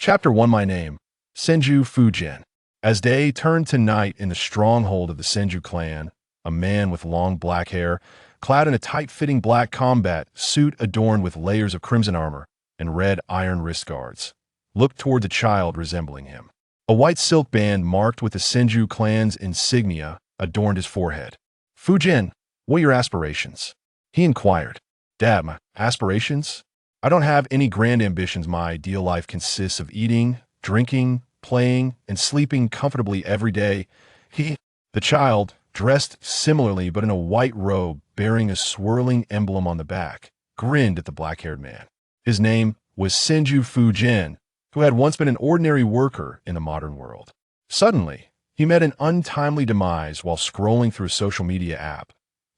Chapter 1 My Name, Senju Fujian. As day turned to night in the stronghold of the Senju clan, a man with long black hair, clad in a tight-fitting black combat suit adorned with layers of crimson armor and red iron wrist guards, looked toward the child resembling him. A white silk band marked with the Senju clan's insignia adorned his forehead. "Fujian, what are your aspirations?" he inquired. "Dad, my aspirations? I don't have any grand ambitions. My ideal life consists of eating, drinking, playing, and sleeping comfortably every day." The child, dressed similarly but in a white robe bearing a swirling emblem on the back, grinned at the black-haired man. His name was Senju Fujian, who had once been an ordinary worker in the modern world. Suddenly, he met an untimely demise while scrolling through a social media app,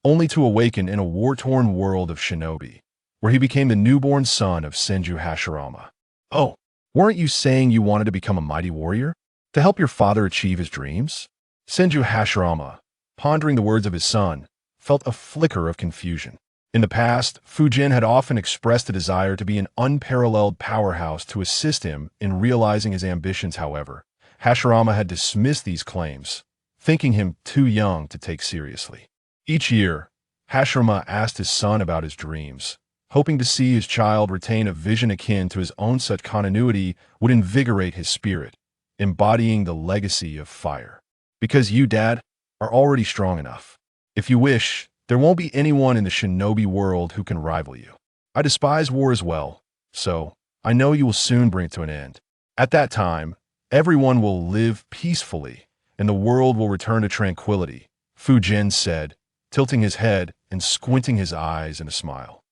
only to awaken in a war-torn world of Shinobi, where he became the newborn son of Senju Hashirama. "Oh, weren't you saying you wanted to become a mighty warrior? To help your father achieve his dreams?" Senju Hashirama, pondering the words of his son, felt a flicker of confusion. In the past, Fujian had often expressed a desire to be an unparalleled powerhouse to assist him in realizing his ambitions. However, Hashirama had dismissed these claims, thinking him too young to take seriously. Each year, Hashirama asked his son about his dreams, hoping to see his child retain a vision akin to his own. Such continuity would invigorate his spirit, embodying the legacy of fire. "Because you, Dad, are already strong enough. If you wish, there won't be anyone in the Shinobi world who can rival you. I despise war as well, so I know you will soon bring it to an end. At that time, everyone will live peacefully, and the world will return to tranquility," Fujian said, tilting his head and squinting his eyes in a smile.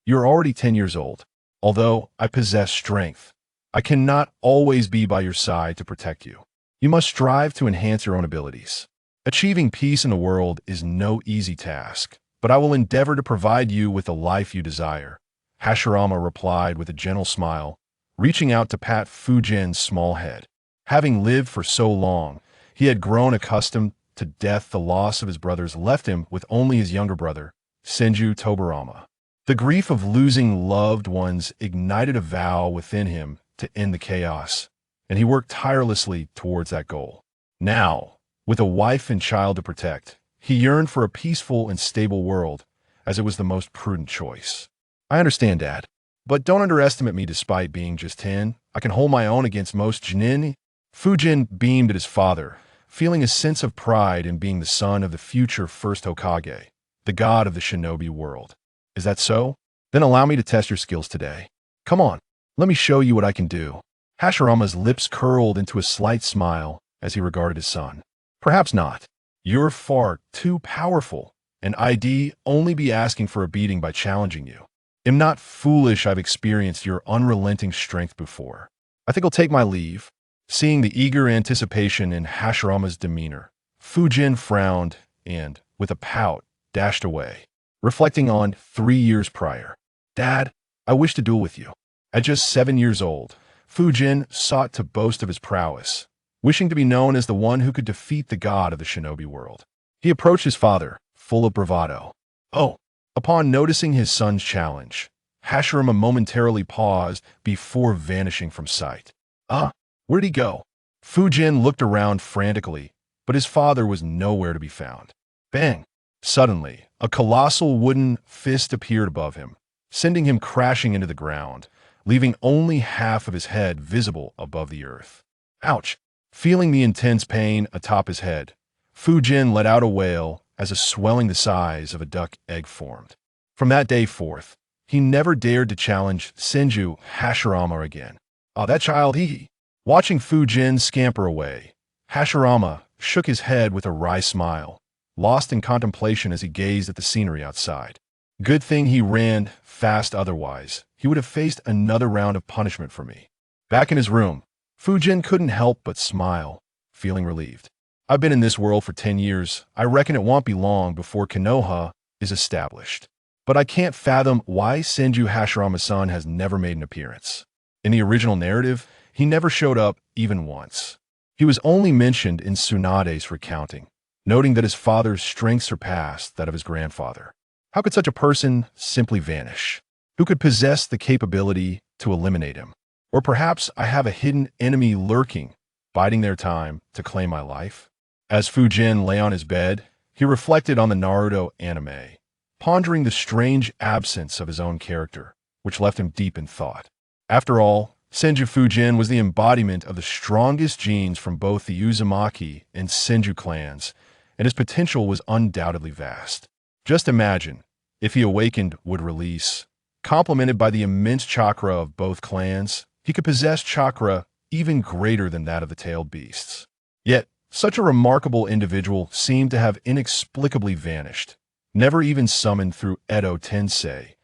You're already 10 years old. Although I possess strength, I cannot always be by your side to protect you. You must strive to enhance your own abilities. Achieving peace in the world is no easy task, but I will endeavor to provide you with the life you desire," Hashirama replied with a gentle smile, reaching out to pat Fujian's small head. Having lived for so long, he had grown accustomed to death. The loss of his brothers left him with only his younger brother, Senju Tobarama. The grief of losing loved ones ignited a vow within him to end the chaos, and he worked tirelessly towards that goal. Now, with a wife and child to protect, he yearned for a peaceful and stable world, as it was the most prudent choice. "I understand, Dad, but don't underestimate me. Despite being just 10, I can hold my own against most genin." Fujian beamed at his father, feeling a sense of pride in being the son of the future first Hokage, the god of the Shinobi world. "Is that so? Then allow me to test your skills today. Come on, let me show you what I can do." Hashirama's lips curled into a slight smile as he regarded his son. "Perhaps not. You're far too powerful, and I'd only be asking for a beating by challenging you. I'm not foolish. I've experienced your unrelenting strength before. I think I'll take my leave." Seeing the eager anticipation in Hashirama's demeanor, Fujian frowned and, with a pout, dashed away, reflecting on 3 years prior. "Dad, I wish to duel with you." At just 7 years old, Fujian sought to boast of his prowess, wishing to be known as the one who could defeat the god of the Shinobi world. He approached his father, full of bravado. "Oh!" Upon noticing his son's challenge, Hashirama momentarily paused before vanishing from sight. Where'd he go?" Fujian looked around frantically, but his father was nowhere to be found. Bang! Suddenly, a colossal wooden fist appeared above him, sending him crashing into the ground, leaving only half of his head visible above the earth. Ouch! Feeling the intense pain atop his head, Fujian let out a wail as a swelling the size of a duck egg formed. From that day forth, he never dared to challenge Senju Hashirama again. That child, Watching Fujian scamper away, Hashirama shook his head with a wry smile, lost in contemplation as he gazed at the scenery outside. Good thing he ran fast, otherwise he would have faced another round of punishment for me. Back in his room, Fujian couldn't help but smile, feeling relieved. "I've been in this world for 10 years. I reckon it won't be long before Konoha is established. But I can't fathom why Senju Hashirama's son has never made an appearance. In the original narrative, he never showed up even once. He was only mentioned in Tsunade's recounting, noting that his father's strength surpassed that of his grandfather. How could such a person simply vanish? Who could possess the capability to eliminate him? Or perhaps I have a hidden enemy lurking, biding their time to claim my life? As Fujian lay on his bed, he reflected on the Naruto anime, pondering the strange absence of his own character, which left him deep in thought. After all, Senju Fujian was the embodiment of the strongest genes from both the Uzumaki and Senju clans, and his potential was undoubtedly vast. Just imagine, if he awakened would release, complemented by the immense chakra of both clans, he could possess chakra even greater than that of the tailed beasts. Yet, such a remarkable individual seemed to have inexplicably vanished, never even summoned through Edo Tensei,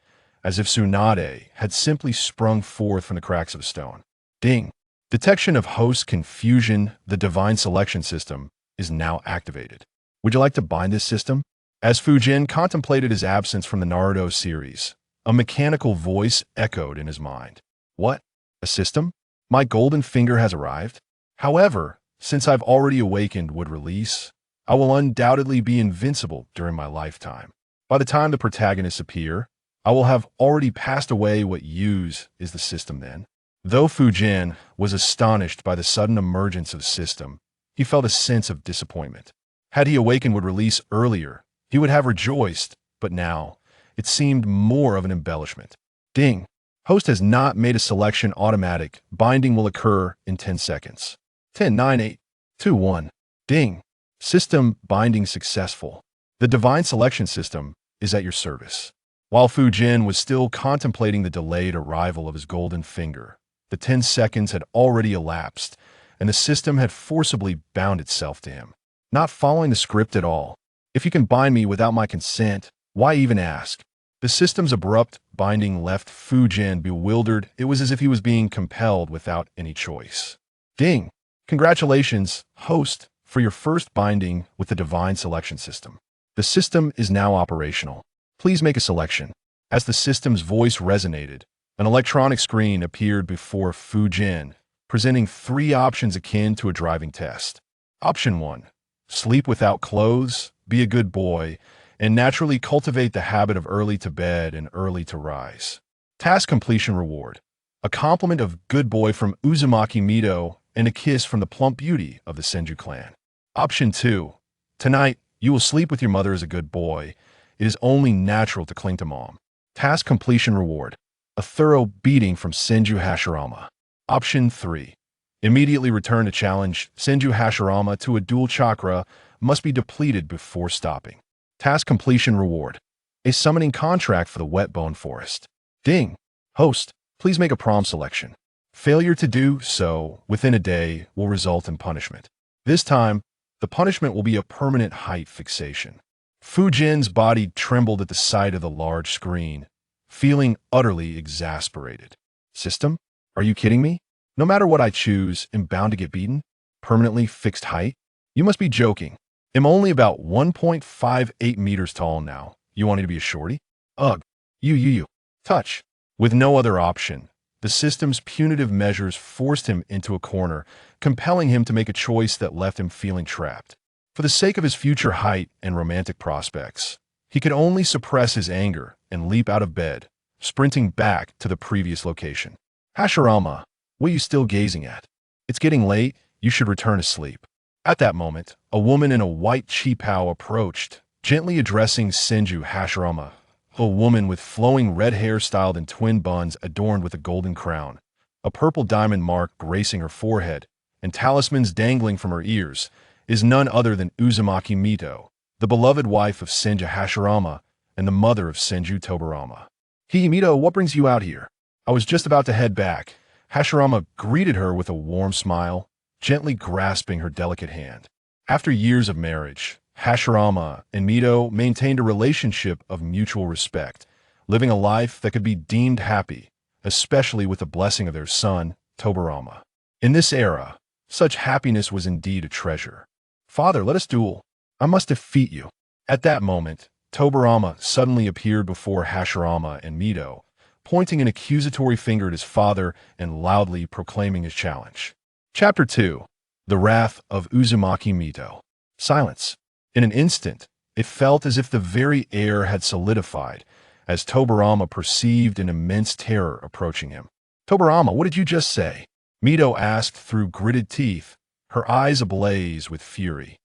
as if Tsunade had simply sprung forth from the cracks of a stone. Ding! Detection of host confusion, the divine selection system, is now activated. Would you like to bind this system? As Fujian contemplated his absence from the Naruto series, a mechanical voice echoed in his mind. What? A system? My golden finger has arrived? However, since I've already awakened would release, I will undoubtedly be invincible during my lifetime. By the time the protagonists appear, I will have already passed away. What use is the system then? Though Fujian was astonished by the sudden emergence of the system, he felt a sense of disappointment. Had he awakened would release earlier, he would have rejoiced, but now, it seemed more of an embellishment. Ding! Host has not made a selection automatic. Binding will occur in 10 seconds. 10, 9, 8, 2, 1. Ding! System binding successful. The divine selection system is at your service. While Fujian was still contemplating the delayed arrival of his golden finger, the 10 seconds had already elapsed, and the system had forcibly bound itself to him. Not following the script at all. If you can bind me without my consent, why even ask? The system's abrupt binding left Fujian bewildered. It was as if he was being compelled without any choice. Ding! Congratulations, host, for your first binding with the divine selection system. The system is now operational. Please make a selection. As the system's voice resonated, an electronic screen appeared before Fujian, presenting 3 options akin to a driving test. Option 1. Sleep without clothes, be a good boy, and naturally cultivate the habit of early to bed and early to rise. Task completion reward. A compliment of good boy from Uzumaki Mito and a kiss from the plump beauty of the Senju clan. Option 2. Tonight, you will sleep with your mother as a good boy. It is only natural to cling to mom. Task completion reward. A thorough beating from Senju Hashirama. Option 3. Immediately return to challenge. Senju Hashirama to a dual chakra must be depleted before stopping. Task completion reward. A summoning contract for the wet bone forest. Ding! Host, please make a prom selection. Failure to do so within a day will result in punishment. This time, the punishment will be a permanent height fixation. Fujian's body trembled at the sight of the large screen, feeling utterly exasperated. System? Are you kidding me? No matter what I choose, I'm bound to get beaten? Permanently fixed height? You must be joking. I'm only about 1.58 meters tall now. You want me to be a shorty? Ugh. You. Touch. With no other option, the system's punitive measures forced him into a corner, compelling him to make a choice that left him feeling trapped. For the sake of his future height and romantic prospects, he could only suppress his anger and leap out of bed, sprinting back to the previous location. Hashirama, what are you still gazing at? It's getting late. You should return to sleep. At that moment, a woman in a white qipao approached, gently addressing Senju Hashirama, a woman with flowing red hair styled in twin buns adorned with a golden crown, a purple diamond mark gracing her forehead, and talismans dangling from her ears, is none other than Uzumaki Mito, the beloved wife of Senju Hashirama and the mother of Senju Tobarama. Hey, Mito, what brings you out here? I was just about to head back. Hashirama greeted her with a warm smile, gently grasping her delicate hand. After years of marriage, Hashirama and Mito maintained a relationship of mutual respect, living a life that could be deemed happy, especially with the blessing of their son, Tobarama. In this era, such happiness was indeed a treasure. Father, let us duel. I must defeat you. At that moment, Tobarama suddenly appeared before Hashirama and Mito, pointing an accusatory finger at his father and loudly proclaiming his challenge. Chapter 2. The Wrath of Uzumaki Mito. Silence. In an instant, it felt as if the very air had solidified, as Tobarama perceived an immense terror approaching him. Tobarama, what did you just say? Mito asked through gritted teeth, her eyes ablaze with fury.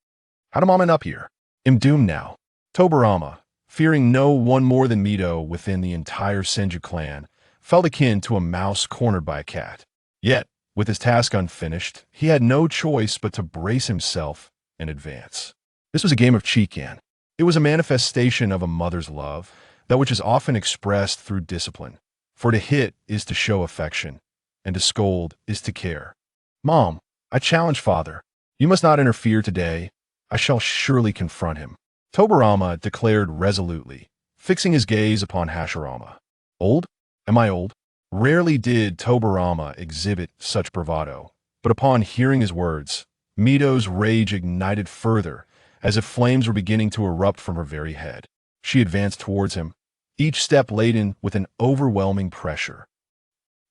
How'd Mom end up here? I'm doomed now. Tobarama, fearing no one more than Mito within the entire Senju clan, felt akin to a mouse cornered by a cat. Yet, with his task unfinished, he had no choice but to brace himself and advance. This was a game of Chikan. It was a manifestation of a mother's love, that which is often expressed through discipline. For to hit is to show affection, and to scold is to care. Mom, I challenge Father. You must not interfere today. I shall surely confront him. Tobarama declared resolutely, fixing his gaze upon Hashirama. Old? Am I old? Rarely did Tobarama exhibit such bravado, but upon hearing his words, Mito's rage ignited further, as if flames were beginning to erupt from her very head. She advanced towards him, each step laden with an overwhelming pressure.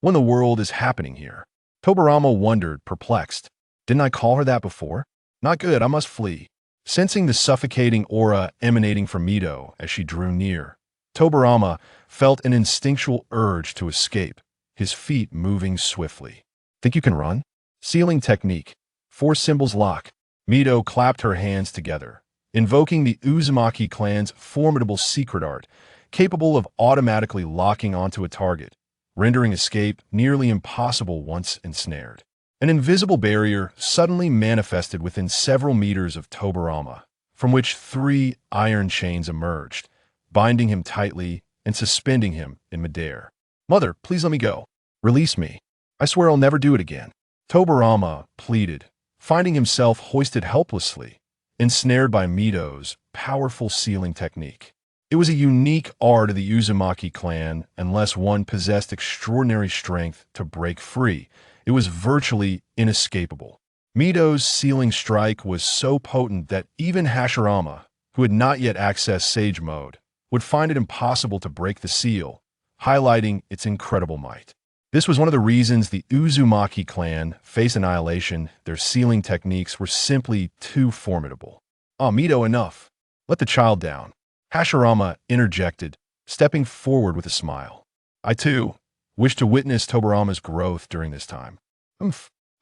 What in the world is happening here? Tobarama wondered, perplexed. Didn't I call her that before? Not good, I must flee. Sensing the suffocating aura emanating from Mito as she drew near, Tobarama felt an instinctual urge to escape, his feet moving swiftly. Think you can run? Sealing technique. 4 symbols lock. Mito clapped her hands together, invoking the Uzumaki clan's formidable secret art, capable of automatically locking onto a target, rendering escape nearly impossible once ensnared. An invisible barrier suddenly manifested within several meters of Tobarama, from which 3 iron chains emerged, binding him tightly and suspending him in midair. Mother, please let me go. Release me. I swear I'll never do it again. Tobarama pleaded, finding himself hoisted helplessly, ensnared by Mito's powerful sealing technique. It was a unique art of the Uzumaki clan, unless one possessed extraordinary strength to break free. It was virtually inescapable. Mito's sealing strike was so potent that even Hashirama, who had not yet accessed Sage Mode, would find it impossible to break the seal, highlighting its incredible might. This was one of the reasons the Uzumaki clan faced annihilation. Their sealing techniques were simply too formidable. Ah, Mito, enough. Let the child down. Hashirama interjected, stepping forward with a smile. I, too, wish to witness Tobarama's growth during this time.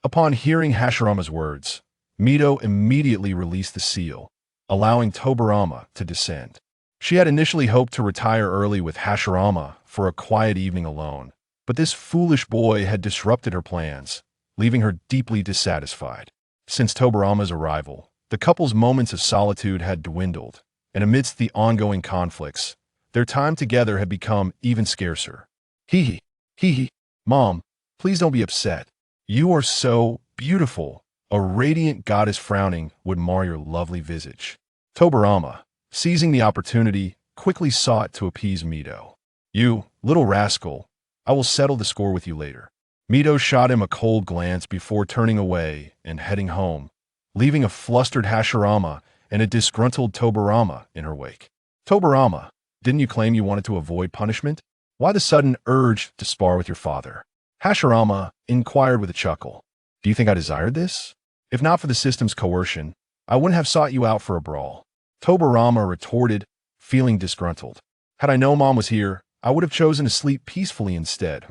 Upon hearing Hashirama's words, Mito immediately released the seal, allowing Tobarama to descend. She had initially hoped to retire early with Hashirama for a quiet evening alone, but this foolish boy had disrupted her plans, leaving her deeply dissatisfied. Since Tobarama's arrival, the couple's moments of solitude had dwindled, and amidst the ongoing conflicts, their time together had become even scarcer. Hee hee, Mom, please don't be upset. You are so beautiful. A radiant goddess frowning would mar your lovely visage. Tobarama, seizing the opportunity, quickly sought to appease Mito. You, little rascal, I will settle the score with you later. Mito shot him a cold glance before turning away and heading home, leaving a flustered Hashirama and a disgruntled Tobarama in her wake. Tobarama, didn't you claim you wanted to avoid punishment? Why the sudden urge to spar with your father? Hashirama inquired with a chuckle. Do you think I desired this? If not for the system's coercion, I wouldn't have sought you out for a brawl. Tobarama retorted, feeling disgruntled. Had I known Mom was here, I would have chosen to sleep peacefully instead.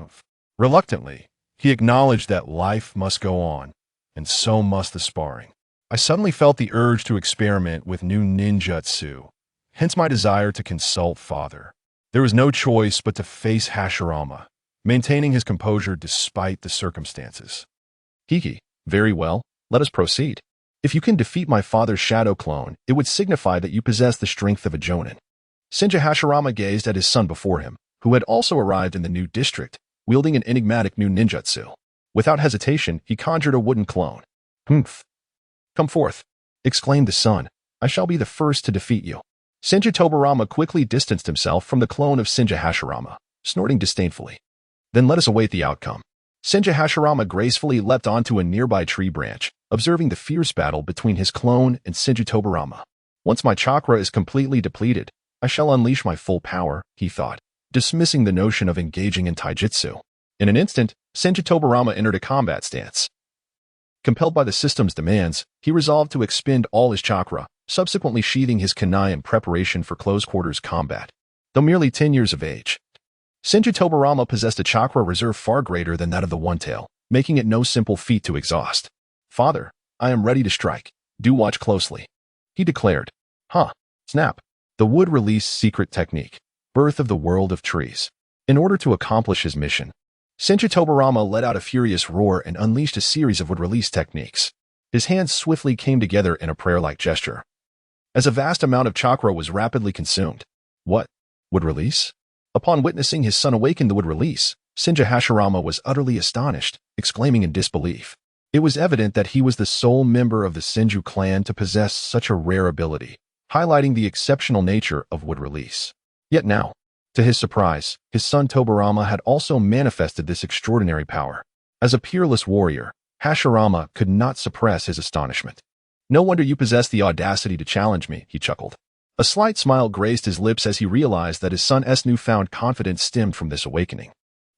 Reluctantly, he acknowledged that life must go on, and so must the sparring. I suddenly felt the urge to experiment with new ninjutsu, hence my desire to consult Father. There was no choice but to face Hashirama, maintaining his composure despite the circumstances. Hiki, very well, let us proceed. If you can defeat my father's shadow clone, it would signify that you possess the strength of a jonin. Senju Hashirama gazed at his son before him, who had also arrived in the new district, wielding an enigmatic new ninjutsu. Without hesitation, he conjured a wooden clone. Humph. Come forth, exclaimed the son. I shall be the first to defeat you. Senju Tobarama quickly distanced himself from the clone of Senju Hashirama, snorting disdainfully. Then let us await the outcome. Senju Hashirama gracefully leapt onto a nearby tree branch, observing the fierce battle between his clone and Senju Tobarama. Once my chakra is completely depleted, I shall unleash my full power, he thought, dismissing the notion of engaging in taijutsu. In an instant, Senju Tobarama entered a combat stance. Compelled by the system's demands, he resolved to expend all his chakra, subsequently sheathing his kunai in preparation for close-quarters combat. Though merely 10 years of age, Senju Tobarama possessed a chakra reserve far greater than that of the One-Tail, making it no simple feat to exhaust. "Father, I am ready to strike. Do watch closely," he declared. Snap. The wood release secret technique. Birth of the world of trees. In order to accomplish his mission, Senju Tobarama let out a furious roar and unleashed a series of wood release techniques. His hands swiftly came together in a prayer-like gesture, as a vast amount of chakra was rapidly consumed. What? Wood release? Upon witnessing his son awaken the wood release, Senju Hashirama was utterly astonished, exclaiming in disbelief. It was evident that he was the sole member of the Senju clan to possess such a rare ability, highlighting the exceptional nature of wood release. Yet now, to his surprise, his son Tobarama had also manifested this extraordinary power. As a peerless warrior, Hashirama could not suppress his astonishment. "No wonder you possess the audacity to challenge me," he chuckled. A slight smile graced his lips as he realized that his son's newfound confidence stemmed from this awakening.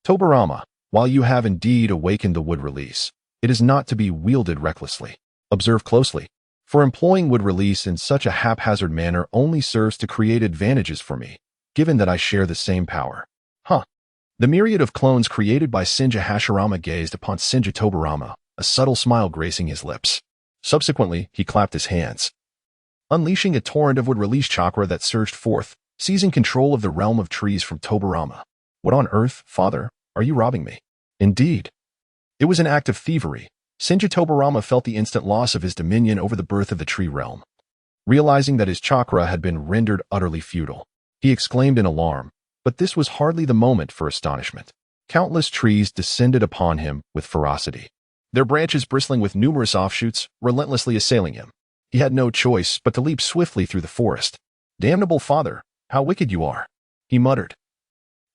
"Tobarama, while you have indeed awakened the wood release, it is not to be wielded recklessly. Observe closely, for employing wood release in such a haphazard manner only serves to create advantages for me, given that I share the same power." The myriad of clones created by Senju Hashirama gazed upon Senju Tobarama, a subtle smile gracing his lips. Subsequently, he clapped his hands, unleashing a torrent of wood release chakra that surged forth, seizing control of the realm of trees from Tobarama. "What on earth, father? Are you robbing me?" Indeed. It was an act of thievery. Senju Tobarama felt the instant loss of his dominion over the birth of the tree realm. Realizing that his chakra had been rendered utterly futile, he exclaimed in alarm, but this was hardly the moment for astonishment. Countless trees descended upon him with ferocity, their branches bristling with numerous offshoots, relentlessly assailing him. He had no choice but to leap swiftly through the forest. "Damnable father, how wicked you are," he muttered,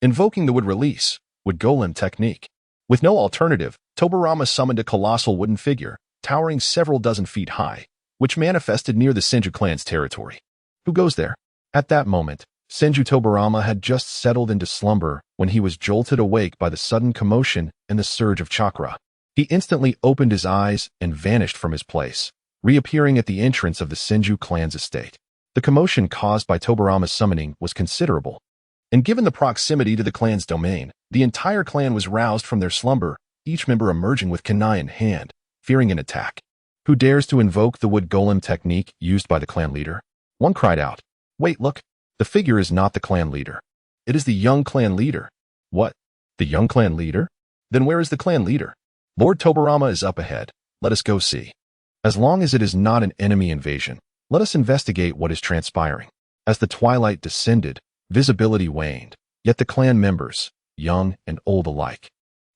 invoking the wood release, wood golem technique. With no alternative, Tobarama summoned a colossal wooden figure, towering several dozen feet high, which manifested near the Senju clan's territory. "Who goes there?" At that moment, Senju Tobarama had just settled into slumber when he was jolted awake by the sudden commotion and the surge of chakra. He instantly opened his eyes and vanished from his place, reappearing at the entrance of the Senju clan's estate. The commotion caused by Tobarama's summoning was considerable, and given the proximity to the clan's domain, the entire clan was roused from their slumber, each member emerging with kunai in hand, fearing an attack. "Who dares to invoke the wood golem technique used by the clan leader?" One cried out. "Wait, look. The figure is not the clan leader. It is the young clan leader." "What? The young clan leader? Then where is the clan leader?" "Lord Tobarama is up ahead. Let us go see." As long as it is not an enemy invasion, let us investigate what is transpiring. As the twilight descended, visibility waned, yet the clan members, young and old alike,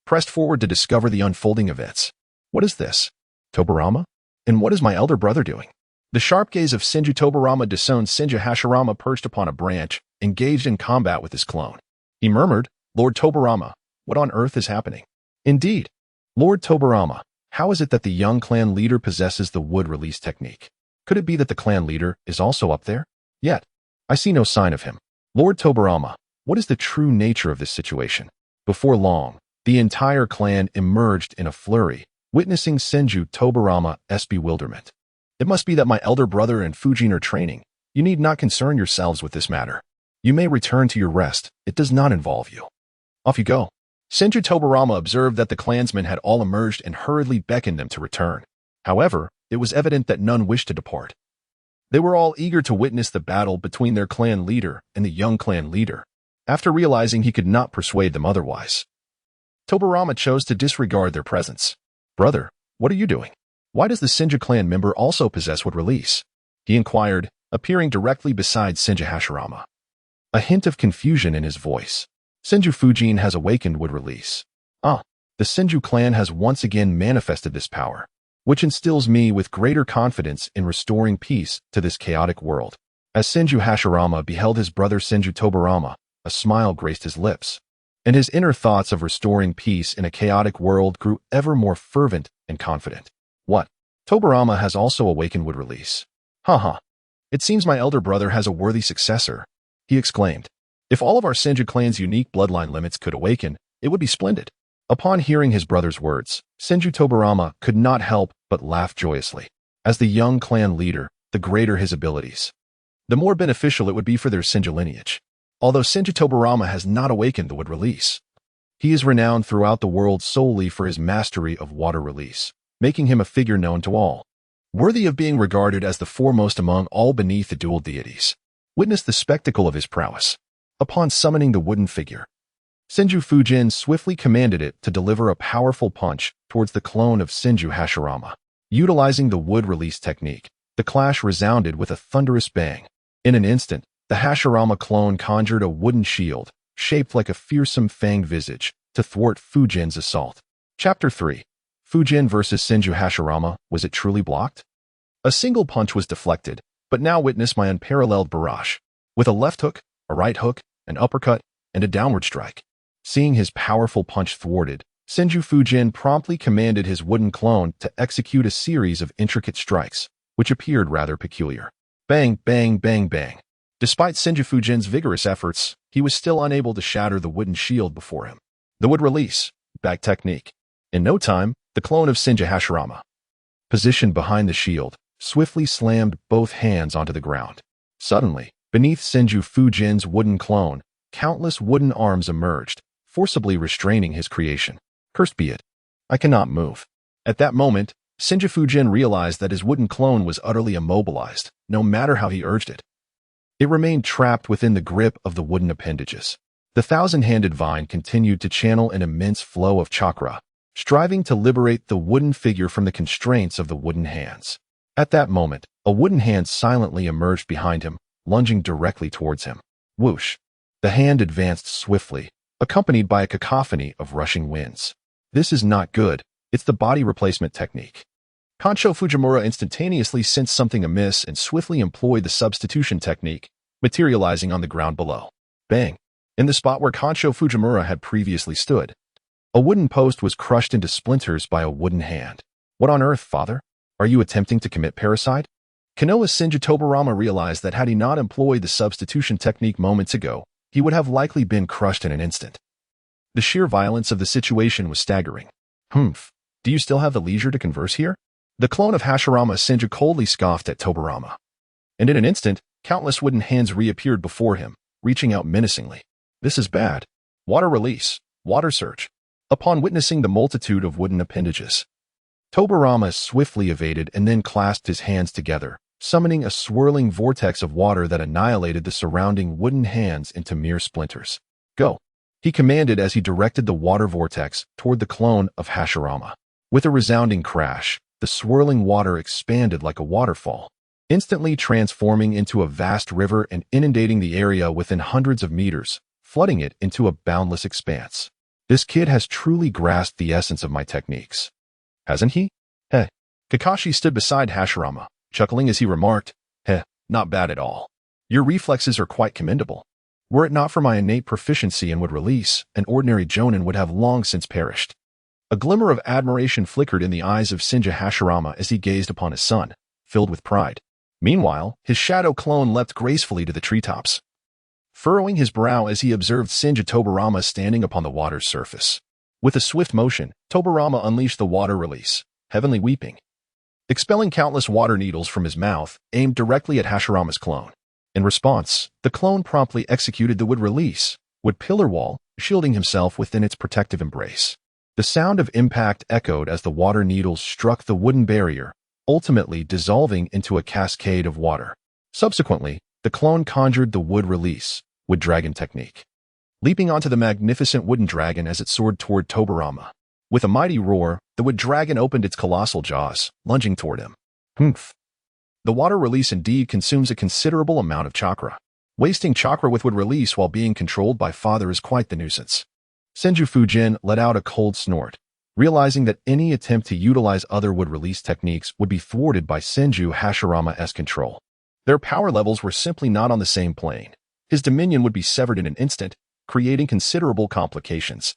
pressed forward to discover the unfolding events. "What is this? Tobarama? And what is my elder brother doing?" The sharp gaze of Senju Tobarama disowned Senju Hashirama perched upon a branch, engaged in combat with his clone. He murmured, "Lord Tobarama, what on earth is happening?" "Indeed. Lord Tobarama, how is it that the young clan leader possesses the wood release technique? Could it be that the clan leader is also up there? Yet, I see no sign of him. Lord Tobarama, what is the true nature of this situation?" Before long, the entire clan emerged in a flurry, witnessing Senju Tobarama's bewilderment. "It must be that my elder brother and Fujian are training. You need not concern yourselves with this matter. You may return to your rest. It does not involve you. Off you go." Senju Tobarama observed that the clansmen had all emerged and hurriedly beckoned them to return. However, it was evident that none wished to depart. They were all eager to witness the battle between their clan leader and the young clan leader. After realizing he could not persuade them otherwise, Tobarama chose to disregard their presence. "Brother, what are you doing? Why does the Senju clan member also possess wood release?" he inquired, appearing directly beside Senju Hashirama, a hint of confusion in his voice. "Senju Fujian has awakened wood release. The Senju clan has once again manifested this power, which instills me with greater confidence in restoring peace to this chaotic world." As Senju Hashirama beheld his brother Senju Tobarama, a smile graced his lips, and his inner thoughts of restoring peace in a chaotic world grew ever more fervent and confident. "What? Tobarama has also awakened wood release. It seems my elder brother has a worthy successor," he exclaimed. "If all of our Senju clan's unique bloodline limits could awaken, it would be splendid." Upon hearing his brother's words, Senju Tobarama could not help but laugh joyously. As the young clan leader, the greater his abilities, the more beneficial it would be for their Senju lineage. Although Senju Tobarama has not awakened the wood release, he is renowned throughout the world solely for his mastery of water release, making him a figure known to all, worthy of being regarded as the foremost among all beneath the dual deities. Witness the spectacle of his prowess. Upon summoning the wooden figure, Senju Fujian swiftly commanded it to deliver a powerful punch towards the clone of Senju Hashirama. Utilizing the wood release technique, the clash resounded with a thunderous bang. In an instant, the Hashirama clone conjured a wooden shield, shaped like a fearsome fanged visage, to thwart Fujian's assault. Chapter 3. Fujian vs. Senju Hashirama, was it truly blocked? A single punch was deflected, but now witness my unparalleled barrage. With a left hook, a right hook, an uppercut, and a downward strike. Seeing his powerful punch thwarted, Senju Fujian promptly commanded his wooden clone to execute a series of intricate strikes, which appeared rather peculiar. Bang, bang, bang, bang. Despite Senju Fujian's vigorous efforts, he was still unable to shatter the wooden shield before him. The wood release, back technique. In no time, the clone of Senju Hashirama, positioned behind the shield, swiftly slammed both hands onto the ground. Suddenly, beneath Senju Fujian's wooden clone, countless wooden arms emerged, forcibly restraining his creation. Cursed be it. I cannot move. At that moment, Senju Fujian realized that his wooden clone was utterly immobilized, no matter how he urged it. It remained trapped within the grip of the wooden appendages. The thousand-handed vine continued to channel an immense flow of chakra, striving to liberate the wooden figure from the constraints of the wooden hands. At that moment, a wooden hand silently emerged behind him, lunging directly towards him. Whoosh! The hand advanced swiftly, accompanied by a cacophony of rushing winds. This is not good. It's the body replacement technique. Kansho Fujimura instantaneously sensed something amiss and swiftly employed the substitution technique, materializing on the ground below. Bang! In the spot where Kansho Fujimura had previously stood, a wooden post was crushed into splinters by a wooden hand. What on earth, father? Are you attempting to commit parricide? Konoha's Senju Tobarama realized that had he not employed the substitution technique moments ago, he would have likely been crushed in an instant. The sheer violence of the situation was staggering. Humph, do you still have the leisure to converse here? The clone of Hashirama Senju coldly scoffed at Tobarama. And in an instant, countless wooden hands reappeared before him, reaching out menacingly. This is bad. Water release. Water surge. Upon witnessing the multitude of wooden appendages, Tobarama swiftly evaded and then clasped his hands together, summoning a swirling vortex of water that annihilated the surrounding wooden hands into mere splinters. Go! He commanded as he directed the water vortex toward the clone of Hashirama. With a resounding crash, the swirling water expanded like a waterfall, instantly transforming into a vast river and inundating the area within hundreds of meters, flooding it into a boundless expanse. This kid has truly grasped the essence of my techniques. Hasn't he? Heh. Kakashi stood beside Hashirama, chuckling as he remarked, not bad at all. Your reflexes are quite commendable. Were it not for my innate proficiency in wood release, an ordinary jonin would have long since perished. A glimmer of admiration flickered in the eyes of Senju Hashirama as he gazed upon his son, filled with pride. Meanwhile, his shadow clone leapt gracefully to the treetops, furrowing his brow as he observed Senju Tobarama standing upon the water's surface. With a swift motion, Tobarama unleashed the water release, heavenly weeping, expelling countless water needles from his mouth, aimed directly at Hashirama's clone. In response, the clone promptly executed the wood release, wood pillar wall, shielding himself within its protective embrace. The sound of impact echoed as the water needles struck the wooden barrier, ultimately dissolving into a cascade of water. Subsequently, the clone conjured the wood release, wood dragon technique, leaping onto the magnificent wooden dragon as it soared toward Tobarama. With a mighty roar, the wood dragon opened its colossal jaws, lunging toward him. Humph. The water release indeed consumes a considerable amount of chakra. Wasting chakra with wood release while being controlled by father is quite the nuisance. Senju Fujian let out a cold snort, realizing that any attempt to utilize other wood release techniques would be thwarted by Senju Hashirama's control. Their power levels were simply not on the same plane. His dominion would be severed in an instant, creating considerable complications.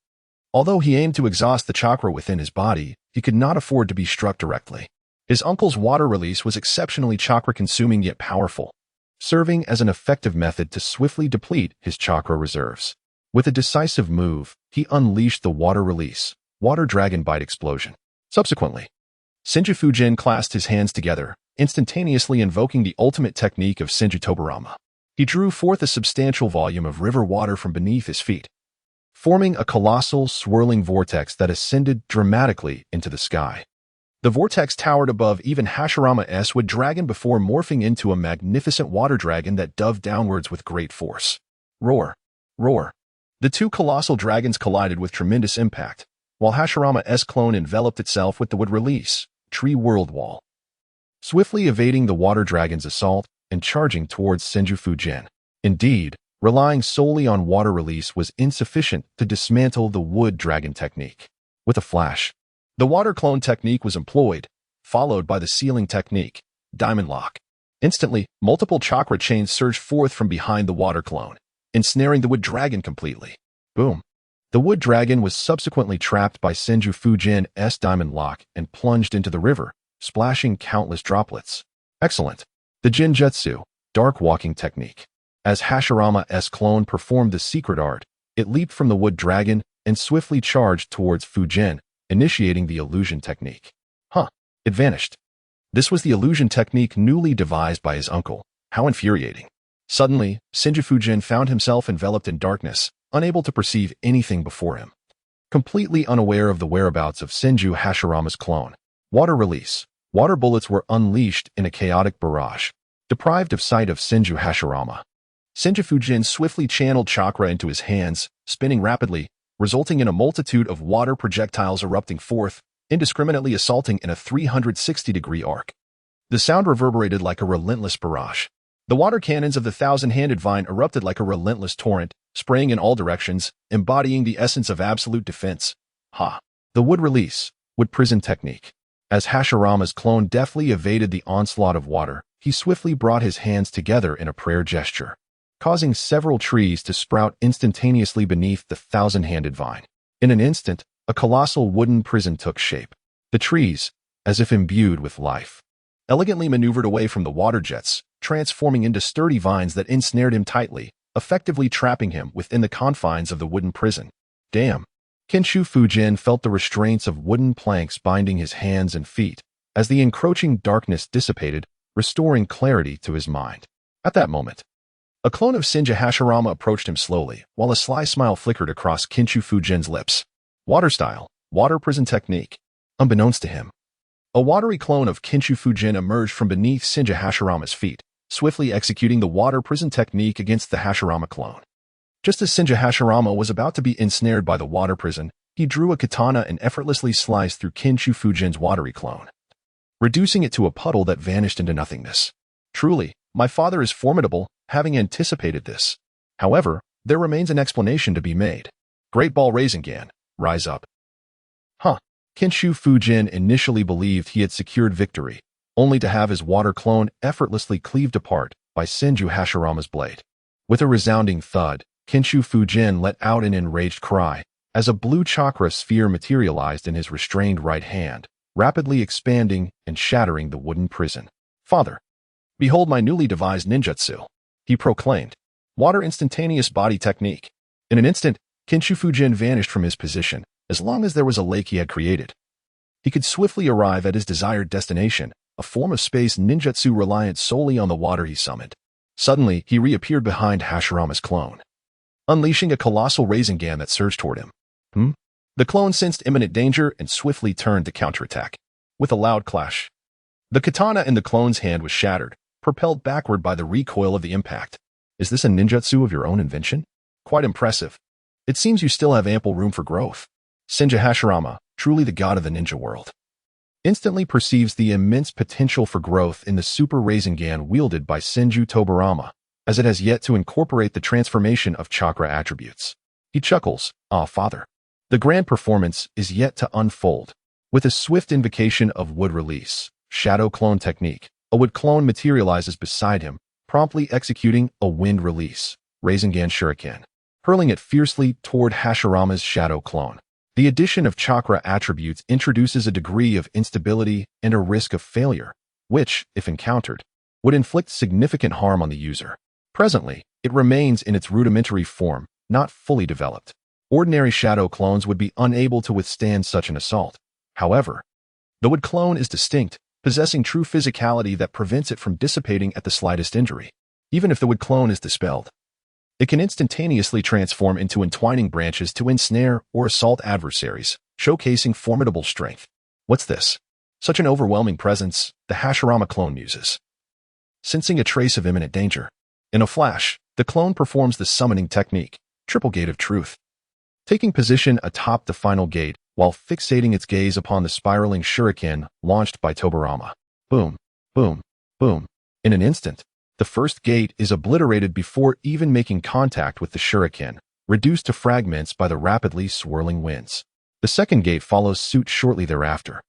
Although he aimed to exhaust the chakra within his body, he could not afford to be struck directly. His uncle's water release was exceptionally chakra-consuming yet powerful, serving as an effective method to swiftly deplete his chakra reserves. With a decisive move, he unleashed the water release, water dragon bite explosion. Subsequently, Senju Fujian clasped his hands together, instantaneously invoking the ultimate technique of Senju Tobarama. He drew forth a substantial volume of river water from beneath his feet, forming a colossal, swirling vortex that ascended dramatically into the sky. The vortex towered above even Hashirama's wood dragon before morphing into a magnificent water dragon that dove downwards with great force. Roar! Roar! The two colossal dragons collided with tremendous impact, while Hashirama's clone enveloped itself with the wood release, tree world wall, swiftly evading the water dragon's assault and charging towards Senju Fujian. Indeed, relying solely on water release was insufficient to dismantle the wood dragon technique. With a flash, the water clone technique was employed, followed by the sealing technique, diamond lock. Instantly, multiple chakra chains surged forth from behind the water clone, ensnaring the wood dragon completely. Boom. The wood dragon was subsequently trapped by Senju Fujian's diamond lock and plunged into the river, splashing countless droplets. Excellent. The Jinjutsu, dark walking technique. As Hashirama's clone performed the secret art, it leaped from the wood dragon and swiftly charged towards Fujian, initiating the illusion technique. It vanished. This was the illusion technique newly devised by his uncle. How infuriating. Suddenly, Senju Fujian found himself enveloped in darkness, unable to perceive anything before him. Completely unaware of the whereabouts of Senju Hashirama's clone, water release. Water bullets were unleashed in a chaotic barrage. Deprived of sight of Senju Hashirama, Senju Fujian swiftly channeled chakra into his hands, spinning rapidly, resulting in a multitude of water projectiles erupting forth, indiscriminately assaulting in a 360-degree arc. The sound reverberated like a relentless barrage. The water cannons of the thousand-handed vine erupted like a relentless torrent, spraying in all directions, embodying the essence of absolute defense. The wood release, wood prison technique. As Hashirama's clone deftly evaded the onslaught of water, he swiftly brought his hands together in a prayer gesture, causing several trees to sprout instantaneously beneath the thousand-handed vine. In an instant, a colossal wooden prison took shape. The trees, as if imbued with life, elegantly maneuvered away from the water jets, transforming into sturdy vines that ensnared him tightly, effectively trapping him within the confines of the wooden prison. Damn! Kenshu Fujian felt the restraints of wooden planks binding his hands and feet as the encroaching darkness dissipated, restoring clarity to his mind. At that moment, a clone of Senju Hashirama approached him slowly, while a sly smile flickered across Kenshu Fujian's lips. Water style, water prison technique. Unbeknownst to him, a watery clone of Kenshu Fujian emerged from beneath Senju Hashirama's feet, swiftly executing the water prison technique against the Hashirama clone. Just as Senju Hashirama was about to be ensnared by the water prison, he drew a katana and effortlessly sliced through Kenshu Fujian's watery clone, reducing it to a puddle that vanished into nothingness. Truly, my father is formidable, having anticipated this. However, there remains an explanation to be made. Great Ball Rasengan, rise up. Kenshu Fujian initially believed he had secured victory, only to have his water clone effortlessly cleaved apart by Senju Hashirama's blade. With a resounding thud, Kenshu Fujian let out an enraged cry as a blue chakra sphere materialized in his restrained right hand, rapidly expanding and shattering the wooden prison. Father, behold my newly devised ninjutsu, he proclaimed. Water instantaneous body technique. In an instant, Kenshu Fujian vanished from his position. As long as there was a lake he had created, he could swiftly arrive at his desired destination, a form of space ninjutsu reliant solely on the water he summoned. Suddenly, he reappeared behind Hashirama's clone, unleashing a colossal Rasengan that surged toward him. The clone sensed imminent danger and swiftly turned to counterattack. With a loud clash, the katana in the clone's hand was shattered, propelled backward by the recoil of the impact. Is this a ninjutsu of your own invention? Quite impressive. It seems you still have ample room for growth. Senju Hashirama, truly the god of the ninja world, instantly perceives the immense potential for growth in the super Rasengan wielded by Senju Tobarama, as it has yet to incorporate the transformation of chakra attributes. He chuckles, father. The grand performance is yet to unfold. With a swift invocation of wood release, shadow clone technique, a wood clone materializes beside him, promptly executing a wind release, Rasengan Shuriken, hurling it fiercely toward Hashirama's shadow clone. The addition of chakra attributes introduces a degree of instability and a risk of failure, which, if encountered, would inflict significant harm on the user. Presently, it remains in its rudimentary form, not fully developed. Ordinary shadow clones would be unable to withstand such an assault. However, the wood clone is distinct, possessing true physicality that prevents it from dissipating at the slightest injury. even if the wood clone is dispelled. It can instantaneously transform into entwining branches to ensnare or assault adversaries, showcasing formidable strength. What's this? Such an overwhelming presence, the Hashirama clone muses. Sensing a trace of imminent danger. In a flash, the clone performs the summoning technique, Triple Gate of Truth. Taking position atop the final gate, while fixating its gaze upon the spiraling shuriken launched by Tobarama. Boom, boom, boom. In an instant, the first gate is obliterated before even making contact with the shuriken, reduced to fragments by the rapidly swirling winds. The second gate follows suit shortly thereafter,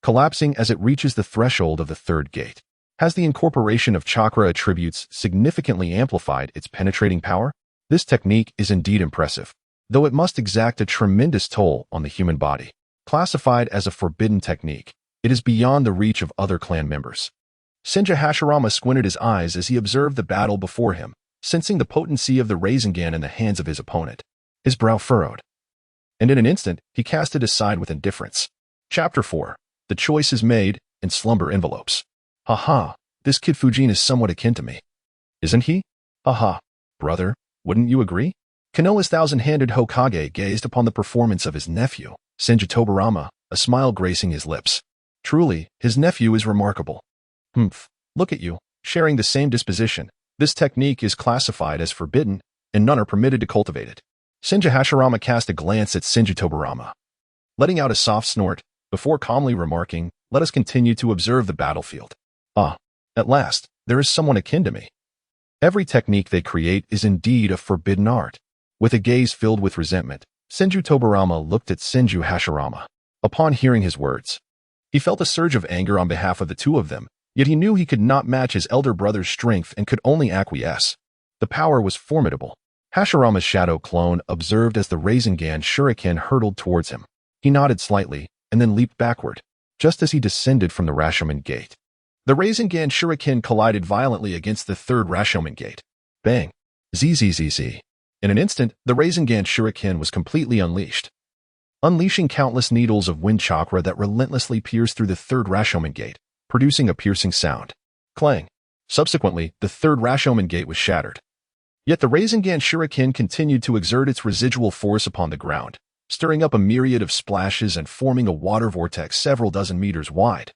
collapsing as it reaches the threshold of the third gate. Has the incorporation of chakra attributes significantly amplified its penetrating power? This technique is indeed impressive, though it must exact a tremendous toll on the human body. Classified as a forbidden technique, it is beyond the reach of other clan members. Senju Hashirama squinted his eyes as he observed the battle before him, sensing the potency of the Rasengan in the hands of his opponent. His brow furrowed, and in an instant he cast it aside with indifference. Chapter 4. The choice is made, and slumber envelopes. Haha, this kid Fujian is somewhat akin to me. Isn't he? Haha, brother, wouldn't you agree? Konoha's thousand-handed Hokage gazed upon the performance of his nephew, Senju Tobarama, a smile gracing his lips. Truly, his nephew is remarkable. Look at you, sharing the same disposition. This technique is classified as forbidden, and none are permitted to cultivate it. Senju Hashirama cast a glance at Senju Tobarama, letting out a soft snort, before calmly remarking, "Let us continue to observe the battlefield." Ah, at last, there is someone akin to me. Every technique they create is indeed a forbidden art. With a gaze filled with resentment, Senju Tobarama looked at Senju Hashirama. Upon hearing his words, he felt a surge of anger on behalf of the two of them, yet he knew he could not match his elder brother's strength and could only acquiesce. The power was formidable. Hashirama's shadow clone observed as the Rasengan shuriken hurtled towards him. He nodded slightly, and then leaped backward, just as he descended from the Rashomon gate. The Rasengan shuriken collided violently against the third Rashomon gate. Bang! Zzz. In an instant, the Rasengan shuriken was completely unleashed, unleashing countless needles of wind chakra that relentlessly pierced through the third Rashomon gate, producing a piercing sound. Clang! Subsequently, the third Rashomon gate was shattered. Yet the Rasengan shuriken continued to exert its residual force upon the ground, stirring up a myriad of splashes and forming a water vortex several dozen meters wide,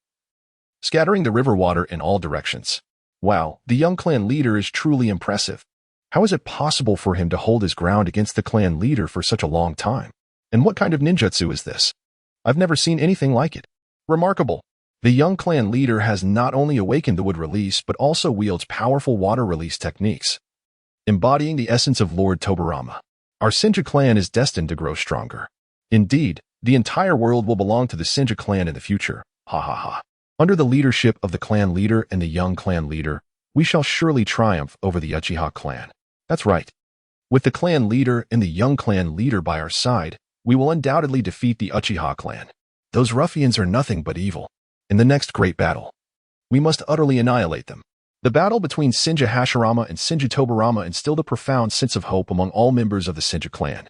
scattering the river water in all directions. Wow, the young clan leader is truly impressive. How is it possible for him to hold his ground against the clan leader for such a long time? And what kind of ninjutsu is this? I've never seen anything like it. Remarkable. The young clan leader has not only awakened the wood release but also wields powerful water release techniques, embodying the essence of Lord Tobarama. Our Senju clan is destined to grow stronger. Indeed, the entire world will belong to the Senju clan in the future. Ha ha ha. Under the leadership of the clan leader and the young clan leader, we shall surely triumph over the Uchiha clan. That's right. With the clan leader and the young clan leader by our side, we will undoubtedly defeat the Uchiha clan. Those ruffians are nothing but evil. In the next great battle, we must utterly annihilate them. The battle between Senju Hashirama and Senju Tobarama instilled a profound sense of hope among all members of the Senju clan,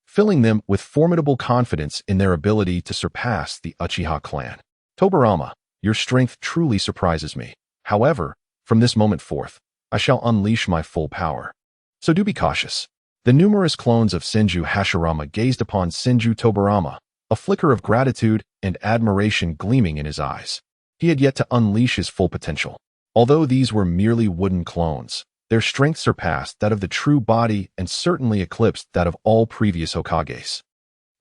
filling them with formidable confidence in their ability to surpass the Uchiha clan. Tobarama, your strength truly surprises me. However, from this moment forth, I shall unleash my full power. So do be cautious. The numerous clones of Senju Hashirama gazed upon Senju Tobarama, a flicker of gratitude and admiration gleaming in his eyes. He had yet to unleash his full potential. Although these were merely wooden clones, their strength surpassed that of the true body and certainly eclipsed that of all previous Hokages,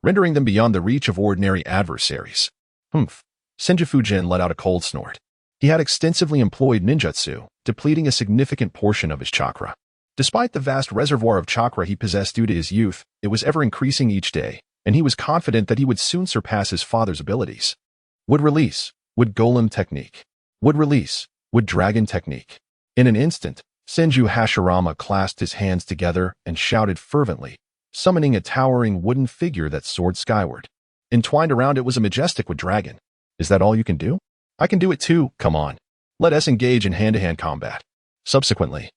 rendering them beyond the reach of ordinary adversaries. Senju Fujian let out a cold snort. He had extensively employed ninjutsu, depleting a significant portion of his chakra. Despite the vast reservoir of chakra he possessed due to his youth, it was ever increasing each day, and he was confident that he would soon surpass his father's abilities. Would release, would golem technique. Would release, would dragon technique. In an instant, Senju Hashirama clasped his hands together and shouted fervently, summoning a towering wooden figure that soared skyward. Entwined around it was a majestic wood dragon. Is that all you can do? I can do it too, come on. Let us engage in hand-to-hand combat. Subsequently,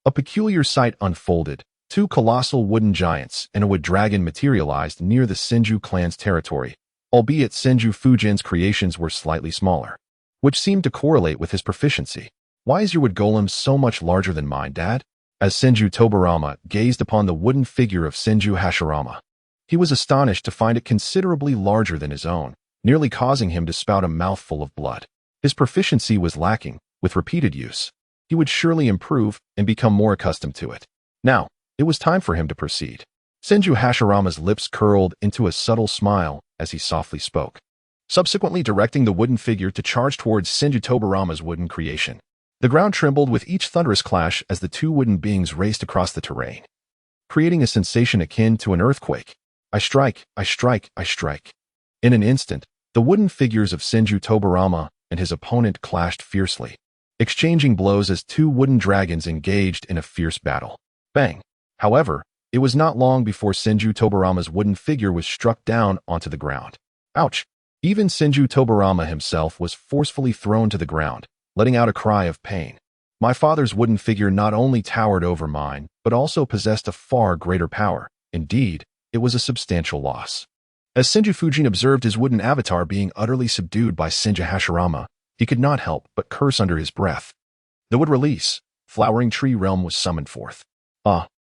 a peculiar sight unfolded. Two colossal wooden giants and a wood dragon materialized near the Senju clan's territory, albeit Senju Fujian's creations were slightly smaller, which seemed to correlate with his proficiency. Why is your wood golem so much larger than mine, Dad? As Senju Tobarama gazed upon the wooden figure of Senju Hashirama, he was astonished to find it considerably larger than his own, nearly causing him to spout a mouthful of blood. His proficiency was lacking. With repeated use, he would surely improve and become more accustomed to it. Now, it was time for him to proceed. Senju Hashirama's lips curled into a subtle smile as he softly spoke, subsequently directing the wooden figure to charge towards Senju Tobarama's wooden creation. The ground trembled with each thunderous clash as the two wooden beings raced across the terrain, creating a sensation akin to an earthquake. I strike, I strike, I strike. In an instant, the wooden figures of Senju Tobarama and his opponent clashed fiercely, exchanging blows as two wooden dragons engaged in a fierce battle. Bang! However, it was not long before Senju Tobarama's wooden figure was struck down onto the ground. Ouch! Even Senju Tobarama himself was forcefully thrown to the ground, letting out a cry of pain. My father's wooden figure not only towered over mine, but also possessed a far greater power. Indeed, it was a substantial loss. As Senju Fujian observed his wooden avatar being utterly subdued by Senju Hashirama, he could not help but curse under his breath. The wood release, flowering tree realm was summoned forth.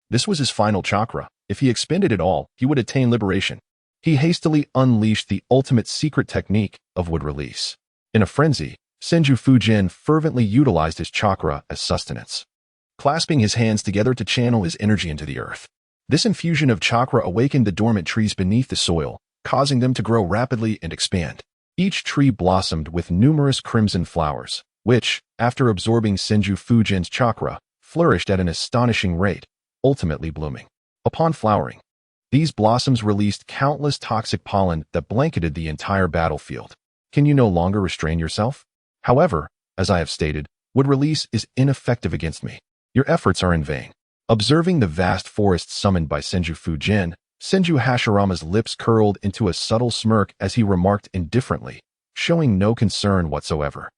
This was his final chakra. If he expended it all, he would attain liberation. He hastily unleashed the ultimate secret technique of wood release. In a frenzy, Senju Fujian fervently utilized his chakra as sustenance, clasping his hands together to channel his energy into the earth. This infusion of chakra awakened the dormant trees beneath the soil, causing them to grow rapidly and expand. Each tree blossomed with numerous crimson flowers, which, after absorbing Senju Fujian's chakra, flourished at an astonishing rate, ultimately blooming. Upon flowering, these blossoms released countless toxic pollen that blanketed the entire battlefield. Can you no longer restrain yourself? However, as I have stated, wood release is ineffective against me. Your efforts are in vain. Observing the vast forest summoned by Senju Fujian, Senju Hashirama's lips curled into a subtle smirk as he remarked indifferently, showing no concern whatsoever.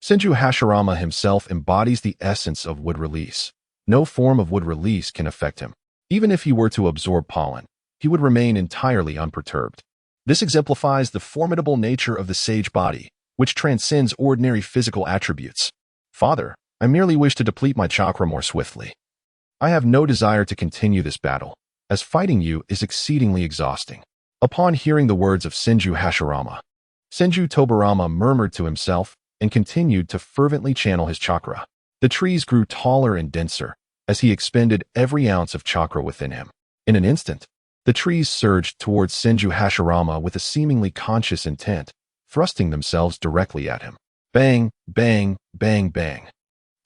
Senju Hashirama himself embodies the essence of wood release. No form of wood release can affect him. Even if he were to absorb pollen, he would remain entirely unperturbed. This exemplifies the formidable nature of the sage body, which transcends ordinary physical attributes. Father, I merely wish to deplete my chakra more swiftly. I have no desire to continue this battle, as fighting you is exceedingly exhausting. Upon hearing the words of Senju Hashirama, Senju Tobarama murmured to himself and continued to fervently channel his chakra. The trees grew taller and denser as he expended every ounce of chakra within him. In an instant, the trees surged towards Senju Hashirama with a seemingly conscious intent, thrusting themselves directly at him. Bang, bang, bang, bang.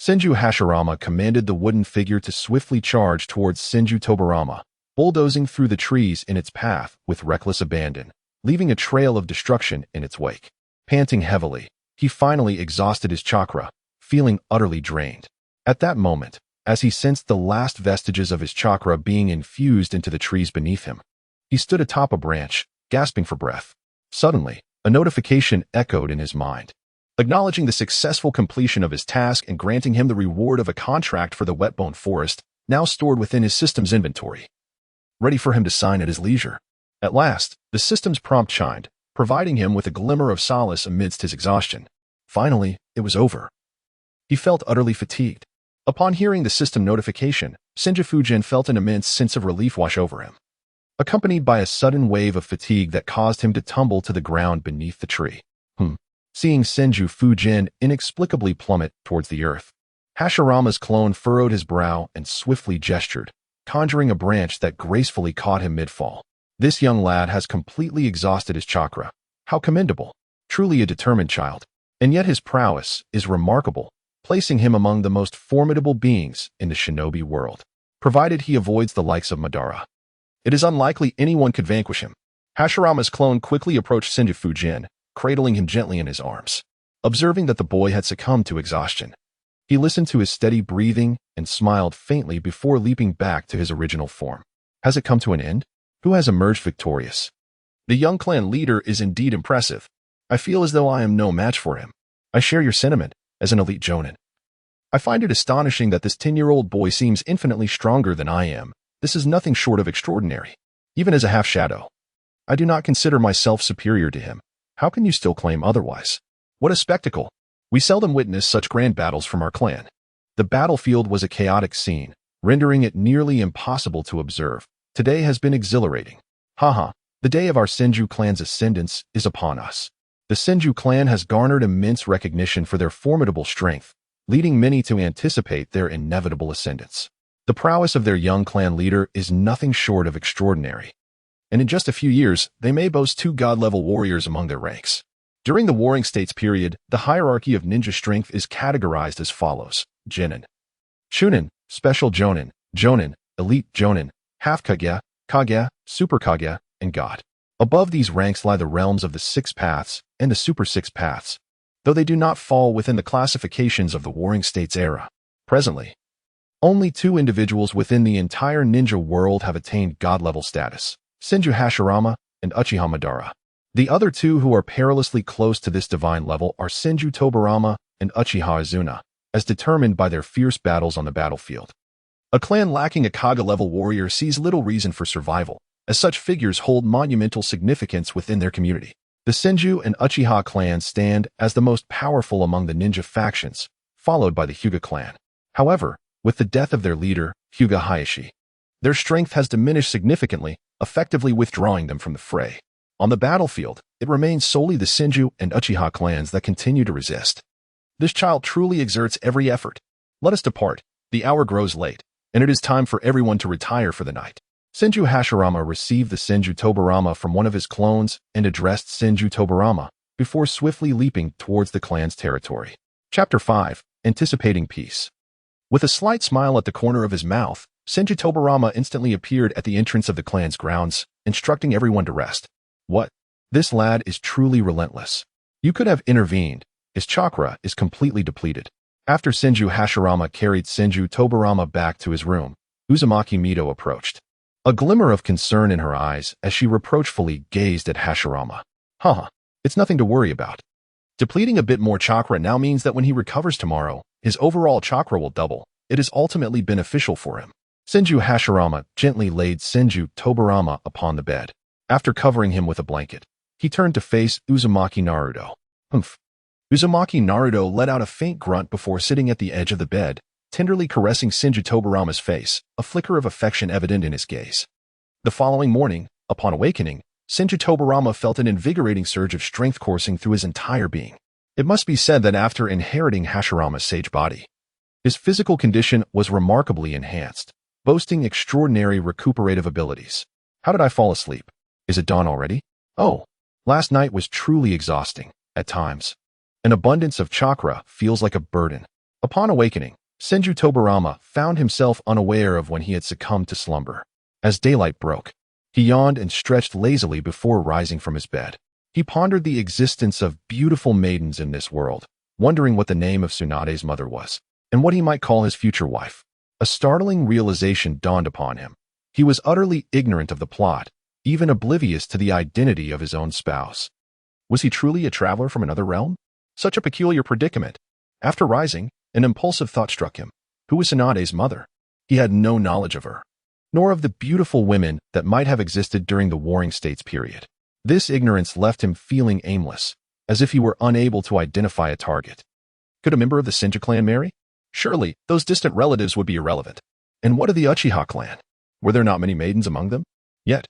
Senju Hashirama commanded the wooden figure to swiftly charge towards Senju Tobarama, bulldozing through the trees in its path with reckless abandon, leaving a trail of destruction in its wake. Panting heavily, he finally exhausted his chakra, feeling utterly drained. At that moment, as he sensed the last vestiges of his chakra being infused into the trees beneath him, he stood atop a branch, gasping for breath. Suddenly, a notification echoed in his mind, acknowledging the successful completion of his task and granting him the reward of a contract for the wetbone forest, now stored within his system's inventory, ready for him to sign at his leisure. At last, the system's prompt chimed, providing him with a glimmer of solace amidst his exhaustion. Finally, it was over. He felt utterly fatigued. Upon hearing the system notification, Senju Fujian felt an immense sense of relief wash over him, accompanied by a sudden wave of fatigue that caused him to tumble to the ground beneath the tree. Seeing Senju Fujian inexplicably plummet towards the earth, Hashirama's clone furrowed his brow and swiftly gestured, conjuring a branch that gracefully caught him mid-fall. This young lad has completely exhausted his chakra. How commendable. Truly a determined child. And yet his prowess is remarkable, placing him among the most formidable beings in the shinobi world, provided he avoids the likes of Madara. It is unlikely anyone could vanquish him. Hashirama's clone quickly approached Senju Fujian, cradling him gently in his arms. Observing that the boy had succumbed to exhaustion, he listened to his steady breathing and smiled faintly before leaping back to his original form. Has it come to an end? Who has emerged victorious? The young clan leader is indeed impressive. I feel as though I am no match for him. I share your sentiment as an elite jonin. I find it astonishing that this 10-year-old boy seems infinitely stronger than I am. This is nothing short of extraordinary. Even as a half-shadow, I do not consider myself superior to him. How can you still claim otherwise? What a spectacle! We seldom witness such grand battles from our clan. The battlefield was a chaotic scene, rendering it nearly impossible to observe. Today has been exhilarating. Haha, the day of our Senju clan's ascendance is upon us. The Senju clan has garnered immense recognition for their formidable strength, leading many to anticipate their inevitable ascendance. The prowess of their young clan leader is nothing short of extraordinary. And in just a few years, they may boast 2 god-level warriors among their ranks. During the Warring States period, the hierarchy of ninja strength is categorized as follows: Genin, Shunin, Special Jonin, Jonin, Elite Jonin, Half Kage, Kage, Super Kage, and God. Above these ranks lie the realms of the 6 paths and the Super 6 paths, though they do not fall within the classifications of the Warring States era. Presently, only 2 individuals within the entire ninja world have attained god-level status: Senju Hashirama and Uchiha Madara. The other 2 who are perilously close to this divine level are Senju Tobarama and Uchiha Izuna, as determined by their fierce battles on the battlefield. A clan lacking a Kage-level warrior sees little reason for survival, as such figures hold monumental significance within their community. The Senju and Uchiha clans stand as the most powerful among the ninja factions, followed by the Hyuga clan. However, with the death of their leader, Hyuga Hayashi, their strength has diminished significantly, effectively withdrawing them from the fray. On the battlefield, it remains solely the Senju and Uchiha clans that continue to resist. This child truly exerts every effort. Let us depart. The hour grows late, and it is time for everyone to retire for the night. Senju Hashirama received the Senju Tobarama from one of his clones and addressed Senju Tobarama before swiftly leaping towards the clan's territory. Chapter 5. Anticipating Peace. With a slight smile at the corner of his mouth, Senju Tobarama instantly appeared at the entrance of the clan's grounds, instructing everyone to rest. What? This lad is truly relentless. You could have intervened. His chakra is completely depleted. After Senju Hashirama carried Senju Tobarama back to his room, Uzumaki Mito approached, a glimmer of concern in her eyes as she reproachfully gazed at Hashirama. It's nothing to worry about. Depleting a bit more chakra now means that when he recovers tomorrow, his overall chakra will double. It is ultimately beneficial for him. Senju Hashirama gently laid Senju Tobarama upon the bed. After covering him with a blanket, he turned to face Uzumaki Naruto. Humph. Uzumaki Naruto let out a faint grunt before sitting at the edge of the bed, tenderly caressing Senju Tobarama's face, a flicker of affection evident in his gaze. The following morning, upon awakening, Senju Tobarama felt an invigorating surge of strength coursing through his entire being. It must be said that after inheriting Hashirama's sage body, his physical condition was remarkably enhanced, boasting extraordinary recuperative abilities. How did I fall asleep? Is it dawn already? Oh, last night was truly exhausting, at times. An abundance of chakra feels like a burden. Upon awakening, Senju Tobarama found himself unaware of when he had succumbed to slumber. As daylight broke, he yawned and stretched lazily before rising from his bed. He pondered the existence of beautiful maidens in this world, wondering what the name of Tsunade's mother was, and what he might call his future wife. A startling realization dawned upon him. He was utterly ignorant of the plot, even oblivious to the identity of his own spouse. Was he truly a traveler from another realm? Such a peculiar predicament. After rising, an impulsive thought struck him. Who was Tsunade's mother? He had no knowledge of her, nor of the beautiful women that might have existed during the Warring States period. This ignorance left him feeling aimless, as if he were unable to identify a target. Could a member of the Senju clan marry? Surely, those distant relatives would be irrelevant. And what of the Uchiha clan? Were there not many maidens among them? Yet,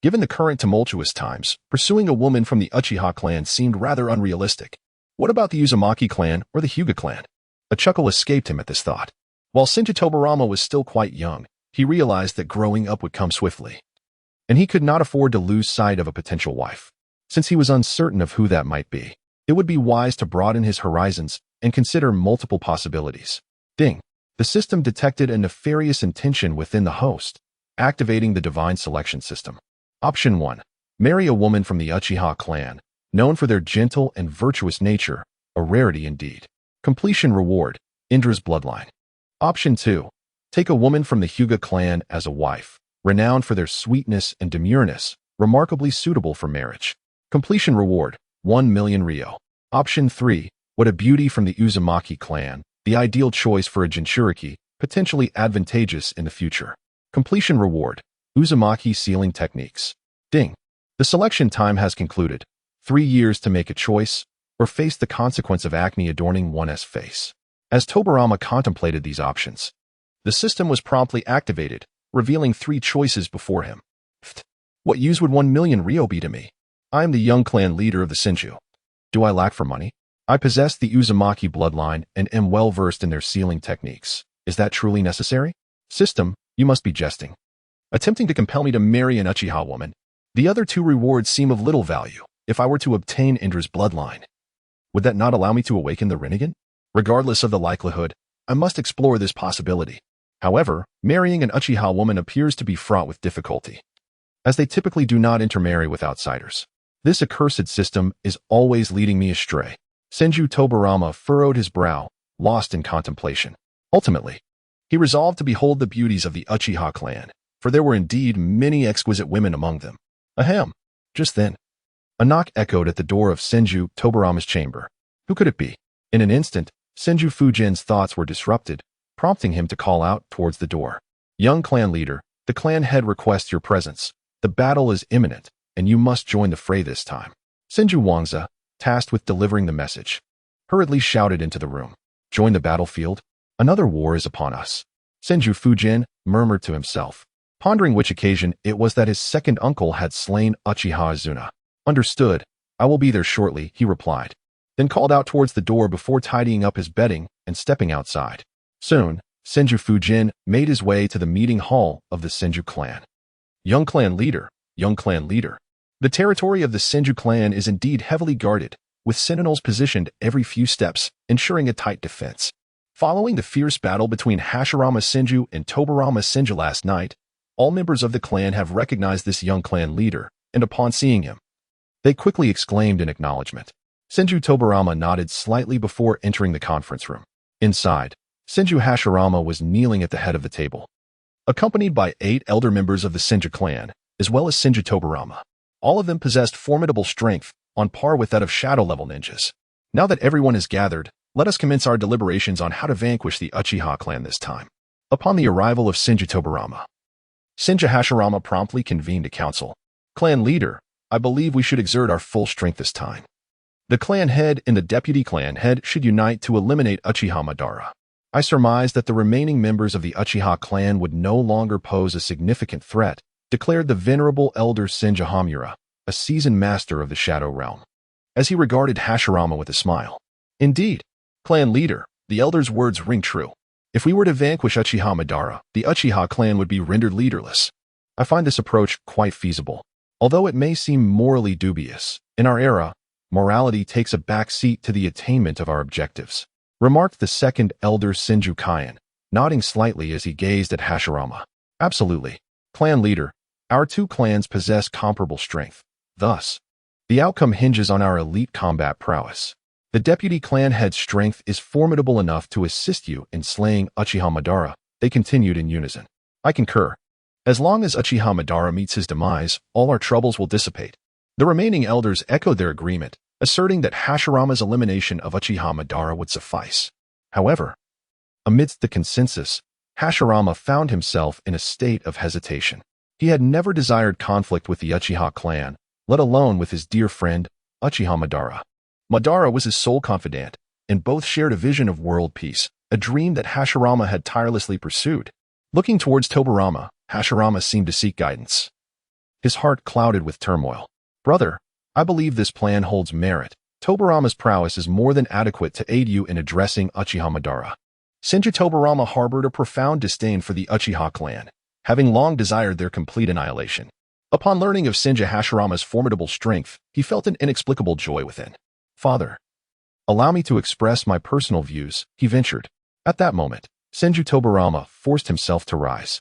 given the current tumultuous times, pursuing a woman from the Uchiha clan seemed rather unrealistic. What about the Uzumaki clan or the Hyuga clan? A chuckle escaped him at this thought. While Senju Tobarama was still quite young, he realized that growing up would come swiftly, and he could not afford to lose sight of a potential wife. Since he was uncertain of who that might be, it would be wise to broaden his horizons and consider multiple possibilities. Ding! The system detected a nefarious intention within the host, activating the divine selection system. Option 1. Marry a woman from the Uchiha clan, known for their gentle and virtuous nature, a rarity indeed. Completion reward, Indra's bloodline. Option 2. Take a woman from the Hyuga clan as a wife, renowned for their sweetness and demureness, remarkably suitable for marriage. Completion reward, 1 million ryo. Option 3. What a beauty from the Uzumaki clan, the ideal choice for a Jinchuriki, potentially advantageous in the future. Completion reward, Uzumaki sealing techniques. Ding. The selection time has concluded. 3 years to make a choice, or face the consequence of acne adorning one's face. As Tobarama contemplated these options, the system was promptly activated, revealing 3 choices before him. What use would 1,000,000 ryo be to me? I am the young clan leader of the Senju. Do I lack for money? I possess the Uzumaki bloodline and am well versed in their sealing techniques. Is that truly necessary? System, you must be jesting. Attempting to compel me to marry an Uchiha woman. The other 2 rewards seem of little value. If I were to obtain Indra's bloodline, would that not allow me to awaken the Rinnegan? Regardless of the likelihood, I must explore this possibility. However, marrying an Uchiha woman appears to be fraught with difficulty, as they typically do not intermarry with outsiders. This accursed system is always leading me astray. Senju Tobarama furrowed his brow, lost in contemplation. Ultimately, he resolved to behold the beauties of the Uchiha clan, for there were indeed many exquisite women among them. Ahem. Just then, a knock echoed at the door of Senju Tobarama's chamber. Who could it be? In an instant, Senju Fujian's thoughts were disrupted, prompting him to call out towards the door. Young clan leader, the clan head requests your presence. The battle is imminent, and you must join the fray this time. Senju Wangza, tasked with delivering the message, hurriedly shouted into the room. Join the battlefield? Another war is upon us. Senju Fujian murmured to himself, pondering which occasion it was that his second uncle had slain Uchiha Azuna. Understood. I will be there shortly, he replied, then called out towards the door before tidying up his bedding and stepping outside. Soon, Senju Fujian made his way to the meeting hall of the Senju clan. Young clan leader, young clan leader. The territory of the Senju clan is indeed heavily guarded, with sentinels positioned every few steps, ensuring a tight defense. Following the fierce battle between Hashirama Senju and Tobarama Senju last night, all members of the clan have recognized this young clan leader, and upon seeing him, they quickly exclaimed in acknowledgement. Senju Tobarama nodded slightly before entering the conference room. Inside, Senju Hashirama was kneeling at the head of the table, accompanied by 8 elder members of the Senju clan, as well as Senju Tobarama. All of them possessed formidable strength, on par with that of shadow-level ninjas. Now that everyone is gathered, let us commence our deliberations on how to vanquish the Uchiha clan this time. Upon the arrival of Senju Tobarama, Senju Hashirama promptly convened a council. Clan leader, I believe we should exert our full strength this time. The clan head and the deputy clan head should unite to eliminate Uchiha Madara. I surmise that the remaining members of the Uchiha clan would no longer pose a significant threat, declared the venerable elder Senju Hamura, a seasoned master of the Shadow Realm, as he regarded Hashirama with a smile. Indeed, clan leader, the elder's words ring true. If we were to vanquish Uchiha Madara, the Uchiha clan would be rendered leaderless. I find this approach quite feasible, although it may seem morally dubious. In our era, morality takes a back seat to the attainment of our objectives, remarked the second elder Senju Kaian, nodding slightly as he gazed at Hashirama. Absolutely. Clan leader, our 2 clans possess comparable strength. Thus, the outcome hinges on our elite combat prowess. The deputy clan head's strength is formidable enough to assist you in slaying Uchiha Madara, they continued in unison. I concur. As long as Uchiha Madara meets his demise, all our troubles will dissipate. The remaining elders echoed their agreement, asserting that Hashirama's elimination of Uchiha Madara would suffice. However, amidst the consensus, Hashirama found himself in a state of hesitation. He had never desired conflict with the Uchiha clan, let alone with his dear friend, Uchiha Madara. Madara was his sole confidant, and both shared a vision of world peace, a dream that Hashirama had tirelessly pursued. Looking towards Tobarama, Hashirama seemed to seek guidance. His heart clouded with turmoil. Brother, I believe this plan holds merit. Tobarama's prowess is more than adequate to aid you in addressing Uchiha Madara. Senju Tobarama harbored a profound disdain for the Uchiha clan, having long desired their complete annihilation. Upon learning of Senju Hashirama's formidable strength, he felt an inexplicable joy within. Father, allow me to express my personal views, he ventured. At that moment, Senju Tobarama forced himself to rise,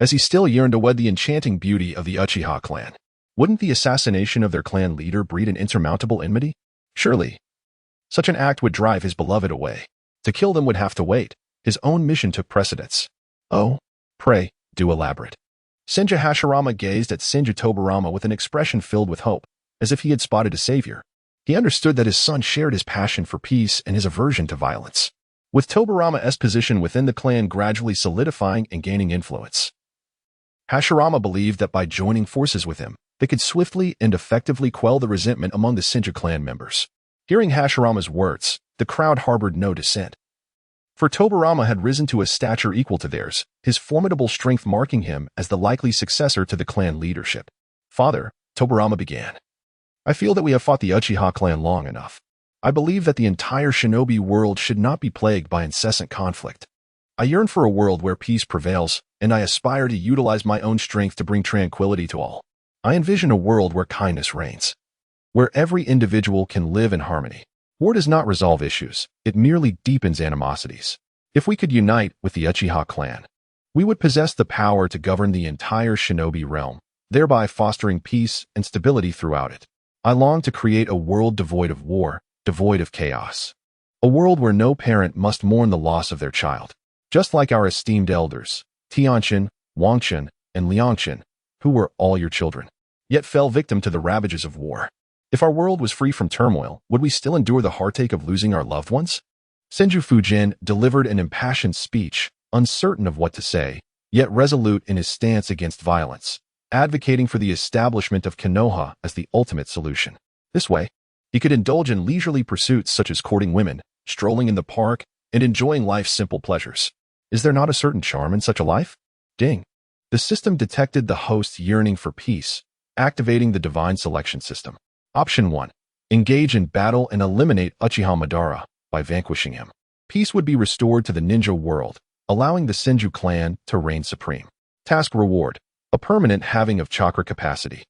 as he still yearned to wed the enchanting beauty of the Uchiha clan. Wouldn't the assassination of their clan leader breed an insurmountable enmity? Surely, such an act would drive his beloved away. To kill them would have to wait. His own mission took precedence. Oh, pray, do elaborate. Senju Hashirama gazed at Senju Tobarama with an expression filled with hope, as if he had spotted a savior. He understood that his son shared his passion for peace and his aversion to violence, with Tobarama's position within the clan gradually solidifying and gaining influence. Hashirama believed that by joining forces with him, they could swiftly and effectively quell the resentment among the Senju clan members. Hearing Hashirama's words, the crowd harbored no dissent. For Tobarama had risen to a stature equal to theirs, his formidable strength marking him as the likely successor to the clan leadership. Father, Tobarama began. I feel that we have fought the Uchiha clan long enough. I believe that the entire shinobi world should not be plagued by incessant conflict. I yearn for a world where peace prevails, and I aspire to utilize my own strength to bring tranquility to all. I envision a world where kindness reigns, where every individual can live in harmony. War does not resolve issues, it merely deepens animosities. If we could unite with the Uchiha clan, we would possess the power to govern the entire shinobi realm, thereby fostering peace and stability throughout it. I long to create a world devoid of war, devoid of chaos. A world where no parent must mourn the loss of their child. Just like our esteemed elders, Tianqin, Wangqin, and Liangqin, who were all your children, yet fell victim to the ravages of war. If our world was free from turmoil, would we still endure the heartache of losing our loved ones? Senju Fujian delivered an impassioned speech, uncertain of what to say, yet resolute in his stance against violence, advocating for the establishment of Konoha as the ultimate solution. This way, he could indulge in leisurely pursuits such as courting women, strolling in the park, and enjoying life's simple pleasures. Is there not a certain charm in such a life? Ding. The system detected the host's yearning for peace, activating the divine selection system. Option 1. Engage in battle and eliminate Uchiha Madara by vanquishing him. Peace would be restored to the ninja world, allowing the Senju clan to reign supreme. Task reward. A permanent halving of chakra capacity.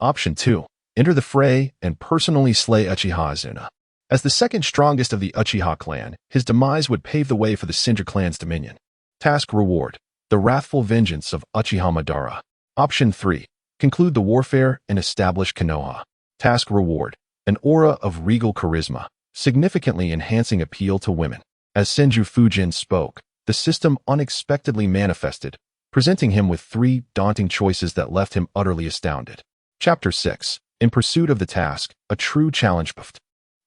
Option 2. Enter the fray and personally slay Uchiha Azuna. As the second strongest of the Uchiha clan, his demise would pave the way for the Senju clan's dominion. Task reward. The wrathful vengeance of Uchiha Madara. Option 3. Conclude the warfare and establish Konoha. Task reward. An aura of regal charisma, significantly enhancing appeal to women. As Senju Fujian spoke, the system unexpectedly manifested, presenting him with 3 daunting choices that left him utterly astounded. Chapter 6. In pursuit of the task, a true challenge.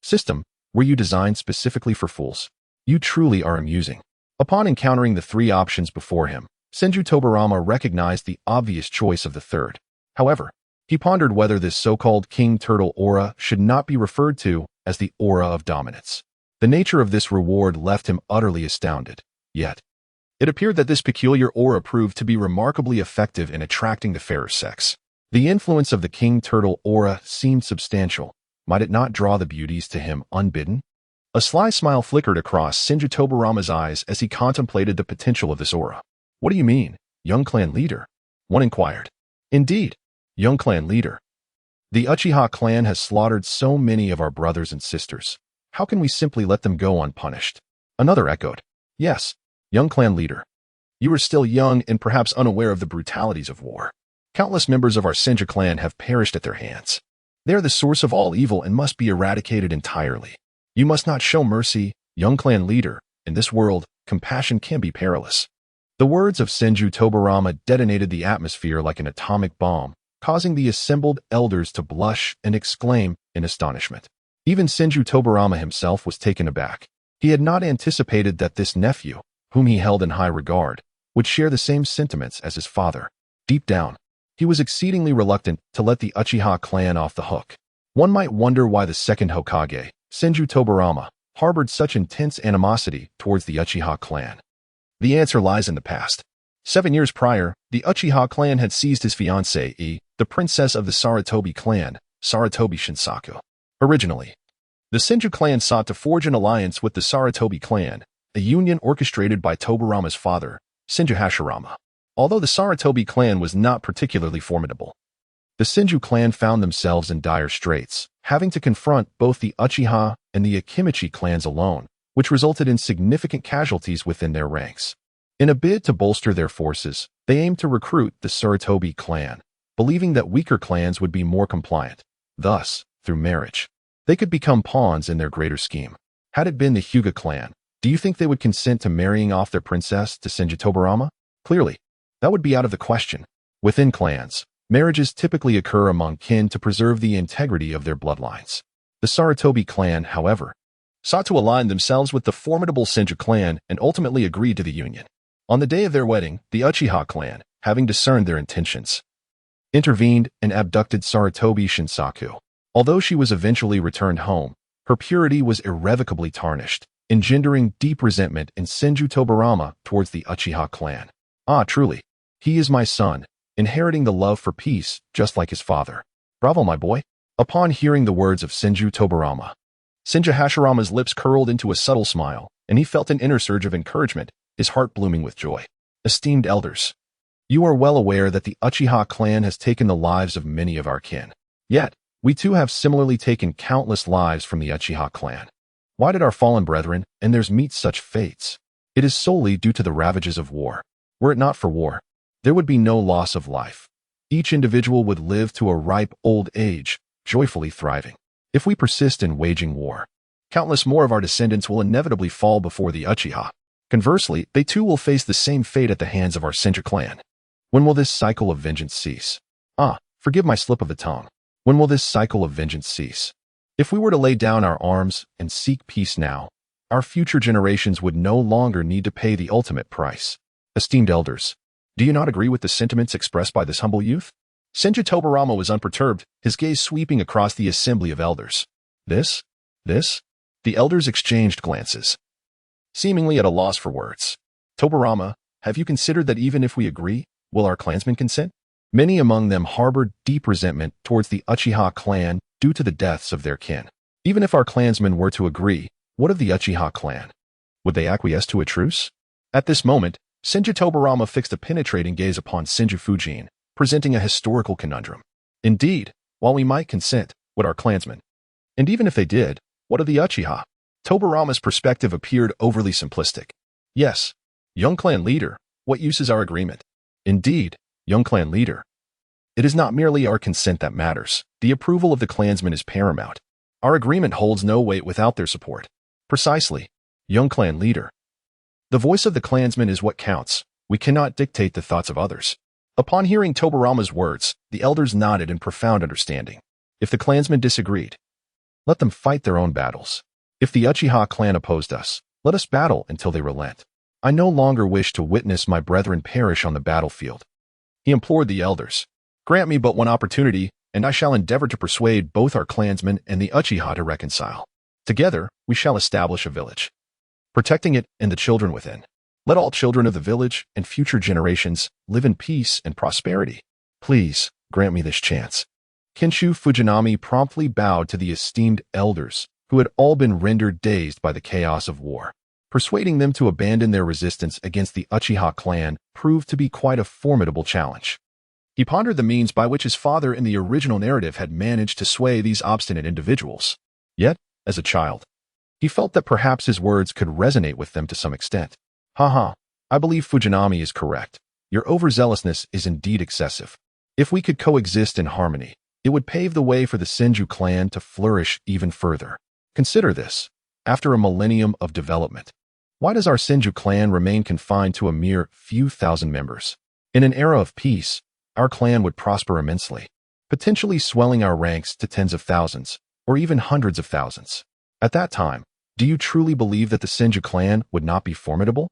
System, were you designed specifically for fools? You truly are amusing. Upon encountering the 3 options before him, Senju Tobarama recognized the obvious choice of the third. However, he pondered whether this so-called King Turtle aura should not be referred to as the aura of dominance. The nature of this reward left him utterly astounded. Yet, it appeared that this peculiar aura proved to be remarkably effective in attracting the fairer sex. The influence of the King Turtle aura seemed substantial. Might it not draw the beauties to him unbidden? A sly smile flickered across Senju Tobarama's eyes as he contemplated the potential of this aura. What do you mean, young clan leader? One inquired. Indeed, young clan leader. The Uchiha clan has slaughtered so many of our brothers and sisters. How can we simply let them go unpunished? Another echoed. Yes, young clan leader. You are still young and perhaps unaware of the brutalities of war. Countless members of our Senju clan have perished at their hands. They are the source of all evil and must be eradicated entirely. You must not show mercy, young clan leader. In this world, compassion can be perilous. The words of Senju Tobarama detonated the atmosphere like an atomic bomb, causing the assembled elders to blush and exclaim in astonishment. Even Senju Tobarama himself was taken aback. He had not anticipated that this nephew, whom he held in high regard, would share the same sentiments as his father. Deep down, he was exceedingly reluctant to let the Uchiha clan off the hook. One might wonder why the second Hokage, Senju Tobarama, harbored such intense animosity towards the Uchiha clan. The answer lies in the past. 7 years prior, the Uchiha clan had seized his fiancée, the princess of the Sarutobi clan, Sarutobi Shinsaku. Originally, the Senju clan sought to forge an alliance with the Sarutobi clan, a union orchestrated by Tobarama's father, Senju Hashirama. Although the Sarutobi clan was not particularly formidable, the Senju clan found themselves in dire straits, having to confront both the Uchiha and the Akimichi clans alone, which resulted in significant casualties within their ranks. In a bid to bolster their forces, they aimed to recruit the Sarutobi clan, believing that weaker clans would be more compliant. Thus, through marriage, they could become pawns in their greater scheme. Had it been the Hyuga clan, do you think they would consent to marrying off their princess to Senju Tobarama? Clearly, that would be out of the question. Within clans, marriages typically occur among kin to preserve the integrity of their bloodlines. The Sarutobi clan, however, sought to align themselves with the formidable Senju clan and ultimately agreed to the union. On the day of their wedding, the Uchiha clan, having discerned their intentions, intervened and abducted Sarutobi Shinsaku. Although she was eventually returned home, Her purity was irrevocably tarnished, engendering deep resentment in Senju Tobarama towards the Uchiha clan. Ah, truly, he is my son, inheriting the love for peace just like his father. Bravo, my boy. Upon hearing the words of Senju Tobarama, Senju Hashirama's lips curled into a subtle smile, and he felt an inner surge of encouragement, his heart blooming with joy. Esteemed elders, you are well aware that the Uchiha clan has taken the lives of many of our kin. Yet, we too have similarly taken countless lives from the Uchiha clan. Why did our fallen brethren and theirs meet such fates? It is solely due to the ravages of war. Were it not for war, there would be no loss of life. Each individual would live to a ripe old age, joyfully thriving. If we persist in waging war, countless more of our descendants will inevitably fall before the Uchiha. Conversely, they too will face the same fate at the hands of our Senju clan. When will this cycle of vengeance cease? Ah, forgive my slip of the tongue. When will this cycle of vengeance cease? If we were to lay down our arms and seek peace now, our future generations would no longer need to pay the ultimate price. Esteemed elders, do you not agree with the sentiments expressed by this humble youth? Senju Tobarama was unperturbed, his gaze sweeping across the assembly of elders. This? The elders exchanged glances, seemingly at a loss for words. Tobarama, have you considered that even if we agree, will our clansmen consent? Many among them harbored deep resentment towards the Uchiha clan due to the deaths of their kin. Even if our clansmen were to agree, what of the Uchiha clan? Would they acquiesce to a truce? At this moment, Senju Tobarama fixed a penetrating gaze upon Senju Fujian, presenting a historical conundrum. Indeed, while we might consent, would our clansmen? And even if they did, what of the Uchiha? Tobarama's perspective appeared overly simplistic. Yes, young clan leader, what use is our agreement? Indeed, young clan leader. It is not merely our consent that matters. The approval of the clansmen is paramount. Our agreement holds no weight without their support. Precisely, young clan leader. The voice of the clansmen is what counts. We cannot dictate the thoughts of others. Upon hearing Tobarama's words, the elders nodded in profound understanding. If the clansmen disagreed, let them fight their own battles. If the Uchiha clan opposed us, let us battle until they relent. I no longer wish to witness my brethren perish on the battlefield. He implored the elders. Grant me but one opportunity, and I shall endeavor to persuade both our clansmen and the Uchiha to reconcile. Together, we shall establish a village, protecting it and the children within. Let all children of the village and future generations live in peace and prosperity. Please, grant me this chance. Kenshu Fujinami promptly bowed to the esteemed elders, who had all been rendered dazed by the chaos of war. Persuading them to abandon their resistance against the Uchiha clan proved to be quite a formidable challenge. He pondered the means by which his father in the original narrative had managed to sway these obstinate individuals. Yet, as a child, he felt that perhaps his words could resonate with them to some extent. Haha, I believe Fujinami is correct. Your overzealousness is indeed excessive. If we could coexist in harmony, it would pave the way for the Senju clan to flourish even further. Consider this. After a millennium of development, why does our Senju clan remain confined to a mere few thousand members? In an era of peace, our clan would prosper immensely, potentially swelling our ranks to tens of thousands, or even hundreds of thousands. At that time, do you truly believe that the Senju clan would not be formidable?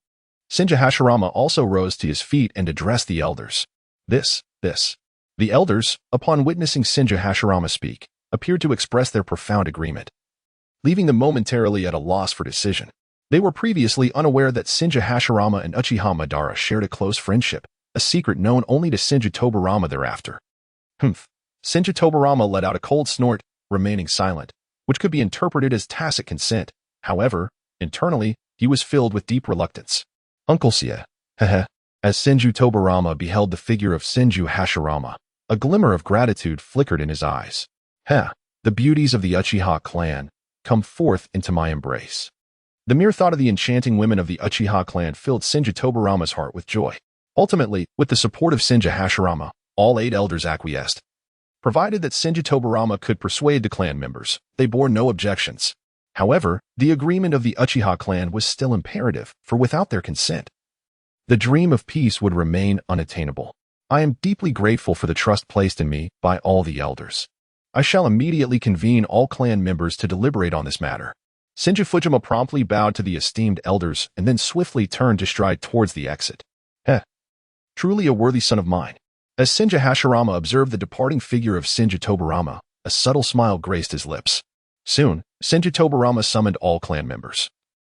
Senju Hashirama also rose to his feet and addressed the elders. The elders, upon witnessing Senju Hashirama speak, appeared to express their profound agreement, leaving them momentarily at a loss for decision. They were previously unaware that Senju Hashirama and Uchiha Madara shared a close friendship, a secret known only to Senju Tobarama thereafter. Senju Tobarama let out a cold snort, remaining silent, which could be interpreted as tacit consent. However, internally, he was filled with deep reluctance. Uncle Sia, as Senju Tobarama beheld the figure of Senju Hashirama, a glimmer of gratitude flickered in his eyes. The beauties of the Uchiha clan, come forth into my embrace. The mere thought of the enchanting women of the Uchiha clan filled Senju Tobarama's heart with joy. Ultimately, with the support of Senju Hashirama, all 8 elders acquiesced. Provided that Senju Tobarama could persuade the clan members, they bore no objections. However, the agreement of the Uchiha clan was still imperative, for without their consent, the dream of peace would remain unattainable. I am deeply grateful for the trust placed in me by all the elders. I shall immediately convene all clan members to deliberate on this matter. Senju Fujima promptly bowed to the esteemed elders and then swiftly turned to stride towards the exit. Truly a worthy son of mine. As Senju Hashirama observed the departing figure of Senju Tobarama, a subtle smile graced his lips. Soon, Senju Tobarama summoned all clan members,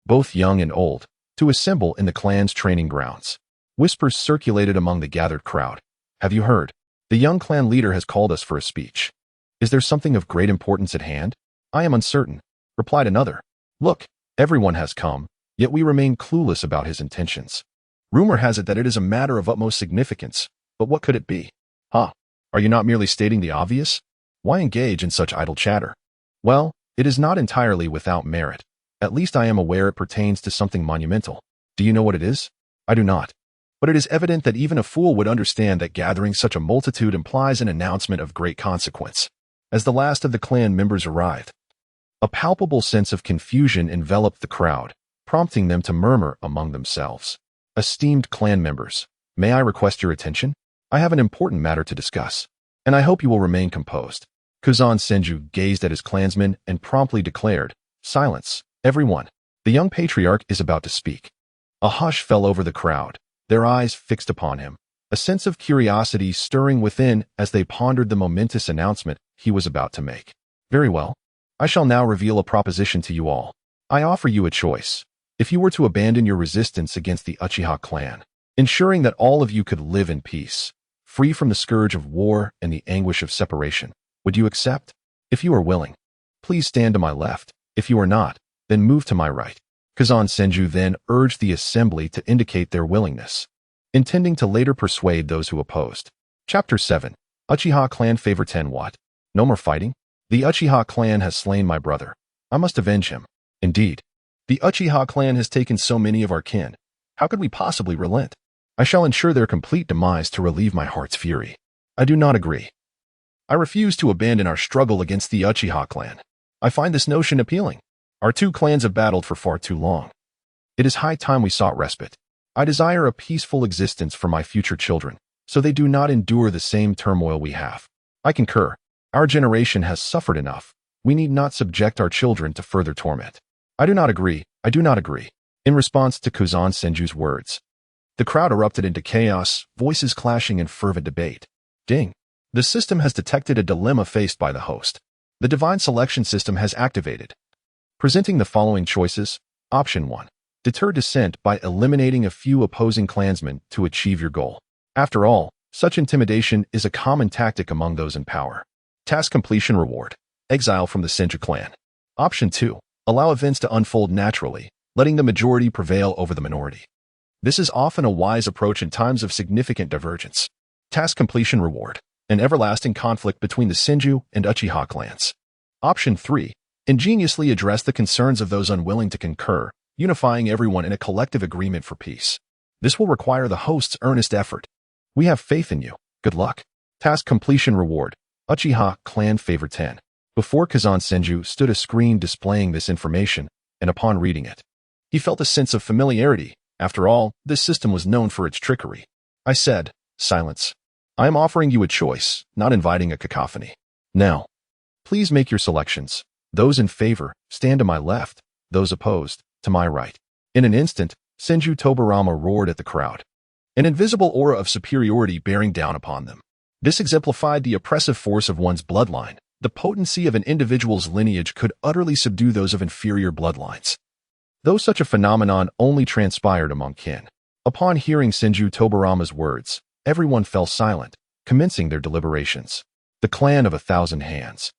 both young and old, to assemble in the clan's training grounds. Whispers circulated among the gathered crowd. Have you heard? The young clan leader has called us for a speech. Is there something of great importance at hand? I am uncertain, replied another. Look, everyone has come, yet we remain clueless about his intentions. Rumor has it that it is a matter of utmost significance, but what could it be? Huh? Are you not merely stating the obvious? Why engage in such idle chatter? Well, it is not entirely without merit. At least I am aware it pertains to something monumental. Do you know what it is? I do not. But it is evident that even a fool would understand that gathering such a multitude implies an announcement of great consequence. As the last of the clan members arrived, a palpable sense of confusion enveloped the crowd, prompting them to murmur among themselves. Esteemed clan members, may I request your attention? I have an important matter to discuss, and I hope you will remain composed. Kuzan Senju gazed at his clansmen and promptly declared, Silence, everyone. The young patriarch is about to speak. A hush fell over the crowd, their eyes fixed upon him, a sense of curiosity stirring within as they pondered the momentous announcement he was about to make. Very well. I shall now reveal a proposition to you all. I offer you a choice. If you were to abandon your resistance against the Uchiha clan, ensuring that all of you could live in peace, free from the scourge of war and the anguish of separation, would you accept? If you are willing, please stand to my left. If you are not, then move to my right. Kazan Senju then urged the assembly to indicate their willingness, intending to later persuade those who opposed. Chapter 7. Uchiha clan favor 10 what? No more fighting? The Uchiha clan has slain my brother. I must avenge him. Indeed. The Uchiha clan has taken so many of our kin. How could we possibly relent? I shall ensure their complete demise to relieve my heart's fury. I do not agree. I refuse to abandon our struggle against the Uchiha clan. I find this notion appealing. Our two clans have battled for far too long. It is high time we sought respite. I desire a peaceful existence for my future children, so they do not endure the same turmoil we have. I concur. Our generation has suffered enough. We need not subject our children to further torment. I do not agree. I do not agree. In response to Kuzan Senju's words, the crowd erupted into chaos, voices clashing in fervent debate. Ding. The system has detected a dilemma faced by the host. The divine selection system has activated, presenting the following choices. Option 1. Deter dissent by eliminating a few opposing clansmen to achieve your goal. After all, such intimidation is a common tactic among those in power. Task completion reward. Exile from the Senju clan. Option 2. Allow events to unfold naturally, letting the majority prevail over the minority. This is often a wise approach in times of significant divergence. Task completion reward. An everlasting conflict between the Senju and Uchiha clans. Option 3. Ingeniously address the concerns of those unwilling to concur, unifying everyone in a collective agreement for peace. This will require the host's earnest effort. We have faith in you. Good luck. Task completion reward. Uchiha clan favor 10. Before Kazan Senju stood a screen displaying this information, and upon reading it, he felt a sense of familiarity. After all, this system was known for its trickery. I said, silence. I am offering you a choice, not inviting a cacophony. Now, please make your selections. Those in favor, stand to my left. Those opposed, to my right. In an instant, Senju Tobarama roared at the crowd, an invisible aura of superiority bearing down upon them. This exemplified the oppressive force of one's bloodline. The potency of an individual's lineage could utterly subdue those of inferior bloodlines. Though such a phenomenon only transpired among kin. Upon hearing Senju Tobarama's words, everyone fell silent, commencing their deliberations. The clan of 1,000 hands,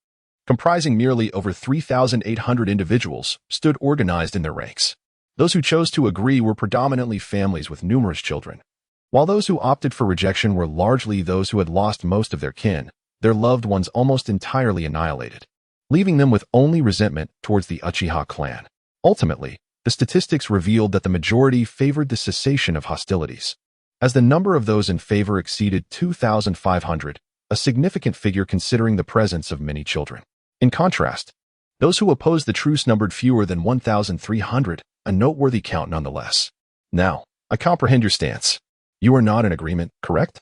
comprising merely over 3,800 individuals, stood organized in their ranks. Those who chose to agree were predominantly families with numerous children, while those who opted for rejection were largely those who had lost most of their kin, their loved ones almost entirely annihilated, leaving them with only resentment towards the Uchiha clan. Ultimately, the statistics revealed that the majority favored the cessation of hostilities, as the number of those in favor exceeded 2,500, a significant figure considering the presence of many children. In contrast, those who opposed the truce numbered fewer than 1,300, a noteworthy count nonetheless. Now, I comprehend your stance. You are not in agreement, correct?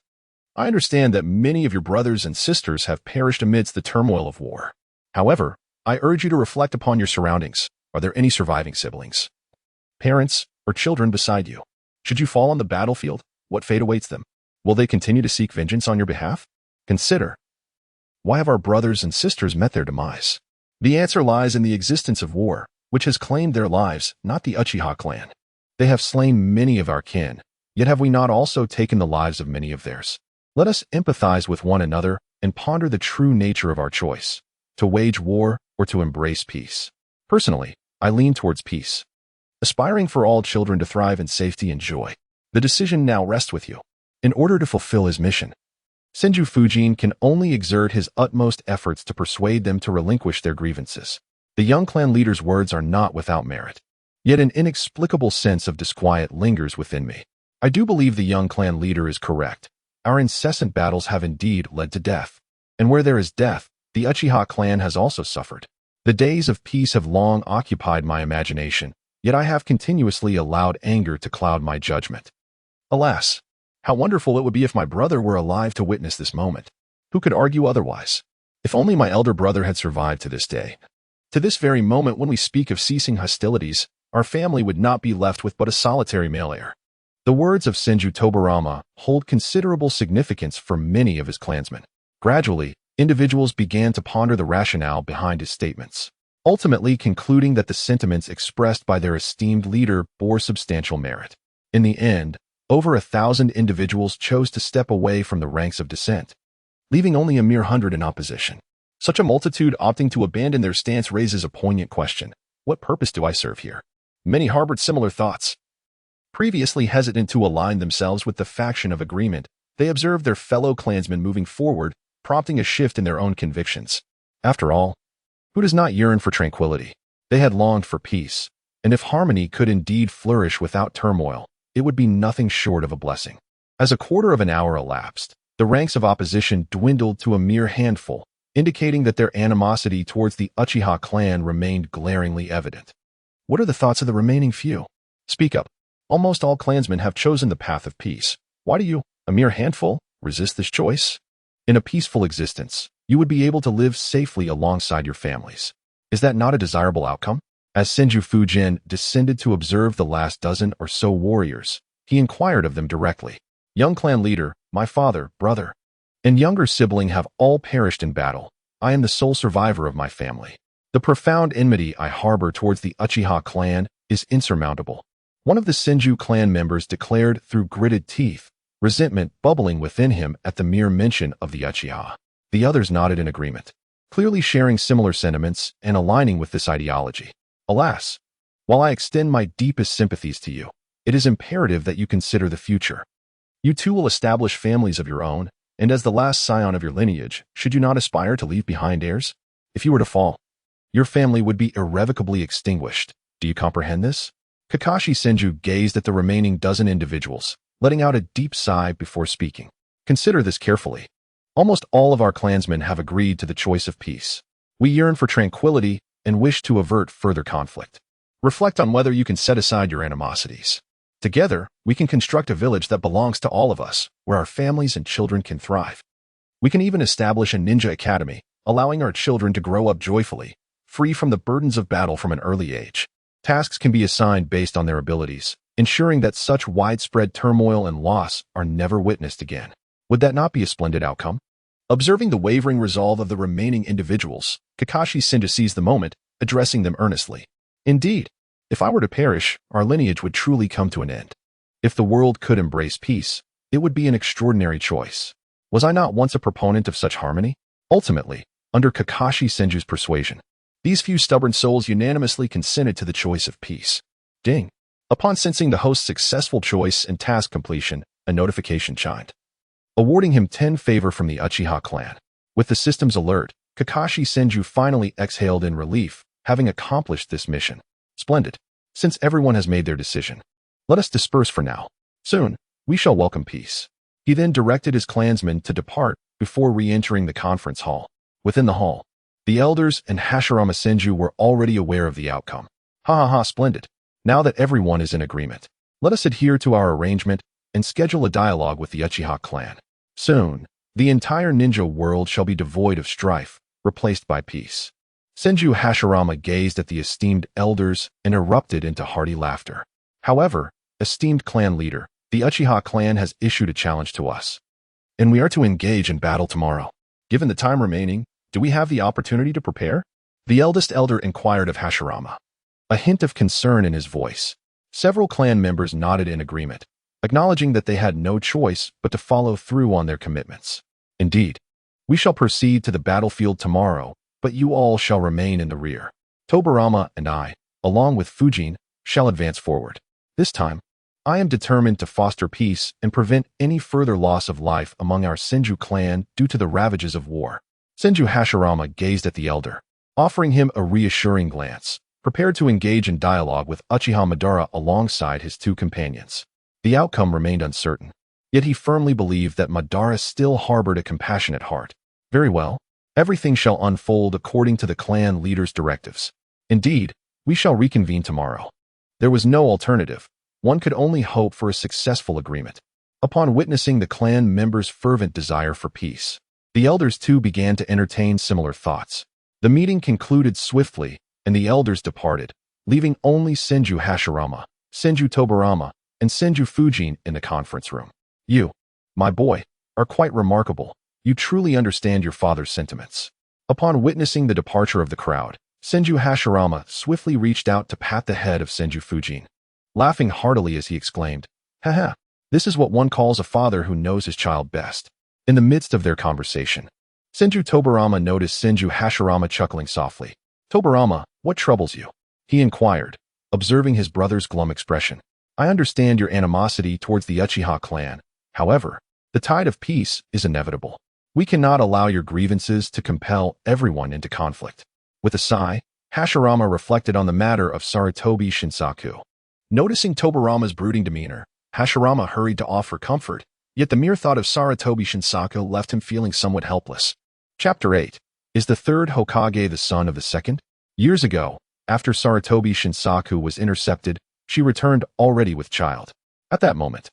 I understand that many of your brothers and sisters have perished amidst the turmoil of war. However, I urge you to reflect upon your surroundings. Are there any surviving siblings, parents, or children beside you? Should you fall on the battlefield, what fate awaits them? Will they continue to seek vengeance on your behalf? Consider, why have our brothers and sisters met their demise? The answer lies in the existence of war, which has claimed their lives, not the Uchiha clan. They have slain many of our kin, yet have we not also taken the lives of many of theirs? Let us empathize with one another and ponder the true nature of our choice, to wage war or to embrace peace. Personally, I lean towards peace, aspiring for all children to thrive in safety and joy. The decision now rests with you. In order to fulfill his mission, Senju Fujian can only exert his utmost efforts to persuade them to relinquish their grievances. The young clan leader's words are not without merit. Yet an inexplicable sense of disquiet lingers within me. I do believe the young clan leader is correct. Our incessant battles have indeed led to death. And where there is death, the Uchiha clan has also suffered. The days of peace have long occupied my imagination, yet I have continuously allowed anger to cloud my judgment. Alas, how wonderful it would be if my brother were alive to witness this moment. Who could argue otherwise? If only my elder brother had survived to this day. To this very moment when we speak of ceasing hostilities, our family would not be left with but a solitary male heir. The words of Senju Tobarama hold considerable significance for many of his clansmen. Gradually, individuals began to ponder the rationale behind his statements, ultimately concluding that the sentiments expressed by their esteemed leader bore substantial merit. In the end, over 1,000 individuals chose to step away from the ranks of dissent, leaving only a mere 100 in opposition. Such a multitude opting to abandon their stance raises a poignant question. What purpose do I serve here? Many harbored similar thoughts. Previously hesitant to align themselves with the faction of agreement, they observed their fellow clansmen moving forward, prompting a shift in their own convictions. After all, who does not yearn for tranquility? They had longed for peace, and if harmony could indeed flourish without turmoil, it would be nothing short of a blessing. As a quarter of an hour elapsed, the ranks of opposition dwindled to a mere handful, indicating that their animosity towards the Uchiha clan remained glaringly evident. What are the thoughts of the remaining few? Speak up. Almost all clansmen have chosen the path of peace. Why do you, a mere handful, resist this choice? In a peaceful existence, you would be able to live safely alongside your families. Is that not a desirable outcome? As Senju Fujian descended to observe the last dozen or so warriors, he inquired of them directly. Young clan leader, my father, brother, and younger sibling have all perished in battle. I am the sole survivor of my family. The profound enmity I harbor towards the Uchiha clan is insurmountable. One of the Senju clan members declared through gritted teeth, resentment bubbling within him at the mere mention of the Uchiha. The others nodded in agreement, clearly sharing similar sentiments and aligning with this ideology. Alas, while I extend my deepest sympathies to you, it is imperative that you consider the future. You too will establish families of your own, and as the last scion of your lineage, should you not aspire to leave behind heirs? If you were to fall, your family would be irrevocably extinguished. Do you comprehend this? Kakashi Senju gazed at the remaining dozen individuals, letting out a deep sigh before speaking. Consider this carefully. Almost all of our clansmen have agreed to the choice of peace. We yearn for tranquility and wish to avert further conflict. Reflect on whether you can set aside your animosities. Together, we can construct a village that belongs to all of us, where our families and children can thrive. We can even establish a ninja academy, allowing our children to grow up joyfully, free from the burdens of battle from an early age. Tasks can be assigned based on their abilities, ensuring that such widespread turmoil and loss are never witnessed again. Would that not be a splendid outcome? Observing the wavering resolve of the remaining individuals, Kakashi Senju seized the moment, addressing them earnestly. Indeed, if I were to perish, our lineage would truly come to an end. If the world could embrace peace, it would be an extraordinary choice. Was I not once a proponent of such harmony? Ultimately, under Kakashi Senju's persuasion, these few stubborn souls unanimously consented to the choice of peace. Ding. Upon sensing the host's successful choice and task completion, a notification chimed, awarding him 10 favor from the Uchiha clan. With the system's alert, Kakashi Senju finally exhaled in relief, having accomplished this mission. Splendid. Since everyone has made their decision, let us disperse for now. Soon, we shall welcome peace. He then directed his clansmen to depart before re-entering the conference hall. Within the hall, the elders and Hashirama Senju were already aware of the outcome. Splendid. Now that everyone is in agreement, let us adhere to our arrangement and schedule a dialogue with the Uchiha clan. Soon, the entire ninja world shall be devoid of strife, replaced by peace. Senju Hashirama gazed at the esteemed elders and erupted into hearty laughter. However, esteemed clan leader, the Uchiha clan has issued a challenge to us, and we are to engage in battle tomorrow. Given the time remaining, do we have the opportunity to prepare? The eldest elder inquired of Hashirama, a hint of concern in his voice. Several clan members nodded in agreement, acknowledging that they had no choice but to follow through on their commitments. Indeed, we shall proceed to the battlefield tomorrow, but you all shall remain in the rear. Tobarama and I, along with Fujian, shall advance forward. This time, I am determined to foster peace and prevent any further loss of life among our Senju clan due to the ravages of war. Senju Hashirama gazed at the elder, offering him a reassuring glance, prepared to engage in dialogue with Uchiha Madara alongside his two companions. The outcome remained uncertain, yet he firmly believed that Madara still harbored a compassionate heart. Very well, everything shall unfold according to the clan leader's directives. Indeed, we shall reconvene tomorrow. There was no alternative. One could only hope for a successful agreement. Upon witnessing the clan members' fervent desire for peace, the elders too began to entertain similar thoughts. The meeting concluded swiftly, and the elders departed, leaving only Senju Hashirama, Senju Tobarama, and Senju Fujian in the conference room. You, my boy, are quite remarkable. You truly understand your father's sentiments. Upon witnessing the departure of the crowd, Senju Hashirama swiftly reached out to pat the head of Senju Fujian, laughing heartily as he exclaimed, "Haha, this is what one calls a father who knows his child best." In the midst of their conversation, Senju Tobarama noticed Senju Hashirama chuckling softly. "Tobarama, what troubles you?" he inquired, observing his brother's glum expression. "I understand your animosity towards the Uchiha clan. However, the tide of peace is inevitable. We cannot allow your grievances to compel everyone into conflict." With a sigh, Hashirama reflected on the matter of Sarutobi Shinsaku. Noticing Tobarama's brooding demeanor, Hashirama hurried to offer comfort, yet the mere thought of Sarutobi Shinsaku left him feeling somewhat helpless. Chapter 8. Is the third Hokage the son of the second? Years ago, after Sarutobi Shinsaku was intercepted, she returned already with child. At that moment,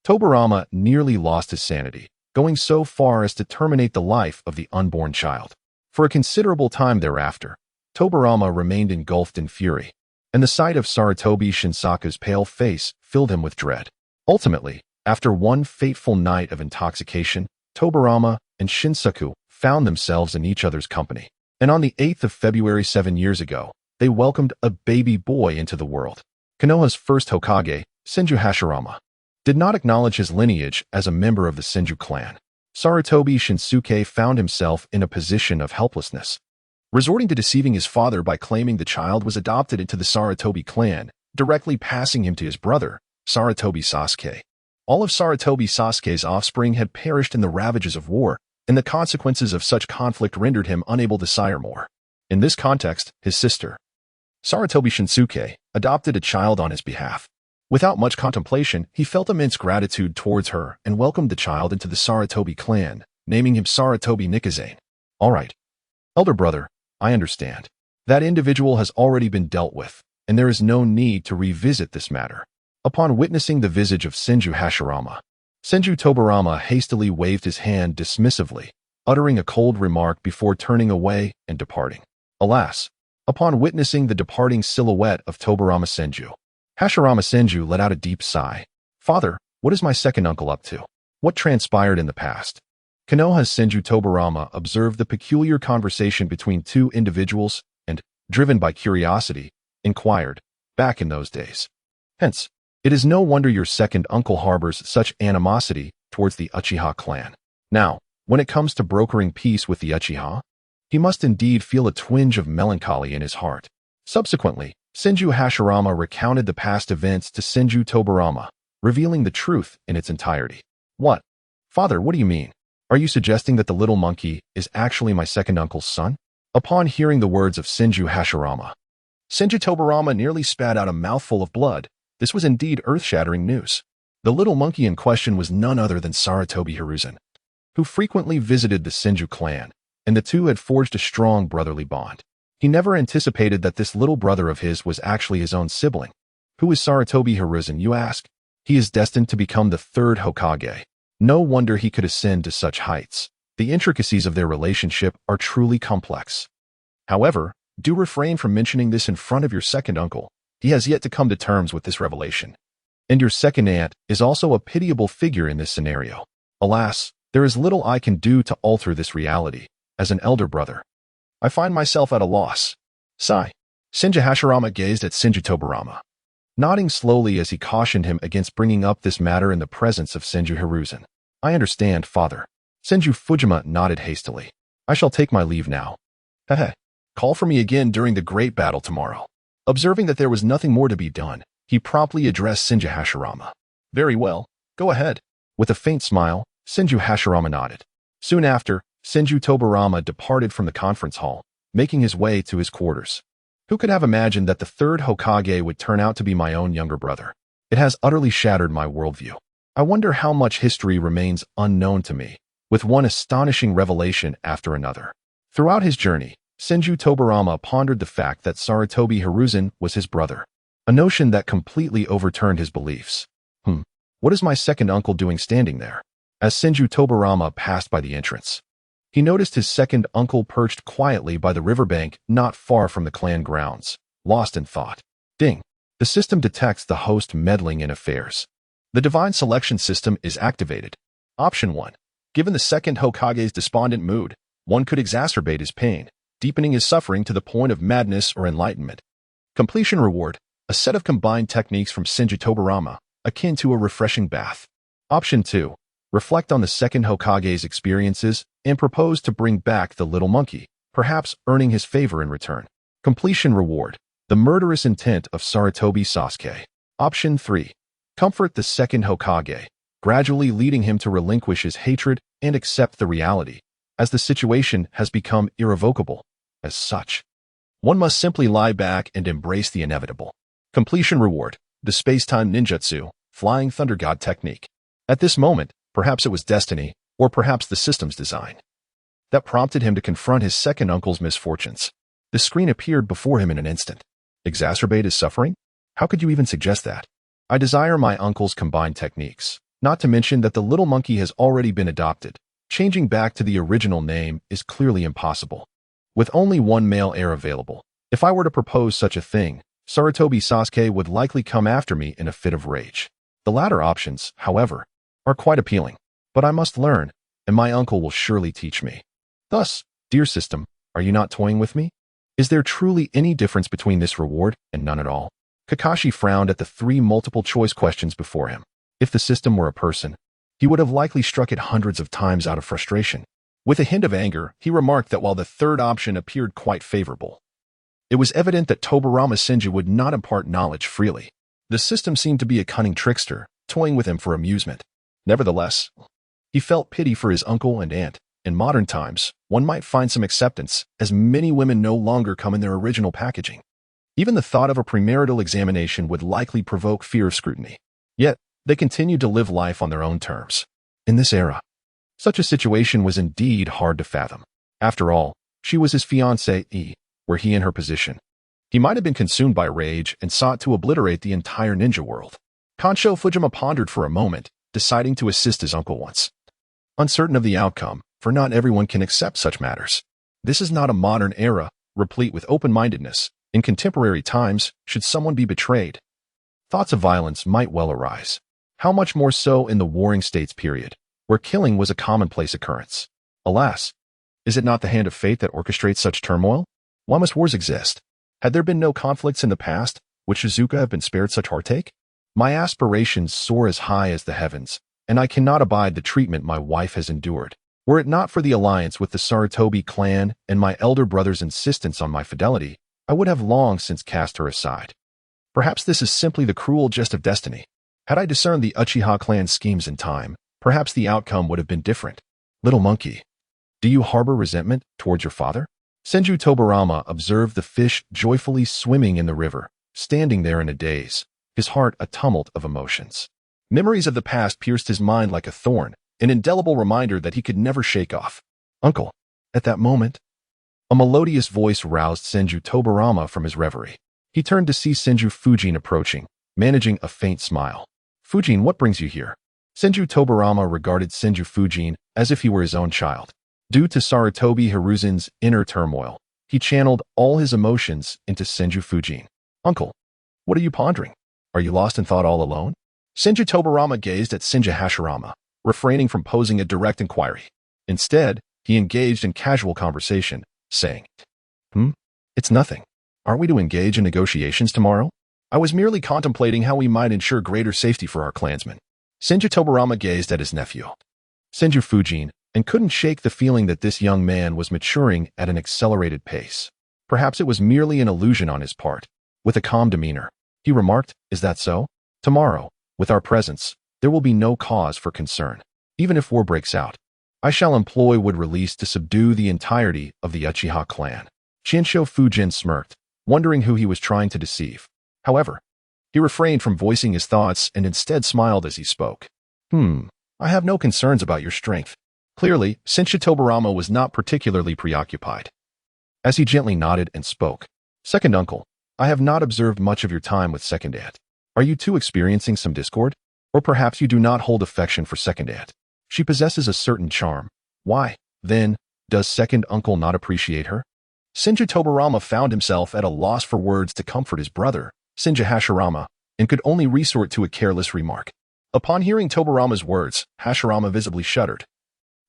Tobarama nearly lost his sanity, going so far as to terminate the life of the unborn child. For a considerable time thereafter, Tobarama remained engulfed in fury, and the sight of Sarutobi Shinsaku's pale face filled him with dread. Ultimately, after one fateful night of intoxication, Tobarama and Shinsaku found themselves in each other's company. And on the 8th of February 7 years ago, they welcomed a baby boy into the world. Konoha's first Hokage, Senju Hashirama, did not acknowledge his lineage as a member of the Senju clan. Sarutobi Shinsuke found himself in a position of helplessness, resorting to deceiving his father by claiming the child was adopted into the Sarutobi clan, directly passing him to his brother, Sarutobi Sasuke. All of Sarutobi Sasuke's offspring had perished in the ravages of war, and the consequences of such conflict rendered him unable to sire more. In this context, his sister, Sarutobi Shinsuke, adopted a child on his behalf. Without much contemplation, he felt immense gratitude towards her and welcomed the child into the Sarutobi clan, naming him Sarutobi Nikazane. All right, elder brother, I understand. That individual has already been dealt with, and there is no need to revisit this matter. Upon witnessing the visage of Senju Hashirama, Senju Tobarama hastily waved his hand dismissively, uttering a cold remark before turning away and departing. Alas, upon witnessing the departing silhouette of Tobarama Senju, Hashirama Senju let out a deep sigh. "Father, what is my second uncle up to? What transpired in the past?" Konoha's Senju Tobarama observed the peculiar conversation between two individuals and, driven by curiosity, inquired, "Back in those days. Hence, it is no wonder your second uncle harbors such animosity towards the Uchiha clan. Now, when it comes to brokering peace with the Uchiha, he must indeed feel a twinge of melancholy in his heart." Subsequently, Senju Hashirama recounted the past events to Senju Tobarama, revealing the truth in its entirety. "What? Father, what do you mean? Are you suggesting that the little monkey is actually my second uncle's son?" Upon hearing the words of Senju Hashirama, Senju Tobarama nearly spat out a mouthful of blood. This was indeed earth-shattering news. The little monkey in question was none other than Sarutobi Hiruzen, who frequently visited the Senju clan, and the two had forged a strong brotherly bond. He never anticipated that this little brother of his was actually his own sibling. Who is Sarutobi Hiruzen, you ask? He is destined to become the third Hokage. No wonder he could ascend to such heights. The intricacies of their relationship are truly complex. However, do refrain from mentioning this in front of your second uncle. He has yet to come to terms with this revelation. And your second aunt is also a pitiable figure in this scenario. Alas, there is little I can do to alter this reality. As an elder brother, I find myself at a loss. Sigh. Senju Hashirama gazed at Senju Tobarama, nodding slowly as he cautioned him against bringing up this matter in the presence of Senju Hiruzen. I understand, father. Senju Fujima nodded hastily. I shall take my leave now. Heh. Call for me again during the great battle tomorrow. Observing that there was nothing more to be done, he promptly addressed Senju Hashirama. Very well, go ahead. With a faint smile, Senju Hashirama nodded. Soon after, Senju Tobarama departed from the conference hall, making his way to his quarters. Who could have imagined that the third Hokage would turn out to be my own younger brother? It has utterly shattered my worldview. I wonder how much history remains unknown to me, with one astonishing revelation after another. Throughout his journey, Senju Tobarama pondered the fact that Sarutobi Hiruzen was his brother, a notion that completely overturned his beliefs. What is my second uncle doing standing there? As Senju Tobarama passed by the entrance, he noticed his second uncle perched quietly by the riverbank not far from the clan grounds, lost in thought. Ding! The system detects the host meddling in affairs. The divine selection system is activated. Option 1. Given the second Hokage's despondent mood, one could exacerbate his pain, deepening his suffering to the point of madness or enlightenment. Completion reward, a set of combined techniques from Senju Tobarama, akin to a refreshing bath. Option 2. Reflect on the second Hokage's experiences and propose to bring back the little monkey, perhaps earning his favor in return. Completion reward, the murderous intent of Sarutobi Sasuke. Option 3. Comfort the second Hokage, gradually leading him to relinquish his hatred and accept the reality, as the situation has become irrevocable. As such, one must simply lie back and embrace the inevitable. Completion reward, the space-time ninjutsu, flying thunder god technique. At this moment, perhaps it was destiny, or perhaps the system's design, that prompted him to confront his second uncle's misfortunes. The screen appeared before him in an instant. Exacerbate his suffering? How could you even suggest that? I desire my uncle's combined techniques, not to mention that the little monkey has already been adopted. Changing back to the original name is clearly impossible. With only one male heir available, if I were to propose such a thing, Sarutobi Sasuke would likely come after me in a fit of rage. The latter options, however, are quite appealing. But I must learn, and my uncle will surely teach me. Thus, dear system, are you not toying with me? Is there truly any difference between this reward and none at all? Kakashi frowned at the 3 multiple-choice questions before him. If the system were a person, he would have likely struck it hundreds of times out of frustration. With a hint of anger, he remarked that while the third option appeared quite favorable, it was evident that Tobarama Senju would not impart knowledge freely. The system seemed to be a cunning trickster, toying with him for amusement. Nevertheless, he felt pity for his uncle and aunt. In modern times, one might find some acceptance, as many women no longer come in their original packaging. Even the thought of a premarital examination would likely provoke fear of scrutiny. Yet, they continued to live life on their own terms. In this era, such a situation was indeed hard to fathom. After all, she was his fiancée, were he in her position. He might have been consumed by rage and sought to obliterate the entire ninja world. Kansho Fujima pondered for a moment, deciding to assist his uncle once. Uncertain of the outcome, for not everyone can accept such matters. This is not a modern era, replete with open-mindedness. In contemporary times, should someone be betrayed, thoughts of violence might well arise. How much more so in the Warring States period, where killing was a commonplace occurrence. Alas, is it not the hand of fate that orchestrates such turmoil? Why must wars exist? Had there been no conflicts in the past, would Shizuka have been spared such heartache? My aspirations soar as high as the heavens, and I cannot abide the treatment my wife has endured. Were it not for the alliance with the Sarutobi clan and my elder brother's insistence on my fidelity, I would have long since cast her aside. Perhaps this is simply the cruel jest of destiny. Had I discerned the Uchiha clan's schemes in time, perhaps the outcome would have been different. Little monkey, do you harbor resentment towards your father? Senju Tobarama observed the fish joyfully swimming in the river, standing there in a daze, his heart a tumult of emotions. Memories of the past pierced his mind like a thorn, an indelible reminder that he could never shake off. Uncle, at that moment, a melodious voice roused Senju Tobarama from his reverie. He turned to see Senju Fujian approaching, managing a faint smile. Fujian, what brings you here? Senju Tobarama regarded Senju Fujian as if he were his own child. Due to Sarutobi Hiruzen's inner turmoil, he channeled all his emotions into Senju Fujian. Uncle, what are you pondering? Are you lost in thought all alone? Senju Tobarama gazed at Senju Hashirama, refraining from posing a direct inquiry. Instead, he engaged in casual conversation, saying, It's nothing. Aren't we to engage in negotiations tomorrow? I was merely contemplating how we might ensure greater safety for our clansmen. Senju Tobarama gazed at his nephew, Senju Fujian, and couldn't shake the feeling that this young man was maturing at an accelerated pace. Perhaps it was merely an illusion on his part. With a calm demeanor, he remarked, "Is that so? Tomorrow, with our presence, there will be no cause for concern. Even if war breaks out, I shall employ wood release to subdue the entirety of the Uchiha clan." Shinsho Fujian smirked, wondering who he was trying to deceive. However, he refrained from voicing his thoughts and instead smiled as he spoke. I have no concerns about your strength." Clearly, Senju Tobarama was not particularly preoccupied. As he gently nodded and spoke, "Second uncle, I have not observed much of your time with second aunt. Are you two experiencing some discord? Or perhaps you do not hold affection for second aunt. She possesses a certain charm. Why, then, does second uncle not appreciate her?" Senju Tobarama found himself at a loss for words to comfort his brother, Senju Hashirama, and could only resort to a careless remark. Upon hearing Tobarama's words, Hashirama visibly shuddered,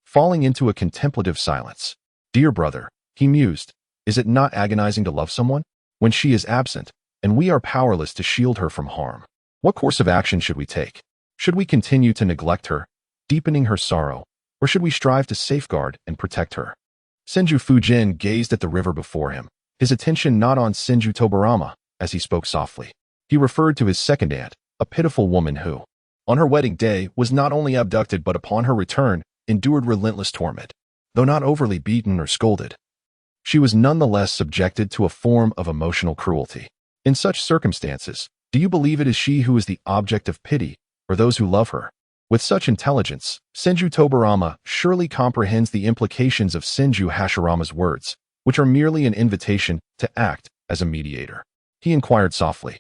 falling into a contemplative silence. "Dear brother," he mused, "is it not agonizing to love someone when she is absent, and we are powerless to shield her from harm? What course of action should we take? Should we continue to neglect her, deepening her sorrow, or should we strive to safeguard and protect her?" Senju Fujian gazed at the river before him, his attention not on Senju Tobarama, as he spoke softly. He referred to his second aunt, a pitiful woman who, on her wedding day, was not only abducted but upon her return, endured relentless torment. Though not overly beaten or scolded, she was nonetheless subjected to a form of emotional cruelty. In such circumstances, do you believe it is she who is the object of pity, or those who love her? With such intelligence, Senju Tobarama surely comprehends the implications of Senju Hashirama's words, which are merely an invitation to act as a mediator. He inquired softly,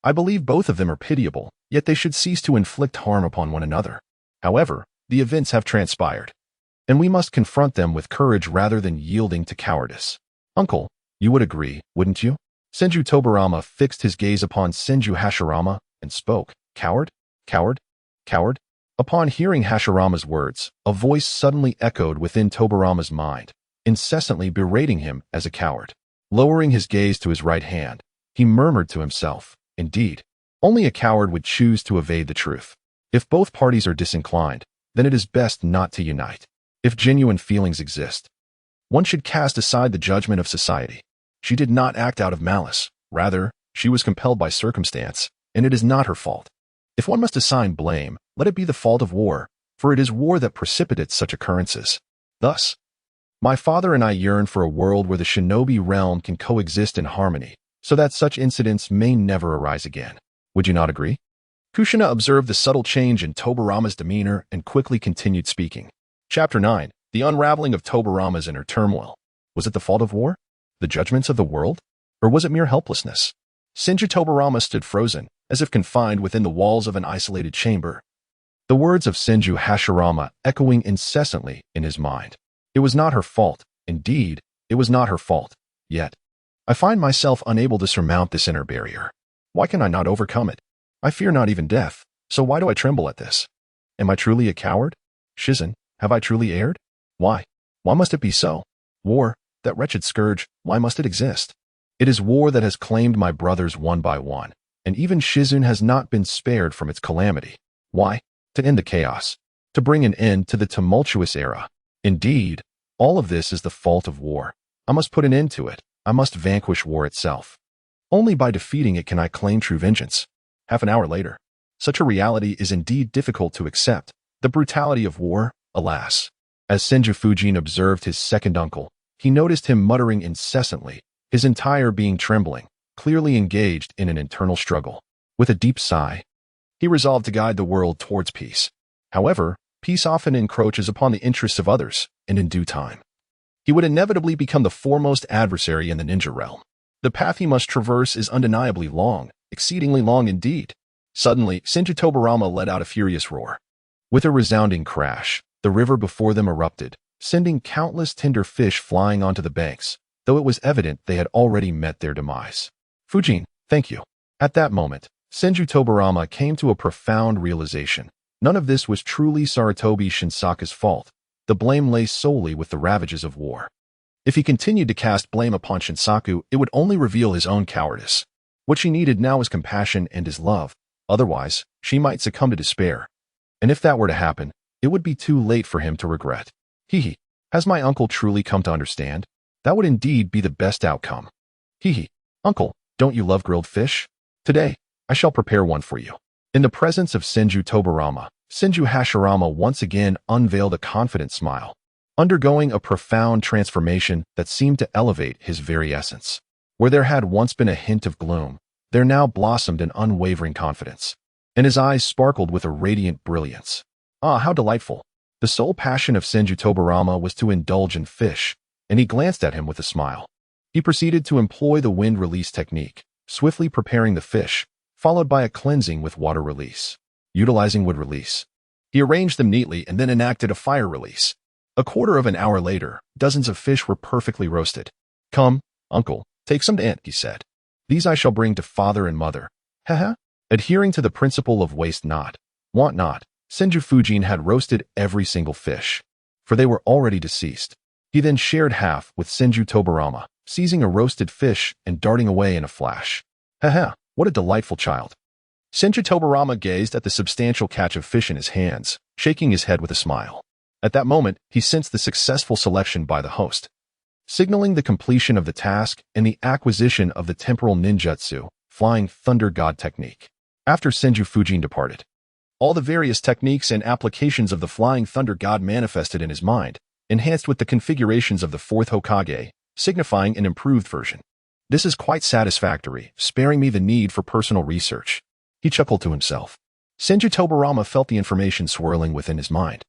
"I believe both of them are pitiable, yet they should cease to inflict harm upon one another. However, the events have transpired, and we must confront them with courage rather than yielding to cowardice. Uncle, you would agree, wouldn't you?" Senju Tobarama fixed his gaze upon Senju Hashirama and spoke, "Coward? Coward? Coward?" Upon hearing Hashirama's words, a voice suddenly echoed within Tobarama's mind, incessantly berating him as a coward. Lowering his gaze to his right hand, he murmured to himself, "Indeed, only a coward would choose to evade the truth. If both parties are disinclined, then it is best not to unite. If genuine feelings exist, one should cast aside the judgment of society. She did not act out of malice. Rather, she was compelled by circumstance, and it is not her fault. If one must assign blame, let it be the fault of war, for it is war that precipitates such occurrences. Thus, my father and I yearn for a world where the Shinobi realm can coexist in harmony, so that such incidents may never arise again. Would you not agree?" Kushina observed the subtle change in Tobarama's demeanor and quickly continued speaking. Chapter 9. The unraveling of Tobarama's inner turmoil. Was it the fault of war? The judgments of the world? Or was it mere helplessness? Senju Tobarama stood frozen, as if confined within the walls of an isolated chamber. The words of Senju Hashirama echoing incessantly in his mind. It was not her fault. Indeed, it was not her fault. Yet, I find myself unable to surmount this inner barrier. Why can I not overcome it? I fear not even death, so why do I tremble at this? Am I truly a coward? Shizen, have I truly erred? Why? Why must it be so? War, that wretched scourge, why must it exist? It is war that has claimed my brothers one by one, and even Shizun has not been spared from its calamity. Why? To end the chaos, to bring an end to the tumultuous era. Indeed, all of this is the fault of war. I must put an end to it. I must vanquish war itself. Only by defeating it can I claim true vengeance. Half an hour later, such a reality is indeed difficult to accept. The brutality of war, alas. As Senju Fujian observed his second uncle, he noticed him muttering incessantly, his entire being trembling, clearly engaged in an internal struggle. With a deep sigh, he resolved to guide the world towards peace. However, peace often encroaches upon the interests of others, and in due time, he would inevitably become the foremost adversary in the ninja realm. The path he must traverse is undeniably long, exceedingly long indeed. Suddenly, Senju Tobarama let out a furious roar. With a resounding crash, the river before them erupted, sending countless tender fish flying onto the banks, though it was evident they had already met their demise. "Fujian, thank you." At that moment, Senju Tobarama came to a profound realization. None of this was truly Sarutobi Shinsaka's fault. The blame lay solely with the ravages of war. If he continued to cast blame upon Shinsaku, it would only reveal his own cowardice. What she needed now was compassion and his love. Otherwise, she might succumb to despair. And if that were to happen, it would be too late for him to regret. Hee. Has my uncle truly come to understand? That would indeed be the best outcome. Hee. Uncle, don't you love grilled fish? Today, I shall prepare one for you. In the presence of Senju Tobarama, Senju Hashirama once again unveiled a confident smile, undergoing a profound transformation that seemed to elevate his very essence. Where there had once been a hint of gloom, there now blossomed an unwavering confidence, and his eyes sparkled with a radiant brilliance. Ah, how delightful! The sole passion of Senju Tobarama was to indulge in fish, and he glanced at him with a smile. He proceeded to employ the wind release technique, swiftly preparing the fish, followed by a cleansing with water release. Utilizing wood release, he arranged them neatly and then enacted a fire release. A quarter of an hour later, dozens of fish were perfectly roasted. Come, uncle, take some to eat, he said. These I shall bring to father and mother. Haha. Adhering to the principle of waste not, want not, Senju Fujian had roasted every single fish, for they were already deceased. He then shared half with Senju Tobarama, seizing a roasted fish and darting away in a flash. Haha, what a delightful child. Senju Tobarama gazed at the substantial catch of fish in his hands, shaking his head with a smile. At that moment, he sensed the successful selection by the host, signaling the completion of the task and the acquisition of the temporal ninjutsu, flying thunder god technique. After Senju Fujian departed, all the various techniques and applications of the flying thunder god manifested in his mind, enhanced with the configurations of the fourth Hokage, signifying an improved version. This is quite satisfactory, sparing me the need for personal research. He chuckled to himself. Senju Tobarama felt the information swirling within his mind.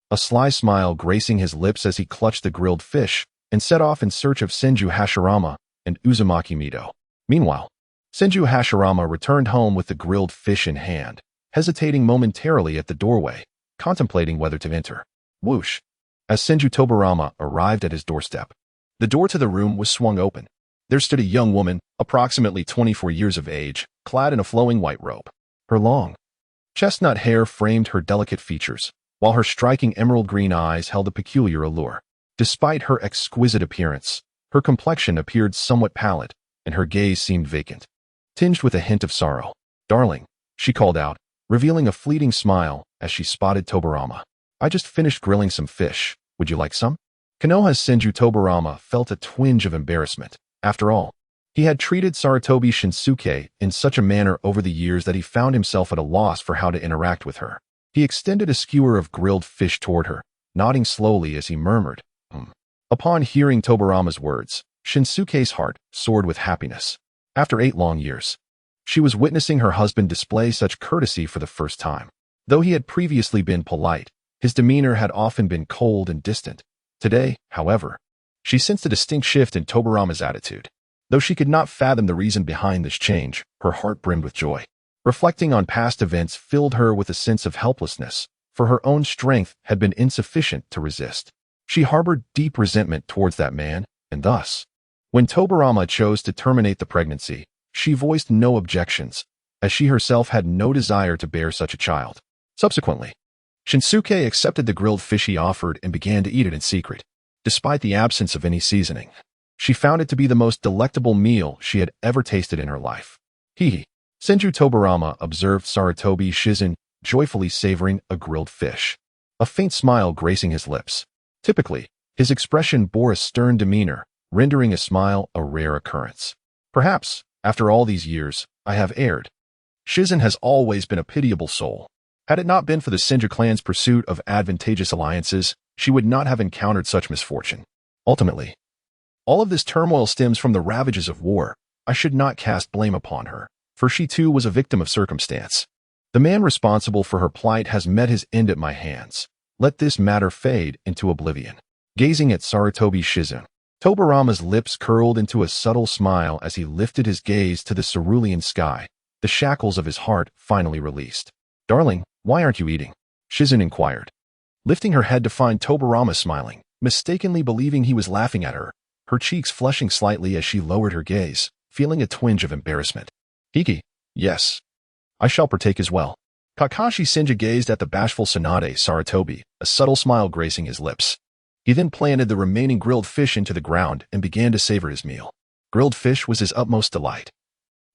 A sly smile gracing his lips as he clutched the grilled fish and set off in search of Senju Hashirama and Uzumaki Mito. Meanwhile, Senju Hashirama returned home with the grilled fish in hand, hesitating momentarily at the doorway, contemplating whether to enter. Whoosh! As Senju Tobarama arrived at his doorstep, the door to the room was swung open. There stood a young woman, approximately 24 years of age, clad in a flowing white robe. Her long, chestnut hair framed her delicate features, while her striking emerald green eyes held a peculiar allure. Despite her exquisite appearance, her complexion appeared somewhat pallid, and her gaze seemed vacant, tinged with a hint of sorrow. Darling, she called out, revealing a fleeting smile as she spotted Tobarama. I just finished grilling some fish. Would you like some? Konoha's Senju Tobarama felt a twinge of embarrassment. After all, he had treated Sarutobi Shinsuke in such a manner over the years that he found himself at a loss for how to interact with her. He extended a skewer of grilled fish toward her, nodding slowly as he murmured, Upon hearing Tobarama's words, Shinsuke's heart soared with happiness. After 8 long years, she was witnessing her husband display such courtesy for the first time. Though he had previously been polite, his demeanor had often been cold and distant. Today, however, she sensed a distinct shift in Tobarama's attitude. Though she could not fathom the reason behind this change, her heart brimmed with joy. Reflecting on past events filled her with a sense of helplessness, for her own strength had been insufficient to resist. She harbored deep resentment towards that man, and thus, when Tobarama chose to terminate the pregnancy, she voiced no objections, as she herself had no desire to bear such a child. Subsequently, Shinsuke accepted the grilled fish he offered and began to eat it in secret. Despite the absence of any seasoning, she found it to be the most delectable meal she had ever tasted in her life. Senju Tobarama observed Sarutobi Shizen joyfully savoring a grilled fish, a faint smile gracing his lips. Typically, his expression bore a stern demeanor, rendering a smile a rare occurrence. Perhaps, after all these years, I have erred. Shizen has always been a pitiable soul. Had it not been for the Senju clan's pursuit of advantageous alliances, she would not have encountered such misfortune. Ultimately, all of this turmoil stems from the ravages of war. I should not cast blame upon her, for she too was a victim of circumstance. The man responsible for her plight has met his end at my hands. Let this matter fade into oblivion. Gazing at Sarutobi Shizen, Tobarama's lips curled into a subtle smile as he lifted his gaze to the cerulean sky, the shackles of his heart finally released. Darling, why aren't you eating? Shizen inquired, lifting her head to find Tobarama smiling, mistakenly believing he was laughing at her, her cheeks flushing slightly as she lowered her gaze, feeling a twinge of embarrassment. Yes. I shall partake as well. Kakashi Senju gazed at the bashful Tsunade Sarutobi, a subtle smile gracing his lips. He then planted the remaining grilled fish into the ground and began to savor his meal. Grilled fish was his utmost delight.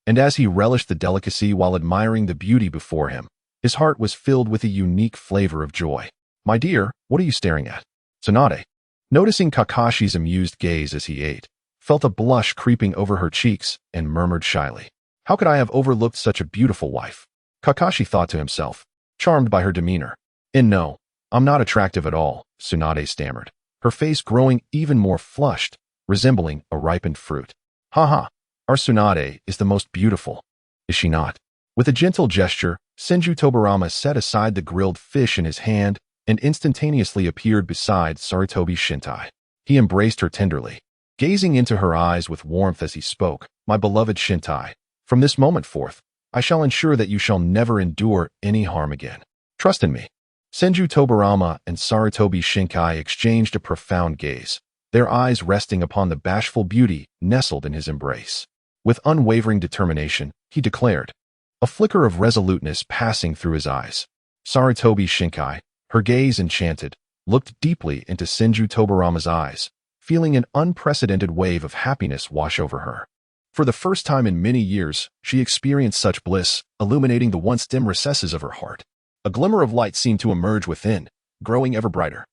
And as he relished the delicacy while admiring the beauty before him, his heart was filled with a unique flavor of joy. "My dear, what are you staring at?" Tsunade, noticing Kakashi's amused gaze as he ate, felt a blush creeping over her cheeks and murmured shyly, "How could I have overlooked such a beautiful wife?" Kakashi thought to himself, charmed by her demeanor. "And no, I'm not attractive at all," Tsunade stammered, her face growing even more flushed, resembling a ripened fruit. "Haha, our Tsunade is the most beautiful, is she not?" With a gentle gesture, Senju Tobarama set aside the grilled fish in his hand and instantaneously appeared beside Sarutobi Shintai. He embraced her tenderly, gazing into her eyes with warmth as he spoke, "My beloved Shintai, from this moment forth, I shall ensure that you shall never endure any harm again. Trust in me." Senju Tobarama and Sarutobi Shinkai exchanged a profound gaze, their eyes resting upon the bashful beauty nestled in his embrace. With unwavering determination, he declared, a flicker of resoluteness passing through his eyes. Sarutobi Shinkai, her gaze enchanted, looked deeply into Senju Tobarama's eyes, feeling an unprecedented wave of happiness wash over her. For the first time in many years, she experienced such bliss, illuminating the once dim recesses of her heart. A glimmer of light seemed to emerge within, growing ever brighter.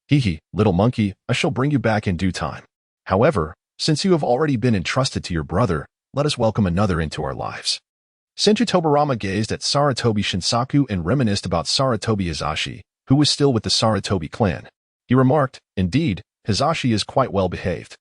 "Hee, little monkey, I shall bring you back in due time. However, since you have already been entrusted to your brother, let us welcome another into our lives." Senju Tobarama gazed at Sarutobi Shinsaku and reminisced about Sarutobi Hizashi, who was still with the Sarutobi clan. He remarked, "Indeed, Hizashi is quite well behaved.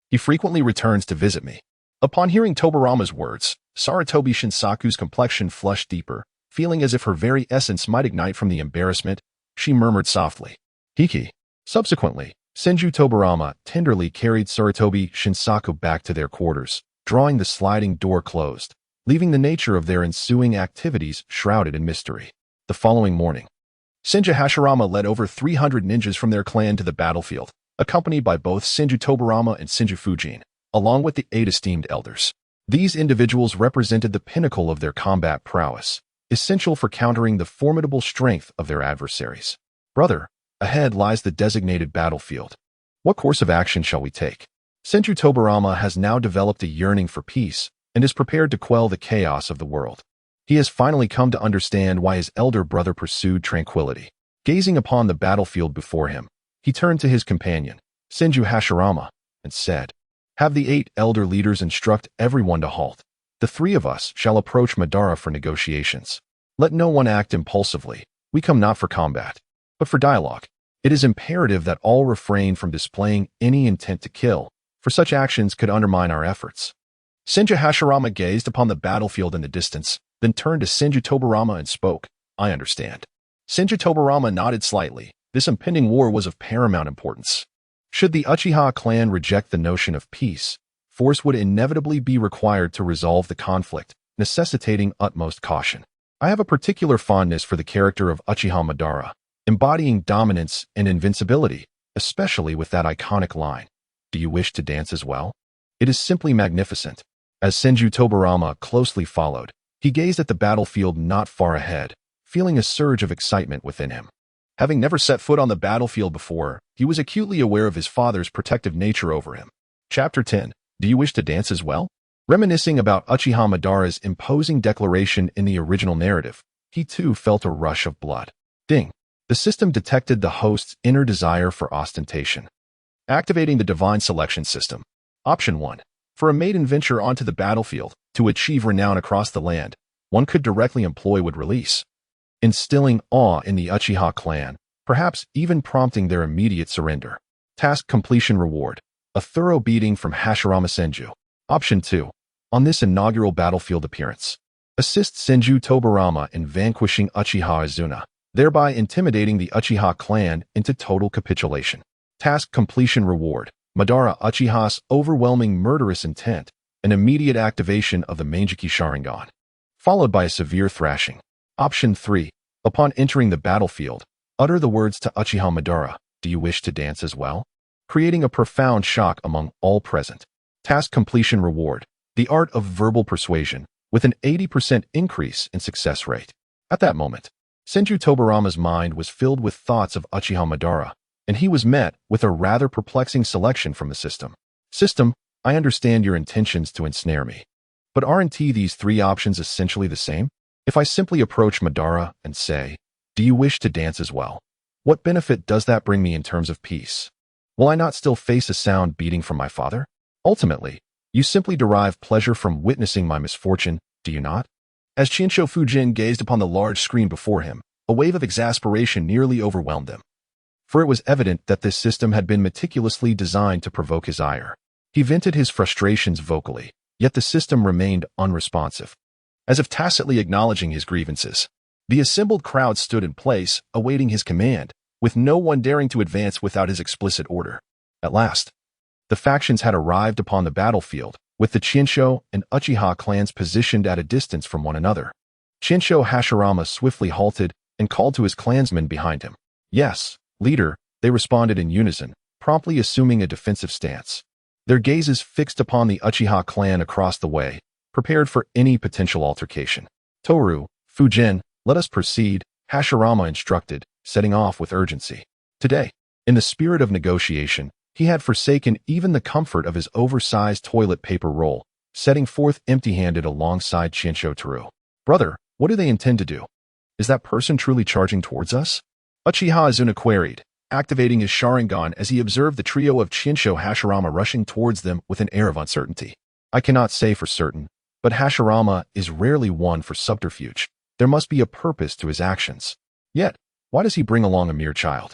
He frequently returns to visit me." Upon hearing Tobarama's words, Sarutobi Shinsaku's complexion flushed deeper, feeling as if her very essence might ignite from the embarrassment. She murmured softly, "Hiki." Subsequently, Senju Tobarama tenderly carried Sarutobi Shinsaku back to their quarters, drawing the sliding door closed, leaving the nature of their ensuing activities shrouded in mystery. The following morning, Senju Hashirama led over 300 ninjas from their clan to the battlefield, accompanied by both Senju Tobarama and Senju Fujian, along with the 8 esteemed elders. These individuals represented the pinnacle of their combat prowess, essential for countering the formidable strength of their adversaries. "Brother, ahead lies the designated battlefield. What course of action shall we take?" Senju Tobarama has now developed a yearning for peace and is prepared to quell the chaos of the world. He has finally come to understand why his elder brother pursued tranquility. Gazing upon the battlefield before him, he turned to his companion, Senju Hashirama, and said, "Have the 8 elder leaders instruct everyone to halt. The 3 of us shall approach Madara for negotiations. Let no one act impulsively. We come not for combat, but for dialogue. It is imperative that all refrain from displaying any intent to kill, for such actions could undermine our efforts." Senju Hashirama gazed upon the battlefield in the distance, then turned to Senju Tobarama and spoke, "I understand." Senju Tobarama nodded slightly. This impending war was of paramount importance. Should the Uchiha clan reject the notion of peace, force would inevitably be required to resolve the conflict, necessitating utmost caution. I have a particular fondness for the character of Uchiha Madara, embodying dominance and invincibility, especially with that iconic line, "Do you wish to dance as well?" It is simply magnificent. As Senju Tobarama closely followed, he gazed at the battlefield not far ahead, feeling a surge of excitement within him. Having never set foot on the battlefield before, he was acutely aware of his father's protective nature over him. Chapter 10. Do you wish to dance as well? Reminiscing about Uchiha Madara's imposing declaration in the original narrative, he too felt a rush of blood. Ding. The system detected the host's inner desire for ostentation. Activating the Divine Selection System. Option 1. For a maiden venture onto the battlefield, to achieve renown across the land, one could directly employ would release, instilling awe in the Uchiha clan, perhaps even prompting their immediate surrender. Task completion reward. A thorough beating from Hashirama Senju. Option 2. On this inaugural battlefield appearance, assist Senju Tobarama in vanquishing Uchiha Izuna, thereby intimidating the Uchiha clan into total capitulation. Task completion reward. Madara Uchiha's overwhelming murderous intent, an immediate activation of the Manjiki Sharingan, followed by a severe thrashing. Option 3. Upon entering the battlefield, utter the words to Uchiha Madara, "Do you wish to dance as well?" creating a profound shock among all present. Task completion reward. The art of verbal persuasion, with an 80% increase in success rate. At that moment, Senju Tobarama's mind was filled with thoughts of Uchiha Madara, and he was met with a rather perplexing selection from the system. System, I understand your intentions to ensnare me. But aren't these three options essentially the same? If I simply approach Madara and say, "Do you wish to dance as well?" What benefit does that bring me in terms of peace? Will I not still face a sound beating from my father? Ultimately, you simply derive pleasure from witnessing my misfortune, do you not? As Chinsho Fujian gazed upon the large screen before him, a wave of exasperation nearly overwhelmed him. For it was evident that this system had been meticulously designed to provoke his ire. He vented his frustrations vocally, yet the system remained unresponsive. As if tacitly acknowledging his grievances, the assembled crowd stood in place, awaiting his command, with no one daring to advance without his explicit order. At last, the factions had arrived upon the battlefield, with the Chinsho and Uchiha clans positioned at a distance from one another. Senju Hashirama swiftly halted and called to his clansmen behind him. "Yes, leader," they responded in unison, promptly assuming a defensive stance. Their gazes fixed upon the Uchiha clan across the way, prepared for any potential altercation. "Toru, Fujian, let us proceed," Hashirama instructed, setting off with urgency. Today, in the spirit of negotiation, he had forsaken even the comfort of his oversized toilet paper roll, setting forth empty-handed alongside Chinsho Toru. "Brother, what do they intend to do? Is that person truly charging towards us?" Uchiha Azuna queried, activating his Sharingan as he observed the trio of Chinsho Hashirama rushing towards them with an air of uncertainty. "I cannot say for certain, but Hashirama is rarely one for subterfuge. There must be a purpose to his actions. Yet, why does he bring along a mere child?"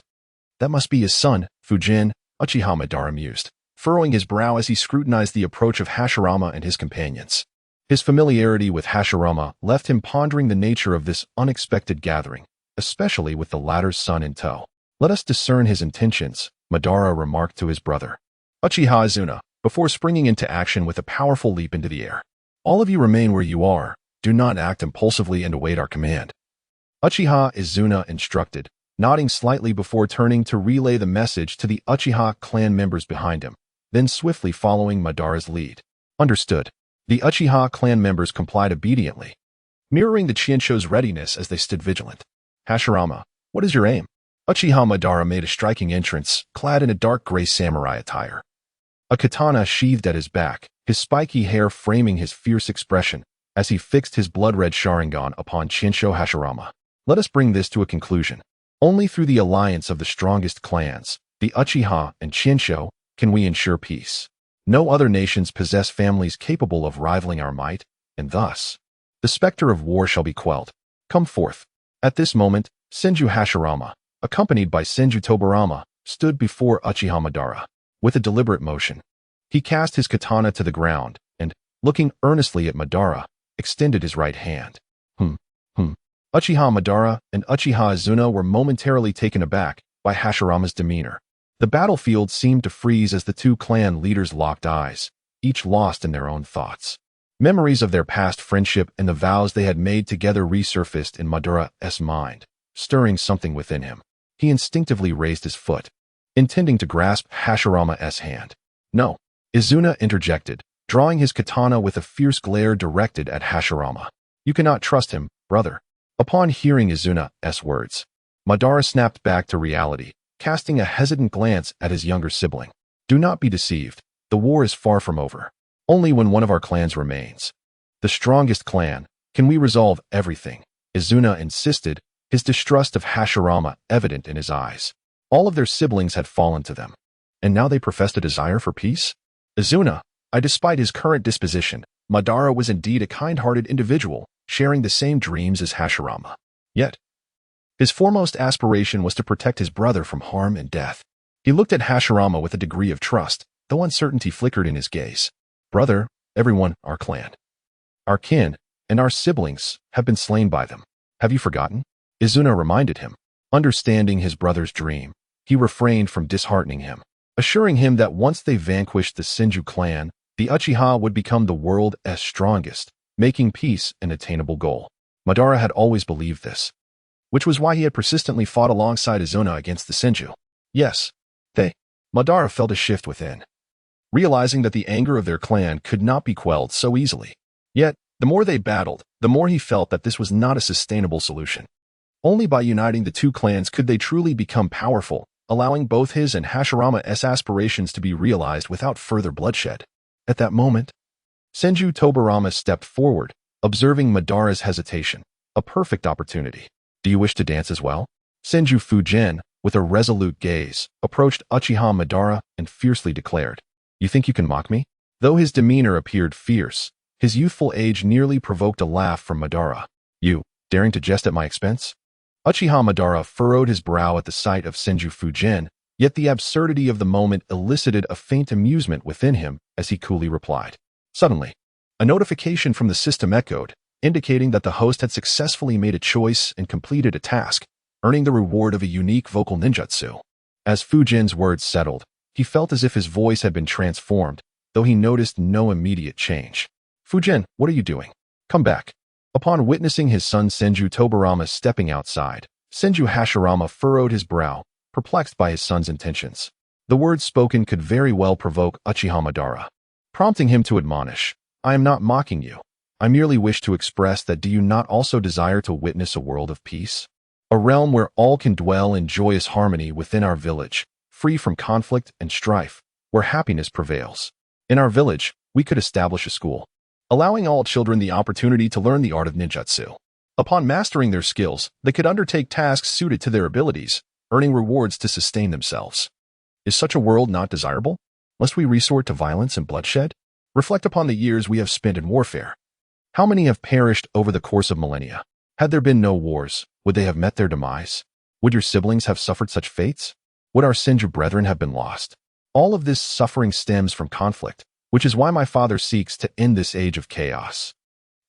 "That must be his son, Fujian," Uchiha Madara mused, furrowing his brow as he scrutinized the approach of Hashirama and his companions. His familiarity with Hashirama left him pondering the nature of this unexpected gathering, especially with the latter's son in tow. "Let us discern his intentions," Madara remarked to his brother. Uchiha Azuna, before springing into action with a powerful leap into the air. "All of you remain where you are. Do not act impulsively and await our command," Uchiha Izuna instructed, nodding slightly before turning to relay the message to the Uchiha clan members behind him, then swiftly following Madara's lead. "Understood." The Uchiha clan members complied obediently, mirroring the Chinsho's readiness as they stood vigilant. "Hashirama, what is your aim?" Uchiha Madara made a striking entrance, clad in a dark gray samurai attire. A katana sheathed at his back, his spiky hair framing his fierce expression as he fixed his blood-red Sharingan upon Chinsho Hashirama. "Let us bring this to a conclusion. Only through the alliance of the strongest clans, the Uchiha and Chinsho, can we ensure peace. No other nations possess families capable of rivaling our might, and thus, the specter of war shall be quelled. Come forth." At this moment, Senju Hashirama, accompanied by Senju Tobarama, stood before Uchiha Madara. With a deliberate motion, he cast his katana to the ground and, looking earnestly at Madara, extended his right hand. Uchiha Madara and Uchiha Azuna were momentarily taken aback by Hashirama's demeanor. The battlefield seemed to freeze as the two clan leaders locked eyes, each lost in their own thoughts. Memories of their past friendship and the vows they had made together resurfaced in Madara's mind, stirring something within him. He instinctively raised his foot, intending to grasp Hashirama's hand. "No," Izuna interjected, drawing his katana with a fierce glare directed at Hashirama. "You cannot trust him, brother." Upon hearing Izuna's words, Madara snapped back to reality, casting a hesitant glance at his younger sibling. "Do not be deceived. The war is far from over. Only when one of our clans remains, the strongest clan, can we resolve everything," Izuna insisted, his distrust of Hashirama evident in his eyes. All of their siblings had fallen to them, and now they professed a desire for peace? "Izuna, despite his current disposition, Madara was indeed a kind-hearted individual, sharing the same dreams as Hashirama. Yet, his foremost aspiration was to protect his brother from harm and death." He looked at Hashirama with a degree of trust, though uncertainty flickered in his gaze. "Brother, everyone, our clan, our kin, and our siblings have been slain by them. Have you forgotten?" Izuna reminded him. Understanding his brother's dream, he refrained from disheartening him, assuring him that once they vanquished the Senju clan, the Uchiha would become the world's strongest, making peace an attainable goal. Madara had always believed this, which was why he had persistently fought alongside Izuna against the Senju. Yes, Madara felt a shift within, realizing that the anger of their clan could not be quelled so easily. Yet, the more they battled, the more he felt that this was not a sustainable solution. Only by uniting the two clans could they truly become powerful, allowing both his and Hashirama's aspirations to be realized without further bloodshed. At that moment, Senju Tobarama stepped forward, observing Madara's hesitation. A perfect opportunity. Do you wish to dance as well? Senju Fujian, with a resolute gaze, approached Uchiha Madara and fiercely declared, "You think you can mock me?" Though his demeanor appeared fierce, his youthful age nearly provoked a laugh from Madara. "You, daring to jest at my expense?" Uchiha Madara furrowed his brow at the sight of Senju Fujian, yet the absurdity of the moment elicited a faint amusement within him as he coolly replied. Suddenly, a notification from the system echoed, indicating that the host had successfully made a choice and completed a task, earning the reward of a unique vocal ninjutsu. As Fujian's words settled, he felt as if his voice had been transformed, though he noticed no immediate change. "Fujian, what are you doing? Come back." Upon witnessing his son Senju Tobarama stepping outside, Senju Hashirama furrowed his brow, perplexed by his son's intentions. The words spoken could very well provoke Uchiha Madara, prompting him to admonish, "I am not mocking you. I merely wish to express that do you not also desire to witness a world of peace? A realm where all can dwell in joyous harmony within our village, free from conflict and strife, where happiness prevails. In our village, we could establish a school, allowing all children the opportunity to learn the art of ninjutsu. Upon mastering their skills, they could undertake tasks suited to their abilities, earning rewards to sustain themselves. Is such a world not desirable? Must we resort to violence and bloodshed? Reflect upon the years we have spent in warfare. How many have perished over the course of millennia? Had there been no wars, would they have met their demise? Would your siblings have suffered such fates? Would our Senju brethren have been lost? All of this suffering stems from conflict, which is why my father seeks to end this age of chaos.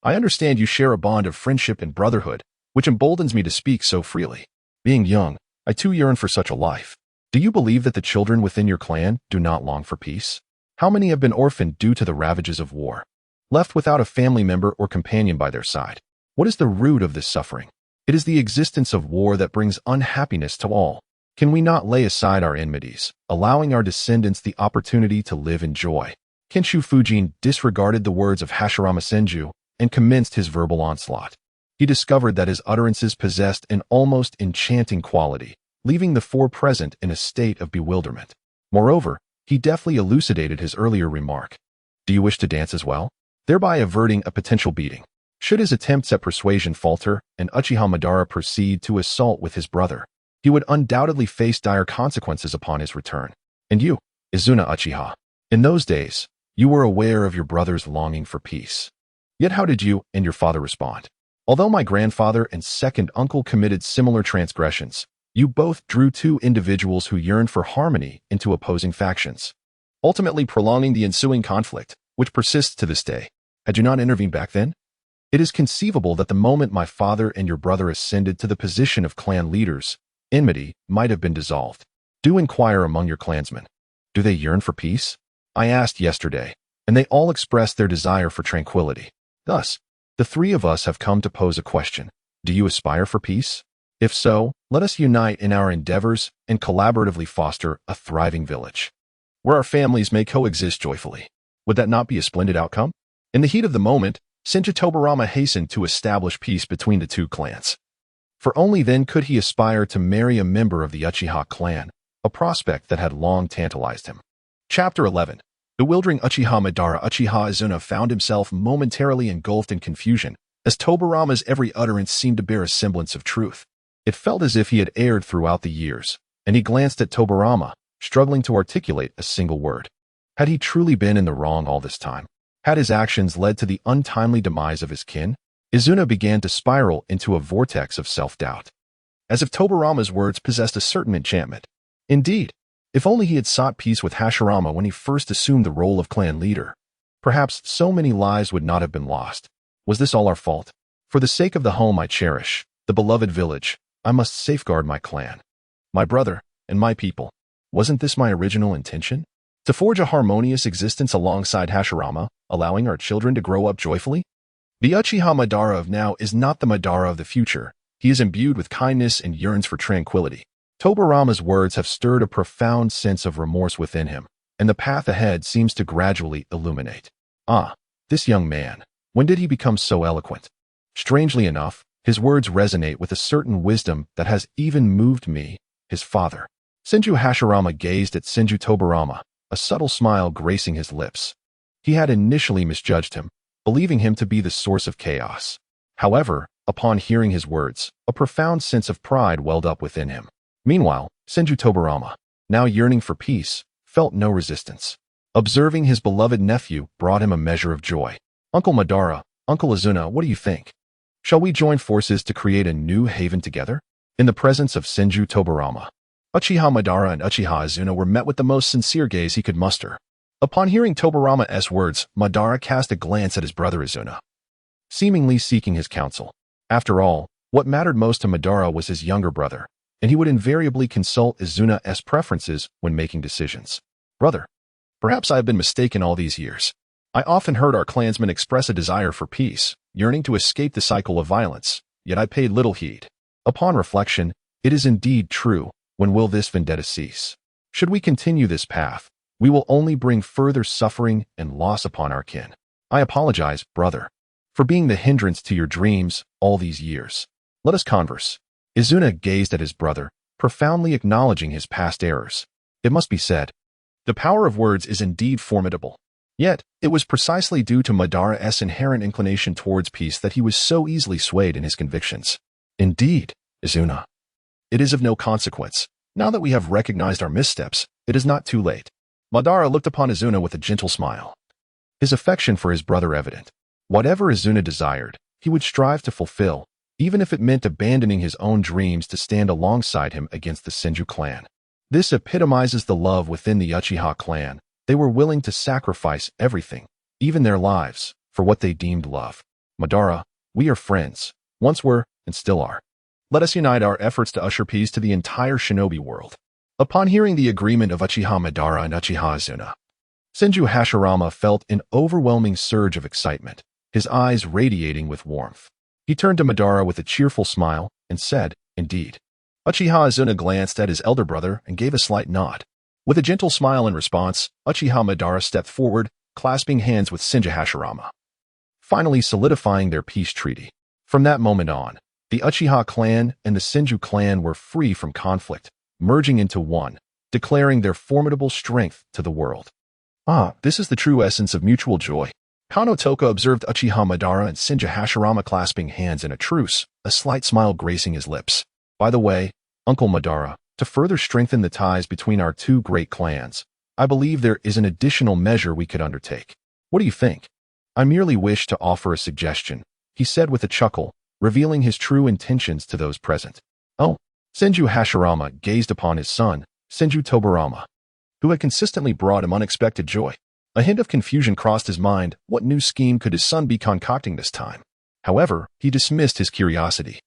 I understand you share a bond of friendship and brotherhood, which emboldens me to speak so freely. Being young, I too yearn for such a life. Do you believe that the children within your clan do not long for peace? How many have been orphaned due to the ravages of war, left without a family member or companion by their side? What is the root of this suffering? It is the existence of war that brings unhappiness to all. Can we not lay aside our enmities, allowing our descendants the opportunity to live in joy? Kenshu Fujian disregarded the words of Hashirama Senju and commenced his verbal onslaught. He discovered that his utterances possessed an almost enchanting quality, leaving the four present in a state of bewilderment. Moreover, he deftly elucidated his earlier remark. "Do you wish to dance as well?" thereby averting a potential beating. Should his attempts at persuasion falter and Uchiha Madara proceed to assault with his brother, he would undoubtedly face dire consequences upon his return. And you, Izuna Uchiha, in those days, you were aware of your brother's longing for peace. Yet how did you and your father respond? Although my grandfather and second uncle committed similar transgressions, you both drew two individuals who yearned for harmony into opposing factions, ultimately prolonging the ensuing conflict, which persists to this day. Had you not intervened back then? It is conceivable that the moment my father and your brother ascended to the position of clan leaders, enmity might have been dissolved. Do inquire among your clansmen. Do they yearn for peace? I asked yesterday, and they all expressed their desire for tranquility. Thus, the three of us have come to pose a question. Do you aspire for peace? If so, let us unite in our endeavors and collaboratively foster a thriving village, where our families may coexist joyfully. Would that not be a splendid outcome? In the heat of the moment, Senju Tobarama hastened to establish peace between the two clans. For only then could he aspire to marry a member of the Uchiha clan, a prospect that had long tantalized him. Chapter 11. Bewildering Uchiha Madara. Uchiha Izuna found himself momentarily engulfed in confusion, as Tobarama's every utterance seemed to bear a semblance of truth. It felt as if he had erred throughout the years, and he glanced at Tobarama, struggling to articulate a single word. Had he truly been in the wrong all this time? Had his actions led to the untimely demise of his kin? Izuna began to spiral into a vortex of self-doubt, as if Tobarama's words possessed a certain enchantment. Indeed, if only he had sought peace with Hashirama when he first assumed the role of clan leader, perhaps so many lives would not have been lost. Was this all our fault? For the sake of the home I cherish, the beloved village, I must safeguard my clan, my brother, and my people. Wasn't this my original intention? To forge a harmonious existence alongside Hashirama, allowing our children to grow up joyfully? The Uchiha Madara of now is not the Madara of the future. He is imbued with kindness and yearns for tranquility. Tobarama's words have stirred a profound sense of remorse within him, and the path ahead seems to gradually illuminate. Ah, this young man. When did he become so eloquent? Strangely enough, his words resonate with a certain wisdom that has even moved me, his father. Senju Hashirama gazed at Senju Tobarama, a subtle smile gracing his lips. He had initially misjudged him, believing him to be the source of chaos. However, upon hearing his words, a profound sense of pride welled up within him. Meanwhile, Senju Tobarama, now yearning for peace, felt no resistance. Observing his beloved nephew brought him a measure of joy. Uncle Madara, Uncle Azuna, what do you think? Shall we join forces to create a new haven together? In the presence of Senju Tobarama, Uchiha Madara and Uchiha Azuna were met with the most sincere gaze he could muster. Upon hearing Tobarama's words, Madara cast a glance at his brother Azuna, seemingly seeking his counsel. After all, what mattered most to Madara was his younger brother, and he would invariably consult Azuna's preferences when making decisions. Brother, perhaps I have been mistaken all these years. I often heard our clansmen express a desire for peace, yearning to escape the cycle of violence, yet I paid little heed. Upon reflection, it is indeed true. When will this vendetta cease? Should we continue this path, we will only bring further suffering and loss upon our kin. I apologize, brother, for being the hindrance to your dreams all these years. Let us converse. Izuna gazed at his brother, profoundly acknowledging his past errors. It must be said, the power of words is indeed formidable. Yet, it was precisely due to Madara's inherent inclination towards peace that he was so easily swayed in his convictions. Indeed, Izuna, it is of no consequence. Now that we have recognized our missteps, it is not too late. Madara looked upon Izuna with a gentle smile. His affection for his brother evident. Whatever Izuna desired, he would strive to fulfill, even if it meant abandoning his own dreams to stand alongside him against the Senju clan. This epitomizes the love within the Uchiha clan. They were willing to sacrifice everything, even their lives, for what they deemed love. Madara, we are friends, once were, and still are. Let us unite our efforts to usher peace to the entire shinobi world. Upon hearing the agreement of Uchiha Madara and Uchiha Azuna, Senju Hashirama felt an overwhelming surge of excitement, his eyes radiating with warmth. He turned to Madara with a cheerful smile and said, indeed. Uchiha Azuna glanced at his elder brother and gave a slight nod. With a gentle smile in response, Uchiha Madara stepped forward, clasping hands with Senju Hashirama, finally solidifying their peace treaty. From that moment on, the Uchiha clan and the Senju clan were free from conflict, merging into one, declaring their formidable strength to the world. Ah, this is the true essence of mutual joy. Kano Toka observed Uchiha Madara and Senju Hashirama clasping hands in a truce, a slight smile gracing his lips. By the way, Uncle Madara, to further strengthen the ties between our two great clans, I believe there is an additional measure we could undertake. What do you think? I merely wish to offer a suggestion, he said with a chuckle, revealing his true intentions to those present. Oh, Senju Hashirama gazed upon his son, Senju Tobarama, who had consistently brought him unexpected joy. A hint of confusion crossed his mind. What new scheme could his son be concocting this time? However, he dismissed his curiosity.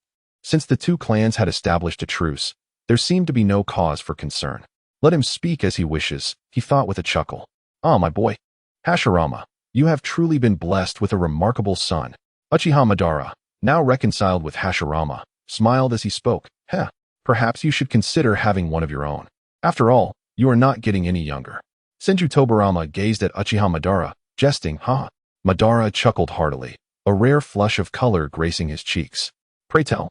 Since the two clans had established a truce, there seemed to be no cause for concern. Let him speak as he wishes, he thought with a chuckle. Ah, my boy, Hashirama, you have truly been blessed with a remarkable son. Uchiha Madara, now reconciled with Hashirama, smiled as he spoke. Perhaps you should consider having one of your own. After all, you are not getting any younger. Senju Tobarama gazed at Uchiha Madara, jesting, Madara chuckled heartily, a rare flush of color gracing his cheeks. Pray tell,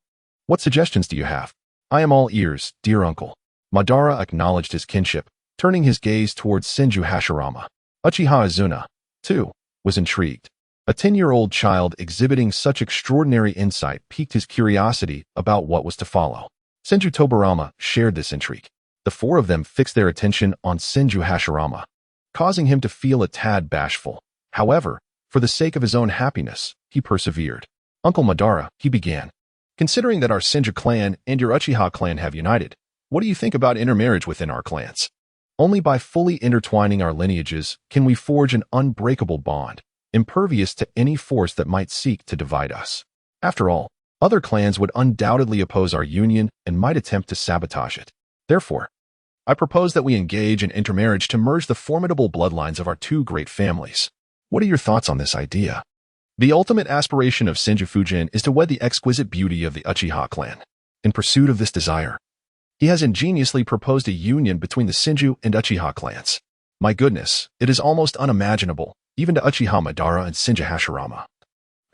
what suggestions do you have? I am all ears, dear uncle. Madara acknowledged his kinship, turning his gaze towards Senju Hashirama. Uchiha Azuna, too, was intrigued. A 10-year-old child exhibiting such extraordinary insight piqued his curiosity about what was to follow. Senju Tobarama shared this intrigue. The four of them fixed their attention on Senju Hashirama, causing him to feel a tad bashful. However, for the sake of his own happiness, he persevered. Uncle Madara, he began. Considering that our Senju clan and your Uchiha clan have united, what do you think about intermarriage within our clans? Only by fully intertwining our lineages can we forge an unbreakable bond, impervious to any force that might seek to divide us. After all, other clans would undoubtedly oppose our union and might attempt to sabotage it. Therefore, I propose that we engage in intermarriage to merge the formidable bloodlines of our two great families. What are your thoughts on this idea? The ultimate aspiration of Senju Fujian is to wed the exquisite beauty of the Uchiha clan. In pursuit of this desire, he has ingeniously proposed a union between the Senju and Uchiha clans. My goodness, it is almost unimaginable, even to Uchiha Madara and Senju Hashirama,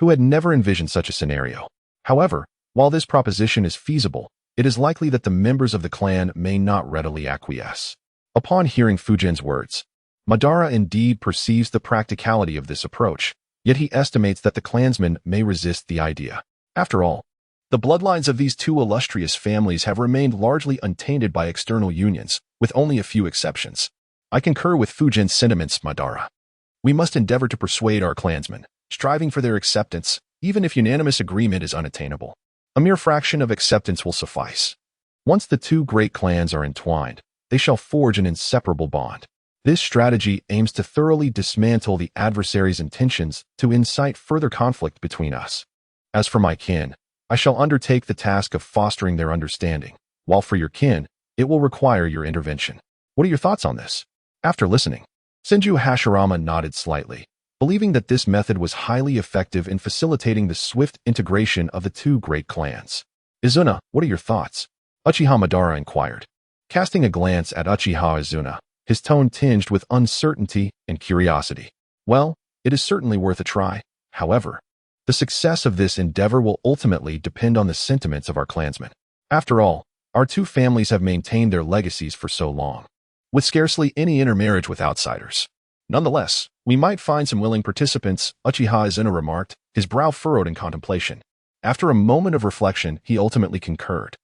who had never envisioned such a scenario. However, while this proposition is feasible, it is likely that the members of the clan may not readily acquiesce. Upon hearing Fujian's words, Madara indeed perceives the practicality of this approach, yet he estimates that the clansmen may resist the idea. After all, the bloodlines of these two illustrious families have remained largely untainted by external unions, with only a few exceptions. I concur with Fujian's sentiments, Madara. We must endeavor to persuade our clansmen, striving for their acceptance, even if unanimous agreement is unattainable. A mere fraction of acceptance will suffice. Once the two great clans are entwined, they shall forge an inseparable bond. This strategy aims to thoroughly dismantle the adversary's intentions to incite further conflict between us. As for my kin, I shall undertake the task of fostering their understanding, while for your kin, it will require your intervention. What are your thoughts on this? After listening, Senju Hashirama nodded slightly, believing that this method was highly effective in facilitating the swift integration of the two great clans. Izuna, what are your thoughts? Uchiha Madara inquired. Casting a glance at Uchiha Izuna, his tone tinged with uncertainty and curiosity. Well, it is certainly worth a try. However, the success of this endeavor will ultimately depend on the sentiments of our clansmen. After all, our two families have maintained their legacies for so long, with scarcely any intermarriage with outsiders. Nonetheless, we might find some willing participants, Uchiha Izuna remarked, his brow furrowed in contemplation. After a moment of reflection, he ultimately concurred,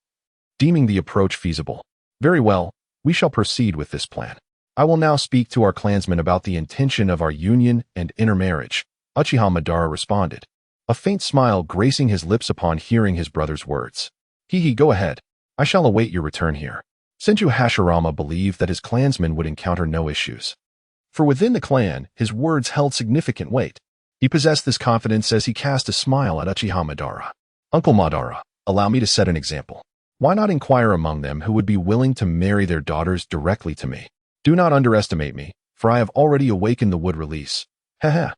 deeming the approach feasible. Very well, we shall proceed with this plan. I will now speak to our clansmen about the intention of our union and intermarriage, Uchiha Madara responded, a faint smile gracing his lips upon hearing his brother's words. Go ahead. I shall await your return here. Senju Hashirama believed that his clansmen would encounter no issues. For within the clan, his words held significant weight. He possessed this confidence as he cast a smile at Uchiha Madara. Uncle Madara, allow me to set an example. Why not inquire among them who would be willing to marry their daughters directly to me? Do not underestimate me, for I have already awakened the wood release. Heh.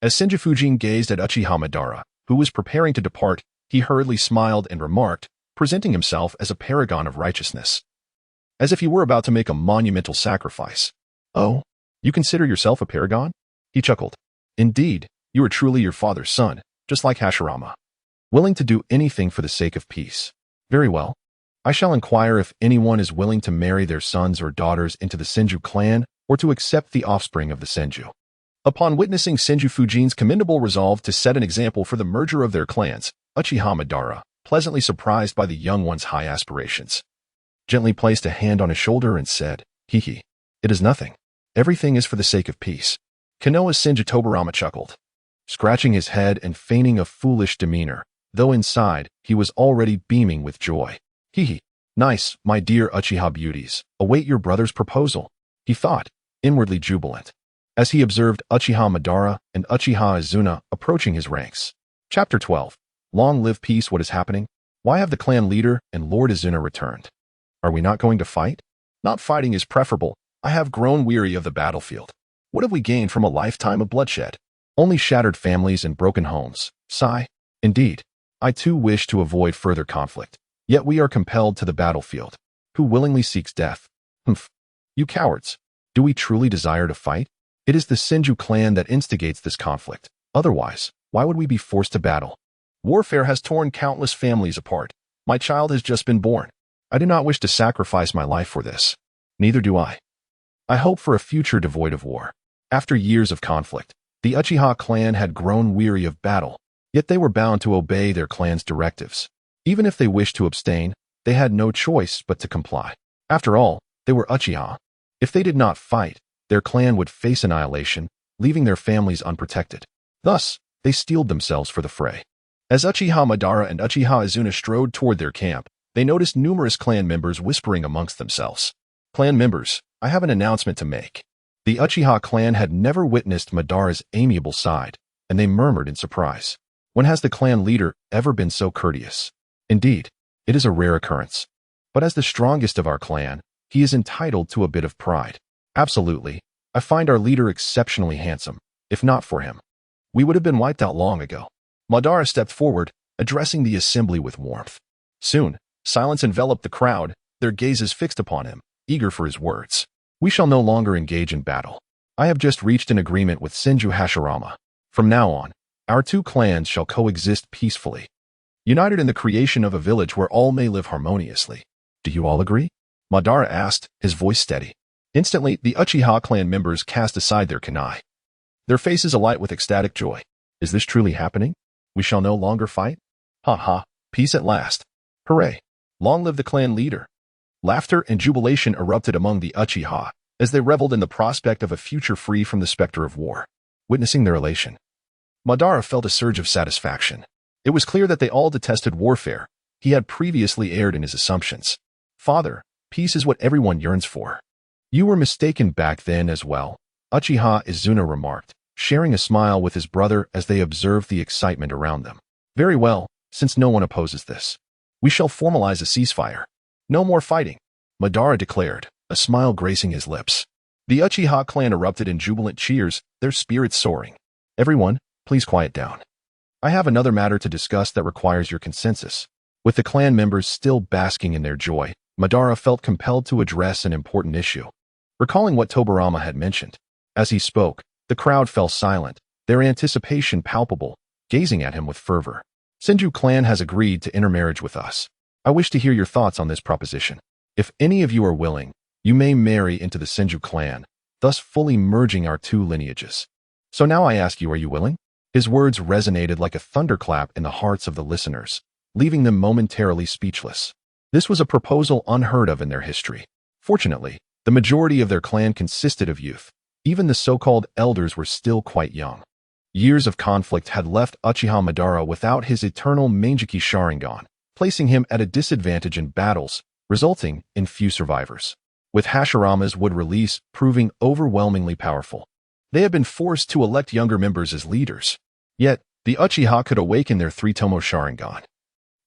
As Senju Fujian gazed at Uchiha Madara, who was preparing to depart, he hurriedly smiled and remarked, presenting himself as a paragon of righteousness, as if he were about to make a monumental sacrifice. Oh, you consider yourself a paragon? He chuckled. Indeed, you are truly your father's son, just like Hashirama, willing to do anything for the sake of peace. Very well. I shall inquire if anyone is willing to marry their sons or daughters into the Senju clan or to accept the offspring of the Senju. Upon witnessing Senju Fujian's commendable resolve to set an example for the merger of their clans, Uchiha Madara, pleasantly surprised by the young one's high aspirations, gently placed a hand on his shoulder and said, It is nothing. Everything is for the sake of peace. Konoha's Senju Tobarama chuckled, scratching his head and feigning a foolish demeanor, though inside, he was already beaming with joy. Nice, my dear Uchiha beauties, await your brother's proposal, he thought, inwardly jubilant, as he observed Uchiha Madara and Uchiha Izuna approaching his ranks. Chapter 12. Long live peace. What is happening? Why have the clan leader and Lord Izuna returned? Are we not going to fight? Not fighting is preferable. I have grown weary of the battlefield. What have we gained from a lifetime of bloodshed? Only shattered families and broken homes. Sigh. Indeed, I too wish to avoid further conflict. Yet we are compelled to the battlefield. Who willingly seeks death? Humph. You cowards. Do we truly desire to fight? It is the Senju clan that instigates this conflict. Otherwise, why would we be forced to battle? Warfare has torn countless families apart. My child has just been born. I do not wish to sacrifice my life for this. Neither do I. I hope for a future devoid of war. After years of conflict, the Uchiha clan had grown weary of battle, yet they were bound to obey their clan's directives. Even if they wished to abstain, they had no choice but to comply. After all, they were Uchiha. If they did not fight, their clan would face annihilation, leaving their families unprotected. Thus, they steeled themselves for the fray. As Uchiha Madara and Uchiha Izuna strode toward their camp, they noticed numerous clan members whispering amongst themselves. Clan members, I have an announcement to make. The Uchiha clan had never witnessed Madara's amiable side, and they murmured in surprise. When has the clan leader ever been so courteous? Indeed, it is a rare occurrence. But as the strongest of our clan, he is entitled to a bit of pride. Absolutely, I find our leader exceptionally handsome. If not for him, we would have been wiped out long ago. Madara stepped forward, addressing the assembly with warmth. Soon, silence enveloped the crowd, their gazes fixed upon him, eager for his words. We shall no longer engage in battle. I have just reached an agreement with Senju Hashirama. From now on, our two clans shall coexist peacefully. united in the creation of a village where all may live harmoniously. Do you all agree? Madara asked, his voice steady. Instantly, the Uchiha clan members cast aside their kunai, their faces alight with ecstatic joy. Is this truly happening? We shall no longer fight? Ha ha, peace at last. Hooray! Long live the clan leader! Laughter and jubilation erupted among the Uchiha as they reveled in the prospect of a future free from the specter of war. Witnessing their elation, Madara felt a surge of satisfaction. It was clear that they all detested warfare. He had previously erred in his assumptions. Father, peace is what everyone yearns for. You were mistaken back then as well, Uchiha Izuna remarked, sharing a smile with his brother as they observed the excitement around them. Very well, since no one opposes this. We shall formalize a ceasefire. No more fighting, Madara declared, a smile gracing his lips. The Uchiha clan erupted in jubilant cheers, their spirits soaring. Everyone, please quiet down. I have another matter to discuss that requires your consensus. With the clan members still basking in their joy, Madara felt compelled to address an important issue. Recalling what Tobarama had mentioned, as he spoke, the crowd fell silent, their anticipation palpable, gazing at him with fervor. Senju clan has agreed to intermarriage with us. I wish to hear your thoughts on this proposition. If any of you are willing, you may marry into the Senju clan, thus fully merging our two lineages. So now I ask you, are you willing? His words resonated like a thunderclap in the hearts of the listeners, leaving them momentarily speechless. This was a proposal unheard of in their history. Fortunately, the majority of their clan consisted of youth. Even the so-called elders were still quite young. Years of conflict had left Uchiha Madara without his eternal Mangekyou Sharingan, placing him at a disadvantage in battles, resulting in few survivors. With Hashirama's wood release proving overwhelmingly powerful, they had been forced to elect younger members as leaders. Yet, the Uchiha could awaken their three-tomo Sharingan,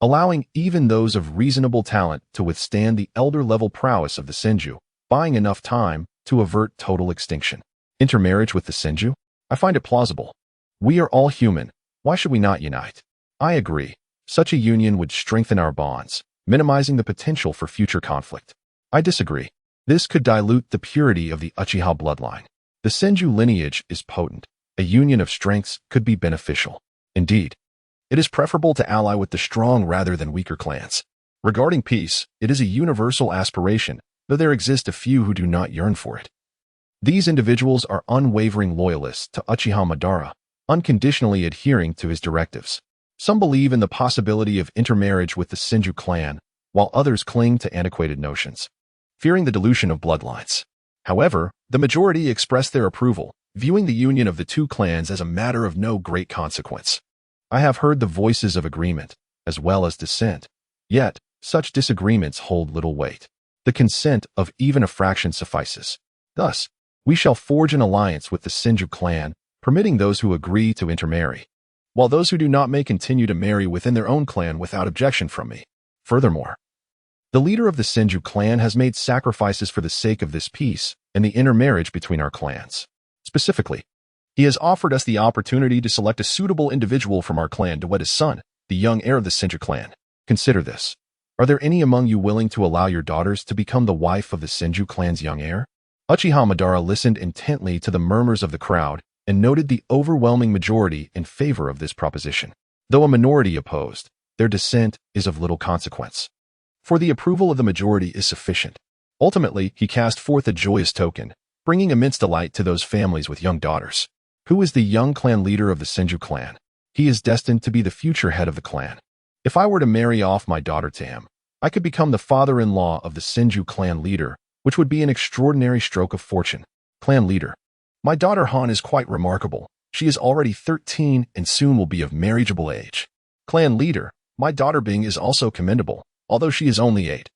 allowing even those of reasonable talent to withstand the elder-level prowess of the Senju, buying enough time to avert total extinction. Intermarriage with the Senju? I find it plausible. We are all human. Why should we not unite? I agree. Such a union would strengthen our bonds, minimizing the potential for future conflict. I disagree. This could dilute the purity of the Uchiha bloodline. The Senju lineage is potent. A union of strengths could be beneficial. Indeed, it is preferable to ally with the strong rather than weaker clans. Regarding peace, it is a universal aspiration, though there exist a few who do not yearn for it. These individuals are unwavering loyalists to Uchiha Madara, unconditionally adhering to his directives. Some believe in the possibility of intermarriage with the Senju clan, while others cling to antiquated notions, fearing the dilution of bloodlines. However, the majority express their approval, viewing the union of the two clans as a matter of no great consequence. I have heard the voices of agreement, as well as dissent. Yet, such disagreements hold little weight. The consent of even a fraction suffices. Thus, we shall forge an alliance with the Senju clan, permitting those who agree to intermarry, while those who do not may continue to marry within their own clan without objection from me. Furthermore, the leader of the Senju clan has made sacrifices for the sake of this peace and the intermarriage between our clans. Specifically, he has offered us the opportunity to select a suitable individual from our clan to wed his son, the young heir of the Senju clan. Consider this. Are there any among you willing to allow your daughters to become the wife of the Senju clan's young heir? Uchiha Madara listened intently to the murmurs of the crowd and noted the overwhelming majority in favor of this proposition. Though a minority opposed, their dissent is of little consequence, for the approval of the majority is sufficient. Ultimately, he cast forth a joyous token, bringing immense delight to those families with young daughters. Who is the young clan leader of the Senju clan? He is destined to be the future head of the clan. If I were to marry off my daughter to him, I could become the father-in-law of the Senju clan leader, which would be an extraordinary stroke of fortune. Clan leader. My daughter Han is quite remarkable. She is already 13 and soon will be of marriageable age. Clan leader. My daughter Bing is also commendable, although she is only 8.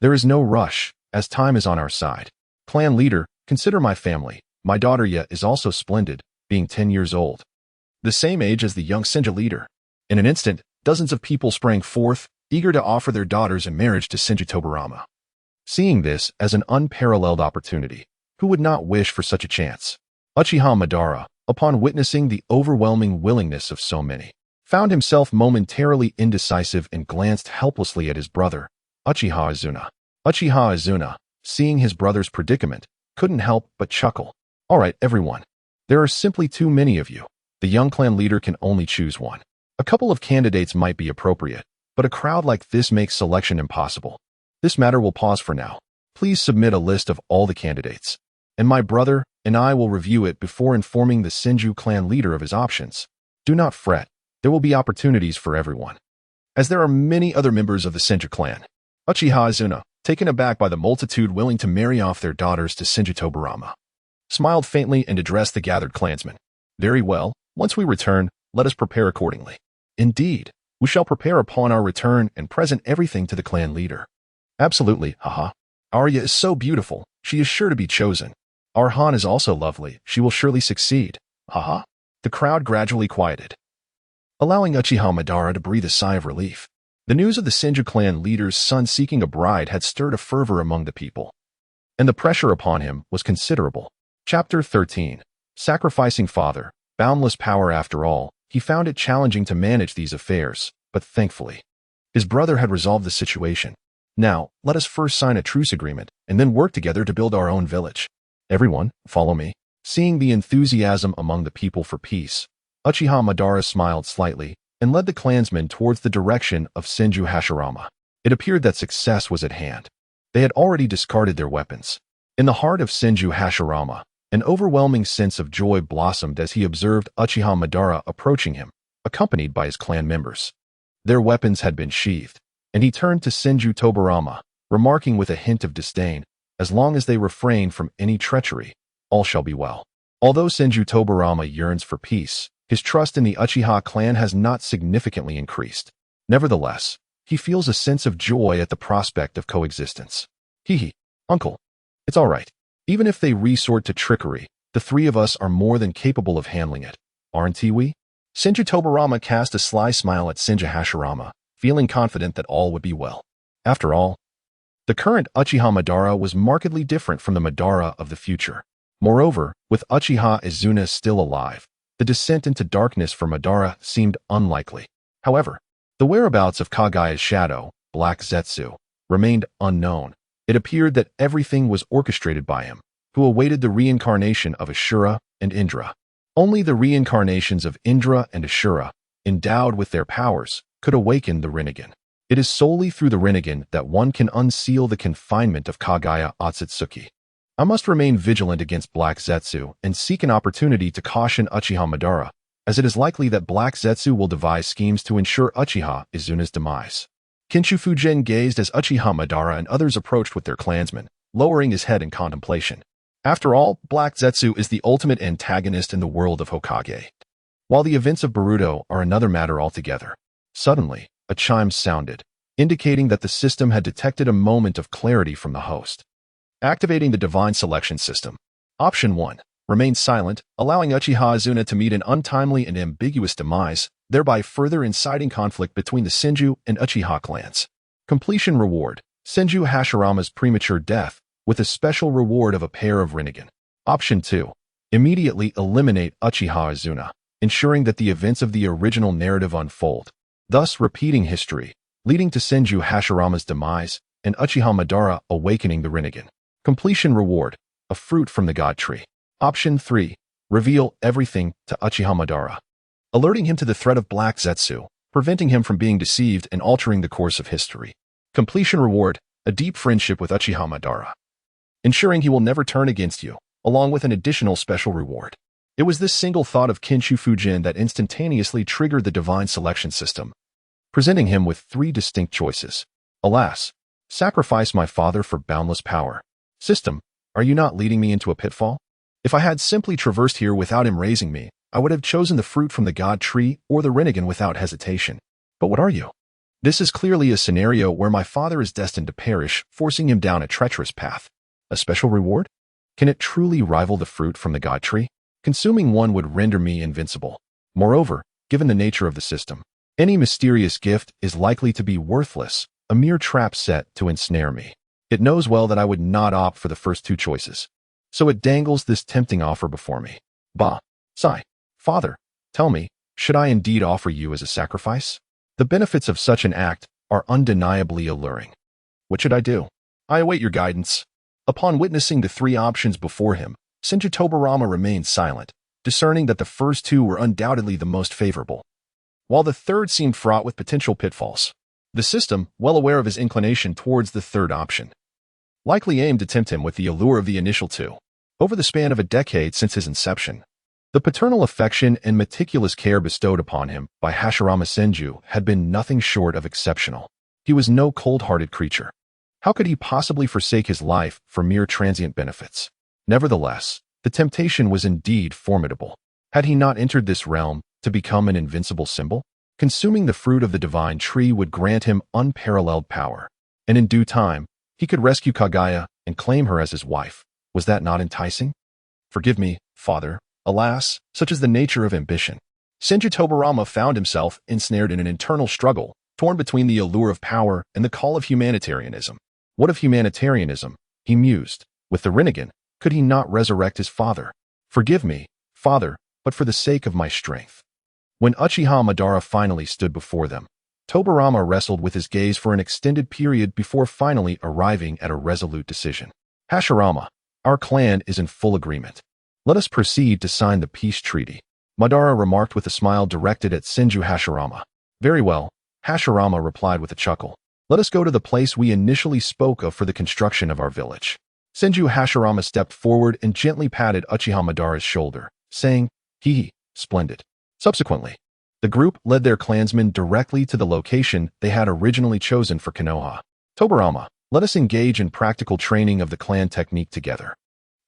There is no rush, as time is on our side. Clan leader. Consider my family. My daughter Ye is also splendid, being 10 years old, the same age as the young Senju leader. In an instant, dozens of people sprang forth, eager to offer their daughters in marriage to Senju Tobarama. Seeing this as an unparalleled opportunity, who would not wish for such a chance? Uchiha Madara, upon witnessing the overwhelming willingness of so many, found himself momentarily indecisive and glanced helplessly at his brother, Uchiha Izuna. Uchiha Izuna, seeing his brother's predicament, couldn't help but chuckle. All right, everyone. There are simply too many of you. The young clan leader can only choose one. A couple of candidates might be appropriate, but a crowd like this makes selection impossible. This matter will pause for now. Please submit a list of all the candidates, and my brother and I will review it before informing the Senju clan leader of his options. Do not fret. There will be opportunities for everyone, as there are many other members of the Senju clan. Uchiha Izuna, taken aback by the multitude willing to marry off their daughters to Senju Tobirama, smiled faintly and addressed the gathered clansmen. Very well, once we return, let us prepare accordingly. Indeed, we shall prepare upon our return and present everything to the clan leader. Absolutely, haha. Arya is so beautiful, she is sure to be chosen. Our Han is also lovely, she will surely succeed. Haha. The crowd gradually quieted, allowing Uchiha Madara to breathe a sigh of relief. The news of the Senju clan leader's son seeking a bride had stirred a fervor among the people, and the pressure upon him was considerable. Chapter 13. Sacrificing Father. Boundless power. After all, he found it challenging to manage these affairs, but thankfully, his brother had resolved the situation. Now, let us first sign a truce agreement, and then work together to build our own village. Everyone, follow me. Seeing the enthusiasm among the people for peace, Uchiha Madara smiled slightly and led the clansmen towards the direction of Senju Hashirama. It appeared that success was at hand. They had already discarded their weapons. In the heart of Senju Hashirama, an overwhelming sense of joy blossomed as he observed Uchiha Madara approaching him, accompanied by his clan members. Their weapons had been sheathed, and he turned to Senju Tobarama, remarking with a hint of disdain, "As long as they refrain from any treachery, all shall be well." Although Senju Tobarama yearns for peace, his trust in the Uchiha clan has not significantly increased. Nevertheless, he feels a sense of joy at the prospect of coexistence. Hee, uncle. It's all right. Even if they resort to trickery, the three of us are more than capable of handling it, aren't we? Senju Tobarama cast a sly smile at Senju Hashirama, feeling confident that all would be well. After all, the current Uchiha Madara was markedly different from the Madara of the future. Moreover, with Uchiha Izuna still alive, the descent into darkness for Madara seemed unlikely. However, the whereabouts of Kagaya's shadow, Black Zetsu, remained unknown. It appeared that everything was orchestrated by him, who awaited the reincarnation of Ashura and Indra. Only the reincarnations of Indra and Ashura, endowed with their powers, could awaken the Rinnegan. It is solely through the Rinnegan that one can unseal the confinement of Kagaya Otsutsuki. I must remain vigilant against Black Zetsu and seek an opportunity to caution Uchiha Madara, as it is likely that Black Zetsu will devise schemes to ensure Uchiha Izuna's demise. Kinshu Fujian gazed as Uchiha Madara and others approached with their clansmen, lowering his head in contemplation. After all, Black Zetsu is the ultimate antagonist in the world of Hokage, while the events of Boruto are another matter altogether. Suddenly, a chime sounded, indicating that the system had detected a moment of clarity from the host. Activating the Divine Selection System. Option 1. Remain silent, allowing Uchiha Izuna to meet an untimely and ambiguous demise, thereby further inciting conflict between the Senju and Uchiha clans. Completion reward. Senju Hashirama's premature death, with a special reward of a pair of Rinnegan. Option 2. Immediately eliminate Uchiha Izuna, ensuring that the events of the original narrative unfold, thus repeating history, leading to Senju Hashirama's demise and Uchiha Madara awakening the Rinnegan. Completion reward. A fruit from the God tree. Option 3. Reveal everything to Uchiha Madara, alerting him to the threat of Black Zetsu, preventing him from being deceived and altering the course of history. Completion reward. A deep friendship with Uchiha Madara, ensuring he will never turn against you, along with an additional special reward. It was this single thought of Kinshu Fujin that instantaneously triggered the Divine Selection System, presenting him with 3 distinct choices. Alas, sacrifice my father for boundless power. System, are you not leading me into a pitfall? If I had simply traversed here without him raising me, I would have chosen the fruit from the God tree or the Rinnegan without hesitation. But what are you? This is clearly a scenario where my father is destined to perish, forcing him down a treacherous path. A special reward? Can it truly rival the fruit from the God tree? Consuming one would render me invincible. Moreover, given the nature of the system, any mysterious gift is likely to be worthless, a mere trap set to ensnare me. It knows well that I would not opt for the first 2 choices, so it dangles this tempting offer before me. Bah, sigh. Father, tell me, should I indeed offer you as a sacrifice? The benefits of such an act are undeniably alluring. What should I do? I await your guidance. Upon witnessing the 3 options before him, Senju Tobarama remained silent, discerning that the first 2 were undoubtedly the most favorable. while the third seemed fraught with potential pitfalls. The system, well aware of his inclination towards the third option, likely aimed to tempt him with the allure of the initial two. Over the span of a decade since his inception, the paternal affection and meticulous care bestowed upon him by Hashirama Senju had been nothing short of exceptional. He was no cold-hearted creature. How could he possibly forsake his life for mere transient benefits? Nevertheless, the temptation was indeed formidable. Had he not entered this realm to become an invincible symbol? Consuming the fruit of the divine tree would grant him unparalleled power, and in due time, he could rescue Kaguya and claim her as his wife. Was that not enticing? Forgive me, father. Alas, such is the nature of ambition. Senju Tobarama found himself ensnared in an internal struggle, torn between the allure of power and the call of humanitarianism. What of humanitarianism? He mused. With the Rinnegan, could he not resurrect his father? Forgive me, father, but for the sake of my strength. When Uchiha Madara finally stood before them, Tobarama wrestled with his gaze for an extended period before finally arriving at a resolute decision. Hashirama, our clan is in full agreement. Let us proceed to sign the peace treaty. Madara remarked with a smile directed at Senju Hashirama. Very well, Hashirama replied with a chuckle. Let us go to the place we initially spoke of for the construction of our village. Senju Hashirama stepped forward and gently patted Uchiha Madara's shoulder, saying, Hee, splendid. Subsequently, the group led their clansmen directly to the location they had originally chosen for Konoha. Tobarama, let us engage in practical training of the clan technique together.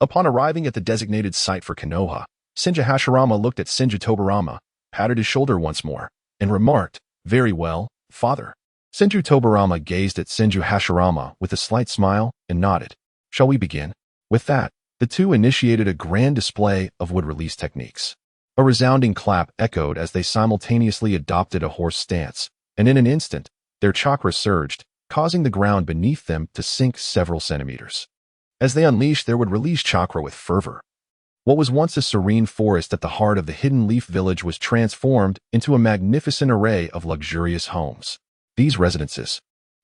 Upon arriving at the designated site for Konoha, Senju Hashirama looked at Senju Tobarama, patted his shoulder once more, and remarked, Very well, father. Senju Tobarama gazed at Senju Hashirama with a slight smile and nodded. Shall we begin? With that, the two initiated a grand display of wood-release techniques. A resounding clap echoed as they simultaneously adopted a horse stance, and in an instant, their chakra surged, causing the ground beneath them to sink several centimeters. As they unleashed their wood-release chakra with fervor, what was once a serene forest at the heart of the Hidden Leaf Village was transformed into a magnificent array of luxurious homes. These residences,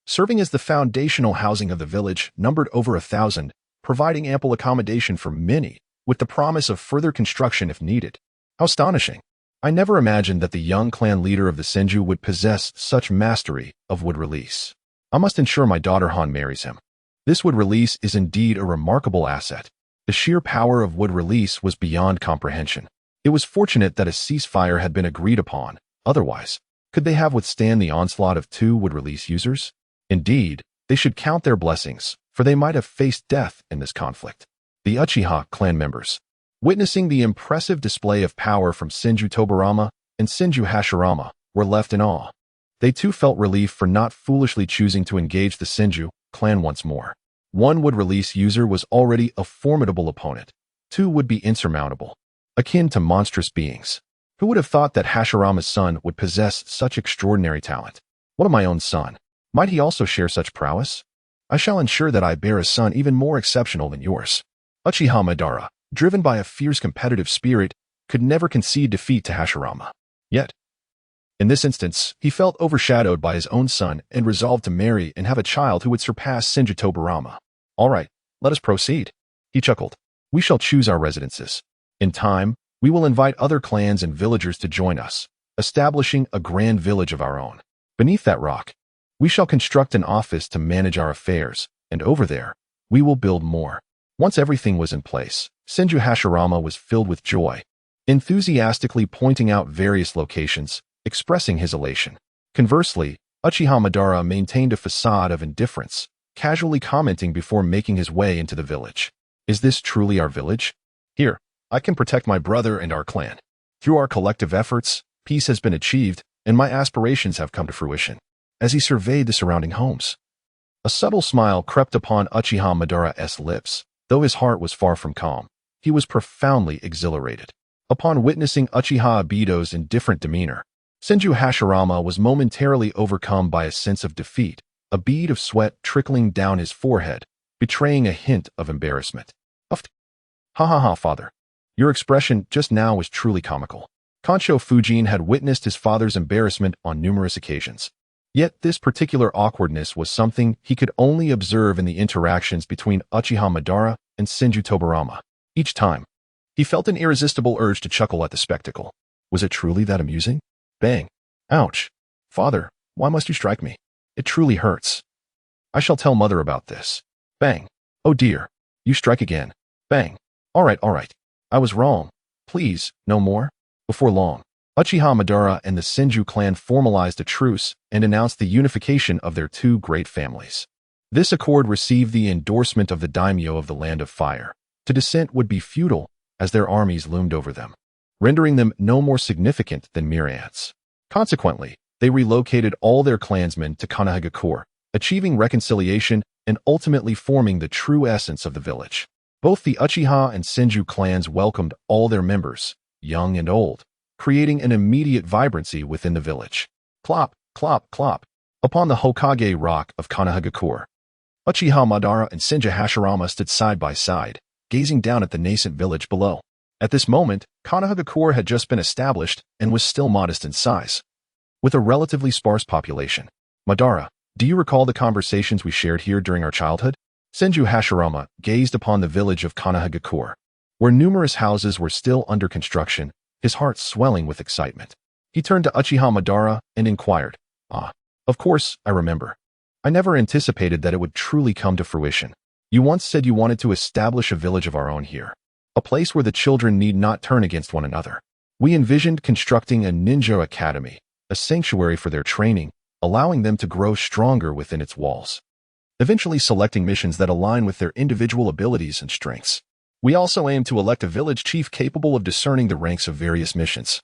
serving as the foundational housing of the village, numbered over 1,000, providing ample accommodation for many, with the promise of further construction if needed. How astonishing! I never imagined that the young clan leader of the Senju would possess such mastery of wood release. I must ensure my daughter Han marries him. This wood release is indeed a remarkable asset. The sheer power of wood release was beyond comprehension. It was fortunate that a ceasefire had been agreed upon. Otherwise, could they have withstand the onslaught of two wood release users? Indeed, they should count their blessings, for they might have faced death in this conflict. The Uchiha clan members, witnessing the impressive display of power from Senju Tobarama and Senju Hashirama, were left in awe. They too felt relief for not foolishly choosing to engage the Senju clan once more. One wood-release user was already a formidable opponent. Two would be insurmountable, akin to monstrous beings. Who would have thought that Hashirama's son would possess such extraordinary talent? What of my own son? Might he also share such prowess? I shall ensure that I bear a son even more exceptional than yours. Uchiha Madara, driven by a fierce competitive spirit, could never concede defeat to Hashirama. Yet, in this instance, he felt overshadowed by his own son and resolved to marry and have a child who would surpass Senju Tobarama. All right, let us proceed. He chuckled. We shall choose our residences. In time, we will invite other clans and villagers to join us, establishing a grand village of our own. Beneath that rock, we shall construct an office to manage our affairs, and over there, we will build more. Once everything was in place, Senju Hashirama was filled with joy, enthusiastically pointing out various locations, expressing his elation. Conversely, Uchiha Madara maintained a facade of indifference, casually commenting before making his way into the village. Is this truly our village? Here, I can protect my brother and our clan. Through our collective efforts, peace has been achieved, and my aspirations have come to fruition. As he surveyed the surrounding homes, a subtle smile crept upon Uchiha Madara's lips. Though his heart was far from calm, he was profoundly exhilarated. Upon witnessing Uchiha Obito's indifferent demeanor, Senju Hashirama was momentarily overcome by a sense of defeat, a bead of sweat trickling down his forehead, betraying a hint of embarrassment. Uffed. Ha ha ha, father. Your expression just now was truly comical. Kansho Fujian had witnessed his father's embarrassment on numerous occasions. Yet this particular awkwardness was something he could only observe in the interactions between Uchiha Madara and Senju Tobarama. Each time, he felt an irresistible urge to chuckle at the spectacle. Was it truly that amusing? Bang. Ouch. Father, why must you strike me? It truly hurts. I shall tell mother about this. Bang. Oh dear. You strike again. Bang. All right. I was wrong. Please, no more. Before long, Uchiha Madara and the Senju clan formalized a truce and announced the unification of their two great families. This accord received the endorsement of the Daimyo of the Land of Fire. To dissent would be futile, as their armies loomed over them, rendering them no more significant than mere ants. Consequently, they relocated all their clansmen to Konoha, achieving reconciliation and ultimately forming the true essence of the village. Both the Uchiha and Senju clans welcomed all their members, young and old, creating an immediate vibrancy within the village. Clop, clop, clop. Upon the Hokage rock of Konoha, Uchiha Madara and Senju Hashirama stood side by side, gazing down at the nascent village below. At this moment, Konoha had just been established and was still modest in size. With a relatively sparse population. Madara, do you recall the conversations we shared here during our childhood? Senju Hashirama gazed upon the village of Konoha, where numerous houses were still under construction, his heart swelling with excitement. He turned to Uchiha Madara and inquired, of course, I remember. I never anticipated that it would truly come to fruition. You once said you wanted to establish a village of our own here. A place where the children need not turn against one another. We envisioned constructing a ninja academy, a sanctuary for their training, allowing them to grow stronger within its walls. Eventually selecting missions that align with their individual abilities and strengths. We also aim to elect a village chief capable of discerning the ranks of various missions,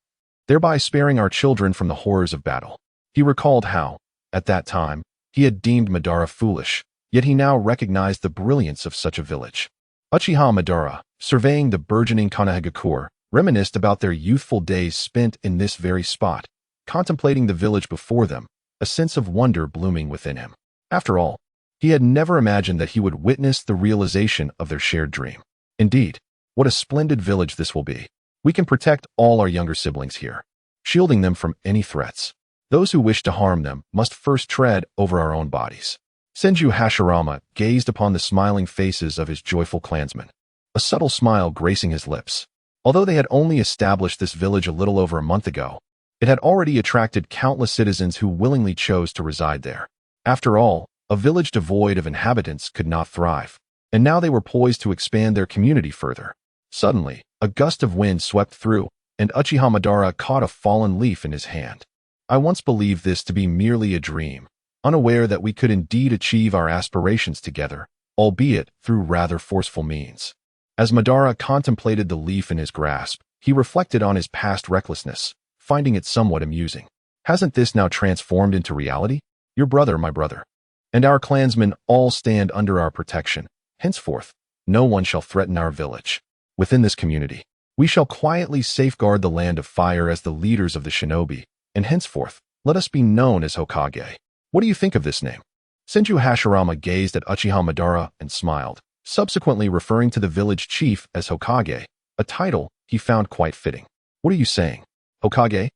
thereby sparing our children from the horrors of battle. He recalled how, at that time, he had deemed Madara foolish, yet he now recognized the brilliance of such a village. Uchiha Madara, surveying the burgeoning Konoha, reminisced about their youthful days spent in this very spot, contemplating the village before them, a sense of wonder blooming within him. After all, he had never imagined that he would witness the realization of their shared dream. Indeed, what a splendid village this will be. We can protect all our younger siblings here, shielding them from any threats. Those who wish to harm them must first tread over our own bodies. Senju Hashirama gazed upon the smiling faces of his joyful clansmen, a subtle smile gracing his lips. Although they had only established this village a little over a month ago, it had already attracted countless citizens who willingly chose to reside there. After all, a village devoid of inhabitants could not thrive, and now they were poised to expand their community further. Suddenly, a gust of wind swept through, and Uchiha Madara caught a fallen leaf in his hand. I once believed this to be merely a dream, unaware that we could indeed achieve our aspirations together, albeit through rather forceful means. As Madara contemplated the leaf in his grasp, he reflected on his past recklessness, finding it somewhat amusing. Hasn't this now transformed into reality? Your brother, my brother, and our clansmen all stand under our protection. Henceforth, no one shall threaten our village. Within this community, we shall quietly safeguard the Land of Fire as the leaders of the Shinobi, and henceforth, let us be known as Hokage. What do you think of this name? Senju Hashirama gazed at Uchiha Madara and smiled, subsequently referring to the village chief as Hokage, a title he found quite fitting. What are you saying? Hokage?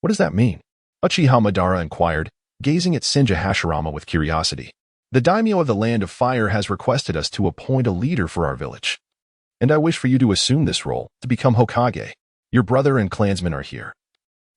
What does that mean? Uchiha Madara inquired, gazing at Senju Hashirama with curiosity. The Daimyo of the Land of Fire has requested us to appoint a leader for our village, and I wish for you to assume this role, to become Hokage. Your brother and clansmen are here.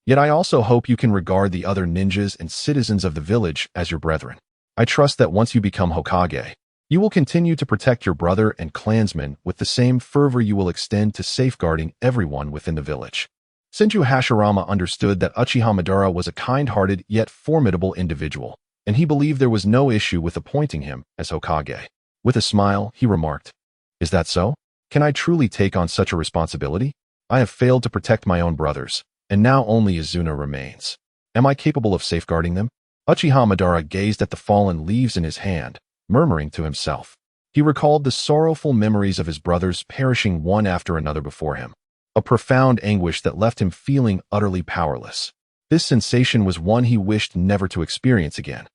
Yet I also hope you can regard the other ninjas and citizens of the village as your brethren. I trust that once you become Hokage, you will continue to protect your brother and clansmen with the same fervor you will extend to safeguarding everyone within the village. Senju Hashirama understood that Uchiha Madara was a kind-hearted yet formidable individual, and he believed there was no issue with appointing him as Hokage. With a smile, he remarked, "Is that so? Can I truly take on such a responsibility? I have failed to protect my own brothers, and now only Izuna remains. Am I capable of safeguarding them?" Uchiha Madara gazed at the fallen leaves in his hand, murmuring to himself. He recalled the sorrowful memories of his brothers perishing one after another before him, a profound anguish that left him feeling utterly powerless. This sensation was one he wished never to experience again.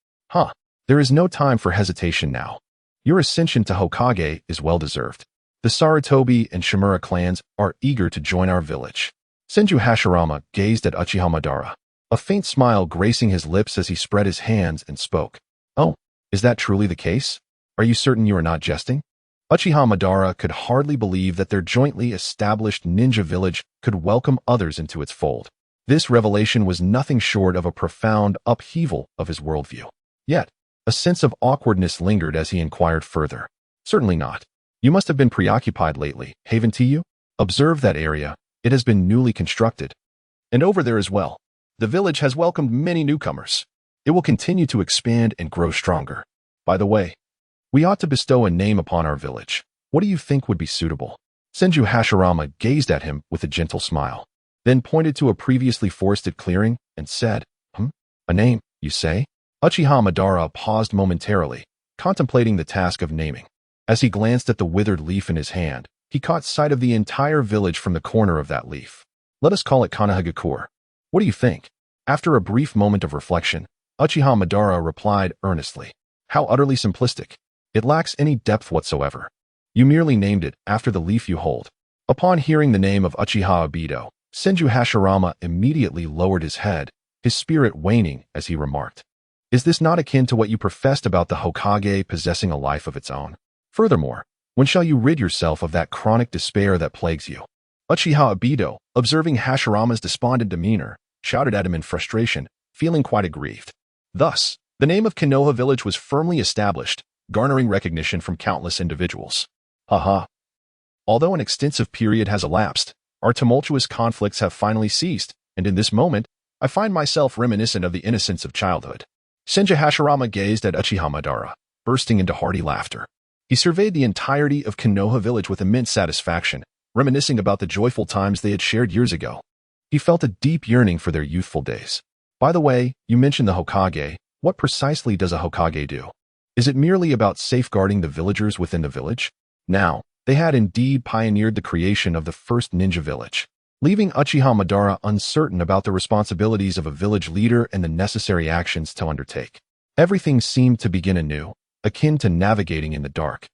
There is no time for hesitation now. Your ascension to Hokage is well-deserved. The Sarutobi and Shimura clans are eager to join our village. Senju Hashirama gazed at Uchiha Madara, a faint smile gracing his lips as he spread his hands and spoke. "Oh, is that truly the case? Are you certain you are not jesting?" Uchiha Madara could hardly believe that their jointly established ninja village could welcome others into its fold. This revelation was nothing short of a profound upheaval of his worldview. Yet, a sense of awkwardness lingered as he inquired further. Certainly not. You must have been preoccupied lately, haven't you? Observe that area. It has been newly constructed. And over there as well. The village has welcomed many newcomers. It will continue to expand and grow stronger. By the way, we ought to bestow a name upon our village. What do you think would be suitable? Senju Hashirama gazed at him with a gentle smile, then pointed to a previously forested clearing and said, A name, you say? Uchiha Madara paused momentarily, contemplating the task of naming. As he glanced at the withered leaf in his hand, he caught sight of the entire village from the corner of that leaf. Let us call it Konoha. What do you think? After a brief moment of reflection, Uchiha Madara replied earnestly. How utterly simplistic. It lacks any depth whatsoever. You merely named it after the leaf you hold. Upon hearing the name of Uchiha Obito, Senju Hashirama immediately lowered his head, his spirit waning as he remarked. Is this not akin to what you professed about the Hokage possessing a life of its own? Furthermore, when shall you rid yourself of that chronic despair that plagues you? Uchiha Obito, observing Hashirama's despondent demeanor, shouted at him in frustration, feeling quite aggrieved. Thus, the name of Konoha village was firmly established, garnering recognition from countless individuals. Although an extensive period has elapsed, our tumultuous conflicts have finally ceased, and in this moment, I find myself reminiscent of the innocence of childhood. Senju Hashirama gazed at Uchiha Madara, bursting into hearty laughter. He surveyed the entirety of Konoha village with immense satisfaction, reminiscing about the joyful times they had shared years ago. He felt a deep yearning for their youthful days. By the way, you mentioned the Hokage. What precisely does a Hokage do? Is it merely about safeguarding the villagers within the village? Now, they had indeed pioneered the creation of the first ninja village, leaving Uchiha Madara uncertain about the responsibilities of a village leader and the necessary actions to undertake. Everything seemed to begin anew, akin to navigating in the dark.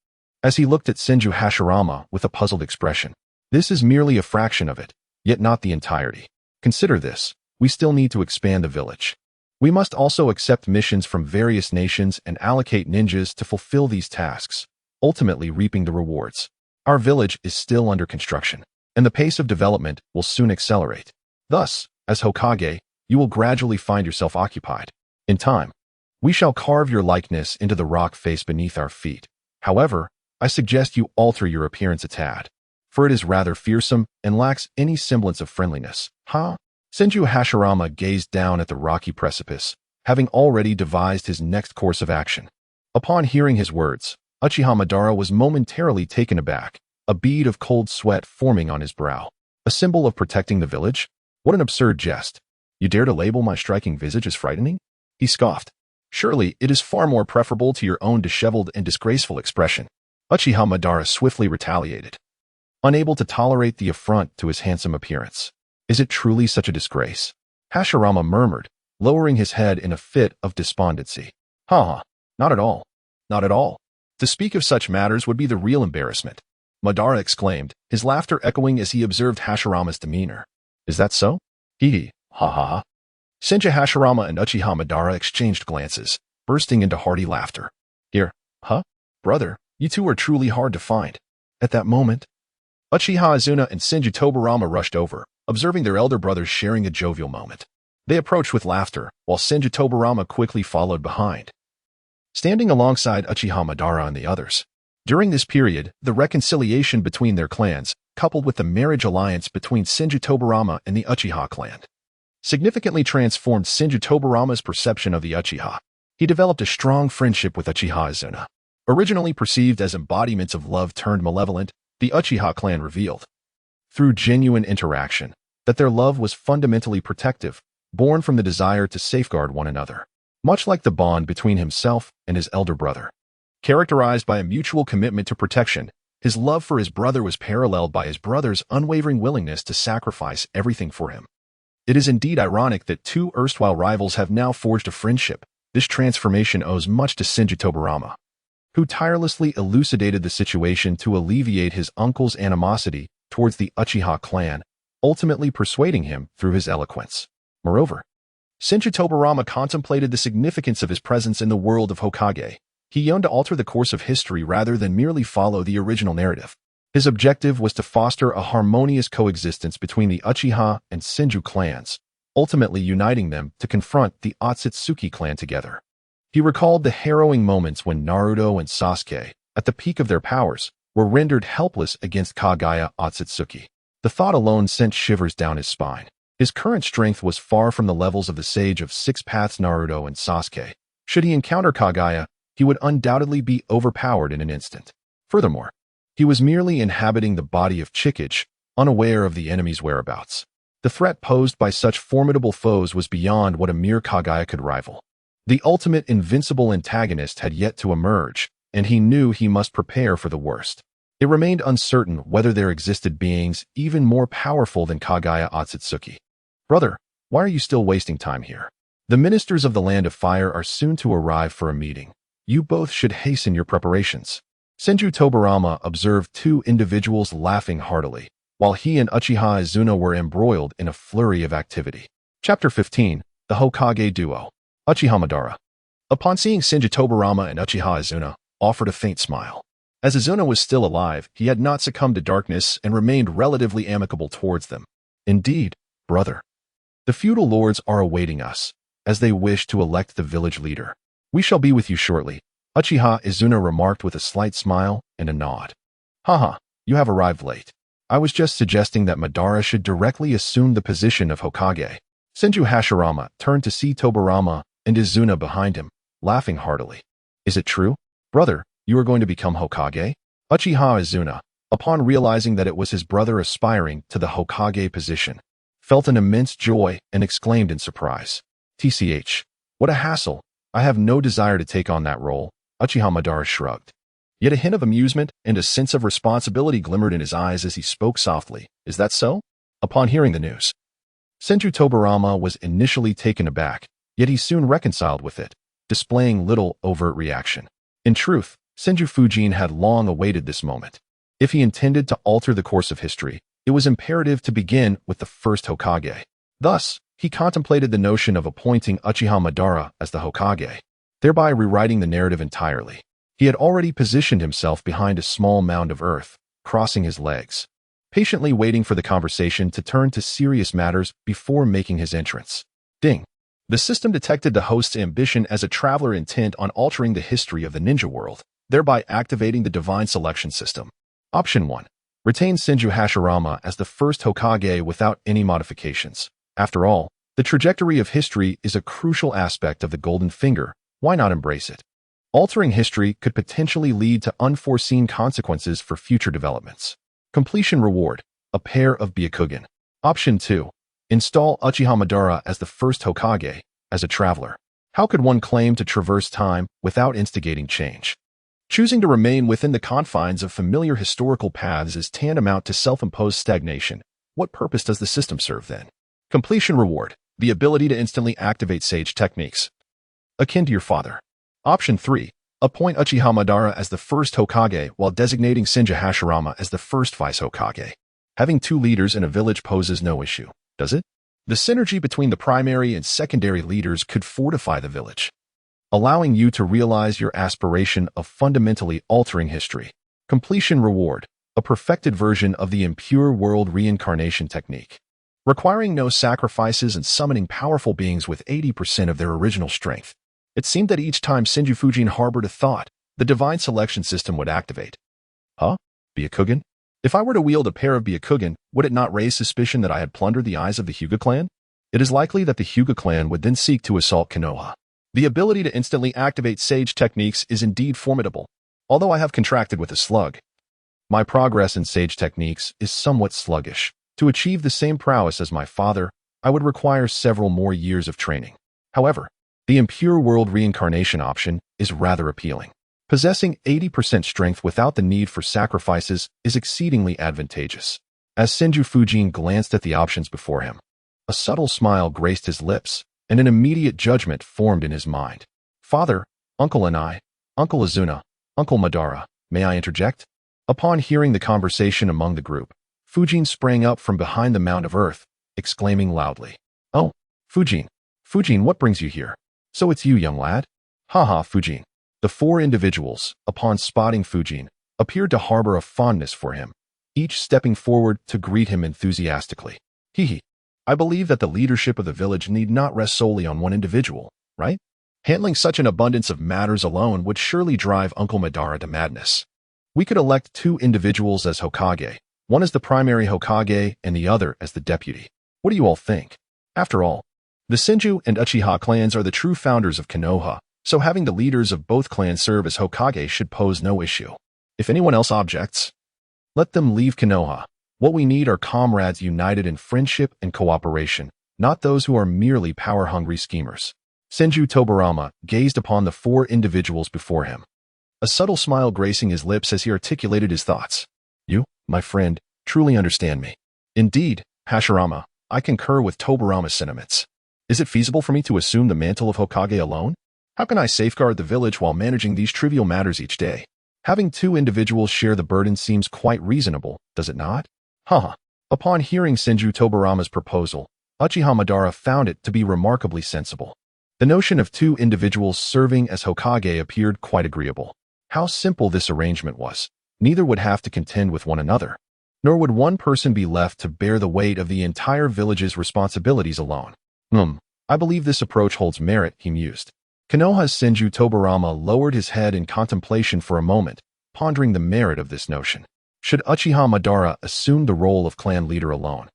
As he looked at Senju Hashirama with a puzzled expression, this is merely a fraction of it, yet not the entirety. Consider this, we still need to expand the village. We must also accept missions from various nations and allocate ninjas to fulfill these tasks, ultimately reaping the rewards. Our village is still under construction, and the pace of development will soon accelerate. Thus, as Hokage, you will gradually find yourself occupied. In time, we shall carve your likeness into the rock face beneath our feet. However, I suggest you alter your appearance a tad, for it is rather fearsome and lacks any semblance of friendliness. Senju Hashirama gazed down at the rocky precipice, having already devised his next course of action. Upon hearing his words, Uchiha Madara was momentarily taken aback, a bead of cold sweat forming on his brow. A symbol of protecting the village? What an absurd jest. You dare to label my striking visage as frightening? He scoffed. Surely, it is far more preferable to your own disheveled and disgraceful expression. Uchiha Madara swiftly retaliated, unable to tolerate the affront to his handsome appearance. Is it truly such a disgrace? Hashirama murmured, lowering his head in a fit of despondency. Not at all. Not at all. To speak of such matters would be the real embarrassment. Madara exclaimed, his laughter echoing as he observed Hashirama's demeanor. Is that so? Ha. Senju Hashirama and Uchiha Madara exchanged glances, bursting into hearty laughter. Brother, you two are truly hard to find. At that moment, Uchiha Azuna and Senju Tobarama rushed over, observing their elder brothers sharing a jovial moment. They approached with laughter, while Senju Tobarama quickly followed behind, standing alongside Uchiha Madara and the others. During this period, the reconciliation between their clans, coupled with the marriage alliance between Senju Tobarama and the Uchiha clan, significantly transformed Senju Tobarama's perception of the Uchiha. He developed a strong friendship with Uchiha Azuna. Originally perceived as embodiments of love turned malevolent, the Uchiha clan revealed, through genuine interaction, that their love was fundamentally protective, born from the desire to safeguard one another, much like the bond between himself and his elder brother. Characterized by a mutual commitment to protection, his love for his brother was paralleled by his brother's unwavering willingness to sacrifice everything for him. It is indeed ironic that two erstwhile rivals have now forged a friendship. This transformation owes much to Senju Tobarama, who tirelessly elucidated the situation to alleviate his uncle's animosity towards the Uchiha clan, ultimately persuading him through his eloquence. Moreover, Senju Tobarama contemplated the significance of his presence in the world of Hokage. He yearned to alter the course of history rather than merely follow the original narrative. His objective was to foster a harmonious coexistence between the Uchiha and Senju clans, ultimately uniting them to confront the Otsutsuki clan together. He recalled the harrowing moments when Naruto and Sasuke, at the peak of their powers, were rendered helpless against Kaguya Otsutsuki. The thought alone sent shivers down his spine. His current strength was far from the levels of the Sage of Six Paths Naruto and Sasuke. Should he encounter Kaguya, he would undoubtedly be overpowered in an instant. Furthermore, he was merely inhabiting the body of Chikage, unaware of the enemy's whereabouts. The threat posed by such formidable foes was beyond what a mere Kaguya could rival. The ultimate invincible antagonist had yet to emerge, and he knew he must prepare for the worst. It remained uncertain whether there existed beings even more powerful than Kaguya Otsutsuki. Brother, why are you still wasting time here? The ministers of the Land of Fire are soon to arrive for a meeting. You both should hasten your preparations. Senju Tobarama observed two individuals laughing heartily, while he and Uchiha Izuna were embroiled in a flurry of activity. Chapter 15, The Hokage Duo. Uchiha Madara. Upon seeing Senju Tobarama and Uchiha Izuna, offered a faint smile. As Izuna was still alive, he had not succumbed to darkness and remained relatively amicable towards them. Indeed, brother. The feudal lords are awaiting us, as they wish to elect the village leader. We shall be with you shortly, Uchiha Izuna remarked with a slight smile and a nod. Haha, you have arrived late. I was just suggesting that Madara should directly assume the position of Hokage. Senju Hashirama turned to see Tobarama and Izuna behind him, laughing heartily. Is it true? Brother, you are going to become Hokage? Uchiha Izuna, upon realizing that it was his brother aspiring to the Hokage position, felt an immense joy and exclaimed in surprise. TCH, what a hassle. I have no desire to take on that role, Uchiha Madara shrugged. Yet a hint of amusement and a sense of responsibility glimmered in his eyes as he spoke softly. Is that so? Upon hearing the news, Senju Tobarama was initially taken aback, yet he soon reconciled with it, displaying little overt reaction. In truth, Senju Fujian had long awaited this moment. If he intended to alter the course of history, it was imperative to begin with the first Hokage. Thus, he contemplated the notion of appointing Uchiha Madara as the Hokage, thereby rewriting the narrative entirely. He had already positioned himself behind a small mound of earth, crossing his legs, patiently waiting for the conversation to turn to serious matters before making his entrance. Ding! The system detected the host's ambition as a traveler intent on altering the history of the ninja world, thereby activating the divine selection system. Option 1. Retain Senju Hashirama as the first Hokage without any modifications. After all, the trajectory of history is a crucial aspect of the Golden Finger. Why not embrace it? Altering history could potentially lead to unforeseen consequences for future developments. Completion reward, a pair of Byakugan. Option 2. Install Uchiha Madara as the first Hokage, as a traveler. How could one claim to traverse time without instigating change? Choosing to remain within the confines of familiar historical paths is tantamount to self-imposed stagnation. What purpose does the system serve then? Completion reward, the ability to instantly activate sage techniques. Akin to your father. Option 3. Appoint Uchiha Madara as the first Hokage while designating Senju Hashirama as the first vice Hokage. Having two leaders in a village poses no issue, does it? The synergy between the primary and secondary leaders could fortify the village, allowing you to realize your aspiration of fundamentally altering history. Completion reward, a perfected version of the impure world reincarnation technique, requiring no sacrifices and summoning powerful beings with 80% of their original strength. It seemed that each time Senju Fujian harbored a thought, the divine selection system would activate. Huh? Byakugan? If I were to wield a pair of Byakugan, would it not raise suspicion that I had plundered the eyes of the Hyuga clan? It is likely that the Hyuga clan would then seek to assault Konoha. The ability to instantly activate sage techniques is indeed formidable, although I have contracted with a slug. My progress in sage techniques is somewhat sluggish. To achieve the same prowess as my father, I would require several more years of training. However, the impure world reincarnation option is rather appealing. Possessing 80% strength without the need for sacrifices is exceedingly advantageous. As Senju Fujian glanced at the options before him, a subtle smile graced his lips, and an immediate judgment formed in his mind. Father, Uncle and I, Uncle Izuna, Uncle Madara, may I interject? Upon hearing the conversation among the group, Fujian sprang up from behind the mound of earth, exclaiming loudly. Oh, Fujian, what brings you here? So it's you, young lad? Haha, Fujian. The four individuals, upon spotting Fujian, appeared to harbor a fondness for him, each stepping forward to greet him enthusiastically. Hee hee. I believe that the leadership of the village need not rest solely on one individual, right? Handling such an abundance of matters alone would surely drive Uncle Madara to madness. We could elect 2 individuals as Hokage, one as the primary Hokage and the other as the deputy. What do you all think? After all, the Senju and Uchiha clans are the true founders of Konoha, so having the leaders of both clans serve as Hokage should pose no issue. If anyone else objects, let them leave Konoha. What we need are comrades united in friendship and cooperation, not those who are merely power-hungry schemers. Senju Tobarama gazed upon the 4 individuals before him, a subtle smile gracing his lips as he articulated his thoughts. You, my friend, truly understand me. Indeed, Hashirama, I concur with Tobarama's sentiments. Is it feasible for me to assume the mantle of Hokage alone? How can I safeguard the village while managing these trivial matters each day? Having 2 individuals share the burden seems quite reasonable, does it not? Upon hearing Senju Tobarama's proposal, Uchiha Madara found it to be remarkably sensible. The notion of 2 individuals serving as Hokage appeared quite agreeable. How simple this arrangement was. Neither would have to contend with one another, nor would one person be left to bear the weight of the entire village's responsibilities alone. I believe this approach holds merit, he mused. Konoha's Senju Tobarama lowered his head in contemplation for a moment, pondering the merit of this notion. Should Uchiha Madara assume the role of clan leader alone,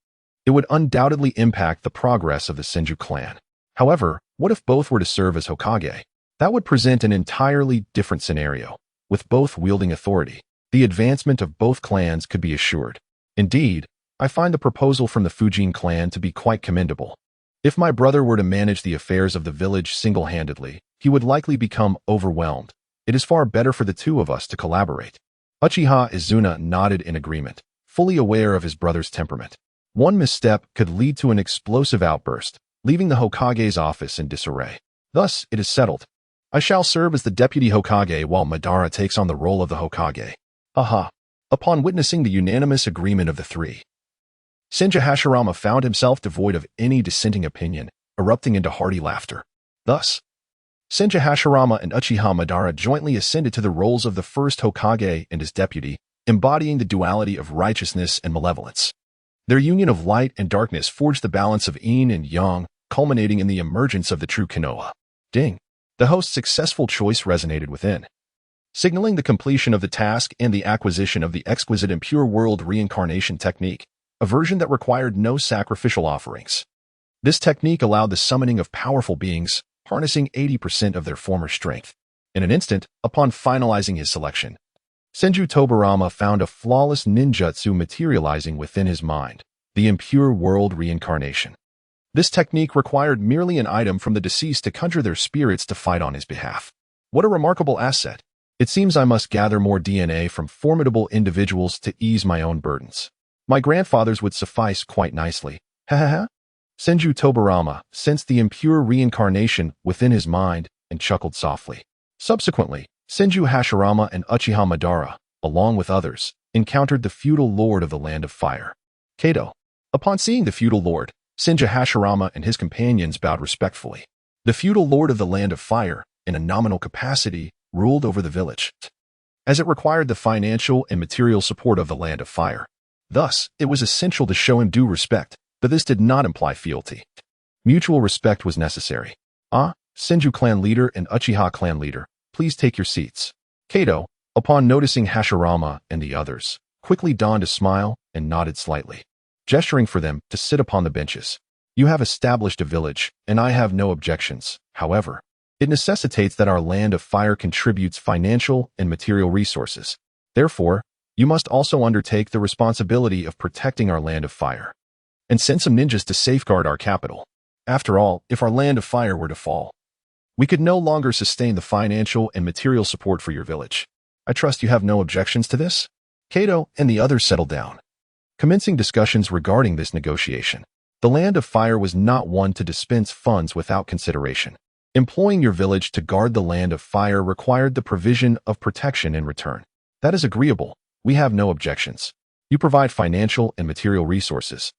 it would undoubtedly impact the progress of the Senju clan. However, what if both were to serve as Hokage? That would present an entirely different scenario. With both wielding authority, the advancement of both clans could be assured. Indeed, I find the proposal from the Fujian clan to be quite commendable. If my brother were to manage the affairs of the village single-handedly, he would likely become overwhelmed. It is far better for the 2 of us to collaborate. Uchiha Izuna nodded in agreement, fully aware of his brother's temperament. One misstep could lead to an explosive outburst, leaving the Hokage's office in disarray. Thus, it is settled. I shall serve as the deputy Hokage while Madara takes on the role of the Hokage. Upon witnessing the unanimous agreement of the 3, Senju Hashirama found himself devoid of any dissenting opinion, erupting into hearty laughter. Thus, Senju Hashirama and Uchiha Madara jointly ascended to the roles of the first Hokage and his deputy, embodying the duality of righteousness and malevolence. Their union of light and darkness forged the balance of yin and yang, culminating in the emergence of the true Konoha. Ding! The host's successful choice resonated within, signaling the completion of the task and the acquisition of the exquisite and pure world reincarnation technique, a version that required no sacrificial offerings. This technique allowed the summoning of powerful beings, harnessing 80% of their former strength. In an instant, upon finalizing his selection, Senju Tobarama found a flawless ninjutsu materializing within his mind, the impure world reincarnation. This technique required merely an item from the deceased to conjure their spirits to fight on his behalf. What a remarkable asset. It seems I must gather more DNA from formidable individuals to ease my own burdens. My grandfather's would suffice quite nicely. Senju Tobarama sensed the impure reincarnation within his mind and chuckled softly. Subsequently, Senju Hashirama and Uchiha Madara, along with others, encountered the feudal lord of the Land of Fire, Kato. Upon seeing the feudal lord, Senju Hashirama and his companions bowed respectfully. The feudal lord of the Land of Fire, in a nominal capacity, ruled over the village, as it required the financial and material support of the Land of Fire. Thus, it was essential to show him due respect, but this did not imply fealty. Mutual respect was necessary. Senju clan leader and Uchiha clan leader, please take your seats. Kato, upon noticing Hashirama and the others, quickly donned a smile and nodded slightly, gesturing for them to sit upon the benches. You have established a village, and I have no objections. However, it necessitates that our Land of Fire contributes financial and material resources. Therefore, you must also undertake the responsibility of protecting our Land of Fire and send some ninjas to safeguard our capital. After all, if our Land of Fire were to fall, we could no longer sustain the financial and material support for your village. I trust you have no objections to this? Kato and the others settled down, commencing discussions regarding this negotiation. The Land of Fire was not one to dispense funds without consideration. Employing your village to guard the Land of Fire required the provision of protection in return. That is agreeable. We have no objections. You provide financial and material resources,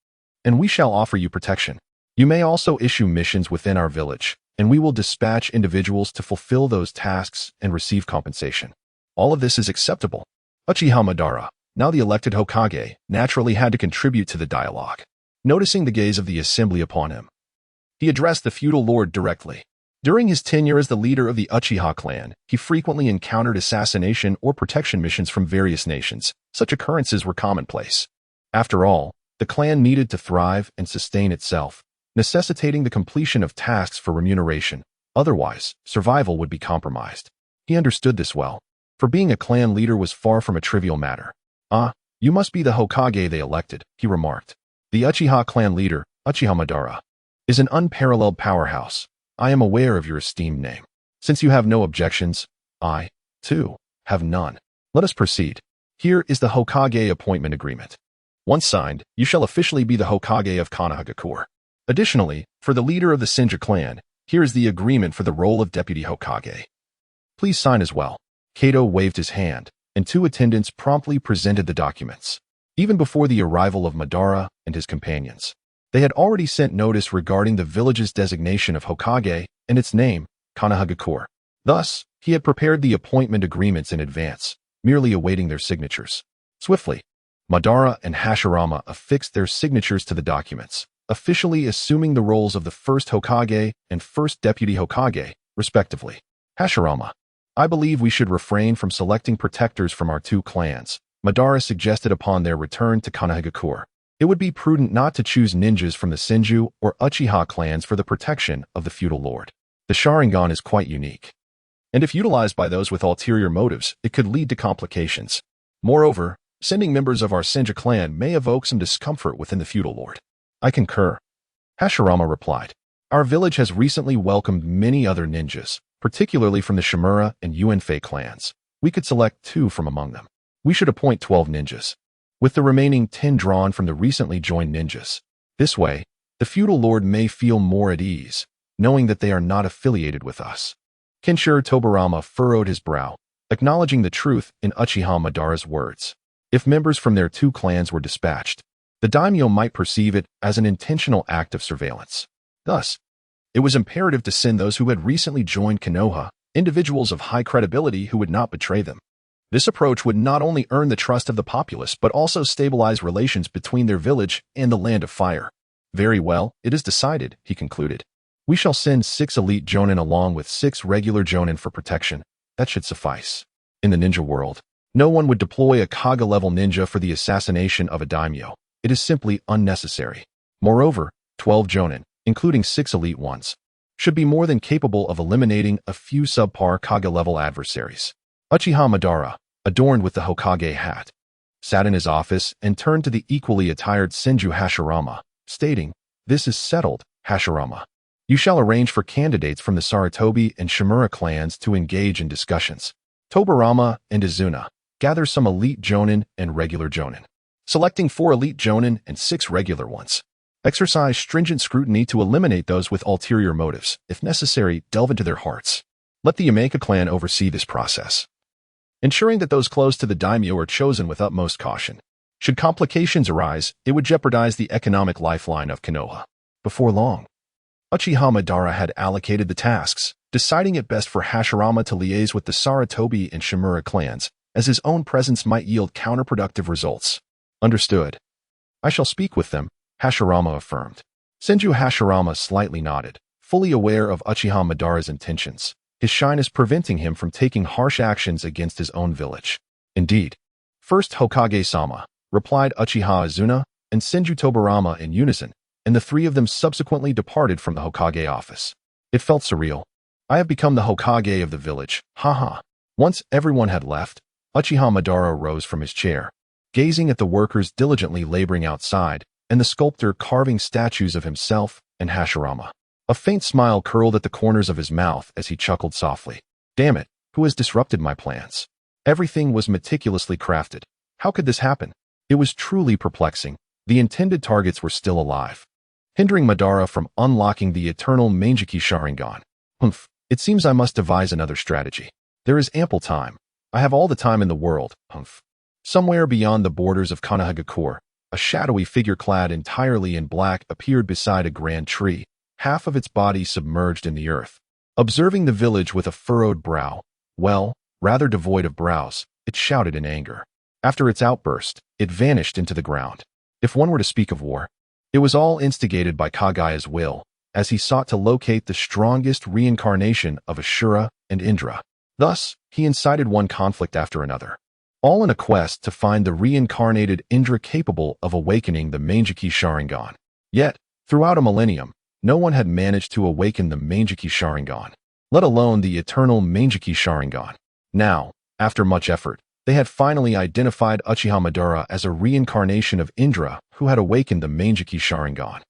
and we shall offer you protection. You may also issue missions within our village, and we will dispatch individuals to fulfill those tasks and receive compensation. All of this is acceptable. Uchiha Madara, now the elected Hokage, naturally had to contribute to the dialogue. Noticing the gaze of the assembly upon him, he addressed the feudal lord directly. During his tenure as the leader of the Uchiha clan, he frequently encountered assassination or protection missions from various nations. Such occurrences were commonplace. After all, the clan needed to thrive and sustain itself, necessitating the completion of tasks for remuneration. Otherwise, survival would be compromised. He understood this well, for being a clan leader was far from a trivial matter. "Ah, you must be the Hokage they elected," he remarked. "The Uchiha clan leader, Uchiha Madara, is an unparalleled powerhouse. I am aware of your esteemed name. Since you have no objections, I, too, have none. Let us proceed. Here is the Hokage appointment agreement. Once signed, you shall officially be the Hokage of Konoha. Additionally, for the leader of the Senju clan, here is the agreement for the role of Deputy Hokage. Please sign as well." Kato waved his hand, and two attendants promptly presented the documents. Even before the arrival of Madara and his companions, they had already sent notice regarding the village's designation of Hokage and its name, Konoha. Thus, he had prepared the appointment agreements in advance, merely awaiting their signatures. Swiftly, Madara and Hashirama affixed their signatures to the documents, officially assuming the roles of the first Hokage and first Deputy Hokage, respectively. "Hashirama, I believe we should refrain from selecting protectors from our two clans," Madara suggested upon their return to Konoha. "It would be prudent not to choose ninjas from the Senju or Uchiha clans for the protection of the feudal lord. The Sharingan is quite unique, and if utilized by those with ulterior motives, it could lead to complications. Moreover, sending members of our Senju clan may evoke some discomfort within the feudal lord." "I concur," Hashirama replied. "Our village has recently welcomed many other ninjas, particularly from the Shimura and Yuanfei clans. We could select 2 from among them. We should appoint 12 ninjas, with the remaining 10 drawn from the recently joined ninjas. This way, the feudal lord may feel more at ease, knowing that they are not affiliated with us." Kenshiro Tobarama furrowed his brow, acknowledging the truth in Uchiha Madara's words. If members from their 2 clans were dispatched, the daimyo might perceive it as an intentional act of surveillance. Thus, it was imperative to send those who had recently joined Konoha, individuals of high credibility who would not betray them. This approach would not only earn the trust of the populace but also stabilize relations between their village and the Land of Fire. "Very well, it is decided," he concluded. "We shall send 6 elite jonin along with 6 regular jonin for protection. That should suffice. In the ninja world, no one would deploy a Kaga-level ninja for the assassination of a daimyo. It is simply unnecessary. Moreover, 12 jonin, including 6 elite ones, should be more than capable of eliminating a few subpar Kaga-level adversaries." Uchiha Madara, adorned with the Hokage hat, sat in his office and turned to the equally attired Senju Hashirama, stating, "This is settled, Hashirama. You shall arrange for candidates from the Sarutobi and Shimura clans to engage in discussions. Tobarama and Izuna, gather some elite jonin and regular jonin, selecting 4 elite jonin and 6 regular ones. Exercise stringent scrutiny to eliminate those with ulterior motives. If necessary, delve into their hearts. Let the Yamaka clan oversee this process, ensuring that those close to the daimyo are chosen with utmost caution. Should complications arise, it would jeopardize the economic lifeline of Konoha." Before long, Uchiha Madara had allocated the tasks, deciding it best for Hashirama to liaise with the Sarutobi and Shimura clans, as his own presence might yield counterproductive results. "Understood. I shall speak with them," Hashirama affirmed. Senju Hashirama slightly nodded, fully aware of Uchiha Madara's intentions, his shyness preventing him from taking harsh actions against his own village. "Indeed. First Hokage-sama," replied Uchiha Izuna and Senju Tobarama in unison, and the 3 of them subsequently departed from the Hokage office. It felt surreal. "I have become the Hokage of the village, haha." Once everyone had left, Uchiha Madara rose from his chair, gazing at the workers diligently laboring outside and the sculptor carving statues of himself and Hashirama. A faint smile curled at the corners of his mouth as he chuckled softly. "Damn it, who has disrupted my plans? Everything was meticulously crafted. How could this happen?" It was truly perplexing. The intended targets were still alive, hindering Madara from unlocking the eternal Manjiki Sharingan. It seems I must devise another strategy. There is ample time. I have all the time in the world. Somewhere beyond the borders of Konoha, a shadowy figure clad entirely in black appeared beside a grand tree, half of its body submerged in the earth. Observing the village with a furrowed brow, well, rather devoid of brows, it shouted in anger. After its outburst, it vanished into the ground. If one were to speak of war, It was all instigated by Kagaya's will, as he sought to locate the strongest reincarnation of Ashura and Indra. Thus, he incited one conflict after another, all in a quest to find the reincarnated Indra capable of awakening the Manjiki Sharingan. Yet, throughout a millennium, no one had managed to awaken the Manjiki Sharingan, let alone the eternal Manjiki Sharingan. Now, after much effort, they had finally identified Uchiha Madara as a reincarnation of Indra who had awakened the Manjiki Sharingan.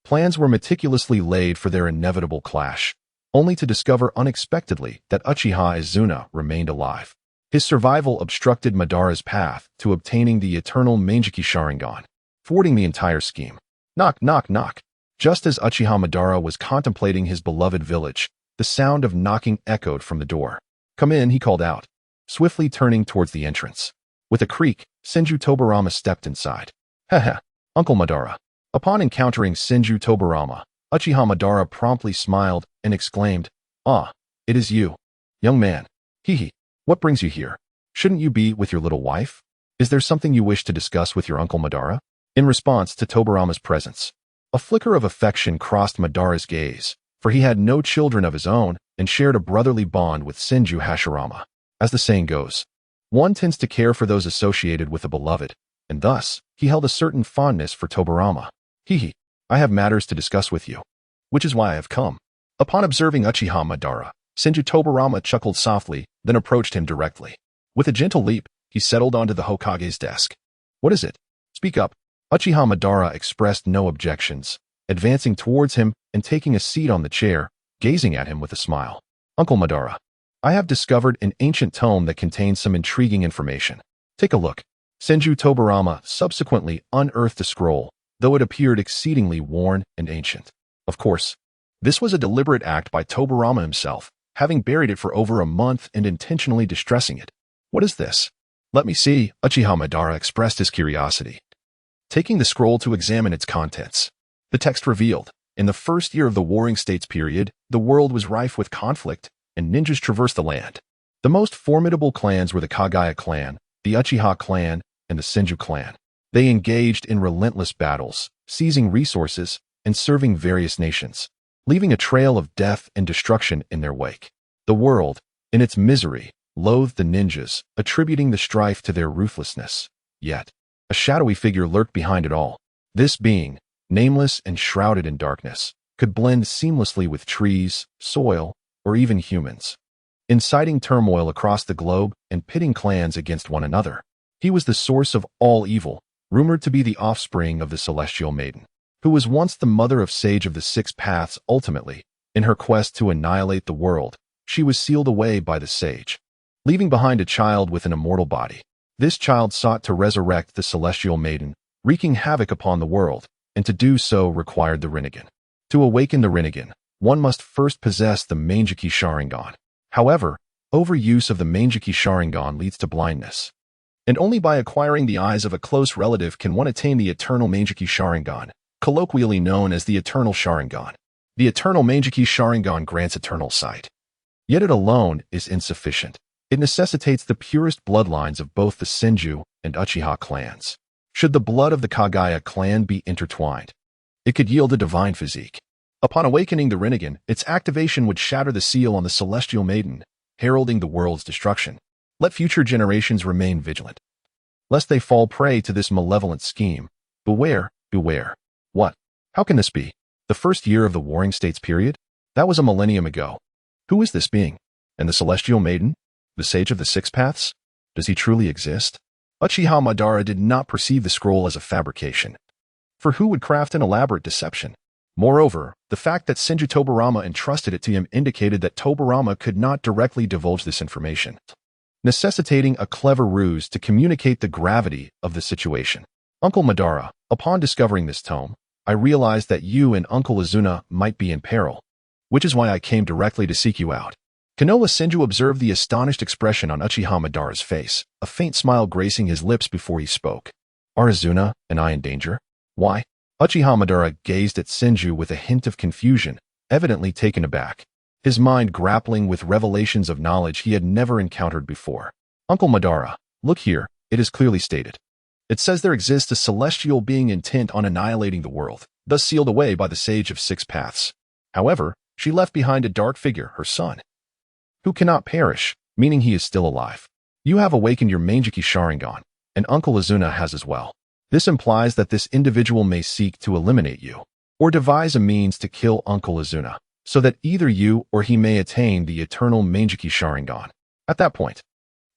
Plans were meticulously laid for their inevitable clash, only to discover unexpectedly that Uchiha Izuna remained alive. His survival obstructed Madara's path to obtaining the eternal Manjiki Sharingan, thwarting the entire scheme. Knock, knock, knock. Just as Uchiha Madara was contemplating his beloved village, the sound of knocking echoed from the door. "Come in," he called out, swiftly turning towards the entrance. With a creak, Senju Tobarama stepped inside. "Haha, Uncle Madara." Upon encountering Senju Tobarama, Uchiha Madara promptly smiled and exclaimed, "Ah, it is you, young man. Hehe, what brings you here? Shouldn't you be with your little wife? Is there something you wish to discuss with your Uncle Madara?" In response to Tobarama's presence, a flicker of affection crossed Madara's gaze, for he had no children of his own and shared a brotherly bond with Senju Hashirama. As the saying goes, one tends to care for those associated with a beloved, and thus, he held a certain fondness for Tobarama. "Hehe, I have matters to discuss with you, which is why I have come." Upon observing Uchiha Madara, Senju Tobarama chuckled softly, then approached him directly. With a gentle leap, he settled onto the Hokage's desk. "What is it? Speak up." Uchiha Madara expressed no objections, advancing towards him and taking a seat on the chair, gazing at him with a smile. "Uncle Madara, I have discovered an ancient tome that contains some intriguing information. Take a look." Senju Tobarama subsequently unearthed the scroll, though it appeared exceedingly worn and ancient. Of course, this was a deliberate act by Tobarama himself, having buried it for over a month and intentionally distressing it. "What is this?" "Let me see." Uchiha Madara expressed his curiosity, taking the scroll to examine its contents. The text revealed, in the first year of the Warring States period, the world was rife with conflict, and ninjas traversed the land. The most formidable clans were the Kagaya clan, the Uchiha clan, and the Senju clan. They engaged in relentless battles, seizing resources and serving various nations, leaving a trail of death and destruction in their wake. The world, in its misery, loathed the ninjas, attributing the strife to their ruthlessness. Yet, a shadowy figure lurked behind it all. This being, nameless and shrouded in darkness, could blend seamlessly with trees, soil, or even humans, inciting turmoil across the globe and pitting clans against one another. He was the source of all evil, rumored to be the offspring of the Celestial Maiden, who was once the mother of Sage of the Six Paths. Ultimately, in her quest to annihilate the world, she was sealed away by the sage, leaving behind a child with an immortal body. This child sought to resurrect the Celestial Maiden, wreaking havoc upon the world, and to do so required the Rinnegan. To awaken the Rinnegan, one must first possess the Manjiki Sharingan. However, overuse of the Manjiki Sharingan leads to blindness, and only by acquiring the eyes of a close relative can one attain the eternal Manjiki Sharingan, colloquially known as the Eternal Sharingan. The Eternal Manjiki Sharingan grants eternal sight. Yet it alone is insufficient. It necessitates the purest bloodlines of both the Senju and Uchiha clans. Should the blood of the Kagaya clan be intertwined, it could yield a divine physique. Upon awakening the Rinnegan, its activation would shatter the seal on the Celestial Maiden, heralding the world's destruction. Let future generations remain vigilant, lest they fall prey to this malevolent scheme. Beware, beware. What? How can this be? The first year of the Warring States period? That was a millennium ago. Who is this being? And the Celestial Maiden? The Sage of the Six Paths? Does he truly exist? Uchiha Madara did not perceive the scroll as a fabrication, for who would craft an elaborate deception? Moreover, the fact that Senju Tobarama entrusted it to him indicated that Tobarama could not directly divulge this information, necessitating a clever ruse to communicate the gravity of the situation. Uncle Madara, upon discovering this tome, I realized that you and Uncle Izuna might be in peril, which is why I came directly to seek you out. Konoha Senju observed the astonished expression on Uchiha Madara's face, a faint smile gracing his lips before he spoke. Are Izuna and I in danger? Why? Uchiha Madara gazed at Senju with a hint of confusion, evidently taken aback, his mind grappling with revelations of knowledge he had never encountered before. Uncle Madara, look here, it is clearly stated. It says there exists a celestial being intent on annihilating the world. thus sealed away by the Sage of Six Paths. However, she left behind a dark figure, her son, who cannot perish, meaning he is still alive. You have awakened your Manjiki Sharingan, and Uncle Azuna has as well. This implies that this individual may seek to eliminate you, or devise a means to kill Uncle Azuna, so that either you or he may attain the eternal Manjiki Sharingan. At that point,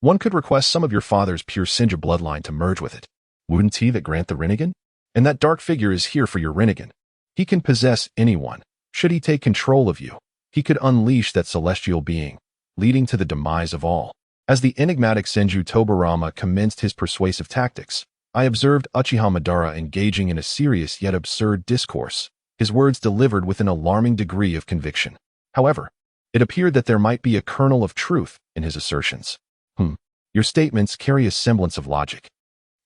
one could request some of your father's pure Senju bloodline to merge with it. Wouldn't he that grant the Rinnegan? And that dark figure is here for your Rinnegan. He can possess anyone. Should he take control of you, he could unleash that celestial being, leading to the demise of all. As the enigmatic Senju Tobarama commenced his persuasive tactics, I observed Uchiha Madara engaging in a serious yet absurd discourse, his words delivered with an alarming degree of conviction. However, it appeared that there might be a kernel of truth in his assertions. Your statements carry a semblance of logic.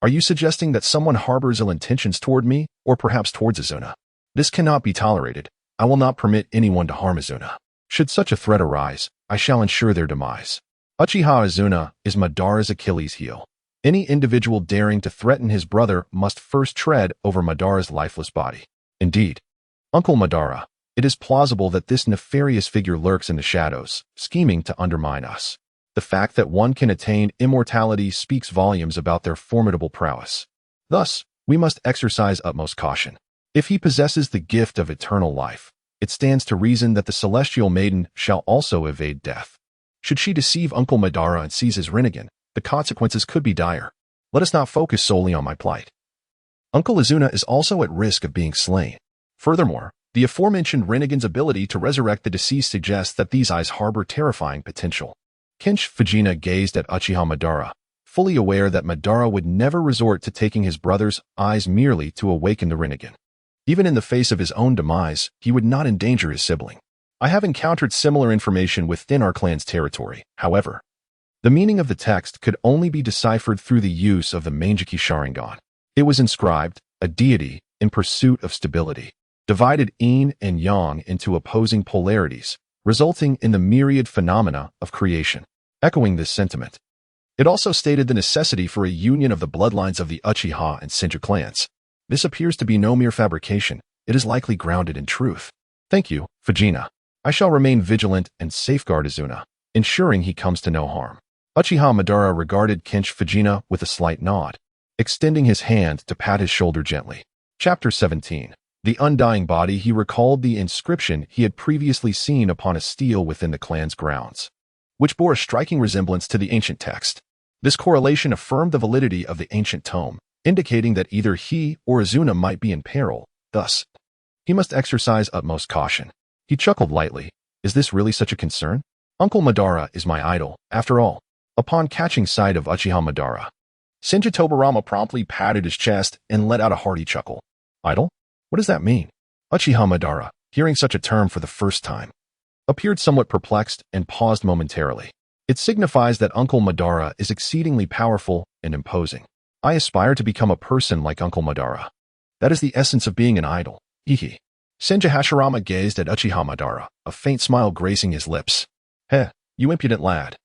Are you suggesting that someone harbors ill intentions toward me, or perhaps towards Azuna? This cannot be tolerated. I will not permit anyone to harm Azuna. Should such a threat arise, I shall ensure their demise. Uchiha Azuna is Madara's Achilles heel. Any individual daring to threaten his brother must first tread over Madara's lifeless body. Indeed, Uncle Madara, it is plausible that this nefarious figure lurks in the shadows, scheming to undermine us. The fact that one can attain immortality speaks volumes about their formidable prowess. Thus, we must exercise utmost caution. If he possesses the gift of eternal life, it stands to reason that the celestial maiden shall also evade death. Should she deceive Uncle Madara and seize his Rinnegan, the consequences could be dire. Let us not focus solely on my plight. Uncle Azuna is also at risk of being slain. Furthermore, the aforementioned Rinnegan's ability to resurrect the deceased suggests that these eyes harbor terrifying potential. Kench Fujina gazed at Uchiha Madara, fully aware that Madara would never resort to taking his brother's eyes merely to awaken the Rinnegan. Even in the face of his own demise, he would not endanger his sibling. I have encountered similar information within our clan's territory. However, the meaning of the text could only be deciphered through the use of the Manjiki Sharingan. It was inscribed, a deity in pursuit of stability, divided yin and yang into opposing polarities, resulting in the myriad phenomena of creation. Echoing this sentiment, it also stated the necessity for a union of the bloodlines of the Uchiha and Senju clans. This appears to be no mere fabrication. It is likely grounded in truth. Thank you, Fujina. I shall remain vigilant and safeguard Azuna, ensuring he comes to no harm. Uchiha Madara regarded Kench Fujina with a slight nod, extending his hand to pat his shoulder gently. Chapter 17. The Undying Body. He recalled the inscription he had previously seen upon a stele within the clan's grounds, which bore a striking resemblance to the ancient text. This correlation affirmed the validity of the ancient tome, indicating that either he or Azuna might be in peril. Thus, he must exercise utmost caution. He chuckled lightly. Is this really such a concern? Uncle Madara is my idol, after all. Upon catching sight of Uchiha Madara, Senju Tobarama promptly patted his chest and let out a hearty chuckle. Idol? What does that mean? Uchiha Madara, hearing such a term for the first time, appeared somewhat perplexed and paused momentarily. It signifies that Uncle Madara is exceedingly powerful and imposing. I aspire to become a person like Uncle Madara. That is the essence of being an idol. Hehe. Senju Hashirama gazed at Uchiha Madara, a faint smile gracing his lips. Heh, you impudent lad.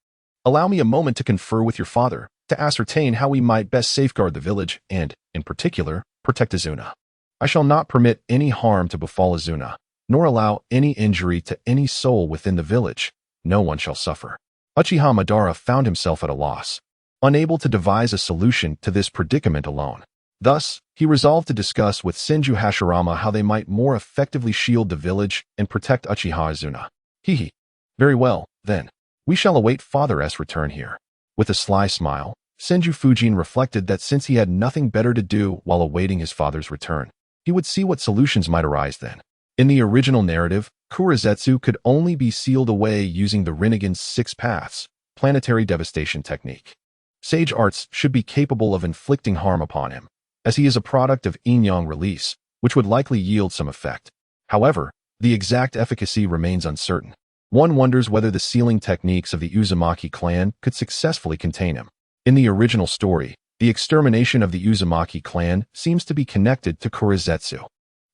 Allow me a moment to confer with your father, to ascertain how we might best safeguard the village and, in particular, protect Azuna. I shall not permit any harm to befall Azuna, nor allow any injury to any soul within the village. No one shall suffer. Uchiha Madara found himself at a loss, unable to devise a solution to this predicament alone. Thus, he resolved to discuss with Senju Hashirama how they might more effectively shield the village and protect Uchiha Azuna. Hehe. Very well, then. We shall await Father S' return here. With a sly smile, Senju Fujian reflected that since he had nothing better to do while awaiting his father's return, he would see what solutions might arise then. In the original narrative, Kurizetsu could only be sealed away using the Rinnegan's 6 paths, planetary devastation technique. Sage arts should be capable of inflicting harm upon him, as he is a product of yin-yang release, which would likely yield some effect. However, the exact efficacy remains uncertain. One wonders whether the sealing techniques of the Uzumaki clan could successfully contain him. In the original story, the extermination of the Uzumaki clan seems to be connected to Kurizetsu.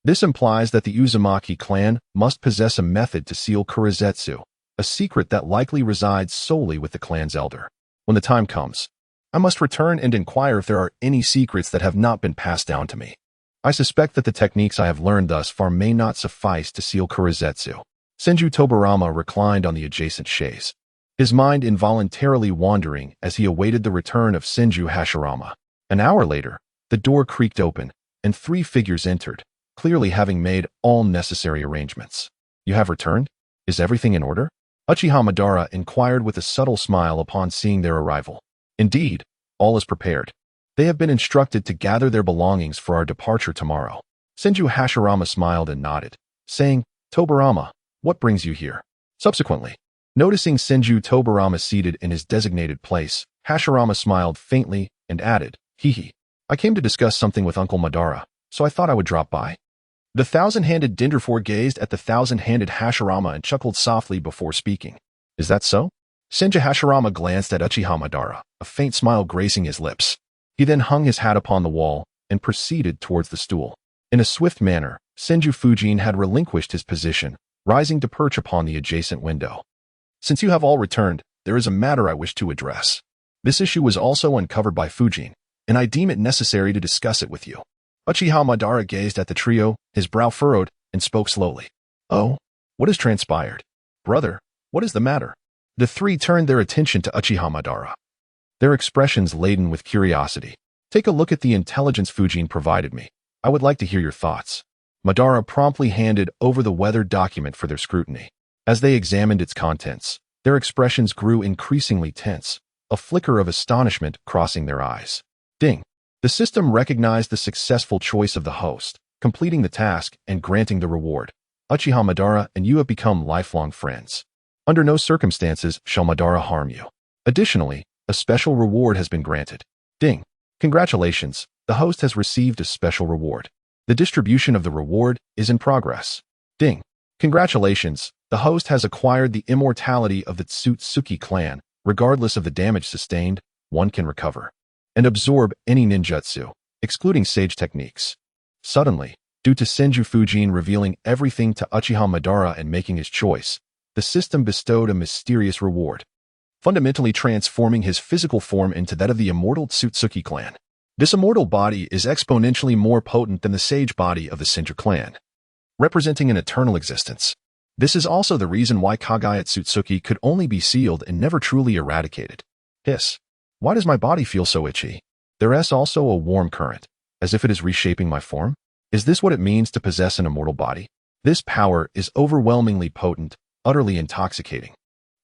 This implies that the Uzumaki clan must possess a method to seal Kurizetsu, a secret that likely resides solely with the clan's elder. When the time comes, I must return and inquire if there are any secrets that have not been passed down to me. I suspect that the techniques I have learned thus far may not suffice to seal Kurozetsu. Senju Tobarama reclined on the adjacent chaise, his mind involuntarily wandering as he awaited the return of Senju Hashirama. An hour later, the door creaked open, and 3 figures entered, clearly having made all necessary arrangements. You have returned? Is everything in order? Uchiha Madara inquired with a subtle smile upon seeing their arrival. Indeed, all is prepared. They have been instructed to gather their belongings for our departure tomorrow. Senju Hashirama smiled and nodded, saying, Tobarama, what brings you here? Subsequently, noticing Senju Tobarama seated in his designated place, Hashirama smiled faintly and added, Hee. I came to discuss something with Uncle Madara, so I thought I would drop by. The thousand-handed Dinderfor gazed at the thousand-handed Hashirama and chuckled softly before speaking. Is that so? Senju Hashirama glanced at Uchiha Madara, a faint smile gracing his lips. He then hung his hat upon the wall and proceeded towards the stool. In a swift manner, Senju Fujian had relinquished his position, rising to perch upon the adjacent window. Since you have all returned, there is a matter I wish to address. This issue was also uncovered by Fujian, and I deem it necessary to discuss it with you. Uchiha Madara gazed at the trio, his brow furrowed, and spoke slowly. Oh, what has transpired? Brother, what is the matter? The 3 turned their attention to Uchiha Madara, their expressions laden with curiosity. Take a look at the intelligence Fujian provided me. I would like to hear your thoughts. Madara promptly handed over the weathered document for their scrutiny. As they examined its contents, their expressions grew increasingly tense, a flicker of astonishment crossing their eyes. Ding! The system recognized the successful choice of the host, completing the task and granting the reward. Uchiha Madara and you have become lifelong friends. Under no circumstances shall Madara harm you. Additionally, a special reward has been granted. Ding! Congratulations, the host has received a special reward. The distribution of the reward is in progress. Ding! Congratulations, the host has acquired the immortality of the Tsutsuki clan. Regardless of the damage sustained, one can recover and absorb any ninjutsu, excluding sage techniques. Suddenly, due to Senju Fujian revealing everything to Uchiha Madara and making his choice, the system bestowed a mysterious reward, fundamentally transforming his physical form into that of the immortal Tsutsuki clan. This immortal body is exponentially more potent than the sage body of the Senju clan, representing an eternal existence. This is also the reason why Kagaya Tsutsuki could only be sealed and never truly eradicated. Hiss. Why does my body feel so itchy? There is also a warm current, as if it is reshaping my form. Is this what it means to possess an immortal body? This power is overwhelmingly potent, utterly intoxicating.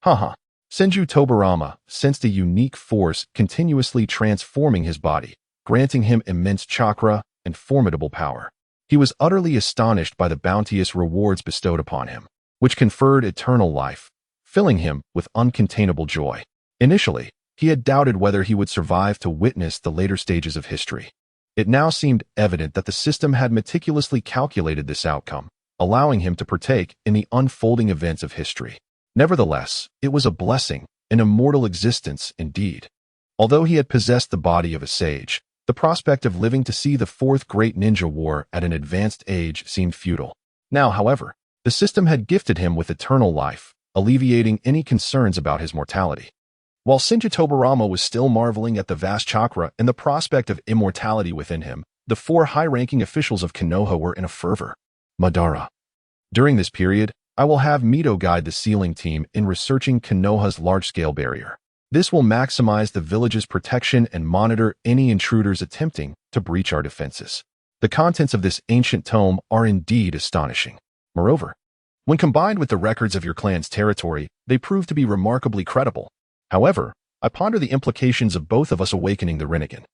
Haha. Senju Tobarama sensed a unique force continuously transforming his body, granting him immense chakra and formidable power. He was utterly astonished by the bounteous rewards bestowed upon him, which conferred eternal life, filling him with uncontainable joy. Initially, he had doubted whether he would survive to witness the later stages of history. It now seemed evident that the system had meticulously calculated this outcome, allowing him to partake in the unfolding events of history. Nevertheless, it was a blessing, an immortal existence indeed. Although he had possessed the body of a sage, the prospect of living to see the 4th Great Ninja War at an advanced age seemed futile. Now, however, the system had gifted him with eternal life, alleviating any concerns about his mortality. While Senju Tobarama was still marveling at the vast chakra and the prospect of immortality within him, the 4 high-ranking officials of Konoha were in a fervor. Madara. During this period, I will have Mito guide the sealing team in researching Konoha's large-scale barrier. This will maximize the village's protection and monitor any intruders attempting to breach our defenses. The contents of this ancient tome are indeed astonishing. Moreover, when combined with the records of your clan's territory, they prove to be remarkably credible. However, I ponder the implications of both of us awakening the Rinnegan.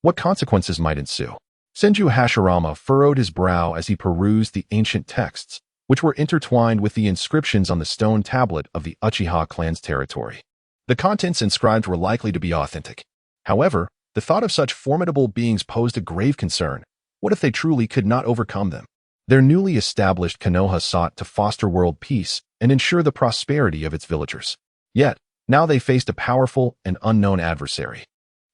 What consequences might ensue? Senju Hashirama furrowed his brow as he perused the ancient texts, which were intertwined with the inscriptions on the stone tablet of the Uchiha clan's territory. The contents inscribed were likely to be authentic. However, the thought of such formidable beings posed a grave concern. What if they truly could not overcome them? Their newly established Konoha sought to foster world peace and ensure the prosperity of its villagers. Yet, now they faced a powerful and unknown adversary.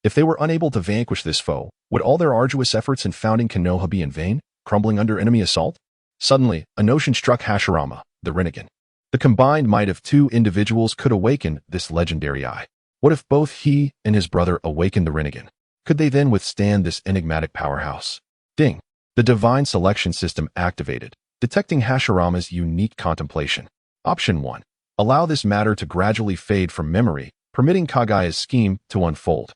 If they were unable to vanquish this foe, would all their arduous efforts in founding Konoha be in vain, crumbling under enemy assault? Suddenly, a notion struck Hashirama, the Rinnegan. The combined might of 2 individuals could awaken this legendary eye. What if both he and his brother awakened the Rinnegan? Could they then withstand this enigmatic powerhouse? Ding! The divine selection system activated, detecting Hashirama's unique contemplation. Option 1. Allow this matter to gradually fade from memory, permitting Kagaya's scheme to unfold,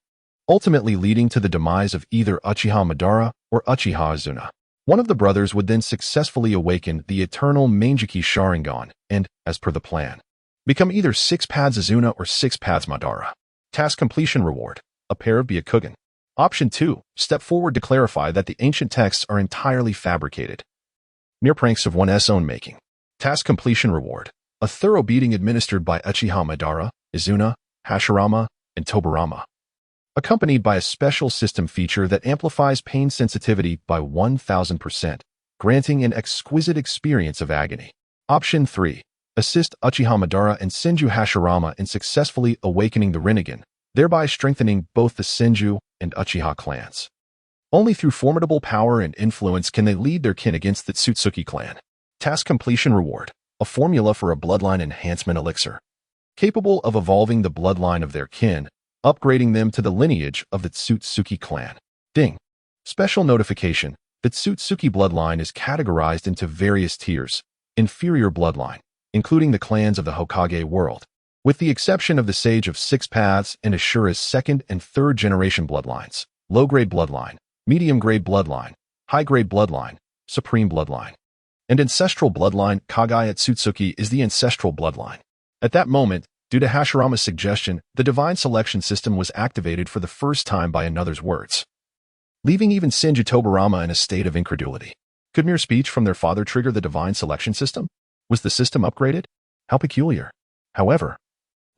ultimately leading to the demise of either Uchiha Madara or Uchiha Azuna. One of the brothers would then successfully awaken the eternal Manjiki Sharingan and, as per the plan, become either 6 paths Azuna or 6 paths Madara. Task completion reward, a pair of Byakugan. Option 2. Step forward to clarify that the ancient texts are entirely fabricated, mere pranks of one's own making. Task completion reward, a thorough beating administered by Uchiha Madara, Azuna, Hashirama, and Tobarama, accompanied by a special system feature that amplifies pain sensitivity by 1000%, granting an exquisite experience of agony. Option 3. Assist Uchiha Madara and Senju Hashirama in successfully awakening the Rinnegan, thereby strengthening both the Senju and Uchiha clans. Only through formidable power and influence can they lead their kin against the Tsutsuki clan. Task completion reward, a formula for a bloodline enhancement elixir, capable of evolving the bloodline of their kin, upgrading them to the lineage of the Tsutsuki clan. Ding. Special notification. The Tsutsuki bloodline is categorized into various tiers. Inferior bloodline, including the clans of the Hokage world, with the exception of the Sage of 6 Paths and Ashura's 2nd and 3rd generation bloodlines. Low-grade bloodline, medium-grade bloodline, high-grade bloodline, supreme bloodline, and ancestral bloodline. Kagaya Tsutsuki is the ancestral bloodline. At that moment, due to Hashirama's suggestion, the divine selection system was activated for the first time by another's words, leaving even Senju Tobarama in a state of incredulity. Could mere speech from their father trigger the divine selection system? Was the system upgraded? How peculiar. However,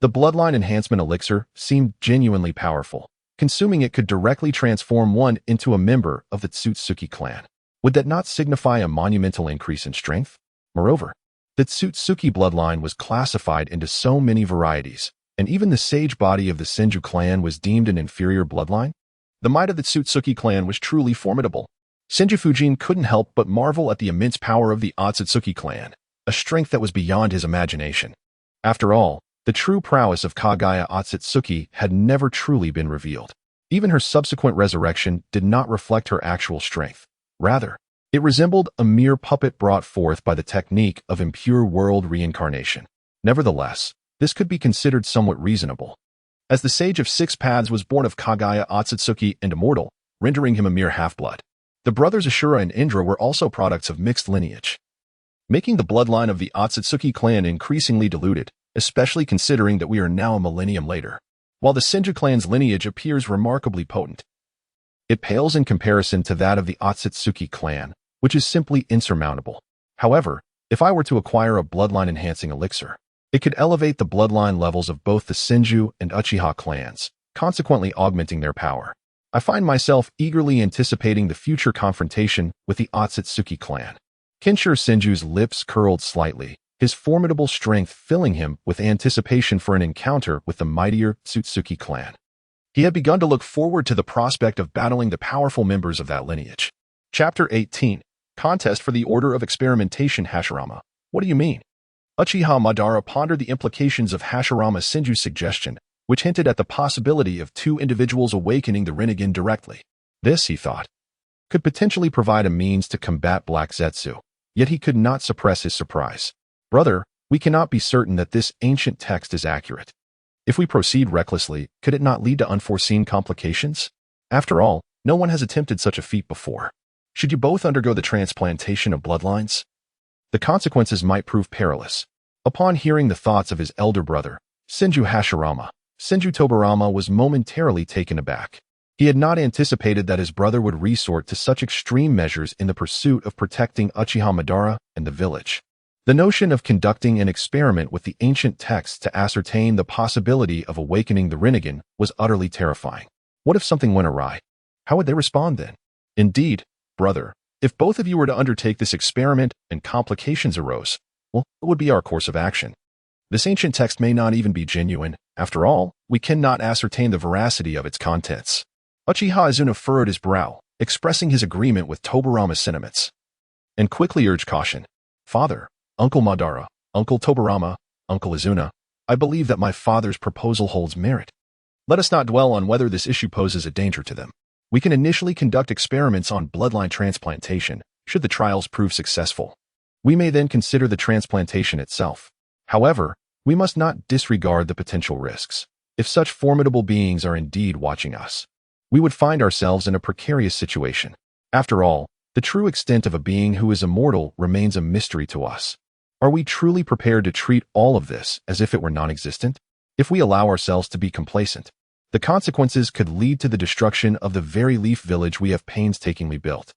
the bloodline enhancement elixir seemed genuinely powerful. Consuming it could directly transform one into a member of the Tsutsuki clan. Would that not signify a monumental increase in strength? Moreover, the Tsutsuki bloodline was classified into so many varieties, and even the sage body of the Senju clan was deemed an inferior bloodline. The might of the Tsutsuki clan was truly formidable. Senju Fujian couldn't help but marvel at the immense power of the Otsutsuki clan, a strength that was beyond his imagination. After all, the true prowess of Kagaya Otsutsuki had never truly been revealed. Even her subsequent resurrection did not reflect her actual strength. Rather, it resembled a mere puppet brought forth by the technique of impure world reincarnation. Nevertheless, this could be considered somewhat reasonable, as the Sage of 6 Paths was born of Kagaya Otsutsuki and immortal, rendering him a mere half-blood. The brothers Ashura and Indra were also products of mixed lineage, making the bloodline of the Otsutsuki clan increasingly diluted, especially considering that we are now a millennium later. While the Senju clan's lineage appears remarkably potent, it pales in comparison to that of the Otsutsuki clan, which is simply insurmountable. However, if I were to acquire a bloodline-enhancing elixir, it could elevate the bloodline levels of both the Senju and Uchiha clans, consequently augmenting their power. I find myself eagerly anticipating the future confrontation with the Otsutsuki clan. Kenshiro Senju's lips curled slightly, his formidable strength filling him with anticipation for an encounter with the mightier Tsutsuki clan. He had begun to look forward to the prospect of battling the powerful members of that lineage. Chapter 18. Contest for the Order of Experimentation. Hashirama. What do you mean? Uchiha Madara pondered the implications of Hashirama Senju's suggestion, which hinted at the possibility of 2 individuals awakening the Rinnegan directly. This, he thought, could potentially provide a means to combat Black Zetsu. Yet he could not suppress his surprise. Brother, we cannot be certain that this ancient text is accurate. If we proceed recklessly, could it not lead to unforeseen complications? After all, no one has attempted such a feat before. Should you both undergo the transplantation of bloodlines? The consequences might prove perilous. Upon hearing the thoughts of his elder brother, Senju Hashirama, Senju Tobarama was momentarily taken aback. He had not anticipated that his brother would resort to such extreme measures in the pursuit of protecting Uchiha Madara and the village. The notion of conducting an experiment with the ancient texts to ascertain the possibility of awakening the Rinnegan was utterly terrifying. What if something went awry? How would they respond then? Indeed, brother, if both of you were to undertake this experiment and complications arose, well, what would be our course of action? This ancient text may not even be genuine. After all, we cannot ascertain the veracity of its contents. Uchiha Azuna furrowed his brow, expressing his agreement with Tobarama's sentiments, and quickly urged caution. Father, Uncle Madara, Uncle Tobarama, Uncle Azuna, I believe that my father's proposal holds merit. Let us not dwell on whether this issue poses a danger to them. We can initially conduct experiments on bloodline transplantation, should the trials prove successful. We may then consider the transplantation itself. However, we must not disregard the potential risks. If such formidable beings are indeed watching us, we would find ourselves in a precarious situation. After all, the true extent of a being who is immortal remains a mystery to us. Are we truly prepared to treat all of this as if it were non-existent? If we allow ourselves to be complacent, the consequences could lead to the destruction of the very leaf village we have painstakingly built.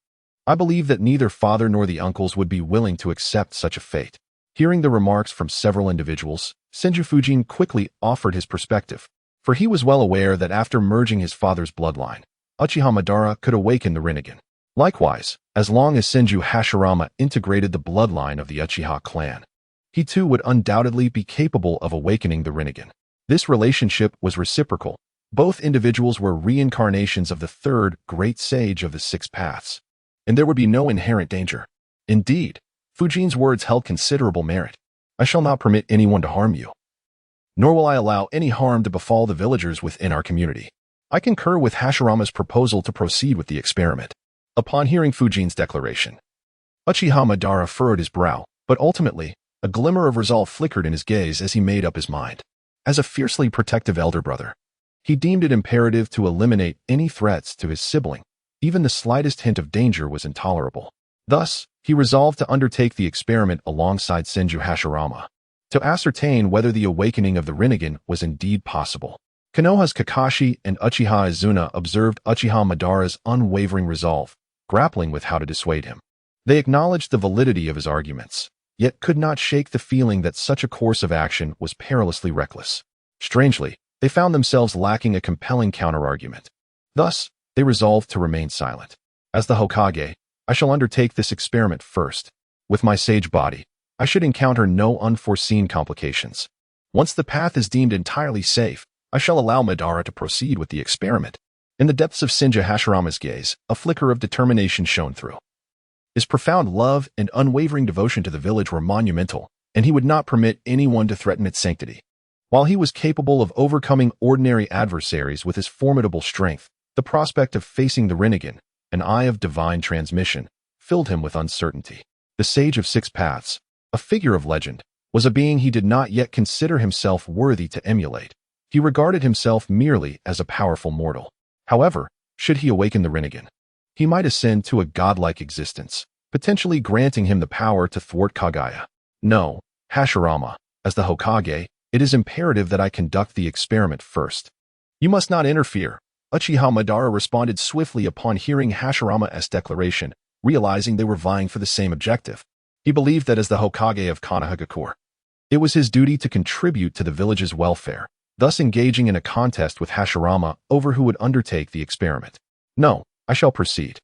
I believe that neither father nor the uncles would be willing to accept such a fate. Hearing the remarks from several individuals, Senju Fujian quickly offered his perspective, for he was well aware that after merging his father's bloodline, Uchiha Madara could awaken the Rinnegan. Likewise, as long as Senju Hashirama integrated the bloodline of the Uchiha clan, he too would undoubtedly be capable of awakening the Rinnegan. This relationship was reciprocal. Both individuals were reincarnations of the third great sage of the six paths, and there would be no inherent danger. Indeed, Fujian's words held considerable merit. I shall not permit anyone to harm you, nor will I allow any harm to befall the villagers within our community. I concur with Hashirama's proposal to proceed with the experiment. Upon hearing Fujian's declaration, Uchiha Madara furrowed his brow, but ultimately, a glimmer of resolve flickered in his gaze as he made up his mind. As a fiercely protective elder brother, he deemed it imperative to eliminate any threats to his sibling. Even the slightest hint of danger was intolerable. Thus, he resolved to undertake the experiment alongside Senju Hashirama, to ascertain whether the awakening of the Rinnegan was indeed possible. Konoha's Kakashi and Uchiha Izuna observed Uchiha Madara's unwavering resolve, grappling with how to dissuade him. They acknowledged the validity of his arguments, yet could not shake the feeling that such a course of action was perilously reckless. Strangely, they found themselves lacking a compelling counterargument. Thus, they resolved to remain silent. As the Hokage, I shall undertake this experiment first. With my sage body, I should encounter no unforeseen complications. Once the path is deemed entirely safe, I shall allow Madara to proceed with the experiment. In the depths of Senju Hashirama's gaze, a flicker of determination shone through. His profound love and unwavering devotion to the village were monumental, and he would not permit anyone to threaten its sanctity. While he was capable of overcoming ordinary adversaries with his formidable strength, the prospect of facing the Rinnegan, an eye of divine transmission, filled him with uncertainty. The Sage of Six Paths, a figure of legend, was a being he did not yet consider himself worthy to emulate. He regarded himself merely as a powerful mortal. However, should he awaken the Rinnegan, he might ascend to a godlike existence, potentially granting him the power to thwart Kaguya. No, Hashirama, as the Hokage, it is imperative that I conduct the experiment first. You must not interfere. Uchiha Madara responded swiftly upon hearing Hashirama's declaration, realizing they were vying for the same objective. He believed that as the Hokage of Konoha, it was his duty to contribute to the village's welfare, thus engaging in a contest with Hashirama over who would undertake the experiment. No, I shall proceed.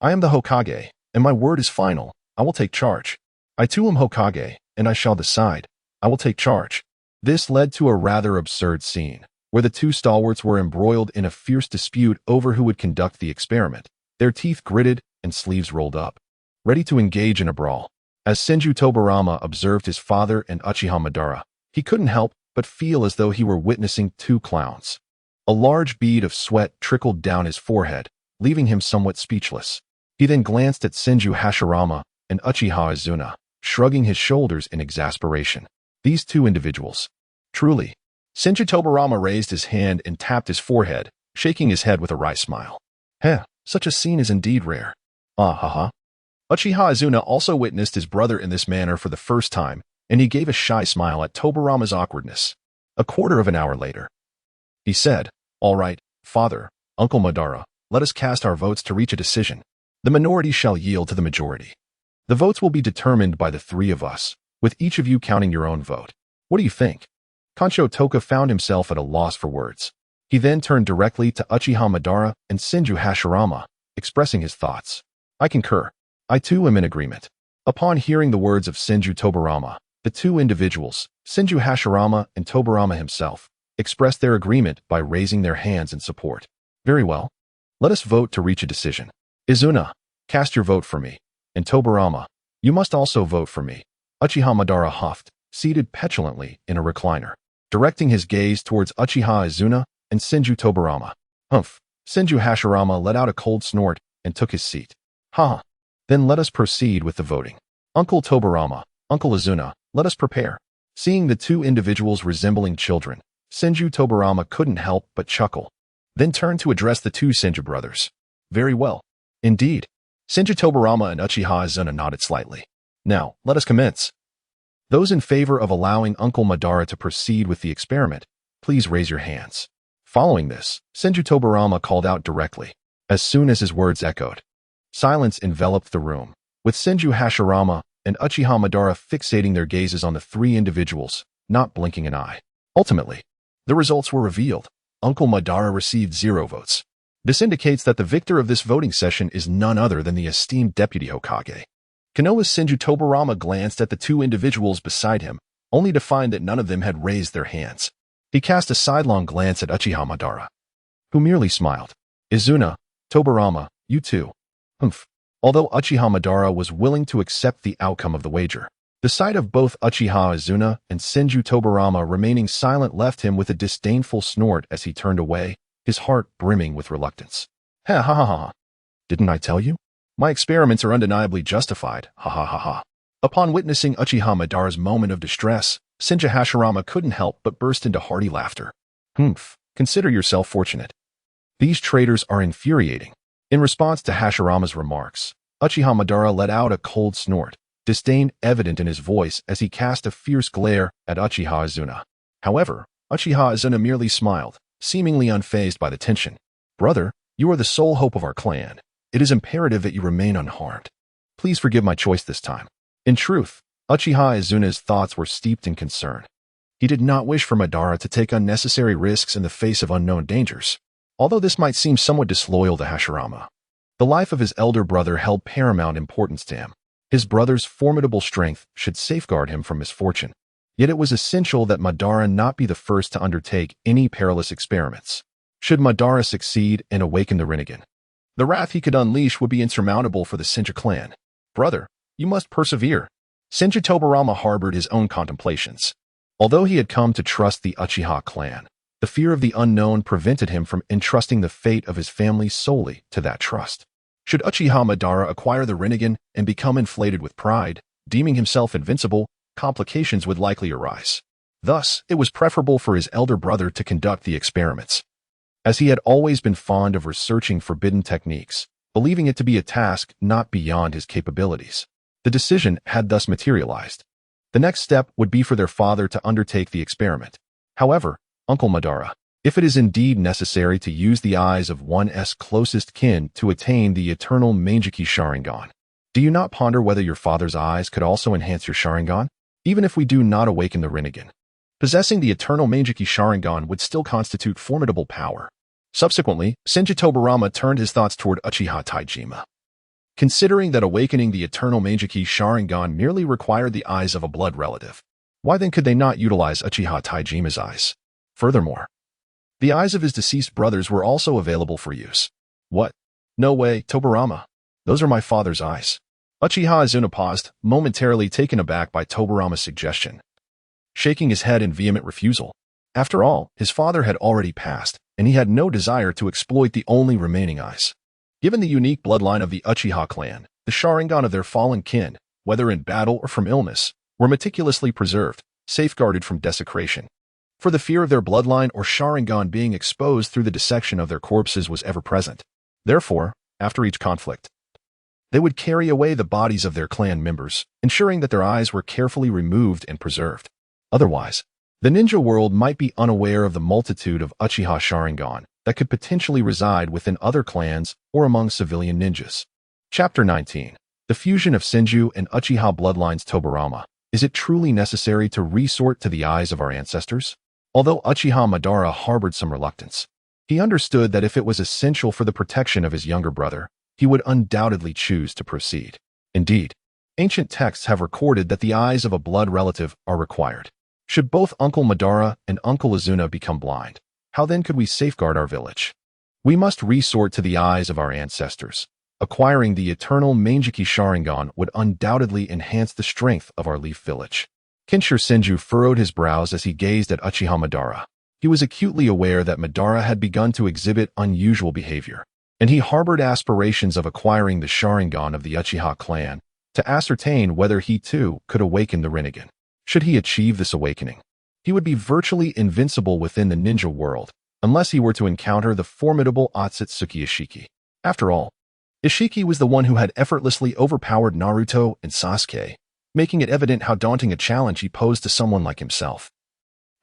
I am the Hokage, and my word is final. I will take charge. I too am Hokage, and I shall decide. I will take charge. This led to a rather absurd scene, where the two stalwarts were embroiled in a fierce dispute over who would conduct the experiment, their teeth gritted and sleeves rolled up, ready to engage in a brawl. As Senju Tobarama observed his father and Uchiha Madara, he couldn't help but feel as though he were witnessing two clowns. A large bead of sweat trickled down his forehead, leaving him somewhat speechless. He then glanced at Senju Hashirama and Uchiha Izuna, shrugging his shoulders in exasperation. These two individuals. Truly. Senju Tobarama raised his hand and tapped his forehead, shaking his head with a wry smile. Such a scene is indeed rare. Ah ha ha. Uchiha Izuna also witnessed his brother in this manner for the first time, and he gave a shy smile at Tobarama's awkwardness. A quarter of an hour later, he said, "All right, father, Uncle Madara, let us cast our votes to reach a decision. The minority shall yield to the majority. The votes will be determined by the three of us, with each of you counting your own vote. What do you think?" Kansho Toka found himself at a loss for words. He then turned directly to Uchiha Madara and Senju Hashirama, expressing his thoughts. "I concur. I too am in agreement." Upon hearing the words of Senju Tobarama, the two individuals, Senju Hashirama and Tobarama himself, expressed their agreement by raising their hands in support. "Very well. Let us vote to reach a decision. Izuna, cast your vote for me, and Tobarama, you must also vote for me." Uchiha Madara huffed, seated petulantly in a recliner, directing his gaze towards Uchiha Izuna and Senju Tobarama. "Humph, Senju Hashirama let out a cold snort and took his seat. Ha! Then let us proceed with the voting. Uncle Tobarama, Uncle Azuna, let us prepare. Seeing the two individuals resembling children, Senju Tobarama couldn't help but chuckle, then turned to address the two Senju brothers. Very well. Indeed. Senju Tobarama and Uchiha Azuna nodded slightly. Now, let us commence. Those in favor of allowing Uncle Madara to proceed with the experiment, please raise your hands. Following this, Senju Tobarama called out directly. As soon as his words echoed, silence enveloped the room, with Senju Hashirama and Uchiha Madara fixating their gazes on the three individuals, not blinking an eye. Ultimately, the results were revealed. Uncle Madara received 0 votes. This indicates that the victor of this voting session is none other than the esteemed Deputy Hokage. Konoha's Senju Tobarama glanced at the two individuals beside him, only to find that none of them had raised their hands. He cast a sidelong glance at Uchiha Madara, who merely smiled. Izuna, Tobarama, you too. Humph. Although Uchiha Madara was willing to accept the outcome of the wager, the sight of both Uchiha Izuna and Senju Tobarama remaining silent left him with a disdainful snort as he turned away, his heart brimming with reluctance. Ha ha ha ha. Didn't I tell you? My experiments are undeniably justified, ha ha ha ha. Upon witnessing Uchiha Madara's moment of distress, Senju Hashirama couldn't help but burst into hearty laughter. Humph, consider yourself fortunate. These traitors are infuriating. In response to Hashirama's remarks, Uchiha Madara let out a cold snort, disdain evident in his voice as he cast a fierce glare at Uchiha Izuna. However, Uchiha Izuna merely smiled, seemingly unfazed by the tension. Brother, you are the sole hope of our clan. It is imperative that you remain unharmed. Please forgive my choice this time. In truth, Uchiha Izuna's thoughts were steeped in concern. He did not wish for Madara to take unnecessary risks in the face of unknown dangers. Although this might seem somewhat disloyal to Hashirama, the life of his elder brother held paramount importance to him. His brother's formidable strength should safeguard him from misfortune. Yet it was essential that Madara not be the first to undertake any perilous experiments. Should Madara succeed and awaken the Rinnegan, the wrath he could unleash would be insurmountable for the Senju clan. Brother, you must persevere. Senju Tobarama harbored his own contemplations. Although he had come to trust the Uchiha clan, the fear of the unknown prevented him from entrusting the fate of his family solely to that trust. Should Uchiha Madara acquire the Rinnegan and become inflated with pride, deeming himself invincible, complications would likely arise. Thus, it was preferable for his elder brother to conduct the experiments. As he had always been fond of researching forbidden techniques, believing it to be a task not beyond his capabilities, the decision had thus materialized. The next step would be for their father to undertake the experiment. However, Uncle Madara, if it is indeed necessary to use the eyes of one's closest kin to attain the eternal Mangeki Sharingan, do you not ponder whether your father's eyes could also enhance your Sharingan? Even if we do not awaken the Rinnegan, possessing the eternal Mangeki Sharingan would still constitute formidable power. Subsequently, Senju Tobarama turned his thoughts toward Uchiha Taijima. Considering that awakening the eternal Mangeki Sharingan merely required the eyes of a blood relative, why then could they not utilize Uchiha Taijima's eyes? Furthermore, the eyes of his deceased brothers were also available for use. What? No way, Tobarama. Those are my father's eyes. Uchiha Izuna paused, momentarily taken aback by Tobarama's suggestion, shaking his head in vehement refusal. After all, his father had already passed, and he had no desire to exploit the only remaining eyes. Given the unique bloodline of the Uchiha clan, the Sharingan of their fallen kin, whether in battle or from illness, were meticulously preserved, safeguarded from desecration. For the fear of their bloodline or Sharingan being exposed through the dissection of their corpses was ever present. Therefore, after each conflict, they would carry away the bodies of their clan members, ensuring that their eyes were carefully removed and preserved. Otherwise, the ninja world might be unaware of the multitude of Uchiha Sharingan that could potentially reside within other clans or among civilian ninjas. Chapter 19. The fusion of Senju and Uchiha bloodlines. Tobarama. Is it truly necessary to resort to the eyes of our ancestors? Although Uchiha Madara harbored some reluctance, he understood that if it was essential for the protection of his younger brother, he would undoubtedly choose to proceed. Indeed, ancient texts have recorded that the eyes of a blood relative are required. Should both Uncle Madara and Uncle Izuna become blind, how then could we safeguard our village? We must resort to the eyes of our ancestors. Acquiring the eternal Mangeki Sharingan would undoubtedly enhance the strength of our Leaf Village. Kinshir Senju furrowed his brows as he gazed at Uchiha Madara. He was acutely aware that Madara had begun to exhibit unusual behavior, and he harbored aspirations of acquiring the Sharingan of the Uchiha clan to ascertain whether he too could awaken the Rinnegan. Should he achieve this awakening, he would be virtually invincible within the ninja world, unless he were to encounter the formidable Otsutsuki Ishiki. After all, Ishiki was the one who had effortlessly overpowered Naruto and Sasuke, making it evident how daunting a challenge he posed to someone like himself,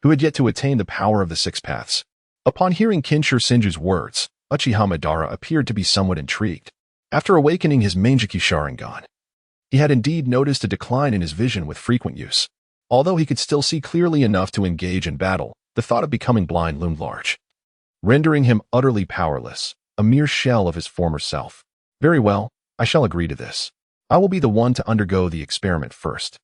who had yet to attain the power of the Six Paths. Upon hearing Kinshur Senju's words, Uchiha Madara appeared to be somewhat intrigued. After awakening his Manjiki Sharingan, he had indeed noticed a decline in his vision with frequent use. Although he could still see clearly enough to engage in battle, the thought of becoming blind loomed large, rendering him utterly powerless, a mere shell of his former self. Very well, I shall agree to this. I will be the one to undergo the experiment first.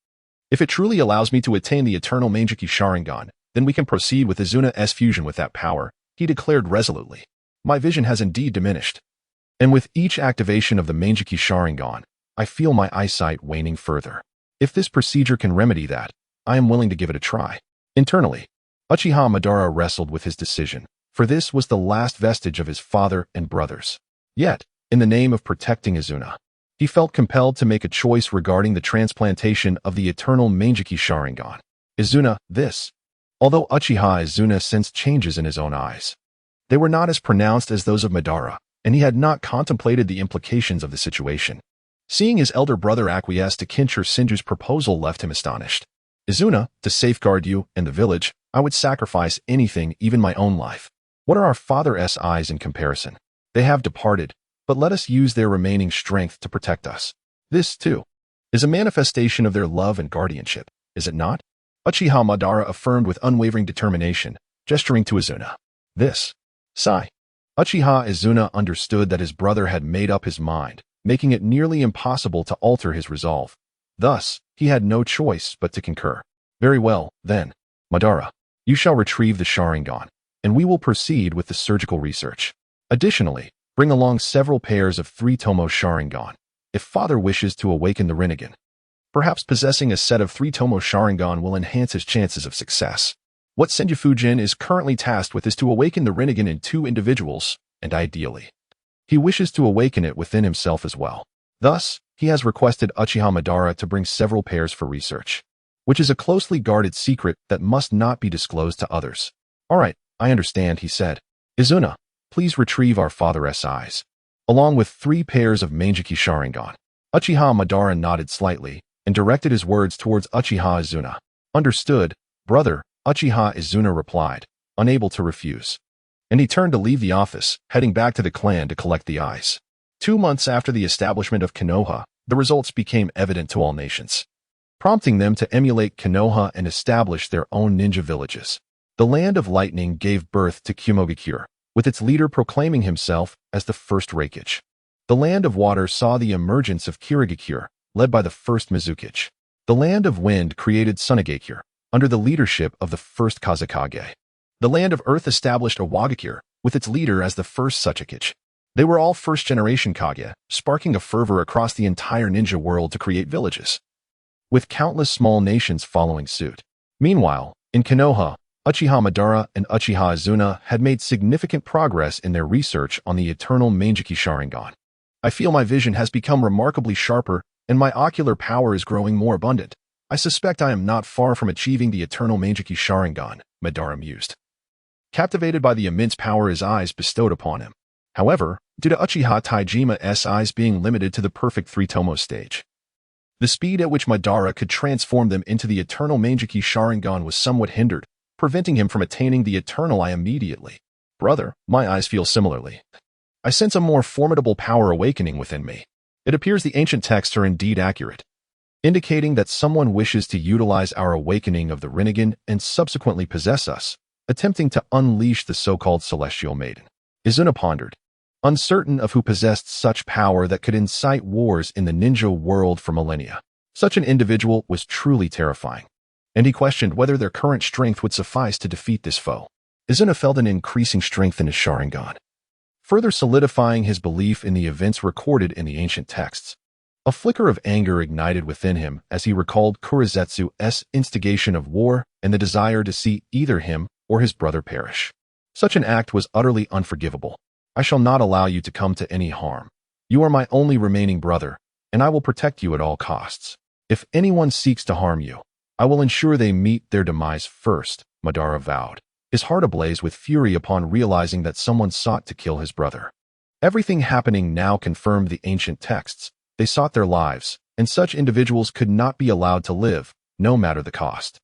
If it truly allows me to attain the eternal Manjiki Sharingan, then we can proceed with Izuna's fusion with that power, he declared resolutely. My vision has indeed diminished, and with each activation of the Manjiki Sharingan, I feel my eyesight waning further. If this procedure can remedy that, I am willing to give it a try. Internally, Uchiha Madara wrestled with his decision, for this was the last vestige of his father and brothers. Yet, in the name of protecting Izuna, he felt compelled to make a choice regarding the transplantation of the eternal Manjiki Sharingan. Izuna, this. Although Uchiha Izuna sensed changes in his own eyes, they were not as pronounced as those of Madara, and he had not contemplated the implications of the situation. Seeing his elder brother acquiesce to Kinshur Senju's proposal left him astonished. Izuna, to safeguard you and the village, I would sacrifice anything, even my own life. What are our father's eyes in comparison? They have departed, but let us use their remaining strength to protect us. This, too, is a manifestation of their love and guardianship, is it not? Uchiha Madara affirmed with unwavering determination, gesturing to Izuna. This. Sigh. Uchiha Izuna understood that his brother had made up his mind, making it nearly impossible to alter his resolve. Thus, he had no choice but to concur. Very well, then, Madara, you shall retrieve the Sharingan, and we will proceed with the surgical research. Additionally, bring along several pairs of 3-tomo Sharingan, if father wishes to awaken the Rinnegan. Perhaps possessing a set of 3-tomo Sharingan will enhance his chances of success. What Senju Fujian is currently tasked with is to awaken the Rinnegan in 2 individuals, and ideally, he wishes to awaken it within himself as well. Thus, he has requested Uchiha Madara to bring several pairs for research, which is a closely guarded secret that must not be disclosed to others. All right, I understand, he said. Izuna, please retrieve our father's eyes, along with 3 pairs of Manjiki Sharingan. Uchiha Madara nodded slightly and directed his words towards Uchiha Izuna. Understood, brother, Uchiha Izuna replied, unable to refuse. And he turned to leave the office, heading back to the clan to collect the eyes. 2 months after the establishment of Konoha, the results became evident to all nations, prompting them to emulate Konoha and establish their own ninja villages. The Land of Lightning gave birth to Kumogakure, with its leader proclaiming himself as the first Reikage. The Land of Water saw the emergence of Kirigakure, led by the first Mizukage. The Land of Wind created Sunagakure, under the leadership of the first Kazekage. The Land of Earth established Awagakure, with its leader as the first Suchikage. They were all first-generation Kage, sparking a fervor across the entire ninja world to create villages, with countless small nations following suit. Meanwhile, in Konoha, Uchiha Madara and Uchiha Izuna had made significant progress in their research on the eternal Manjiki Sharingan. I feel my vision has become remarkably sharper, and my ocular power is growing more abundant. I suspect I am not far from achieving the eternal Manjiki Sharingan, Madara mused, captivated by the immense power his eyes bestowed upon him. However, due to Uchiha Taijima's eyes being limited to the perfect 3-tomo stage, the speed at which Madara could transform them into the eternal Manjiki Sharingan was somewhat hindered, preventing him from attaining the eternal eye immediately. Brother, my eyes feel similarly. I sense a more formidable power awakening within me. It appears the ancient texts are indeed accurate, indicating that someone wishes to utilize our awakening of the Rinnegan and subsequently possess us, attempting to unleash the so-called Celestial Maiden. Izuna pondered, uncertain of who possessed such power that could incite wars in the ninja world for millennia. Such an individual was truly terrifying, and he questioned whether their current strength would suffice to defeat this foe. Izuna felt an increasing strength in his Sharingan, further solidifying his belief in the events recorded in the ancient texts. A flicker of anger ignited within him as he recalled Kurizetsu's instigation of war and the desire to see either him or his brother perish. Such an act was utterly unforgivable. I shall not allow you to come to any harm. You are my only remaining brother, and I will protect you at all costs. If anyone seeks to harm you, I will ensure they meet their demise first, Madara vowed, his heart ablaze with fury upon realizing that someone sought to kill his brother. Everything happening now confirmed the ancient texts. They sought their lives, and such individuals could not be allowed to live, no matter the cost.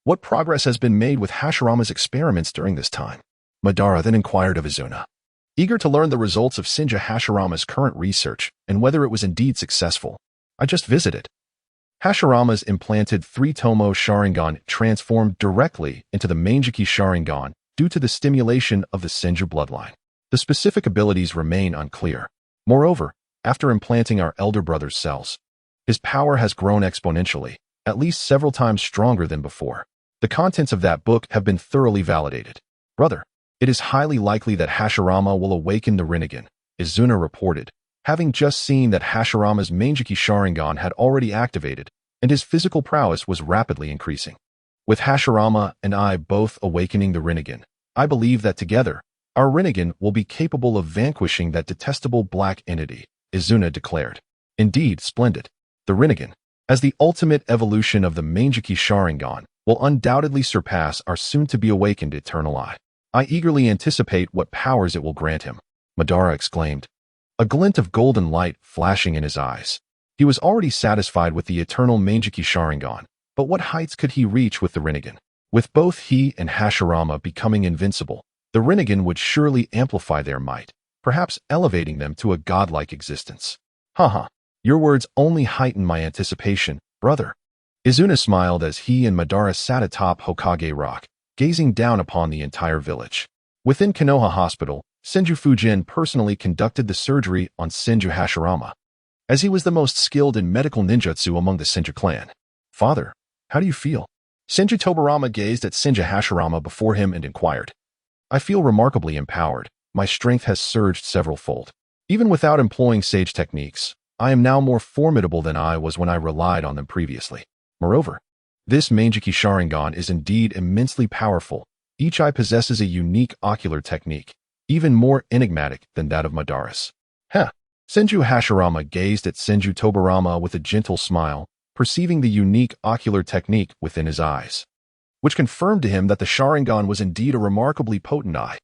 What progress has been made with Hashirama's experiments during this time? Madara then inquired of Izuna. Eager to learn the results of Senju Hashirama's current research and whether it was indeed successful. I just visited. Hashirama's implanted 3-tomo Sharingan transformed directly into the Manjiki Sharingan due to the stimulation of the Senju bloodline. The specific abilities remain unclear. Moreover, after implanting our elder brother's cells, his power has grown exponentially, at least several times stronger than before. The contents of that book have been thoroughly validated. Brother, it is highly likely that Hashirama will awaken the Rinnegan, Izuna reported, having just seen that Hashirama's Manjiki Sharingan had already activated, and his physical prowess was rapidly increasing. With Hashirama and I both awakening the Rinnegan, I believe that together, our Rinnegan will be capable of vanquishing that detestable black entity, Izuna declared. Indeed, splendid. The Rinnegan, as the ultimate evolution of the Manjiki Sharingan, will undoubtedly surpass our soon-to-be-awakened Eternal Eye. I eagerly anticipate what powers it will grant him, Madara exclaimed, a glint of golden light flashing in his eyes. He was already satisfied with the eternal Manjiki Sharingan, but what heights could he reach with the Rinnegan? With both he and Hashirama becoming invincible, the Rinnegan would surely amplify their might, perhaps elevating them to a godlike existence. Haha, your words only heighten my anticipation, brother. Izuna smiled as he and Madara sat atop Hokage Rock, gazing down upon the entire village. Within Konoha Hospital, Senju Fujian personally conducted the surgery on Senju Hashirama, as he was the most skilled in medical ninjutsu among the Senju clan. Father, how do you feel? Senju Tobarama gazed at Senju Hashirama before him and inquired. I feel remarkably empowered. My strength has surged several-fold. Even without employing sage techniques, I am now more formidable than I was when I relied on them previously. Moreover, this Manjiki Sharingan is indeed immensely powerful. Each eye possesses a unique ocular technique, even more enigmatic than that of Madara's. Senju Hashirama gazed at Senju Tobarama with a gentle smile, perceiving the unique ocular technique within his eyes, which confirmed to him that the Sharingan was indeed a remarkably potent eye.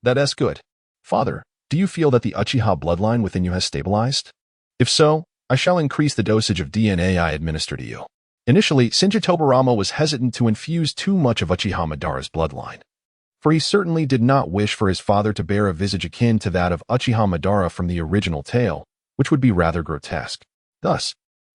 That's good. Father, do you feel that the Uchiha bloodline within you has stabilized? If so, I shall increase the dosage of DNA I administer to you. Initially, Senju Tobarama was hesitant to infuse too much of Uchiha Madara's bloodline, for he certainly did not wish for his father to bear a visage akin to that of Uchiha Madara from the original tale, which would be rather grotesque. Thus,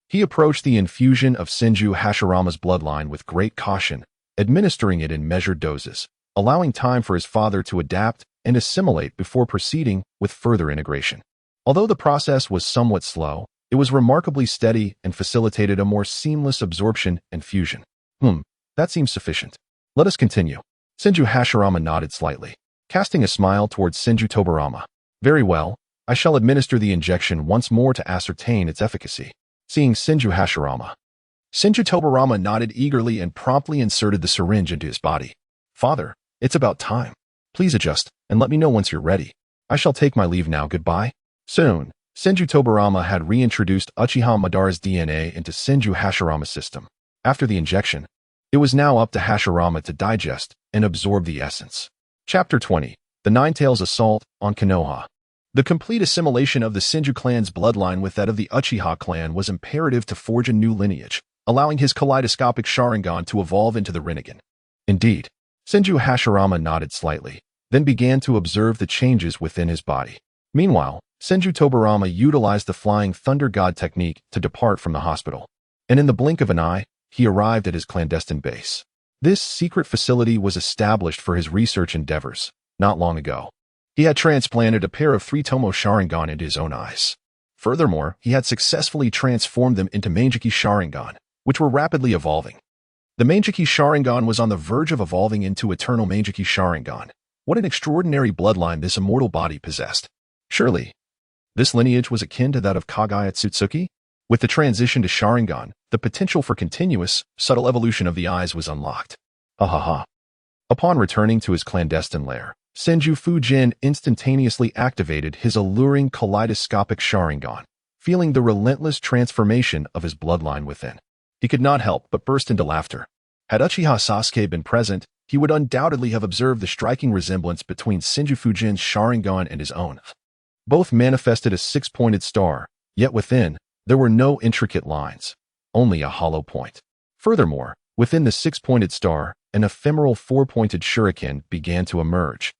he approached the infusion of Senju Hashirama's bloodline with great caution, administering it in measured doses, allowing time for his father to adapt and assimilate before proceeding with further integration. Although the process was somewhat slow, it was remarkably steady and facilitated a more seamless absorption and fusion. That seems sufficient. Let us continue. Senju Hashirama nodded slightly, casting a smile towards Senju Tobarama. Very well, I shall administer the injection once more to ascertain its efficacy. Seeing Senju Hashirama, Senju Tobarama nodded eagerly and promptly inserted the syringe into his body. Father, it's about time. Please adjust and let me know once you're ready. I shall take my leave now. Goodbye. Soon, Senju Tobarama had reintroduced Uchiha Madara's DNA into Senju Hashirama's system. After the injection, it was now up to Hashirama to digest and absorb the essence. Chapter 20. The Ninetales Assault on Konoha. The complete assimilation of the Senju clan's bloodline with that of the Uchiha clan was imperative to forge a new lineage, allowing his kaleidoscopic Sharingan to evolve into the Rinnegan. Indeed, Senju Hashirama nodded slightly, then began to observe the changes within his body. Meanwhile, Senju Tobarama utilized the Flying Thunder God technique to depart from the hospital, and in the blink of an eye, he arrived at his clandestine base. This secret facility was established for his research endeavors. Not long ago, he had transplanted a pair of 3-tomo Sharingan into his own eyes. Furthermore, he had successfully transformed them into Manjiki Sharingan, which were rapidly evolving. The Manjiki Sharingan was on the verge of evolving into Eternal Manjiki Sharingan. What an extraordinary bloodline this immortal body possessed. Surely, this lineage was akin to that of Kagaya Tsutsuki? With the transition to Sharingan, the potential for continuous, subtle evolution of the eyes was unlocked. Upon returning to his clandestine lair, Senju Fujian instantaneously activated his alluring kaleidoscopic Sharingan, feeling the relentless transformation of his bloodline within. He could not help but burst into laughter. Had Uchiha Sasuke been present, he would undoubtedly have observed the striking resemblance between Senju Fujian's Sharingan and his own. Both manifested a six-pointed star, yet within, there were no intricate lines, only a hollow point. Furthermore, within the six-pointed star, an ephemeral four-pointed shuriken began to emerge,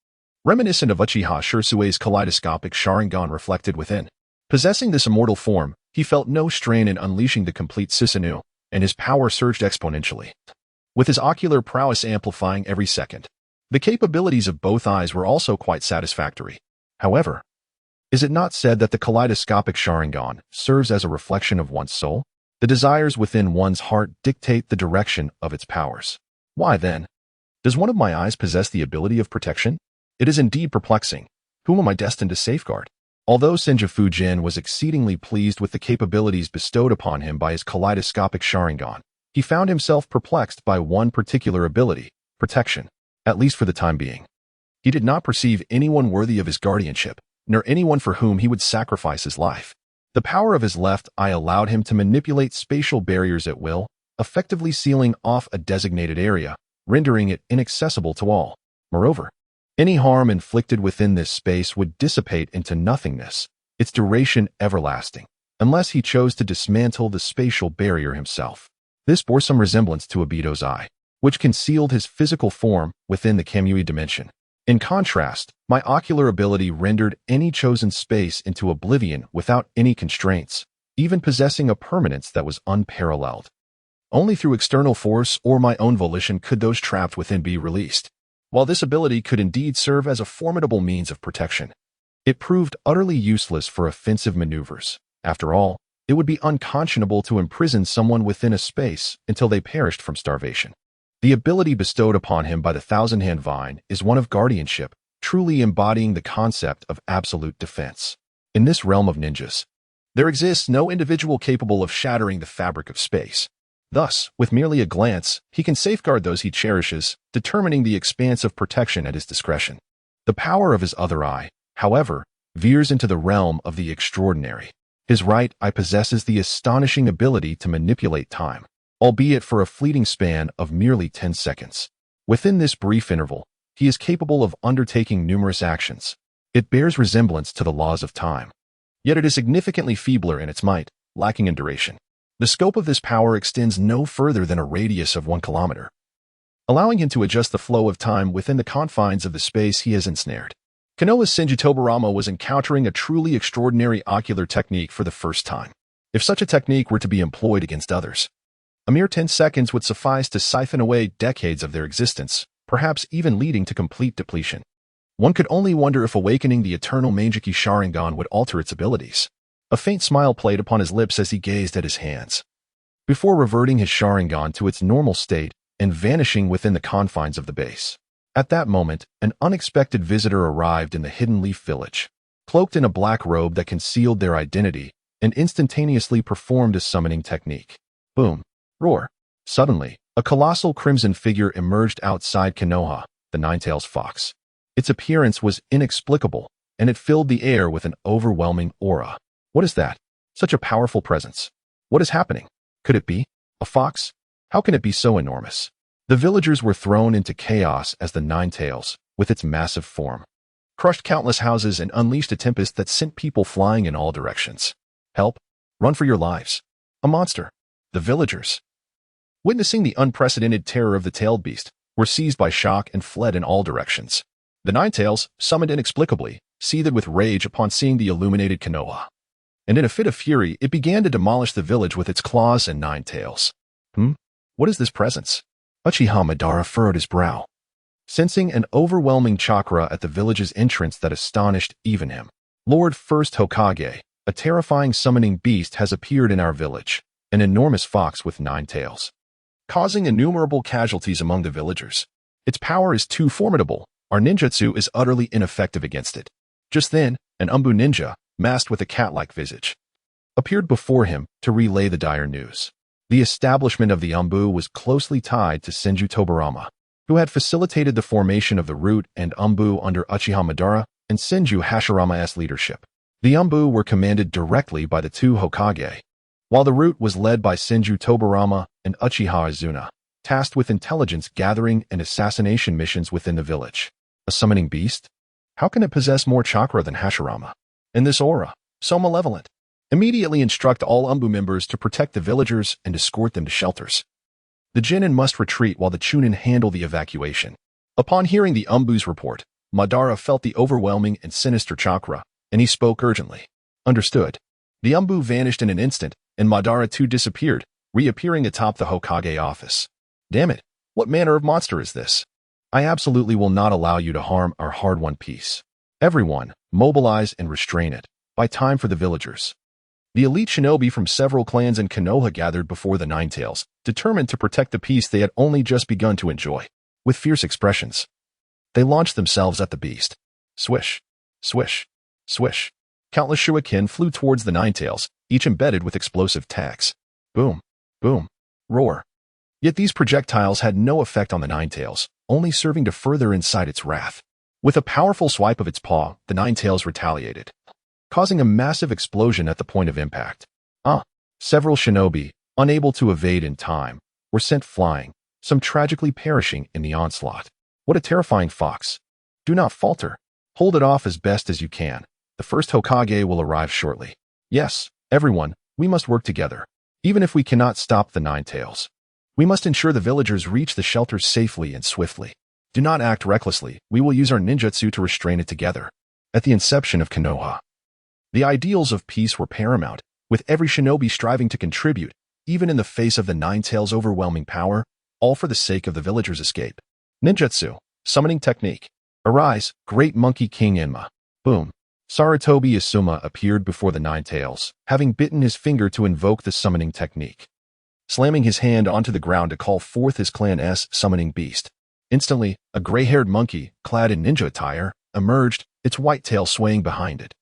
reminiscent of Uchiha Shirsue's kaleidoscopic Sharingan reflected within. Possessing this immortal form, he felt no strain in unleashing the complete Susanoo, and his power surged exponentially, with his ocular prowess amplifying every second. The capabilities of both eyes were also quite satisfactory. However, is it not said that the kaleidoscopic Sharingan serves as a reflection of one's soul? The desires within one's heart dictate the direction of its powers. Why then? Does one of my eyes possess the ability of protection? It is indeed perplexing. Whom am I destined to safeguard? Although Senju Fujian was exceedingly pleased with the capabilities bestowed upon him by his kaleidoscopic Sharingan, he found himself perplexed by one particular ability, protection, at least for the time being. He did not perceive anyone worthy of his guardianship, nor anyone for whom he would sacrifice his life. The power of his left eye allowed him to manipulate spatial barriers at will, effectively sealing off a designated area, rendering it inaccessible to all. Moreover, any harm inflicted within this space would dissipate into nothingness, its duration everlasting, unless he chose to dismantle the spatial barrier himself. This bore some resemblance to Obito's eye, which concealed his physical form within the Kamui dimension. In contrast, my ocular ability rendered any chosen space into oblivion without any constraints, even possessing a permanence that was unparalleled. Only through external force or my own volition could those trapped within be released. While this ability could indeed serve as a formidable means of protection, it proved utterly useless for offensive maneuvers. After all, it would be unconscionable to imprison someone within a space until they perished from starvation. The ability bestowed upon him by the Thousand-Hand Vine is one of guardianship, truly embodying the concept of absolute defense. In this realm of ninjas, there exists no individual capable of shattering the fabric of space. Thus, with merely a glance, he can safeguard those he cherishes, determining the expanse of protection at his discretion. The power of his other eye, however, veers into the realm of the extraordinary. His right eye possesses the astonishing ability to manipulate time, albeit for a fleeting span of merely 10 seconds. Within this brief interval, he is capable of undertaking numerous actions. It bears resemblance to the laws of time. Yet it is significantly feebler in its might, lacking in duration. The scope of this power extends no further than a radius of 1 kilometer, allowing him to adjust the flow of time within the confines of the space he has ensnared. Konoha's Senju Tobarama was encountering a truly extraordinary ocular technique for the first time. If such a technique were to be employed against others, a mere 10 seconds would suffice to siphon away decades of their existence, perhaps even leading to complete depletion. One could only wonder if awakening the eternal Manjiki Sharingan would alter its abilities. A faint smile played upon his lips as he gazed at his hands, before reverting his Sharingan to its normal state and vanishing within the confines of the base. At that moment, an unexpected visitor arrived in the Hidden Leaf Village, cloaked in a black robe that concealed their identity, and instantaneously performed a summoning technique. Boom. Roar. Suddenly, a colossal crimson figure emerged outside Konoha, the Ninetails fox. Its appearance was inexplicable, and it filled the air with an overwhelming aura. What is that? Such a powerful presence. What is happening? Could it be a fox? How can it be so enormous? The villagers were thrown into chaos as the Ninetails, with its massive form, crushed countless houses and unleashed a tempest that sent people flying in all directions. Help! Run for your lives! A monster! The villagers, witnessing the unprecedented terror of the tailed beast, were seized by shock and fled in all directions. The Ninetails, summoned inexplicably, seethed with rage upon seeing the illuminated Konoha, and in a fit of fury it began to demolish the village with its claws and 9 tails. What is this presence? Uchiha Madara furrowed his brow, sensing an overwhelming chakra at the village's entrance that astonished even him. Lord First Hokage, a terrifying summoning beast has appeared in our village, an enormous fox with 9 tails, causing innumerable casualties among the villagers. Its power is too formidable. Our ninjutsu is utterly ineffective against it. Just then, an Umbu ninja, masked with a cat-like visage, appeared before him to relay the dire news. The establishment of the Umbu was closely tied to Senju Tobarama, who had facilitated the formation of the root and umbu under Uchiha Madara and Senju Hashirama's leadership. The umbu were commanded directly by the two Hokage, while the root was led by Senju Tobarama and Uchiha Izuna, tasked with intelligence gathering and assassination missions within the village. A summoning beast? How can it possess more chakra than Hashirama? And this aura, so malevolent. Immediately instruct all umbu members to protect the villagers and escort them to shelters. The Genin must retreat while the Chunin handle the evacuation. Upon hearing the umbu's report, Madara felt the overwhelming and sinister chakra, and he spoke urgently. Understood. The umbu vanished in an instant, and Madara too disappeared, reappearing atop the Hokage office. Damn it, what manner of monster is this? I absolutely will not allow you to harm our hard-won peace. Everyone, mobilize and restrain it. By time for the villagers. The elite shinobi from several clans in Konoha gathered before the Ninetales, determined to protect the peace they had only just begun to enjoy. With fierce expressions, they launched themselves at the beast. Swish, swish, swish. Countless shuriken flew towards the Ninetales, each embedded with explosive tags. Boom, boom, roar. Yet these projectiles had no effect on the Ninetales, only serving to further incite its wrath. With a powerful swipe of its paw, the Ninetales retaliated, causing a massive explosion at the point of impact. Several shinobi, unable to evade in time, were sent flying, some tragically perishing in the onslaught. What a terrifying fox. Do not falter. Hold it off as best as you can. The first Hokage will arrive shortly. Yes, everyone, we must work together. Even if we cannot stop the Ninetales, we must ensure the villagers reach the shelters safely and swiftly. Do not act recklessly. We will use our ninjutsu to restrain it together. At the inception of Konoha, the ideals of peace were paramount, with every shinobi striving to contribute, even in the face of the Ninetales' overwhelming power, all for the sake of the villagers' escape. Ninjutsu, summoning technique. Arise, great monkey king Enma. Boom. Sarutobi Asuma appeared before the Ninetales, having bitten his finger to invoke the summoning technique. Slamming his hand onto the ground to call forth his clan's summoning beast. Instantly, a gray-haired monkey, clad in ninja attire, emerged, its white tail swaying behind it.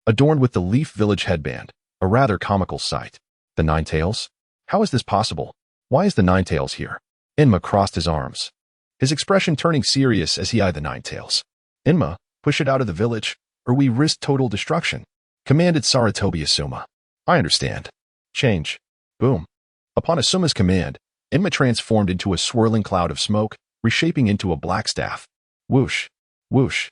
Adorned with the Leaf Village headband, a rather comical sight. The Ninetales? How is this possible? Why is the Ninetales here? Enma crossed his arms, his expression turning serious as he eyed the Ninetales. Enma, push it out of the village, or we risk total destruction, commanded Sarutobi Asuma. I understand. Change. Boom. Upon Asuma's command, Enma transformed into a swirling cloud of smoke, reshaping into a black staff. Whoosh. Whoosh.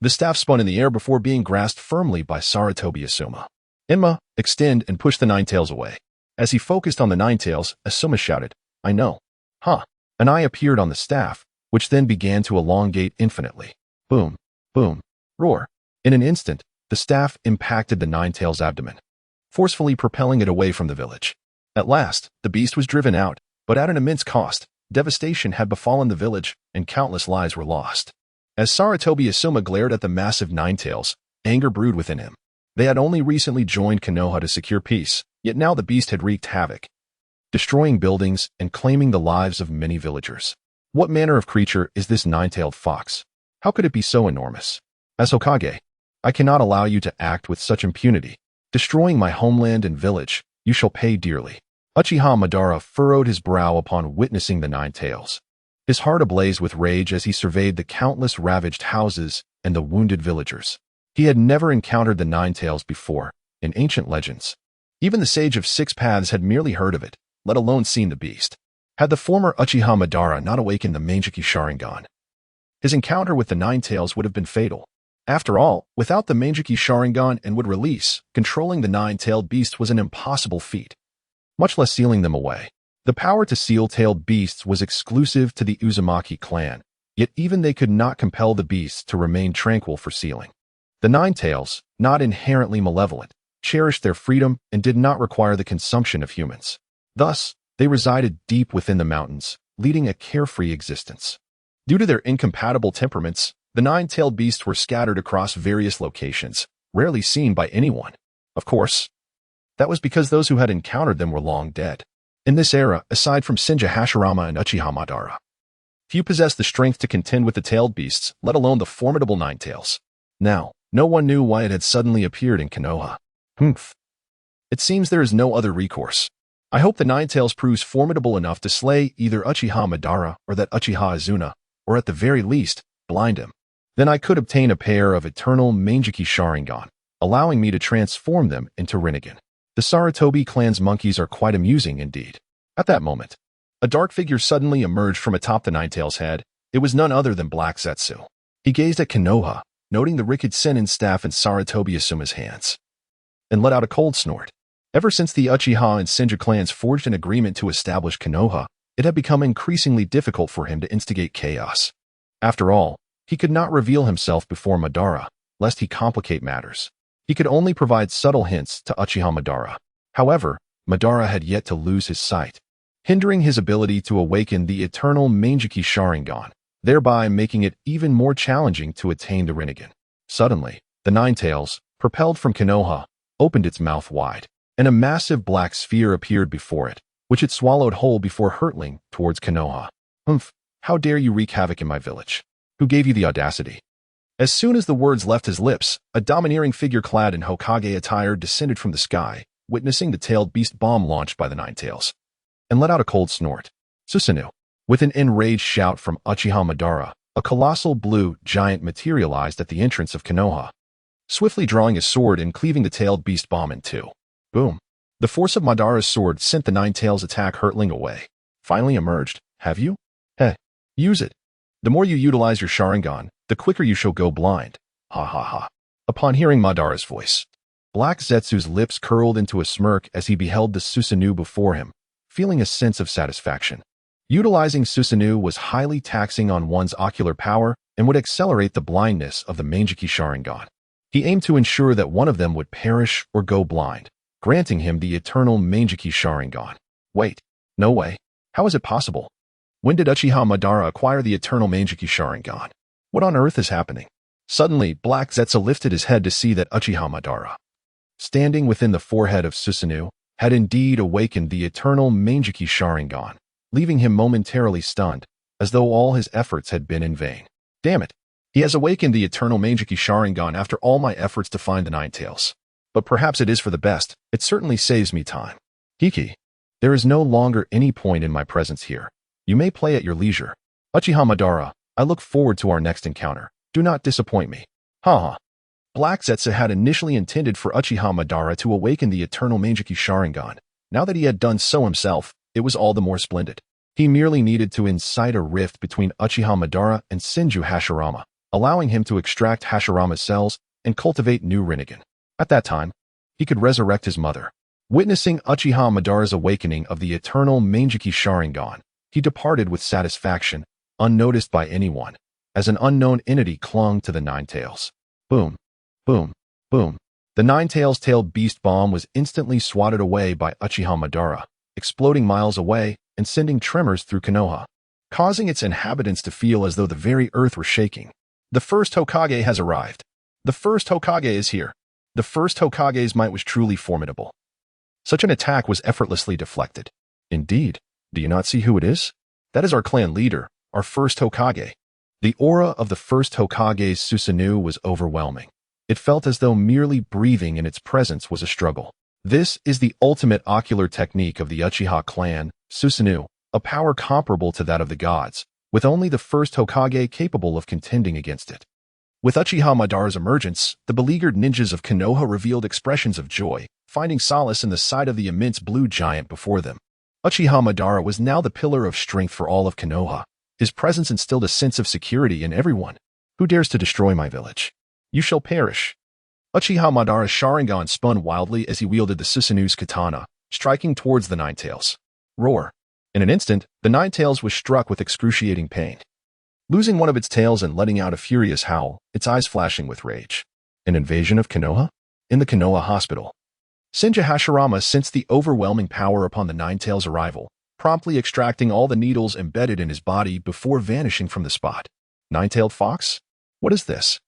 The staff spun in the air before being grasped firmly by Sarutobi Asuma. Enma, extend and push the Ninetales away. As he focused on the Ninetales, Asuma shouted, I know. An eye appeared on the staff, which then began to elongate infinitely. Boom. Boom. Roar. In an instant, the staff impacted the Ninetales' abdomen, forcefully propelling it away from the village. At last, the beast was driven out, but at an immense cost. Devastation had befallen the village, and countless lives were lost. As Sarutobi Asuma glared at the massive Ninetales, anger brewed within him. They had only recently joined Konoha to secure peace, yet now the beast had wreaked havoc, destroying buildings and claiming the lives of many villagers. What manner of creature is this nine-tailed fox? How could it be so enormous? As Hokage, I cannot allow you to act with such impunity. Destroying my homeland and village, you shall pay dearly. Uchiha Madara furrowed his brow upon witnessing the Ninetales, his heart ablaze with rage as he surveyed the countless ravaged houses and the wounded villagers. He had never encountered the Ninetales before, in ancient legends. Even the Sage of Six Paths had merely heard of it, let alone seen the beast. Had the former Uchiha Madara not awakened the Manjiki Sharingan, his encounter with the Ninetales would have been fatal. After all, without the Manjiki Sharingan and would release, controlling the nine-tailed beast was an impossible feat, much less sealing them away. The power to seal tailed beasts was exclusive to the Uzumaki clan, yet even they could not compel the beasts to remain tranquil for sealing. The Ninetales, not inherently malevolent, cherished their freedom and did not require the consumption of humans. Thus, they resided deep within the mountains, leading a carefree existence. Due to their incompatible temperaments, the nine-tailed beasts were scattered across various locations, rarely seen by anyone. Of course, that was because those who had encountered them were long dead. In this era, aside from Senju Hashirama and Uchiha Madara, few possessed the strength to contend with the tailed beasts, let alone the formidable Ninetales. Now, no one knew why it had suddenly appeared in Konoha. It seems there is no other recourse. I hope the Ninetales proves formidable enough to slay either Uchiha Madara or that Uchiha Izuna, or at the very least, blind him. Then I could obtain a pair of eternal Mangeki Sharingan, allowing me to transform them into Rinnegan. The Sarutobi clan's monkeys are quite amusing indeed. At that moment, a dark figure suddenly emerged from atop the Ninetales' head. It was none other than Black Zetsu. He gazed at Konoha, noting the Rikid Sennin staff in Sarutobi Asuma's hands, and let out a cold snort. Ever since the Uchiha and Senju clans forged an agreement to establish Konoha, it had become increasingly difficult for him to instigate chaos. After all, he could not reveal himself before Madara, lest he complicate matters. He could only provide subtle hints to Uchiha Madara. However, Madara had yet to lose his sight, hindering his ability to awaken the eternal Mangeki Sharingan, thereby making it even more challenging to attain the Rinnegan. Suddenly, the Ninetales, propelled from Konoha, opened its mouth wide, and a massive black sphere appeared before it, which it swallowed whole before hurtling towards Konoha. Humph, how dare you wreak havoc in my village? Who gave you the audacity? As soon as the words left his lips, a domineering figure clad in Hokage attire descended from the sky, witnessing the tailed beast bomb launched by the Ninetales, and let out a cold snort. Susanoo. With an enraged shout from Uchiha Madara, a colossal blue giant materialized at the entrance of Konoha, swiftly drawing his sword and cleaving the tailed beast bomb in two. Boom. The force of Madara's sword sent the Ninetales' attack hurtling away. Finally emerged. Have you? Heh. Use it. The more you utilize your Sharingan, the quicker you shall go blind. Ha ha ha. Upon hearing Madara's voice, Black Zetsu's lips curled into a smirk as he beheld the Susanoo before him, feeling a sense of satisfaction. Utilizing Susanoo was highly taxing on one's ocular power and would accelerate the blindness of the Mangeki Sharingan. He aimed to ensure that one of them would perish or go blind, granting him the eternal Mangeki Sharingan. Wait, no way. How is it possible? When did Uchiha Madara acquire the eternal Mangeki Sharingan? What on earth is happening? Suddenly, Black Zetsu lifted his head to see that Uchiha Madara, standing within the forehead of Susanoo, had indeed awakened the eternal Mangeki Sharingan, leaving him momentarily stunned, as though all his efforts had been in vain. Damn it! He has awakened the eternal Mangeki Sharingan after all my efforts to find the Ninetales. But perhaps it is for the best. It certainly saves me time. Hiki. There is no longer any point in my presence here. You may play at your leisure. Uchiha Madara, I look forward to our next encounter. Do not disappoint me. Haha. Black Zetsu had initially intended for Uchiha Madara to awaken the eternal Mangeki Sharingan. Now that he had done so himself, it was all the more splendid. He merely needed to incite a rift between Uchiha Madara and Senju Hashirama, allowing him to extract Hashirama's cells and cultivate new Rinnegan. At that time, he could resurrect his mother. Witnessing Uchiha Madara's awakening of the eternal Mangeki Sharingan, he departed with satisfaction, unnoticed by anyone, as an unknown entity clung to the Ninetales. Boom, boom, boom. The Ninetales' tailed beast bomb was instantly swatted away by Uchiha Madara, exploding miles away and sending tremors through Konoha, causing its inhabitants to feel as though the very earth were shaking. The first Hokage has arrived. The first Hokage is here. The first Hokage's might was truly formidable. Such an attack was effortlessly deflected. Indeed. Do you not see who it is? That is our clan leader, our first Hokage. The aura of the first Hokage's Susanoo was overwhelming. It felt as though merely breathing in its presence was a struggle. This is the ultimate ocular technique of the Uchiha clan, Susanoo, a power comparable to that of the gods, with only the first Hokage capable of contending against it. With Uchiha Madara's emergence, the beleaguered ninjas of Konoha revealed expressions of joy, finding solace in the sight of the immense blue giant before them. Uchiha Madara was now the pillar of strength for all of Konoha. His presence instilled a sense of security in everyone. Who dares to destroy my village? You shall perish. Uchiha Madara's Sharingan spun wildly as he wielded the Susanoo's katana, striking towards the Ninetales. Roar. In an instant, the Ninetales was struck with excruciating pain, losing one of its tails and letting out a furious howl, its eyes flashing with rage. An invasion of Konoha? In the Konoha hospital, Senju Hashirama sensed the overwhelming power upon the Ninetales' arrival, promptly extracting all the needles embedded in his body before vanishing from the spot. Nine-tailed fox? What is this?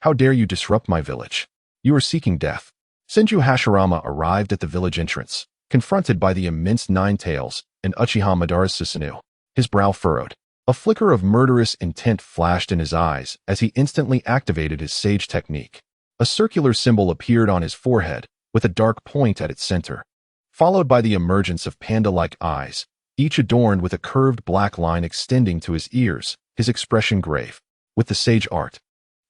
How dare you disrupt my village? You are seeking death. Senju Hashirama arrived at the village entrance, confronted by the immense Ninetales and Uchiha Madara's Susanoo. His brow furrowed. A flicker of murderous intent flashed in his eyes as he instantly activated his sage technique. A circular symbol appeared on his forehead, with a dark point at its center. followed by the emergence of panda-like eyes, each adorned with a curved black line extending to his ears, his expression grave. With the sage art,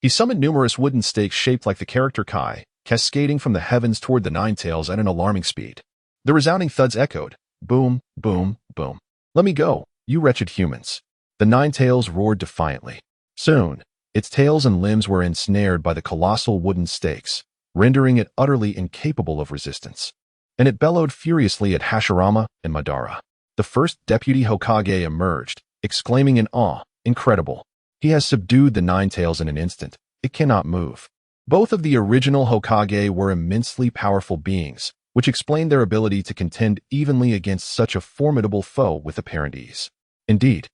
he summoned numerous wooden stakes shaped like the character Kai, cascading from the heavens toward the Nine Tails at an alarming speed. The resounding thuds echoed, boom, boom, boom. Let me go, you wretched humans. The Nine Tails roared defiantly. Soon, its tails and limbs were ensnared by the colossal wooden stakes, rendering it utterly incapable of resistance. And it bellowed furiously at Hashirama and Madara. The first deputy Hokage emerged, exclaiming in awe, incredible. He has subdued the Nine Tails in an instant. It cannot move. Both of the original Hokage were immensely powerful beings, which explained their ability to contend evenly against such a formidable foe with apparent ease. Indeed,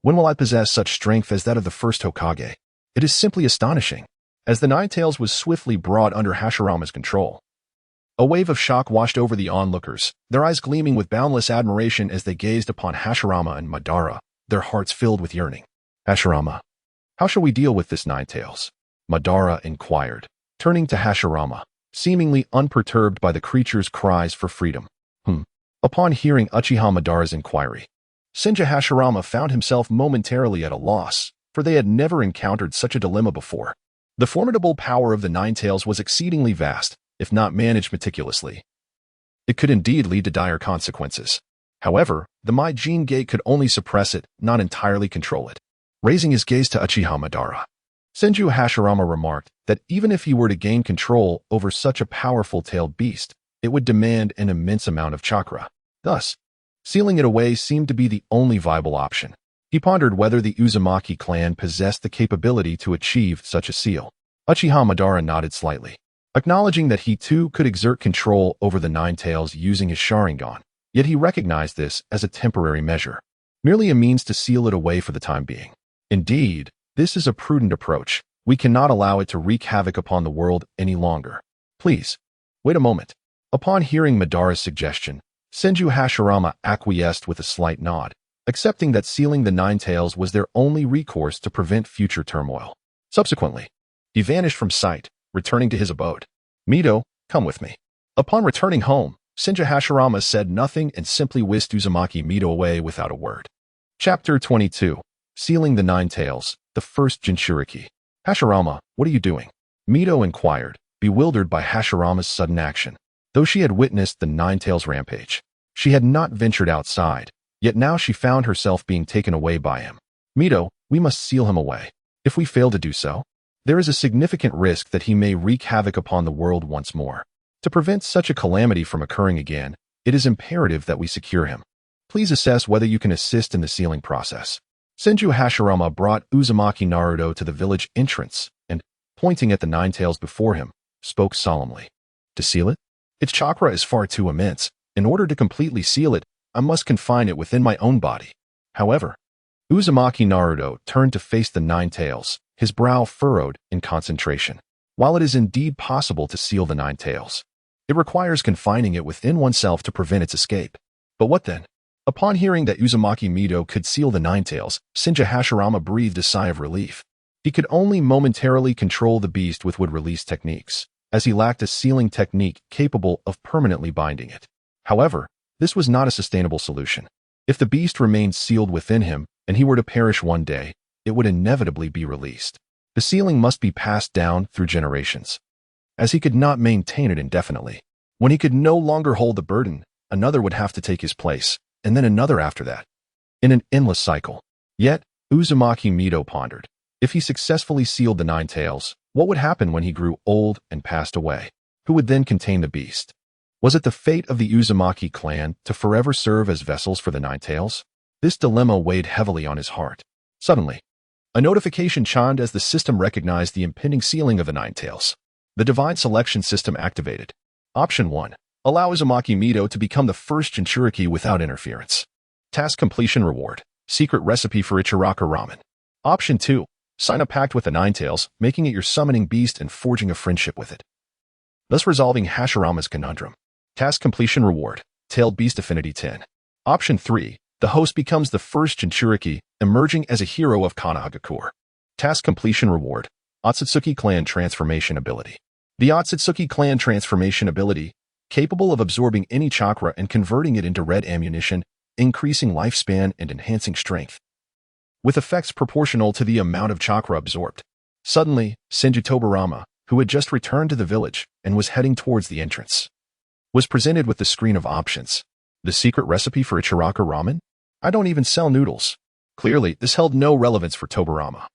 when will I possess such strength as that of the first Hokage? It is simply astonishing. As the Nine Tails was swiftly brought under Hashirama's control, a wave of shock washed over the onlookers, their eyes gleaming with boundless admiration as they gazed upon Hashirama and Madara, their hearts filled with yearning. Hashirama, how shall we deal with this Nine Tails? Madara inquired, turning to Hashirama, seemingly unperturbed by the creature's cries for freedom. Upon hearing Uchiha Madara's inquiry, Senju Hashirama found himself momentarily at a loss, for they had never encountered such a dilemma before. The formidable power of the Nine Tails was exceedingly vast, if not managed meticulously. It could indeed lead to dire consequences. However, the Mai-Jin Gate could only suppress it, not entirely control it. Raising his gaze to Uchiha Madara, Senju Hashirama remarked that even if he were to gain control over such a powerful tailed beast, it would demand an immense amount of chakra. Thus, sealing it away seemed to be the only viable option. He pondered whether the Uzumaki clan possessed the capability to achieve such a seal. Uchiha Madara nodded slightly, acknowledging that he too could exert control over the Nine Tails using his Sharingan, yet he recognized this as a temporary measure, merely a means to seal it away for the time being. Indeed, this is a prudent approach. We cannot allow it to wreak havoc upon the world any longer. Please, wait a moment. Upon hearing Madara's suggestion, Senju Hashirama acquiesced with a slight nod, accepting that sealing the Nine Tails was their only recourse to prevent future turmoil. Subsequently, he vanished from sight, returning to his abode. Mito, come with me. Upon returning home, Senju Hashirama said nothing and simply whisked Uzumaki Mito away without a word. Chapter 22. Sealing the Nine Tails, the first Jinchuriki. Hashirama, what are you doing? Mito inquired, bewildered by Hashirama's sudden action. Though she had witnessed the Nine Tails rampage, she had not ventured outside, yet now she found herself being taken away by him. Mito, we must seal him away. If we fail to do so, there is a significant risk that he may wreak havoc upon the world once more. To prevent such a calamity from occurring again, it is imperative that we secure him. Please assess whether you can assist in the sealing process. Senju Hashirama brought Uzumaki Naruto to the village entrance and, pointing at the Nine Tails before him, spoke solemnly. To seal it? Its chakra is far too immense. In order to completely seal it, I must confine it within my own body. However, Uzumaki Naruto turned to face the Nine Tails, his brow furrowed in concentration. While it is indeed possible to seal the Nine Tails, it requires confining it within oneself to prevent its escape. But what then? Upon hearing that Uzumaki Mito could seal the Nine Tails, Senju Hashirama breathed a sigh of relief. He could only momentarily control the beast with wood-release techniques, as he lacked a sealing technique capable of permanently binding it. However, this was not a sustainable solution. If the beast remained sealed within him, and he were to perish one day, it would inevitably be released. The sealing must be passed down through generations, as he could not maintain it indefinitely. When he could no longer hold the burden, another would have to take his place, and then another after that, in an endless cycle. Yet, Uzumaki Mito pondered. If he successfully sealed the Nine Tails, what would happen when he grew old and passed away? Who would then contain the beast? Was it the fate of the Uzumaki clan to forever serve as vessels for the Nine Tails? This dilemma weighed heavily on his heart. Suddenly, a notification chimed as the system recognized the impending sealing of the Nine Tails. The Divine Selection System activated. Option 1. Allow Uzumaki Mito to become the first Jinchuriki without interference. Task completion reward. Secret recipe for Ichiraka ramen. Option 2. Sign a pact with the Nine Tails, making it your summoning beast and forging a friendship with it, thus resolving Hashirama's conundrum. Task completion reward. Tailed Beast Affinity 10. Option 3. The host becomes the first Jinchuriki, emerging as a hero of Konoha. Task completion reward. Otsutsuki Clan Transformation Ability. The Otsutsuki Clan Transformation Ability capable of absorbing any chakra and converting it into red ammunition, increasing lifespan and enhancing strength, with effects proportional to the amount of chakra absorbed. Suddenly, Senju Tobarama, who had just returned to the village and was heading towards the entrance, was presented with the screen of options. The secret recipe for Ichiraka ramen? I don't even sell noodles. Clearly, this held no relevance for Tobarama,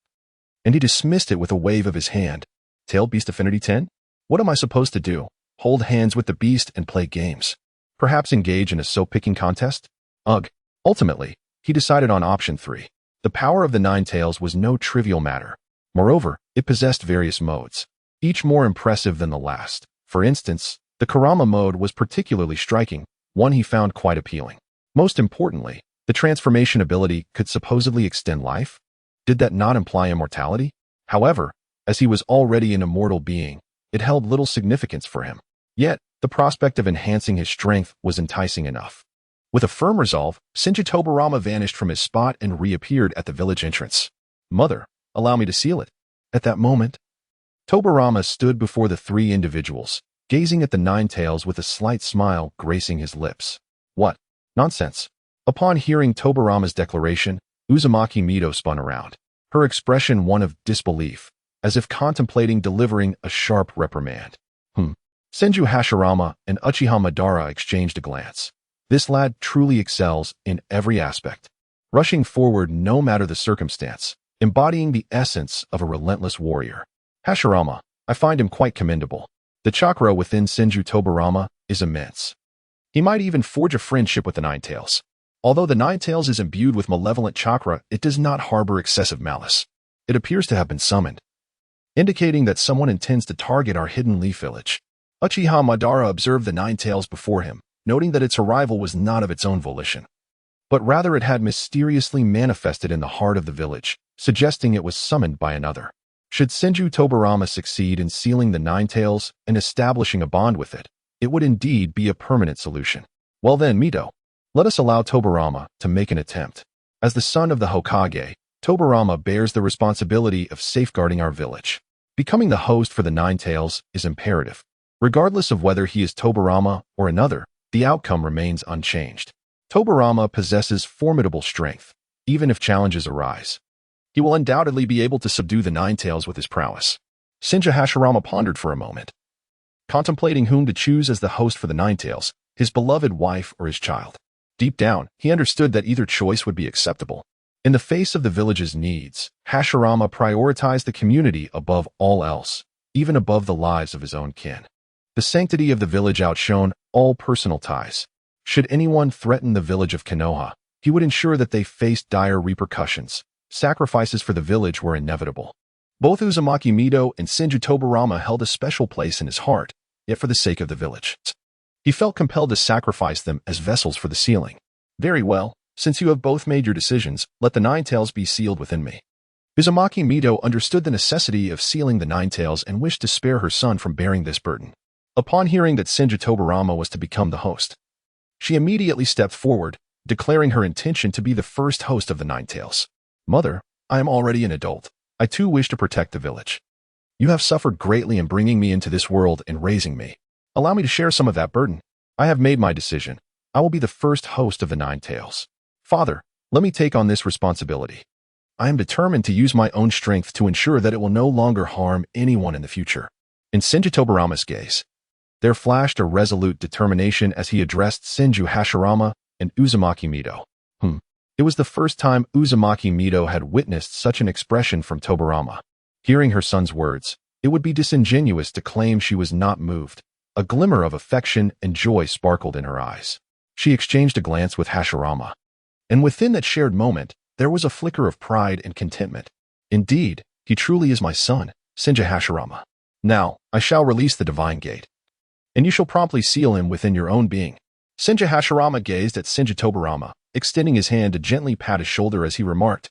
and he dismissed it with a wave of his hand. Tail Beast Affinity 10? What am I supposed to do? Hold hands with the beast and play games? Perhaps engage in a soap-picking contest? Ugh. Ultimately, he decided on option 3. The power of the Nine Tails was no trivial matter. Moreover, it possessed various modes, each more impressive than the last. For instance, the Kurama mode was particularly striking, one he found quite appealing. Most importantly, the transformation ability could supposedly extend life. Did that not imply immortality? However, as he was already an immortal being, it held little significance for him. Yet, the prospect of enhancing his strength was enticing enough. With a firm resolve, Senju Tobarama vanished from his spot and reappeared at the village entrance. Mother, allow me to seal it. At that moment, Tobarama stood before the 3 individuals, gazing at the Nine Tails with a slight smile gracing his lips. What? Nonsense. Upon hearing Tobarama's declaration, Uzumaki Mito spun around, her expression one of disbelief, as if contemplating delivering a sharp reprimand. Senju Hashirama and Uchiha Madara exchanged a glance. This lad truly excels in every aspect, rushing forward no matter the circumstance, embodying the essence of a relentless warrior. Hashirama, I find him quite commendable. The chakra within Senju Tobarama is immense. He might even forge a friendship with the Nine Tails. Although the Nine Tails is imbued with malevolent chakra, it does not harbor excessive malice. It appears to have been summoned, indicating that someone intends to target our hidden leaf village. Uchiha Madara observed the Nine Tails before him, noting that its arrival was not of its own volition, but rather it had mysteriously manifested in the heart of the village, suggesting it was summoned by another. Should Senju Tobarama succeed in sealing the Nine Tails and establishing a bond with it, it would indeed be a permanent solution. Well then, Mito, let us allow Tobarama to make an attempt. As the son of the Hokage, Tobarama bears the responsibility of safeguarding our village. Becoming the host for the Nine Tails is imperative. Regardless of whether he is Tobarama or another, the outcome remains unchanged. Tobarama possesses formidable strength, even if challenges arise. He will undoubtedly be able to subdue the Nine Tails with his prowess. Senju Hashirama pondered for a moment, contemplating whom to choose as the host for the Nine Tails, his beloved wife or his child. Deep down, he understood that either choice would be acceptable. In the face of the village's needs, Hashirama prioritized the community above all else, even above the lives of his own kin. The sanctity of the village outshone all personal ties. Should anyone threaten the village of Konoha, he would ensure that they faced dire repercussions. Sacrifices for the village were inevitable. Both Uzumaki Mito and Senju Tobarama held a special place in his heart, yet for the sake of the village, he felt compelled to sacrifice them as vessels for the sealing. Very well, since you have both made your decisions, let the Nine Tails be sealed within me. Uzumaki Mito understood the necessity of sealing the Nine Tails and wished to spare her son from bearing this burden. Upon hearing that Senju Tobarama was to become the host, she immediately stepped forward, declaring her intention to be the first host of the Nine Tails. Mother, I am already an adult. I too wish to protect the village. You have suffered greatly in bringing me into this world and raising me. Allow me to share some of that burden. I have made my decision. I will be the first host of the Nine Tails. Father, let me take on this responsibility. I am determined to use my own strength to ensure that it will no longer harm anyone in the future. In Senju Tobarama's gaze, there flashed a resolute determination as he addressed Senju Hashirama and Uzumaki Mito. It was the first time Uzumaki Mito had witnessed such an expression from Tobarama. Hearing her son's words, it would be disingenuous to claim she was not moved. A glimmer of affection and joy sparkled in her eyes. She exchanged a glance with Hashirama, and within that shared moment, there was a flicker of pride and contentment. Indeed, he truly is my son, Senju Hashirama. Now, I shall release the divine gate, and you shall promptly seal him within your own being. Senju Hashirama gazed at Senju Tobarama, extending his hand to gently pat his shoulder as he remarked,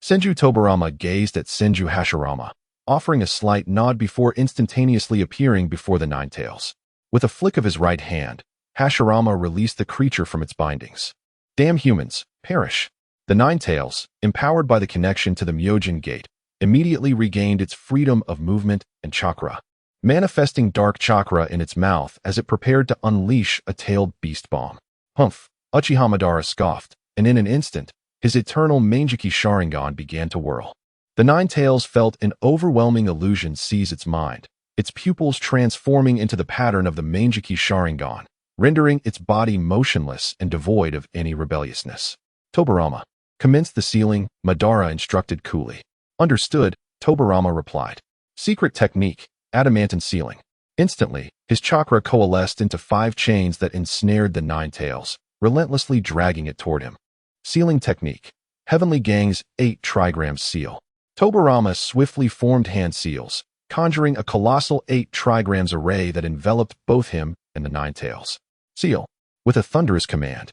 Senju Tobarama gazed at Senju Hashirama, offering a slight nod before instantaneously appearing before the Nine Tails. With a flick of his right hand, Hashirama released the creature from its bindings. Damn humans, perish. The Nine Tails, empowered by the connection to the Myojin Gate, immediately regained its freedom of movement and chakra. manifesting dark chakra in its mouth as it prepared to unleash a tailed beast bomb. Humph! Uchiha Madara scoffed, and in an instant, his eternal Mangeki Sharingan began to whirl. The Nine Tails felt an overwhelming illusion seize its mind, its pupils transforming into the pattern of the Mangeki Sharingan, rendering its body motionless and devoid of any rebelliousness. Tobarama. Commence the sealing, Madara instructed coolly. Understood, Tobarama replied. Secret technique, adamantine sealing. Instantly, his chakra coalesced into 5 chains that ensnared the Nine Tails, relentlessly dragging it toward him. Sealing technique. Heavenly Gang's 8 trigrams seal. Tobarama swiftly formed hand seals, conjuring a colossal 8 trigrams array that enveloped both him and the Nine Tails. Seal. With a thunderous command,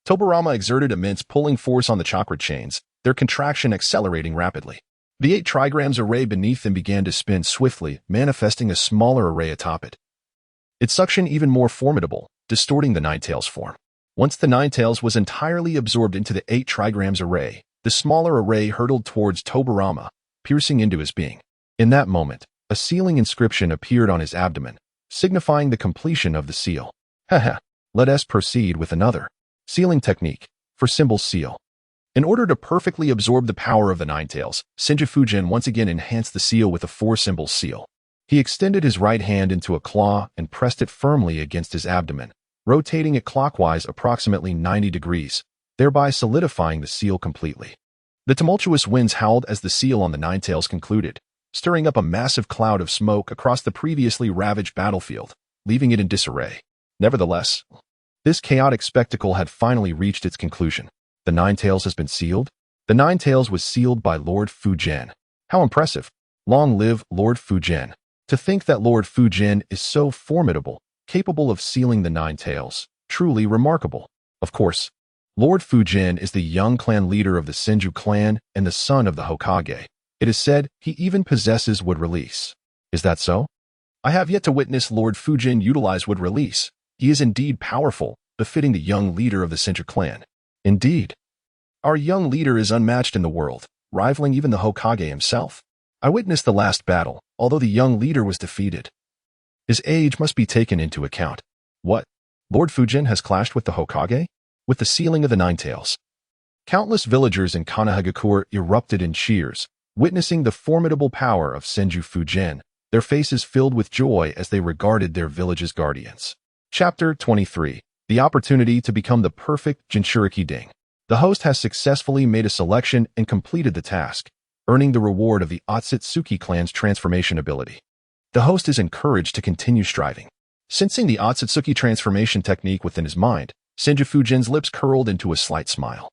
Tobarama exerted immense pulling force on the chakra chains, their contraction accelerating rapidly. The 8 trigrams array beneath them began to spin swiftly, manifesting a smaller array atop it. Its suction even more formidable, distorting the Nine Tails form. Once the Nine Tails was entirely absorbed into the 8 trigrams array, the smaller array hurtled towards Tobarama, piercing into his being. In that moment, a sealing inscription appeared on his abdomen, signifying the completion of the seal. Haha, let us proceed with another. Sealing technique, for symbol seal. In order to perfectly absorb the power of the Nine Tails, Senju Fujian once again enhanced the seal with a 4-symbol seal. He extended his right hand into a claw and pressed it firmly against his abdomen, rotating it clockwise approximately 90 degrees, thereby solidifying the seal completely. The tumultuous winds howled as the seal on the Nine Tails concluded, stirring up a massive cloud of smoke across the previously ravaged battlefield, leaving it in disarray. Nevertheless, this chaotic spectacle had finally reached its conclusion. The Nine Tails has been sealed? The Nine Tails was sealed by Lord Fujian. How impressive! Long live Lord Fujian. To think that Lord Fujian is so formidable, capable of sealing the Nine Tails, truly remarkable. Of course, Lord Fujian is the young clan leader of the Senju clan and the son of the Hokage. It is said he even possesses wood release. Is that so? I have yet to witness Lord Fujian utilize wood release. He is indeed powerful, befitting the young leader of the Senju clan. Indeed. Our young leader is unmatched in the world, rivaling even the Hokage himself. I witnessed the last battle, although the young leader was defeated. His age must be taken into account. What? Lord Fujian has clashed with the Hokage? With the sealing of the Nine Tails. Countless villagers in Konoha erupted in cheers, witnessing the formidable power of Senju Fujian, their faces filled with joy as they regarded their village's guardians. Chapter 23. The opportunity to become the perfect Jinchuriki Ding. The host has successfully made a selection and completed the task, earning the reward of the Otsutsuki clan's transformation ability. The host is encouraged to continue striving. Sensing the Otsutsuki transformation technique within his mind, Senju Fujian's lips curled into a slight smile.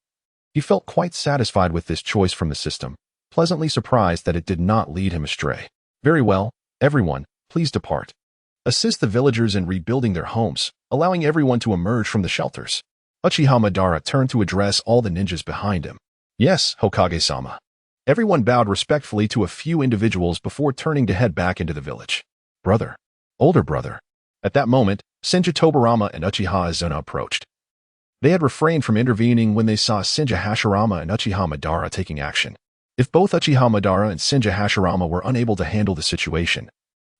He felt quite satisfied with this choice from the system, pleasantly surprised that it did not lead him astray. Very well, everyone, please depart. Assist the villagers in rebuilding their homes, allowing everyone to emerge from the shelters. Uchiha Madara turned to address all the ninjas behind him. Yes, Hokage-sama. Everyone bowed respectfully to a few individuals before turning to head back into the village. Brother. Older brother. At that moment, Senju Tobirama and Uchiha Izuna approached. They had refrained from intervening when they saw Senju Hashirama and Uchiha Madara taking action. If both Uchiha Madara and Senju Hashirama were unable to handle the situation,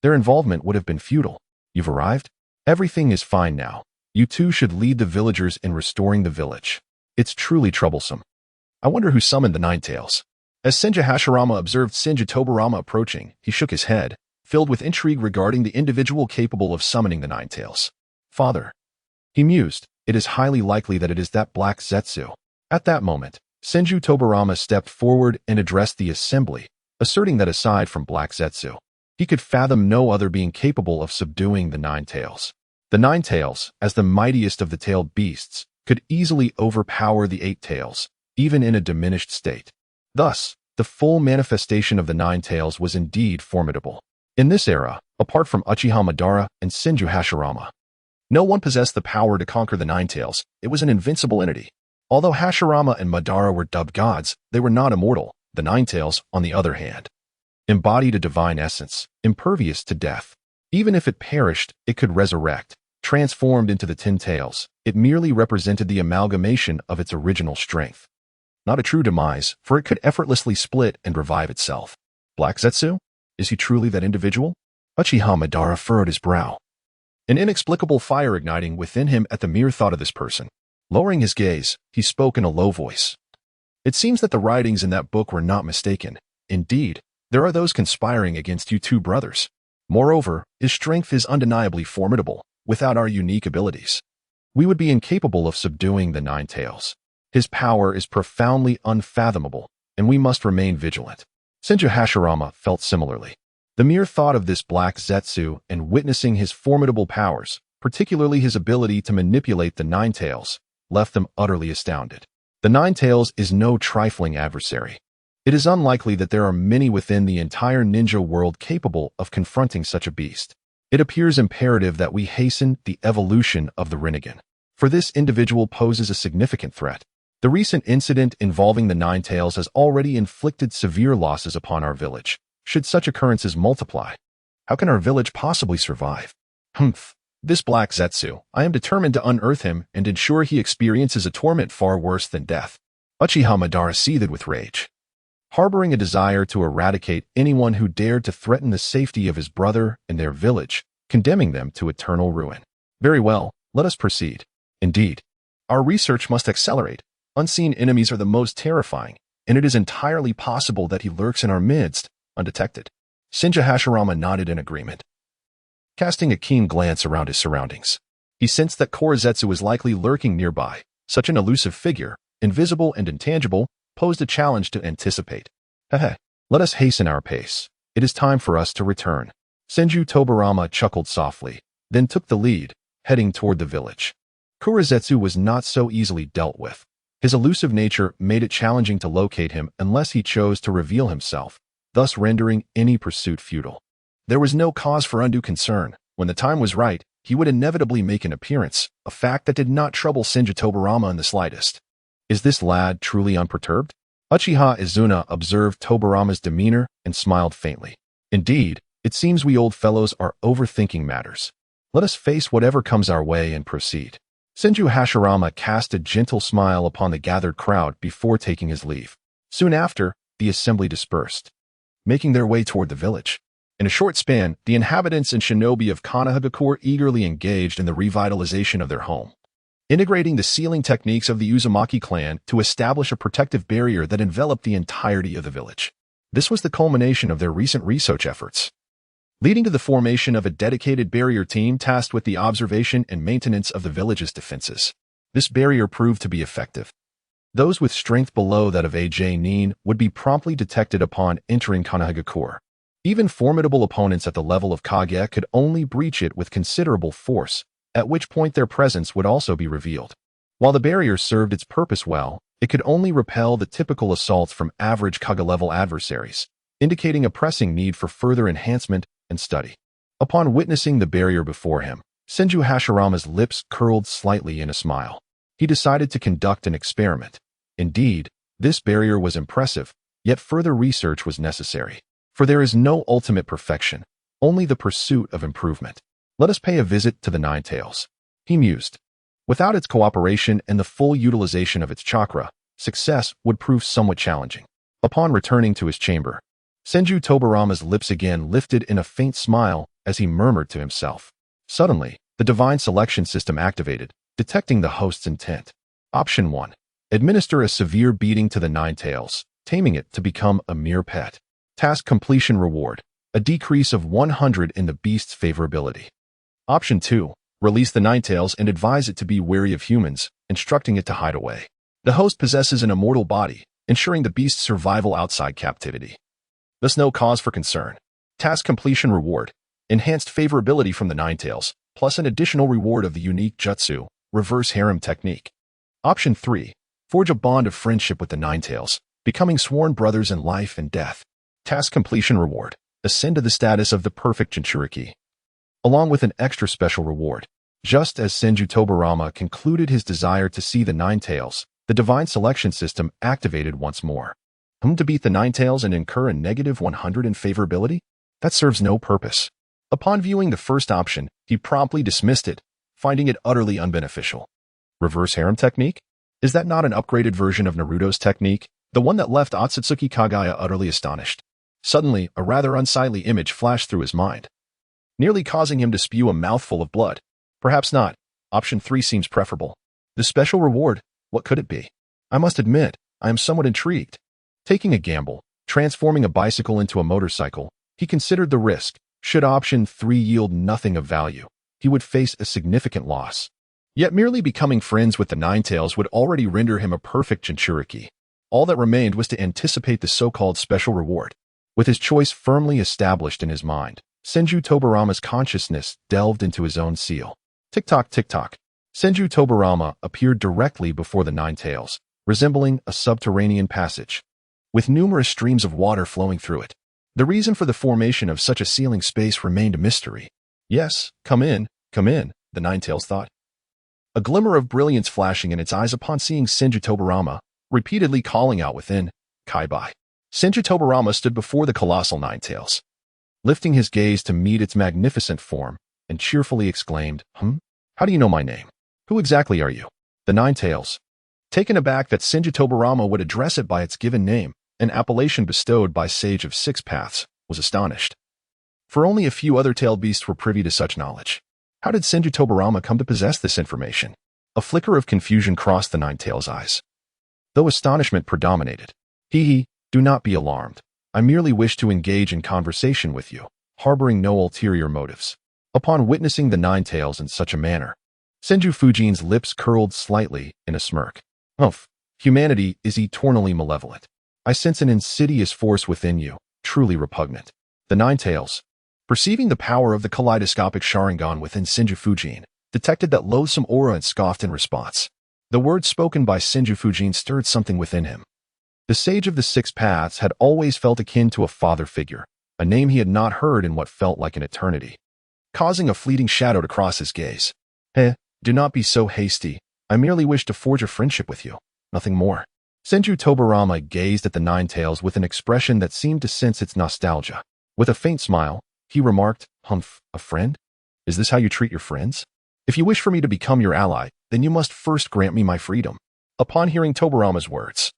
their involvement would have been futile. You've arrived? Everything is fine now. You two should lead the villagers in restoring the village. It's truly troublesome. I wonder who summoned the Nine Tails. As Senju Hashirama observed Senju Tobirama approaching, he shook his head, filled with intrigue regarding the individual capable of summoning the Nine Tails. Father. He mused, it is highly likely that it is that black Zetsu. At that moment, Senju Tobirama stepped forward and addressed the assembly, asserting that aside from Black Zetsu, he could fathom no other being capable of subduing the Nine Tails. The Nine Tails, as the mightiest of the tailed beasts, could easily overpower the 8 Tails, even in a diminished state. Thus, the full manifestation of the Nine Tails was indeed formidable. In this era, apart from Uchiha Madara and Senju Hashirama, no one possessed the power to conquer the Nine Tails. It was an invincible entity. Although Hashirama and Madara were dubbed gods, they were not immortal. The Nine Tails, on the other hand, embodied a divine essence, impervious to death. Even if it perished, it could resurrect. Transformed into the 10 Tails, it merely represented the amalgamation of its original strength. Not a true demise, for it could effortlessly split and revive itself. Black Zetsu? Is he truly that individual? Uchiha Madara furrowed his brow, an inexplicable fire igniting within him at the mere thought of this person. Lowering his gaze, he spoke in a low voice. It seems that the writings in that book were not mistaken. Indeed, there are those conspiring against you two brothers. Moreover, his strength is undeniably formidable. Without our unique abilities, we would be incapable of subduing the Nine Tails. His power is profoundly unfathomable, and we must remain vigilant. Senju Hashirama felt similarly. The mere thought of this black Zetsu and witnessing his formidable powers, particularly his ability to manipulate the Nine Tails, left them utterly astounded. The Nine Tails is no trifling adversary. It is unlikely that there are many within the entire ninja world capable of confronting such a beast. It appears imperative that we hasten the evolution of the Rinnegan, for this individual poses a significant threat. The recent incident involving the Nine Tails has already inflicted severe losses upon our village. Should such occurrences multiply, how can our village possibly survive? This black Zetsu, I am determined to unearth him and ensure he experiences a torment far worse than death. Uchiha Madara seethed with rage, harboring a desire to eradicate anyone who dared to threaten the safety of his brother and their village, condemning them to eternal ruin. Very well, let us proceed. Indeed, our research must accelerate. Unseen enemies are the most terrifying, and it is entirely possible that he lurks in our midst, undetected. Senju Hashirama nodded in agreement, casting a keen glance around his surroundings. He sensed that Korezetsu was likely lurking nearby. Such an elusive figure, invisible and intangible, posed a challenge to anticipate. Let us hasten our pace. It is time for us to return. Senju Tobarama chuckled softly, then took the lead, heading toward the village. Korezetsu was not so easily dealt with. His elusive nature made it challenging to locate him unless he chose to reveal himself, thus rendering any pursuit futile. There was no cause for undue concern. When the time was right, he would inevitably make an appearance, a fact that did not trouble Senju Tobarama in the slightest. Is this lad truly unperturbed? Uchiha Izuna observed Tobarama's demeanor and smiled faintly. Indeed, it seems we old fellows are overthinking matters. Let us face whatever comes our way and proceed. Senju Hashirama cast a gentle smile upon the gathered crowd before taking his leave. Soon after, the assembly dispersed, making their way toward the village. In a short span, the inhabitants and shinobi of Konoha eagerly engaged in the revitalization of their home, integrating the sealing techniques of the Uzumaki clan to establish a protective barrier that enveloped the entirety of the village. This was the culmination of their recent research efforts, leading to the formation of a dedicated barrier team tasked with the observation and maintenance of the village's defenses. This barrier proved to be effective. Those with strength below that of AJ Nin would be promptly detected upon entering Konoha. Even formidable opponents at the level of Kage could only breach it with considerable force, at which point their presence would also be revealed. While the barrier served its purpose well, it could only repel the typical assaults from average Kage-level adversaries, indicating a pressing need for further enhancement and study. Upon witnessing the barrier before him, Senju Hashirama's lips curled slightly in a smile. He decided to conduct an experiment. Indeed, this barrier was impressive, yet further research was necessary. For there is no ultimate perfection, only the pursuit of improvement. Let us pay a visit to the Nine Tails, he mused. Without its cooperation and the full utilization of its chakra, success would prove somewhat challenging. Upon returning to his chamber, Senju Tobarama's lips again lifted in a faint smile as he murmured to himself. Suddenly, the divine selection system activated, detecting the host's intent. Option 1. Administer a severe beating to the Nine Tails, taming it to become a mere pet. Task completion reward, a decrease of 100 in the beast's favorability. Option 2. Release the Nine Tails and advise it to be wary of humans, instructing it to hide away. The host possesses an immortal body, ensuring the beast's survival outside captivity. Thus no cause for concern. Task completion reward, enhanced favorability from the Nine Tails, plus an additional reward of the unique jutsu, reverse harem technique. Option 3. Forge a bond of friendship with the Nine Tails, becoming sworn brothers in life and death. Task completion reward, ascend to the status of the perfect Jinchuriki, along with an extra special reward. Just as Senju Tobarama concluded his desire to see the Nine Tails, the divine selection system activated once more. To beat the Nine Tails and incur a negative 100 in favorability? That serves no purpose. Upon viewing the first option, he promptly dismissed it, finding it utterly unbeneficial. Reverse harem technique? Is that not an upgraded version of Naruto's technique, the one that left Otsutsuki Kagaya utterly astonished? Suddenly, a rather unsightly image flashed through his mind. nearly causing him to spew a mouthful of blood. Perhaps not. Option 3 seems preferable. The special reward, what could it be? I must admit, I am somewhat intrigued. Taking a gamble, transforming a bicycle into a motorcycle, he considered the risk. Should option 3 yield nothing of value, he would face a significant loss. Yet merely becoming friends with the Ninetales would already render him a perfect Jinchuriki. All that remained was to anticipate the so-called special reward. With his choice firmly established in his mind, Senju Tobarama's consciousness delved into his own seal. Tick-tock, tick-tock. Senju Tobarama appeared directly before the Ninetales, resembling a subterranean passage, with numerous streams of water flowing through it. The reason for the formation of such a sealing space remained a mystery. Yes, come in, the Ninetales thought. A glimmer of brilliance flashing in its eyes upon seeing Senju Tobarama, repeatedly calling out within, Kai-bai. Senju Tobarama stood before the colossal Ninetales, lifting his gaze to meet its magnificent form, and cheerfully exclaimed, How do you know my name? Who exactly are you? The Ninetales, taken aback that Senju Tobarama would address it by its given name, an appellation bestowed by Sage of Six Paths, was astonished. For only a few other tailed beasts were privy to such knowledge. How did Senju Tobarama come to possess this information? A flicker of confusion crossed the Ninetales' eyes, though astonishment predominated. Do not be alarmed. I merely wish to engage in conversation with you, harboring no ulterior motives. Upon witnessing the Ninetales in such a manner, Senju Fujian's lips curled slightly in a smirk. Humanity is eternally malevolent. I sense an insidious force within you, truly repugnant. The Ninetales, perceiving the power of the kaleidoscopic Sharingan within Senju Fujian, detected that loathsome aura and scoffed in response. The words spoken by Senju Fujian stirred something within him. The Sage of the Six Paths had always felt akin to a father figure, a name he had not heard in what felt like an eternity, causing a fleeting shadow to cross his gaze. Do not be so hasty. I merely wish to forge a friendship with you, nothing more. Senju Tobarama gazed at the Ninetales with an expression that seemed to sense its nostalgia. With a faint smile, he remarked, a friend? Is this how you treat your friends? If you wish for me to become your ally, then you must first grant me my freedom. Upon hearing Tobarama's words,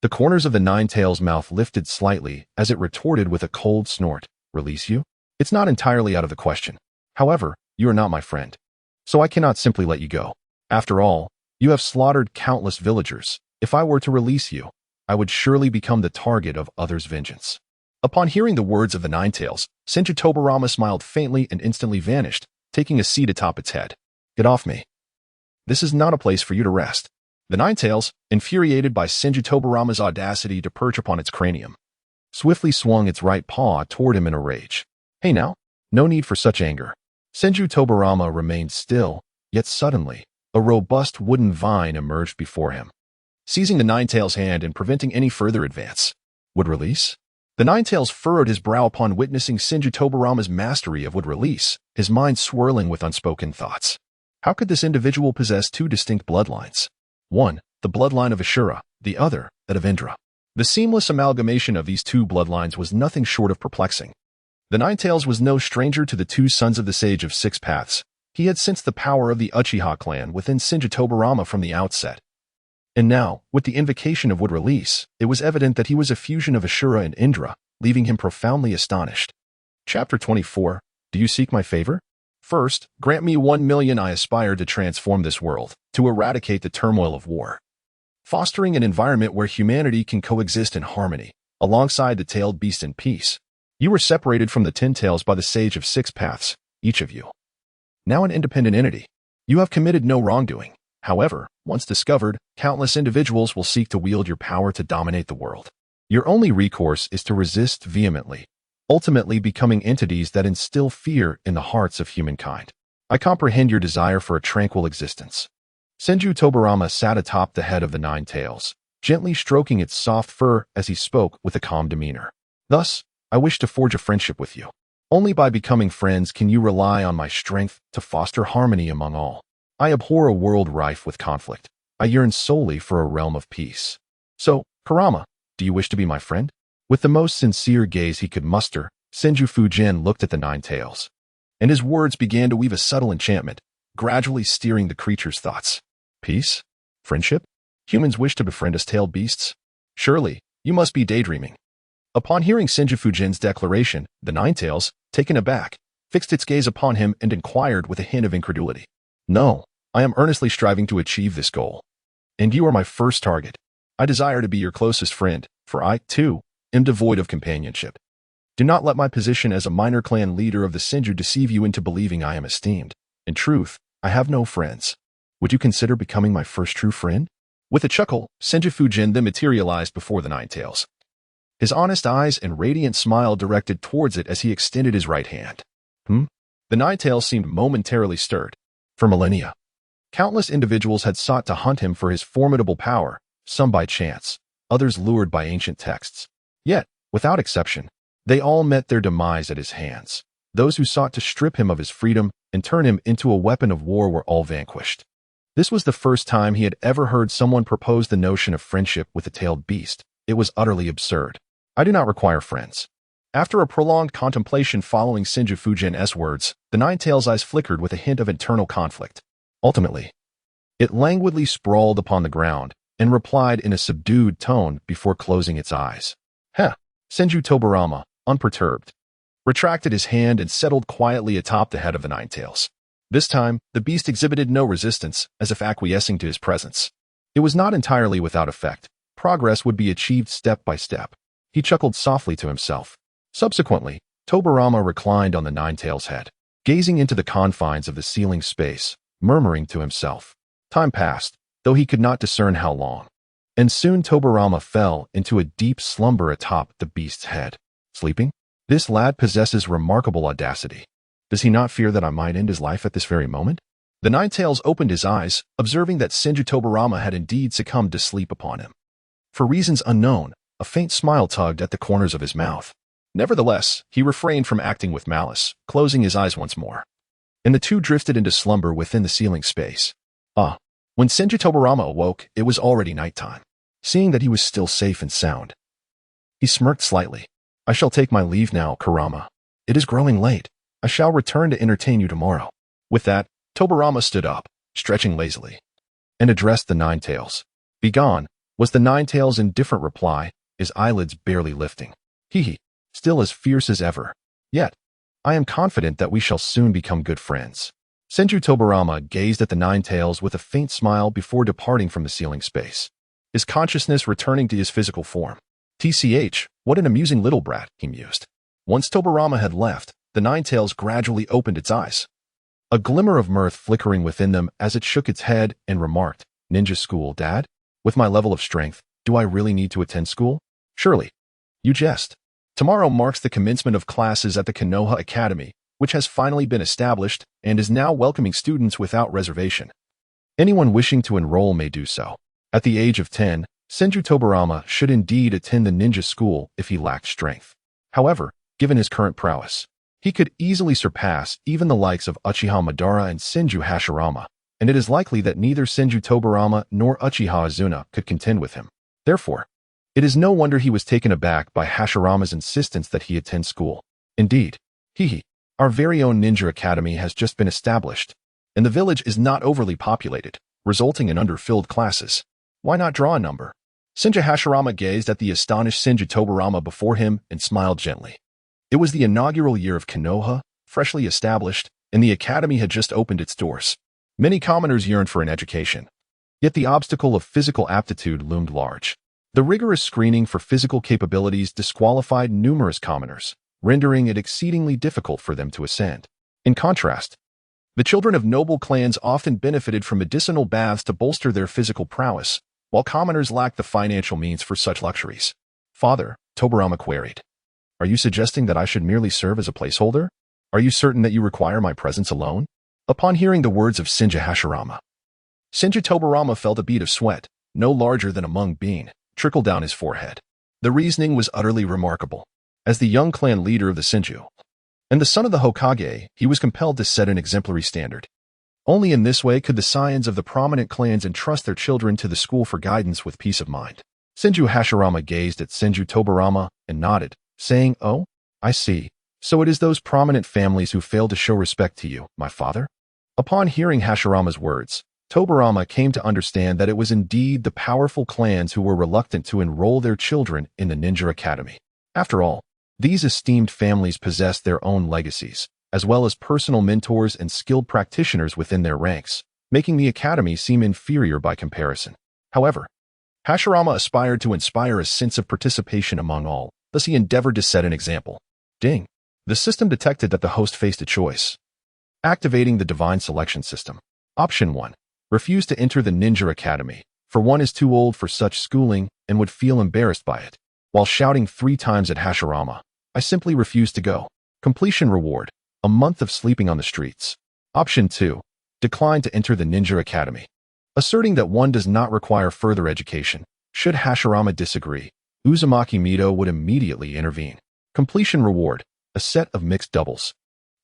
the corners of the Ninetales' mouth lifted slightly as it retorted with a cold snort. Release you? It's not entirely out of the question. However, you are not my friend, so I cannot simply let you go. After all, you have slaughtered countless villagers. If I were to release you, I would surely become the target of others' vengeance. Upon hearing the words of the Ninetales, Senju Tobarama smiled faintly and instantly vanished, taking a seat atop its head. Get off me. This is not a place for you to rest. The Ninetales, infuriated by Senju Tobarama's audacity to perch upon its cranium, swiftly swung its right paw toward him in a rage. Hey now, no need for such anger. Senju Tobarama remained still, yet suddenly, a robust wooden vine emerged before him, seizing the Ninetales' hand and preventing any further advance. Would release? The Ninetales furrowed his brow upon witnessing Senju Tobarama's mastery of would release, his mind swirling with unspoken thoughts. How could this individual possess two distinct bloodlines? One, the bloodline of Ashura, the other, that of Indra. The seamless amalgamation of these two bloodlines was nothing short of perplexing. The Ninetales was no stranger to the two sons of the Sage of Six Paths. He had sensed the power of the Uchiha clan within Senju Tobarama from the outset. And now, with the invocation of would release, it was evident that he was a fusion of Ashura and Indra, leaving him profoundly astonished. Chapter 24. Do you seek my favor? First, grant me 1 million. I aspire to transform this world, to eradicate the turmoil of war, fostering an environment where humanity can coexist in harmony, alongside the tailed beast in peace. You were separated from the Ten Tails by the Sage of Six Paths, each of you, now an independent entity. You have committed no wrongdoing. However, once discovered, countless individuals will seek to wield your power to dominate the world. Your only recourse is to resist vehemently, ultimately becoming entities that instill fear in the hearts of humankind. I comprehend your desire for a tranquil existence. Senju Tobarama sat atop the head of the Ninetales, gently stroking its soft fur as he spoke with a calm demeanor. Thus, I wish to forge a friendship with you. Only by becoming friends can you rely on my strength to foster harmony among all. I abhor a world rife with conflict. I yearn solely for a realm of peace. So, Kurama, do you wish to be my friend? With the most sincere gaze he could muster, Senju Fujian looked at the Ninetales, and his words began to weave a subtle enchantment, gradually steering the creature's thoughts. Peace? Friendship? Humans wish to befriend us tailed beasts? Surely, you must be daydreaming. Upon hearing Senju Fujian's declaration, the Ninetales, taken aback, fixed its gaze upon him and inquired with a hint of incredulity. No, I am earnestly striving to achieve this goal. And you are my first target. I desire to be your closest friend, for I, too, am devoid of companionship. Do not let my position as a minor clan leader of the Senju deceive you into believing I am esteemed. In truth, I have no friends. Would you consider becoming my first true friend? With a chuckle, Senju Fujian then materialized before the Nine Tails. His honest eyes and radiant smile directed towards it as he extended his right hand. The Nine Tails seemed momentarily stirred. For millennia, countless individuals had sought to hunt him for his formidable power, some by chance, others lured by ancient texts. Yet, without exception, they all met their demise at his hands. Those who sought to strip him of his freedom and turn him into a weapon of war were all vanquished. This was the first time he had ever heard someone propose the notion of friendship with a tailed beast. It was utterly absurd. I do not require friends. After a prolonged contemplation following Senju Fujian's words, the Nine Tails' eyes flickered with a hint of internal conflict. Ultimately, it languidly sprawled upon the ground and replied in a subdued tone before closing its eyes. Senju Tobarama, unperturbed, retracted his hand and settled quietly atop the head of the Nine Tails. This time, the beast exhibited no resistance, as if acquiescing to his presence. It was not entirely without effect. Progress would be achieved step by step. He chuckled softly to himself. Subsequently, Tobarama reclined on the Nine Tails' head, gazing into the confines of the ceiling space, murmuring to himself. Time passed, though he could not discern how long. And soon Tobarama fell into a deep slumber atop the beast's head. Sleeping? This lad possesses remarkable audacity. Does he not fear that I might end his life at this very moment? The Nine Tails opened his eyes, observing that Senju Tobarama had indeed succumbed to sleep upon him. For reasons unknown, a faint smile tugged at the corners of his mouth. Nevertheless, he refrained from acting with malice, closing his eyes once more. And the two drifted into slumber within the ceiling space. When Senju Tobarama awoke, it was already nighttime. Seeing that he was still safe and sound, he smirked slightly. I shall take my leave now, Kurama. It is growing late. I shall return to entertain you tomorrow. With that, Tobarama stood up, stretching lazily, and addressed the Nine Tails. Begone, was the Nine Tails' indifferent reply, his eyelids barely lifting. Still as fierce as ever. Yet, I am confident that we shall soon become good friends. Senju Tobarama gazed at the Nine Tails with a faint smile before departing from the ceiling space, his consciousness returning to his physical form. TCH, what an amusing little brat, he mused. Once Tobarama had left, the Nine Tails gradually opened its eyes, a glimmer of mirth flickering within them as it shook its head and remarked, Ninja school, Dad? With my level of strength, do I really need to attend school? Surely. You jest. Tomorrow marks the commencement of classes at the Konoha Academy, which has finally been established and is now welcoming students without reservation. Anyone wishing to enroll may do so. At the age of 10, Senju Tobarama should indeed attend the ninja school if he lacked strength. However, given his current prowess, he could easily surpass even the likes of Uchiha Madara and Senju Hashirama, and it is likely that neither Senju Tobarama nor Uchiha Azuna could contend with him. Therefore, it is no wonder he was taken aback by Hashirama's insistence that he attend school. Indeed, our very own ninja academy has just been established, and the village is not overly populated, resulting in underfilled classes. Why not draw a number? Senju Hashirama gazed at the astonished Senju Tobarama before him and smiled gently. It was the inaugural year of Konoha, freshly established, and the academy had just opened its doors. Many commoners yearned for an education. Yet the obstacle of physical aptitude loomed large. The rigorous screening for physical capabilities disqualified numerous commoners, rendering it exceedingly difficult for them to ascend. In contrast, the children of noble clans often benefited from medicinal baths to bolster their physical prowess, while commoners lacked the financial means for such luxuries. Father, Tobarama queried, are you suggesting that I should merely serve as a placeholder? Are you certain that you require my presence alone? Upon hearing the words of Senju Hashirama, Senju Tobarama felt a bead of sweat, no larger than a mung bean, trickle down his forehead. The reasoning was utterly remarkable. As the young clan leader of the Senju, and the son of the Hokage, he was compelled to set an exemplary standard. Only in this way could the scions of the prominent clans entrust their children to the school for guidance with peace of mind. Senju Hashirama gazed at Senju Tobarama and nodded, saying, Oh, I see. So it is those prominent families who fail to show respect to you, my father? Upon hearing Hashirama's words, Tobarama came to understand that it was indeed the powerful clans who were reluctant to enroll their children in the ninja academy. After all, these esteemed families possessed their own legacies, as well as personal mentors and skilled practitioners within their ranks, making the academy seem inferior by comparison. However, Hashirama aspired to inspire a sense of participation among all, thus he endeavored to set an example. Ding! The system detected that the host faced a choice. Activating the divine selection system. Option 1. Refuse to enter the ninja academy, for one is too old for such schooling and would feel embarrassed by it. While shouting 3 times at Hashirama, I simply refuse to go. Completion reward. A month of sleeping on the streets. Option 2. Decline to enter the ninja academy. Asserting that one does not require further education. Should Hashirama disagree, Uzumaki Mito would immediately intervene. Completion reward. A set of mixed doubles.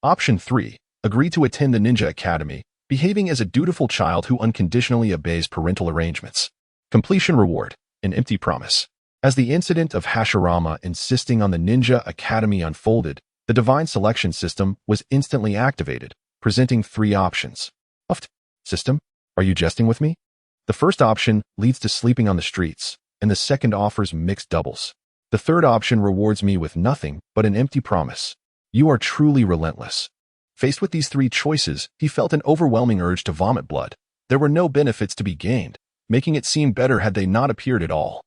Option 3. Agree to attend the ninja academy, behaving as a dutiful child who unconditionally obeys parental arrangements. Completion reward. An empty promise. As the incident of Hashirama insisting on the ninja academy unfolded, the divine selection system was instantly activated, presenting 3 options. System? Are you jesting with me? The first option leads to sleeping on the streets, and the second offers mixed doubles. The third option rewards me with nothing but an empty promise. You are truly relentless. Faced with these 3 choices, he felt an overwhelming urge to vomit blood. There were no benefits to be gained, making it seem better had they not appeared at all.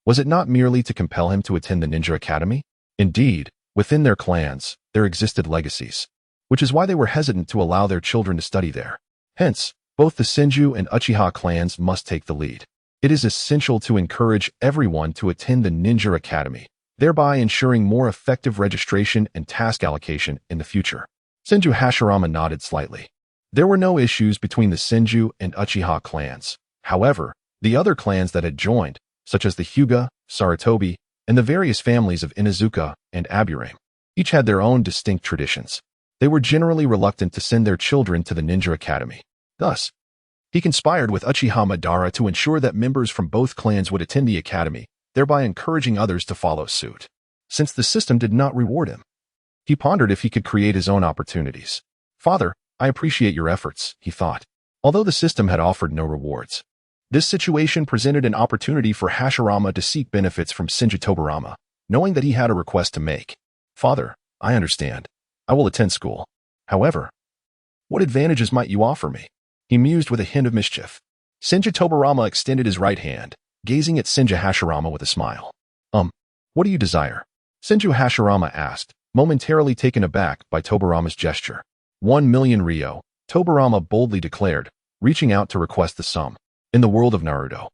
Was it not merely to compel him to attend the ninja academy? Indeed, within their clans, there existed legacies, which is why they were hesitant to allow their children to study there. Hence, both the Senju and Uchiha clans must take the lead. It is essential to encourage everyone to attend the ninja academy, thereby ensuring more effective registration and task allocation in the future. Senju Hashirama nodded slightly. There were no issues between the Senju and Uchiha clans. However, the other clans that had joined, such as the Hyuga, Sarutobi, and the various families of Inuzuka and Aburame, each had their own distinct traditions. They were generally reluctant to send their children to the ninja academy. Thus, he conspired with Uchiha Madara to ensure that members from both clans would attend the academy, thereby encouraging others to follow suit. Since the system did not reward him, he pondered if he could create his own opportunities. Father, I appreciate your efforts, he thought, although the system had offered no rewards. This situation presented an opportunity for Hashirama to seek benefits from Senju Tobarama, knowing that he had a request to make. Father, I understand. I will attend school. However, what advantages might you offer me? He mused with a hint of mischief. Senju Tobarama extended his right hand, gazing at Senju Hashirama with a smile. What do you desire? Senju Hashirama asked, momentarily taken aback by Tobarama's gesture. 1,000,000 ryo, Tobarama boldly declared, reaching out to request the sum. In the world of Naruto,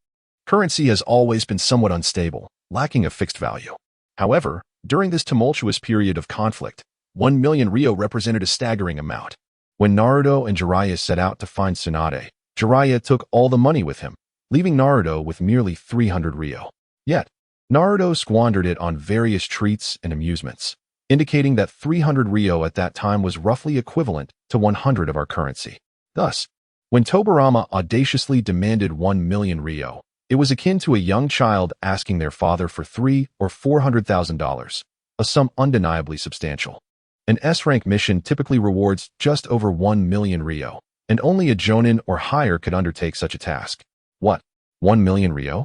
currency has always been somewhat unstable, lacking a fixed value. However, during this tumultuous period of conflict, 1,000,000 ryo represented a staggering amount. When Naruto and Jiraiya set out to find Tsunade, Jiraiya took all the money with him, leaving Naruto with merely 300 ryo. Yet, Naruto squandered it on various treats and amusements, indicating that 300 ryo at that time was roughly equivalent to 100 of our currency. Thus, when Tobarama audaciously demanded 1,000,000 ryo, it was akin to a young child asking their father for $300,000 or $400,000, a sum undeniably substantial. An S-rank mission typically rewards just over 1,000,000 ryo, and only a jonin or higher could undertake such a task. What? 1,000,000 ryo?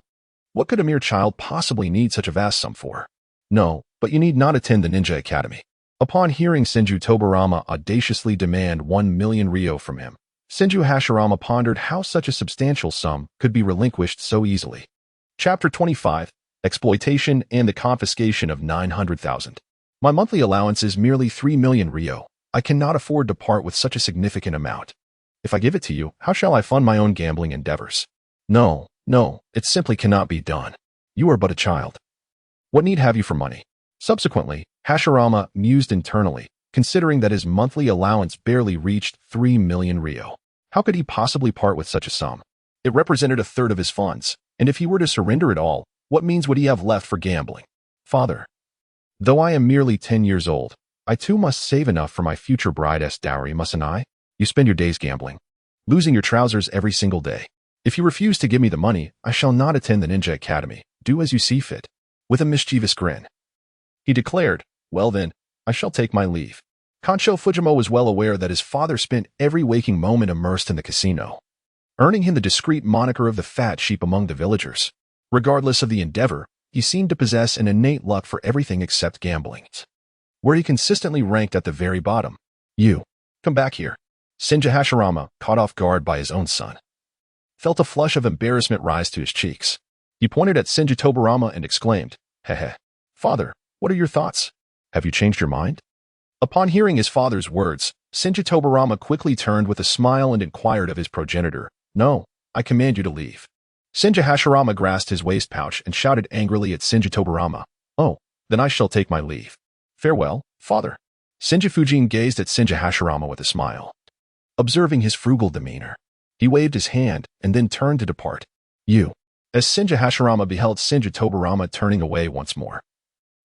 What could a mere child possibly need such a vast sum for? No, but you need not attend the ninja academy. Upon hearing Senju Tobarama audaciously demand 1,000,000 ryo from him, Senju Hashirama pondered how such a substantial sum could be relinquished so easily. Chapter 25, Exploitation and the Confiscation of 900,000. My monthly allowance is merely 3,000,000 ryo. I cannot afford to part with such a significant amount. If I give it to you, how shall I fund my own gambling endeavors? No, it simply cannot be done. You are but a child. What need have you for money? Subsequently, Hashirama mused internally, considering that his monthly allowance barely reached 3,000,000 ryo. How could he possibly part with such a sum? It represented a third of his funds, and if he were to surrender it all, what means would he have left for gambling? Father, though I am merely 10 years old, I too must save enough for my future bride's dowry, mustn't I? You spend your days gambling, losing your trousers every single day. If you refuse to give me the money, I shall not attend the ninja academy. Do as you see fit. With a mischievous grin, he declared, well then, I shall take my leave. Kansho Fujimo was well aware that his father spent every waking moment immersed in the casino, earning him the discreet moniker of the fat sheep among the villagers. Regardless of the endeavor, he seemed to possess an innate luck for everything except gambling, where he consistently ranked at the very bottom. You. Come back here. Senju Hashirama, caught off guard by his own son, felt a flush of embarrassment rise to his cheeks. He pointed at Senju Tobarama and exclaimed, Heh. Father, what are your thoughts? Have you changed your mind? Upon hearing his father's words, Senju Tobarama quickly turned with a smile and inquired of his progenitor, No, I command you to leave. Senju Hashirama grasped his waist pouch and shouted angrily at Senju Tobarama, Oh, then I shall take my leave. Farewell, father. Senju Fujian gazed at Senju Hashirama with a smile. Observing his frugal demeanor, he waved his hand and then turned to depart. You. As Senju Hashirama beheld Senju Tobarama turning away once more,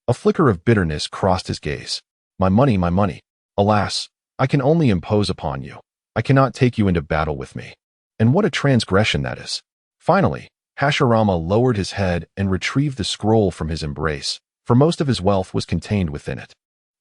a flicker of bitterness crossed his gaze. My money, my money. Alas, I can only impose upon you. I cannot take you into battle with me. And what a transgression that is. Finally, Hashirama lowered his head and retrieved the scroll from his embrace, for most of his wealth was contained within it.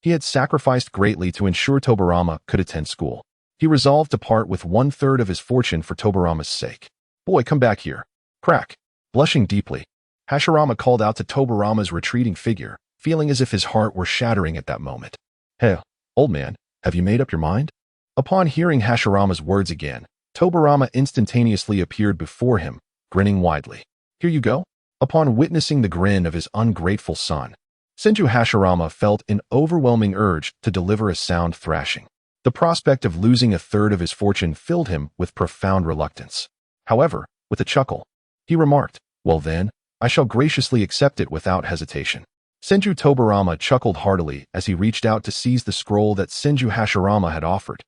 He had sacrificed greatly to ensure Tobarama could attend school. He resolved to part with 1/3 of his fortune for Tobarama's sake. Boy, come back here. Crack. Blushing deeply, Hashirama called out to Tobarama's retreating figure, feeling as if his heart were shattering at that moment. Hey, old man, have you made up your mind? Upon hearing Hashirama's words again, Tobarama instantaneously appeared before him, grinning widely. Here you go? Upon witnessing the grin of his ungrateful son, Senju Hashirama felt an overwhelming urge to deliver a sound thrashing. The prospect of losing 1/3 of his fortune filled him with profound reluctance. However, with a chuckle, he remarked, Well then, I shall graciously accept it without hesitation. Senju Tobarama chuckled heartily as he reached out to seize the scroll that Senju Hashirama had offered.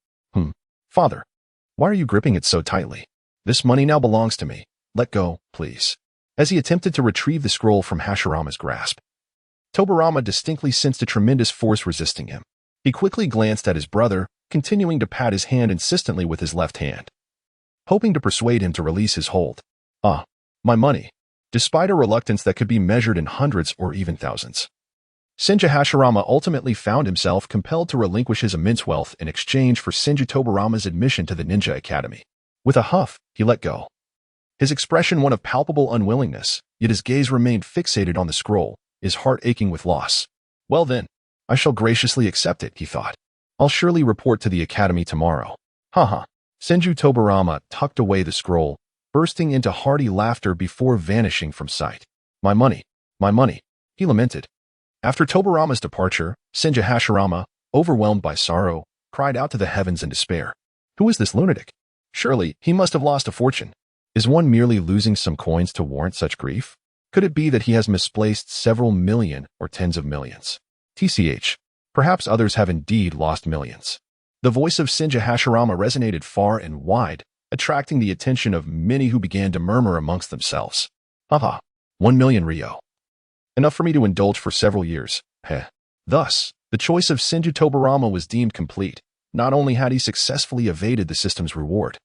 Father, why are you gripping it so tightly? This money now belongs to me. Let go, please. As he attempted to retrieve the scroll from Hashirama's grasp, Tobarama distinctly sensed a tremendous force resisting him. He quickly glanced at his brother, continuing to pat his hand insistently with his left hand, hoping to persuade him to release his hold. My money. Despite a reluctance that could be measured in hundreds or even thousands, Senju Hashirama ultimately found himself compelled to relinquish his immense wealth in exchange for Senju Tobarama's admission to the ninja academy. With a huff, he let go, his expression one of palpable unwillingness, yet his gaze remained fixated on the scroll, his heart aching with loss. Well then, I shall graciously accept it, he thought. I'll surely report to the academy tomorrow. Haha. Senju Tobarama tucked away the scroll, bursting into hearty laughter before vanishing from sight. My money, he lamented. After Tobarama's departure, Senju Hashirama, overwhelmed by sorrow, cried out to the heavens in despair. Who is this lunatic? Surely, he must have lost a fortune. Is one merely losing some coins to warrant such grief? Could it be that he has misplaced several million or tens of millions? TCH, perhaps others have indeed lost millions. The voice of Senju Hashirama resonated far and wide, attracting the attention of many who began to murmur amongst themselves. 1 million ryo. Enough for me to indulge for several years. Thus, the choice of Senju Tobarama was deemed complete. Not only had he successfully evaded the system's reward,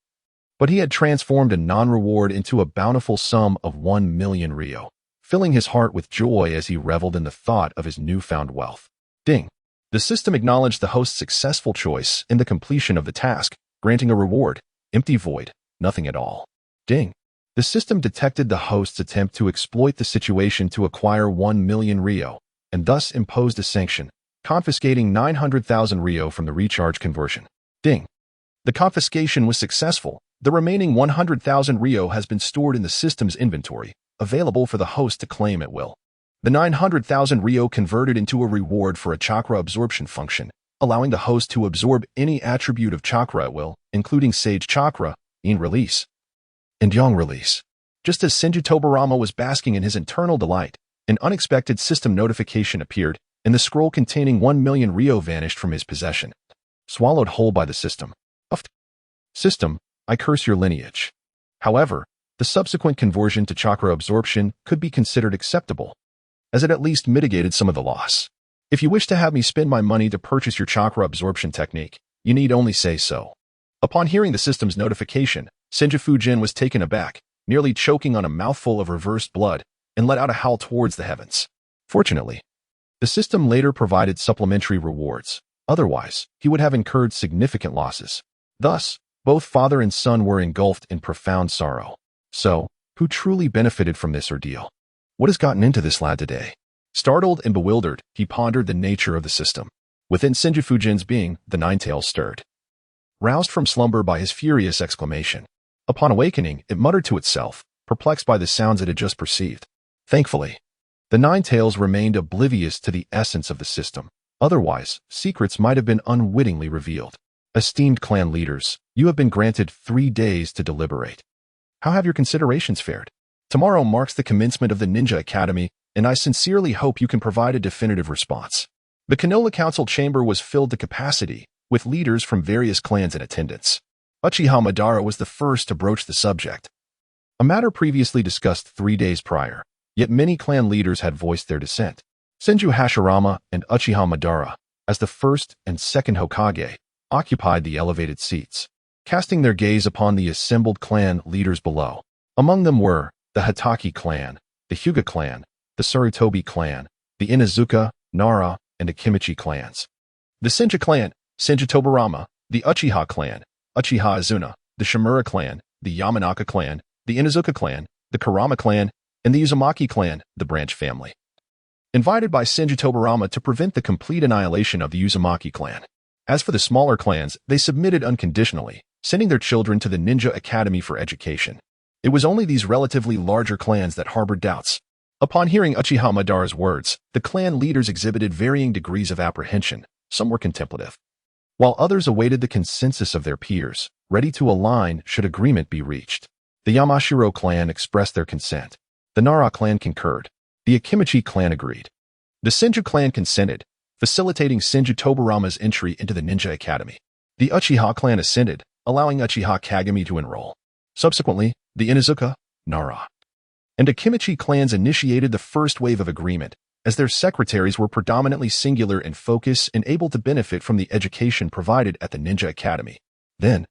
but he had transformed a non-reward into a bountiful sum of 1 million ryo, filling his heart with joy as he reveled in the thought of his newfound wealth. Ding. The system acknowledged the host's successful choice in the completion of the task, granting a reward. Empty void, nothing at all. Ding. The system detected the host's attempt to exploit the situation to acquire 1 million ryo, and thus imposed a sanction, confiscating 900,000 ryo from the recharge conversion. Ding. The confiscation was successful. The remaining 100,000 ryo has been stored in the system's inventory, available for the host to claim at will. The 900,000 ryo converted into a reward for a chakra absorption function, allowing the host to absorb any attribute of chakra at will, including Sage Chakra, Yin release, and Yang release. Just as Senju Tobarama was basking in his internal delight, an unexpected system notification appeared, and the scroll containing 1 million ryo vanished from his possession, swallowed whole by the system. System, I curse your lineage. However, the subsequent conversion to chakra absorption could be considered acceptable, as it at least mitigated some of the loss. If you wish to have me spend my money to purchase your chakra absorption technique, you need only say so. Upon hearing the system's notification, Senju Fujian was taken aback, nearly choking on a mouthful of reversed blood, and let out a howl towards the heavens. Fortunately, the system later provided supplementary rewards. Otherwise, he would have incurred significant losses. Thus, both father and son were engulfed in profound sorrow. So, who truly benefited from this ordeal? What has gotten into this lad today? Startled and bewildered, he pondered the nature of the system. Within Senju Fujian's being, the Nine-Tails stirred. Roused from slumber by his furious exclamation. Upon awakening, it muttered to itself, perplexed by the sounds it had just perceived. Thankfully, the Nine-Tails remained oblivious to the essence of the system. Otherwise, secrets might have been unwittingly revealed. Esteemed clan leaders, you have been granted 3 days to deliberate. How have your considerations fared? Tomorrow marks the commencement of the Ninja Academy, and I sincerely hope you can provide a definitive response. The Konoha Council chamber was filled to capacity, with leaders from various clans in attendance. Uchiha Madara was the first to broach the subject. A matter previously discussed 3 days prior, yet many clan leaders had voiced their dissent. Senju Hashirama and Uchiha Madara, as the first and second Hokage, occupied the elevated seats, casting their gaze upon the assembled clan leaders below. Among them were the Hatake clan, the Hyuga clan, the Sarutobi clan, the Inuzuka, Nara, and Akimichi clans. The Senju clan, Senju Tobarama, the Uchiha clan, Uchiha Azuna, the Shimura clan, the Yamanaka clan, the Inuzuka clan, the Kurama clan, and the Uzumaki clan, the branch family. Invited by Senju Tobarama to prevent the complete annihilation of the Uzumaki clan. As for the smaller clans, they submitted unconditionally, sending their children to the Ninja Academy for education. It was only these relatively larger clans that harbored doubts. Upon hearing Uchiha Madara's words, the clan leaders exhibited varying degrees of apprehension. Some were contemplative, while others awaited the consensus of their peers, ready to align should agreement be reached. The Yamashiro clan expressed their consent. The Nara clan concurred. The Akimichi clan agreed. The Senju clan consented, facilitating Senju Tobarama's entry into the Ninja Academy. The Uchiha clan assented, allowing Uchiha Kagami to enroll. Subsequently, the Inuzuka, Nara, and Akimichi clans initiated the first wave of agreement, as their secretaries were predominantly singular in focus and able to benefit from the education provided at the Ninja Academy. Then,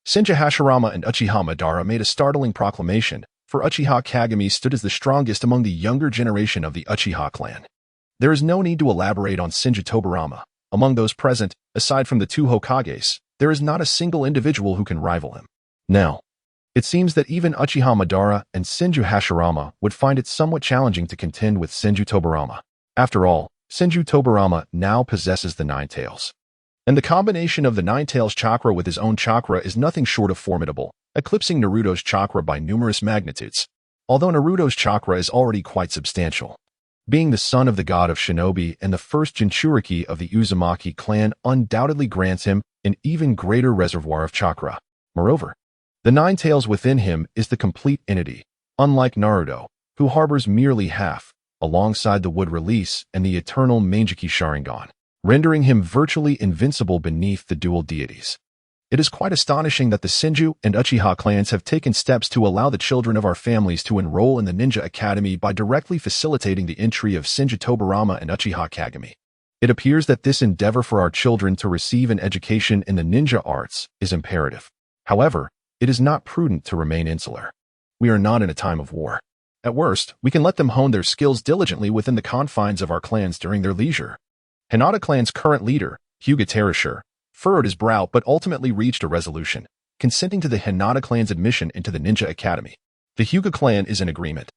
Senju Hashirama and Uchiha Madara made a startling proclamation, for Uchiha Kagami stood as the strongest among the younger generation of the Uchiha clan. There is no need to elaborate on Senju Tobarama. Among those present, aside from the 2 Hokages, there is not a single individual who can rival him. Now, it seems that even Uchiha Madara and Senju Hashirama would find it somewhat challenging to contend with Senju Tobarama. After all, Senju Tobarama now possesses the Nine-Tails. And the combination of the Nine-Tails chakra with his own chakra is nothing short of formidable, eclipsing Naruto's chakra by numerous magnitudes, although Naruto's chakra is already quite substantial. Being the son of the god of Shinobi and the first Jinchuriki of the Uzumaki clan undoubtedly grants him an even greater reservoir of chakra. Moreover, the Nine-Tails within him is the complete entity, unlike Naruto, who harbors merely half, alongside the Wood Release and the eternal Manjiki Sharingan, rendering him virtually invincible beneath the dual deities. It is quite astonishing that the Senju and Uchiha clans have taken steps to allow the children of our families to enroll in the Ninja Academy by directly facilitating the entry of Senju Tobarama and Uchiha Kagami. It appears that this endeavor for our children to receive an education in the ninja arts is imperative. However, it is not prudent to remain insular. We are not in a time of war. At worst, we can let them hone their skills diligently within the confines of our clans during their leisure. Hinata clan's current leader, Hyuga Terasher, furrowed his brow but ultimately reached a resolution, consenting to the Hinata clan's admission into the Ninja Academy. The Hyuga clan is in agreement.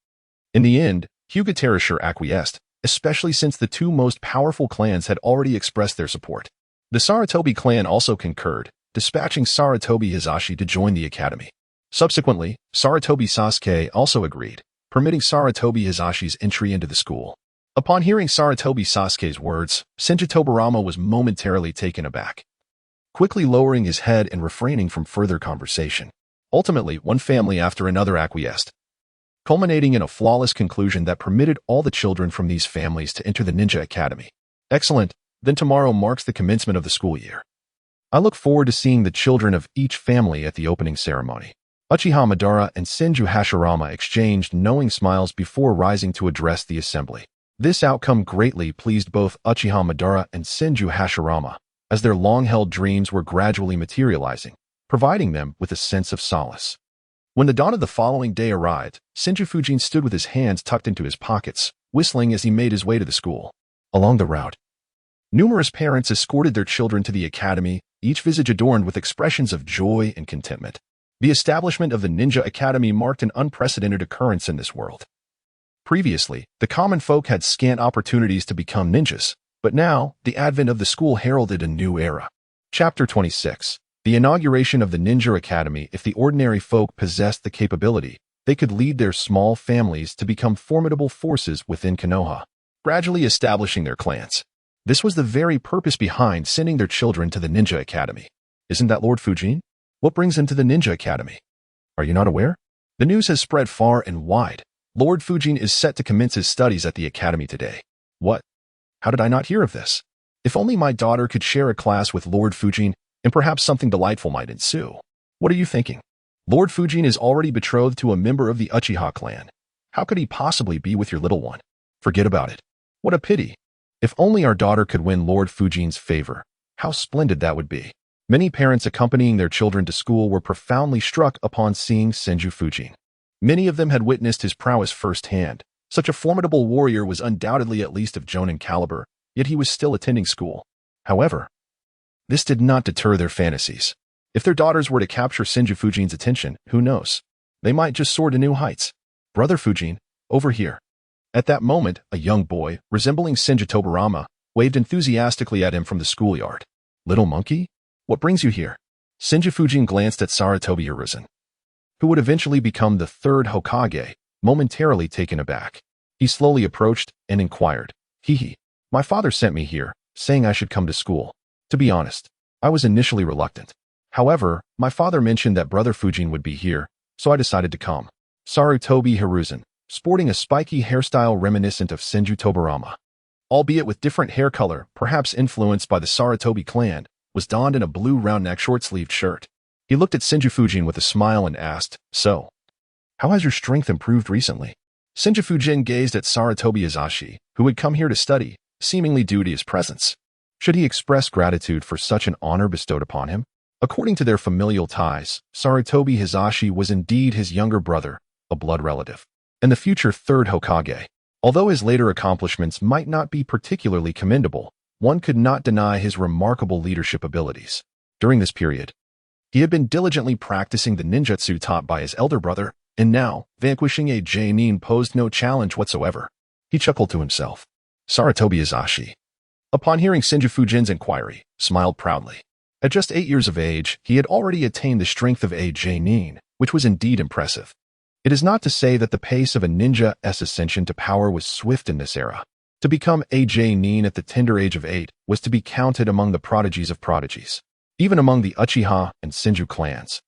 In the end, Hyuga Terasher acquiesced, especially since the 2 most powerful clans had already expressed their support. The Sarutobi clan also concurred, dispatching Sarutobi Hisashi to join the academy. Subsequently, Sarutobi Sasuke also agreed, permitting Sarutobi Hisashi's entry into the school. Upon hearing Sarutobi Sasuke's words, Senju Tobarama was momentarily taken aback, quickly lowering his head and refraining from further conversation. Ultimately, one family after another acquiesced, culminating in a flawless conclusion that permitted all the children from these families to enter the Ninja Academy. Excellent, then tomorrow marks the commencement of the school year. I look forward to seeing the children of each family at the opening ceremony. Uchiha Madara and Senju Hashirama exchanged knowing smiles before rising to address the assembly. This outcome greatly pleased both Uchiha Madara and Senju Hashirama, as their long-held dreams were gradually materializing, providing them with a sense of solace. When the dawn of the following day arrived, Senju Fujian stood with his hands tucked into his pockets, whistling as he made his way to the school. Along the route, numerous parents escorted their children to the academy, each visage adorned with expressions of joy and contentment. The establishment of the Ninja Academy marked an unprecedented occurrence in this world. Previously, the common folk had scant opportunities to become ninjas, But now, the advent of the school heralded a new era. Chapter 26. The inauguration of the Ninja Academy. If the ordinary folk possessed the capability, they could lead their small families to become formidable forces within Konoha, gradually establishing their clans. This was the very purpose behind sending their children to the Ninja Academy. Isn't that Lord Fujian? What brings him to the Ninja Academy? Are you not aware? The news has spread far and wide. Lord Fujian is set to commence his studies at the academy today. What? How did I not hear of this? If only my daughter could share a class with Lord Fujian, and perhaps something delightful might ensue. What are you thinking? Lord Fujian is already betrothed to a member of the Uchiha clan. How could he possibly be with your little one? Forget about it. What a pity. If only our daughter could win Lord Fujian's favor, how splendid that would be. Many parents accompanying their children to school were profoundly struck upon seeing Senju Fujian. Many of them had witnessed his prowess firsthand. Such a formidable warrior was undoubtedly at least of Jonin caliber, yet he was still attending school. However, this did not deter their fantasies. If their daughters were to capture Senju Fujian's attention, who knows? They might just soar to new heights. Brother Fujian, over here. At that moment, a young boy, resembling Senju Tobarama, waved enthusiastically at him from the schoolyard. Little monkey? What brings you here? Senju Fujian glanced at Sarutobi Hiruzen, who would eventually become the third Hokage, momentarily taken aback. He slowly approached and inquired. My father sent me here, saying I should come to school. To be honest, I was initially reluctant. However, my father mentioned that Brother Fujian would be here, so I decided to come. Sarutobi Hiruzen, sporting a spiky hairstyle reminiscent of Senju Tobarama, albeit with different hair color, perhaps influenced by the Sarutobi clan, was donned in a blue round-neck short-sleeved shirt. He looked at Senju Fujian with a smile and asked, So, how has your strength improved recently? Senju Fujian gazed at Sarutobi Hizashi, who had come here to study, seemingly due to his presence. Should he express gratitude for such an honor bestowed upon him? According to their familial ties, Sarutobi Hizashi was indeed his younger brother, a blood relative, and the future third Hokage. Although his later accomplishments might not be particularly commendable, one could not deny his remarkable leadership abilities. During this period, he had been diligently practicing the ninjutsu taught by his elder brother, and now, vanquishing a genin posed no challenge whatsoever. He chuckled to himself. Sarutobi Hizashi, upon hearing Senju Fujian's inquiry, smiled proudly. At just 8 years of age, he had already attained the strength of a genin, which was indeed impressive. It is not to say that the pace of a ninja's ascension to power was swift in this era. To become a genin at the tender age of 8 was to be counted among the prodigies of prodigies. Even among the Uchiha and Senju clans,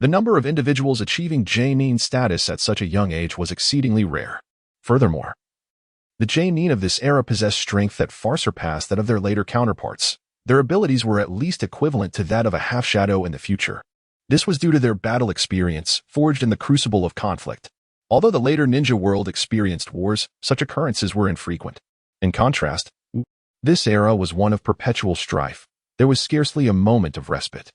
the number of individuals achieving genin status at such a young age was exceedingly rare. Furthermore, the genin of this era possessed strength that far surpassed that of their later counterparts. Their abilities were at least equivalent to that of a half-shadow in the future. This was due to their battle experience, forged in the crucible of conflict. Although the later ninja world experienced wars, such occurrences were infrequent. In contrast, this era was one of perpetual strife. There was scarcely a moment of respite.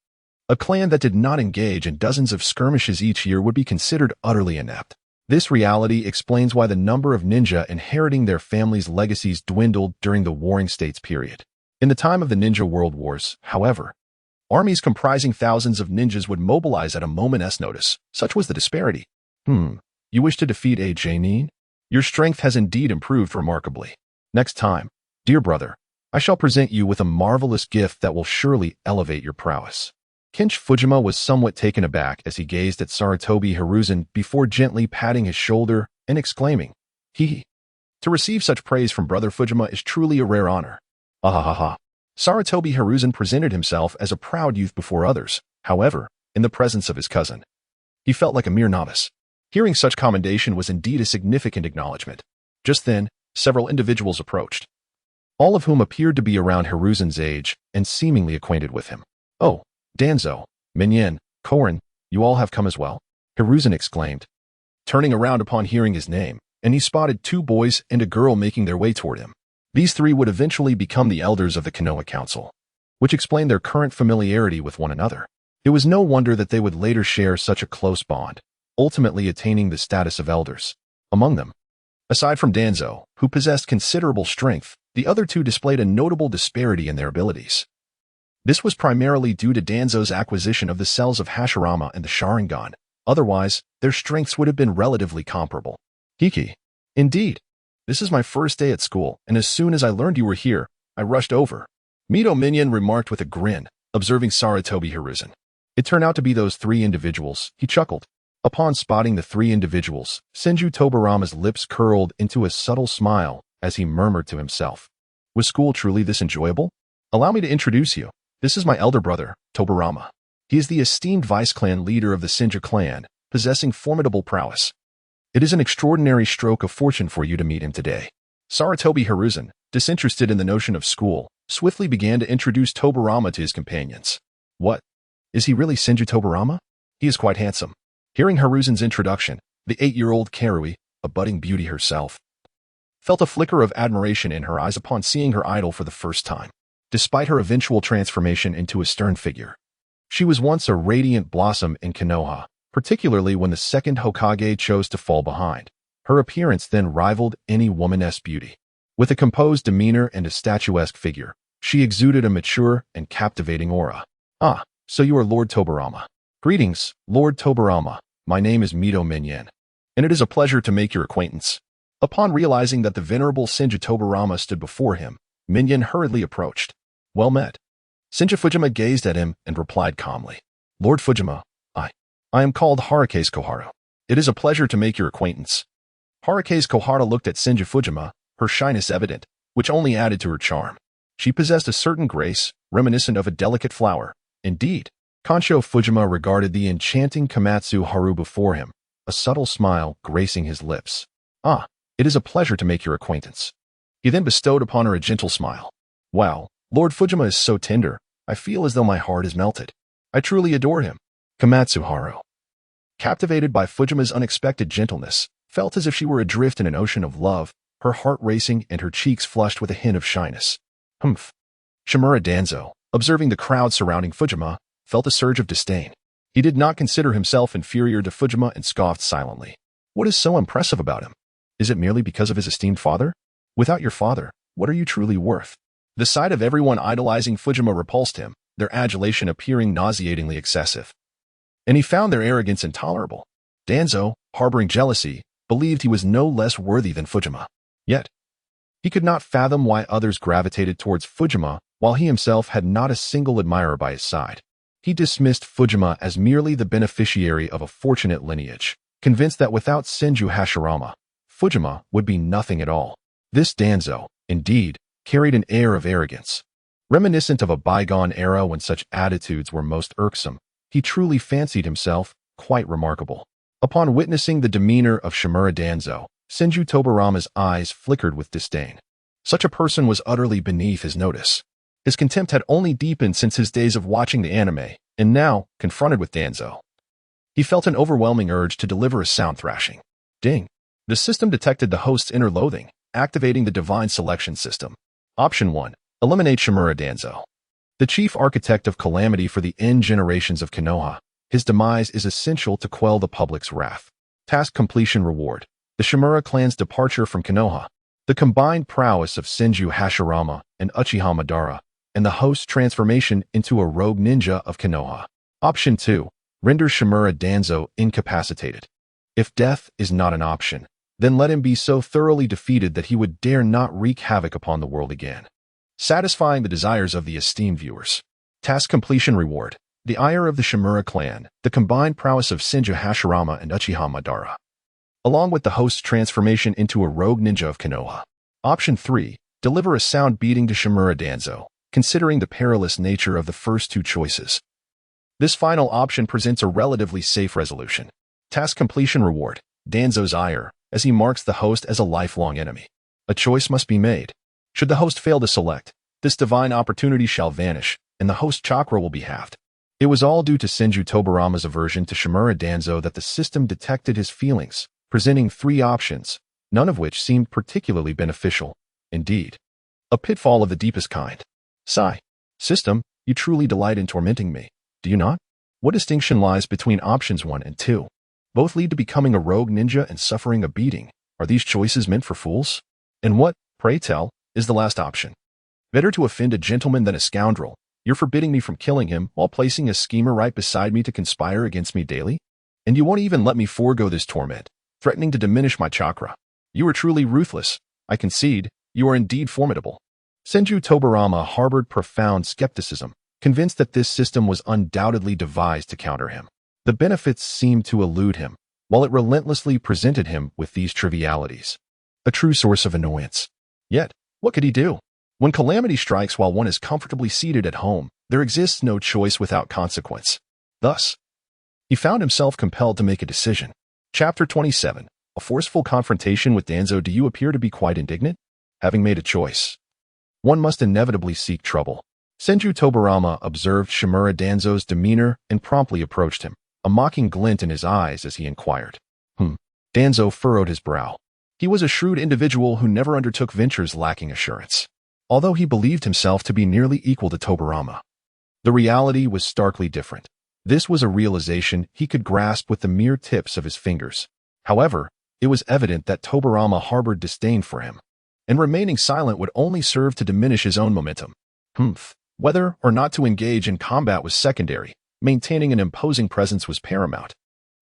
A clan that did not engage in dozens of skirmishes each year would be considered utterly inept. This reality explains why the number of ninja inheriting their families' legacies dwindled during the Warring States period. In the time of the Ninja World Wars, however, armies comprising thousands of ninjas would mobilize at a moment's notice. Such was the disparity. You wish to defeat a genin? Your strength has indeed improved remarkably. Next time, dear brother, I shall present you with a marvelous gift that will surely elevate your prowess. Kinch Fujima was somewhat taken aback as he gazed at Sarutobi Hiruzen before gently patting his shoulder and exclaiming, To receive such praise from Brother Fujima is truly a rare honor. Ahahaha. Sarutobi Hiruzen presented himself as a proud youth before others. However, in the presence of his cousin, he felt like a mere novice. Hearing such commendation was indeed a significant acknowledgement. Just then, several individuals approached, all of whom appeared to be around Hiruzen's age and seemingly acquainted with him. Oh, Danzo, Minyan, Korin, you all have come as well? Hiruzen exclaimed, turning around upon hearing his name, and he spotted 2 boys and a girl making their way toward him. These 3 would eventually become the elders of the Konoha Council, which explained their current familiarity with one another. It was no wonder that they would later share such a close bond, ultimately attaining the status of elders. Among them, aside from Danzo, who possessed considerable strength, the other 2 displayed a notable disparity in their abilities. This was primarily due to Danzo's acquisition of the cells of Hashirama and the Sharingan. Otherwise, their strengths would have been relatively comparable. Indeed. This is my first day at school, and as soon as I learned you were here, I rushed over. Mito Minion remarked with a grin, observing Sarutobi Hiruzen. It turned out to be those three individuals, he chuckled. Upon spotting the three individuals, Senju Tobarama's lips curled into a subtle smile as he murmured to himself. Was school truly this enjoyable? Allow me to introduce you. This is my elder brother, Tobarama. He is the esteemed vice-clan leader of the Senju clan, possessing formidable prowess. It is an extraordinary stroke of fortune for you to meet him today. Sarutobi Hiruzen, disinterested in the notion of school, swiftly began to introduce Tobarama to his companions. What? Is he really Senju Tobarama? He is quite handsome. Hearing Hiruzen's introduction, the 8-year-old Karui, a budding beauty herself, felt a flicker of admiration in her eyes upon seeing her idol for the first time. Despite her eventual transformation into a stern figure, she was once a radiant blossom in Konoha, particularly when the second Hokage chose to fall behind. Her appearance then rivaled any woman's beauty. With a composed demeanor and a statuesque figure, she exuded a mature and captivating aura. Ah, so you are Lord Tobarama. Greetings, Lord Tobarama. My name is Mito Minion, and it is a pleasure to make your acquaintance. Upon realizing that the venerable Senju Tobarama stood before him, Minion hurriedly approached. Well met. Senju Fujima gazed at him and replied calmly. Lord Fujima, I am called Harukaze Koharu. It is a pleasure to make your acquaintance. Harukaze Koharu looked at Senju Fujima, her shyness evident, which only added to her charm. She possessed a certain grace, reminiscent of a delicate flower. Indeed, Kansho Fujima regarded the enchanting Komatsu Haru before him, a subtle smile gracing his lips. Ah, it is a pleasure to make your acquaintance. He then bestowed upon her a gentle smile. Wow, Lord Fujima is so tender, I feel as though my heart is melted. I truly adore him. Komatsu Haru, captivated by Fujima's unexpected gentleness, felt as if she were adrift in an ocean of love, her heart racing and her cheeks flushed with a hint of shyness. Humph. Shimura Danzo, observing the crowd surrounding Fujima, felt a surge of disdain. He did not consider himself inferior to Fujima and scoffed silently. What is so impressive about him? Is it merely because of his esteemed father? Without your father, what are you truly worth? The sight of everyone idolizing Fujima repulsed him, their adulation appearing nauseatingly excessive. And he found their arrogance intolerable. Danzo, harboring jealousy, believed he was no less worthy than Fujima. Yet, he could not fathom why others gravitated towards Fujima while he himself had not a single admirer by his side. He dismissed Fujima as merely the beneficiary of a fortunate lineage, convinced that without Senju Hashirama, Fujima would be nothing at all. This Danzo, indeed, carried an air of arrogance. Reminiscent of a bygone era when such attitudes were most irksome, he truly fancied himself quite remarkable. Upon witnessing the demeanor of Shimura Danzo, Senju Tobarama's eyes flickered with disdain. Such a person was utterly beneath his notice. His contempt had only deepened since his days of watching the anime, and now, confronted with Danzo, he felt an overwhelming urge to deliver a sound thrashing. Ding! The system detected the host's inner loathing, activating the divine selection system. Option 1. Eliminate Shimura Danzo. The chief architect of calamity for the end generations of Konoha, his demise is essential to quell the public's wrath. Task completion reward. The Shimura clan's departure from Konoha. The combined prowess of Senju Hashirama and Uchiha Madara, and the host's transformation into a rogue ninja of Konoha. Option 2. Render Shimura Danzo incapacitated. If death is not an option, then let him be so thoroughly defeated that he would dare not wreak havoc upon the world again. Satisfying the desires of the esteemed viewers. Task completion reward. The ire of the Shimura clan, the combined prowess of Senju Hashirama and Uchiha Madara, along with the host's transformation into a rogue ninja of Konoha. Option 3. Deliver a sound beating to Shimura Danzo, considering the perilous nature of the first two choices. This final option presents a relatively safe resolution. Task completion reward. Danzo's ire, as he marks the host as a lifelong enemy. A choice must be made. Should the host fail to select, this divine opportunity shall vanish, and the host chakra will be halved. It was all due to Senju Tobarama's aversion to Shimura Danzo that the system detected his feelings, presenting 3 options, none of which seemed particularly beneficial. Indeed, a pitfall of the deepest kind. Sigh. System, you truly delight in tormenting me, do you not? What distinction lies between options 1 and 2? Both lead to becoming a rogue ninja and suffering a beating. Are these choices meant for fools? And what, pray tell, is the last option? Better to offend a gentleman than a scoundrel. You're forbidding me from killing him while placing a schemer right beside me to conspire against me daily? And you won't even let me forego this torment, threatening to diminish my chakra. You are truly ruthless. I concede, you are indeed formidable. Senju Tobarama harbored profound skepticism, convinced that this system was undoubtedly devised to counter him. The benefits seemed to elude him, while it relentlessly presented him with these trivialities. A true source of annoyance. Yet, what could he do? When calamity strikes while one is comfortably seated at home, there exists no choice without consequence. Thus, he found himself compelled to make a decision. Chapter 27. A forceful confrontation with Danzo. Do you appear to be quite indignant? Having made a choice, one must inevitably seek trouble. Senju Tobarama observed Shimura Danzo's demeanor and promptly approached him, a mocking glint in his eyes as he inquired. Danzo furrowed his brow. He was a shrewd individual who never undertook ventures lacking assurance. Although he believed himself to be nearly equal to Tobarama, the reality was starkly different. This was a realization he could grasp with the mere tips of his fingers. However, it was evident that Tobarama harbored disdain for him, and remaining silent would only serve to diminish his own momentum. Whether or not to engage in combat was secondary. Maintaining an imposing presence was paramount.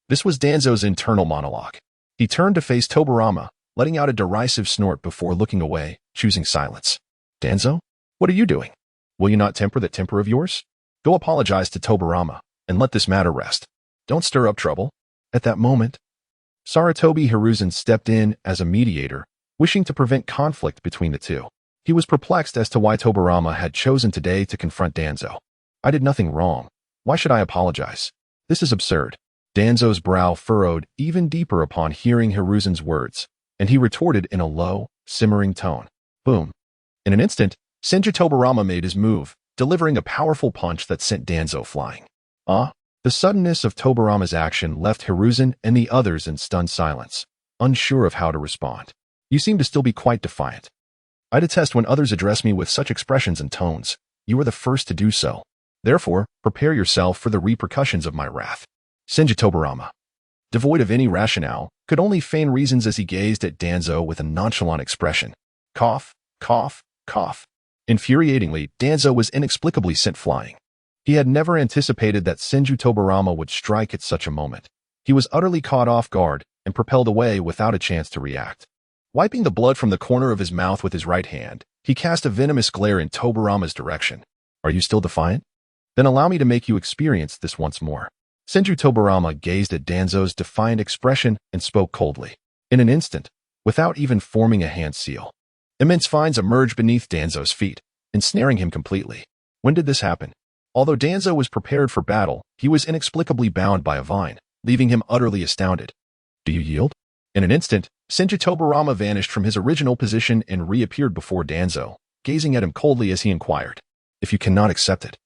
This was Danzo's internal monologue. He turned to face Tobarama, letting out a derisive snort before looking away, choosing silence. Danzo, what are you doing? Will you not temper that temper of yours? Go apologize to Tobarama, and let this matter rest. Don't stir up trouble. At that moment, Sarutobi Hiruzen stepped in as a mediator, wishing to prevent conflict between the two. He was perplexed as to why Tobarama had chosen today to confront Danzo. I did nothing wrong. Why should I apologize? This is absurd. Danzo's brow furrowed even deeper upon hearing Hiruzen's words, and he retorted in a low, simmering tone. Boom. In an instant, Senju Tobarama made his move, delivering a powerful punch that sent Danzo flying. The suddenness of Tobarama's action left Hiruzen and the others in stunned silence, unsure of how to respond. You seem to still be quite defiant. I detest when others address me with such expressions and tones. You are the first to do so. Therefore, prepare yourself for the repercussions of my wrath. Senju Tobarama, devoid of any rationale, could only feign reasons as he gazed at Danzo with a nonchalant expression. Cough, cough, cough. Infuriatingly, Danzo was inexplicably sent flying. He had never anticipated that Senju Tobarama would strike at such a moment. He was utterly caught off guard and propelled away without a chance to react. Wiping the blood from the corner of his mouth with his right hand, he cast a venomous glare in Tobarama's direction. Are you still defiant? Then allow me to make you experience this once more. Senju Tobarama gazed at Danzo's defiant expression and spoke coldly. In an instant, without even forming a hand seal, immense vines emerged beneath Danzo's feet, ensnaring him completely. When did this happen? Although Danzo was prepared for battle, he was inexplicably bound by a vine, leaving him utterly astounded. Do you yield? In an instant, Senju Tobarama vanished from his original position and reappeared before Danzo, gazing at him coldly as he inquired. If you cannot accept it,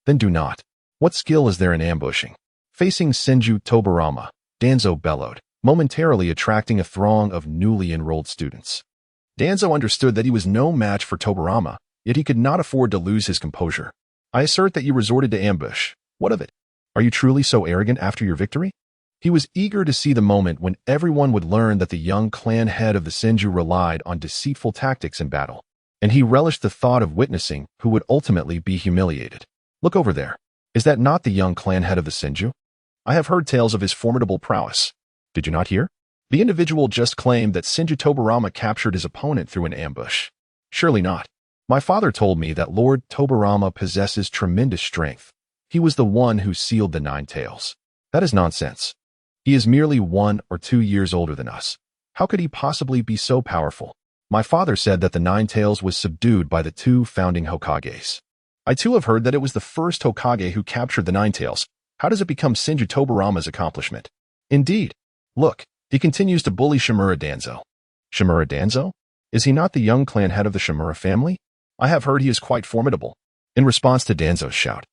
then do not. What skill is there in ambushing? Facing Senju Tobarama, Danzo bellowed, momentarily attracting a throng of newly enrolled students. Danzo understood that he was no match for Tobarama, yet he could not afford to lose his composure. I assert that you resorted to ambush. What of it? Are you truly so arrogant after your victory? He was eager to see the moment when everyone would learn that the young clan head of the Senju relied on deceitful tactics in battle, and he relished the thought of witnessing who would ultimately be humiliated. Look over there. Is that not the young clan head of the Senju? I have heard tales of his formidable prowess. Did you not hear? The individual just claimed that Senju Tobarama captured his opponent through an ambush. Surely not. My father told me that Lord Tobarama possesses tremendous strength. He was the one who sealed the Nine Tails. That is nonsense. He is merely 1 or 2 years older than us. How could he possibly be so powerful? My father said that the Nine Tails was subdued by the 2 founding Hokages. I too have heard that it was the first Hokage who captured the Nine Tails. How does it become Senju Tobarama's accomplishment? Indeed. Look, he continues to bully Shimura Danzo. Shimura Danzo? Is he not the young clan head of the Shimura family? I have heard he is quite formidable. In response to Danzo's shout,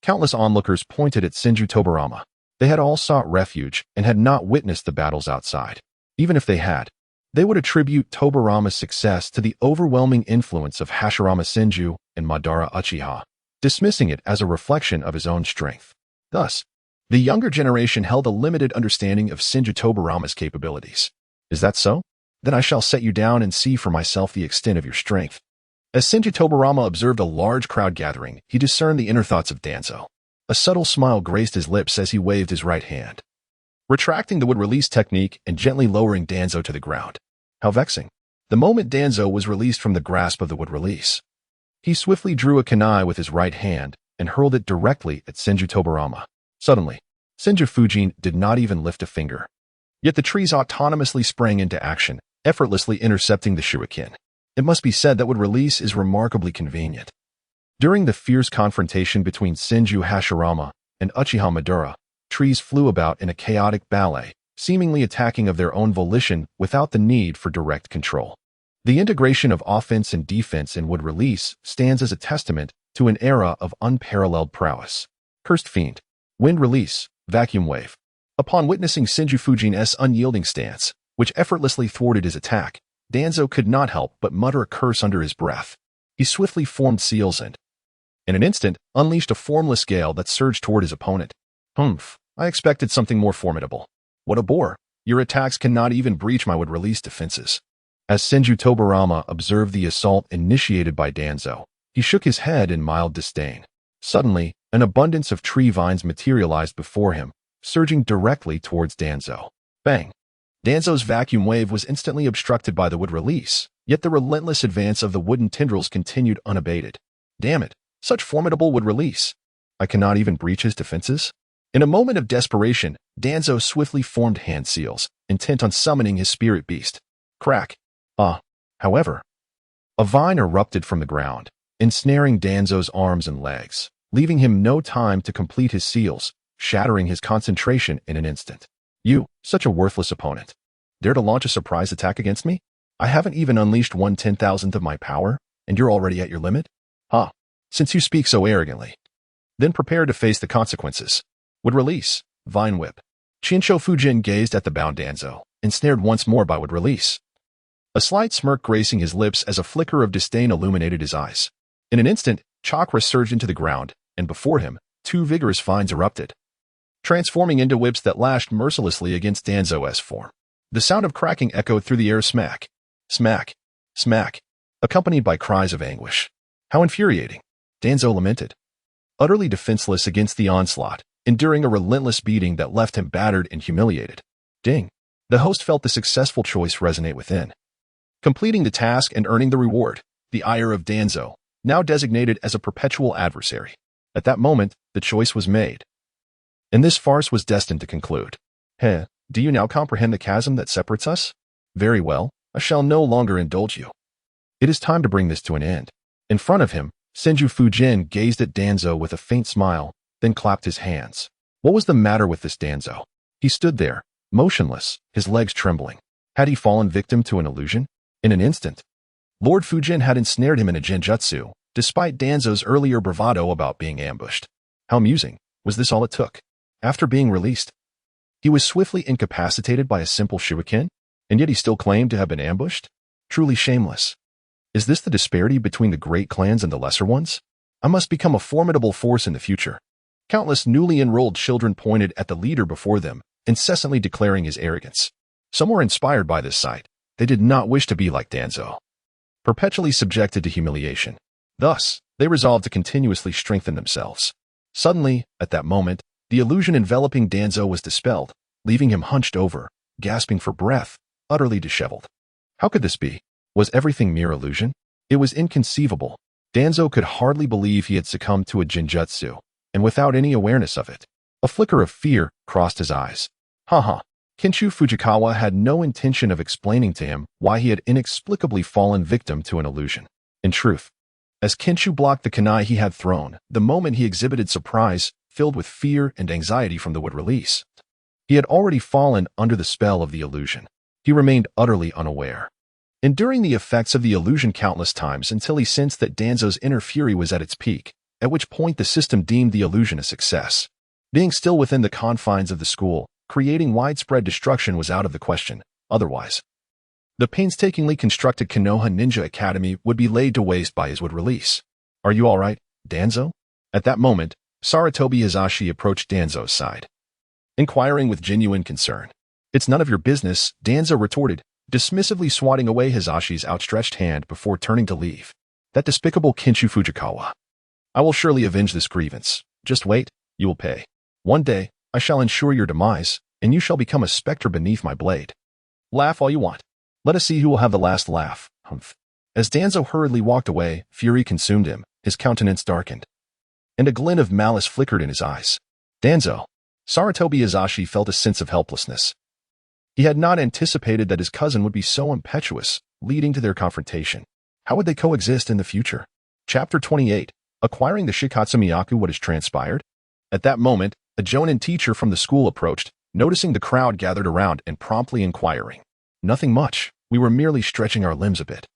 countless onlookers pointed at Senju Tobarama. They had all sought refuge and had not witnessed the battles outside. Even if they had, they would attribute Tobarama's success to the overwhelming influence of Hashirama Senju and Madara Uchiha, dismissing it as a reflection of his own strength. Thus, the younger generation held a limited understanding of Senju Tobarama's capabilities. Is that so? Then I shall set you down and see for myself the extent of your strength. As Senju Tobarama observed a large crowd gathering, he discerned the inner thoughts of Danzo. A subtle smile graced his lips as he waved his right hand, retracting the would-release technique and gently lowering Danzo to the ground. How vexing. The moment Danzo was released from the grasp of the wood release, he swiftly drew a kunai with his right hand and hurled it directly at Senju Tobarama. Suddenly, Senju Fujian did not even lift a finger. Yet the trees autonomously sprang into action, effortlessly intercepting the shuriken. It must be said that wood release is remarkably convenient. During the fierce confrontation between Senju Hashirama and Uchiha Madara, trees flew about in a chaotic ballet, seemingly attacking of their own volition without the need for direct control. The integration of offense and defense in wood release stands as a testament to an era of unparalleled prowess. Cursed Fiend. Wind release. Vacuum wave. Upon witnessing Senju Fujian's unyielding stance, which effortlessly thwarted his attack, Danzo could not help but mutter a curse under his breath. He swiftly formed seals and, in an instant, unleashed a formless gale that surged toward his opponent. Humph, I expected something more formidable. What a bore. Your attacks cannot even breach my wood release defenses. As Senju Tobarama observed the assault initiated by Danzo, he shook his head in mild disdain. Suddenly, an abundance of tree vines materialized before him, surging directly towards Danzo. Bang! Danzo's vacuum wave was instantly obstructed by the wood release, yet the relentless advance of the wooden tendrils continued unabated. Damn it, such formidable wood release. I cannot even breach his defenses? In a moment of desperation, Danzo swiftly formed hand seals, intent on summoning his spirit beast. Crack. However, a vine erupted from the ground, ensnaring Danzo's arms and legs, leaving him no time to complete his seals, shattering his concentration in an instant. You, such a worthless opponent, dare to launch a surprise attack against me? I haven't even unleashed 1/10,000th of my power, and you're already at your limit? Since you speak so arrogantly, then prepare to face the consequences. Would release. Vine whip. Shinsho Fujian gazed at the bound Danzo, ensnared once more by would release. A slight smirk gracing his lips as a flicker of disdain illuminated his eyes. In an instant, Chakra surged into the ground, and before him, two vigorous vines erupted, transforming into whips that lashed mercilessly against Danzo's form. The sound of cracking echoed through the air. Smack, smack, smack, accompanied by cries of anguish. How infuriating, Danzo lamented. Utterly defenseless against the onslaught, enduring a relentless beating that left him battered and humiliated. Ding! The host felt the successful choice resonate within. Completing the task and earning the reward, the ire of Danzo, now designated as a perpetual adversary. At that moment, the choice was made. And this farce was destined to conclude. Do you now comprehend the chasm that separates us? Very well, I shall no longer indulge you. It is time to bring this to an end. In front of him, Senju Fujian gazed at Danzo with a faint smile, then clapped his hands. What was the matter with this Danzo? He stood there, motionless, his legs trembling. Had he fallen victim to an illusion? In an instant, Lord Fujian had ensnared him in a genjutsu, despite Danzo's earlier bravado about being ambushed. How amusing. Was this all it took? After being released, he was swiftly incapacitated by a simple shuriken, and yet he still claimed to have been ambushed? Truly shameless. Is this the disparity between the great clans and the lesser ones? I must become a formidable force in the future. Countless newly enrolled children pointed at the leader before them, incessantly declaring his arrogance. Some were inspired by this sight. They did not wish to be like Danzo, perpetually subjected to humiliation. Thus, they resolved to continuously strengthen themselves. Suddenly, at that moment, the illusion enveloping Danzo was dispelled, leaving him hunched over, gasping for breath, utterly disheveled. How could this be? Was everything mere illusion? It was inconceivable. Danzo could hardly believe he had succumbed to a genjutsu, and without any awareness of it. A flicker of fear crossed his eyes. Kenshu Fujikawa had no intention of explaining to him why he had inexplicably fallen victim to an illusion. In truth, as Kenshu blocked the kunai he had thrown, the moment he exhibited surprise, filled with fear and anxiety from the wood release. He had already fallen under the spell of the illusion. He remained utterly unaware, enduring the effects of the illusion countless times until he sensed that Danzo's inner fury was at its peak, at which point the system deemed the illusion a success. Being still within the confines of the school, creating widespread destruction was out of the question. Otherwise, the painstakingly constructed Konoha Ninja Academy would be laid to waste by his wood release. Are you all right, Danzo? At that moment, Saratobi Hizashi approached Danzo's side, inquiring with genuine concern. It's none of your business, Danzo retorted, dismissively swatting away Hizashi's outstretched hand before turning to leave. That despicable Kenshu Fujikawa. I will surely avenge this grievance. Just wait, you will pay. One day, I shall ensure your demise, and you shall become a specter beneath my blade. Laugh all you want. Let us see who will have the last laugh. Humph. As Danzo hurriedly walked away, fury consumed him, his countenance darkened, and a glint of malice flickered in his eyes. Danzo. Sarutobi Azashi felt a sense of helplessness. He had not anticipated that his cousin would be so impetuous, leading to their confrontation. How would they coexist in the future? Chapter 28. Acquiring the Shikatsu Miyaku. What has transpired? At that moment, a Jonin teacher from the school approached, noticing the crowd gathered around and promptly inquiring. Nothing much. We were merely stretching our limbs a bit,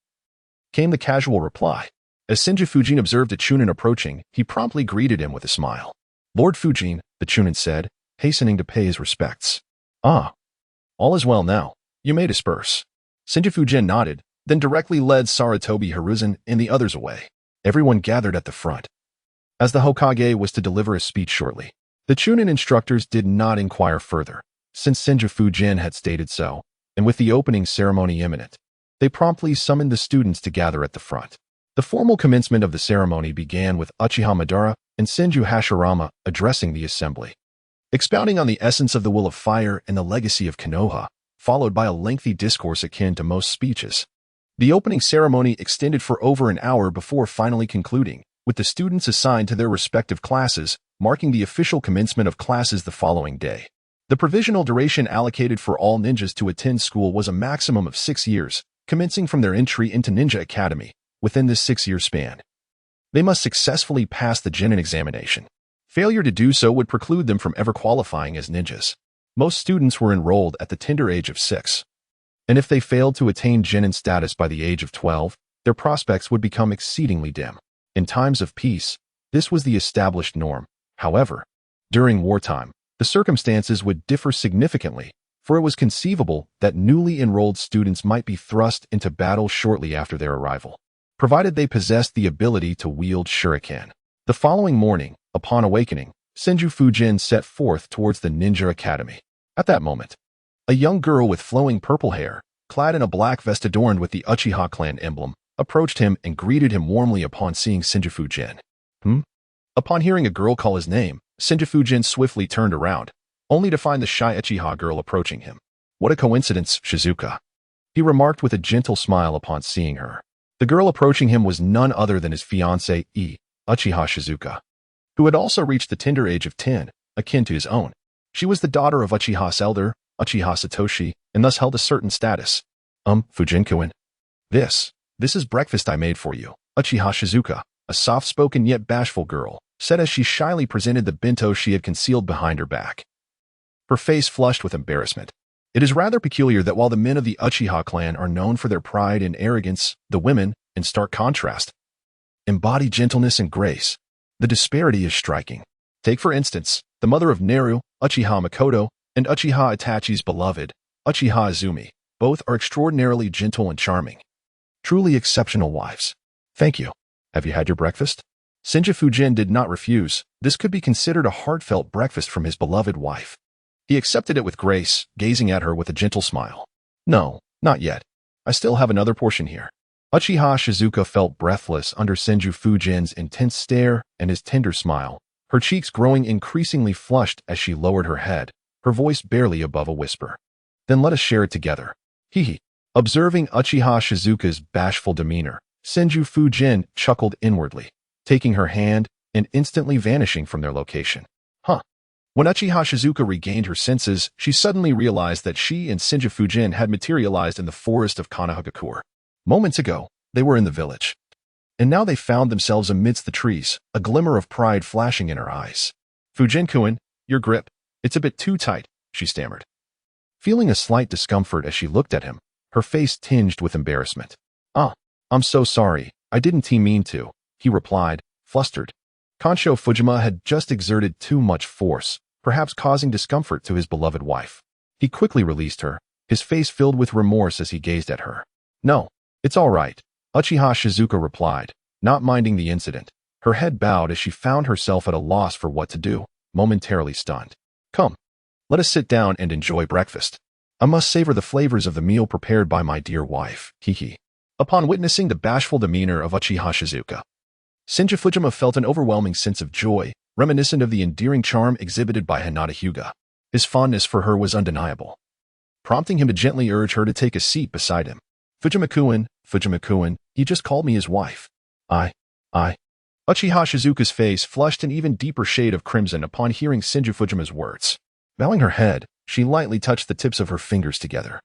came the casual reply. As Senju Fujian observed a Chunin approaching, he promptly greeted him with a smile. Lord Fujian, the Chunin said, hastening to pay his respects. Ah. All is well now. You may disperse. Senju Fujian nodded, then directly led Sarutobi Hiruzen and the others away. Everyone gathered at the front, as the Hokage was to deliver a speech shortly. The Chunin instructors did not inquire further, since Senju Fujian had stated so, and with the opening ceremony imminent, they promptly summoned the students to gather at the front. The formal commencement of the ceremony began with Uchiha Madara and Senju Hashirama addressing the assembly, expounding on the essence of the will of fire and the legacy of Konoha, followed by a lengthy discourse akin to most speeches. The opening ceremony extended for over an hour before finally concluding, with the students assigned to their respective classes, marking the official commencement of classes the following day. The provisional duration allocated for all ninjas to attend school was a maximum of 6 years, commencing from their entry into Ninja Academy. Within this 6-year span, they must successfully pass the Genin examination. Failure to do so would preclude them from ever qualifying as ninjas. Most students were enrolled at the tender age of 6, and if they failed to attain Genin status by the age of 12, their prospects would become exceedingly dim. In times of peace, this was the established norm. However, during wartime, the circumstances would differ significantly, for it was conceivable that newly enrolled students might be thrust into battle shortly after their arrival, provided they possessed the ability to wield shuriken. The following morning, upon awakening, Senju Fujian set forth towards the Ninja Academy. At that moment, a young girl with flowing purple hair, clad in a black vest adorned with the Uchiha clan emblem, approached him and greeted him warmly upon seeing Senju Fujian. Upon hearing a girl call his name, Senju Fujian swiftly turned around, only to find the shy Uchiha girl approaching him. What a coincidence, Shizuka, he remarked with a gentle smile upon seeing her. The girl approaching him was none other than his fiancée, Uchiha Shizuka, who had also reached the tender age of 10, akin to his own. She was the daughter of Uchiha's elder, Uchiha Satoshi, and thus held a certain status. Fujin-kun. This is breakfast I made for you, Uchiha Shizuka, a soft-spoken yet bashful girl, said as she shyly presented the bento she had concealed behind her back, her face flushed with embarrassment. It is rather peculiar that while the men of the Uchiha clan are known for their pride and arrogance, the women, in stark contrast, embody gentleness and grace. The disparity is striking. Take for instance, the mother of Naru, Uchiha Makoto, and Uchiha Itachi's beloved, Uchiha Izumi. Both are extraordinarily gentle and charming. Truly exceptional wives. Thank you. Have you had your breakfast? Senju Fujian did not refuse. This could be considered a heartfelt breakfast from his beloved wife. He accepted it with grace, gazing at her with a gentle smile. No, not yet. I still have another portion here. Uchiha Shizuka felt breathless under Senju Fujian's intense stare and his tender smile, her cheeks growing increasingly flushed as she lowered her head, her voice barely above a whisper. Then let us share it together. Hee. Observing Uchiha Shizuka's bashful demeanor, Senju Fujian chuckled inwardly, taking her hand and instantly vanishing from their location. When Uchiha Shizuka regained her senses, she suddenly realized that she and Senju Fujian had materialized in the forest of Konohagakure. Moments ago, they were in the village, and now they found themselves amidst the trees, a glimmer of pride flashing in her eyes. Fujin-kun, your grip, it's a bit too tight, she stammered, feeling a slight discomfort as she looked at him, her face tinged with embarrassment. I'm so sorry, I didn't mean to, he replied, flustered. Kansho Fujima had just exerted too much force, perhaps causing discomfort to his beloved wife. He quickly released her, his face filled with remorse as he gazed at her. No, it's all right, Uchiha Shizuka replied, not minding the incident. Her head bowed as she found herself at a loss for what to do, momentarily stunned. Come, let us sit down and enjoy breakfast. I must savor the flavors of the meal prepared by my dear wife, hee. Upon witnessing the bashful demeanor of Uchiha Shizuka, Senju Fujima felt an overwhelming sense of joy, reminiscent of the endearing charm exhibited by Hinata Hyuga. His fondness for her was undeniable. prompting him to gently urge her to take a seat beside him. Fujimakuen, he just called me his wife. I. Uchiha Shizuka's face flushed an even deeper shade of crimson upon hearing Senju Fujima's words. Bowing her head, she lightly touched the tips of her fingers together.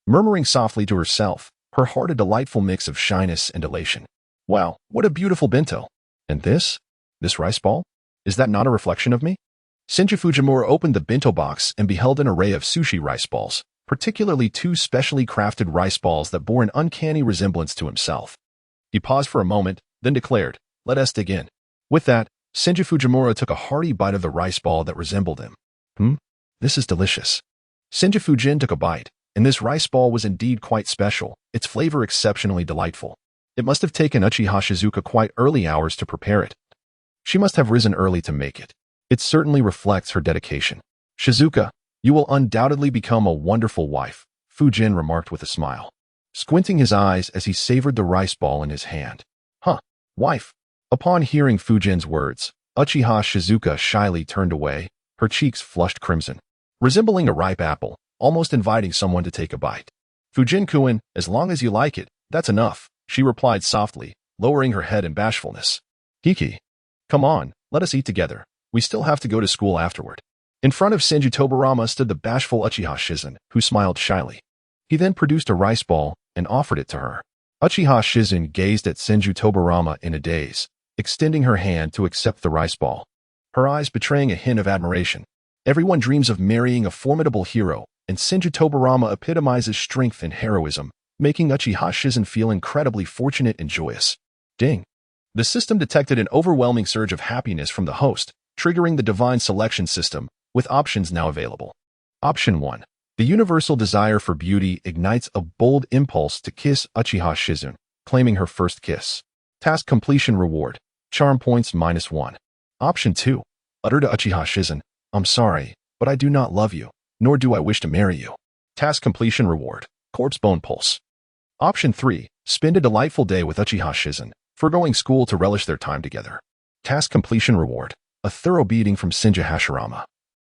Murmuring softly to herself, her heart a delightful mix of shyness and elation. Wow, what a beautiful bento. And this rice ball? Is that not a reflection of me? Senju Fujimura opened the bento box and beheld an array of sushi rice balls, particularly 2 specially crafted rice balls that bore an uncanny resemblance to himself. He paused for a moment, then declared, "Let us dig in." With that, Senju Fujimura took a hearty bite of the rice ball that resembled him. This is delicious. Senju Fujin took a bite, and this rice ball was indeed quite special, its flavor exceptionally delightful. It must have taken Uchiha Shizuka quite early hours to prepare it. She must have risen early to make it. It certainly reflects her dedication. Shizuka, you will undoubtedly become a wonderful wife, Fujin remarked with a smile, squinting his eyes as he savored the rice ball in his hand. Wife. Upon hearing Fujin's words, Uchiha Shizuka shyly turned away, her cheeks flushed crimson, resembling a ripe apple, almost inviting someone to take a bite. Fujin-kun, as long as you like it, that's enough, she replied softly, lowering her head in bashfulness. Hiki. Come on, let us eat together. We still have to go to school afterward. In front of Senju Tobarama stood the bashful Uchiha Shizen, who smiled shyly. He then produced a rice ball and offered it to her. Uchiha Shizen gazed at Senju Tobarama in a daze, extending her hand to accept the rice ball, her eyes betraying a hint of admiration. Everyone dreams of marrying a formidable hero, and Senju Tobarama epitomizes strength and heroism, making Uchiha Shizen feel incredibly fortunate and joyous. Ding! The system detected an overwhelming surge of happiness from the host, triggering the divine selection system, with options now available. Option 1. The universal desire for beauty ignites a bold impulse to kiss Uchiha Shizen, claiming her first kiss. Task completion reward. Charm points -1. Option 2. Utter to Uchiha Shizen, I'm sorry, but I do not love you, nor do I wish to marry you. Task completion reward. Corpse bone pulse. Option 3. Spend a delightful day with Uchiha Shizen, foregoing school to relish their time together. Task completion reward. A thorough beating from Senju Hashirama,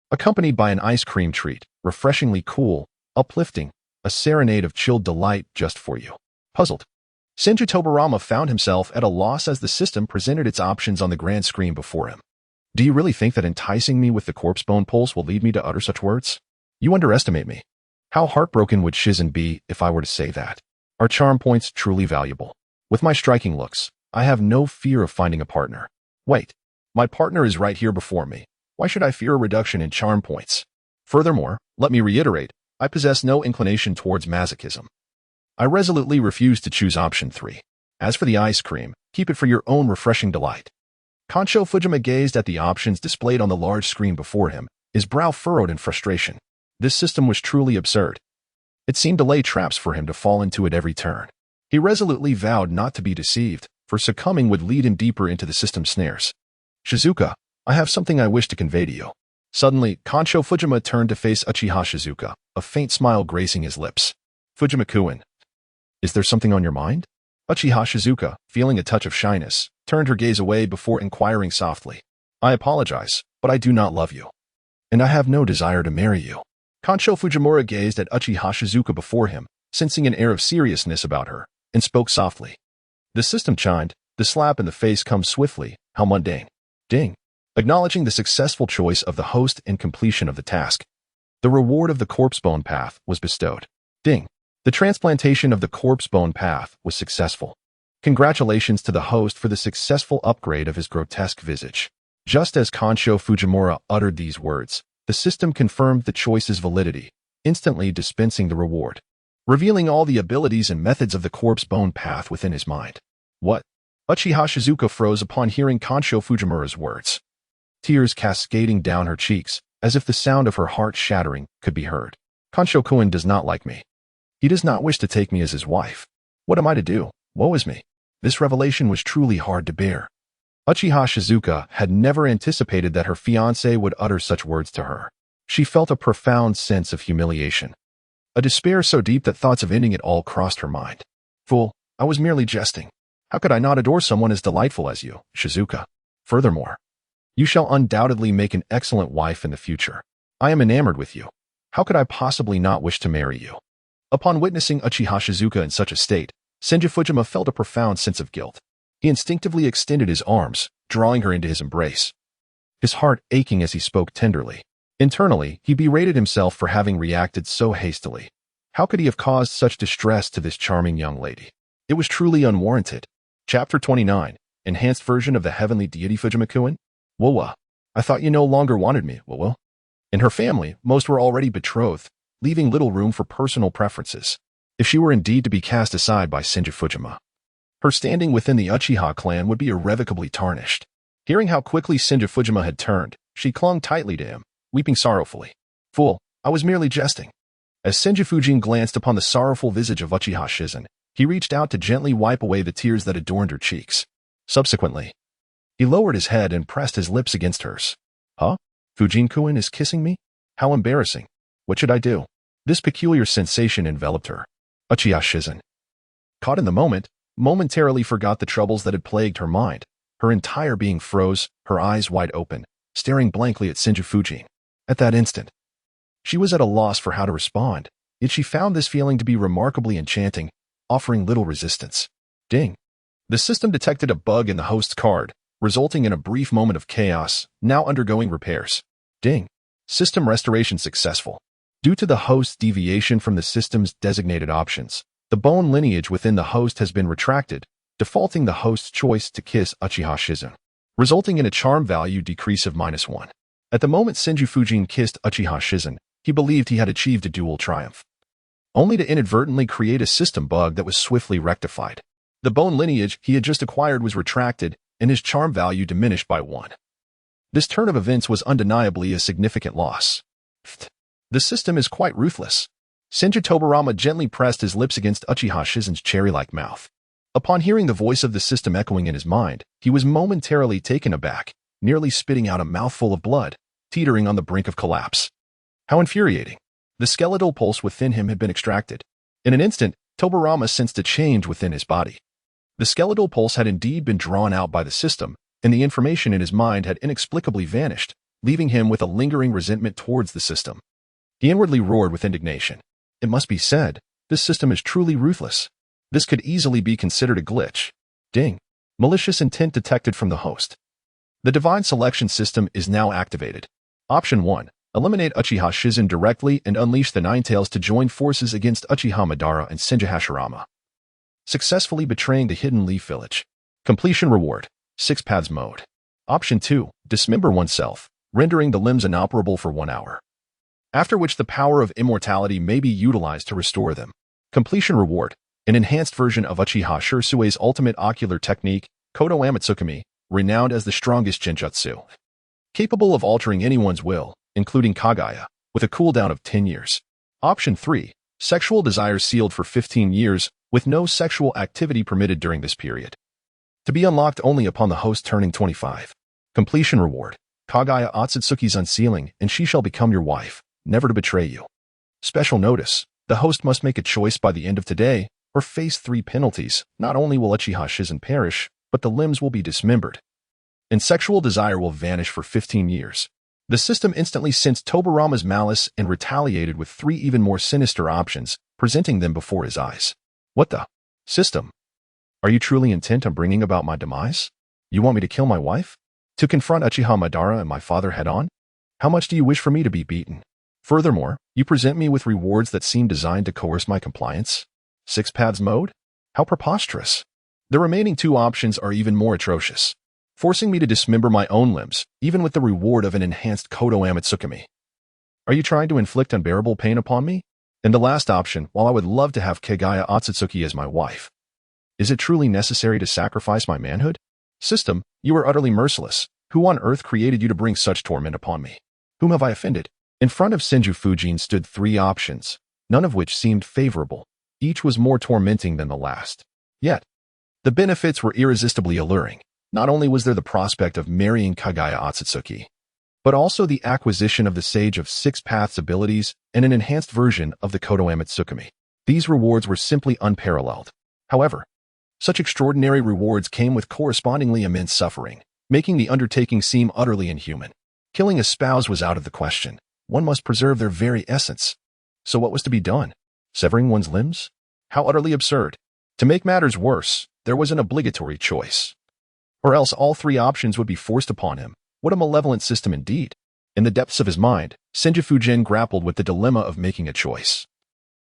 accompanied by an ice cream treat, refreshingly cool, uplifting, a serenade of chilled delight just for you. Puzzled, Senju Tobarama found himself at a loss as the system presented its options on the grand screen before him. Do you really think that enticing me with the corpse bone pulse will lead me to utter such words? You underestimate me. How heartbroken would Shizen be if I were to say that? Are charm points truly valuable? With my striking looks, I have no fear of finding a partner. Wait, my partner is right here before me. Why should I fear a reduction in charm points? Furthermore, let me reiterate, I possess no inclination towards masochism. I resolutely refuse to choose option 3. As for the ice cream, keep it for your own refreshing delight. Kansho Fujima gazed at the options displayed on the large screen before him, his brow furrowed in frustration. This system was truly absurd. It seemed to lay traps for him to fall into at every turn. He resolutely vowed not to be deceived, for succumbing would lead him deeper into the system's snares. Shizuka, I have something I wish to convey to you. Suddenly, Kansho Fujima turned to face Uchiha Shizuka, a faint smile gracing his lips. Fujima-kun. Is there something on your mind? Uchiha Shizuka, feeling a touch of shyness, turned her gaze away before inquiring softly. I apologize, but I do not love you. And I have no desire to marry you. Kansho Fujimura gazed at Uchiha Shizuka before him, sensing an air of seriousness about her, and spoke softly. The system chimed, the slap in the face comes swiftly, how mundane. Ding. Acknowledging the successful choice of the host and completion of the task. The reward of the corpse bone path was bestowed. Ding. The transplantation of the corpse bone path was successful. Congratulations to the host for the successful upgrade of his grotesque visage. Just as Kansho Fujimura uttered these words, the system confirmed the choice's validity, instantly dispensing the reward, revealing all the abilities and methods of the corpse bone path within his mind. What? Uchiha Shizuka froze upon hearing Kansho Fujimura's words. Tears cascading down her cheeks, as if the sound of her heart shattering could be heard. Kansho-kun does not like me. He does not wish to take me as his wife. What am I to do? Woe is me. This revelation was truly hard to bear. Uchiha Shizuka had never anticipated that her fiancé would utter such words to her. She felt a profound sense of humiliation. A despair so deep that thoughts of ending it all crossed her mind. Fool, I was merely jesting. How could I not adore someone as delightful as you, Shizuka? Furthermore, you shall undoubtedly make an excellent wife in the future. I am enamored with you. How could I possibly not wish to marry you? Upon witnessing Uchiha Shizuka in such a state, Senju Fujima felt a profound sense of guilt. He instinctively extended his arms, drawing her into his embrace, his heart aching as he spoke tenderly. Internally, he berated himself for having reacted so hastily. How could he have caused such distress to this charming young lady? It was truly unwarranted. Chapter 29, Enhanced Version of the Heavenly Deity Fujima-kun? Wowa. I thought you no longer wanted me, Wowo. In her family, most were already betrothed, leaving little room for personal preferences. If she were indeed to be cast aside by Senju Fujima, her standing within the Uchiha clan would be irrevocably tarnished. Hearing how quickly Senju Fujima had turned, she clung tightly to him, weeping sorrowfully. Fool, I was merely jesting. As Senju Fujin glanced upon the sorrowful visage of Uchiha Shizen, he reached out to gently wipe away the tears that adorned her cheeks. Subsequently, he lowered his head and pressed his lips against hers. Huh? Fujin-kun is kissing me? How embarrassing. What should I do? This peculiar sensation enveloped her. Uchiha Shizen, caught in the moment, momentarily forgot the troubles that had plagued her mind. Her entire being froze, her eyes wide open, staring blankly at Senju Fujin. At that instant, she was at a loss for how to respond, yet she found this feeling to be remarkably enchanting, offering little resistance. Ding. The system detected a bug in the host's card, resulting in a brief moment of chaos, now undergoing repairs. Ding. System restoration successful. Due to the host's deviation from the system's designated options, the bone lineage within the host has been retracted, defaulting the host's choice to kiss Uchiha Shizen, resulting in a charm value decrease of -1. At the moment Senju Fujin kissed Uchiha Shizen, he believed he had achieved a dual triumph, only to inadvertently create a system bug that was swiftly rectified. The bone lineage he had just acquired was retracted, and his charm value diminished by 1. This turn of events was undeniably a significant loss. The system is quite ruthless. Senju Tobarama gently pressed his lips against Uchiha Shizen's cherry-like mouth. Upon hearing the voice of the system echoing in his mind, he was momentarily taken aback, nearly spitting out a mouthful of blood, teetering on the brink of collapse. How infuriating. The skeletal pulse within him had been extracted. In an instant, Tobarama sensed a change within his body. The skeletal pulse had indeed been drawn out by the system, and the information in his mind had inexplicably vanished, leaving him with a lingering resentment towards the system. He inwardly roared with indignation. It must be said, this system is truly ruthless. This could easily be considered a glitch. Ding. Malicious intent detected from the host. The divine selection system is now activated. Option 1. Eliminate Uchiha Shizen directly and unleash the Ninetales to join forces against Uchiha Madara and Senju Hashirama, successfully betraying the Hidden Leaf Village. Completion reward. 6 paths mode. Option 2. Dismember oneself, rendering the limbs inoperable for 1 hour, after which the power of immortality may be utilized to restore them. Completion reward. An enhanced version of Uchiha Shirsue's ultimate ocular technique, Kodo Amatsukami, renowned as the strongest genjutsu, capable of altering anyone's will, including Kagaya, with a cooldown of 10 years. Option 3. Sexual desire sealed for 15 years, with no sexual activity permitted during this period, to be unlocked only upon the host turning 25. Completion reward. Kagaya Otsutsuki's unsealing, and she shall become your wife, never to betray you. Special notice. The host must make a choice by the end of today, or face 3 penalties. Not only will Uchiha Shizen perish, but the limbs will be dismembered, and sexual desire will vanish for 15 years. The system instantly sensed Tobarama's malice and retaliated with 3 even more sinister options, presenting them before his eyes. What the? System? Are you truly intent on bringing about my demise? You want me to kill my wife? To confront Uchiha Madara and my father head-on? How much do you wish for me to be beaten? Furthermore, you present me with rewards that seem designed to coerce my compliance? 6 paths mode? How preposterous. The remaining 2 options are even more atrocious, forcing me to dismember my own limbs, even with the reward of an enhanced Kodo Amatsukami. Are you trying to inflict unbearable pain upon me? And the last option, while I would love to have Kagaya Otsutsuki as my wife, is it truly necessary to sacrifice my manhood? System, you are utterly merciless. Who on earth created you to bring such torment upon me? Whom have I offended? In front of Senju Fujin stood 3 options, none of which seemed favorable. Each was more tormenting than the last. Yet, the benefits were irresistibly alluring. Not only was there the prospect of marrying Kagaya Otsutsuki, but also the acquisition of the Sage of 6 Paths abilities and an enhanced version of the Kodo Amatsukami. These rewards were simply unparalleled. However, such extraordinary rewards came with correspondingly immense suffering, making the undertaking seem utterly inhuman. Killing a spouse was out of the question. one must preserve their very essence. So what was to be done? Severing one's limbs? How utterly absurd. To make matters worse, there was an obligatory choice. Or else all three options would be forced upon him. What a malevolent system indeed. In the depths of his mind, Senju Fujian grappled with the dilemma of making a choice.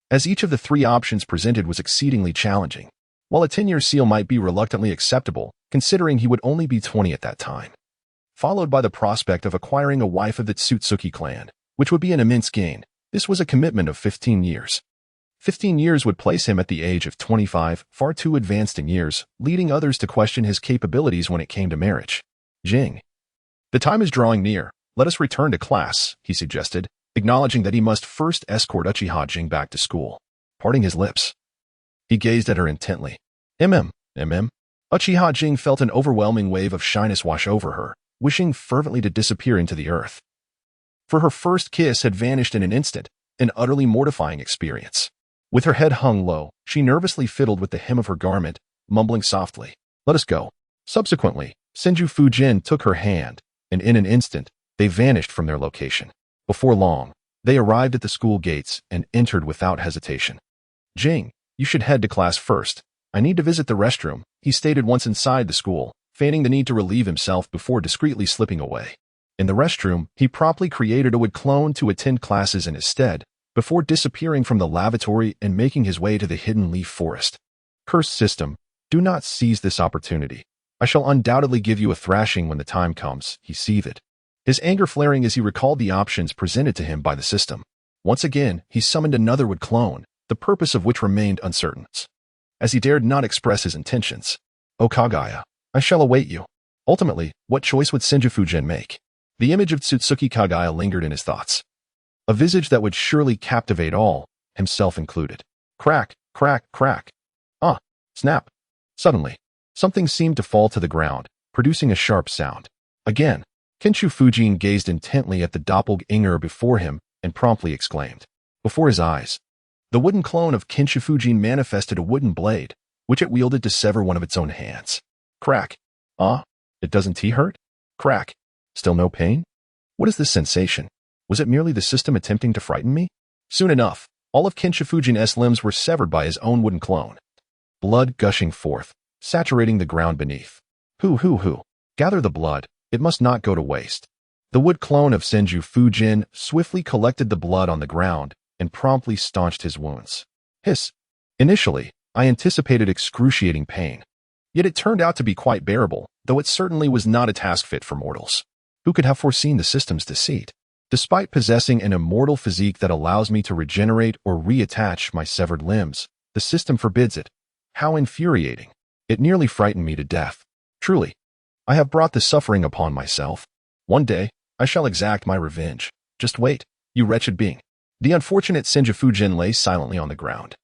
As each of the three options presented was exceedingly challenging, while a 10-year seal might be reluctantly acceptable, considering he would only be 20 at that time. Followed by the prospect of acquiring a wife of the Tsutsuki clan, which would be an immense gain. This was a commitment of 15 years. 15 years would place him at the age of 25, far too advanced in years, leading others to question his capabilities when it came to marriage. Jing. The time is drawing near. Let us return to class, he suggested, acknowledging that he must first escort Uchiha Jing back to school. Parting his lips, he gazed at her intently. Uchiha Jing felt an overwhelming wave of shyness wash over her, wishing fervently to disappear into the earth. For her first kiss had vanished in an instant, an utterly mortifying experience. With her head hung low, she nervously fiddled with the hem of her garment, mumbling softly, "Let us go." Subsequently, Senju Fujian took her hand, and in an instant, they vanished from their location. Before long, they arrived at the school gates and entered without hesitation. "Jing, you should head to class first. I need to visit the restroom," he stated once inside the school, feigning the need to relieve himself before discreetly slipping away. In the restroom, he promptly created a wood clone to attend classes in his stead, before disappearing from the lavatory and making his way to the hidden leaf forest. Cursed system, do not seize this opportunity. I shall undoubtedly give you a thrashing when the time comes, he seethed, his anger flaring as he recalled the options presented to him by the system. Once again, he summoned another wood clone, the purpose of which remained uncertain, as he dared not express his intentions. "O Kaguya, I shall await you." Ultimately, what choice would Senju Fujian make? The image of Tsutsuki Kaguya lingered in his thoughts. A visage that would surely captivate all, himself included. Crack, crack, crack. Ah, snap. Suddenly, something seemed to fall to the ground, producing a sharp sound. Again, Kenshu Fujian gazed intently at the doppelganger before him and promptly exclaimed. Before his eyes, the wooden clone of Kenshu Fujian manifested a wooden blade, which it wielded to sever one of its own hands. Crack. Ah, it doesn't hurt? Crack. Still no pain? What is this sensation? Was it merely the system attempting to frighten me? Soon enough, all of Kenshu Fujian's limbs were severed by his own wooden clone. Blood gushing forth, saturating the ground beneath. Hoo. Gather the blood, it must not go to waste. The wood clone of Senju Fujian swiftly collected the blood on the ground and promptly staunched his wounds. Hiss. Initially, I anticipated excruciating pain. Yet it turned out to be quite bearable, though it certainly was not a task fit for mortals. Who could have foreseen the system's deceit? Despite possessing an immortal physique that allows me to regenerate or reattach my severed limbs, the system forbids it. How infuriating. It nearly frightened me to death. Truly, I have brought the suffering upon myself. One day, I shall exact my revenge. Just wait, you wretched being. The unfortunate Senju Fujian lay silently on the ground.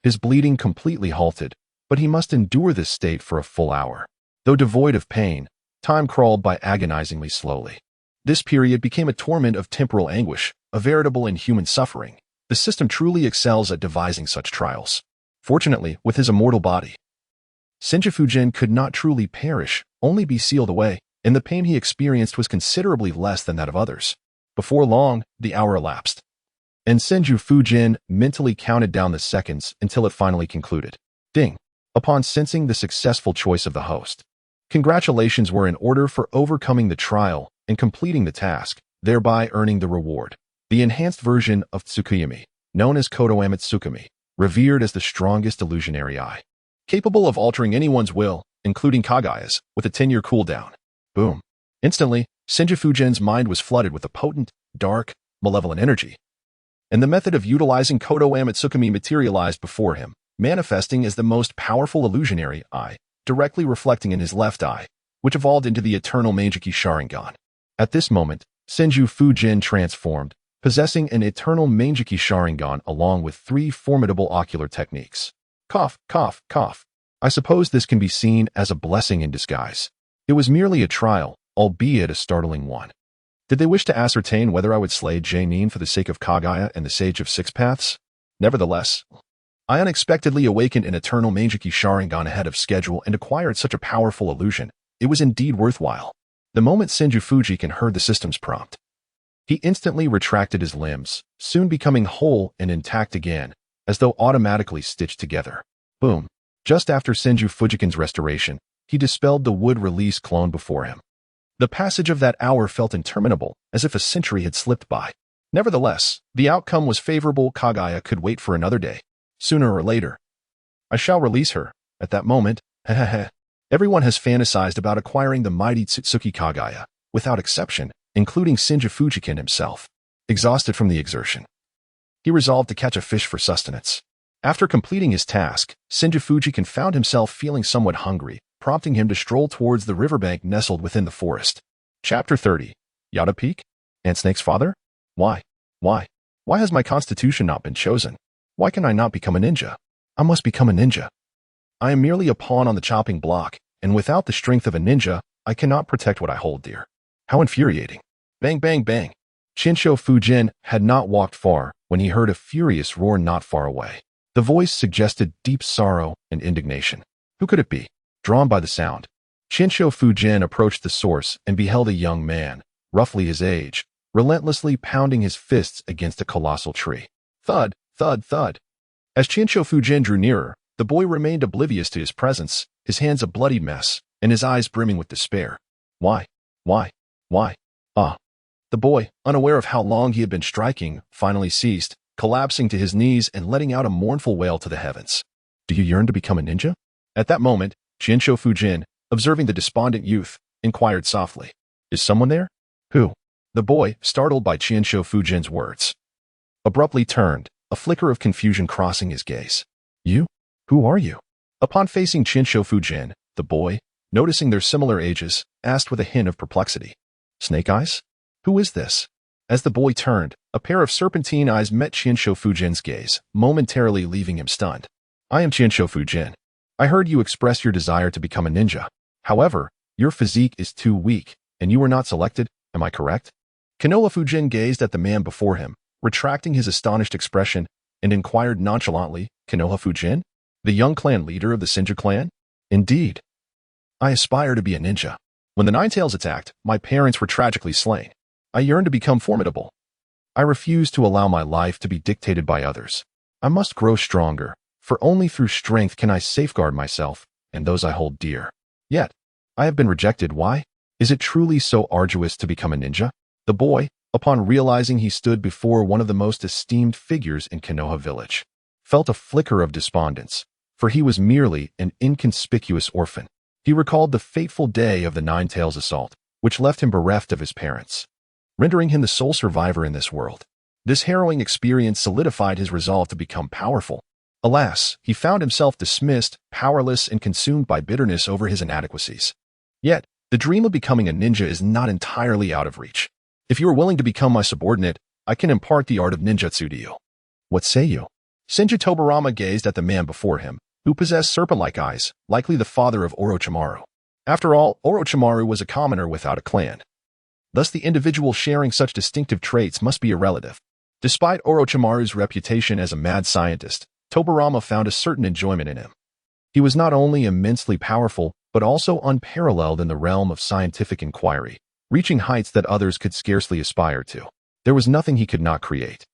His bleeding completely halted, but he must endure this state for a full hour. Though devoid of pain, time crawled by agonizingly slowly. This period became a torment of temporal anguish, a veritable inhuman suffering. The system truly excels at devising such trials. Fortunately, with his immortal body, Senju Fujian could not truly perish, only be sealed away, and the pain he experienced was considerably less than that of others. Before long, the hour elapsed, and Senju Fujian mentally counted down the seconds until it finally concluded. Ding! Upon sensing the successful choice of the host, congratulations were in order for overcoming the trial and completing the task, thereby earning the reward. The enhanced version of Tsukuyami, known as Kodoama Tsukumi, revered as the strongest illusionary eye, capable of altering anyone's will, including Kaguya's, with a 10-year cooldown. Boom. Instantly, Senju Fujian's mind was flooded with a potent, dark, malevolent energy, and the method of utilizing Kodoama Tsukumi materialized before him, manifesting as the most powerful illusionary eye, directly reflecting in his left eye, which evolved into the eternal Meijiki Sharingan. At this moment, Senju Fujian transformed, possessing an eternal Meijiki Sharingan along with 3 formidable ocular techniques. Cough, cough, cough. I suppose this can be seen as a blessing in disguise. It was merely a trial, albeit a startling one. Did they wish to ascertain whether I would slay Jainin for the sake of Kaguya and the Sage of Six Paths? Nevertheless, I unexpectedly awakened an eternal Meijiki Sharingan ahead of schedule and acquired such a powerful illusion. It was indeed worthwhile. The moment Senju Fujian heard the system's prompt, He instantly retracted his limbs, soon becoming whole and intact again, as though automatically stitched together. Boom. Just after Senju Fujikin's restoration, he dispelled the wood release clone before him. The passage of that hour felt interminable, as if a century had slipped by. Nevertheless, the outcome was favorable. Kaguya could wait for another day. Sooner or later, I shall release her. At that moment, everyone has fantasized about acquiring the mighty Tsutsuki Kaguya, without exception, including Senju Fujikin himself. Exhausted from the exertion, he resolved to catch a fish for sustenance. After completing his task, Senju Fujikin found himself feeling somewhat hungry, prompting him to stroll towards the riverbank nestled within the forest. Chapter 30. Yada Peak? Ant Snake's father? Why? Why has my constitution not been chosen? Why can I not become a ninja? I must become a ninja. I am merely a pawn on the chopping block, and without the strength of a ninja, I cannot protect what I hold dear. How infuriating. Bang, bang, bang. Shinsho Fujin had not walked far when he heard a furious roar not far away. The voice suggested deep sorrow and indignation. Who could it be? Drawn by the sound, Shinsho Fujin approached the source and beheld a young man, roughly his age, relentlessly pounding his fists against a colossal tree. Thud, thud, thud. As Shinsho Fujin drew nearer, the boy remained oblivious to his presence, his hands a bloody mess, and his eyes brimming with despair. Why? Ah. The boy, unaware of how long he had been striking, finally ceased, collapsing to his knees and letting out a mournful wail to the heavens. Do you yearn to become a ninja? At that moment, Shinsho Fujin, observing the despondent youth, inquired softly. Is someone there? Who? The boy, startled by Shinsho Fujin's words, abruptly turned, a flicker of confusion crossing his gaze. You? Who are you? Upon facing Shinsho Fujin, the boy, noticing their similar ages, asked with a hint of perplexity. Snake Eyes? Who is this? As the boy turned, a pair of serpentine eyes met Shinsho Fujin's gaze, momentarily leaving him stunned. I am Shinsho Fujin. I heard you express your desire to become a ninja. However, your physique is too weak, and you were not selected, am I correct? Konoha Fujin gazed at the man before him, retracting his astonished expression, and inquired nonchalantly, Konoha Fujin? The young clan leader of the Senju clan? Indeed. I aspire to be a ninja. When the Ninetales attacked, my parents were tragically slain. I yearn to become formidable. I refuse to allow my life to be dictated by others. I must grow stronger, for only through strength can I safeguard myself and those I hold dear. Yet, I have been rejected. Why? Is it truly so arduous to become a ninja? The boy, upon realizing he stood before one of the most esteemed figures in Konoha village, felt a flicker of despondence, for he was merely an inconspicuous orphan. He recalled the fateful day of the Ninetales assault, which left him bereft of his parents, rendering him the sole survivor in this world. This harrowing experience solidified his resolve to become powerful. Alas, he found himself dismissed, powerless, and consumed by bitterness over his inadequacies. Yet, the dream of becoming a ninja is not entirely out of reach. If you are willing to become my subordinate, I can impart the art of ninjutsu to you. What say you? Senju Tobarama gazed at the man before him, who possessed serpent-like eyes, likely the father of Orochimaru. After all, Orochimaru was a commoner without a clan. Thus the individual sharing such distinctive traits must be a relative. Despite Orochimaru's reputation as a mad scientist, Tobarama found a certain enjoyment in him. He was not only immensely powerful, but also unparalleled in the realm of scientific inquiry, reaching heights that others could scarcely aspire to. There was nothing he could not create.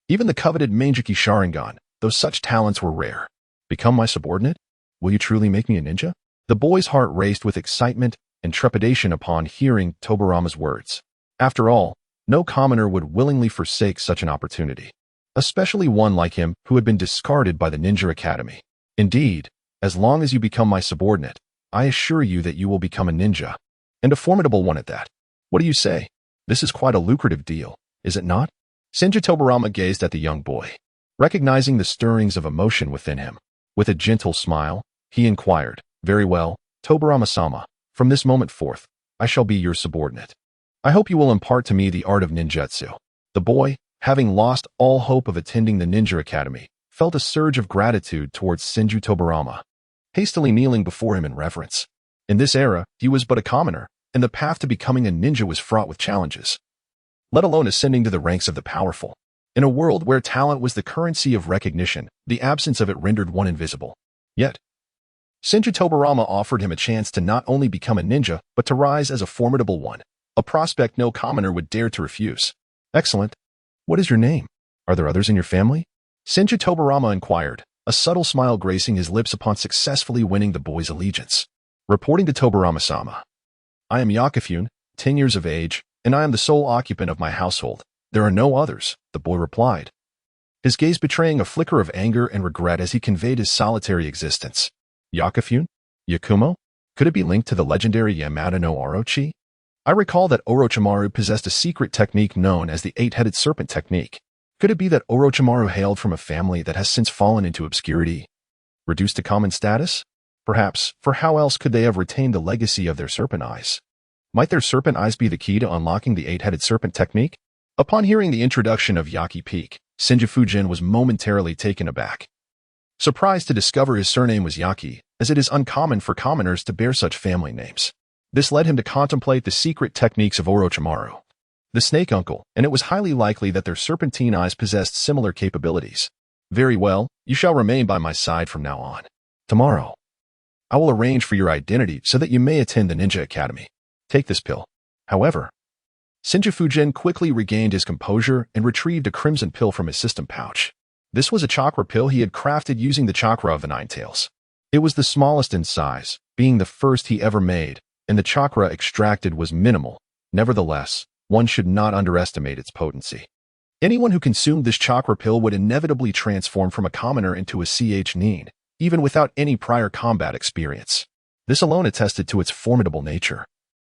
Even the coveted Manjiki Sharingan, though such talents were rare. Become my subordinate? Will you truly make me a ninja? The boy's heart raced with excitement and trepidation upon hearing Tobarama's words. After all, no commoner would willingly forsake such an opportunity, especially one like him who had been discarded by the Ninja Academy. Indeed, as long as you become my subordinate, I assure you that you will become a ninja, and a formidable one at that. What do you say? This is quite a lucrative deal, is it not? Senju Tobarama gazed at the young boy, recognizing the stirrings of emotion within him. With a gentle smile, he inquired, Very well, Tobarama-sama, from this moment forth, I shall be your subordinate. I hope you will impart to me the art of ninjutsu. The boy, having lost all hope of attending the Ninja Academy, felt a surge of gratitude towards Senju Tobarama, hastily kneeling before him in reverence. In this era, he was but a commoner, and the path to becoming a ninja was fraught with challenges, let alone ascending to the ranks of the powerful. In a world where talent was the currency of recognition, the absence of it rendered one invisible. Yet, Senju Tobarama offered him a chance to not only become a ninja, but to rise as a formidable one, a prospect no commoner would dare to refuse. Excellent. What is your name? Are there others in your family? Senju Tobarama inquired, a subtle smile gracing his lips upon successfully winning the boy's allegiance. Reporting to Tobarama-sama. I am Yakifune, 10 years of age, and I am the sole occupant of my household. There are no others, the boy replied, his gaze betraying a flicker of anger and regret as he conveyed his solitary existence. Yakifune? Yakumo? Could it be linked to the legendary Yamada no Orochi? I recall that Orochimaru possessed a secret technique known as the eight-headed serpent technique. Could it be that Orochimaru hailed from a family that has since fallen into obscurity? Reduced to common status? Perhaps, for how else could they have retained the legacy of their serpent eyes? Might their serpent eyes be the key to unlocking the eight-headed serpent technique? Upon hearing the introduction of Yaki Peak, Senju Fujian was momentarily taken aback. Surprised to discover his surname was Yaki, as it is uncommon for commoners to bear such family names. This led him to contemplate the secret techniques of Orochimaru, the snake uncle, and it was highly likely that their serpentine eyes possessed similar capabilities. Very well, you shall remain by my side from now on. Tomorrow, I will arrange for your identity so that you may attend the Ninja Academy. Take this pill. However, Senju Fujian quickly regained his composure and retrieved a crimson pill from his system pouch. This was a chakra pill he had crafted using the chakra of the Nine Tails. It was the smallest in size, being the first he ever made, and the chakra extracted was minimal. Nevertheless, one should not underestimate its potency. Anyone who consumed this chakra pill would inevitably transform from a commoner into a nin, even without any prior combat experience. This alone attested to its formidable nature.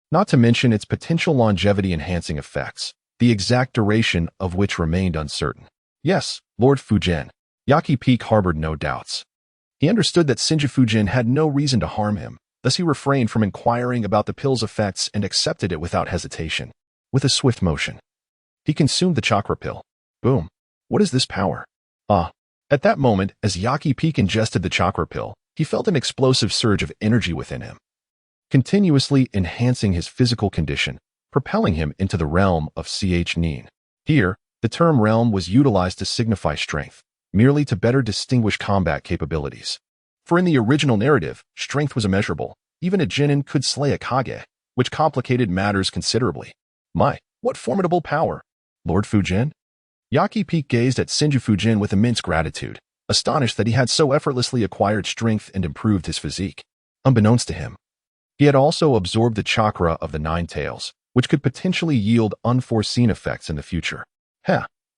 Not to mention its potential longevity-enhancing effects, the exact duration of which remained uncertain. Yes, Lord Fujian. Yaki Peak harbored no doubts. He understood that Senju Fujian had no reason to harm him, thus he refrained from inquiring about the pill's effects and accepted it without hesitation. With a swift motion, he consumed the chakra pill. Boom. What is this power? Ah. At that moment, as Yaki Peak ingested the chakra pill, he felt an explosive surge of energy within him, continuously enhancing his physical condition, propelling him into the realm of nin. Here, the term realm was utilized to signify strength, merely to better distinguish combat capabilities. For in the original narrative, strength was immeasurable. Even a genin could slay a Kage, which complicated matters considerably. My, what formidable power! Lord Fujian? Yaki Peak gazed at Senju Fujian with immense gratitude, astonished that he had so effortlessly acquired strength and improved his physique. Unbeknownst to him, he had also absorbed the chakra of the Nine Tails, which could potentially yield unforeseen effects in the future.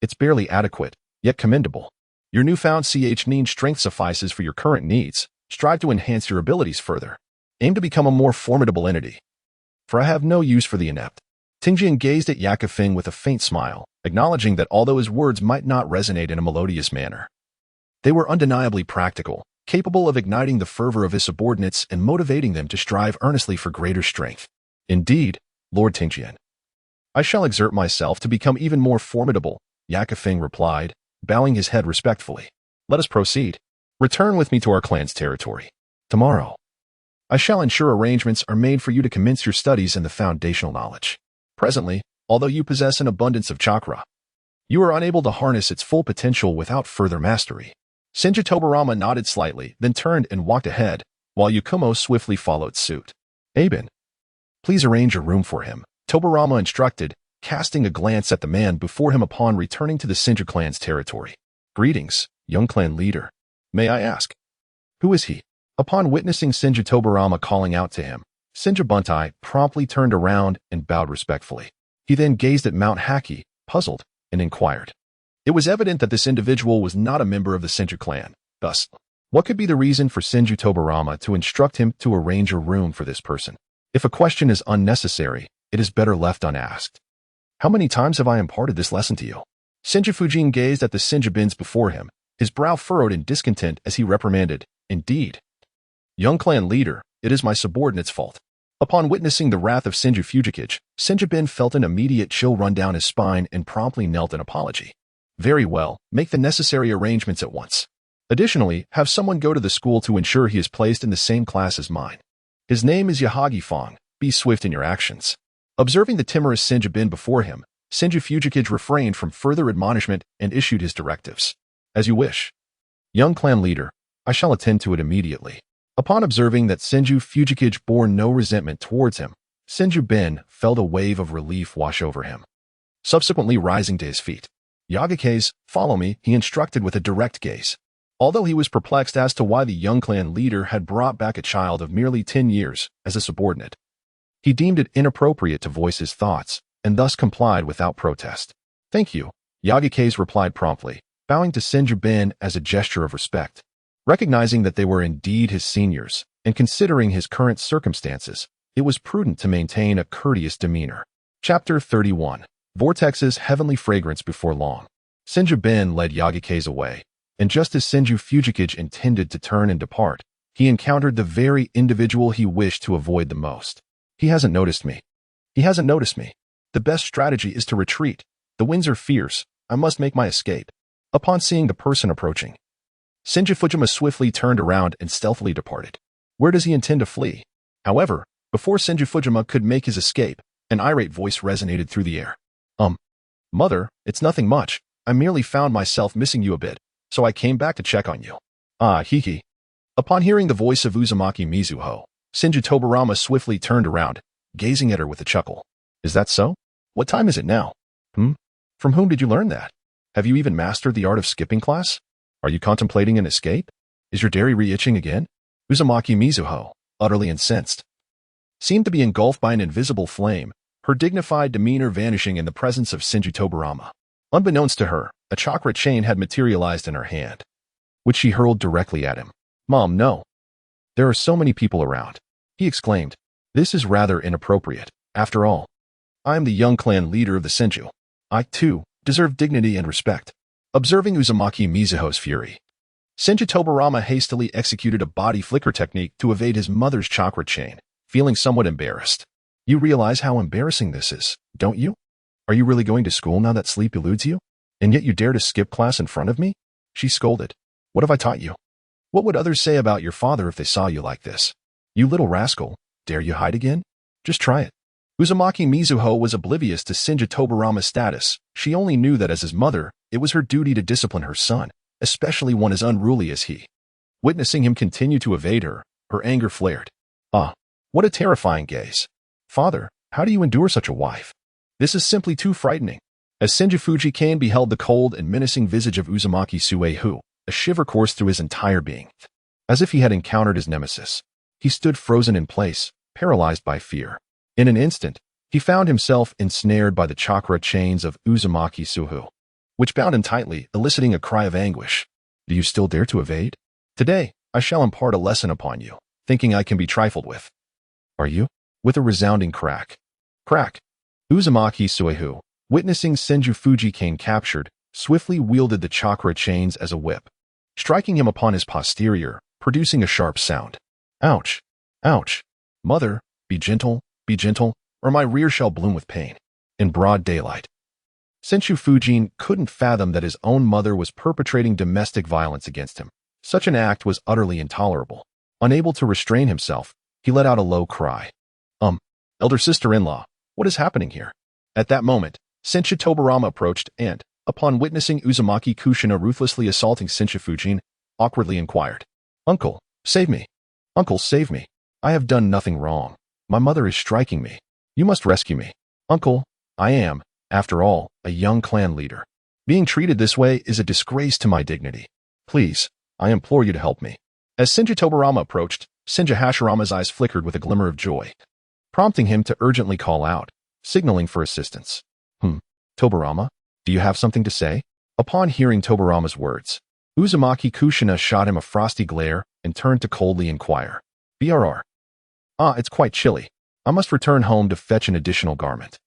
It's barely adequate, yet commendable. Your newfound nin strength suffices for your current needs. Strive to enhance your abilities further. Aim to become a more formidable entity. For I have no use for the inept. Tingjin gazed at Yakifeng with a faint smile, acknowledging that although his words might not resonate in a melodious manner, they were undeniably practical, capable of igniting the fervor of his subordinates and motivating them to strive earnestly for greater strength. Indeed, Lord Tingjin. I shall exert myself to become even more formidable, Yakifeng replied, bowing his head respectfully. Let us proceed. Return with me to our clan's territory. Tomorrow, I shall ensure arrangements are made for you to commence your studies in the foundational knowledge. Presently, although you possess an abundance of chakra, you are unable to harness its full potential without further mastery. Senju Tobarama nodded slightly, then turned and walked ahead, while Yakumo swiftly followed suit. Aben, please arrange a room for him, Tobarama instructed, casting a glance at the man before him upon returning to the Senju clan's territory. Greetings, young clan leader. May I ask, who is he? Upon witnessing Senju Tobarama calling out to him, Senju Buntai promptly turned around and bowed respectfully. He then gazed at Mount Haki, puzzled, and inquired. It was evident that this individual was not a member of the Senju clan. Thus, what could be the reason for Senju Tobarama to instruct him to arrange a room for this person? If a question is unnecessary, it is better left unasked. How many times have I imparted this lesson to you? Senju Fujian gazed at the Senju bins before him, his brow furrowed in discontent as he reprimanded. Indeed, young clan leader, it is my subordinate's fault. Upon witnessing the wrath of Senju Fujikage, Senju Bin felt an immediate chill run down his spine and promptly knelt an apology. Very well, make the necessary arrangements at once. Additionally, have someone go to the school to ensure he is placed in the same class as mine. His name is Yahagi Fong. Be swift in your actions. Observing the timorous Senju Bin before him, Senju Fujikage refrained from further admonishment and issued his directives. As you wish. Young clan leader, I shall attend to it immediately. Upon observing that Senju Fujikage bore no resentment towards him, Senju Bin felt a wave of relief wash over him. subsequently rising to his feet. Yagike's, follow me, he instructed with a direct gaze. Although he was perplexed as to why the young clan leader had brought back a child of merely 10 years as a subordinate, he deemed it inappropriate to voice his thoughts, and thus complied without protest. Thank you, Yagike's replied promptly, bowing to Senju Ben as a gesture of respect. Recognizing that they were indeed his seniors, and considering his current circumstances, it was prudent to maintain a courteous demeanor. Chapter 31. Vortex's heavenly fragrance before long. Senju Ben led Yagike's away, and just as Senju Fujikage intended to turn and depart, he encountered the very individual he wished to avoid the most. He hasn't noticed me. He hasn't noticed me. The best strategy is to retreat. The winds are fierce. I must make my escape. Upon seeing the person approaching, Senju Fujima swiftly turned around and stealthily departed. Where does he intend to flee? However, before Senju Fujima could make his escape, an irate voice resonated through the air. Mother, it's nothing much. I merely found myself missing you a bit, so I came back to check on you. Ah, hee. Upon hearing the voice of Uzumaki Mizuho, Senju Tobarama swiftly turned around, gazing at her with a chuckle. Is that so? What time is it now? From whom did you learn that? Have you even mastered the art of skipping class? Are you contemplating an escape? Is your dairy re-itching again? Uzumaki Mizuho, utterly incensed, seemed to be engulfed by an invisible flame, her dignified demeanor vanishing in the presence of Senju Tobarama. Unbeknownst to her, a chakra chain had materialized in her hand, which she hurled directly at him. Mom, no. There are so many people around, he exclaimed. This is rather inappropriate. After all, I am the young clan leader of the Senju. I, too, deserve dignity and respect. Observing Uzumaki Mizuho's fury, Senju Tobarama hastily executed a body flicker technique to evade his mother's chakra chain, feeling somewhat embarrassed. You realize how embarrassing this is, don't you? Are you really going to school now that sleep eludes you? And yet you dare to skip class in front of me? She scolded. What have I taught you? What would others say about your father if they saw you like this? You little rascal, dare you hide again? Just try it. Uzumaki Mizuho was oblivious to Senju Tobarama's status. She only knew that as his mother, it was her duty to discipline her son, especially one as unruly as he. Witnessing him continue to evade her, her anger flared. Ah, what a terrifying gaze. Father, how do you endure such a wife? This is simply too frightening. As Senju Fujikage beheld the cold and menacing visage of Uzumaki Suehu, a shiver coursed through his entire being. As if he had encountered his nemesis, he stood frozen in place, paralyzed by fear. In an instant, he found himself ensnared by the chakra chains of Uzumaki Suehu, which bound him tightly, eliciting a cry of anguish. Do you still dare to evade? Today, I shall impart a lesson upon you, thinking I can be trifled with. Are you? With a resounding crack. Crack. Uzumaki Suehu, witnessing Senju Fujikage captured, swiftly wielded the chakra chains as a whip, striking him upon his posterior, producing a sharp sound. Ouch. Ouch. Mother, be gentle, or my rear shall bloom with pain. In broad daylight. Senju Fujin couldn't fathom that his own mother was perpetrating domestic violence against him. Such an act was utterly intolerable. Unable to restrain himself, he let out a low cry. Elder sister-in-law, what is happening here? At that moment, Senju Tobarama approached and, upon witnessing Uzumaki Kushina ruthlessly assaulting Senju Fujin, awkwardly inquired. Uncle, save me. Uncle, save me. I have done nothing wrong. My mother is striking me. You must rescue me. Uncle, I am, after all, a young clan leader. Being treated this way is a disgrace to my dignity. Please, I implore you to help me. As Senju Tobarama approached, Senju Hashirama's eyes flickered with a glimmer of joy, prompting him to urgently call out, signaling for assistance. Tobarama, do you have something to say? Upon hearing Tobarama's words, Uzumaki Kushina shot him a frosty glare and turned to coldly inquire. BRR. It's quite chilly. I must return home to fetch an additional garment.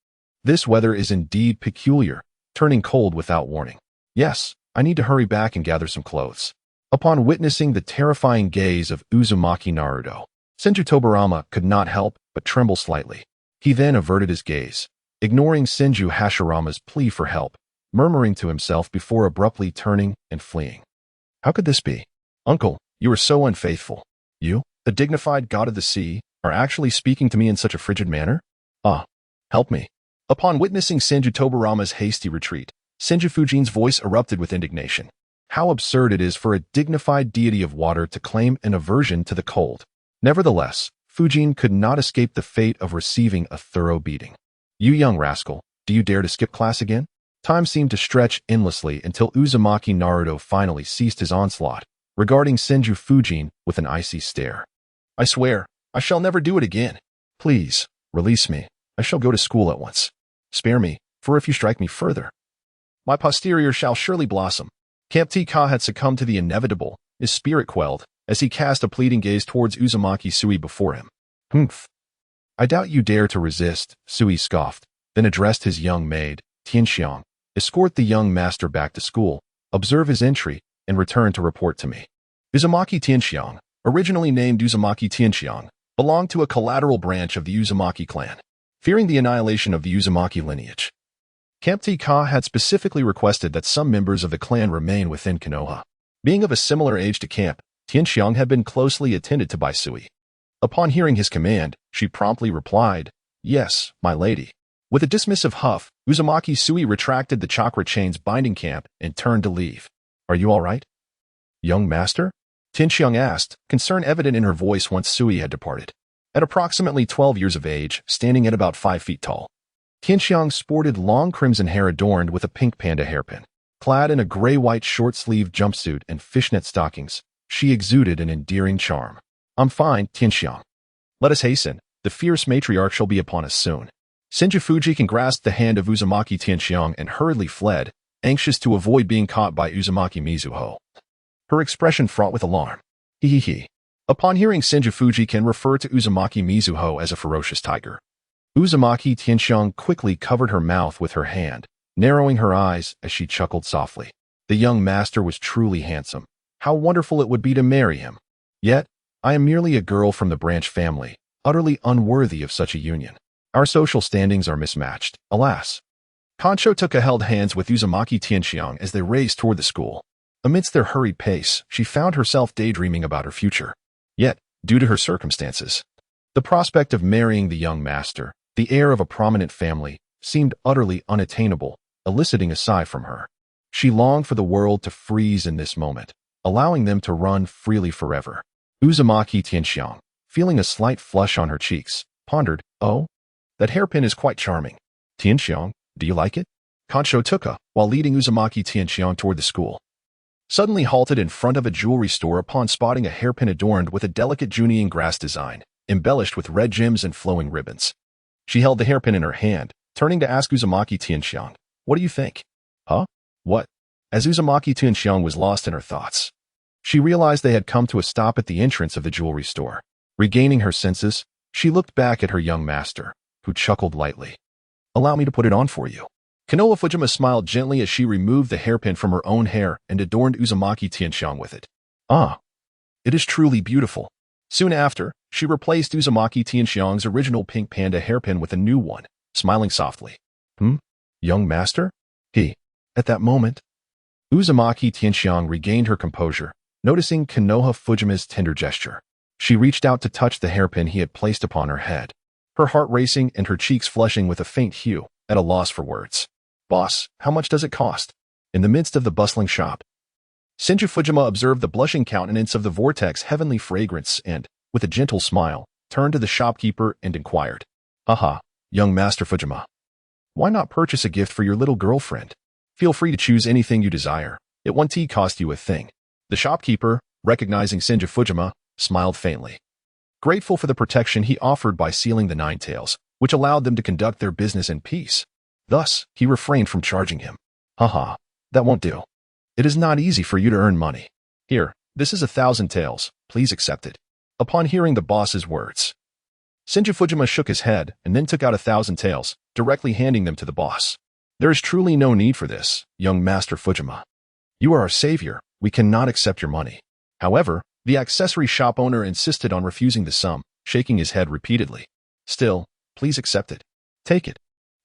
This weather is indeed peculiar, turning cold without warning. Yes, I need to hurry back and gather some clothes. Upon witnessing the terrifying gaze of Uzumaki Naruto, Senju Tobarama could not help but tremble slightly. He then averted his gaze, ignoring Senju Hashirama's plea for help, murmuring to himself before abruptly turning and fleeing. How could this be? Uncle, you are so unfaithful. You, the dignified god of the sea, are actually speaking to me in such a frigid manner? Help me. Upon witnessing Senju Tobarama's hasty retreat, Senju Fujin's voice erupted with indignation. How absurd it is for a dignified deity of water to claim an aversion to the cold. Nevertheless, Fujin could not escape the fate of receiving a thorough beating. You young rascal, Do you dare to skip class again? Time seemed to stretch endlessly until Uzumaki Naruto finally ceased his onslaught, regarding Senju Fujian with an icy stare. I swear, I shall never do it again. Please, release me. I shall go to school at once. Spare me, for if you strike me further, my posterior shall surely blossom. Camp T-Ka had succumbed to the inevitable, his spirit quelled, as he cast a pleading gaze towards Uzumaki Sui before him. Humph. I doubt you dare to resist, Sui scoffed, then addressed his young maid, Tianxiang. Escort the young master back to school, observe his entry, and return to report to me. Uzumaki Tianxiang, originally named Uzumaki Tianxiang, belonged to a collateral branch of the Uzumaki clan. Fearing the annihilation of the Uzumaki lineage, Camp T-Ka had specifically requested that some members of the clan remain within Konoha. Being of a similar age to Camp, Tianxiang had been closely attended to by Sui. Upon hearing his command, she promptly replied, Yes, my lady. With a dismissive huff, Uzumaki Sui retracted the chakra chains binding Camp and turned to leave. Are you all right? Young master? Tianxiang asked, concern evident in her voice once Sui had departed. At approximately 12 years of age, standing at about 5 feet tall, Tianxiang sported long crimson hair adorned with a pink panda hairpin. Clad in a gray-white short-sleeved jumpsuit and fishnet stockings, she exuded an endearing charm. I'm fine, Tianxiang. Let us hasten. The fierce matriarch shall be upon us soon. Senju Fujian grasped the hand of Uzumaki Tianxiang and hurriedly fled, anxious to avoid being caught by Uzumaki Mizuho. Her expression fraught with alarm. Hee. Upon hearing Senju Fujian refer to Uzumaki Mizuho as a ferocious tiger, Uzumaki Tianxiang quickly covered her mouth with her hand, narrowing her eyes as she chuckled softly. The young master was truly handsome. How wonderful it would be to marry him. Yet, I am merely a girl from the branch family, utterly unworthy of such a union. Our social standings are mismatched, alas. Kancho took a held hands with Uzumaki Tianxiang as they raced toward the school. Amidst their hurried pace, she found herself daydreaming about her future. Yet, due to her circumstances, the prospect of marrying the young master, the heir of a prominent family, seemed utterly unattainable, eliciting a sigh from her. She longed for the world to freeze in this moment, allowing them to run freely forever. Uzumaki Tianxiang, feeling a slight flush on her cheeks, pondered, Oh? That hairpin is quite charming. Tianxiang, do you like it? Kancho took while leading Uzumaki Tianxiang toward the school. Suddenly halted in front of a jewelry store upon spotting a hairpin adorned with a delicate Junian grass design, embellished with red gems and flowing ribbons. She held the hairpin in her hand, turning to ask Uzumaki Tianxiang, What do you think? Huh? What? As Uzumaki Tianxiang was lost in her thoughts, she realized they had come to a stop at the entrance of the jewelry store. Regaining her senses, she looked back at her young master, who chuckled lightly. Allow me to put it on for you. Konoha Fujima smiled gently as she removed the hairpin from her own hair and adorned Uzumaki Tianxiang with it. Ah, it is truly beautiful. Soon after, she replaced Uzumaki Tianxiang's original pink panda hairpin with a new one, smiling softly. Young master? At that moment, Uzumaki Tianxiang regained her composure, noticing Konoha Fujima's tender gesture. She reached out to touch the hairpin he had placed upon her head, her heart racing and her cheeks flushing with a faint hue, at a loss for words. Boss, how much does it cost? In the midst of the bustling shop, Senju Fujima observed the blushing countenance of the vortex heavenly fragrance and, with a gentle smile, turned to the shopkeeper and inquired, Haha, young Master Fujima. Why not purchase a gift for your little girlfriend? Feel free to choose anything you desire. It won't cost you a thing. The shopkeeper, recognizing Senju Fujima, smiled faintly, grateful for the protection he offered by sealing the nine tails, which allowed them to conduct their business in peace. Thus, he refrained from charging him. Haha, that won't do. It is not easy for you to earn money. Here, this is 1,000 taels, please accept it. Upon hearing the boss's words, Senju Fujima shook his head and then took out 1,000 taels, directly handing them to the boss. There is truly no need for this, young Master Fujima. You are our savior, we cannot accept your money. However, the accessory shop owner insisted on refusing the sum, shaking his head repeatedly. Still, please accept it. Take it.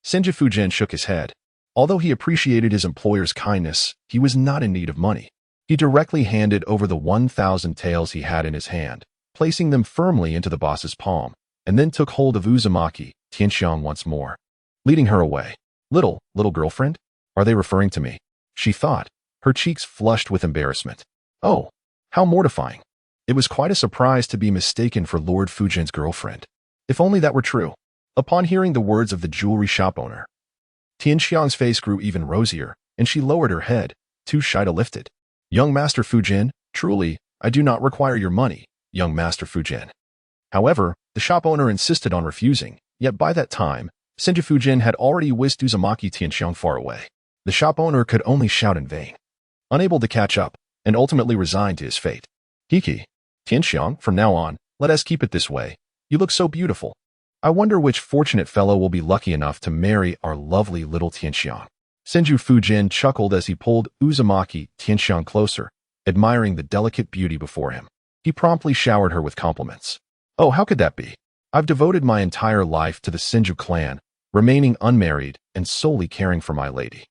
Senju Fujian shook his head. Although he appreciated his employer's kindness, he was not in need of money. He directly handed over the 1,000 taels he had in his hand, placing them firmly into the boss's palm, and then took hold of Uzumaki Tianxiang once more, leading her away. Little girlfriend? Are they referring to me? She thought, her cheeks flushed with embarrassment. Oh, how mortifying. It was quite a surprise to be mistaken for Lord Fujian's girlfriend. If only that were true. Upon hearing the words of the jewelry shop owner, Tianxiang's face grew even rosier, and she lowered her head, too shy to lift it. Young Master Fujian, truly, I do not require your money, young Master Fujian. However, the shop owner insisted on refusing, yet by that time, Senju Fujian had already whisked Uzumaki Tianxiang far away. The shop owner could only shout in vain, unable to catch up, and ultimately resigned to his fate. Hiki, Tianxiang, from now on, let us keep it this way. You look so beautiful. I wonder which fortunate fellow will be lucky enough to marry our lovely little Tianxiang. Senju Fujian chuckled as he pulled Uzumaki Tianxiang closer, admiring the delicate beauty before him. He promptly showered her with compliments. Oh, how could that be? I've devoted my entire life to the Senju clan, remaining unmarried and solely caring for my lady.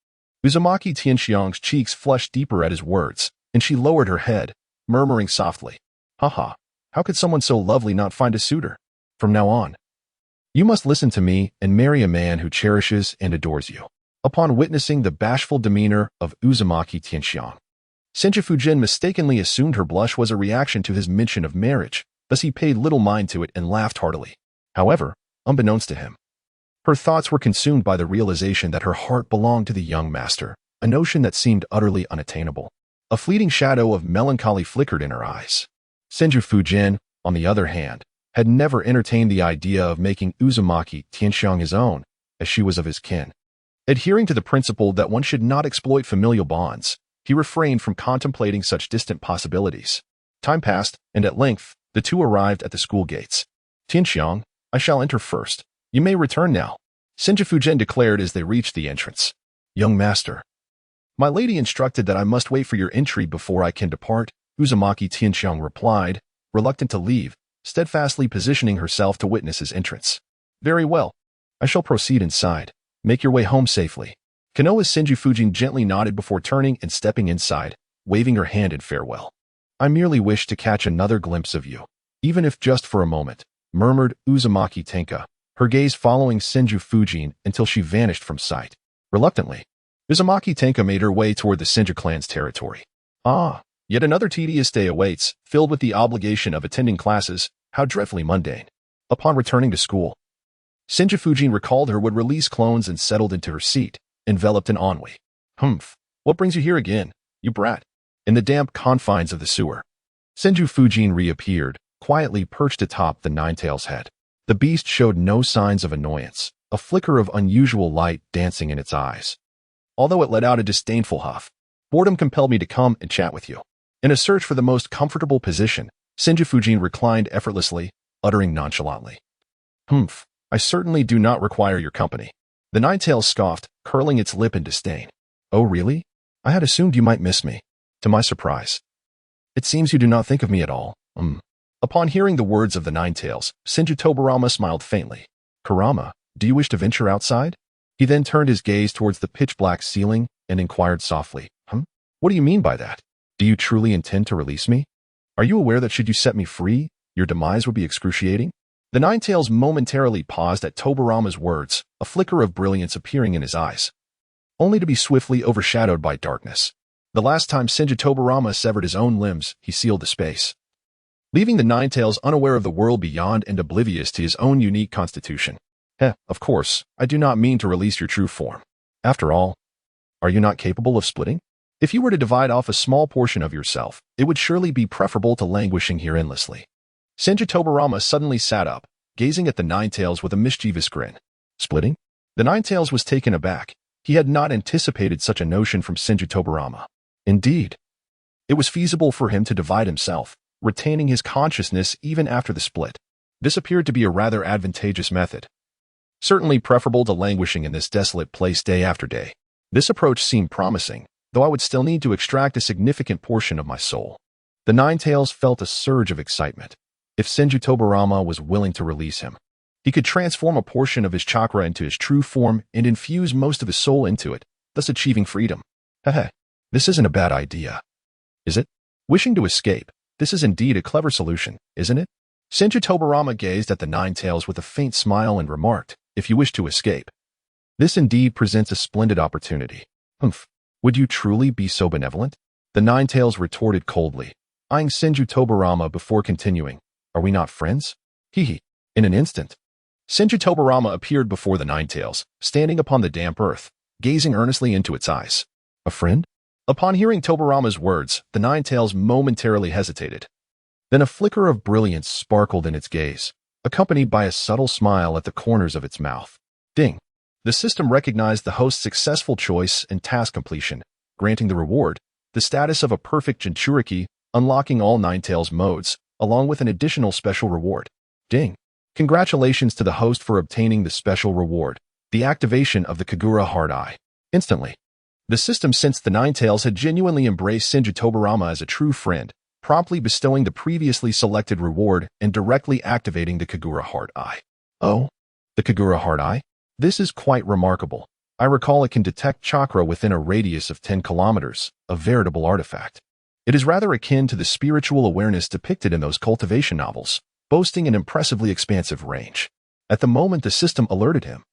Uzumaki Tianxiang's cheeks flushed deeper at his words, and she lowered her head, murmuring softly, Haha, how could someone so lovely not find a suitor? From now on, you must listen to me and marry a man who cherishes and adores you. Upon witnessing the bashful demeanor of Uzumaki Tianxiang, Senju Fujian mistakenly assumed her blush was a reaction to his mention of marriage, thus he paid little mind to it and laughed heartily. However, unbeknownst to him, her thoughts were consumed by the realization that her heart belonged to the young master, a notion that seemed utterly unattainable. A fleeting shadow of melancholy flickered in her eyes. Senju Fujian, on the other hand, had never entertained the idea of making Uzumaki Tianxiang his own, as she was of his kin. Adhering to the principle that one should not exploit familial bonds, he refrained from contemplating such distant possibilities. Time passed, and at length, the two arrived at the school gates. Tianxiang, I shall enter first. You may return now, Senju Fujian declared as they reached the entrance. Young master, my lady instructed that I must wait for your entry before I can depart, Uzumaki Tianxiang replied, reluctant to leave, steadfastly positioning herself to witness his entrance. Very well. I shall proceed inside. Make your way home safely. Konoha's Senju Fujian gently nodded before turning and stepping inside, waving her hand in farewell. I merely wish to catch another glimpse of you, even if just for a moment, murmured Uzumaki Tenka, her gaze following Senju Fujian until she vanished from sight. Reluctantly, Uzumaki Tenka made her way toward the Senju clan's territory. Ah, yet another tedious day awaits, filled with the obligation of attending classes. How dreadfully mundane. Upon returning to school, Senju Fujian recalled her would release clones and settled into her seat, enveloped in ennui. Humph, what brings you here again, you brat? In the damp confines of the sewer, Senju Fujian reappeared, quietly perched atop the Ninetail's head. The beast showed no signs of annoyance, a flicker of unusual light dancing in its eyes. Although it let out a disdainful huff, boredom compelled me to come and chat with you. In a search for the most comfortable position, Senju Fujian reclined effortlessly, uttering nonchalantly, Humph, I certainly do not require your company. The Ninetail scoffed, curling its lip in disdain. Oh really? I had assumed you might miss me. To my surprise, it seems you do not think of me at all. Upon hearing the words of the Ninetails, Senju Tobarama smiled faintly. Kurama, do you wish to venture outside? He then turned his gaze towards the pitch-black ceiling and inquired softly, What do you mean by that? Do you truly intend to release me? Are you aware that should you set me free, your demise would be excruciating? The Ninetails momentarily paused at Tobarama's words, a flicker of brilliance appearing in his eyes, only to be swiftly overshadowed by darkness. The last time Senju Tobarama severed his own limbs, he sealed the space, leaving the Ninetails unaware of the world beyond and oblivious to his own unique constitution. Of course, I do not mean to release your true form. After all, are you not capable of splitting? If you were to divide off a small portion of yourself, it would surely be preferable to languishing here endlessly. Senju Tobarama suddenly sat up, gazing at the Ninetails with a mischievous grin. Splitting? The Ninetails was taken aback. He had not anticipated such a notion from Senju Tobarama. Indeed, it was feasible for him to divide himself, retaining his consciousness even after the split. This appeared to be a rather advantageous method, certainly preferable to languishing in this desolate place day after day. This approach seemed promising, though I would still need to extract a significant portion of my soul. The Ninetails felt a surge of excitement. If Senju Tobarama was willing to release him, he could transform a portion of his chakra into his true form and infuse most of his soul into it, thus achieving freedom. This isn't a bad idea, is it? Wishing to escape, this is indeed a clever solution, isn't it? Senju Tobarama gazed at the Ninetails with a faint smile and remarked, If you wish to escape, this indeed presents a splendid opportunity. Would you truly be so benevolent? The Ninetails retorted coldly, eyeing Senju Tobarama before continuing, Are we not friends? Hee. In an instant, Senju Tobarama appeared before the Ninetails, standing upon the damp earth, gazing earnestly into its eyes. A friend? Upon hearing Tobarama's words, the Nine-Tails momentarily hesitated. Then a flicker of brilliance sparkled in its gaze, accompanied by a subtle smile at the corners of its mouth. Ding! The system recognized the host's successful choice and task completion, granting the reward, the status of a perfect Jinchuriki, unlocking all Nine-Tails modes, along with an additional special reward. Ding! Congratulations to the host for obtaining the special reward, the activation of the Kagura Hard Eye. Instantly, the system sensed the Nine-Tails had genuinely embraced Senju Tobarama as a true friend, promptly bestowing the previously selected reward and directly activating the Kagura Hard Eye. Oh, the Kagura Hard Eye? This is quite remarkable. I recall it can detect chakra within a radius of 10 kilometers, a veritable artifact. It is rather akin to the spiritual awareness depicted in those cultivation novels, boasting an impressively expansive range. At the moment the system alerted him,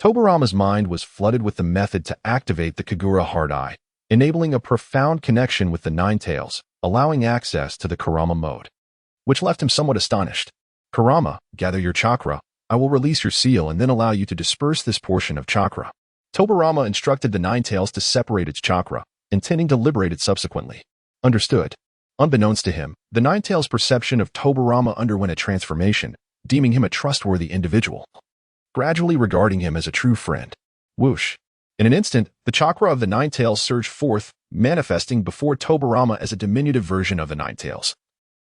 Tobarama's mind was flooded with the method to activate the Kagura Hard Eye, enabling a profound connection with the Nine-Tails, allowing access to the Kurama mode, which left him somewhat astonished. Kurama, gather your chakra. I will release your seal and then allow you to disperse this portion of chakra. Tobarama instructed the Nine-Tails to separate its chakra, intending to liberate it subsequently. Understood. Unbeknownst to him, the Nine-Tails' perception of Tobarama underwent a transformation, deeming him a trustworthy individual, gradually regarding him as a true friend. Whoosh! In an instant, the chakra of the Nine-Tails surged forth, manifesting before Tobarama as a diminutive version of the Nine-Tails,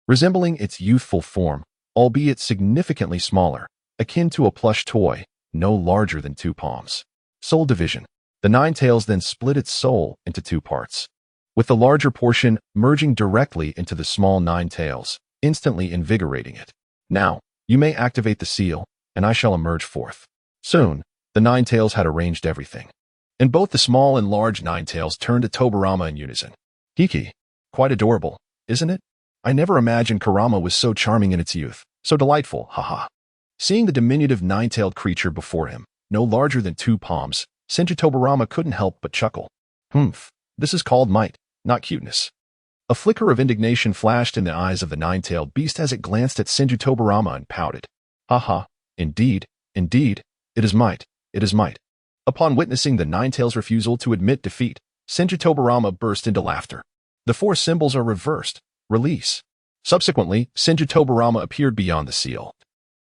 resembling its youthful form, albeit significantly smaller, akin to a plush toy, no larger than 2 palms. Soul division. The Nine-Tails then split its soul into 2 parts, with the larger portion merging directly into the small Nine-Tails, instantly invigorating it. Now, you may activate the seal, and I shall emerge forth. Soon, the Nine-Tails had arranged everything, and both the small and large Nine-Tails turned to Tobarama in unison. Hiki. Quite adorable, isn't it? I never imagined Kurama was so charming in its youth, so delightful, haha. Seeing the diminutive nine-tailed creature before him, no larger than 2 palms, Senju Tobarama couldn't help but chuckle. This is called might, not cuteness. A flicker of indignation flashed in the eyes of the nine-tailed beast as it glanced at Senju Tobarama and pouted. Haha, indeed, it is might, it is might. Upon witnessing the nine-tail's refusal to admit defeat, Senju Tobarama burst into laughter. The 4 symbols are reversed. Release. Subsequently, Senju Tobarama appeared beyond the seal,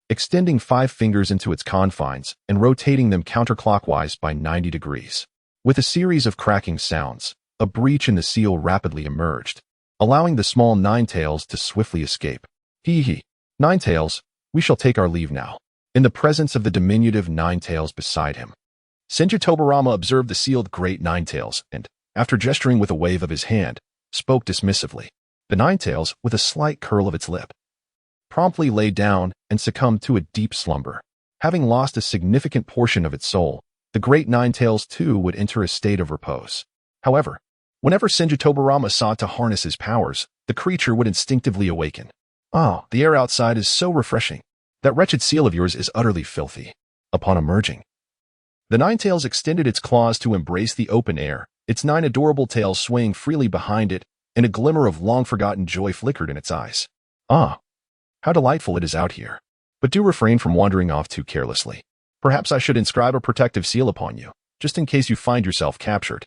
extending 5 fingers into its confines and rotating them counterclockwise by 90 degrees. With a series of cracking sounds, a breach in the seal rapidly emerged, allowing the small nine-tails to swiftly escape. Hee. Nine-tails, we shall take our leave now. In the presence of the diminutive nine-tails beside him, Senju Tobarama observed the sealed great nine-tails and, after gesturing with a wave of his hand, spoke dismissively. The nine-tails, with a slight curl of its lip, promptly lay down and succumbed to a deep slumber. Having lost a significant portion of its soul, the great nine-tails too would enter a state of repose. However, whenever Senju Tobarama sought to harness his powers, the creature would instinctively awaken. The air outside is so refreshing. That wretched seal of yours is utterly filthy. Upon emerging, the nine-tails extended its claws to embrace the open air, its 9 adorable tails swaying freely behind it, and a glimmer of long-forgotten joy flickered in its eyes. How delightful it is out here. But do refrain from wandering off too carelessly. Perhaps I should inscribe a protective seal upon you, just in case you find yourself captured.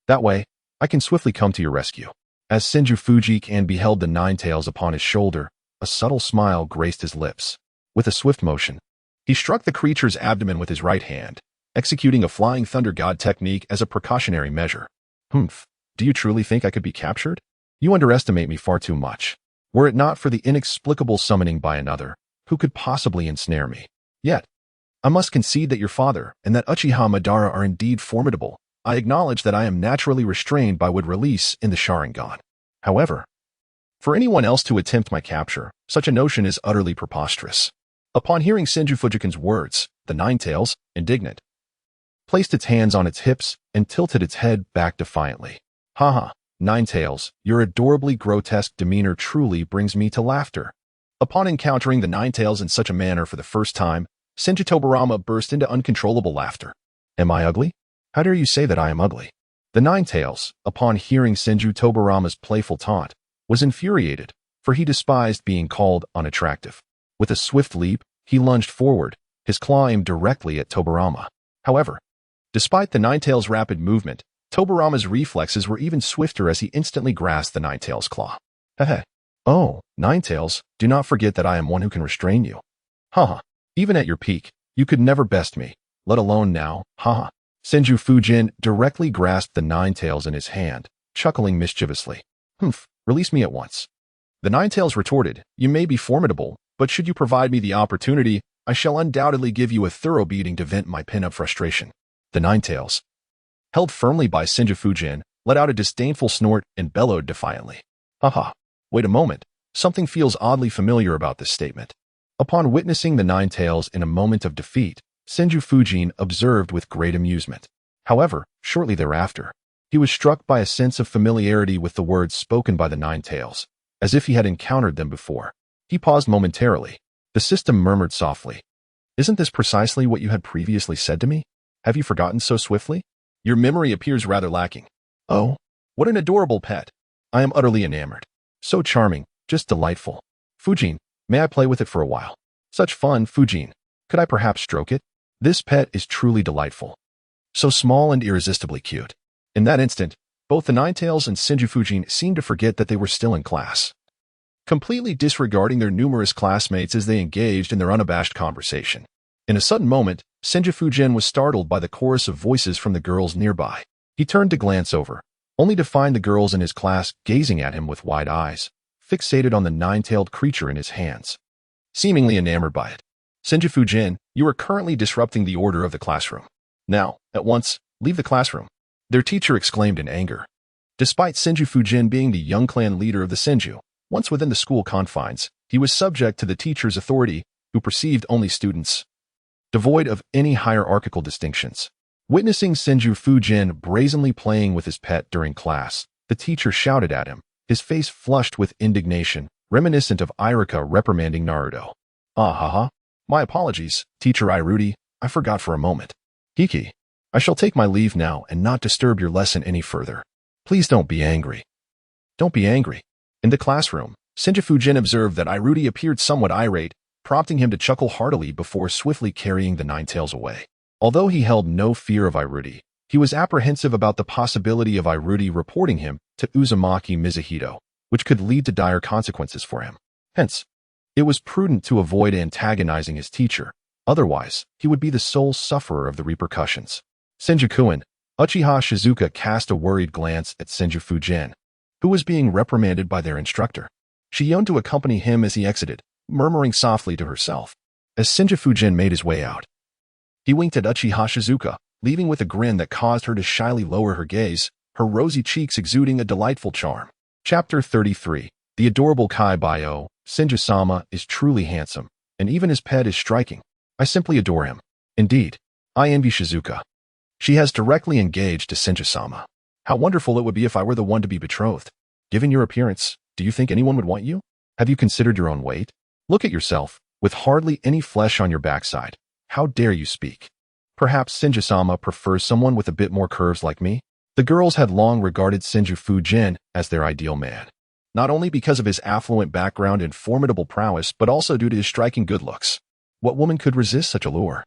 That way, I can swiftly come to your rescue. As Senju Fujian beheld the nine-tails upon his shoulder, a subtle smile graced his lips. With a swift motion, he struck the creature's abdomen with his right hand, executing a flying thunder god technique as a precautionary measure. Do you truly think I could be captured? You underestimate me far too much. Were it not for the inexplicable summoning by another, who could possibly ensnare me? Yet, I must concede that your father and that Uchiha Madara are indeed formidable. I acknowledge that I am naturally restrained by would release in the Sharingan. However, for anyone else to attempt my capture, such a notion is utterly preposterous. Upon hearing Senju Fujian's words, the nine-tails, indignant, placed its hands on its hips and tilted its head back defiantly. Nine-tails, your adorably grotesque demeanor truly brings me to laughter. Upon encountering the nine-tails in such a manner for the first time, Senju Tobarama burst into uncontrollable laughter. Am I ugly? How dare you say that I am ugly? The nine-tails, upon hearing Senju Tobarama's playful taunt, was infuriated, for he despised being called unattractive. With a swift leap, he lunged forward, his claw aimed directly at Tobarama. However, Despite the Ninetales' rapid movement, Tobarama's reflexes were even swifter as he instantly grasped the Ninetales' claw. Heh. Oh, Ninetales, do not forget that I am one who can restrain you. Haha. Even at your peak, you could never best me, let alone now, haha. Senju Fujian directly grasped the Ninetales in his hand, chuckling mischievously. Release me at once. The Ninetales retorted, you may be formidable, but should you provide me the opportunity, I shall undoubtedly give you a thorough beating to vent my pent-up frustration. The Ninetales, held firmly by Senju Fujian, let out a disdainful snort and bellowed defiantly. Haha. Wait a moment. Something feels oddly familiar about this statement. Upon witnessing the Ninetales in a moment of defeat, Senju Fujian observed with great amusement. However, shortly thereafter, he was struck by a sense of familiarity with the words spoken by the Ninetales, as if he had encountered them before. He paused momentarily. The system murmured softly. Isn't this precisely what you had previously said to me? Have you forgotten so swiftly? Your memory appears rather lacking. Oh, what an adorable pet. I am utterly enamored. So charming, just delightful. Fujian, may I play with it for a while? Such fun, Fujian. Could I perhaps stroke it? This pet is truly delightful. So small and irresistibly cute. In that instant, both the Ninetales and Senju Fujian seemed to forget that they were still in class. Completely disregarding their numerous classmates as they engaged in their unabashed conversation. In a sudden moment, Senju Fujian was startled by the chorus of voices from the girls nearby. He turned to glance over, only to find the girls in his class gazing at him with wide eyes, fixated on the nine-tailed creature in his hands, seemingly enamored by it. Senju Fujian, you are currently disrupting the order of the classroom. Now, at once, leave the classroom. Their teacher exclaimed in anger. Despite Senju Fujian being the young clan leader of the Senju, once within the school confines, he was subject to the teacher's authority, who perceived only students, devoid of any hierarchical distinctions. Witnessing Senju Fujian brazenly playing with his pet during class, the teacher shouted at him, his face flushed with indignation, reminiscent of Irika reprimanding Naruto. My apologies, Teacher Irudi, I forgot for a moment. Hiki, I shall take my leave now and not disturb your lesson any further. Please don't be angry. Don't be angry. In the classroom, Senju Fujian observed that Irudi appeared somewhat irate, prompting him to chuckle heartily before swiftly carrying the Ninetales away. Although he held no fear of Irudi, he was apprehensive about the possibility of Irudi reporting him to Uzumaki Mizuhito, which could lead to dire consequences for him. Hence, it was prudent to avoid antagonizing his teacher, otherwise he would be the sole sufferer of the repercussions. Senju-kun, Uchiha Shizuka cast a worried glance at Senju Fujian, who was being reprimanded by their instructor. She yearned to accompany him as he exited, murmuring softly to herself. As Senju Fujian made his way out, he winked at Uchiha Shizuka, leaving with a grin that caused her to shyly lower her gaze, her rosy cheeks exuding a delightful charm. Chapter 33. The adorable Kai Bio, Senju-sama, is truly handsome, and even his pet is striking. I simply adore him. Indeed, I envy Shizuka. She has directly engaged to Senju-sama. How wonderful it would be if I were the one to be betrothed. Given your appearance, do you think anyone would want you? Have you considered your own weight? Look at yourself, with hardly any flesh on your backside. How dare you speak? Perhaps Senju-sama prefers someone with a bit more curves like me? The girls had long regarded Senju Fujian as their ideal man, not only because of his affluent background and formidable prowess, but also due to his striking good looks. What woman could resist such a lure?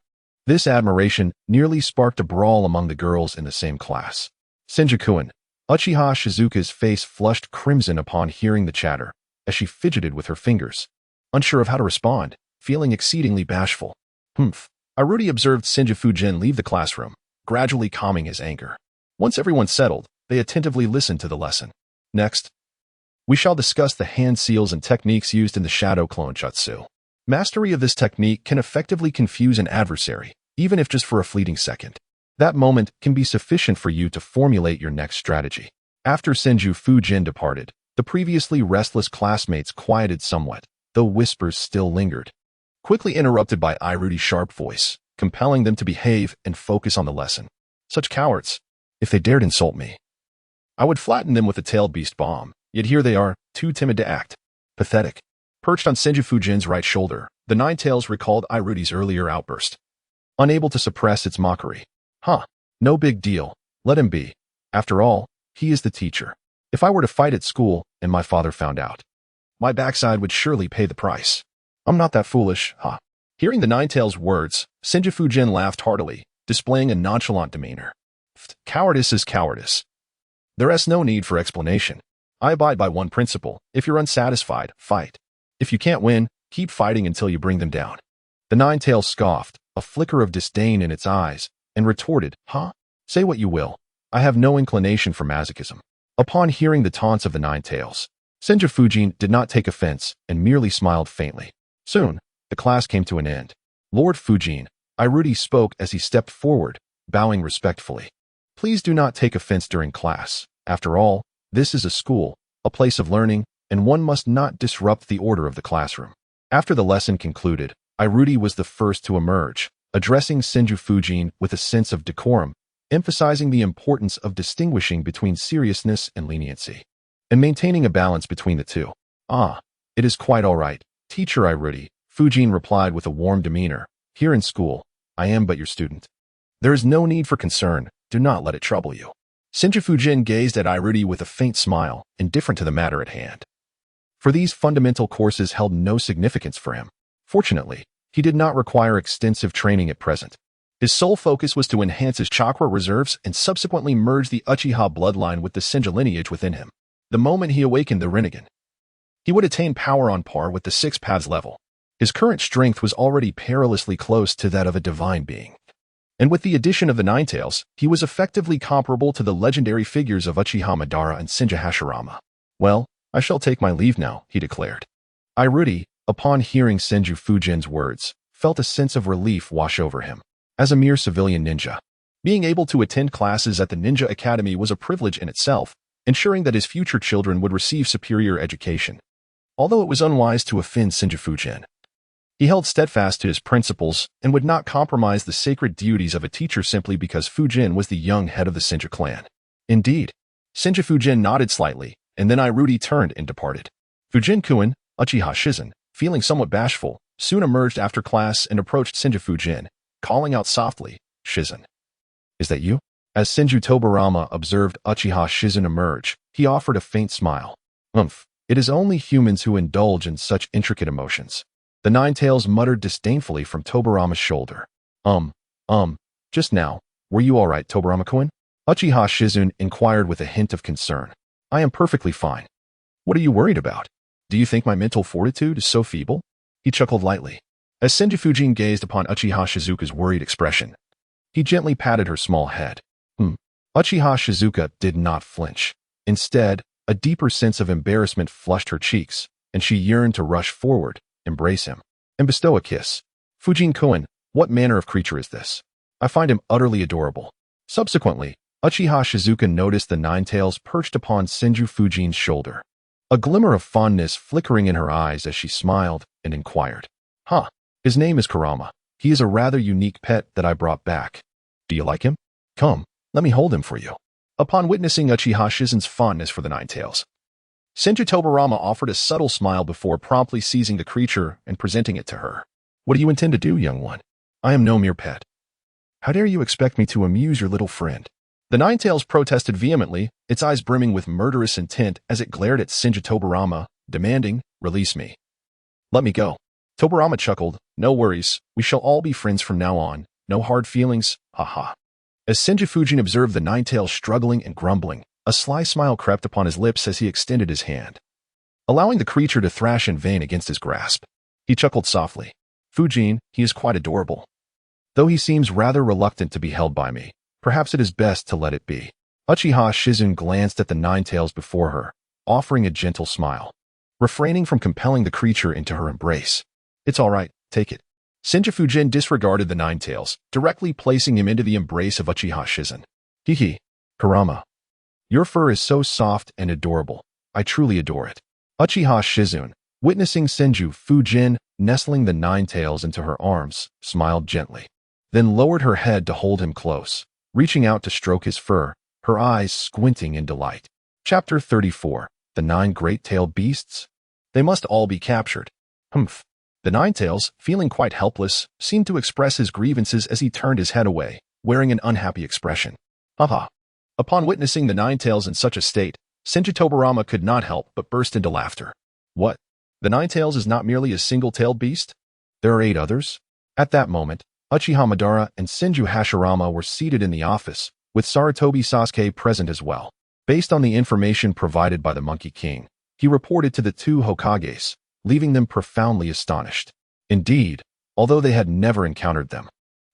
This admiration nearly sparked a brawl among the girls in the same class. Senju-kun, Uchiha Shizuka's face flushed crimson upon hearing the chatter, as she fidgeted with her fingers, unsure of how to respond, feeling exceedingly bashful. Irudi observed Senju Fujian leave the classroom, gradually calming his anger. Once everyone settled, they attentively listened to the lesson. Next, we shall discuss the hand seals and techniques used in the shadow clone jutsu. Mastery of this technique can effectively confuse an adversary, even if just for a fleeting second. That moment can be sufficient for you to formulate your next strategy. After Senju Fujian departed, the previously restless classmates quieted somewhat, though whispers still lingered, quickly interrupted by Irudi's sharp voice, compelling them to behave and focus on the lesson. Such cowards! If they dared insult me, I would flatten them with a tailed beast bomb, yet here they are, too timid to act. Pathetic. Perched on Senju Fujian's right shoulder, the Ninetales recalled Irudi's earlier outburst, unable to suppress its mockery. No big deal. Let him be. After all, he is the teacher. If I were to fight at school and my father found out, my backside would surely pay the price. I'm not that foolish, Hearing the Ninetales' words, Senju Fujian laughed heartily, displaying a nonchalant demeanor. Cowardice is cowardice. There is no need for explanation. I abide by one principle. If you're unsatisfied, fight. If you can't win, keep fighting until you bring them down. The Nine-Tails scoffed, a flicker of disdain in its eyes, and retorted, Huh? Say what you will. I have no inclination for masochism. Upon hearing the taunts of the Nine-Tails, Senju Fujian did not take offense and merely smiled faintly. Soon, the class came to an end. Lord Fujian, Irudi spoke as he stepped forward, bowing respectfully. Please do not take offense during class. After all, this is a school, a place of learning, and one must not disrupt the order of the classroom. After the lesson concluded, Irudi was the first to emerge, addressing Senju Fujian with a sense of decorum, emphasizing the importance of distinguishing between seriousness and leniency, and maintaining a balance between the two. It is quite all right, Teacher Irudi, Fujian replied with a warm demeanor. Here in school, I am but your student. There is no need for concern. Do not let it trouble you. Senju Fujian gazed at Irudi with a faint smile, indifferent to the matter at hand. For these fundamental courses held no significance for him. Fortunately, he did not require extensive training at present. His sole focus was to enhance his chakra reserves and subsequently merge the Uchiha bloodline with the Senju lineage within him. The moment he awakened the Rinnegan, he would attain power on par with the Six Paths level. His current strength was already perilously close to that of a divine being. And with the addition of the Nine-Tails, he was effectively comparable to the legendary figures of Uchiha Madara and Senju Hashirama. Well, I shall take my leave now, he declared. Irudi, upon hearing Senju Fujian's words, felt a sense of relief wash over him. As a mere civilian ninja, being able to attend classes at the Ninja Academy was a privilege in itself, ensuring that his future children would receive superior education. Although it was unwise to offend Senju Fujian, he held steadfast to his principles and would not compromise the sacred duties of a teacher simply because Fujian was the young head of the Senju clan. Indeed, Senju Fujian nodded slightly, and then Irudi turned and departed. Fujian-kun, Uchiha Shizen, feeling somewhat bashful, soon emerged after class and approached Senju Fujian, calling out softly, Shizen. Is that you? As Senju Tobarama observed Uchiha Shizen emerge, he offered a faint smile. It is only humans who indulge in such intricate emotions. The Nine-Tails muttered disdainfully from Tobarama's shoulder. Just now, were you all right, Tobarama-kun? Uchiha Shizen inquired with a hint of concern. I am perfectly fine. What are you worried about? Do you think my mental fortitude is so feeble? He chuckled lightly. As Senju Fujian gazed upon Uchiha Shizuka's worried expression, he gently patted her small head. Uchiha Shizuka did not flinch. Instead, a deeper sense of embarrassment flushed her cheeks, and she yearned to rush forward, embrace him, and bestow a kiss. Fujian-kun, what manner of creature is this? I find him utterly adorable. Subsequently, Uchiha Shizuka noticed the Nine-Tails perched upon Senju Fujian's shoulder, a glimmer of fondness flickering in her eyes as she smiled and inquired. His name is Kurama. He is a rather unique pet that I brought back. Do you like him? Come, let me hold him for you. Upon witnessing Uchiha Shizen's fondness for the Nine-Tails, Senju Tobarama offered a subtle smile before promptly seizing the creature and presenting it to her. What do you intend to do, young one? I am no mere pet. How dare you expect me to amuse your little friend? The Nine-Tails protested vehemently, its eyes brimming with murderous intent as it glared at Senju Tobarama, demanding, Release me. Let me go. Tobarama chuckled, No worries, we shall all be friends from now on. No hard feelings, haha. As Senju Fujian observed the Nine-Tails struggling and grumbling, a sly smile crept upon his lips as he extended his hand, allowing the creature to thrash in vain against his grasp. He chuckled softly. Fujian, he is quite adorable. Though he seems rather reluctant to be held by me, perhaps it is best to let it be. Uchiha Shizen glanced at the Nine-Tails before her, offering a gentle smile, refraining from compelling the creature into her embrace. It's all right, take it. Senju Fujian disregarded the Nine-Tails, directly placing him into the embrace of Uchiha Shizen. Hihi, Kurama. Your fur is so soft and adorable. I truly adore it. Uchiha Shizen, witnessing Senju Fujian nestling the Nine-Tails into her arms, smiled gently, then lowered her head to hold him close, reaching out to stroke his fur, her eyes squinting in delight. Chapter 34. The Nine Great-Tailed Beasts? They must all be captured. The Nine-Tails, feeling quite helpless, seemed to express his grievances as he turned his head away, wearing an unhappy expression. Upon witnessing the Nine-Tails in such a state, Senju Tobarama could not help but burst into laughter. What? The Nine-Tails is not merely a single-tailed beast? There are 8 others? At that moment, Uchiha Madara and Senju Hashirama were seated in the office, with Sarutobi Sasuke present as well. Based on the information provided by the Monkey King, he reported to the two Hokages, leaving them profoundly astonished. Indeed, although they had never encountered them,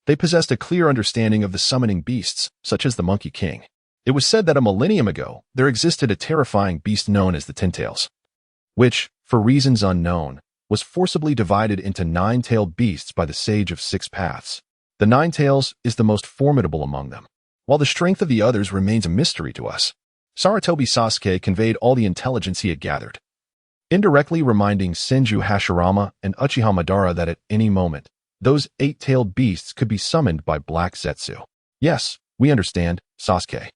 they possessed a clear understanding of the summoning beasts, such as the Monkey King. It was said that a millennium ago, there existed a terrifying beast known as the Ten-Tails, which, for reasons unknown, was forcibly divided into 9-tailed beasts by the Sage of Six Paths. The Nine-Tails is the most formidable among them, while the strength of the others remains a mystery to us. Sarutobi Sasuke conveyed all the intelligence he had gathered, indirectly reminding Senju Hashirama and Uchiha Madara that at any moment, those 8-tailed beasts could be summoned by Black Zetsu. Yes, we understand, Sasuke.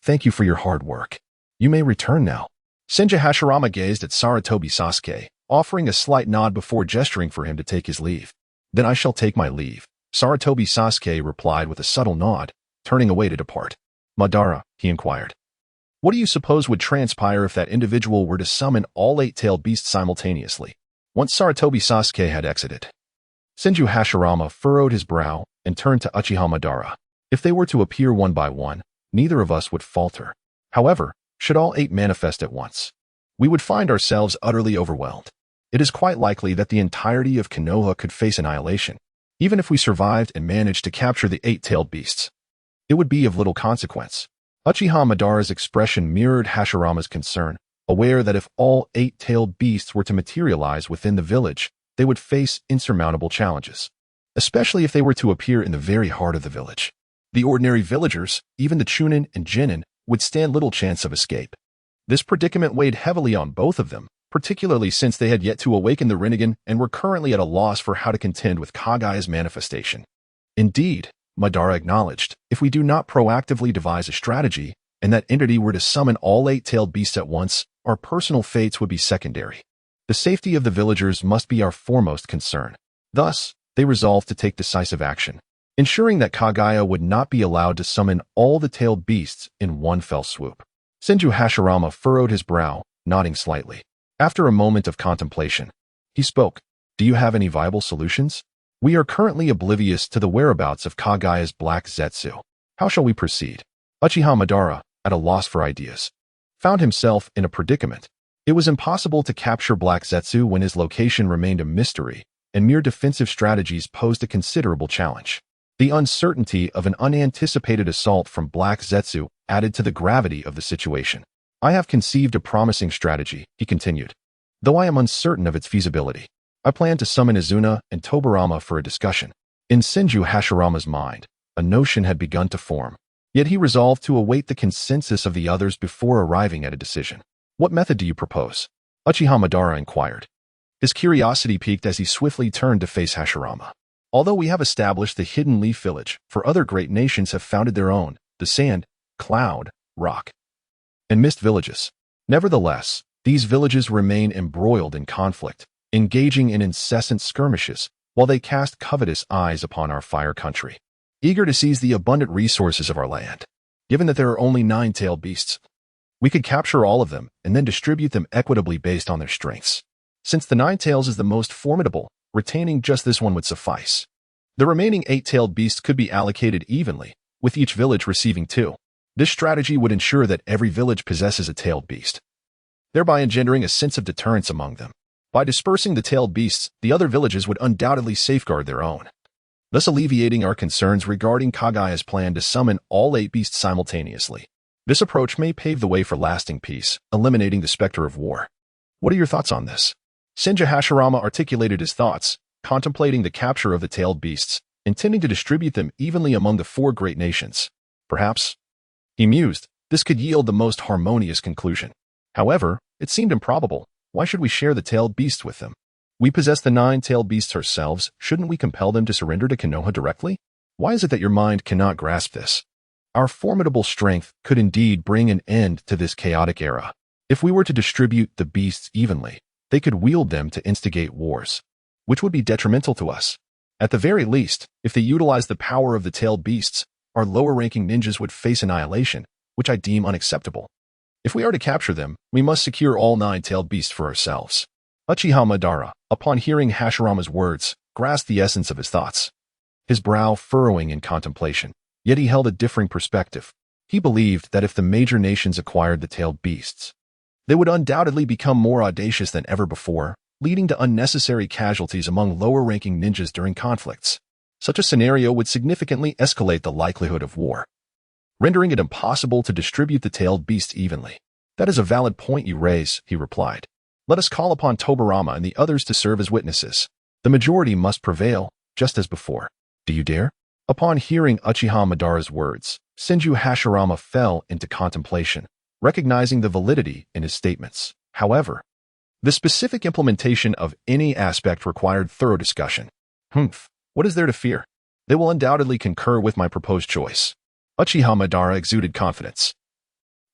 Thank you for your hard work. You may return now. Senju Hashirama gazed at Sarutobi Sasuke, offering a slight nod before gesturing for him to take his leave. Then I shall take my leave, Sarutobi Sasuke replied with a subtle nod, turning away to depart. Madara, he inquired. What do you suppose would transpire if that individual were to summon all 8-tailed beasts simultaneously? Once Sarutobi Sasuke had exited, Senju Hashirama furrowed his brow and turned to Uchiha Madara. If they were to appear one by one, neither of us would falter. However, should all 8 manifest at once, we would find ourselves utterly overwhelmed. It is quite likely that the entirety of Konoha could face annihilation. Even if we survived and managed to capture the 8-tailed beasts, it would be of little consequence. Uchiha Madara's expression mirrored Hashirama's concern, aware that if all 8-tailed beasts were to materialize within the village, they would face insurmountable challenges, especially if they were to appear in the very heart of the village. The ordinary villagers, even the Chunin and Jinin, would stand little chance of escape. This predicament weighed heavily on both of them, particularly since they had yet to awaken the Rinnegan and were currently at a loss for how to contend with Kagaya's manifestation. Indeed, Madara acknowledged, if we do not proactively devise a strategy, and that entity were to summon all 8-tailed beasts at once, our personal fates would be secondary. The safety of the villagers must be our foremost concern. Thus, they resolved to take decisive action, ensuring that Kagaya would not be allowed to summon all the tailed beasts in one fell swoop. Senju Hashirama furrowed his brow, nodding slightly. After a moment of contemplation, he spoke. Do you have any viable solutions? We are currently oblivious to the whereabouts of Kagaya's Black Zetsu. How shall we proceed? Uchiha Madara, at a loss for ideas, found himself in a predicament. It was impossible to capture Black Zetsu when his location remained a mystery, and mere defensive strategies posed a considerable challenge. The uncertainty of an unanticipated assault from Black Zetsu added to the gravity of the situation. I have conceived a promising strategy, he continued, though I am uncertain of its feasibility. I plan to summon Izuna and Tobarama for a discussion. In Senju Hashirama's mind, a notion had begun to form, yet he resolved to await the consensus of the others before arriving at a decision. What method do you propose? Uchiha Madara inquired. His curiosity piqued as he swiftly turned to face Hashirama. Although we have established the Hidden Leaf Village, for other great nations have founded their own, the Sand, Cloud, Rock, and Mist villages. Nevertheless, these villages remain embroiled in conflict, engaging in incessant skirmishes, while they cast covetous eyes upon our fire country, eager to seize the abundant resources of our land. Given that there are only 9-tailed beasts, we could capture all of them and then distribute them equitably based on their strengths. Since the 9-tails is the most formidable, retaining just this one would suffice. The remaining 8-tailed beasts could be allocated evenly, with each village receiving 2. This strategy would ensure that every village possesses a tailed beast, thereby engendering a sense of deterrence among them. By dispersing the tailed beasts, the other villages would undoubtedly safeguard their own, thus alleviating our concerns regarding Kagaya's plan to summon all 8 beasts simultaneously. This approach may pave the way for lasting peace, eliminating the specter of war. What are your thoughts on this? Senju Hashirama articulated his thoughts, contemplating the capture of the tailed beasts, intending to distribute them evenly among the 4 great nations. Perhaps, he mused, this could yield the most harmonious conclusion. However, it seemed improbable. Why should we share the tailed beasts with them? We possess the 9 tailed beasts ourselves. Shouldn't we compel them to surrender to Konoha directly? Why is it that your mind cannot grasp this? Our formidable strength could indeed bring an end to this chaotic era. If we were to distribute the beasts evenly, they could wield them to instigate wars, which would be detrimental to us. At the very least, if they utilize the power of the tailed beasts, our lower-ranking ninjas would face annihilation, which I deem unacceptable. If we are to capture them, we must secure all 9 tailed beasts for ourselves. Uchiha Madara, upon hearing Hashirama's words, grasped the essence of his thoughts. his brow furrowing in contemplation. Yet he held a differing perspective. He believed that if the major nations acquired the tailed beasts, they would undoubtedly become more audacious than ever before, leading to unnecessary casualties among lower-ranking ninjas during conflicts. Such a scenario would significantly escalate the likelihood of war, rendering it impossible to distribute the tailed beasts evenly. That is a valid point you raise, he replied. Let us call upon Tobarama and the others to serve as witnesses. The majority must prevail, just as before. Do you dare? Upon hearing Uchiha Madara's words, Senju Hashirama fell into contemplation, recognizing the validity in his statements. However, the specific implementation of any aspect required thorough discussion. What is there to fear? They will undoubtedly concur with my proposed choice. Uchiha Madara exuded confidence,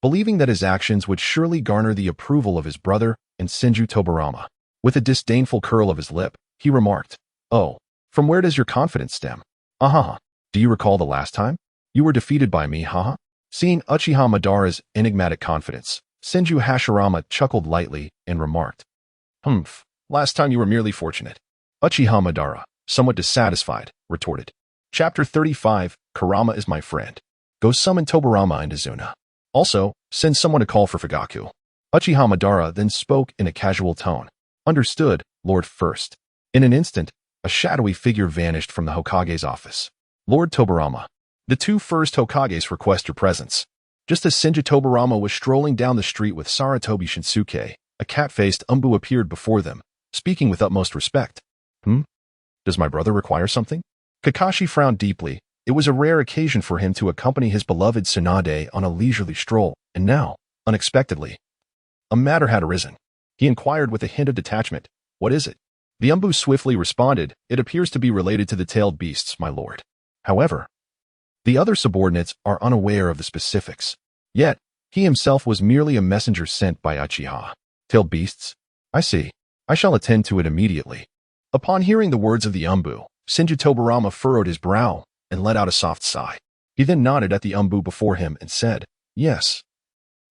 believing that his actions would surely garner the approval of his brother and Senju Tobarama. With a disdainful curl of his lip, he remarked, "Oh, from where does your confidence stem? Do you recall the last time? You were defeated by me, haha?" Seeing Uchiha Madara's enigmatic confidence, Senju Hashirama chuckled lightly and remarked, Last time you were merely fortunate." Uchiha Madara, somewhat dissatisfied, retorted. Chapter 35, Kurama is my friend. Go summon Tobarama and Izuna. Also, send someone to call for Fugaku. Uchiha Madara then spoke in a casual tone. Understood, Lord First. In an instant, a shadowy figure vanished from the Hokage's office. Lord Tobarama. The two first Hokages request your presence. Just as Senju Tobarama was strolling down the street with Saratobi Shinsuke, a cat-faced Umbu appeared before them, speaking with utmost respect. Does my brother require something? Kakashi frowned deeply. It was a rare occasion for him to accompany his beloved Tsunade on a leisurely stroll, and now, unexpectedly, a matter had arisen. He inquired with a hint of detachment. What is it? The Umbu swiftly responded, It appears to be related to the tailed beasts, my lord. However, the other subordinates are unaware of the specifics. Yet, he himself was merely a messenger sent by Uchiha. Tailed beasts? I see. I shall attend to it immediately. Upon hearing the words of the Umbu, Senju Tobarama furrowed his brow and let out a soft sigh. He then nodded at the Umbu before him and said, Yes,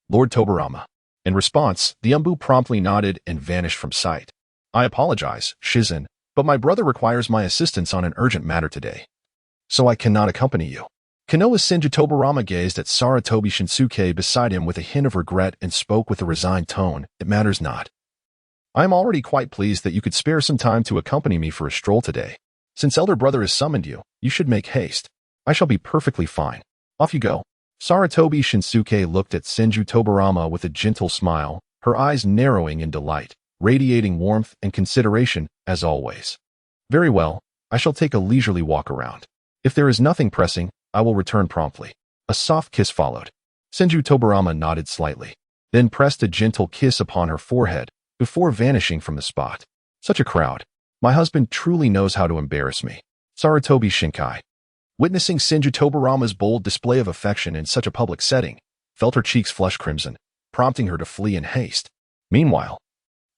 Lord Tobarama. In response, the Umbu promptly nodded and vanished from sight. I apologize, Shizen, but my brother requires my assistance on an urgent matter today, so I cannot accompany you. Konoha's Senju Tobarama gazed at Saratobi Shinsuke beside him with a hint of regret and spoke with a resigned tone. It matters not. I am already quite pleased that you could spare some time to accompany me for a stroll today. Since elder brother has summoned you, you should make haste. I shall be perfectly fine. Off you go. Saratobi Shinsuke looked at Senju Tobarama with a gentle smile, her eyes narrowing in delight, radiating warmth and consideration, as always. Very well, I shall take a leisurely walk around. If there is nothing pressing, I will return promptly. A soft kiss followed. Senju Tobarama nodded slightly, then pressed a gentle kiss upon her forehead, before vanishing from the spot. Such a crowd. My husband truly knows how to embarrass me. Saratobi Shinkai, witnessing Senju Tobarama's bold display of affection in such a public setting, felt her cheeks flush crimson, prompting her to flee in haste. Meanwhile,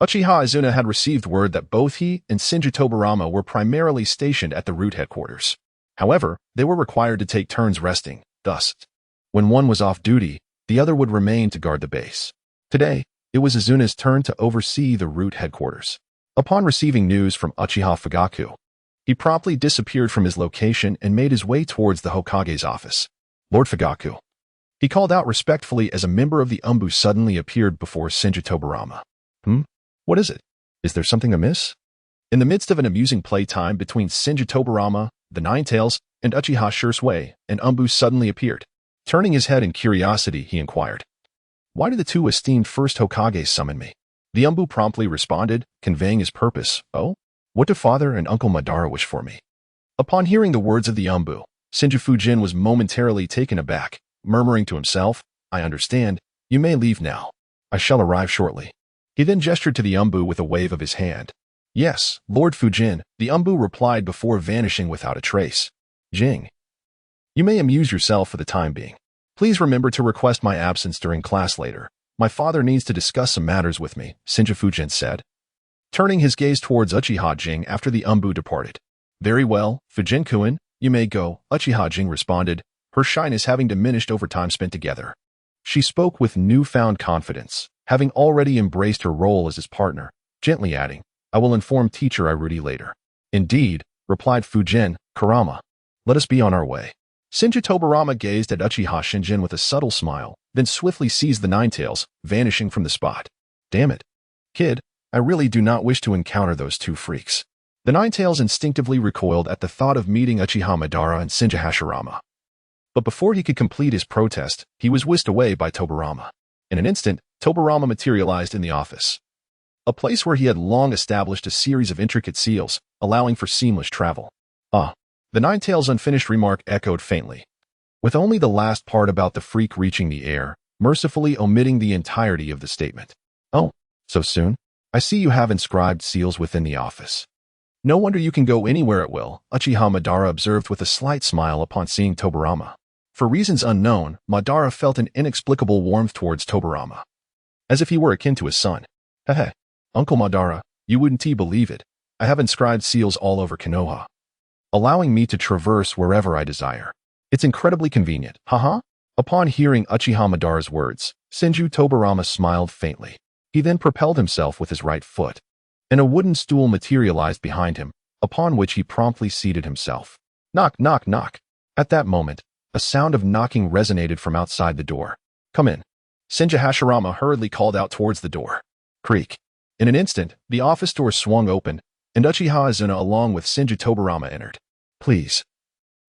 Uchiha Izuna had received word that both he and Senju Tobarama were primarily stationed at the root headquarters. However, they were required to take turns resting, thus, when one was off duty, the other would remain to guard the base. Today, it was Izuna's turn to oversee the root headquarters. Upon receiving news from Uchiha Fugaku, he promptly disappeared from his location and made his way towards the Hokage's office. Lord Fugaku, he called out respectfully as a member of the Umbu suddenly appeared before Senju Tobarama. What is it? Is there something amiss? In the midst of an amusing playtime between Senju Tobarama, the Ninetales, and Uchiha Shursui, an Umbu suddenly appeared. Turning his head in curiosity, he inquired, Why did the two esteemed first Hokage summon me? The Umbu promptly responded, conveying his purpose. Oh, what do father and Uncle Madara wish for me? Upon hearing the words of the Umbu, Senju Fujian was momentarily taken aback, murmuring to himself, I understand. You may leave now. I shall arrive shortly. He then gestured to the Umbu with a wave of his hand. Yes, Lord Fujian, the Umbu replied before vanishing without a trace. Jing. You may amuse yourself for the time being. Please remember to request my absence during class later. My father needs to discuss some matters with me, Senju Fujian said, turning his gaze towards Uchiha Jing after the Umbu departed. Very well, Fujian-kun, you may go, Uchiha Jing responded, her shyness having diminished over time spent together. She spoke with newfound confidence, having already embraced her role as his partner, gently adding, I will inform teacher Irudi later. Indeed, replied Fujian, Kurama, Let us be on our way. Senju Tobarama gazed at Uchiha Shinjin with a subtle smile, then swiftly seized the Ninetales, vanishing from the spot. Damn it. Kid, I really do not wish to encounter those two freaks. The Ninetales instinctively recoiled at the thought of meeting Uchiha Madara and Senju Hashirama. But before he could complete his protest, he was whisked away by Tobarama. In an instant, Tobarama materialized in the office, a place where he had long established a series of intricate seals, allowing for seamless travel. Ah, the Ninetales' unfinished remark echoed faintly, with only the last part about the freak reaching the air, mercifully omitting the entirety of the statement. Oh, so soon? I see you have inscribed seals within the office. No wonder you can go anywhere at will, Uchiha Madara observed with a slight smile upon seeing Tobarama. For reasons unknown, Madara felt an inexplicable warmth towards Tobarama, as if he were akin to his son. Hehe, Uncle Madara, you wouldn't believe it. I have inscribed seals all over Konoha, allowing me to traverse wherever I desire. It's incredibly convenient, haha. Upon hearing Uchiha Madara's words, Senju Tobarama smiled faintly. He then propelled himself with his right foot, and a wooden stool materialized behind him, upon which he promptly seated himself. Knock, knock, knock. At that moment, a sound of knocking resonated from outside the door. Come in. Senju Hashirama hurriedly called out towards the door. Creak. In an instant, the office door swung open, and Uchiha Izuna along with Senju Tobarama entered. Please.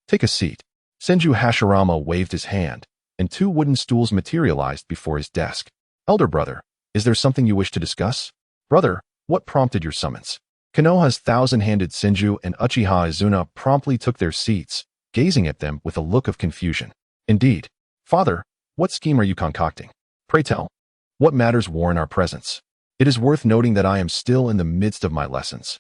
Take a seat. Senju Hashirama waved his hand, and two wooden stools materialized before his desk. Elder brother, is there something you wish to discuss? Brother, what prompted your summons? Konoha's thousand-handed Senju and Uchiha Izuna promptly took their seats, gazing at them with a look of confusion. Indeed. Father, what scheme are you concocting? Pray tell. What matters warrant our presence? It is worth noting that I am still in the midst of my lessons.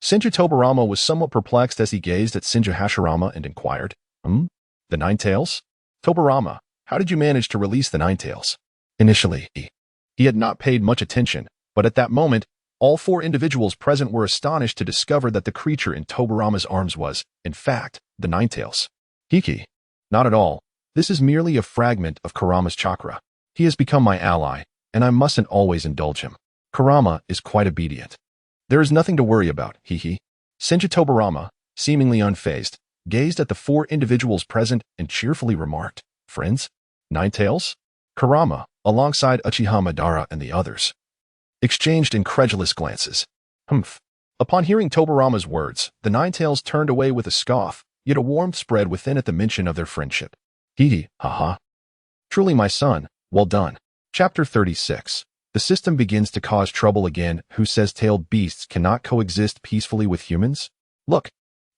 Senju Tobarama was somewhat perplexed as he gazed at Senju Hashirama and inquired, The Ninetales? Tobarama, how did you manage to release the Ninetales? Initially, he had not paid much attention, but at that moment, all four individuals present were astonished to discover that the creature in Tobarama's arms was, in fact, the Ninetales. Hiki. Not at all. This is merely a fragment of Kurama's chakra. He has become my ally, and I mustn't always indulge him. Kurama is quite obedient. There is nothing to worry about, Senju Tobarama, seemingly unfazed, gazed at the four individuals present and cheerfully remarked, Friends? Ninetales? Kurama, alongside Uchiha Madara and the others, exchanged incredulous glances. Upon hearing Tobarama's words, the Ninetales turned away with a scoff, yet a warmth spread within at the mention of their friendship. Haha. Truly my son, well done. Chapter 36. The system begins to cause trouble again. Who says tailed beasts cannot coexist peacefully with humans? Look,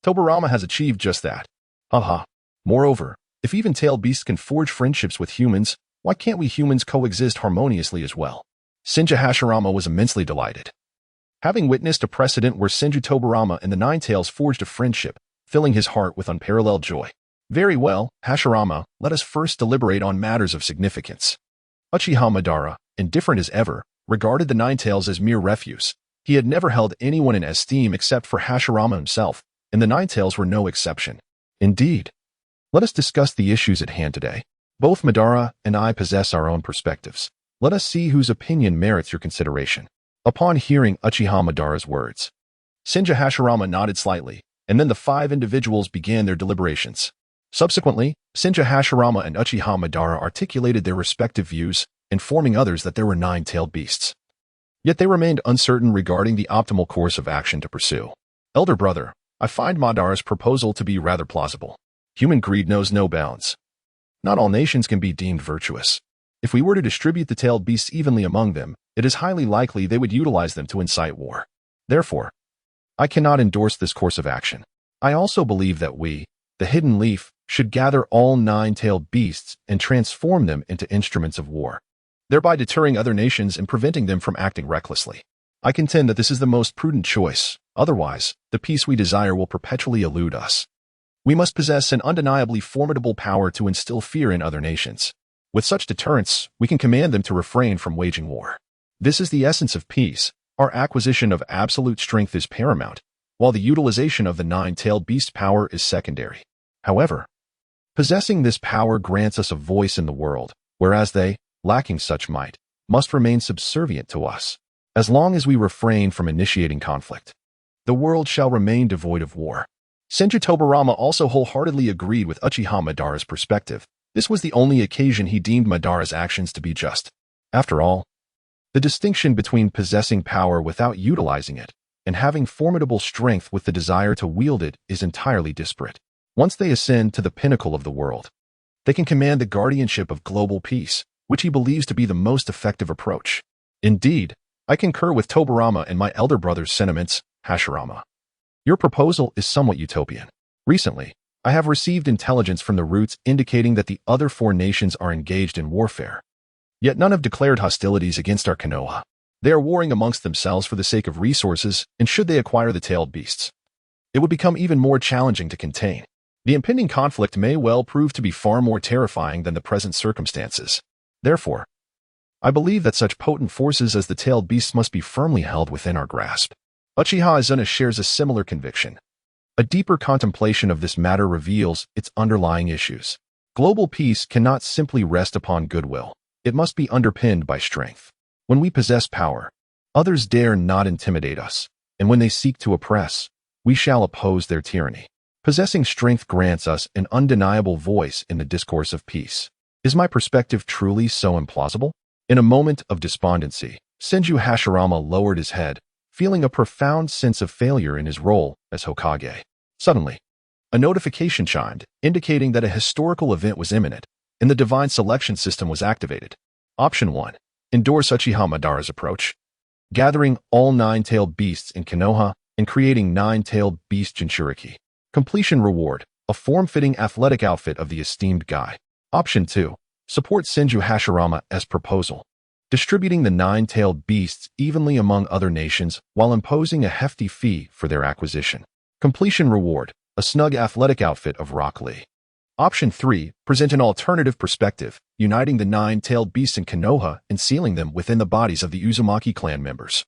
Tobarama has achieved just that. Haha. Moreover, if even tailed beasts can forge friendships with humans, why can't we humans coexist harmoniously as well? Senju Hashirama was immensely delighted, having witnessed a precedent where Senju Tobarama and the Ninetales forged a friendship, filling his heart with unparalleled joy. Very well, Hashirama, let us first deliberate on matters of significance. Uchiha Madara, indifferent as ever, regarded the Ninetales as mere refuse. He had never held anyone in esteem except for Hashirama himself, and the Ninetales were no exception. Indeed. Let us discuss the issues at hand today. Both Madara and I possess our own perspectives. Let us see whose opinion merits your consideration. Upon hearing Uchiha Madara's words, Senju Hashirama nodded slightly, and then the five individuals began their deliberations. Subsequently, Senju Hashirama and Uchiha Madara articulated their respective views, informing others that there were 9 tailed beasts. Yet they remained uncertain regarding the optimal course of action to pursue. Elder brother, I find Madara's proposal to be rather plausible. Human greed knows no bounds. Not all nations can be deemed virtuous. If we were to distribute the tailed beasts evenly among them, it is highly likely they would utilize them to incite war. Therefore, I cannot endorse this course of action. I also believe that we, the Hidden Leaf, should gather all 9 tailed beasts and transform them into instruments of war, thereby deterring other nations and preventing them from acting recklessly. I contend that this is the most prudent choice. Otherwise, the peace we desire will perpetually elude us. We must possess an undeniably formidable power to instill fear in other nations. With such deterrence, we can command them to refrain from waging war. This is the essence of peace. Our acquisition of absolute strength is paramount, while the utilization of the 9-tailed beast power is secondary. However, possessing this power grants us a voice in the world, whereas they, lacking such might, must remain subservient to us. As long as we refrain from initiating conflict, the world shall remain devoid of war. Senju Tobarama also wholeheartedly agreed with Uchiha Madara's perspective. This was the only occasion he deemed Madara's actions to be just. After all, the distinction between possessing power without utilizing it and having formidable strength with the desire to wield it is entirely disparate. Once they ascend to the pinnacle of the world, they can command the guardianship of global peace, which he believes to be the most effective approach. Indeed, I concur with Tobarama and my elder brother's sentiments, Hashirama. Your proposal is somewhat utopian. Recently, I have received intelligence from the roots indicating that the other 4 nations are engaged in warfare. Yet none have declared hostilities against our Konoha. They are warring amongst themselves for the sake of resources, and should they acquire the tailed beasts, it would become even more challenging to contain. The impending conflict may well prove to be far more terrifying than the present circumstances. Therefore, I believe that such potent forces as the tailed beasts must be firmly held within our grasp. Uchiha Izuna shares a similar conviction. A deeper contemplation of this matter reveals its underlying issues. Global peace cannot simply rest upon goodwill. It must be underpinned by strength. When we possess power, others dare not intimidate us, and when they seek to oppress, we shall oppose their tyranny. Possessing strength grants us an undeniable voice in the discourse of peace. Is my perspective truly so implausible? In a moment of despondency, Senju Hashirama lowered his head, feeling a profound sense of failure in his role as Hokage. Suddenly, a notification chimed, indicating that a historical event was imminent, and the divine selection system was activated. Option 1. Endorse Uchiha Madara's approach. Gathering all 9-tailed beasts in Konoha and creating 9-tailed beast Jinchuriki. Completion reward, a form-fitting athletic outfit of the esteemed guy. Option 2. Support Senju Hashirama as proposal. Distributing the 9-tailed beasts evenly among other nations while imposing a hefty fee for their acquisition. Completion reward, a snug athletic outfit of Rock Lee. Option 3. Present an alternative perspective, uniting the 9-tailed beasts in Konoha and sealing them within the bodies of the Uzumaki clan members,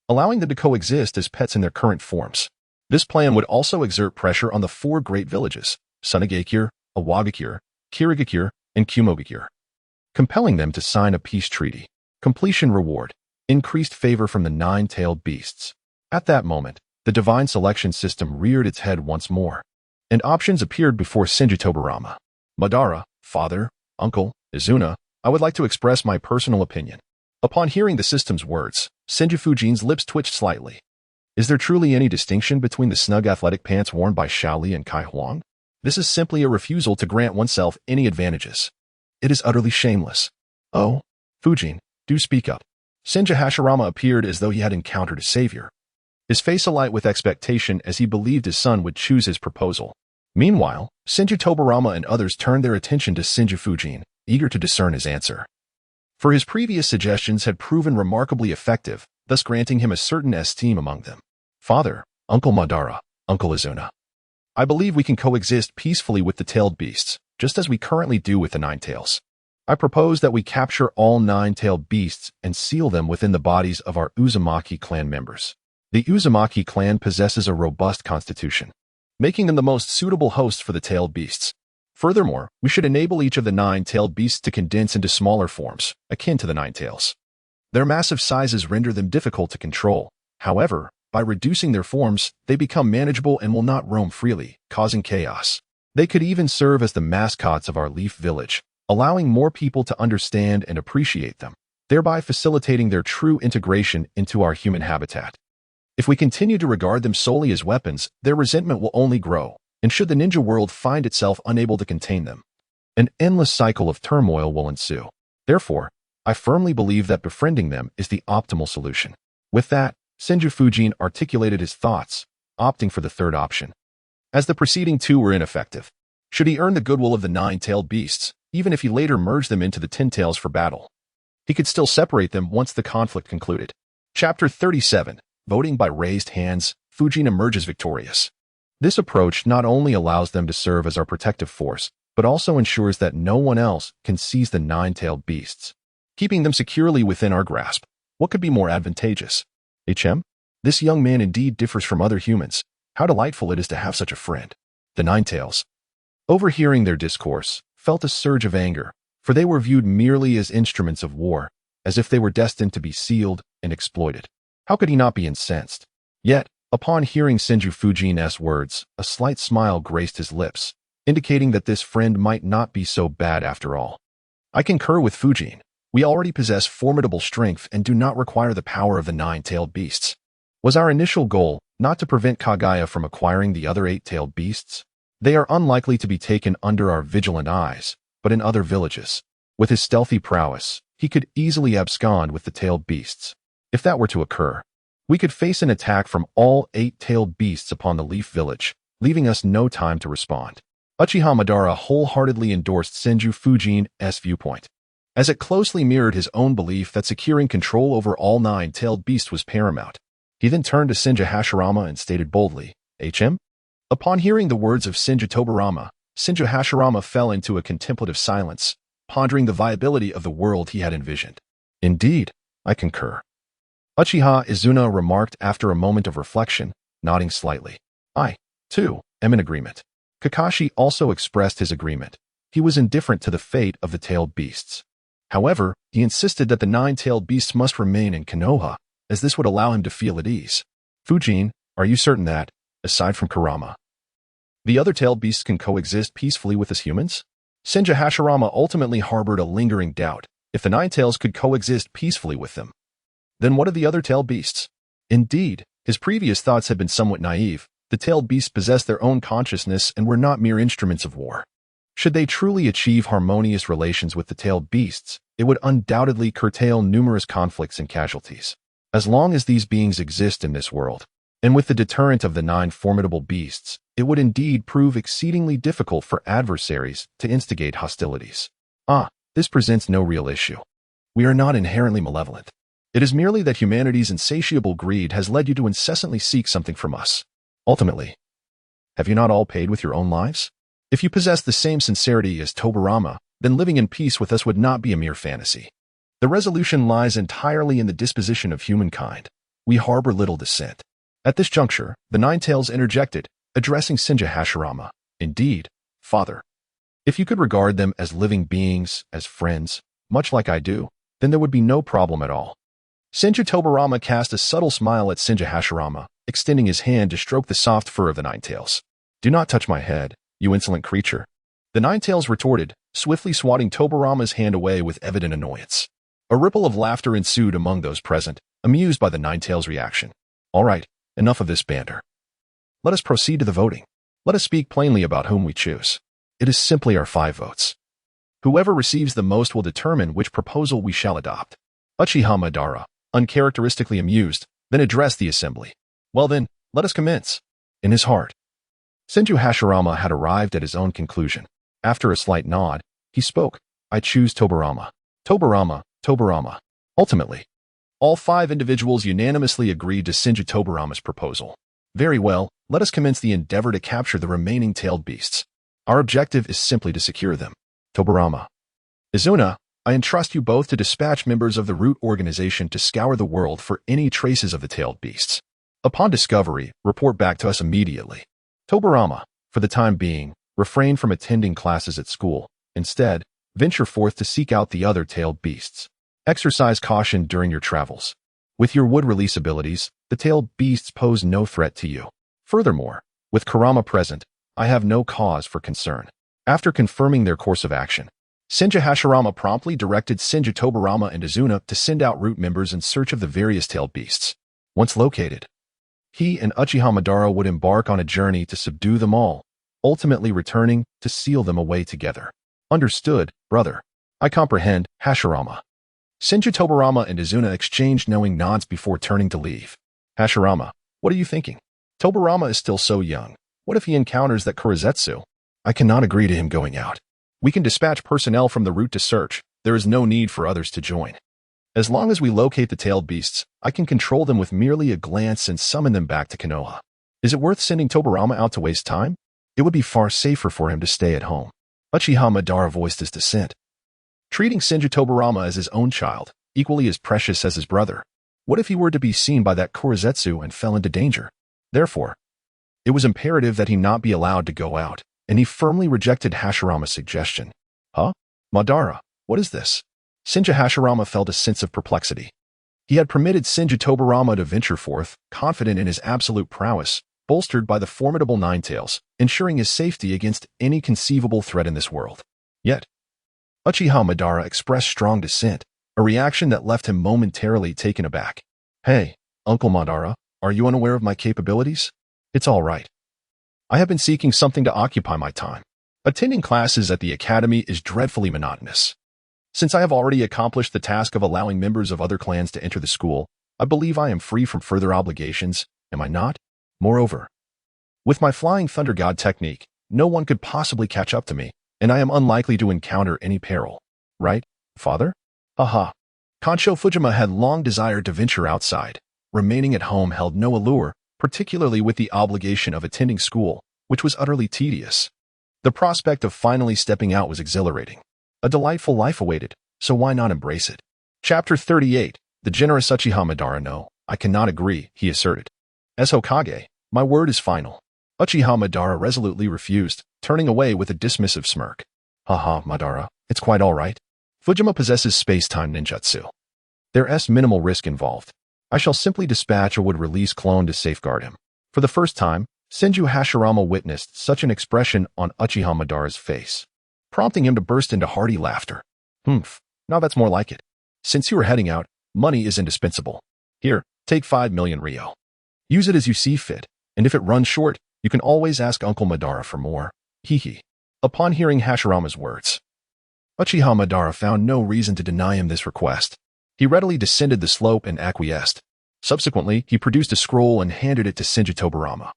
allowing them to coexist as pets in their current forms. This plan would also exert pressure on the 4 great villages, Sunagakure, Awagakure, Kirigakure, and Kumogakure, compelling them to sign a peace treaty. Completion reward, increased favor from the 9-tailed beasts. At that moment, the divine selection system reared its head once more, and options appeared before Senju Tobarama. Madara, father, uncle, Izuna, I would like to express my personal opinion. Upon hearing the system's words, Senju Fujian's lips twitched slightly. Is there truly any distinction between the snug athletic pants worn by Xiaoli and Kai Huang? This is simply a refusal to grant oneself any advantages. It is utterly shameless. Oh, Fujian, do speak up. Senju Hashirama appeared as though he had encountered a savior, his face alight with expectation as he believed his son would choose his proposal. Meanwhile, Senju Tobarama and others turned their attention to Senju Fujian, eager to discern his answer. For his previous suggestions had proven remarkably effective, thus granting him a certain esteem among them. Father, Uncle Madara, Uncle Izuna, I believe we can coexist peacefully with the tailed beasts, just as we currently do with the 9 tails. I propose that we capture all 9-tailed beasts and seal them within the bodies of our Uzumaki clan members. The Uzumaki clan possesses a robust constitution, making them the most suitable hosts for the tailed beasts. Furthermore, we should enable each of the 9-tailed beasts to condense into smaller forms, akin to the 9 tails. Their massive sizes render them difficult to control. However, by reducing their forms, they become manageable and will not roam freely, causing chaos. They could even serve as the mascots of our Leaf Village, allowing more people to understand and appreciate them, thereby facilitating their true integration into our human habitat. If we continue to regard them solely as weapons, their resentment will only grow, and should the ninja world find itself unable to contain them, an endless cycle of turmoil will ensue. Therefore, I firmly believe that befriending them is the optimal solution. With that, Senju Fujian articulated his thoughts, opting for the third option. As the preceding 2 were ineffective, should he earn the goodwill of the 9-tailed beasts, even if he later merged them into the 10 tails for battle, he could still separate them once the conflict concluded. Chapter 37. Voting by raised hands, Fujian emerges victorious. This approach not only allows them to serve as our protective force, but also ensures that no one else can seize the 9-tailed beasts, keeping them securely within our grasp. What could be more advantageous? HM? This young man indeed differs from other humans. How delightful it is to have such a friend. The 9 tails, overhearing their discourse, felt a surge of anger, for they were viewed merely as instruments of war, as if they were destined to be sealed and exploited. How could he not be incensed? Yet, Upon hearing Senju Fujian's words, a slight smile graced his lips, indicating that this friend might not be so bad after all. I concur with Fujian. We already possess formidable strength and do not require the power of the nine-tailed beasts. Was our initial goal not to prevent Kaguya from acquiring the other eight-tailed beasts? They are unlikely to be taken under our vigilant eyes, but in other villages. With his stealthy prowess, he could easily abscond with the tailed beasts. If that were to occur, we could face an attack from all eight-tailed beasts upon the Leaf Village, leaving us no time to respond. Uchiha Madara wholeheartedly endorsed Senju Fujian's viewpoint, as it closely mirrored his own belief that securing control over all nine-tailed beasts was paramount. He then turned to Senju Hashirama and stated boldly, "HM?" Upon hearing the words of Senju Tobarama, Senju Hashirama fell into a contemplative silence, pondering the viability of the world he had envisioned. "Indeed, I concur." Uchiha Izuna remarked after a moment of reflection, nodding slightly. "I, too, am in agreement." Kakashi also expressed his agreement. He was indifferent to the fate of the tailed beasts. However, he insisted that the nine-tailed beasts must remain in Konoha, as this would allow him to feel at ease. "Fujian, are you certain that, aside from Kurama, the other tailed beasts can coexist peacefully with us humans?" Senju Hashirama ultimately harbored a lingering doubt. If the nine tails could coexist peacefully with them, then what of the other tailed beasts? Indeed, his previous thoughts had been somewhat naive. The tailed beasts possessed their own consciousness and were not mere instruments of war. Should they truly achieve harmonious relations with the tailed beasts, it would undoubtedly curtail numerous conflicts and casualties. As long as these beings exist in this world, and with the deterrent of the nine formidable beasts, it would indeed prove exceedingly difficult for adversaries to instigate hostilities. This presents no real issue. We are not inherently malevolent. It is merely that humanity's insatiable greed has led you to incessantly seek something from us. Ultimately, have you not all paid with your own lives? If you possess the same sincerity as Tobarama, then living in peace with us would not be a mere fantasy. The resolution lies entirely in the disposition of humankind. We harbor little dissent. At this juncture, the Nine Tails interjected, addressing Senju Hashirama. "Indeed, Father. If you could regard them as living beings, as friends, much like I do, then there would be no problem at all." Senju Tobarama cast a subtle smile at Senju Hashirama, extending his hand to stroke the soft fur of the Nine Tails. "Do not touch my head, you insolent creature." The Nine Tails retorted, swiftly swatting Tobarama's hand away with evident annoyance. A ripple of laughter ensued among those present, amused by the Nine Tails' reaction. "All right, enough of this banter. Let us proceed to the voting. Let us speak plainly about whom we choose. It is simply our 5 votes. Whoever receives the most will determine which proposal we shall adopt." Uchiha Madara, uncharacteristically amused, then addressed the assembly. "Well then, let us commence." In his heart, Senju Hashirama had arrived at his own conclusion. After a slight nod, he spoke. "I choose Tobarama." Tobarama, Tobarama. Ultimately, all 5 individuals unanimously agreed to Senju Tobarama's proposal. "Very well, let us commence the endeavor to capture the remaining tailed beasts. Our objective is simply to secure them." Tobarama. "Izuna, I entrust you both to dispatch members of the Root Organization to scour the world for any traces of the tailed beasts. Upon discovery, report back to us immediately." Tobarama, for the time being, refrain from attending classes at school. Instead, venture forth to seek out the other tailed beasts. Exercise caution during your travels. With your wood release abilities, the tailed beasts pose no threat to you. Furthermore, with Kurama present, I have no cause for concern. After confirming their course of action, Senju Hashirama promptly directed Senju Tobarama and Izuna to send out root members in search of the various tailed beasts. Once located, he and Uchiha Madara would embark on a journey to subdue them all, ultimately returning to seal them away together. "Understood, brother. I comprehend, Hashirama." Senju Tobarama and Izuna exchanged knowing nods before turning to leave. "Hashirama, what are you thinking? Tobarama is still so young. What if he encounters that Kurizetsu? I cannot agree to him going out. We can dispatch personnel from the route to search. There is no need for others to join. As long as we locate the tailed beasts, I can control them with merely a glance and summon them back to Konoha. Is it worth sending Tobarama out to waste time? It would be far safer for him to stay at home." Uchiha Madara voiced his dissent. Treating Senju Tobarama as his own child, equally as precious as his brother. What if he were to be seen by that Kurizetsu and fell into danger? Therefore, it was imperative that he not be allowed to go out, and he firmly rejected Hashirama's suggestion. "Huh? Madara, what is this?" Senju Hashirama felt a sense of perplexity. He had permitted Senju Tobarama to venture forth, confident in his absolute prowess, bolstered by the formidable Ninetales, ensuring his safety against any conceivable threat in this world. Yet, Uchiha Madara expressed strong dissent, a reaction that left him momentarily taken aback. "Hey, Uncle Madara, are you unaware of my capabilities? It's all right. I have been seeking something to occupy my time. Attending classes at the academy is dreadfully monotonous. Since I have already accomplished the task of allowing members of other clans to enter the school, I believe I am free from further obligations, am I not? Moreover, with my Flying Thunder God technique, no one could possibly catch up to me, and I am unlikely to encounter any peril. Right, father?" Haha. Kansho Fujima had long desired to venture outside. Remaining at home held no allure, particularly with the obligation of attending school, which was utterly tedious. The prospect of finally stepping out was exhilarating. A delightful life awaited, so why not embrace it? Chapter 38. The generous Uchiha Madara. "No, I cannot agree," he asserted. "As Hokage, my word is final." Uchiha Madara resolutely refused, turning away with a dismissive smirk. "Haha, Madara, it's quite all right. Fujima possesses space-time ninjutsu. There's minimal risk involved. I shall simply dispatch a would-release clone to safeguard him." For the first time, Senju Hashirama witnessed such an expression on Uchiha Madara's face, prompting him to burst into hearty laughter. "Humph, now that's more like it. Since you are heading out, money is indispensable. Here, take 5 million ryo. Use it as you see fit, and if it runs short, you can always ask Uncle Madara for more. Hee. Upon hearing Hashirama's words, Uchiha Madara found no reason to deny him this request. He readily descended the slope and acquiesced. Subsequently, he produced a scroll and handed it to Senju Tobarama,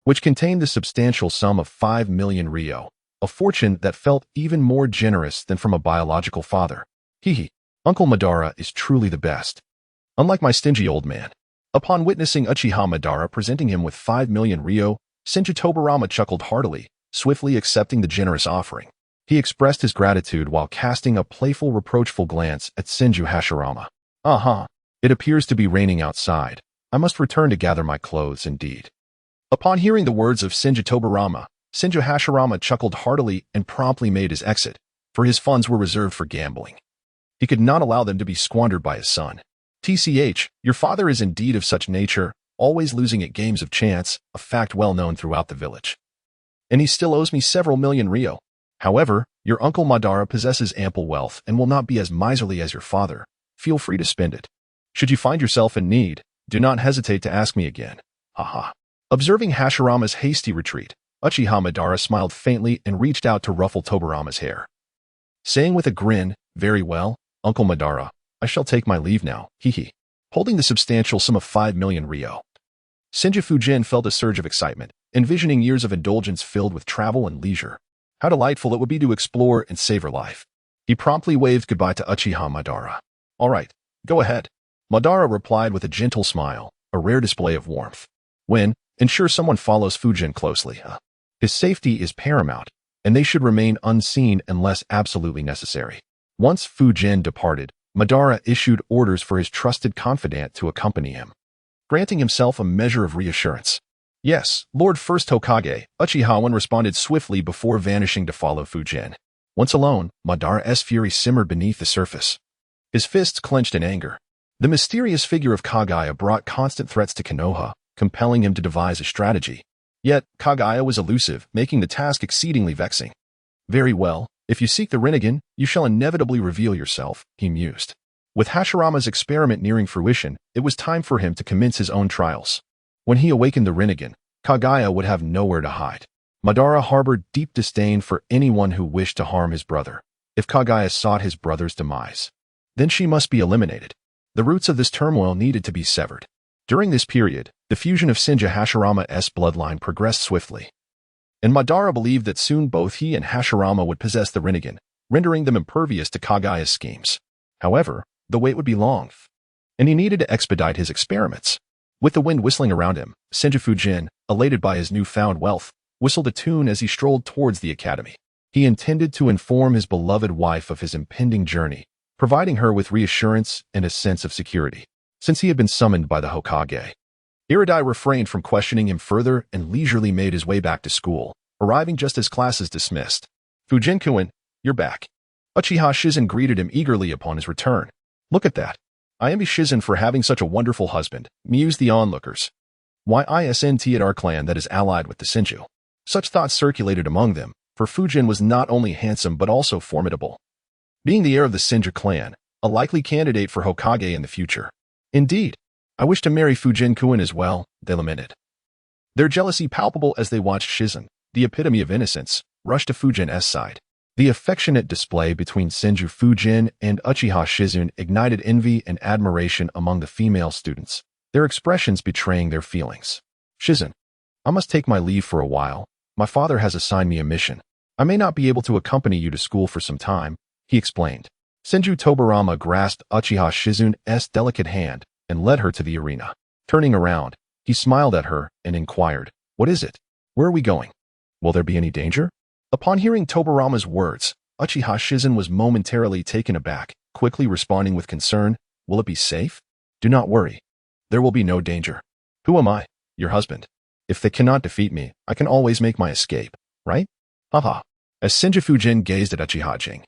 which contained the substantial sum of 5 million ryo, a fortune that felt even more generous than from a biological father. Hee. Uncle Madara is truly the best. Unlike my stingy old man. Upon witnessing Uchiha Madara presenting him with 5 million ryo, Senju Tobarama chuckled heartily, swiftly accepting the generous offering. He expressed his gratitude while casting a playful, reproachful glance at Senju Hashirama. It appears to be raining outside. I must return to gather my clothes indeed. Upon hearing the words of Senju Tobarama, Senju Hashirama chuckled heartily and promptly made his exit, for his funds were reserved for gambling. He could not allow them to be squandered by his son. TCH, your father is indeed of such nature, always losing at games of chance, a fact well known throughout the village. And he still owes me several million ryo. However, your Uncle Madara possesses ample wealth and will not be as miserly as your father. Feel free to spend it. Should you find yourself in need, do not hesitate to ask me again. Haha. Observing Hashirama's hasty retreat, Uchiha Madara smiled faintly and reached out to ruffle Tobarama's hair, saying with a grin, "Very well, Uncle Madara, I shall take my leave now, hee. Holding the substantial sum of 5 million ryo. Senju Fujian felt a surge of excitement, envisioning years of indulgence filled with travel and leisure. How delightful it would be to explore and savor life. He promptly waved goodbye to Uchiha Madara. "All right, go ahead." Madara replied with a gentle smile, a rare display of warmth. When, ensure someone follows Fujian closely. His safety is paramount, and they should remain unseen unless absolutely necessary. Once Fujian departed, Madara issued orders for his trusted confidant to accompany him, granting himself a measure of reassurance. "Yes, Lord First Hokage," Uchiha responded swiftly before vanishing to follow Fujian. Once alone, Madara's fury simmered beneath the surface. His fists clenched in anger. The mysterious figure of Kagaya brought constant threats to Konoha, compelling him to devise a strategy. Yet, Kagaya was elusive, making the task exceedingly vexing. "Very well, if you seek the Rinnegan, you shall inevitably reveal yourself," he mused. With Hashirama's experiment nearing fruition, it was time for him to commence his own trials. When he awakened the Rinnegan, Kagaya would have nowhere to hide. Madara harbored deep disdain for anyone who wished to harm his brother. If Kagaya sought his brother's demise, then she must be eliminated. The roots of this turmoil needed to be severed. During this period, the fusion of Senju Hashirama's bloodline progressed swiftly, and Madara believed that soon both he and Hashirama would possess the Rinnegan, rendering them impervious to Kagaya's schemes. However, the wait would be long, and he needed to expedite his experiments. With the wind whistling around him, Senju Fujian, elated by his newfound wealth, whistled a tune as he strolled towards the academy. He intended to inform his beloved wife of his impending journey, providing her with reassurance and a sense of security, since he had been summoned by the Hokage. Iridai refrained from questioning him further and leisurely made his way back to school, arriving just as classes dismissed. "Fujian-kun, you're back." Uchiha Shizen greeted him eagerly upon his return. "Look at that. I envy Shizen for having such a wonderful husband, mused the onlookers. Why isn't at our clan that is allied with the Senju? Such thoughts circulated among them, for Fujian was not only handsome but also formidable. Being the heir of the Senju clan, a likely candidate for Hokage in the future. Indeed, I wish to marry Fujian-kun as well, they lamented. Their jealousy palpable as they watched Shizen, the epitome of innocence, rush to Fujian's side. The affectionate display between Senju Fujian and Uchiha Shizun ignited envy and admiration among the female students, their expressions betraying their feelings. Shizen, I must take my leave for a while. My father has assigned me a mission. I may not be able to accompany you to school for some time, he explained. Senju Tobarama grasped Uchiha Shizun's delicate hand and led her to the arena. Turning around, he smiled at her and inquired, "What is it? Where are we going? Will there be any danger?" Upon hearing Tobarama's words, Uchiha Shizun was momentarily taken aback, quickly responding with concern, "Will it be safe?" "Do not worry. There will be no danger. Who am I? Your husband. If they cannot defeat me, I can always make my escape, right?" Haha. As Senju Fujian gazed at Uchiha Jing,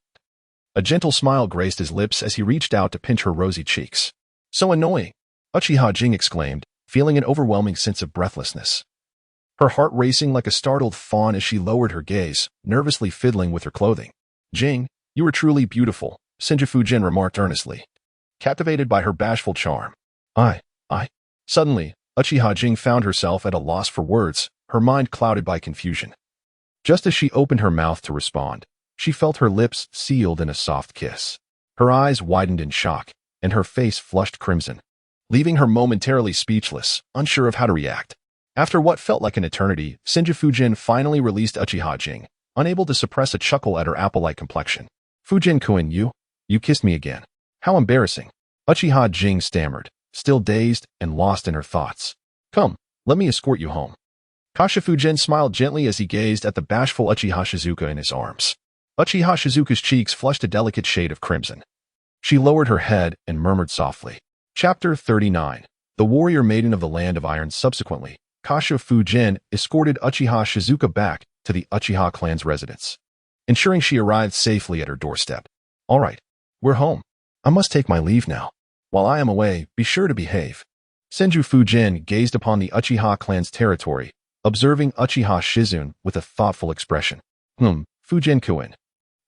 a gentle smile graced his lips as he reached out to pinch her rosy cheeks. "So annoying," Uchiha Jing exclaimed, feeling an overwhelming sense of breathlessness. Her heart racing like a startled fawn as she lowered her gaze, nervously fiddling with her clothing. "Jing, you are truly beautiful," Senju Fujian remarked earnestly, captivated by her bashful charm. I. Suddenly, Uchiha Jing found herself at a loss for words, her mind clouded by confusion. Just as she opened her mouth to respond, she felt her lips sealed in a soft kiss. Her eyes widened in shock, and her face flushed crimson, leaving her momentarily speechless, unsure of how to react. After what felt like an eternity, Senju Fujian finally released Uchiha Jing, unable to suppress a chuckle at her apple-like complexion. "Fujian-kun, you kissed me again. How embarrassing," Uchiha Jing stammered, still dazed and lost in her thoughts. "Come, let me escort you home." Kasha Fujian smiled gently as he gazed at the bashful Uchiha Shizuka in his arms. Uchiha Shizuka's cheeks flushed a delicate shade of crimson. She lowered her head and murmured softly. Chapter 39. The Warrior Maiden of the Land of Iron. Subsequently, Kasha Fujian escorted Uchiha Shizuka back to the Uchiha clan's residence, ensuring she arrived safely at her doorstep. "All right, we're home. I must take my leave now. While I am away, be sure to behave." Senju Fujian gazed upon the Uchiha clan's territory, observing Uchiha Shizun with a thoughtful expression. Fujian-kun.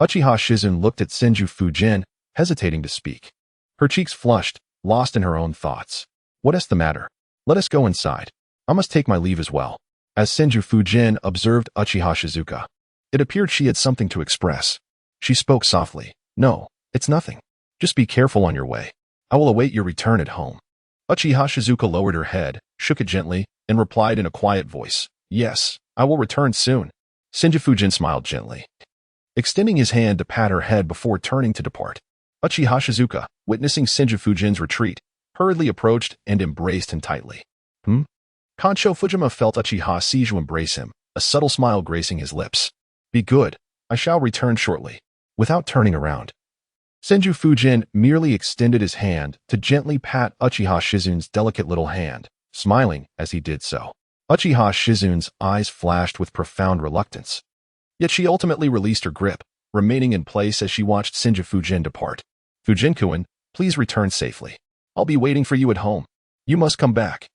Uchiha Shizun looked at Senju Fujian, hesitating to speak. Her cheeks flushed, lost in her own thoughts. "What is the matter? Let us go inside. I must take my leave as well." As Senju Fujian observed Uchiha Shizuka, it appeared she had something to express. She spoke softly. "No, it's nothing. Just be careful on your way. I will await your return at home." Uchiha Shizuka lowered her head, shook it gently, and replied in a quiet voice, "Yes, I will return soon." Senju Fujian smiled gently, extending his hand to pat her head before turning to depart. Uchiha Shizuka, witnessing Senju Fujian's retreat, hurriedly approached and embraced him tightly. Kansho Fujima felt Uchiha Shizun embrace him, a subtle smile gracing his lips. "Be good. I shall return shortly." Without turning around, Senju Fujian merely extended his hand to gently pat Uchiha Shizun's delicate little hand, smiling as he did so. Uchiha Shizun's eyes flashed with profound reluctance. Yet she ultimately released her grip, remaining in place as she watched Senju Fujian depart. "Fujian-kun, please return safely. I'll be waiting for you at home. You must come back,"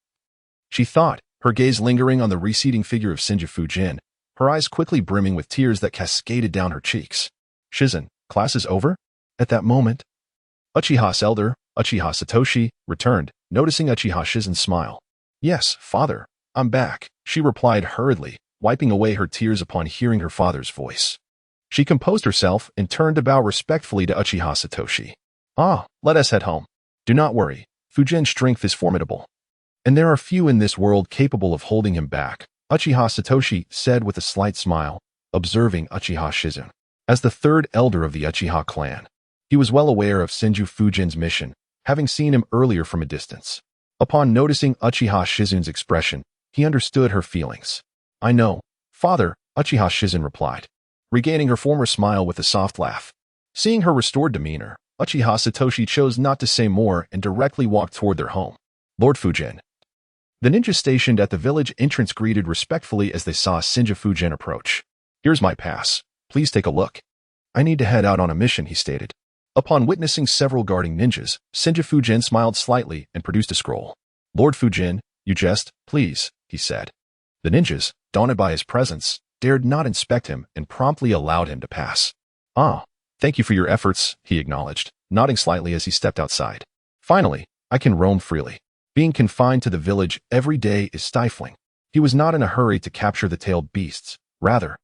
she thought, her gaze lingering on the receding figure of Senju Fujian, her eyes quickly brimming with tears that cascaded down her cheeks. "Shizen, class is over?" At that moment, Uchiha's elder, Uchiha Satoshi, returned, noticing Uchiha Shizen's smile. "Yes, father, I'm back," she replied hurriedly, wiping away her tears upon hearing her father's voice. She composed herself and turned to bow respectfully to Uchiha Satoshi. Let us head home. Do not worry, Fujian's strength is formidable, and there are few in this world capable of holding him back," Uchiha Satoshi said with a slight smile, observing Uchiha Shizun. As the third elder of the Uchiha clan, he was well aware of Senju Fujian's mission, having seen him earlier from a distance. Upon noticing Uchiha Shizun's expression, he understood her feelings. "I know, father," Uchiha Shizun replied, regaining her former smile with a soft laugh. Seeing her restored demeanor, Uchiha Satoshi chose not to say more and directly walked toward their home. "Lord Fujian." The ninja stationed at the village entrance greeted respectfully as they saw Senju Fujian approach. "Here's my pass. Please take a look." "I need to head out on a mission," he stated. Upon witnessing several guarding ninjas, Senju Fujian smiled slightly and produced a scroll. Lord Fujian, you jest, please, he said. The ninjas, daunted by his presence, dared not inspect him and promptly allowed him to pass. Ah, thank you for your efforts, he acknowledged, nodding slightly as he stepped outside. Finally, I can roam freely. Being confined to the village every day is stifling. He was not in a hurry to capture the tailed beasts. Rather,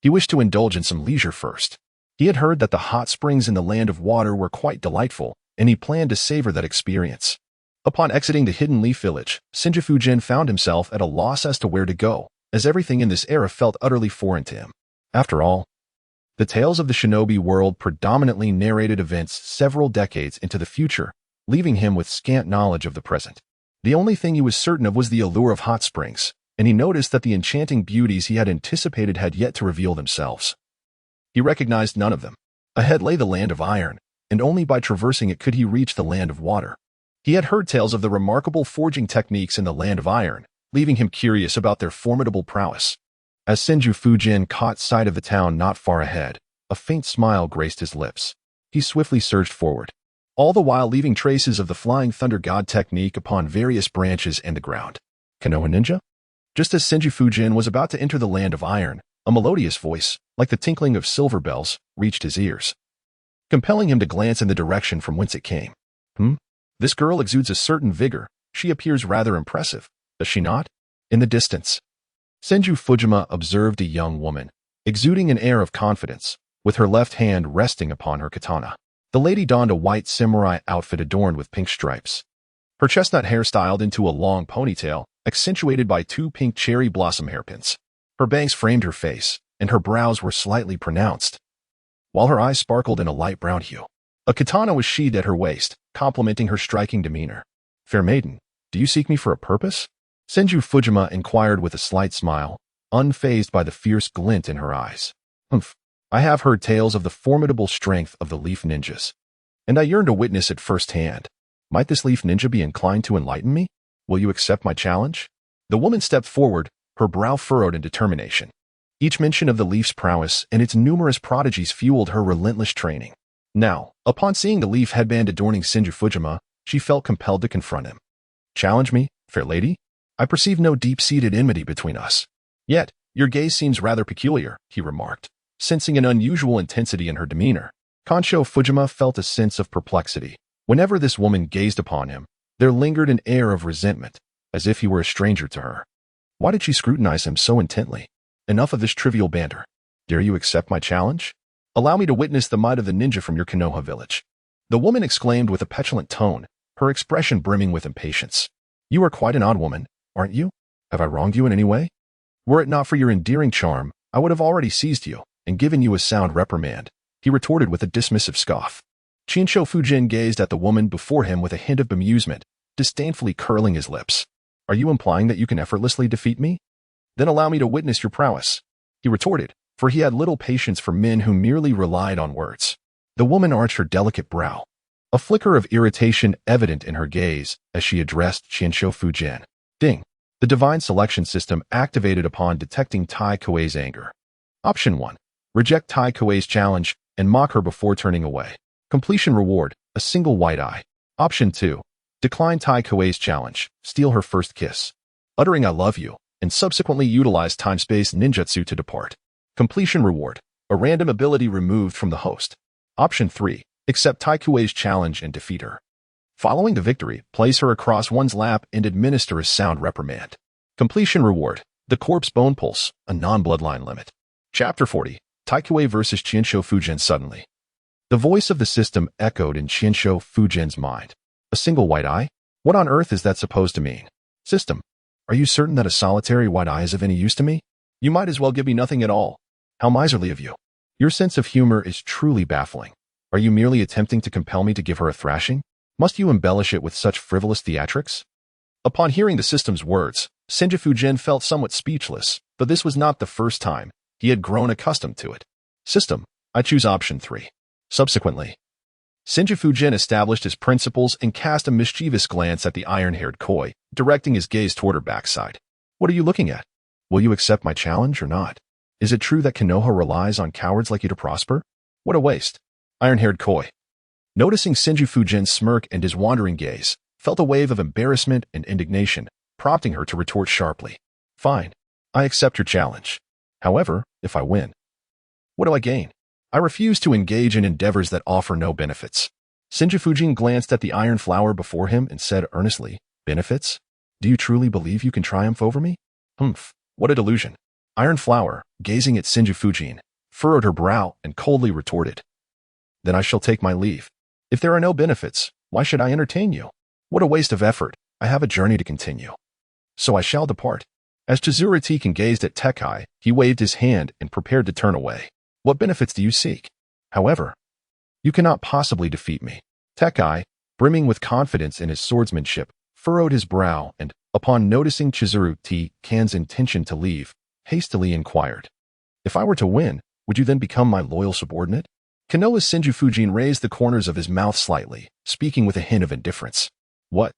he wished to indulge in some leisure first. He had heard that the hot springs in the land of water were quite delightful, and he planned to savor that experience. Upon exiting the Hidden Leaf Village, Senju Fujian found himself at a loss as to where to go, as everything in this era felt utterly foreign to him. After all, the tales of the Shinobi world predominantly narrated events several decades into the future, leaving him with scant knowledge of the present. The only thing he was certain of was the allure of hot springs, and he noticed that the enchanting beauties he had anticipated had yet to reveal themselves. He recognized none of them. Ahead lay the land of iron, and only by traversing it could he reach the land of water. He had heard tales of the remarkable forging techniques in the land of iron, leaving him curious about their formidable prowess. As Senju Fujian caught sight of the town not far ahead, a faint smile graced his lips. He swiftly surged forward, all the while leaving traces of the Flying Thunder God technique upon various branches and the ground. Konoha ninja? Just as Senju Fujian was about to enter the land of iron, a melodious voice, like the tinkling of silver bells, reached his ears, compelling him to glance in the direction from whence it came. This girl exudes a certain vigor. She appears rather impressive, does she not? In the distance, Senju Fujima observed a young woman, exuding an air of confidence, with her left hand resting upon her katana. The lady donned a white samurai outfit adorned with pink stripes. Her chestnut hair styled into a long ponytail, accentuated by two pink cherry blossom hairpins. Her bangs framed her face, and her brows were slightly pronounced, while her eyes sparkled in a light brown hue. A katana was sheathed at her waist, complementing her striking demeanor. Fair maiden, do you seek me for a purpose? Senju Fujima inquired with a slight smile, unfazed by the fierce glint in her eyes. I have heard tales of the formidable strength of the Leaf Ninjas, and I yearn to witness it firsthand. Might this Leaf Ninja be inclined to enlighten me? Will you accept my challenge? The woman stepped forward, her brow furrowed in determination. Each mention of the Leaf's prowess and its numerous prodigies fueled her relentless training. Now, upon seeing the leaf headband adorning Senju Fujima, she felt compelled to confront him. Challenge me, fair lady? I perceive no deep-seated enmity between us. Yet, your gaze seems rather peculiar, he remarked, sensing an unusual intensity in her demeanor. Kansho Fujima felt a sense of perplexity. Whenever this woman gazed upon him, there lingered an air of resentment, as if he were a stranger to her. Why did she scrutinize him so intently? Enough of this trivial banter. Dare you accept my challenge? Allow me to witness the might of the ninja from your Konoha village. The woman exclaimed with a petulant tone, her expression brimming with impatience. You are quite an odd woman, aren't you? Have I wronged you in any way? Were it not for your endearing charm, I would have already seized you and given you a sound reprimand, he retorted with a dismissive scoff. Chinsho Fujin gazed at the woman before him with a hint of bemusement, disdainfully curling his lips. Are you implying that you can effortlessly defeat me? Then allow me to witness your prowess, he retorted, for he had little patience for men who merely relied on words. The woman arched her delicate brow, a flicker of irritation evident in her gaze as she addressed Chinsho Fujin. Ding. The divine selection system activated upon detecting Tai Kuei's anger. Option 1. Reject Tai Kuei's challenge and mock her before turning away. Completion reward, a single white eye. Option 2. Decline Tai Kuei's challenge, steal her first kiss, uttering I love you, and subsequently utilize time-space ninjutsu to depart. Completion reward, a random ability removed from the host. Option 3. Accept Tai Kuei's challenge and defeat her. Following the victory, place her across one's lap and administer a sound reprimand. Completion reward, the corpse bone pulse, a non-bloodline limit. Chapter 40. Tai Kuei vs. Chinsho Fujin. Suddenly, the voice of the system echoed in Chinsho Fujin's mind. A single white eye? What on earth is that supposed to mean? System, are you certain that a solitary white eye is of any use to me? You might as well give me nothing at all. How miserly of you. Your sense of humor is truly baffling. Are you merely attempting to compel me to give her a thrashing? Must you embellish it with such frivolous theatrics? Upon hearing the system's words, Senju Fujin felt somewhat speechless, but this was not the first time he had grown accustomed to it. System, I choose option 3. Subsequently, Senju Fujin established his principles and cast a mischievous glance at the iron-haired koi, directing his gaze toward her backside. What are you looking at? Will you accept my challenge or not? Is it true that Konoha relies on cowards like you to prosper? What a waste. Iron-haired koi, Noticing Senju Fujian's smirk and his wandering gaze, felt a wave of embarrassment and indignation, prompting her to retort sharply. Fine. I accept your challenge. However, if I win, what do I gain? I refuse to engage in endeavors that offer no benefits. Senju Fujian glanced at the iron flower before him and said earnestly, Benefits? Do you truly believe you can triumph over me? Humph, what a delusion. Iron flower, gazing at Senju Fujian, furrowed her brow and coldly retorted. Then I shall take my leave. If there are no benefits, why should I entertain you? What a waste of effort. I have a journey to continue. So I shall depart. As Chizuru Tekken gazed at Tekai, he waved his hand and prepared to turn away. What benefits do you seek? However, you cannot possibly defeat me. Tekai, brimming with confidence in his swordsmanship, furrowed his brow and, upon noticing Chizuru Tekken's intention to leave, hastily inquired. If I were to win, would you then become my loyal subordinate? Konoha's Senju Fujian raised the corners of his mouth slightly, speaking with a hint of indifference. What?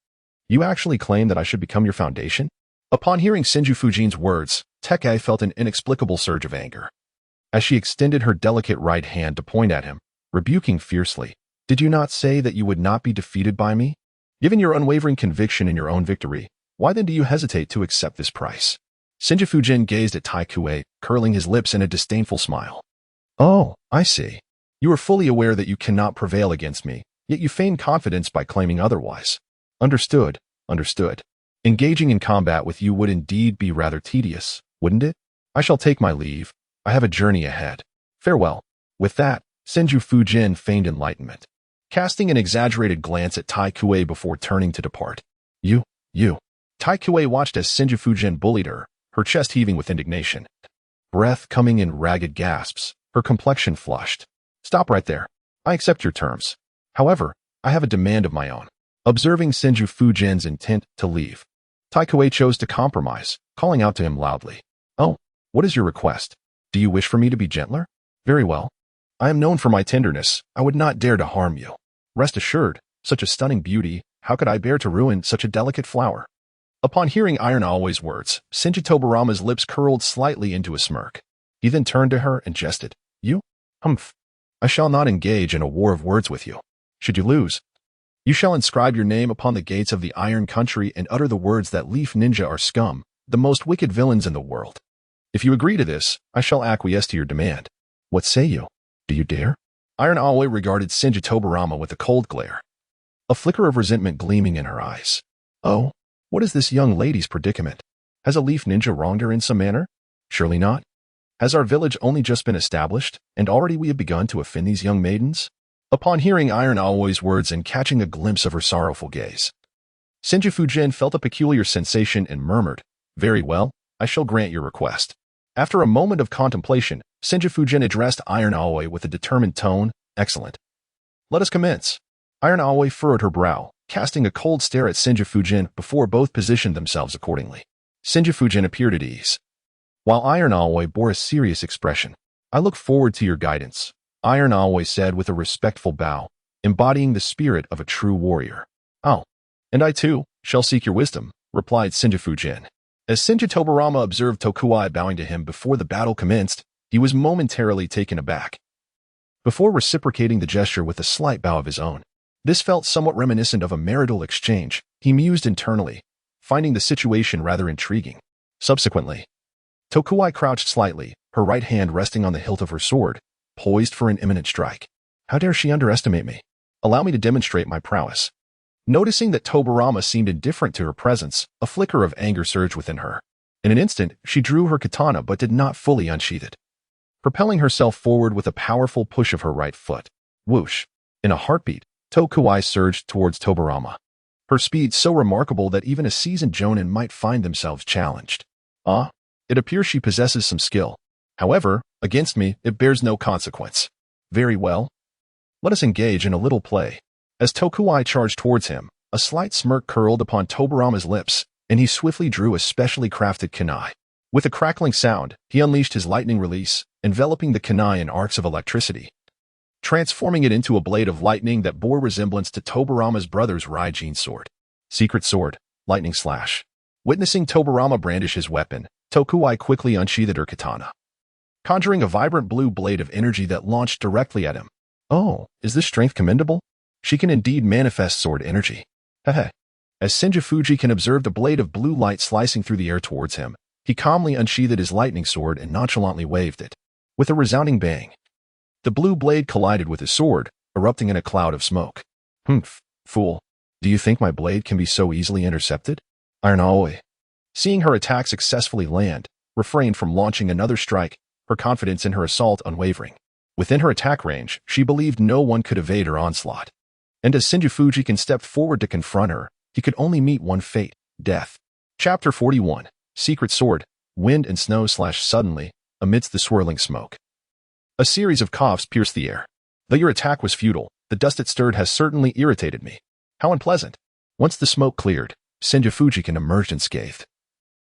You actually claim that I should become your foundation? Upon hearing Senju Fujian's words, Tekai felt an inexplicable surge of anger. As she extended her delicate right hand to point at him, rebuking fiercely, Did you not say that you would not be defeated by me? Given your unwavering conviction in your own victory, why then do you hesitate to accept this price? Senju Fujian gazed at Taikue, curling his lips in a disdainful smile. Oh, I see. You are fully aware that you cannot prevail against me, yet you feign confidence by claiming otherwise. Understood, understood. Engaging in combat with you would indeed be rather tedious, wouldn't it? I shall take my leave. I have a journey ahead. Farewell. With that, Senju Fujian feigned enlightenment, casting an exaggerated glance at Taikue before turning to depart. You. Taikue watched as Senju Fujian bullied her chest heaving with indignation. Breath coming in ragged gasps, her complexion flushed. Stop right there. I accept your terms. However, I have a demand of my own. Observing Senju Fujian's intent to leave, Taikue chose to compromise, calling out to him loudly. Oh, what is your request? Do you wish for me to be gentler? Very well. I am known for my tenderness. I would not dare to harm you. Rest assured, such a stunning beauty, how could I bear to ruin such a delicate flower? Upon hearing Iron Always' words, Senju Tobarama's lips curled slightly into a smirk. He then turned to her and jested. You? Humph. I shall not engage in a war of words with you. Should you lose, you shall inscribe your name upon the gates of the Iron Country and utter the words that Leaf Ninja are scum, the most wicked villains in the world. If you agree to this, I shall acquiesce to your demand. What say you? Do you dare? Iron Always regarded Senju Tobarama with a cold glare, a flicker of resentment gleaming in her eyes. Oh, what is this young lady's predicament? Has a Leaf Ninja wronged her in some manner? Surely not. Has our village only just been established, and already we have begun to offend these young maidens? Upon hearing Iron Always' words and catching a glimpse of her sorrowful gaze, Senju Fujian felt a peculiar sensation and murmured, Very well, I shall grant your request. After a moment of contemplation, Senju Fujian addressed Iron Always with a determined tone, Excellent. Let us commence. Iron Always furrowed her brow, casting a cold stare at Senju Fujian before both positioned themselves accordingly. Senju Fujian appeared at ease, while Iron Always bore a serious expression. I look forward to your guidance, Iron Always said with a respectful bow, embodying the spirit of a true warrior. Oh, and I too shall seek your wisdom, replied Senju Fujian. As Senju Tobarama observed Tokuai bowing to him before the battle commenced, he was momentarily taken aback, before reciprocating the gesture with a slight bow of his own. This felt somewhat reminiscent of a marital exchange, he mused internally, finding the situation rather intriguing. Subsequently, Tokuai crouched slightly, her right hand resting on the hilt of her sword, poised for an imminent strike. How dare she underestimate me? Allow me to demonstrate my prowess. Noticing that Tobarama seemed indifferent to her presence, a flicker of anger surged within her. In an instant, she drew her katana but did not fully unsheath it, propelling herself forward with a powerful push of her right foot. Whoosh! In a heartbeat, Tokuai surged towards Tobarama, her speed so remarkable that even a seasoned jonin might find themselves challenged. It appears she possesses some skill. However, against me, it bears no consequence. Very well. Let us engage in a little play. As Tokuai charged towards him, a slight smirk curled upon Tobarama's lips, and he swiftly drew a specially crafted kunai. With a crackling sound, he unleashed his lightning release, enveloping the kunai in arcs of electricity, transforming it into a blade of lightning that bore resemblance to Tobarama's brother's Raijin sword. Secret sword, lightning slash. Witnessing Tobarama brandish his weapon, Tokuai quickly unsheathed her katana, conjuring a vibrant blue blade of energy that launched directly at him. Oh, is this strength commendable? She can indeed manifest sword energy. Hehe. As Senju Fujian observed a blade of blue light slicing through the air towards him, he calmly unsheathed his lightning sword and nonchalantly waved it. With a resounding bang, the blue blade collided with his sword, erupting in a cloud of smoke. Humph, fool. Do you think my blade can be so easily intercepted? Iron Aoi. Seeing her attack successfully land, refrained from launching another strike, her confidence in her assault unwavering. Within her attack range, she believed no one could evade her onslaught. And as Senju Fujian stepped forward to confront her, he could only meet one fate, death. Chapter 41. Secret Sword, Wind and Snow / Suddenly, amidst the swirling smoke. A series of coughs pierced the air. Though your attack was futile, the dust it stirred has certainly irritated me. How unpleasant. Once the smoke cleared, Senju Fujian emerged unscathed,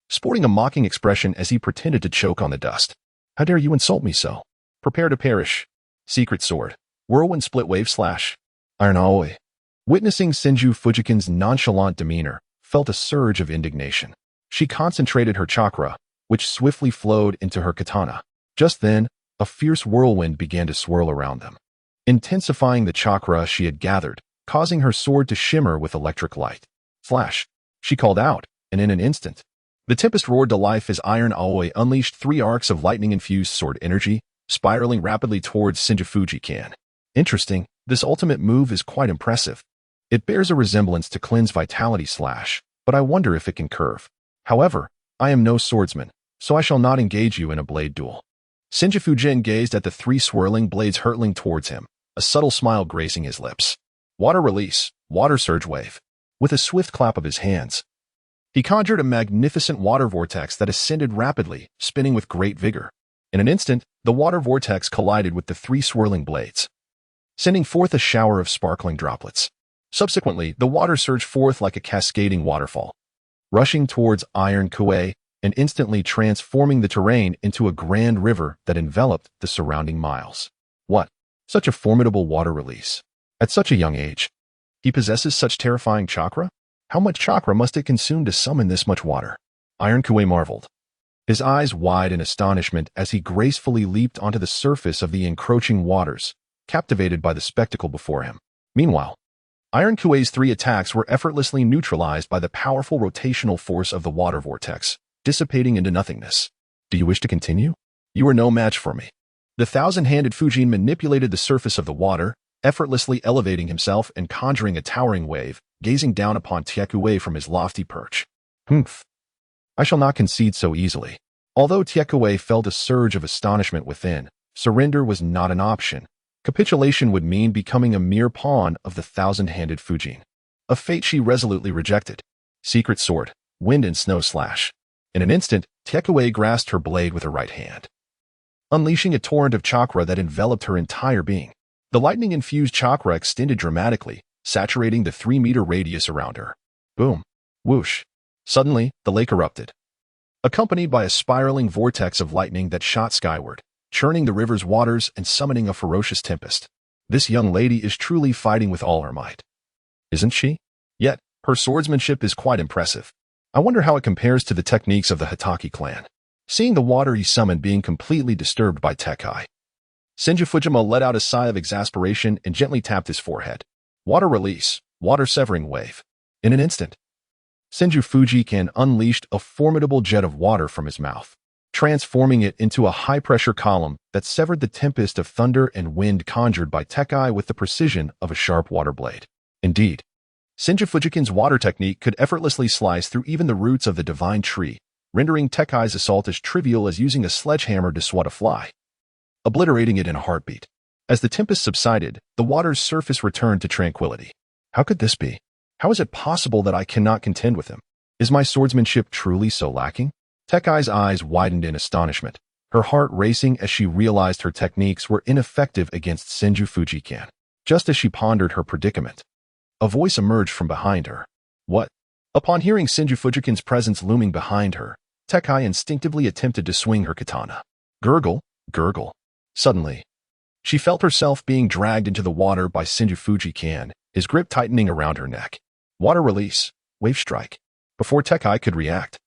sporting a mocking expression as he pretended to choke on the dust. How dare you insult me so? Prepare to perish. Secret Sword, Whirlwind Split Wave / Iron Aoi. Witnessing Senju Fujian's nonchalant demeanor, felt a surge of indignation. She concentrated her chakra, which swiftly flowed into her katana. Just then, a fierce whirlwind began to swirl around them, intensifying the chakra she had gathered, causing her sword to shimmer with electric light. Flash! She called out, and in an instant, the tempest roared to life as Iron Aoi unleashed 3 arcs of lightning-infused sword energy, spiraling rapidly towards Senju Fujian. Interesting, this ultimate move is quite impressive. It bears a resemblance to Cleanse Vitality / but I wonder if it can curve. However, I am no swordsman, so I shall not engage you in a blade duel. Senju Fujian gazed at the 3 swirling blades hurtling towards him, a subtle smile gracing his lips. Water Release, Water Surge Wave. With a swift clap of his hands, he conjured a magnificent water vortex that ascended rapidly, spinning with great vigor. In an instant, the water vortex collided with the 3 swirling blades, sending forth a shower of sparkling droplets. Subsequently, the water surged forth like a cascading waterfall, rushing towards Iron Kuei and instantly transforming the terrain into a grand river that enveloped the surrounding miles. What? Such a formidable water release. At such a young age, he possesses such terrifying chakra? How much chakra must it consume to summon this much water? Iron Kuei marveled, his eyes wide in astonishment as he gracefully leaped onto the surface of the encroaching waters, captivated by the spectacle before him. Meanwhile, Iron Kuei's 3 attacks were effortlessly neutralized by the powerful rotational force of the water vortex, dissipating into nothingness. Do you wish to continue? You are no match for me. The 1,000-handed Fujian manipulated the surface of the water, effortlessly elevating himself and conjuring a towering wave, gazing down upon Tiekuei from his lofty perch. Humph. I shall not concede so easily. Although Tiekuei felt a surge of astonishment within, surrender was not an option. Capitulation would mean becoming a mere pawn of the 1,000-handed Fujian, a fate she resolutely rejected. Secret Sword, Wind and Snow / In an instant, Tiekuei grasped her blade with her right hand, unleashing a torrent of chakra that enveloped her entire being. The lightning-infused chakra extended dramatically, saturating the 3-meter radius around her. Boom. Whoosh. Suddenly, the lake erupted, accompanied by a spiraling vortex of lightning that shot skyward, churning the river's waters and summoning a ferocious tempest. This young lady is truly fighting with all her might, isn't she? Yet, her swordsmanship is quite impressive. I wonder how it compares to the techniques of the Hitaki clan. Seeing the water he summoned being completely disturbed by Tekai, Senju Fujian let out a sigh of exasperation and gently tapped his forehead. Water Release, Water Severing Wave. In an instant, Senju Fujian unleashed a formidable jet of water from his mouth, transforming it into a high-pressure column that severed the tempest of thunder and wind conjured by Tekai with the precision of a sharp water blade. Indeed, Senju Fujian's water technique could effortlessly slice through even the roots of the divine tree, rendering Tekai's assault as trivial as using a sledgehammer to swat a fly, obliterating it in a heartbeat. As the tempest subsided, the water's surface returned to tranquility. How could this be? How is it possible that I cannot contend with him? Is my swordsmanship truly so lacking? Tekai's eyes widened in astonishment, her heart racing as she realized her techniques were ineffective against Senju Fujian. Just as she pondered her predicament, a voice emerged from behind her. What? Upon hearing Senju Fujian's presence looming behind her, Tekai instinctively attempted to swing her katana. Gurgle, gurgle. Suddenly, she felt herself being dragged into the water by Senju Fujian, his grip tightening around her neck. Water Release, Wave Strike. Before Tekai could react,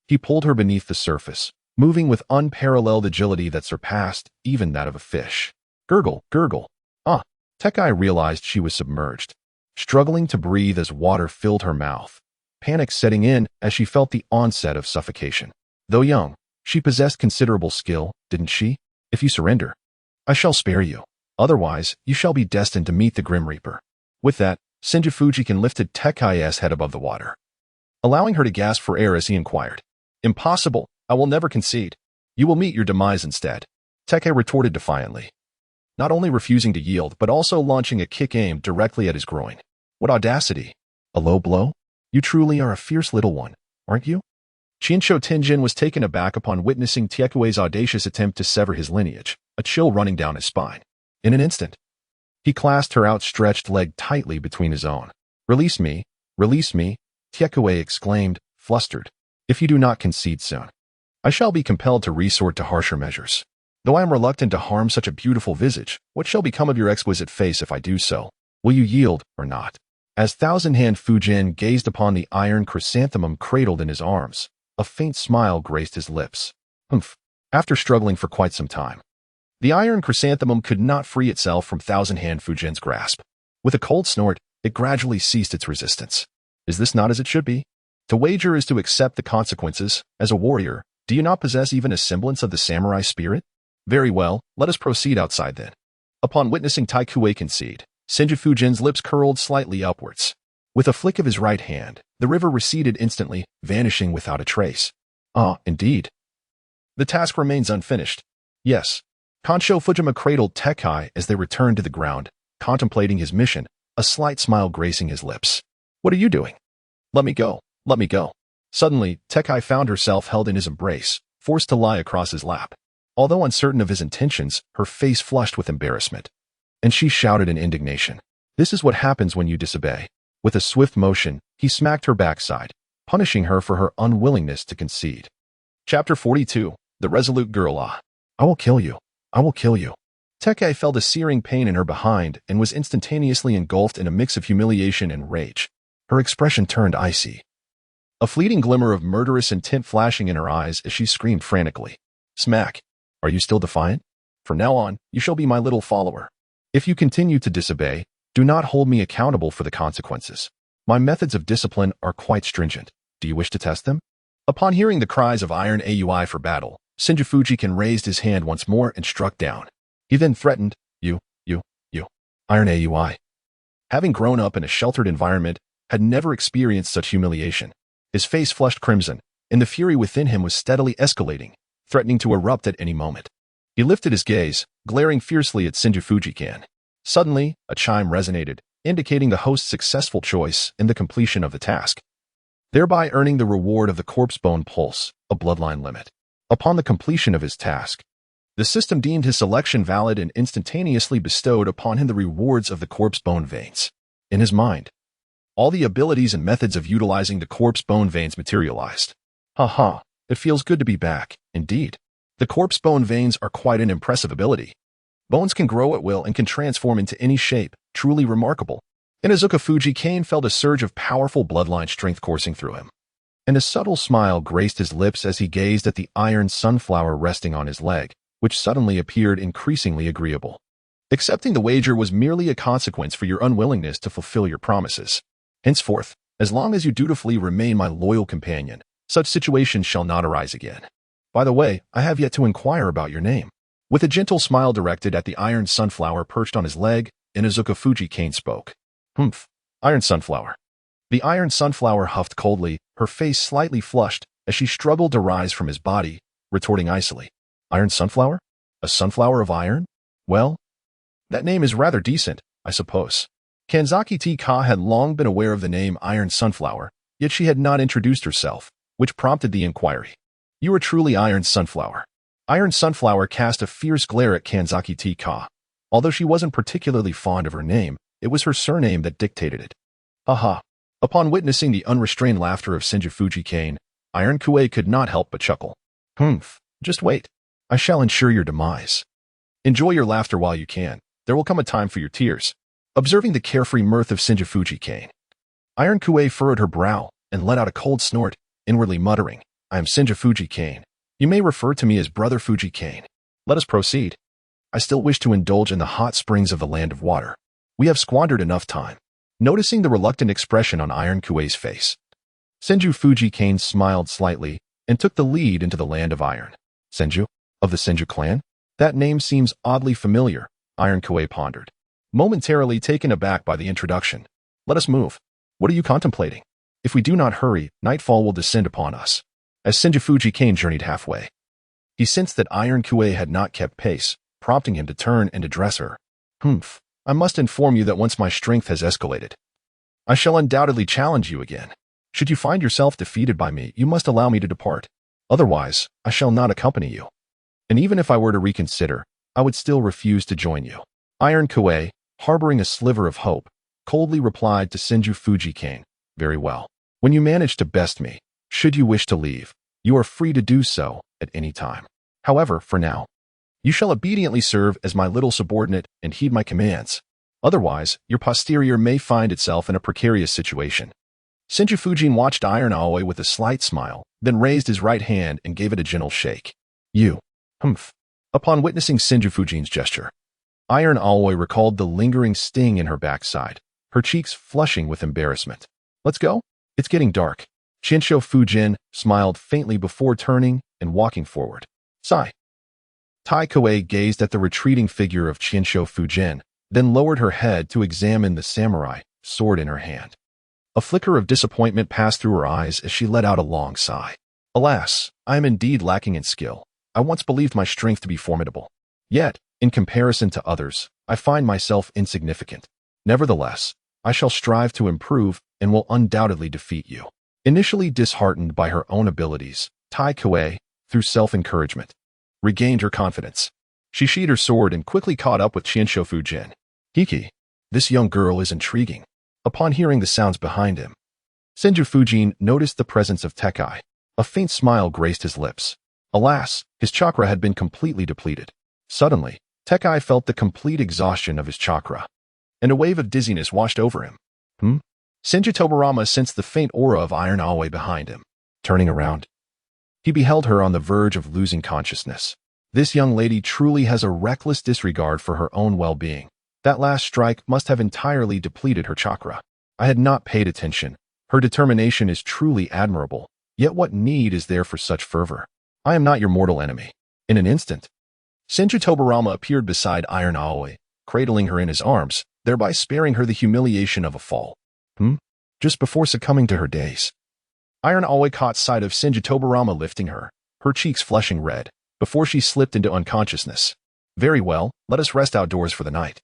he pulled her beneath the surface, moving with unparalleled agility that surpassed even that of a fish. Gurgle, gurgle. Ah! Tekai realized she was submerged, struggling to breathe as water filled her mouth, panic setting in as she felt the onset of suffocation. Though young, she possessed considerable skill, didn't she? If you surrender, I shall spare you. Otherwise, you shall be destined to meet the Grim Reaper. With that, Senju Fujian lifted Tekai's head above the water, allowing her to gasp for air as he inquired. Impossible, I will never concede. You will meet your demise instead. Tekai retorted defiantly, not only refusing to yield but also launching a kick aimed directly at his groin. What audacity! A low blow? You truly are a fierce little one, aren't you? Chinsho Tenjin was taken aback upon witnessing Tiekue's audacious attempt to sever his lineage, a chill running down his spine. In an instant, he clasped her outstretched leg tightly between his own. Release me, Tiekue exclaimed, flustered. If you do not concede soon, I shall be compelled to resort to harsher measures. Though I am reluctant to harm such a beautiful visage, what shall become of your exquisite face if I do so? Will you yield or not? As Thousand-Hand Fujian gazed upon the iron chrysanthemum cradled in his arms, a faint smile graced his lips. Humph. After struggling for quite some time, the iron chrysanthemum could not free itself from Thousand-Hand Fujian's grasp. With a cold snort, it gradually ceased its resistance. Is this not as it should be? To wager is to accept the consequences. As a warrior, do you not possess even a semblance of the samurai spirit? Very well, let us proceed outside then. Upon witnessing Taikue concede, Senju Fujian's lips curled slightly upwards. With a flick of his right hand, the river receded instantly, vanishing without a trace. Ah, indeed. The task remains unfinished. Yes. Kansho Fujima cradled Tekai as they returned to the ground, contemplating his mission, a slight smile gracing his lips. What are you doing? Let me go. Let me go. Suddenly, Tekai found herself held in his embrace, forced to lie across his lap. Although uncertain of his intentions, her face flushed with embarrassment. And she shouted in indignation. This is what happens when you disobey. With a swift motion, he smacked her backside, punishing her for her unwillingness to concede. Chapter 42. The Resolute Girl. I will kill you. I will kill you. Tekai felt a searing pain in her behind and was instantaneously engulfed in a mix of humiliation and rage. Her expression turned icy, a fleeting glimmer of murderous intent flashing in her eyes as she screamed frantically. Smack. Are you still defiant? From now on, you shall be my little follower. If you continue to disobey, do not hold me accountable for the consequences. My methods of discipline are quite stringent. Do you wish to test them? Upon hearing the cries of Iron Aui for battle, Senju Fujian raised his hand once more and struck down. He then threatened, You, Iron Aui. Having grown up in a sheltered environment, had never experienced such humiliation. His face flushed crimson, and the fury within him was steadily escalating, threatening to erupt at any moment. He lifted his gaze, glaring fiercely at Senju Fujian. Suddenly, a chime resonated, indicating the host's successful choice in the completion of the task, thereby earning the reward of the corpse bone pulse, a bloodline limit. Upon the completion of his task, the system deemed his selection valid and instantaneously bestowed upon him the rewards of the corpse bone veins. In his mind, all the abilities and methods of utilizing the corpse bone veins materialized. Haha, it feels good to be back, indeed. The corpse bone veins are quite an impressive ability. Bones can grow at will and can transform into any shape, truly remarkable. Inazuka Fujian felt a surge of powerful bloodline strength coursing through him, and a subtle smile graced his lips as he gazed at the iron sunflower resting on his leg, which suddenly appeared increasingly agreeable. Accepting the wager was merely a consequence for your unwillingness to fulfill your promises. Henceforth, as long as you dutifully remain my loyal companion, such situations shall not arise again. By the way, I have yet to inquire about your name. With a gentle smile directed at the iron sunflower perched on his leg, Inazuka Fujian spoke. Humph, Iron Sunflower. The iron sunflower huffed coldly, her face slightly flushed as she struggled to rise from his body, retorting icily. Iron Sunflower? A sunflower of iron? Well, that name is rather decent, I suppose. Kanzaki T-Ka had long been aware of the name Iron Sunflower, yet she had not introduced herself, which prompted the inquiry. You are truly Iron Sunflower. Iron Sunflower cast a fierce glare at Kanzaki T-Ka. Although she wasn't particularly fond of her name, it was her surname that dictated it. Haha. Upon witnessing the unrestrained laughter of Senju Fujian, Iron Kue could not help but chuckle. Humph, just wait. I shall ensure your demise. Enjoy your laughter while you can. There will come a time for your tears. Observing the carefree mirth of Senju Fujian, Iron Kue furrowed her brow and let out a cold snort, inwardly muttering, I am Senju Fujian. You may refer to me as Brother Fujian. Let us proceed. I still wish to indulge in the hot springs of the land of water. We have squandered enough time. Noticing the reluctant expression on Iron Kuei's face, Senju Fujian smiled slightly and took the lead into the land of iron. Senju? Of the Senju clan? That name seems oddly familiar, Iron Kuei pondered, momentarily taken aback by the introduction. Let us move. What are you contemplating? If we do not hurry, nightfall will descend upon us. As Senju Fujian journeyed halfway, he sensed that Iron Kuei had not kept pace, prompting him to turn and address her. I must inform you that once my strength has escalated, I shall undoubtedly challenge you again. Should you find yourself defeated by me, you must allow me to depart. Otherwise, I shall not accompany you. And even if I were to reconsider, I would still refuse to join you. Iron Kuei, harboring a sliver of hope, coldly replied to Senju Fujian, very well. When you manage to best me, should you wish to leave, you are free to do so at any time. However, for now, you shall obediently serve as my little subordinate and heed my commands. Otherwise, your posterior may find itself in a precarious situation. Senju Fujian watched Iron Aoi with a slight smile, then raised his right hand and gave it a gentle shake. You. Upon witnessing Senju Fujian's gesture, Iron Aoi recalled the lingering sting in her backside, her cheeks flushing with embarrassment. Let's go? It's getting dark. Shinsho Fujian smiled faintly before turning and walking forward. Sigh. Tai Kuei gazed at the retreating figure of Shinsho Fujian, then lowered her head to examine the samurai, sword in her hand. A flicker of disappointment passed through her eyes as she let out a long sigh. Alas, I am indeed lacking in skill. I once believed my strength to be formidable. Yet, in comparison to others, I find myself insignificant. Nevertheless, I shall strive to improve and will undoubtedly defeat you. Initially disheartened by her own abilities, Tai Kuei, through self-encouragement, regained her confidence. She sheathed her sword and quickly caught up with Shinsho Fujian. Hiki, this young girl is intriguing. Upon hearing the sounds behind him, Senju Fujian noticed the presence of Tekai. A faint smile graced his lips. Alas, his chakra had been completely depleted. Suddenly, Tekai felt the complete exhaustion of his chakra, and a wave of dizziness washed over him. Senju Tobarama sensed the faint aura of Iron Aoi behind him. Turning around, he beheld her on the verge of losing consciousness. This young lady truly has a reckless disregard for her own well-being. That last strike must have entirely depleted her chakra. I had not paid attention. Her determination is truly admirable. Yet what need is there for such fervor? I am not your mortal enemy. In an instant, Senju Tobarama appeared beside Iron Aoi, cradling her in his arms, thereby sparing her the humiliation of a fall. Just before succumbing to her days, Iron Aoi caught sight of Senju Tobarama lifting her, her cheeks flushing red, before she slipped into unconsciousness. Very well, let us rest outdoors for the night.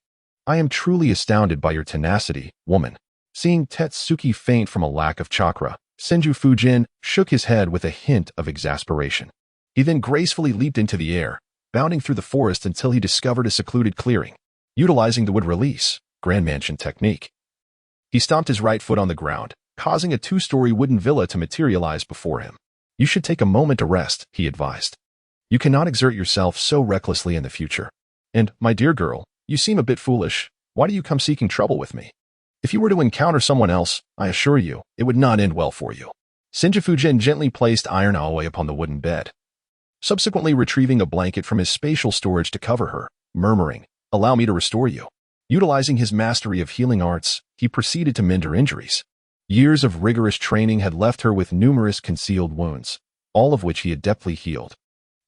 I am truly astounded by your tenacity, woman. Seeing Tetsuki faint from a lack of chakra, Senju Fujian shook his head with a hint of exasperation. He then gracefully leaped into the air, bounding through the forest until he discovered a secluded clearing. Utilizing the wood release, Grand Mansion technique, he stomped his right foot on the ground, causing a 2-story wooden villa to materialize before him. You should take a moment to rest, he advised. You cannot exert yourself so recklessly in the future. And, my dear girl, you seem a bit foolish. Why do you come seeking trouble with me? If you were to encounter someone else, I assure you, it would not end well for you. Senju Fujian gently placed Iron Aoi upon the wooden bed, subsequently retrieving a blanket from his spatial storage to cover her, murmuring, "Allow me to restore you." Utilizing his mastery of healing arts, he proceeded to mend her injuries. Years of rigorous training had left her with numerous concealed wounds, all of which he adeptly healed.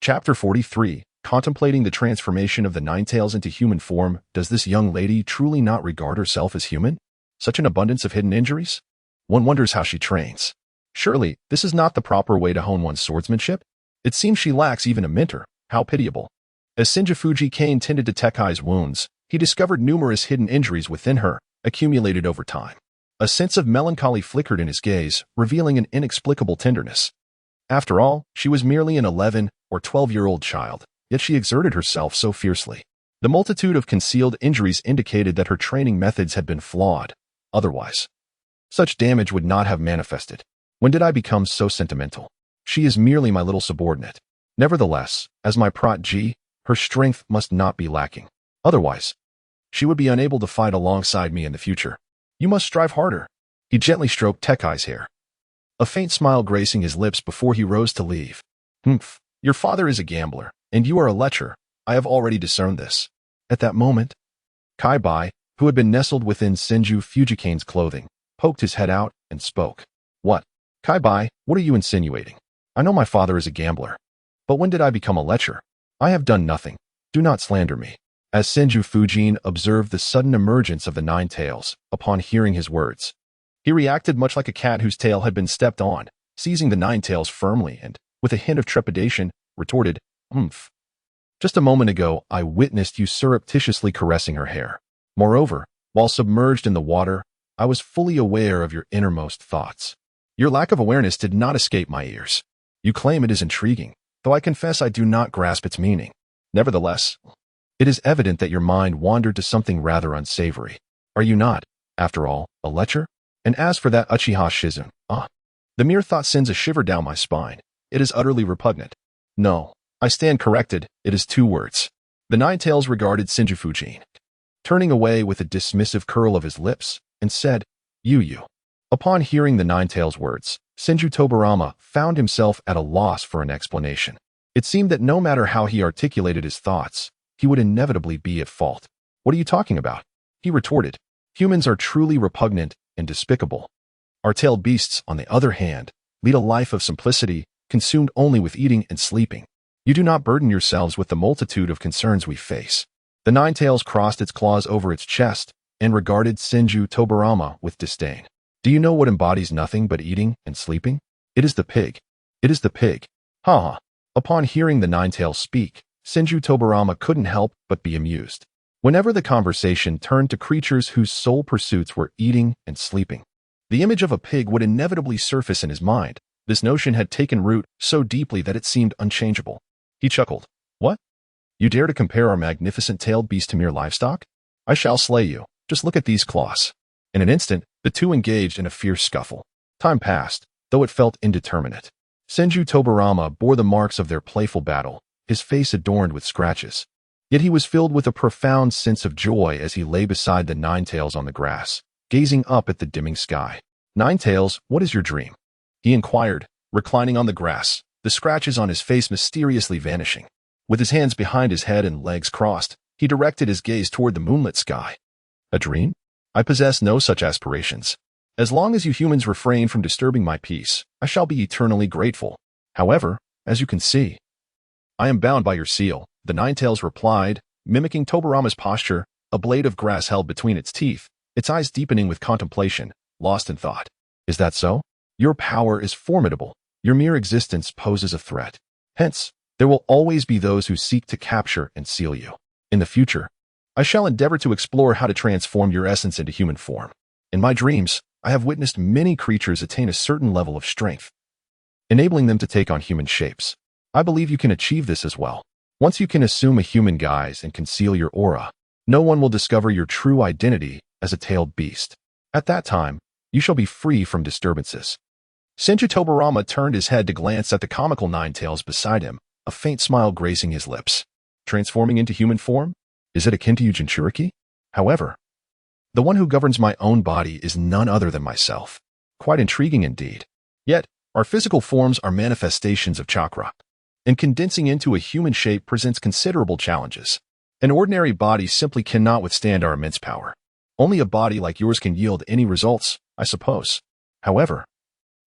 Chapter 43, Contemplating the Transformation of the Ninetales into Human Form. Does this young lady truly not regard herself as human? Such an abundance of hidden injuries? One wonders how she trains. Surely, this is not the proper way to hone one's swordsmanship? It seems she lacks even a mentor. How pitiable. As Senju Fujian tended to Tekai's wounds, he discovered numerous hidden injuries within her, accumulated over time. A sense of melancholy flickered in his gaze, revealing an inexplicable tenderness. After all, she was merely an 11 or 12-year-old child, yet she exerted herself so fiercely. The multitude of concealed injuries indicated that her training methods had been flawed. Otherwise, such damage would not have manifested. When did I become so sentimental? She is merely my little subordinate. Nevertheless, as my prodigy, her strength must not be lacking. Otherwise, she would be unable to fight alongside me in the future. You must strive harder. He gently stroked Tekai's hair, a faint smile gracing his lips before he rose to leave. Your father is a gambler, and you are a lecher. I have already discerned this. At that moment, Kai Bai, who had been nestled within Senju Fujian's clothing, poked his head out and spoke. What? Kai-bai, what are you insinuating? I know my father is a gambler. But when did I become a lecher? I have done nothing. Do not slander me. As Senju Fujian observed the sudden emergence of the nine tails, upon hearing his words, he reacted much like a cat whose tail had been stepped on, seizing the nine tails firmly and, with a hint of trepidation, retorted, "Humph. Just a moment ago, I witnessed you surreptitiously caressing her hair. Moreover, while submerged in the water, I was fully aware of your innermost thoughts. Your lack of awareness did not escape my ears. You claim it is intriguing, though I confess I do not grasp its meaning. Nevertheless, it is evident that your mind wandered to something rather unsavory. Are you not, after all, a lecher? And as for that Uchiha Shizen, the mere thought sends a shiver down my spine. It is utterly repugnant. No, I stand corrected, it is 2 words. The nine tails regarded Senju Fujian, turning away with a dismissive curl of his lips, and said, You. Upon hearing the nine tails' words, Senju Tobarama found himself at a loss for an explanation. It seemed that no matter how he articulated his thoughts, he would inevitably be at fault. What are you talking about? He retorted. Humans are truly repugnant and despicable. Our tailed beasts, on the other hand, lead a life of simplicity, consumed only with eating and sleeping. You do not burden yourselves with the multitude of concerns we face. The nine tails crossed its claws over its chest and regarded Senju Tobarama with disdain. Do you know what embodies nothing but eating and sleeping? It is the pig. It is the pig. Ha ha. Upon hearing the nine tails speak, Senju Tobarama couldn't help but be amused. Whenever the conversation turned to creatures whose sole pursuits were eating and sleeping, the image of a pig would inevitably surface in his mind. This notion had taken root so deeply that it seemed unchangeable. He chuckled. What? You dare to compare our magnificent tailed beast to mere livestock? I shall slay you. Just look at these claws. In an instant, the two engaged in a fierce scuffle. Time passed, though it felt indeterminate. Senju Tobarama bore the marks of their playful battle, his face adorned with scratches. Yet he was filled with a profound sense of joy as he lay beside the nine tails on the grass, gazing up at the dimming sky. Nine tails, what is your dream? He inquired, reclining on the grass, the scratches on his face mysteriously vanishing. With his hands behind his head and legs crossed, he directed his gaze toward the moonlit sky. A dream? I possess no such aspirations. As long as you humans refrain from disturbing my peace, I shall be eternally grateful. However, as you can see, I am bound by your seal, the nine tails replied, mimicking Tobarama's posture, a blade of grass held between its teeth, its eyes deepening with contemplation, lost in thought. Is that so? Your power is formidable. Your mere existence poses a threat. Hence, there will always be those who seek to capture and seal you. In the future, I shall endeavor to explore how to transform your essence into human form. In my dreams, I have witnessed many creatures attain a certain level of strength, enabling them to take on human shapes. I believe you can achieve this as well. Once you can assume a human guise and conceal your aura, no one will discover your true identity as a tailed beast. At that time, you shall be free from disturbances. Senju Tobarama turned his head to glance at the comical nine tails beside him, a faint smile gracing his lips. Transforming into human form? Is it akin to you Jinchuriki? However, the one who governs my own body is none other than myself. Quite intriguing indeed. Yet, our physical forms are manifestations of Chakra, and condensing into a human shape presents considerable challenges. An ordinary body simply cannot withstand our immense power. Only a body like yours can yield any results, I suppose. However,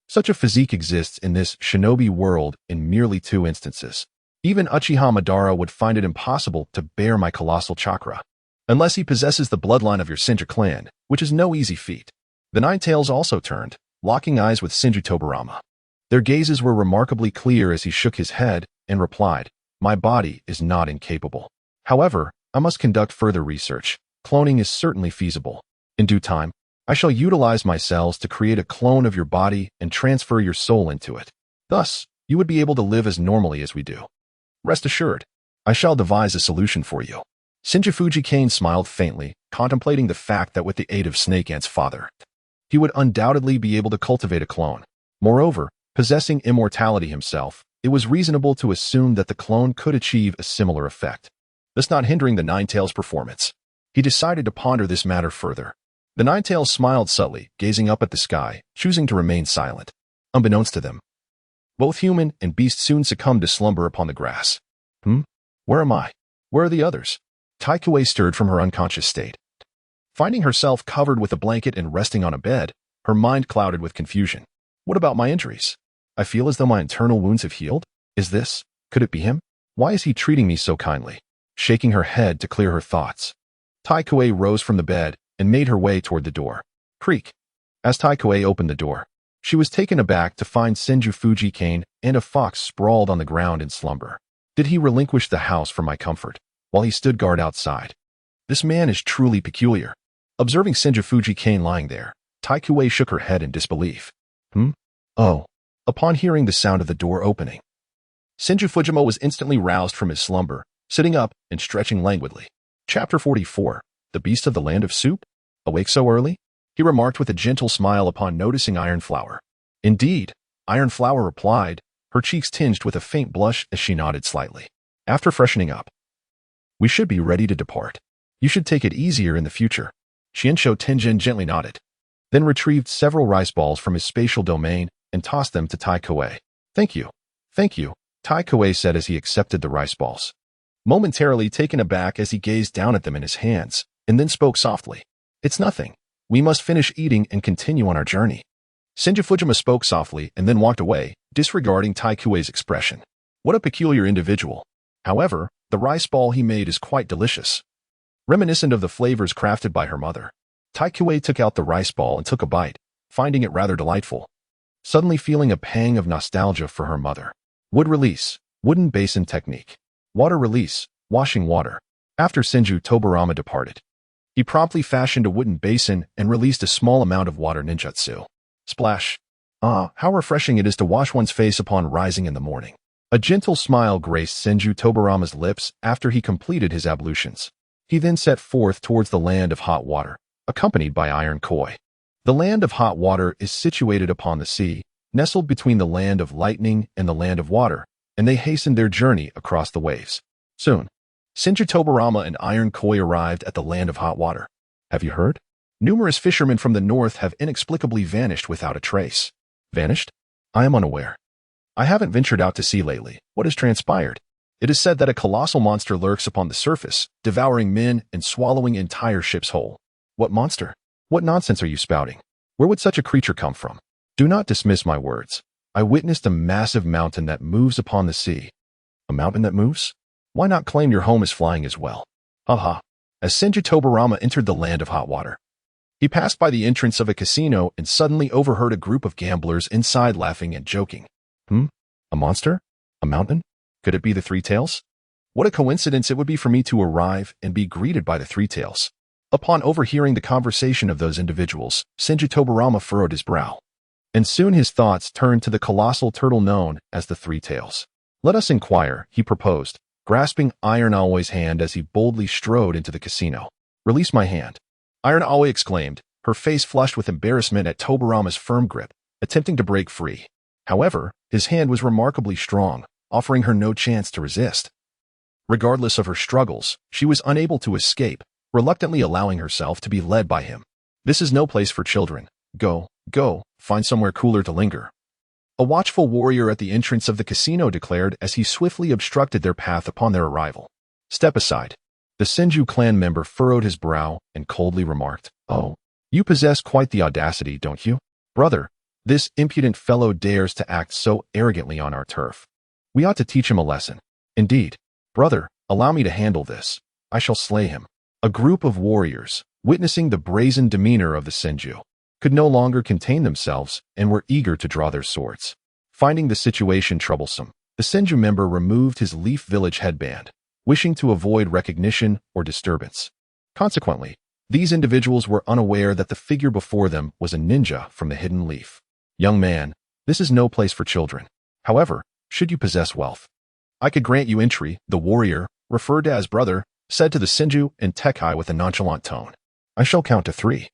such a physique exists in this Shinobi world in merely 2 instances. Even Uchiha Madara would find it impossible to bear my colossal chakra, unless he possesses the bloodline of your Senju clan, which is no easy feat. The nine tails also turned, locking eyes with Senju Tobarama. Their gazes were remarkably clear as he shook his head and replied, My body is not incapable. However, I must conduct further research. Cloning is certainly feasible. In due time, I shall utilize my cells to create a clone of your body and transfer your soul into it. Thus, you would be able to live as normally as we do. Rest assured, I shall devise a solution for you. Senju Fujian smiled faintly, contemplating the fact that with the aid of Snake Ant's father, he would undoubtedly be able to cultivate a clone. Moreover, possessing immortality himself, it was reasonable to assume that the clone could achieve a similar effect, thus not hindering the nine tails' performance. He decided to ponder this matter further. The nine tails smiled subtly, gazing up at the sky, choosing to remain silent. Unbeknownst to them, both human and beast soon succumbed to slumber upon the grass. Where am I? Where are the others? Taikue stirred from her unconscious state. Finding herself covered with a blanket and resting on a bed, her mind clouded with confusion. What about my injuries? I feel as though my internal wounds have healed. Could it be him? Why is he treating me so kindly? Shaking her head to clear her thoughts, Taikue rose from the bed and made her way toward the door. Creak. As Taikue opened the door, she was taken aback to find Senju Fujikane and a fox sprawled on the ground in slumber. Did he relinquish the house for my comfort while he stood guard outside? This man is truly peculiar. Observing Senju Fujikane lying there, Taikue shook her head in disbelief. Oh. Upon hearing the sound of the door opening, Senju Fujimo was instantly roused from his slumber, sitting up and stretching languidly. Chapter 44. The Beast of the Land of Soup? Awake so early? He remarked with a gentle smile upon noticing Iron Flower. Indeed, Iron Flower replied, her cheeks tinged with a faint blush as she nodded slightly. After freshening up, we should be ready to depart. You should take it easier in the future. Xianshou Tenjin gently nodded, then retrieved several rice balls from his spatial domain and tossed them to Taikue. Thank you, Taikue said as he accepted the rice balls, momentarily taken aback as he gazed down at them in his hands, and then spoke softly. It's nothing. We must finish eating and continue on our journey. Senju Fujima spoke softly and then walked away, disregarding Taikue's expression. What a peculiar individual. However, the rice ball he made is quite delicious, reminiscent of the flavors crafted by her mother. Taikue took out the rice ball and took a bite, finding it rather delightful, suddenly feeling a pang of nostalgia for her mother. Wood release, wooden basin technique. Water release, washing water. After Senju Tobarama departed, he promptly fashioned a wooden basin and released a small amount of water ninjutsu. Splash. Ah, how refreshing it is to wash one's face upon rising in the morning. A gentle smile graced Senju Tobarama's lips after he completed his ablutions. He then set forth towards the land of hot water, accompanied by Iron Koi. The land of hot water is situated upon the sea, nestled between the land of lightning and the land of water, and they hastened their journey across the waves. Soon, Senju Tobarama and Iron Koi arrived at the land of hot water. Have you heard? Numerous fishermen from the north have inexplicably vanished without a trace. Vanished? I am unaware. I haven't ventured out to sea lately. What has transpired? It is said that a colossal monster lurks upon the surface, devouring men and swallowing entire ships whole. What monster? What nonsense are you spouting? Where would such a creature come from? Do not dismiss my words. I witnessed a massive mountain that moves upon the sea. A mountain that moves? Why not claim your home is flying as well? Haha. As Senju Tobarama entered the land of hot water, he passed by the entrance of a casino and suddenly overheard a group of gamblers inside laughing and joking. A monster? A mountain? Could it be the Three Tails? What a coincidence it would be for me to arrive and be greeted by the Three Tails. Upon overhearing the conversation of those individuals, Senju Tobarama furrowed his brow, and soon his thoughts turned to the colossal turtle known as the Three Tails. Let us inquire, he proposed, grasping Iron Aoi's hand as he boldly strode into the casino. Release my hand. Iron Aoi exclaimed, her face flushed with embarrassment at Tobarama's firm grip, attempting to break free. However, his hand was remarkably strong, offering her no chance to resist. Regardless of her struggles, she was unable to escape, reluctantly allowing herself to be led by him. This is no place for children. Go, find somewhere cooler to linger. A watchful warrior at the entrance of the casino declared as he swiftly obstructed their path upon their arrival. Step aside. The Senju clan member furrowed his brow and coldly remarked, Oh, you possess quite the audacity, don't you? Brother, this impudent fellow dares to act so arrogantly on our turf. We ought to teach him a lesson. Indeed. Brother, allow me to handle this. I shall slay him. A group of warriors, witnessing the brazen demeanor of the Senju, could no longer contain themselves and were eager to draw their swords. Finding the situation troublesome, the Senju member removed his Leaf Village headband, wishing to avoid recognition or disturbance. Consequently, these individuals were unaware that the figure before them was a ninja from the Hidden Leaf. Young man, this is no place for children. However, should you possess wealth, I could grant you entry, the warrior, referred to as brother, said to the Senju and Tekai with a nonchalant tone. I shall count to 3.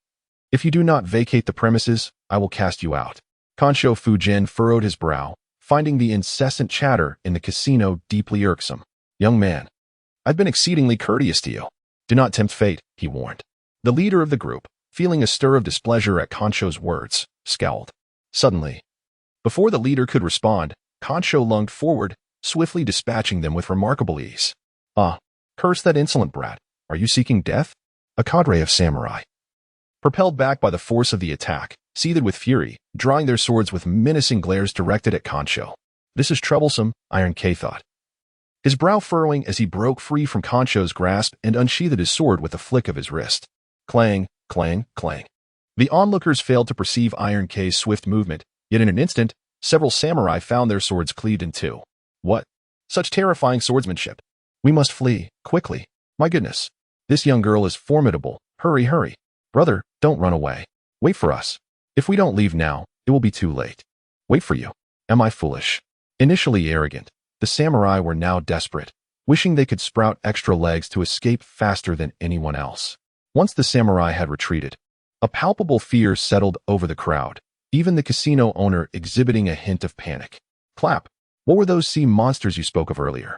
If you do not vacate the premises, I will cast you out. Kansho Fujian furrowed his brow, finding the incessant chatter in the casino deeply irksome. Young man, I've been exceedingly courteous to you. Do not tempt fate, he warned. The leader of the group, feeling a stir of displeasure at Kansho's words, scowled. Suddenly, before the leader could respond, Kansho lunged forward, swiftly dispatching them with remarkable ease. Ah, curse that insolent brat. Are you seeking death? A cadre of samurai, propelled back by the force of the attack, seethed with fury, drawing their swords with menacing glares directed at Kancho. This is troublesome, Iron K thought, his brow furrowing as he broke free from Kancho's grasp and unsheathed his sword with a flick of his wrist. Clang, clang, clang. The onlookers failed to perceive Iron K's swift movement, yet in an instant, several samurai found their swords cleaved in two. What? Such terrifying swordsmanship. We must flee, quickly. My goodness. This young girl is formidable. Hurry, hurry. Brother, don't run away. Wait for us. If we don't leave now, it will be too late. Wait for you. Am I foolish? Initially arrogant, the samurai were now desperate, wishing they could sprout extra legs to escape faster than anyone else. Once the samurai had retreated, a palpable fear settled over the crowd, even the casino owner exhibiting a hint of panic. Clap. What were those sea monsters you spoke of earlier?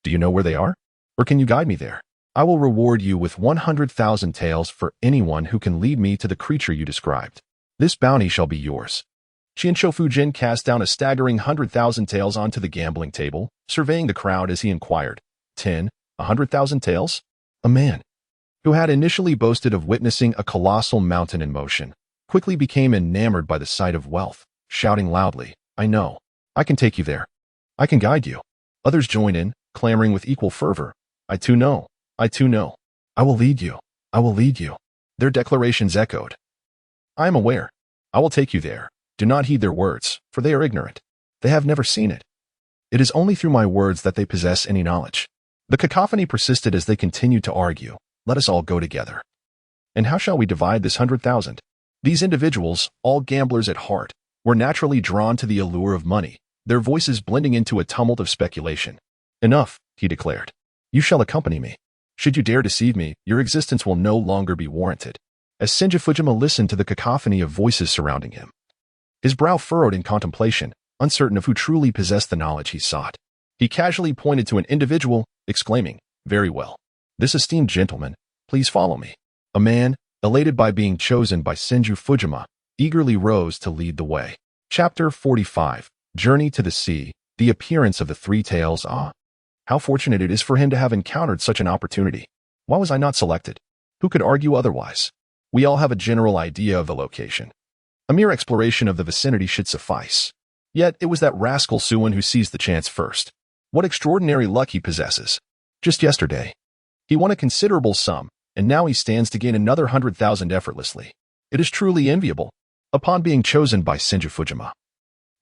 Do you know where they are? Or can you guide me there? I will reward you with 100,000 taels for anyone who can lead me to the creature you described. This bounty shall be yours. Shinsho Fujian cast down a staggering 100,000 taels onto the gambling table, surveying the crowd as he inquired, 10, 100,000 taels? A man who had initially boasted of witnessing a colossal mountain in motion, quickly became enamored by the sight of wealth, shouting loudly, I know. I can take you there. I can guide you. Others joined in, clamoring with equal fervor, I too know. I too know. I will lead you. I will lead you. Their declarations echoed. I am aware. I will take you there. Do not heed their words, for they are ignorant. They have never seen it. It is only through my words that they possess any knowledge. The cacophony persisted as they continued to argue. Let us all go together. And how shall we divide this 100,000? These individuals, all gamblers at heart, were naturally drawn to the allure of money, their voices blending into a tumult of speculation. Enough, he declared. You shall accompany me. Should you dare deceive me, your existence will no longer be warranted. As Senju Fujima listened to the cacophony of voices surrounding him, his brow furrowed in contemplation, uncertain of who truly possessed the knowledge he sought. He casually pointed to an individual, exclaiming, Very well. This esteemed gentleman, please follow me. A man, elated by being chosen by Senju Fujima, eagerly rose to lead the way. Chapter 45, Journey to the Sea, The Appearance of the Three Tails. How fortunate it is for him to have encountered such an opportunity. Why was I not selected? Who could argue otherwise? We all have a general idea of the location. A mere exploration of the vicinity should suffice. Yet it was that rascal Suin who seized the chance first. What extraordinary luck he possesses. Just yesterday, he won a considerable sum, and now he stands to gain another 100,000 effortlessly. It is truly enviable. Upon being chosen by Senju Fujima,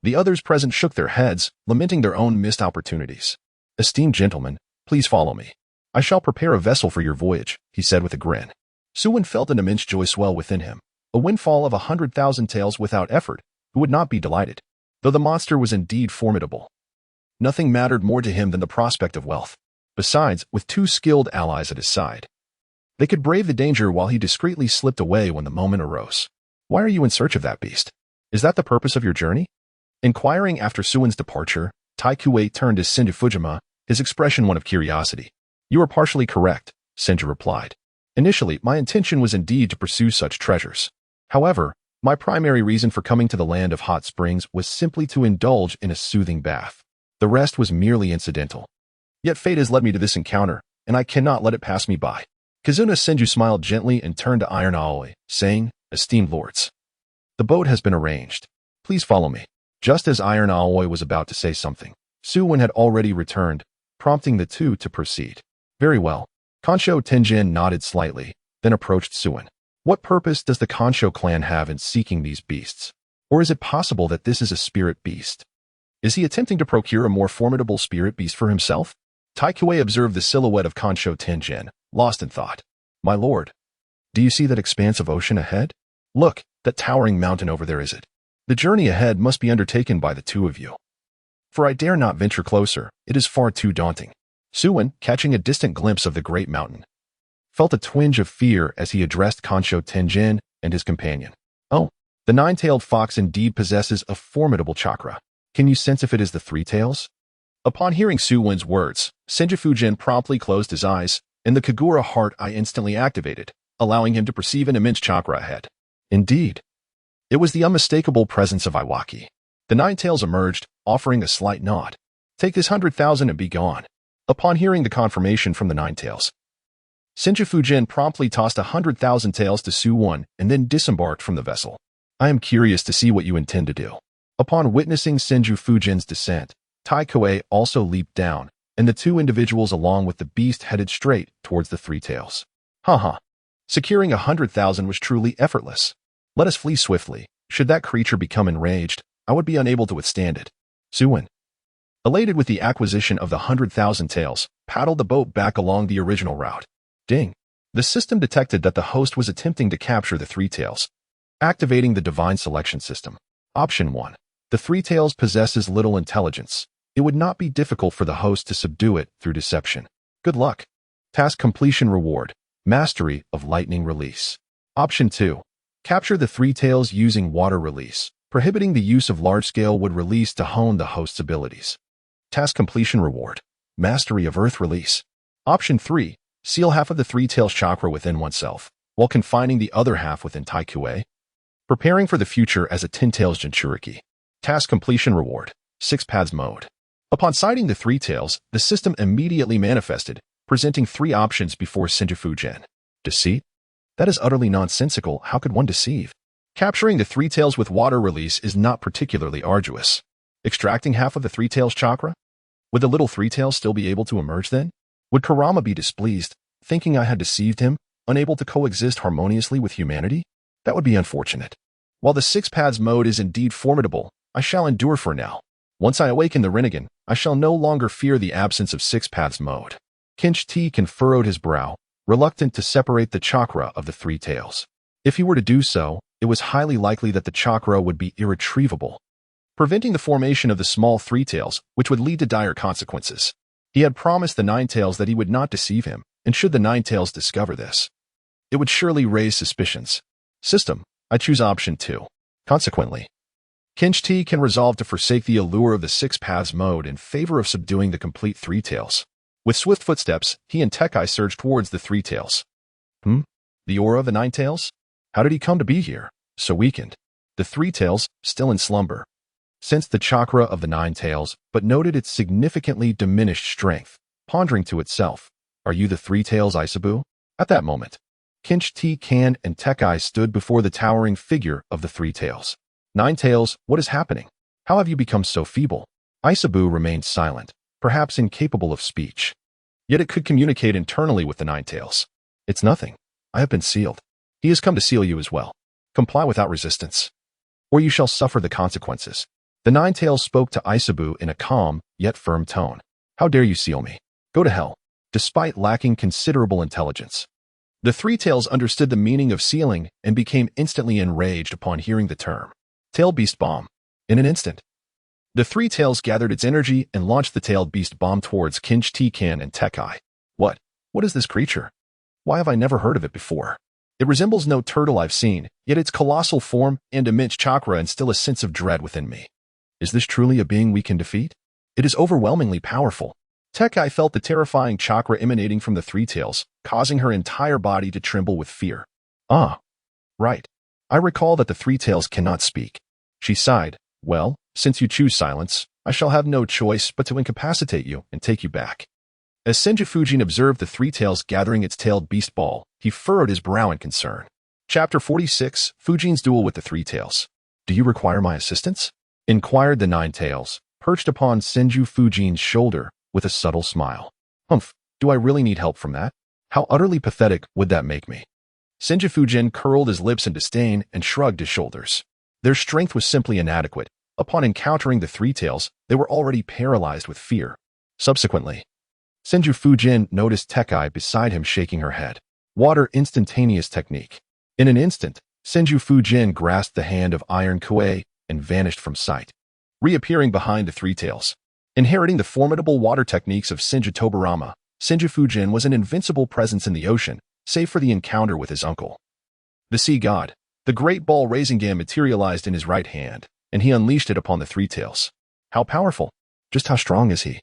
the others present shook their heads, lamenting their own missed opportunities. Esteemed gentlemen, please follow me. I shall prepare a vessel for your voyage, he said with a grin. Suin felt an immense joy swell within him, a windfall of 100,000 taels without effort, who would not be delighted, though the monster was indeed formidable. Nothing mattered more to him than the prospect of wealth. Besides, with two skilled allies at his side, they could brave the danger while he discreetly slipped away when the moment arose. Why are you in search of that beast? Is that the purpose of your journey? Inquiring after Suin's departure, Taikue turned to Senju Fujima, his expression one of curiosity. You are partially correct, Senju replied. Initially, my intention was indeed to pursue such treasures. However, my primary reason for coming to the land of hot springs was simply to indulge in a soothing bath. The rest was merely incidental. Yet fate has led me to this encounter, and I cannot let it pass me by. Kazuna Senju smiled gently and turned to Iron Aoi, saying, Esteemed lords, the boat has been arranged. Please follow me. Just as Iron Aoi was about to say something, Suin had already returned, prompting the two to proceed. Very well. Kansho Tenjin nodded slightly, then approached Suin. What purpose does the Kansho clan have in seeking these beasts? Or is it possible that this is a spirit beast? Is he attempting to procure a more formidable spirit beast for himself? Taikue observed the silhouette of Kansho Tenjin, lost in thought. My lord, do you see that expanse of ocean ahead? Look, that towering mountain over there, is it? The journey ahead must be undertaken by the two of you. For I dare not venture closer, it is far too daunting. Suin, catching a distant glimpse of the great mountain, felt a twinge of fear as he addressed Kansho Tenjin and his companion. Oh, the nine-tailed fox indeed possesses a formidable chakra. Can you sense if it is the three tails? Upon hearing Suin's words, Senju Fujin promptly closed his eyes, and the Kagura heart eye instantly activated, allowing him to perceive an immense chakra ahead. Indeed, it was the unmistakable presence of Iwaki. The nine tails emerged, offering a slight nod. Take this 100,000 and be gone. Upon hearing the confirmation from the nine tails, Senju Fujian promptly tossed 100,000 taels to Su-1 and then disembarked from the vessel. I am curious to see what you intend to do. Upon witnessing Senju Fujian's descent, Tai Koei also leaped down, and the two individuals along with the beast headed straight towards the three tails. Haha. Securing 100,000 was truly effortless. Let us flee swiftly. Should that creature become enraged, I would be unable to withstand it. Su-1, elated with the acquisition of the 100,000 taels, paddled the boat back along the original route. Ding. The system detected that the host was attempting to capture the three tails. Activating the divine selection system. Option 1. The three tails possesses little intelligence. It would not be difficult for the host to subdue it through deception. Good luck. Task completion reward. Mastery of lightning release. Option 2. Capture the three tails using water release. Prohibiting the use of large-scale wood release to hone the host's abilities. Task completion reward. Mastery of earth release. Option 3. Seal half of the three tails chakra within oneself, while confining the other half within Tai Koei. Preparing for the future as a 10 tails Jinchuriki. Task completion reward. 6 paths mode. Upon sighting the three tails, the system immediately manifested, presenting 3 options before Senju Fujian. Deceit? That is utterly nonsensical. How could one deceive? Capturing the three tails with water release is not particularly arduous. Extracting half of the three tails chakra? Would the little three tails still be able to emerge then? Would Kurama be displeased, thinking I had deceived him, unable to coexist harmoniously with humanity? That would be unfortunate. While the 6 paths mode is indeed formidable, I shall endure for now. Once I awaken the Rinnegan, I shall no longer fear the absence of 6 paths mode. Kinch-Tekin furrowed his brow, reluctant to separate the chakra of the three tails. If he were to do so, it was highly likely that the chakra would be irretrievable, preventing the formation of the small three tails, which would lead to dire consequences. He had promised the 9 tails that he would not deceive him, and should the 9 tails discover this, it would surely raise suspicions. System, I choose option 2. Consequently, Kinch-Tekin resolved to forsake the allure of the 6 paths mode in favor of subduing the complete three tails. With swift footsteps, he and Tekai surged towards the three tails. The aura of the 9 tails? How did he come to be here, so weakened? The three tails, still in slumber, sensed the chakra of the 9 tails, but noted its significantly diminished strength, pondering to itself, are you the three tails Isabu? At that moment, Kinch-Tekin and Tekai stood before the towering figure of the three tails. 9 tails, what is happening? How have you become so feeble? Isabu remained silent, perhaps incapable of speech. Yet it could communicate internally with the 9 tails. It's nothing. I have been sealed. He has come to seal you as well. Comply without resistance, or you shall suffer the consequences. The 9 tails spoke to Isabu in a calm, yet firm tone. How dare you seal me? Go to hell. Despite lacking considerable intelligence, the three tails understood the meaning of sealing and became instantly enraged upon hearing the term. Tail Beast Bomb. In an instant, the three tails gathered its energy and launched the tailed beast bomb towards Kinch-Tekin and Tekai. What? What is this creature? Why have I never heard of it before? It resembles no turtle I've seen, yet its colossal form and immense chakra instill a sense of dread within me. Is this truly a being we can defeat? It is overwhelmingly powerful. Tekai felt the terrifying chakra emanating from the three tails, causing her entire body to tremble with fear. Ah, right. I recall that the three tails cannot speak. She sighed. Well, since you choose silence, I shall have no choice but to incapacitate you and take you back. As Senju Fujian observed the three tails gathering its tailed beast ball, he furrowed his brow in concern. Chapter 46, Fujian's Duel with the Three Tails. Do you require my assistance? Inquired the 9 tails, perched upon Senju Fujian's shoulder with a subtle smile. Humph, do I really need help from that? How utterly pathetic would that make me? Senju Fujian curled his lips in disdain and shrugged his shoulders. Their strength was simply inadequate. Upon encountering the three tails, they were already paralyzed with fear. Subsequently, Senju Fujian noticed Tekai beside him shaking her head. Water instantaneous technique. In an instant, Senju Fujian grasped the hand of Iron Kuei and vanished from sight, reappearing behind the three tails. Inheriting the formidable water techniques of Senju Tobarama, Senju Fujian was an invincible presence in the ocean, save for the encounter with his uncle. The sea god, the great ball Rasengan materialized in his right hand, and he unleashed it upon the three tails. How powerful! Just how strong is he?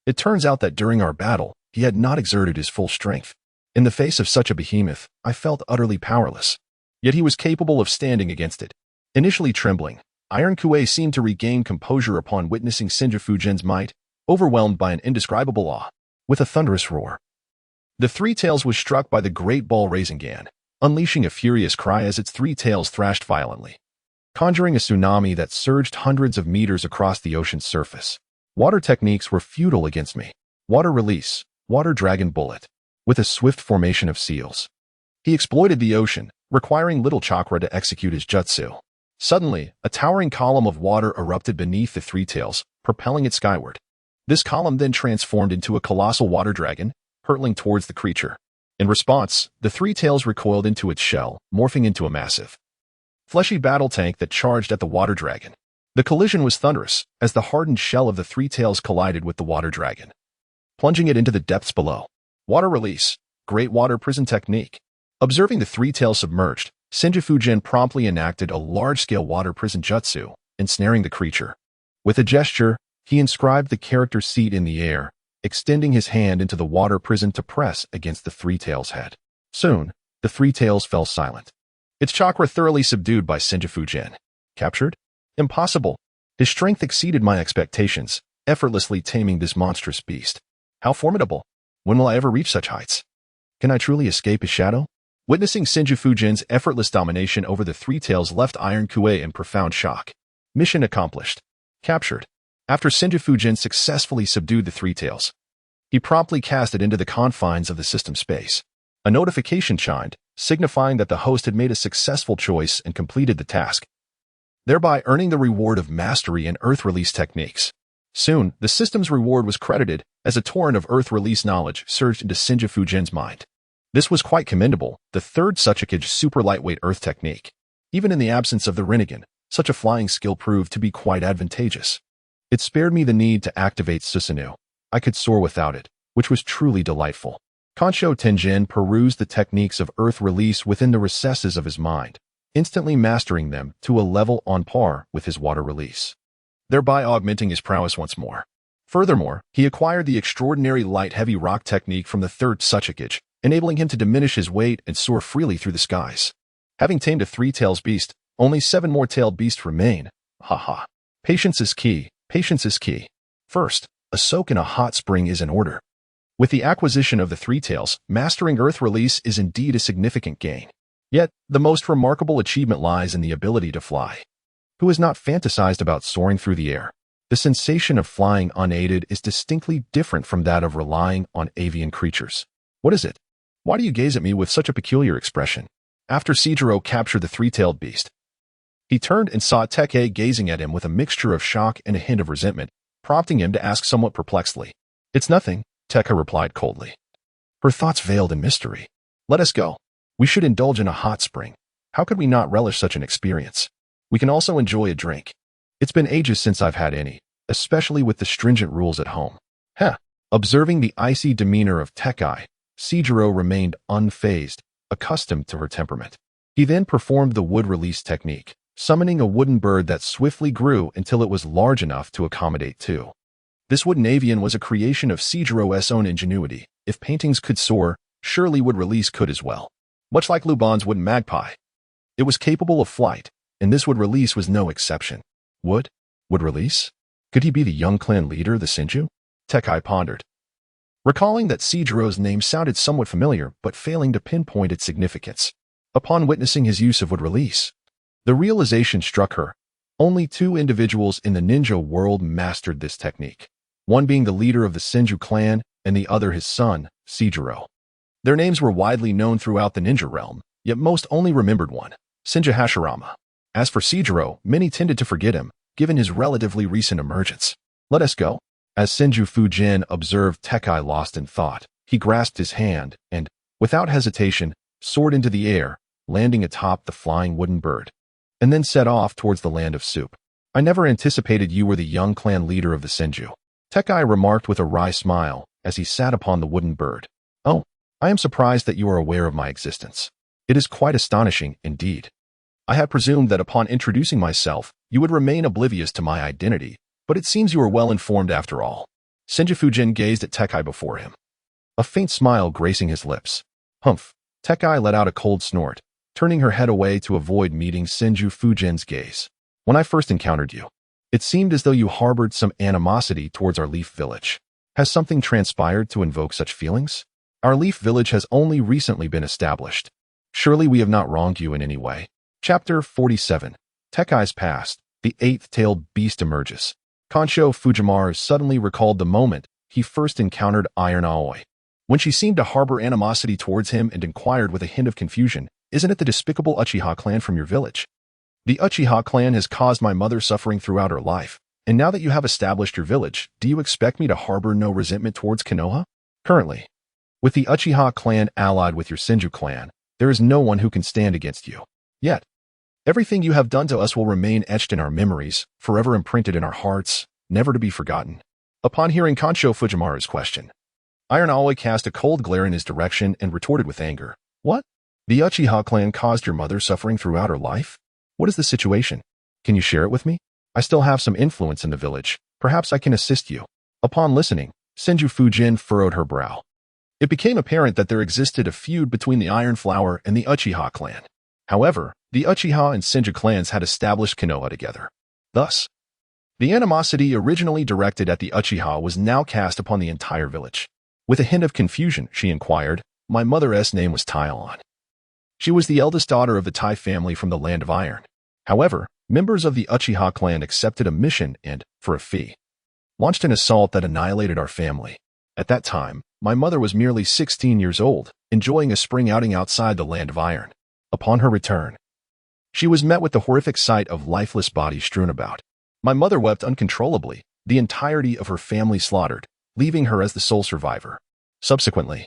It turns out that during our battle, he had not exerted his full strength. In the face of such a behemoth, I felt utterly powerless. Yet he was capable of standing against it. Initially trembling, Iron Kuei seemed to regain composure upon witnessing Senju Fujian's might, overwhelmed by an indescribable awe. With a thunderous roar, The three tails was struck by the great ball Rasengan, unleashing a furious cry as its three tails thrashed violently, conjuring a tsunami that surged hundreds of meters across the ocean's surface. Water techniques were futile against me. Water release, water dragon bullet, with a swift formation of seals. He exploited the ocean, requiring little Chakra to execute his jutsu. Suddenly, a towering column of water erupted beneath the three tails, propelling it skyward. This column then transformed into a colossal water dragon, hurtling towards the creature. In response, the three tails recoiled into its shell, morphing into a massive, fleshy battle tank that charged at the water dragon. The collision was thunderous, as the hardened shell of the three tails collided with the water dragon, plunging it into the depths below. Water release, great water prison technique. Observing the three tails submerged, Senju Fujian promptly enacted a large-scale water prison jutsu, ensnaring the creature. With a gesture, he inscribed the character's seat in the air, extending his hand into the water prison to press against the three tails' head. Soon, the three tails fell silent. Its chakra thoroughly subdued by Senju Fujian. Captured? Impossible. His strength exceeded my expectations, effortlessly taming this monstrous beast. How formidable. When will I ever reach such heights? Can I truly escape his shadow? Witnessing Senju Fujian's effortless domination over the three tails left Iron Kue in profound shock. Mission accomplished. Captured. After Senju Fujian successfully subdued the three tails, he promptly cast it into the confines of the system space. A notification chimed, signifying that the host had made a successful choice and completed the task, thereby earning the reward of mastery in Earth release techniques. Soon, the system's reward was credited as a torrent of Earth release knowledge surged into Senju Fujian's mind. This was quite commendable, the third Suchikage super lightweight Earth technique. Even in the absence of the Rinnegan, such a flying skill proved to be quite advantageous. It spared me the need to activate Susanoo. I could soar without it, which was truly delightful. Kansho Tenjin perused the techniques of Earth release within the recesses of his mind, instantly mastering them to a level on par with his water release, thereby augmenting his prowess once more. Furthermore, he acquired the extraordinary light-heavy rock technique from the third Suchikage, enabling him to diminish his weight and soar freely through the skies. Having tamed a three-tails beast, only 7 more tailed beasts remain. Haha. Patience is key. Patience is key. First, a soak in a hot spring is in order. With the acquisition of the three tails, mastering Earth release is indeed a significant gain. Yet, the most remarkable achievement lies in the ability to fly. Who has not fantasized about soaring through the air? The sensation of flying unaided is distinctly different from that of relying on avian creatures. What is it? Why do you gaze at me with such a peculiar expression? After Seijiro captured the three-tailed beast, he turned and saw Teke gazing at him with a mixture of shock and a hint of resentment, prompting him to ask somewhat perplexedly. It's nothing, Teke replied coldly, her thoughts veiled in mystery. Let us go. We should indulge in a hot spring. How could we not relish such an experience? We can also enjoy a drink. It's been ages since I've had any, especially with the stringent rules at home. Heh. Observing the icy demeanor of Teke, Seijiro remained unfazed, accustomed to her temperament. He then performed the wood release technique, summoning a wooden bird that swiftly grew until it was large enough to accommodate 2. This wooden avian was a creation of Seijiro's own ingenuity. If paintings could soar, surely wood release could as well. Much like Luban's wooden magpie, it was capable of flight, and this wood release was no exception. Wood release? Could he be the young clan leader, the Senju? Teke pondered, recalling that Seijiro's name sounded somewhat familiar but failing to pinpoint its significance. Upon witnessing his use of wood release, the realization struck her. Only 2 individuals in the ninja world mastered this technique, one being the leader of the Senju clan and the other his son, Seijiro. Their names were widely known throughout the ninja realm, yet most only remembered one, Senju Hashirama. As for Seijiro, many tended to forget him, given his relatively recent emergence. Let us go. As Senju Fujian observed Teke lost in thought, he grasped his hand and, without hesitation, soared into the air, landing atop the flying wooden bird, and then set off towards the land of soup. I never anticipated you were the young clan leader of the Senju, Teke remarked with a wry smile as he sat upon the wooden bird. Oh, I am surprised that you are aware of my existence. It is quite astonishing indeed. I had presumed that upon introducing myself, you would remain oblivious to my identity, but it seems you are well informed after all. Senju Fujian gazed at Teke before him, a faint smile gracing his lips. Humph. Teke let out a cold snort, turning her head away to avoid meeting Senju Fujian's gaze. When I first encountered you, it seemed as though you harbored some animosity towards our Leaf Village. Has something transpired to invoke such feelings? Our leaf village has only recently been established. Surely we have not wronged you in any way. Chapter 47. Tekai's Past. The eighth-tailed beast emerges. Kansho Fujimaru suddenly recalled the moment he first encountered Iron Aoi. When she seemed to harbor animosity towards him and inquired with a hint of confusion, "Isn't it the despicable Uchiha clan from your village? The Uchiha clan has caused my mother suffering throughout her life, and now that you have established your village, do you expect me to harbor no resentment towards Konoha? Currently, with the Uchiha clan allied with your Senju clan, there is no one who can stand against you. Yet, everything you have done to us will remain etched in our memories, forever imprinted in our hearts, never to be forgotten." Upon hearing Kansho Fujimaru's question, Iron Aoi cast a cold glare in his direction and retorted with anger. "What? The Uchiha clan caused your mother suffering throughout her life? What is the situation? Can you share it with me? I still have some influence in the village. Perhaps I can assist you." Upon listening, Senju Fujian furrowed her brow. It became apparent that there existed a feud between the Iron Flower and the Uchiha clan. However, the Uchiha and Senju clans had established Konoha together. Thus, the animosity originally directed at the Uchiha was now cast upon the entire village. With a hint of confusion, she inquired, "My mother's name was Taion. She was the eldest daughter of the Tai family from the Land of Iron. However, members of the Uchiha clan accepted a mission and, for a fee, launched an assault that annihilated our family. At that time, my mother was merely 16 years old, enjoying a spring outing outside the Land of Iron. Upon her return, she was met with the horrific sight of lifeless bodies strewn about. My mother wept uncontrollably, the entirety of her family slaughtered, leaving her as the sole survivor. Subsequently,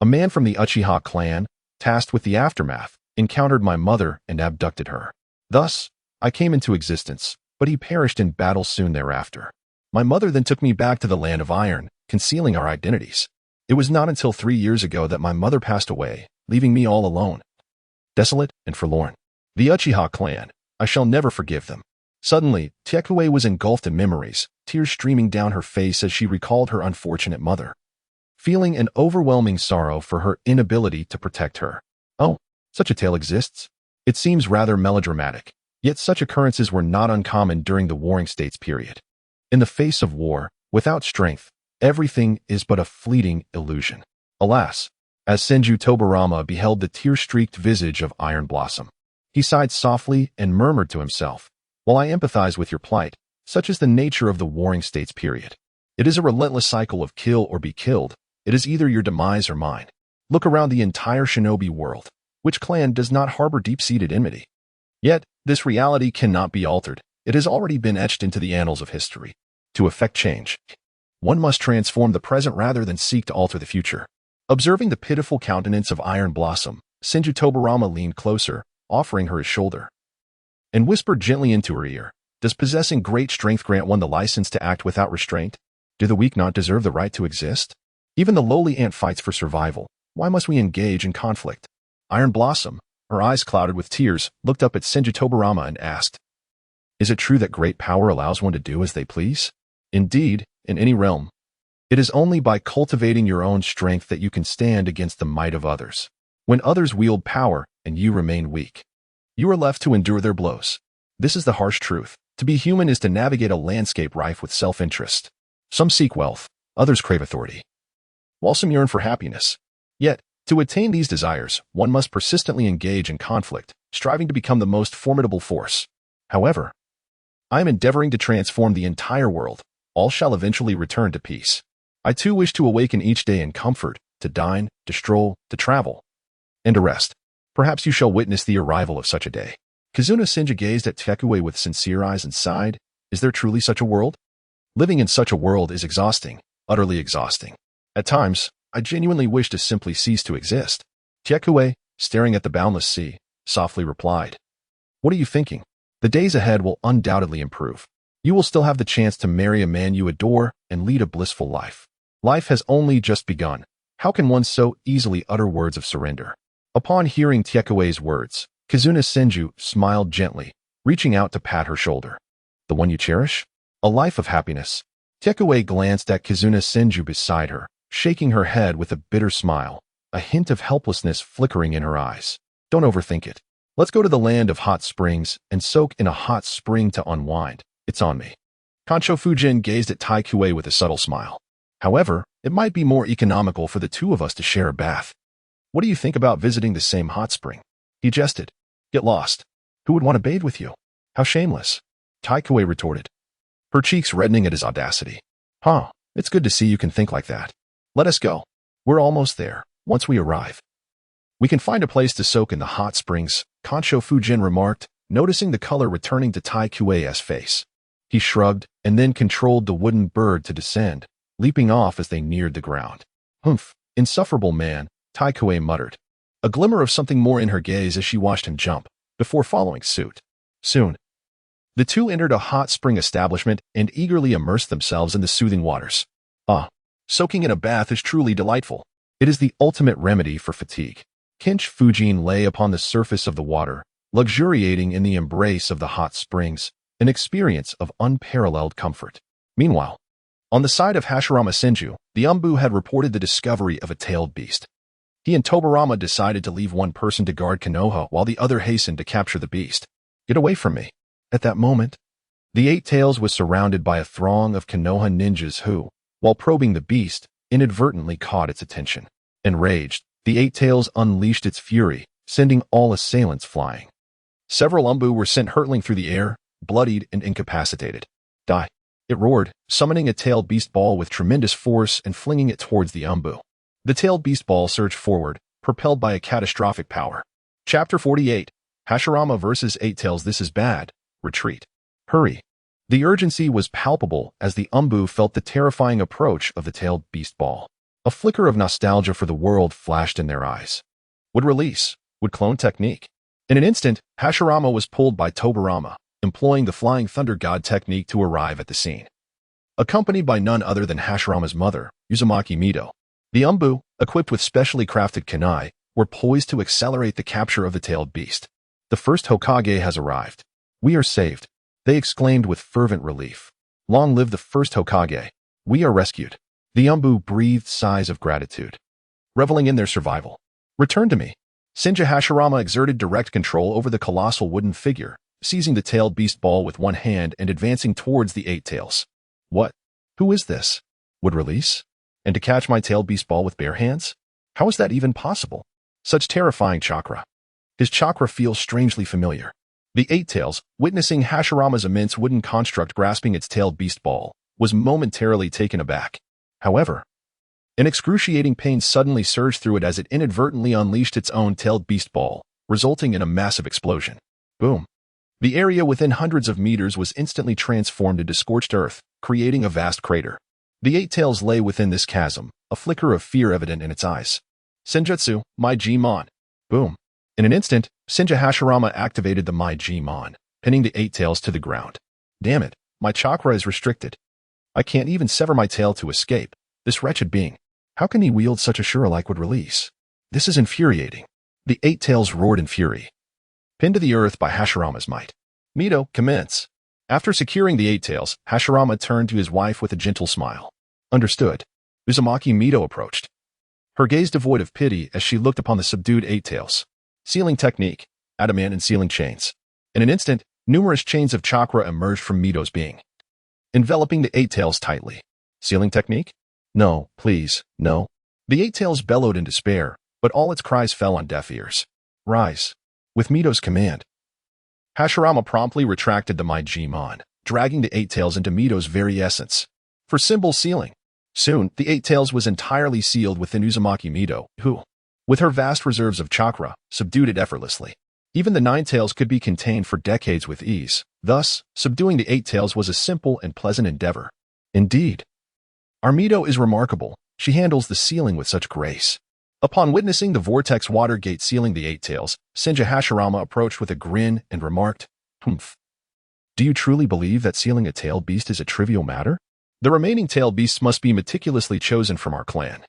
a man from the Uchiha clan, tasked with the aftermath, encountered my mother and abducted her. Thus, I came into existence, but he perished in battle soon thereafter. My mother then took me back to the Land of Iron, concealing our identities. It was not until 3 years ago that my mother passed away, leaving me all alone, desolate and forlorn. The Uchiha clan, I shall never forgive them." Suddenly, Tekue was engulfed in memories, tears streaming down her face as she recalled her unfortunate mother, feeling an overwhelming sorrow for her inability to protect her. Oh, such a tale exists? It seems rather melodramatic, yet such occurrences were not uncommon during the Warring States period. In the face of war, without strength, everything is but a fleeting illusion. Alas, as Senju Tobarama beheld the tear-streaked visage of Iron Blossom, he sighed softly and murmured to himself, "While I empathize with your plight, such is the nature of the Warring States period. It is a relentless cycle of kill or be killed. It is either your demise or mine. Look around the entire Shinobi world. Which clan does not harbor deep-seated enmity? Yet, this reality cannot be altered. It has already been etched into the annals of history. To effect change, one must transform the present rather than seek to alter the future." Observing the pitiful countenance of Iron Blossom, Senju Tobarama leaned closer, offering her his shoulder, and whispered gently into her ear, "Does possessing great strength grant one the license to act without restraint? Do the weak not deserve the right to exist? Even the lowly ant fights for survival. Why must we engage in conflict?" Iron Blossom, her eyes clouded with tears, looked up at Senju Tobarama and asked, "Is it true that great power allows one to do as they please? Indeed, in any realm, it is only by cultivating your own strength that you can stand against the might of others. When others wield power and you remain weak, you are left to endure their blows. This is the harsh truth. To be human is to navigate a landscape rife with self-interest. Some seek wealth, others crave authority, while some yearn for happiness. Yet, to attain these desires, one must persistently engage in conflict, striving to become the most formidable force. However, I am endeavoring to transform the entire world. All shall eventually return to peace. I too wish to awaken each day in comfort, to dine, to stroll, to travel, and to rest. Perhaps you shall witness the arrival of such a day." Kazuna Senju gazed at Tekue with sincere eyes and sighed. Is there truly such a world? Living in such a world is exhausting, utterly exhausting. At times, I genuinely wish to simply cease to exist. Tekue, staring at the boundless sea, softly replied, "What are you thinking? The days ahead will undoubtedly improve. You will still have the chance to marry a man you adore and lead a blissful life. Life has only just begun. How can one so easily utter words of surrender?" Upon hearing Tekeue's words, Kazuna Senju smiled gently, reaching out to pat her shoulder. "The one you cherish? A life of happiness." Tekue glanced at Kazuna Senju beside her, shaking her head with a bitter smile, a hint of helplessness flickering in her eyes. "Don't overthink it. Let's go to the land of hot springs and soak in a hot spring to unwind. It's on me." Kansho Fujian gazed at Taikue with a subtle smile. However, It might be more economical for the two of us to share a bath. What do you think about visiting the same hot spring? He jested. Get lost. Who would want to bathe with you? How shameless. Taikue retorted, her cheeks reddening at his audacity. Huh, it's good to see you can think like that. Let us go. We're almost there. Once we arrive, we can find a place to soak in the hot springs, Kansho Fujian remarked, noticing the color returning to Taikue's face. He shrugged and then controlled the wooden bird to descend, leaping off as they neared the ground. Humph, insufferable man, Taikue muttered, a glimmer of something more in her gaze as she watched him jump, before following suit. Soon, the two entered a hot spring establishment and eagerly immersed themselves in the soothing waters. Ah, soaking in a bath is truly delightful. It is the ultimate remedy for fatigue. Kinch Fujian lay upon the surface of the water, luxuriating in the embrace of the hot springs, an experience of unparalleled comfort. Meanwhile, on the side of Hashirama Senju, the Umbu had reported the discovery of a tailed beast. He and Tobarama decided to leave one person to guard Konoha while the other hastened to capture the beast. Get away from me. At that moment, the Eight Tails was surrounded by a throng of Konoha ninjas who, while probing the beast, inadvertently caught its attention. Enraged, the Eight Tails unleashed its fury, sending all assailants flying. Several Umbu were sent hurtling through the air, bloodied and incapacitated. Die. It roared, summoning a tailed beast ball with tremendous force and flinging it towards the Umbu. The tailed beast ball surged forward, propelled by a catastrophic power. Chapter 48. Hashirama vs. Eight Tails. This is bad. Retreat. Hurry. The urgency was palpable as the Umbu felt the terrifying approach of the tailed beast ball. A flicker of nostalgia for the world flashed in their eyes. Would release. Would clone technique. In an instant, Hashirama was pulled by Tobarama, employing the Flying Thunder God technique to arrive at the scene. Accompanied by none other than Hashirama's mother, Uzumaki Mito, the Umbu, equipped with specially crafted kunai, were poised to accelerate the capture of the tailed beast. The first Hokage has arrived. We are saved, they exclaimed with fervent relief. Long live the first Hokage. We are rescued. The Umbu breathed sighs of gratitude, reveling in their survival. Return to me. Senju Hashirama exerted direct control over the colossal wooden figure, seizing the tailed beast ball with one hand and advancing towards the Eight Tails. What? Who is this? Would release? And to catch my tailed beast ball with bare hands? How is that even possible? Such terrifying chakra. His chakra feels strangely familiar. The Eight Tails, witnessing Hashirama's immense wooden construct grasping its tailed beast ball, was momentarily taken aback. However, an excruciating pain suddenly surged through it as it inadvertently unleashed its own tailed beast ball, resulting in a massive explosion. Boom. The area within hundreds of meters was instantly transformed into scorched earth, creating a vast crater. The Eight Tails lay within this chasm, a flicker of fear evident in its eyes. Senjutsu, Mai-Ji-Mon. Boom. In an instant, Senju Hashirama activated the Mai-Ji-Mon, pinning the Eight Tails to the ground. Damn it, my chakra is restricted. I can't even sever my tail to escape. This wretched being. How can he wield such a Shura-like would release? This is infuriating. The Eight Tails roared in fury, pinned to the earth by Hashirama's might. Mito, commence. After securing the Eight Tails, Hashirama turned to his wife with a gentle smile. Understood. Uzumaki Mito approached, her gaze devoid of pity as she looked upon the subdued Eight Tails. Sealing technique, adamant and sealing chains. In an instant, numerous chains of chakra emerged from Mito's being, enveloping the Eight Tails tightly. Sealing technique? No, please, no. The Eight Tails bellowed in despair, but all its cries fell on deaf ears. Rise. With Mito's command, Hashirama promptly retracted the Mai-Ji-Mon, dragging the Eight Tails into Mito's very essence. For symbol sealing. Soon, the Eight Tails was entirely sealed within Uzumaki Mito, who, with her vast reserves of chakra, subdued it effortlessly. Even the Nine Tails could be contained for decades with ease. Thus, subduing the Eight Tails was a simple and pleasant endeavor. Indeed. Our Mito is remarkable. She handles the sealing with such grace. Upon witnessing the vortex water gate sealing the Eight Tails, Senju Hashirama approached with a grin and remarked, Humph. Do you truly believe that sealing a tailed beast is a trivial matter? The remaining tailed beasts must be meticulously chosen from our clan.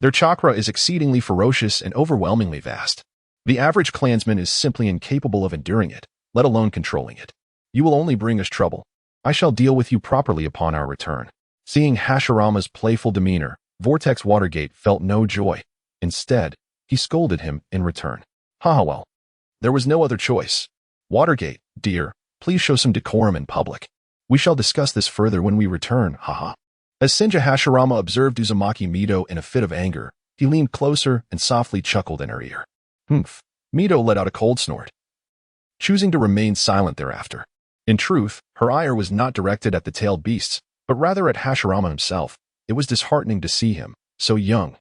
Their chakra is exceedingly ferocious and overwhelmingly vast. The average clansman is simply incapable of enduring it, let alone controlling it. You will only bring us trouble. I shall deal with you properly upon our return. Seeing Hashirama's playful demeanor, Vortex Watergate felt no joy. Instead, he scolded him in return. Well. There was no other choice. Watergate, dear, please show some decorum in public. We shall discuss this further when we return, haha. As Senju Hashirama observed Uzumaki Mito in a fit of anger, he leaned closer and softly chuckled in her ear. Humph. Mito let out a cold snort, choosing to remain silent thereafter. In truth, her ire was not directed at the tailed beasts, but rather at Hashirama himself. It was disheartening to see him, so young,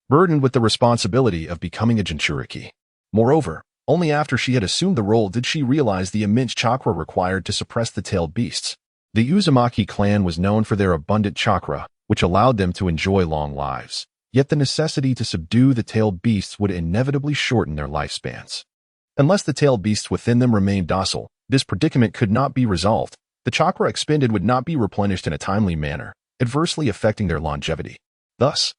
burdened with the responsibility of becoming a Jinchuriki. Moreover, only after she had assumed the role did she realize the immense chakra required to suppress the tailed beasts. The Uzumaki clan was known for their abundant chakra, which allowed them to enjoy long lives. Yet the necessity to subdue the tailed beasts would inevitably shorten their lifespans. Unless the tailed beasts within them remained docile, this predicament could not be resolved. The chakra expended would not be replenished in a timely manner, adversely affecting their longevity. Thus,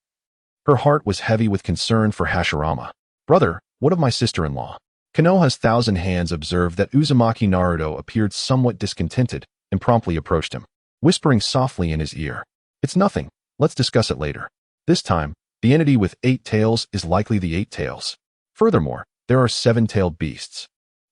her heart was heavy with concern for Hashirama. Brother, what of my sister-in-law? Konoha's thousand hands observed that Uzumaki Naruto appeared somewhat discontented and promptly approached him, whispering softly in his ear. It's nothing. Let's discuss it later. This time, the entity with 8 tails is likely the 8 tails. Furthermore, there are 7-tailed beasts.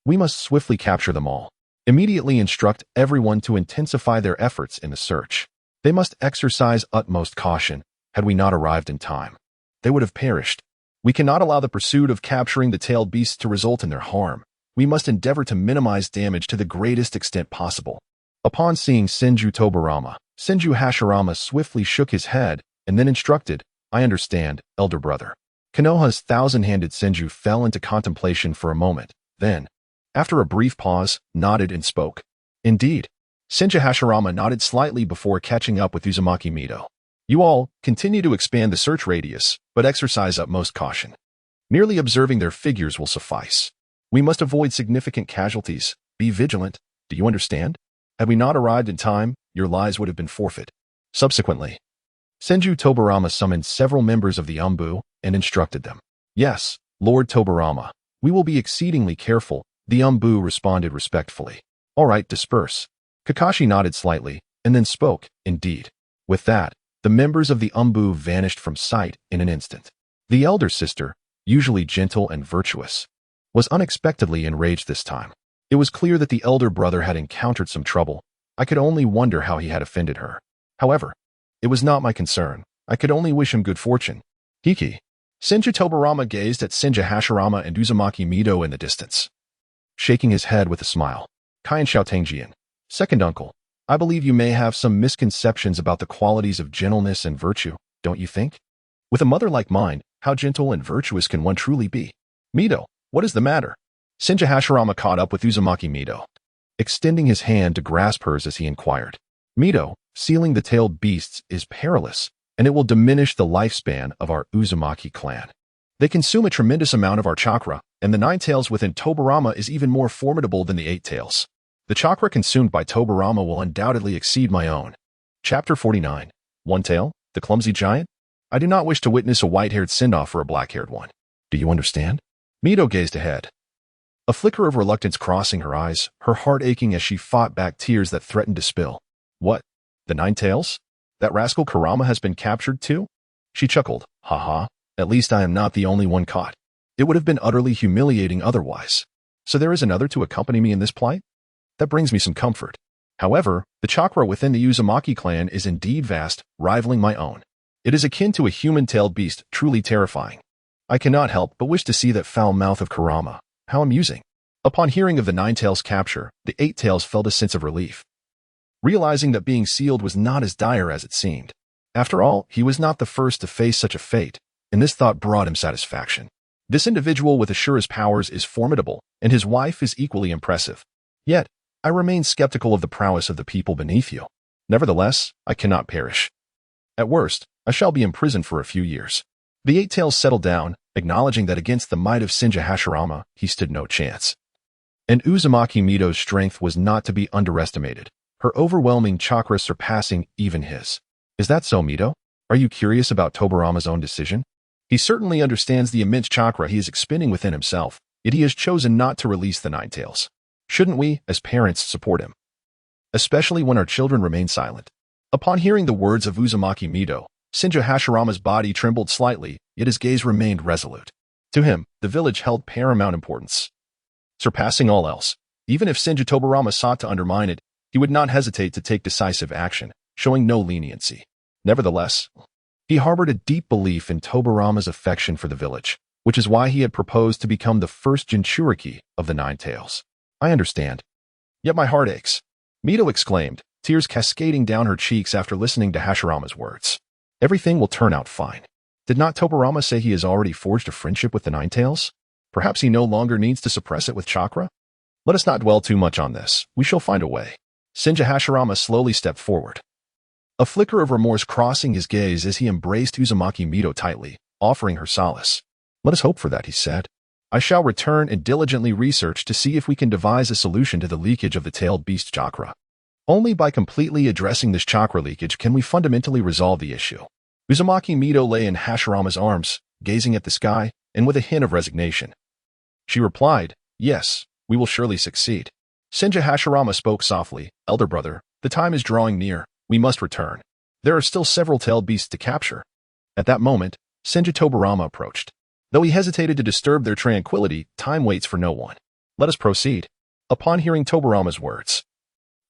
We must swiftly capture them all. Immediately instruct everyone to intensify their efforts in the search. They must exercise utmost caution. Had we not arrived in time, they would have perished. We cannot allow the pursuit of capturing the tailed beasts to result in their harm. We must endeavor to minimize damage to the greatest extent possible. Upon seeing Senju Tobarama, Senju Hashirama swiftly shook his head and then instructed, I understand, elder brother. Konoha's thousand-handed Senju fell into contemplation for a moment, then, after a brief pause, nodded and spoke. Indeed. Senju Hashirama nodded slightly before catching up with Uzumaki Mito. You all continue to expand the search radius, but exercise utmost caution. Merely observing their figures will suffice. We must avoid significant casualties. Be vigilant. Do you understand? Had we not arrived in time, your lives would have been forfeit. Subsequently, Senju Tobarama summoned several members of the Umbu and instructed them. Yes, Lord Tobarama, we will be exceedingly careful, the Umbu responded respectfully. All right, disperse. Kakashi nodded slightly and then spoke, indeed. With that, the members of the Umbu vanished from sight in an instant. The elder sister, usually gentle and virtuous, was unexpectedly enraged this time. It was clear that the elder brother had encountered some trouble. I could only wonder how he had offended her. However, it was not my concern. I could only wish him good fortune. Hiki. Senju Tobarama gazed at Senju Hashirama and Uzumaki Mito in the distance, shaking his head with a smile. Kain Xiaotangjian. Second uncle, I believe you may have some misconceptions about the qualities of gentleness and virtue, don't you think? With a mother like mine, how gentle and virtuous can one truly be? Mito, what is the matter? Senju Hashirama caught up with Uzumaki Mito, extending his hand to grasp hers as he inquired. Mito, sealing the tailed beasts is perilous, and it will diminish the lifespan of our Uzumaki clan. They consume a tremendous amount of our chakra, and the 9 tails within Tobarama is even more formidable than the 8 tails. The chakra consumed by Tobarama will undoubtedly exceed my own. Chapter 49. One Tail, the Clumsy Giant? I do not wish to witness a white-haired send-off for a black-haired one. Do you understand? Mito gazed ahead, a flicker of reluctance crossing her eyes, her heart aching as she fought back tears that threatened to spill. What? The 9 tails? That rascal Kurama has been captured too? She chuckled. Ha. At least I am not the only one caught. It would have been utterly humiliating otherwise. So there is another to accompany me in this plight? That brings me some comfort. However, the chakra within the Uzumaki clan is indeed vast, rivaling my own. It is akin to a human-tailed beast, truly terrifying. I cannot help but wish to see that foul mouth of Kurama. How amusing. Upon hearing of the 9 tails' capture, the 8 tails felt a sense of relief, realizing that being sealed was not as dire as it seemed. After all, he was not the first to face such a fate, and this thought brought him satisfaction. This individual with Ashura's powers is formidable, and his wife is equally impressive. Yet, I remain skeptical of the prowess of the people beneath you. Nevertheless, I cannot perish. At worst, I shall be imprisoned for a few years. The 8 tails settled down, acknowledging that against the might of Senju Hashirama, he stood no chance. And Uzumaki Mito's strength was not to be underestimated, her overwhelming chakra surpassing even his. Is that so, Mito? Are you curious about Tobarama's own decision? He certainly understands the immense chakra he is expending within himself, yet he has chosen not to release the 9 tails. Shouldn't we, as parents, support him? Especially when our children remain silent. Upon hearing the words of Uzumaki Mito, Senju Hashirama's body trembled slightly, yet his gaze remained resolute. To him, the village held paramount importance, surpassing all else. Even if Senju Tobarama sought to undermine it, he would not hesitate to take decisive action, showing no leniency. Nevertheless, he harbored a deep belief in Tobarama's affection for the village, which is why he had proposed to become the first Jinchuriki of the Nine Tails. I understand. Yet my heart aches, Mito exclaimed, tears cascading down her cheeks after listening to Hashirama's words. Everything will turn out fine. Did not Tobarama say he has already forged a friendship with the Nine Tails? Perhaps he no longer needs to suppress it with chakra? Let us not dwell too much on this. We shall find a way. Senju Hashirama slowly stepped forward, a flicker of remorse crossing his gaze as he embraced Uzumaki Mito tightly, offering her solace. Let us hope for that, he said. I shall return and diligently research to see if we can devise a solution to the leakage of the tailed beast chakra. Only by completely addressing this chakra leakage can we fundamentally resolve the issue. Uzumaki Mito lay in Hashirama's arms, gazing at the sky, and with a hint of resignation. She replied, yes, we will surely succeed. Senju Hashirama spoke softly, elder brother, the time is drawing near. We must return. There are still several tailed beasts to capture. At that moment, Senju Tobarama approached. Though he hesitated to disturb their tranquility, time waits for no one. Let us proceed. Upon hearing Tobarama's words,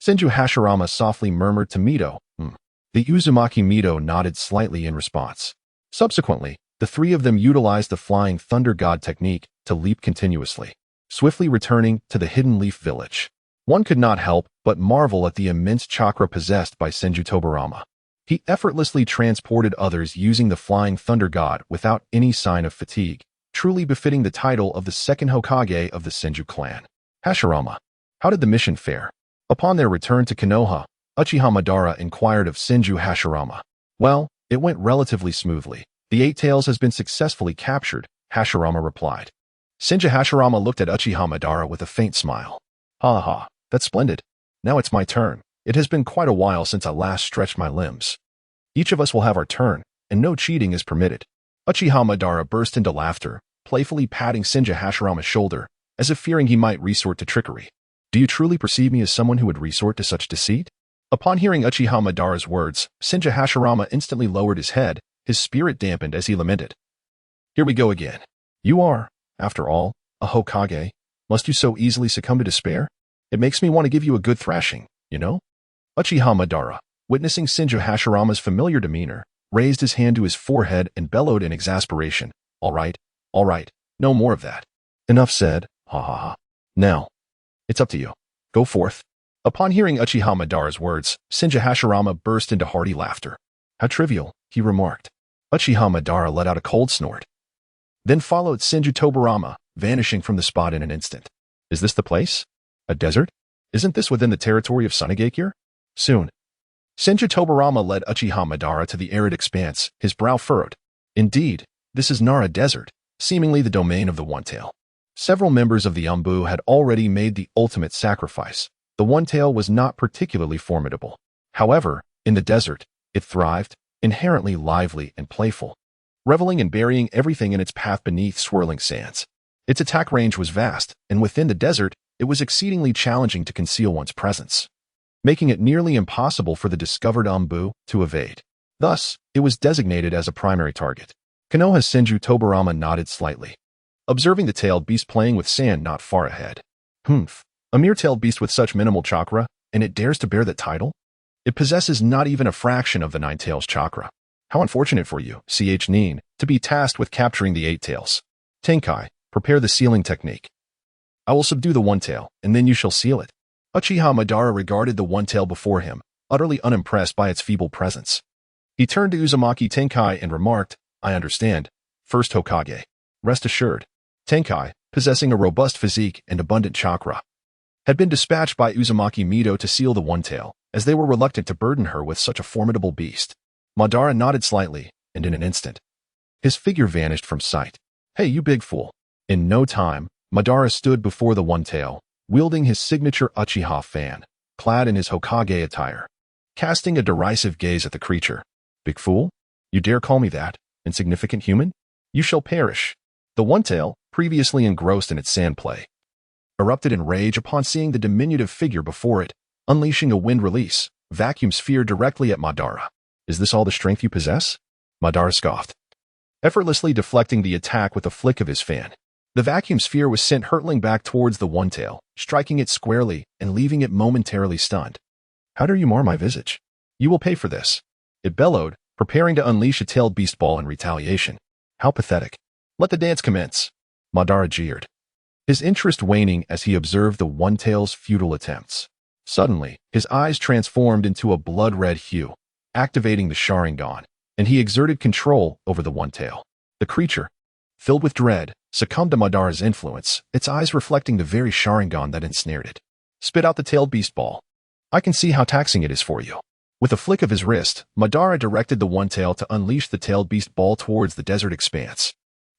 Senju Hashirama softly murmured to Mito, The Uzumaki Mito nodded slightly in response. Subsequently, the three of them utilized the flying thunder god technique to leap continuously, swiftly returning to the hidden leaf village. One could not help but marvel at the immense chakra possessed by Senju Tobarama. He effortlessly transported others using the flying thunder god without any sign of fatigue, truly befitting the title of the second Hokage of the Senju clan. Hashirama, how did the mission fare? Upon their return to Konoha, Uchiha Madara inquired of Senju Hashirama. Well, it went relatively smoothly. The Eight Tails has been successfully captured, Hashirama replied. Senju Hashirama looked at Uchiha Madara with a faint smile. Ha ha. That's splendid. Now it's my turn. It has been quite a while since I last stretched my limbs. Each of us will have our turn, and no cheating is permitted. Uchiha Madara burst into laughter, playfully patting Senju Hashirama's shoulder, as if fearing he might resort to trickery. Do you truly perceive me as someone who would resort to such deceit? Upon hearing Uchiha Madara's words, Senju Hashirama instantly lowered his head, his spirit dampened as he lamented. Here we go again. You are, after all, a Hokage. Must you so easily succumb to despair? It makes me want to give you a good thrashing, you know? Uchiha Madara, witnessing Senju Hashirama's familiar demeanor, raised his hand to his forehead and bellowed in exasperation. All right, no more of that. Enough said, ha ha ha. Now, it's up to you. Go forth. Upon hearing Uchiha Madara's words, Senju Hashirama burst into hearty laughter. How trivial, he remarked. Uchiha Madara let out a cold snort. Then followed Senju Tobarama, vanishing from the spot in an instant. Is this the place? A desert? Isn't this within the territory of Sunagakure? Soon. Senju Tobarama led Uchiha Madara to the arid expanse, his brow furrowed. Indeed, this is Nara Desert, seemingly the domain of the One-Tail. Several members of the Umbu had already made the ultimate sacrifice. The One-Tail was not particularly formidable. However, in the desert, it thrived, inherently lively and playful, reveling in burying everything in its path beneath swirling sands. Its attack range was vast, and within the desert, it was exceedingly challenging to conceal one's presence, making it nearly impossible for the discovered Umbu to evade. Thus, it was designated as a primary target. Konoha's Senju Tobarama nodded slightly, observing the tailed beast playing with sand not far ahead. A mere tailed beast with such minimal chakra, and it dares to bear that title? It possesses not even a fraction of the Nine Tails chakra. How unfortunate for you, Nin, to be tasked with capturing the Eight Tails. Tenkai, prepare the sealing technique. I will subdue the One-Tail, and then you shall seal it. Uchiha Madara regarded the One-Tail before him, utterly unimpressed by its feeble presence. He turned to Uzumaki Tenkai and remarked, I understand. First Hokage. Rest assured. Tenkai, possessing a robust physique and abundant chakra, had been dispatched by Uzumaki Mito to seal the One-Tail, as they were reluctant to burden her with such a formidable beast. Madara nodded slightly, and in an instant, his figure vanished from sight. Hey, you big fool. In no time, Madara stood before the One-Tail, wielding his signature Uchiha fan, clad in his Hokage attire, casting a derisive gaze at the creature. Big fool? You dare call me that, insignificant human? You shall perish. The One-Tail, previously engrossed in its sand play, erupted in rage upon seeing the diminutive figure before it, unleashing a wind release, vacuum sphere directly at Madara. Is this all the strength you possess? Madara scoffed, effortlessly deflecting the attack with a flick of his fan. The vacuum sphere was sent hurtling back towards the One-Tail, striking it squarely and leaving it momentarily stunned. How dare you mar my visage? You will pay for this. It bellowed, preparing to unleash a tailed beast ball in retaliation. How pathetic. Let the dance commence. Madara jeered, his interest waning as he observed the one-tail's futile attempts. Suddenly, his eyes transformed into a blood-red hue, activating the Sharingan, and he exerted control over the one-tail. The creature, filled with dread, succumbed to Madara's influence, its eyes reflecting the very Sharingan that ensnared it. Spit out the tailed beast ball. I can see how taxing it is for you. With a flick of his wrist, Madara directed the one-tail to unleash the tailed beast ball towards the desert expanse.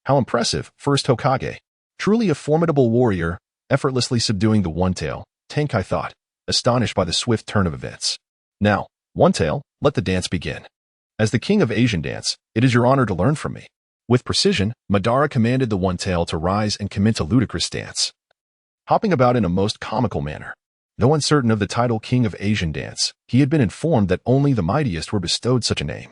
How impressive, first Hokage. Truly a formidable warrior, effortlessly subduing the one-tail, Tenkai thought, astonished by the swift turn of events. Now, one-tail, let the dance begin. As the king of Asian dance, it is your honor to learn from me. With precision, Madara commanded the one-tail to rise and commence a ludicrous dance, hopping about in a most comical manner. Though uncertain of the title King of Asian Dance, he had been informed that only the mightiest were bestowed such a name.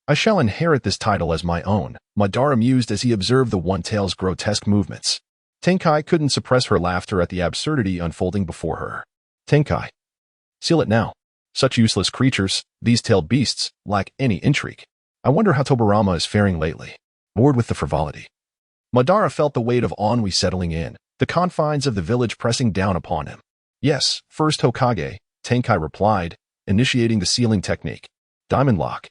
I shall inherit this title as my own, Madara mused as he observed the one-tail's grotesque movements. Tenkai couldn't suppress her laughter at the absurdity unfolding before her. Tenkai. Seal it now. Such useless creatures, these tailed beasts, lack any intrigue. I wonder how Tobarama is faring lately. Bored with the frivolity. Madara felt the weight of ennui settling in, the confines of the village pressing down upon him. Yes, first Hokage, Tenkai replied, initiating the sealing technique. Diamond lock.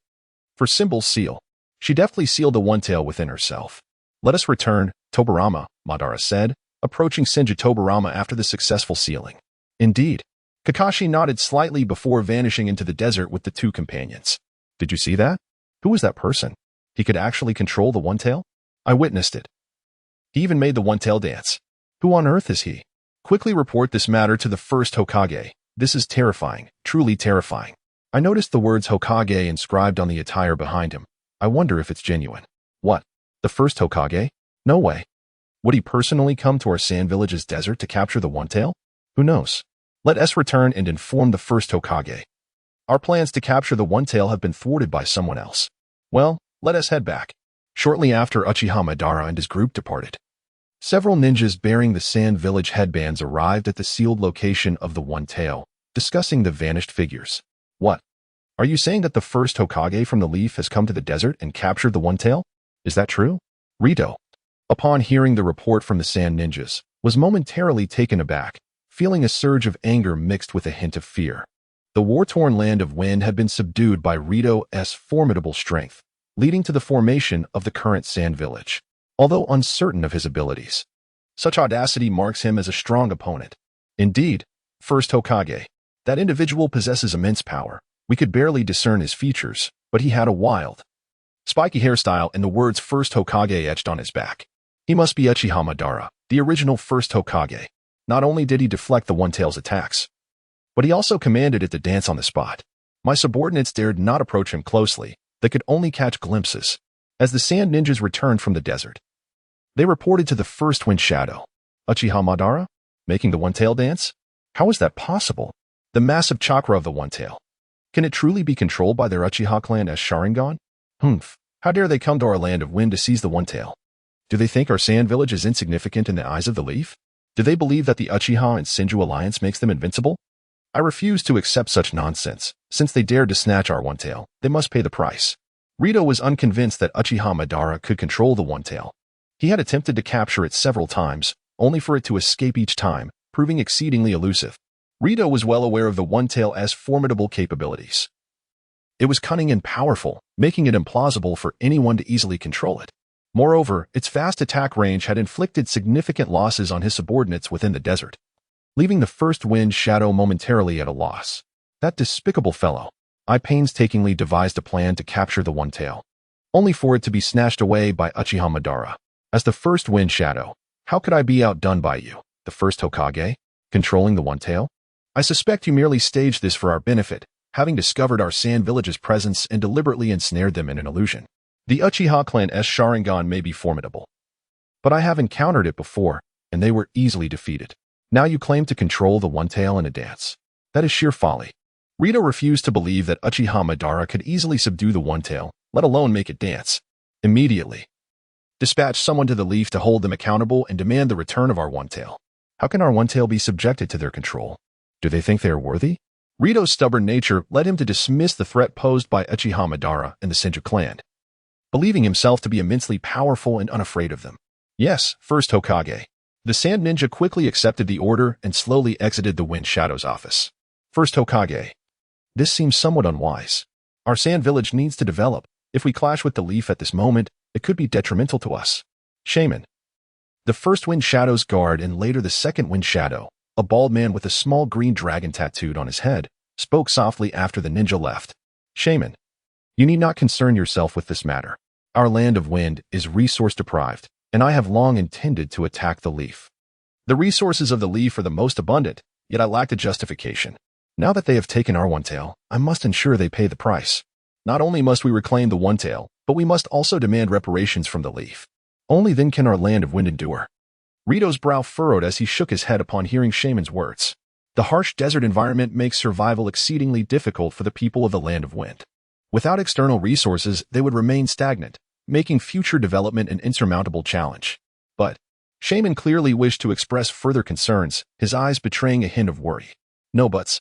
For symbol seal. She deftly sealed the one-tail within herself. Let us return, Tobarama, Madara said, approaching Senju Tobarama after the successful sealing. Indeed. Kakashi nodded slightly before vanishing into the desert with the two companions. Did you see that? Who was that person? He could actually control the one-tail? I witnessed it. He even made the one-tail dance. Who on earth is he? Quickly report this matter to the first Hokage. This is terrifying, truly terrifying. I noticed the words Hokage inscribed on the attire behind him. I wonder if it's genuine. What? The first Hokage? No way. Would he personally come to our Sand Village's desert to capture the one-tail? Who knows? Let us return and inform the first Hokage. Our plans to capture the one-tail have been thwarted by someone else. Well, let us head back. Shortly after Uchiha Madara and his group departed, several ninjas bearing the Sand Village headbands arrived at the sealed location of the one-tail, discussing the vanished figures. What? Are you saying that the first Hokage from the Leaf has come to the desert and captured the one-tail? Is that true? Rito, upon hearing the report from the Sand Ninjas, was momentarily taken aback, feeling a surge of anger mixed with a hint of fear. The war-torn land of Wind had been subdued by Rito's formidable strength, leading to the formation of the current Sand Village. Although uncertain of his abilities, such audacity marks him as a strong opponent. Indeed, first Hokage, that individual possesses immense power. We could barely discern his features, but he had a wild, spiky hairstyle and the words first Hokage etched on his back. He must be Uchiha Madara, the original first Hokage. Not only did he deflect the one-tail's attacks, but he also commanded it to dance on the spot. My subordinates dared not approach him closely. They could only catch glimpses. As the Sand Ninjas returned from the desert, they reported to the first Wind Shadow. Uchiha Madara? Making the one-tail dance? How is that possible? The massive chakra of the one-tail. Can it truly be controlled by their Uchiha clan as Sharingan? Humph. How dare they come to our land of wind to seize the one-tail? Do they think our Sand Village is insignificant in the eyes of the Leaf? Do they believe that the Uchiha and Senju alliance makes them invincible? I refuse to accept such nonsense. Since they dared to snatch our one-tail, they must pay the price. Rito was unconvinced that Uchiha Madara could control the one-tail. He had attempted to capture it several times, only for it to escape each time, proving exceedingly elusive. Rito was well aware of the one-tail's formidable capabilities. It was cunning and powerful, making it implausible for anyone to easily control it. Moreover, its vast attack range had inflicted significant losses on his subordinates within the desert, leaving the first Wind Shadow momentarily at a loss. That despicable fellow. I painstakingly devised a plan to capture the one-tail, only for it to be snatched away by Uchiha Madara. As the first Wind Shadow, how could I be outdone by you, the first Hokage, controlling the one-tail? I suspect you merely staged this for our benefit, having discovered our Sand Village's presence and deliberately ensnared them in an illusion. The Uchiha clan's Sharingan may be formidable, but I have encountered it before, and they were easily defeated. Now you claim to control the one-tail in a dance. That is sheer folly. Rito refused to believe that Uchiha Madara could easily subdue the one-tail, let alone make it dance. Immediately, dispatch someone to the Leaf to hold them accountable and demand the return of our one-tail. How can our one-tail be subjected to their control? Do they think they are worthy? Rito's stubborn nature led him to dismiss the threat posed by Uchiha Madara and the Senju clan, believing himself to be immensely powerful and unafraid of them. Yes, first Hokage. The Sand Ninja quickly accepted the order and slowly exited the Wind Shadow's office. First Hokage. This seems somewhat unwise. Our Sand Village needs to develop. If we clash with the Leaf at this moment, it could be detrimental to us. Shaman. The first Wind Shadow's guard and later the second Wind Shadow, a bald man with a small green dragon tattooed on his head, spoke softly after the ninja left. Shaman. You need not concern yourself with this matter. Our land of wind is resource-deprived, and I have long intended to attack the Leaf. The resources of the Leaf are the most abundant, yet I lacked a justification. Now that they have taken our One Tail, I must ensure they pay the price. Not only must we reclaim the One Tail, but we must also demand reparations from the Leaf. Only then can our land of wind endure. Rito's brow furrowed as he shook his head upon hearing Shaman's words. The harsh desert environment makes survival exceedingly difficult for the people of the land of wind. Without external resources, they would remain stagnant, making future development an insurmountable challenge. But Shaman clearly wished to express further concerns, his eyes betraying a hint of worry. No buts.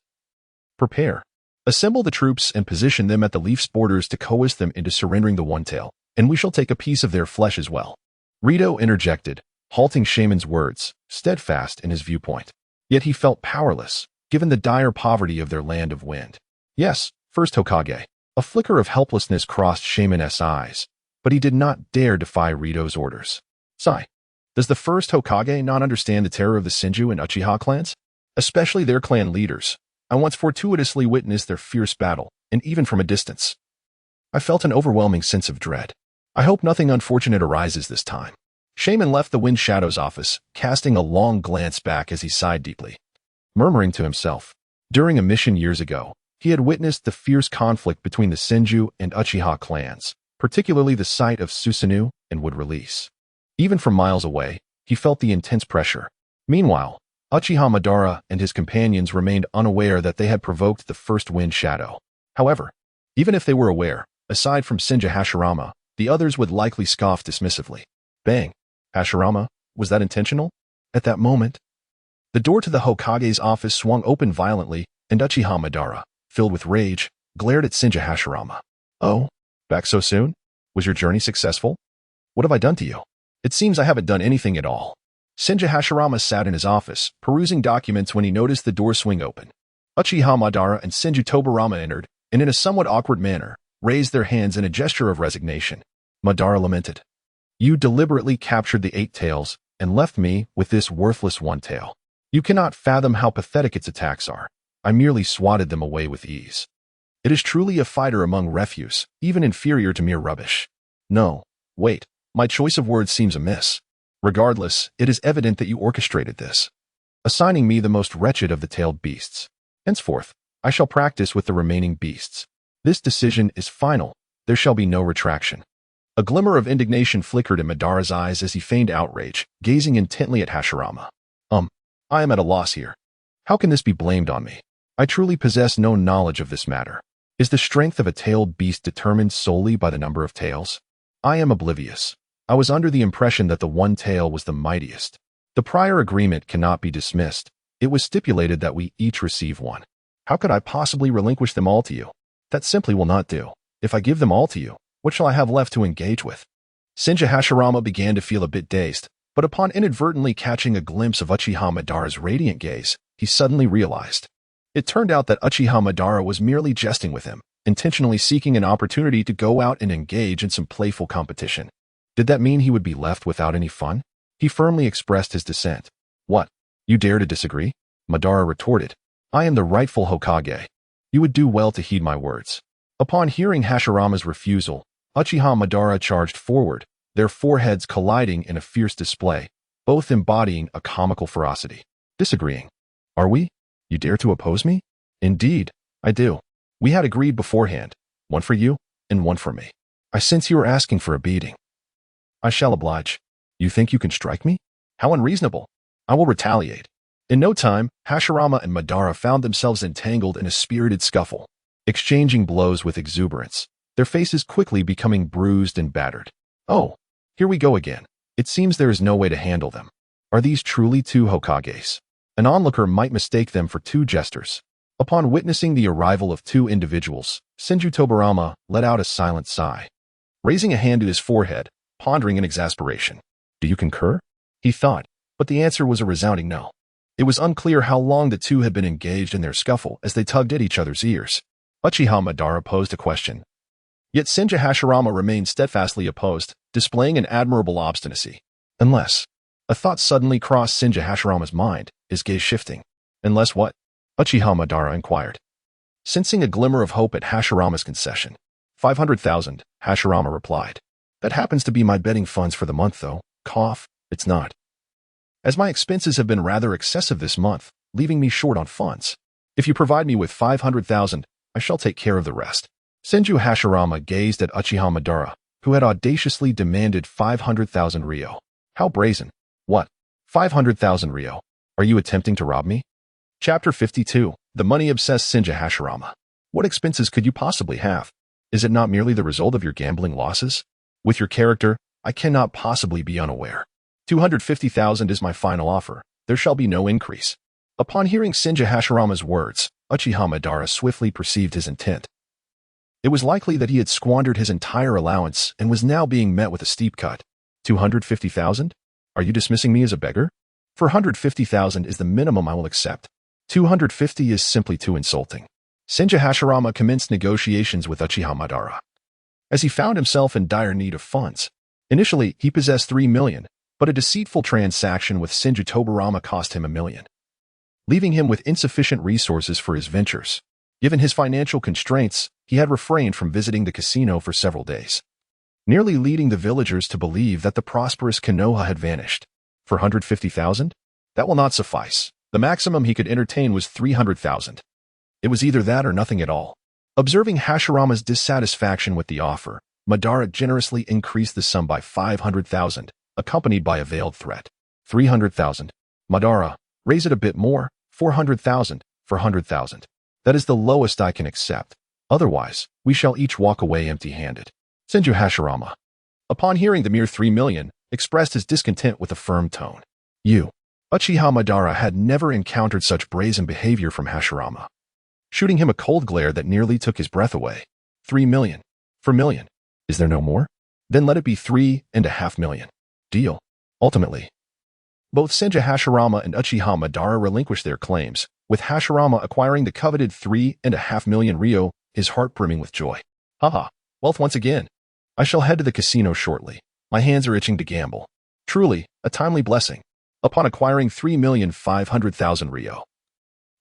Prepare. Assemble the troops and position them at the Leaf's borders to coerce them into surrendering the One Tail, and we shall take a piece of their flesh as well. Rito interjected, halting Shaman's words, steadfast in his viewpoint. Yet he felt powerless, given the dire poverty of their land of wind. Yes, first Hokage. A flicker of helplessness crossed Shaman's eyes, but he did not dare defy Rito's orders. Sigh. Does the first Hokage not understand the terror of the Senju and Uchiha clans? Especially their clan leaders. I once fortuitously witnessed their fierce battle, and even from a distance. I felt an overwhelming sense of dread. I hope nothing unfortunate arises this time. Shaman left the Wind Shadow's office, casting a long glance back as he sighed deeply. Murmuring to himself, during a mission years ago, he had witnessed the fierce conflict between the Senju and Uchiha clans, particularly the site of Susanoo and Wood Release. Even from miles away, he felt the intense pressure. Meanwhile, Uchiha Madara and his companions remained unaware that they had provoked the first Wind Shadow. However, even if they were aware, aside from Senju Hashirama, the others would likely scoff dismissively. Bang! Hashirama, was that intentional? At that moment, the door to the Hokage's office swung open violently, and Uchiha Madara, filled with rage, glared at Senju Hashirama. Oh, back so soon? Was your journey successful? What have I done to you? It seems I haven't done anything at all. Senju Hashirama sat in his office, perusing documents when he noticed the door swing open. Uchiha Madara and Senju Tobarama entered, and in a somewhat awkward manner, raised their hands in a gesture of resignation. Madara lamented. You deliberately captured the 8 tails, and left me with this worthless one tail. You cannot fathom how pathetic its attacks are. I merely swatted them away with ease. It is truly a fighter among refuse, even inferior to mere rubbish. No, wait, my choice of words seems amiss. Regardless, it is evident that you orchestrated this, assigning me the most wretched of the tailed beasts. Henceforth, I shall practice with the remaining beasts. This decision is final. There shall be no retraction. A glimmer of indignation flickered in Madara's eyes as he feigned outrage, gazing intently at Hashirama. I am at a loss here. How can this be blamed on me? I truly possess no knowledge of this matter. Is the strength of a tailed beast determined solely by the number of tails? I am oblivious. I was under the impression that the one tail was the mightiest. The prior agreement cannot be dismissed. It was stipulated that we each receive one. How could I possibly relinquish them all to you? That simply will not do. If I give them all to you, what shall I have left to engage with? Senju Hashirama began to feel a bit dazed, but upon inadvertently catching a glimpse of Uchiha Madara's radiant gaze, he suddenly realized. It turned out that Uchiha Madara was merely jesting with him, intentionally seeking an opportunity to go out and engage in some playful competition. Did that mean he would be left without any fun? He firmly expressed his dissent. What? You dare to disagree? Madara retorted. I am the rightful Hokage. You would do well to heed my words. Upon hearing Hashirama's refusal, Uchiha Madara charged forward, their foreheads colliding in a fierce display, both embodying a comical ferocity. Disagreeing. Are we? You dare to oppose me? Indeed, I do. We had agreed beforehand, one for you and one for me. I sense you are asking for a beating. I shall oblige. You think you can strike me? How unreasonable. I will retaliate. In no time, Hashirama and Madara found themselves entangled in a spirited scuffle, exchanging blows with exuberance, their faces quickly becoming bruised and battered. Oh, here we go again. It seems there is no way to handle them. Are these truly 2 Hokages? An onlooker might mistake them for 2 jesters. Upon witnessing the arrival of two individuals, Senju Tobarama let out a silent sigh, raising a hand to his forehead, pondering in exasperation. Do you concur? He thought, but the answer was a resounding no. It was unclear how long the two had been engaged in their scuffle as they tugged at each other's ears. Uchiha Madara posed a question. Yet Senju Hashirama remained steadfastly opposed, displaying an admirable obstinacy. Unless. A thought suddenly crossed Senju Hashirama's mind, his gaze shifting. Unless what? Uchiha Madara inquired. Sensing a glimmer of hope at Hashirama's concession. 500,000, Hashirama replied. That happens to be my betting funds for the month though. Cough, it's not. As my expenses have been rather excessive this month, leaving me short on funds. If you provide me with 500,000, I shall take care of the rest. Senju Hashirama gazed at Uchiha Madara, who had audaciously demanded 500,000 ryo. How brazen. What? 500,000 ryo. Are you attempting to rob me? Chapter 52. The money-obsessed Senju Hashirama. What expenses could you possibly have? Is it not merely the result of your gambling losses? With your character, I cannot possibly be unaware. 250,000 is my final offer. There shall be no increase. Upon hearing Senju Hashirama's words, Uchiha Madara swiftly perceived his intent. It was likely that he had squandered his entire allowance and was now being met with a steep cut. 250,000? Are you dismissing me as a beggar? 450,000 is the minimum I will accept. 250 is simply too insulting. Senju Hashirama commenced negotiations with Uchiha Madara, as he found himself in dire need of funds. Initially, he possessed 3 million, but a deceitful transaction with Senju Tobarama cost him 1 million, leaving him with insufficient resources for his ventures. Given his financial constraints, he had refrained from visiting the casino for several days, nearly leading the villagers to believe that the prosperous Konoha had vanished. 450,000? That will not suffice. The maximum he could entertain was 300,000. It was either that or nothing at all. Observing Hashirama's dissatisfaction with the offer, Madara generously increased the sum by 500,000, accompanied by a veiled threat. 300,000. Madara, raise it a bit more. 400,000. 400,000. That is the lowest I can accept. Otherwise, we shall each walk away empty-handed. Senju Hashirama, upon hearing the mere 3 million, expressed his discontent with a firm tone. Uchiha Madara had never encountered such brazen behavior from Hashirama, shooting him a cold glare that nearly took his breath away. 3 million. 4 million. Is there no more? Then let it be 3.5 million. Deal. Ultimately, both Senju Hashirama and Uchiha Madara relinquished their claims, with Hashirama acquiring the coveted 3.5 million ryo, his heart brimming with joy. Haha, wealth once again. I shall head to the casino shortly. My hands are itching to gamble. Truly, a timely blessing. Upon acquiring 3,500,000 ryo,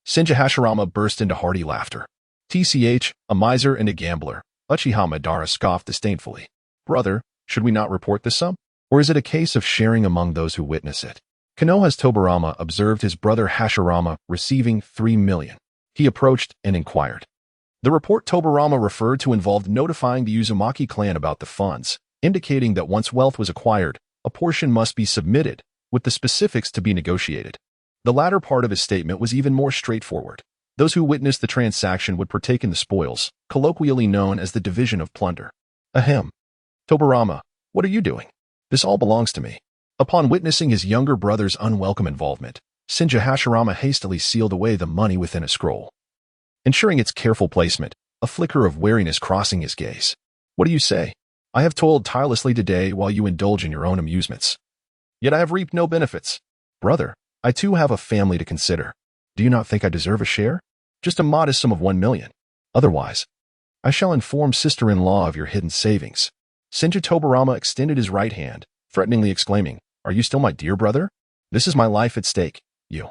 Senju Hashirama burst into hearty laughter. TCH, a miser and a gambler, Uchiha Madara scoffed disdainfully. Brother, should we not report this sum? Or is it a case of sharing among those who witness it? Konoha's Tobarama observed his brother Hashirama receiving 3 million. He approached and inquired. The report Tobarama referred to involved notifying the Uzumaki clan about the funds, indicating that once wealth was acquired, a portion must be submitted, with the specifics to be negotiated. The latter part of his statement was even more straightforward. Those who witnessed the transaction would partake in the spoils, colloquially known as the division of plunder. Ahem. Tobarama, what are you doing? This all belongs to me. Upon witnessing his younger brother's unwelcome involvement, Senju Hashirama hastily sealed away the money within a scroll, ensuring its careful placement, a flicker of wariness crossing his gaze. What do you say? I have toiled tirelessly today while you indulge in your own amusements. Yet I have reaped no benefits. Brother, I too have a family to consider. Do you not think I deserve a share? Just a modest sum of 1 million. Otherwise, I shall inform sister-in-law of your hidden savings. Senju Tobarama extended his right hand, threateningly exclaiming, Are you still my dear brother? This is my life at stake, you.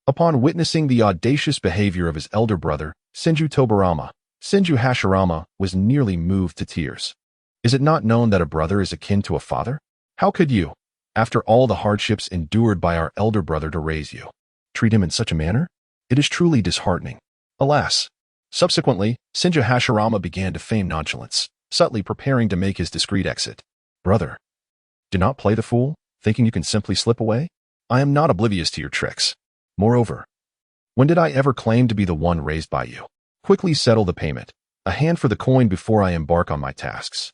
Upon witnessing the audacious behavior of his elder brother, Senju Tobarama, Senju Hashirama was nearly moved to tears. Is it not known that a brother is akin to a father? How could you, after all the hardships endured by our elder brother to raise you, treat him in such a manner? It is truly disheartening. Alas. Subsequently, Senju Hashirama began to feign nonchalance, subtly preparing to make his discreet exit. Brother, do not play the fool, thinking you can simply slip away. I am not oblivious to your tricks. Moreover, when did I ever claim to be the one raised by you? Quickly settle the payment. A hand for the coin before I embark on my tasks.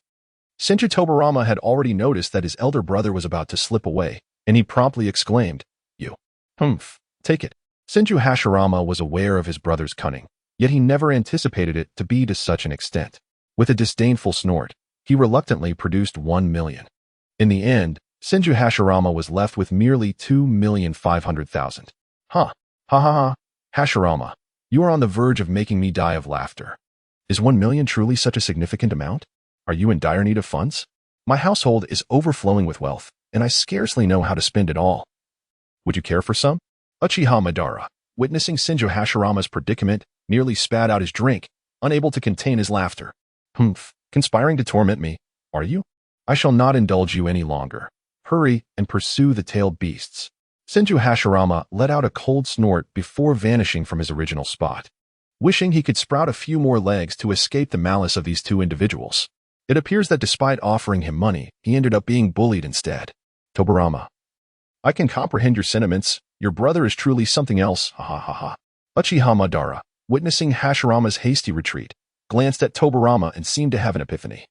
Senju Tobarama had already noticed that his elder brother was about to slip away, and he promptly exclaimed, You. Humph, take it. Senju Hashirama was aware of his brother's cunning, yet he never anticipated it to be to such an extent. With a disdainful snort, he reluctantly produced 1 million. In the end, Senju Hashirama was left with merely 2,500,000. Ha ha ha. Hashirama, you are on the verge of making me die of laughter. Is 1 million truly such a significant amount? Are you in dire need of funds? My household is overflowing with wealth, and I scarcely know how to spend it all. Would you care for some? Uchiha Madara, witnessing Senju Hashirama's predicament, nearly spat out his drink, unable to contain his laughter. Humph, conspiring to torment me, are you? I shall not indulge you any longer. Hurry and pursue the tailed beasts. Senju Hashirama let out a cold snort before vanishing from his original spot, wishing he could sprout a few more legs to escape the malice of these two individuals. It appears that despite offering him money, he ended up being bullied instead. Tobarama. I can comprehend your sentiments. Your brother is truly something else, ha ha ha ha. Uchiha Madara, witnessing Hashirama's hasty retreat, glanced at Tobarama and seemed to have an epiphany,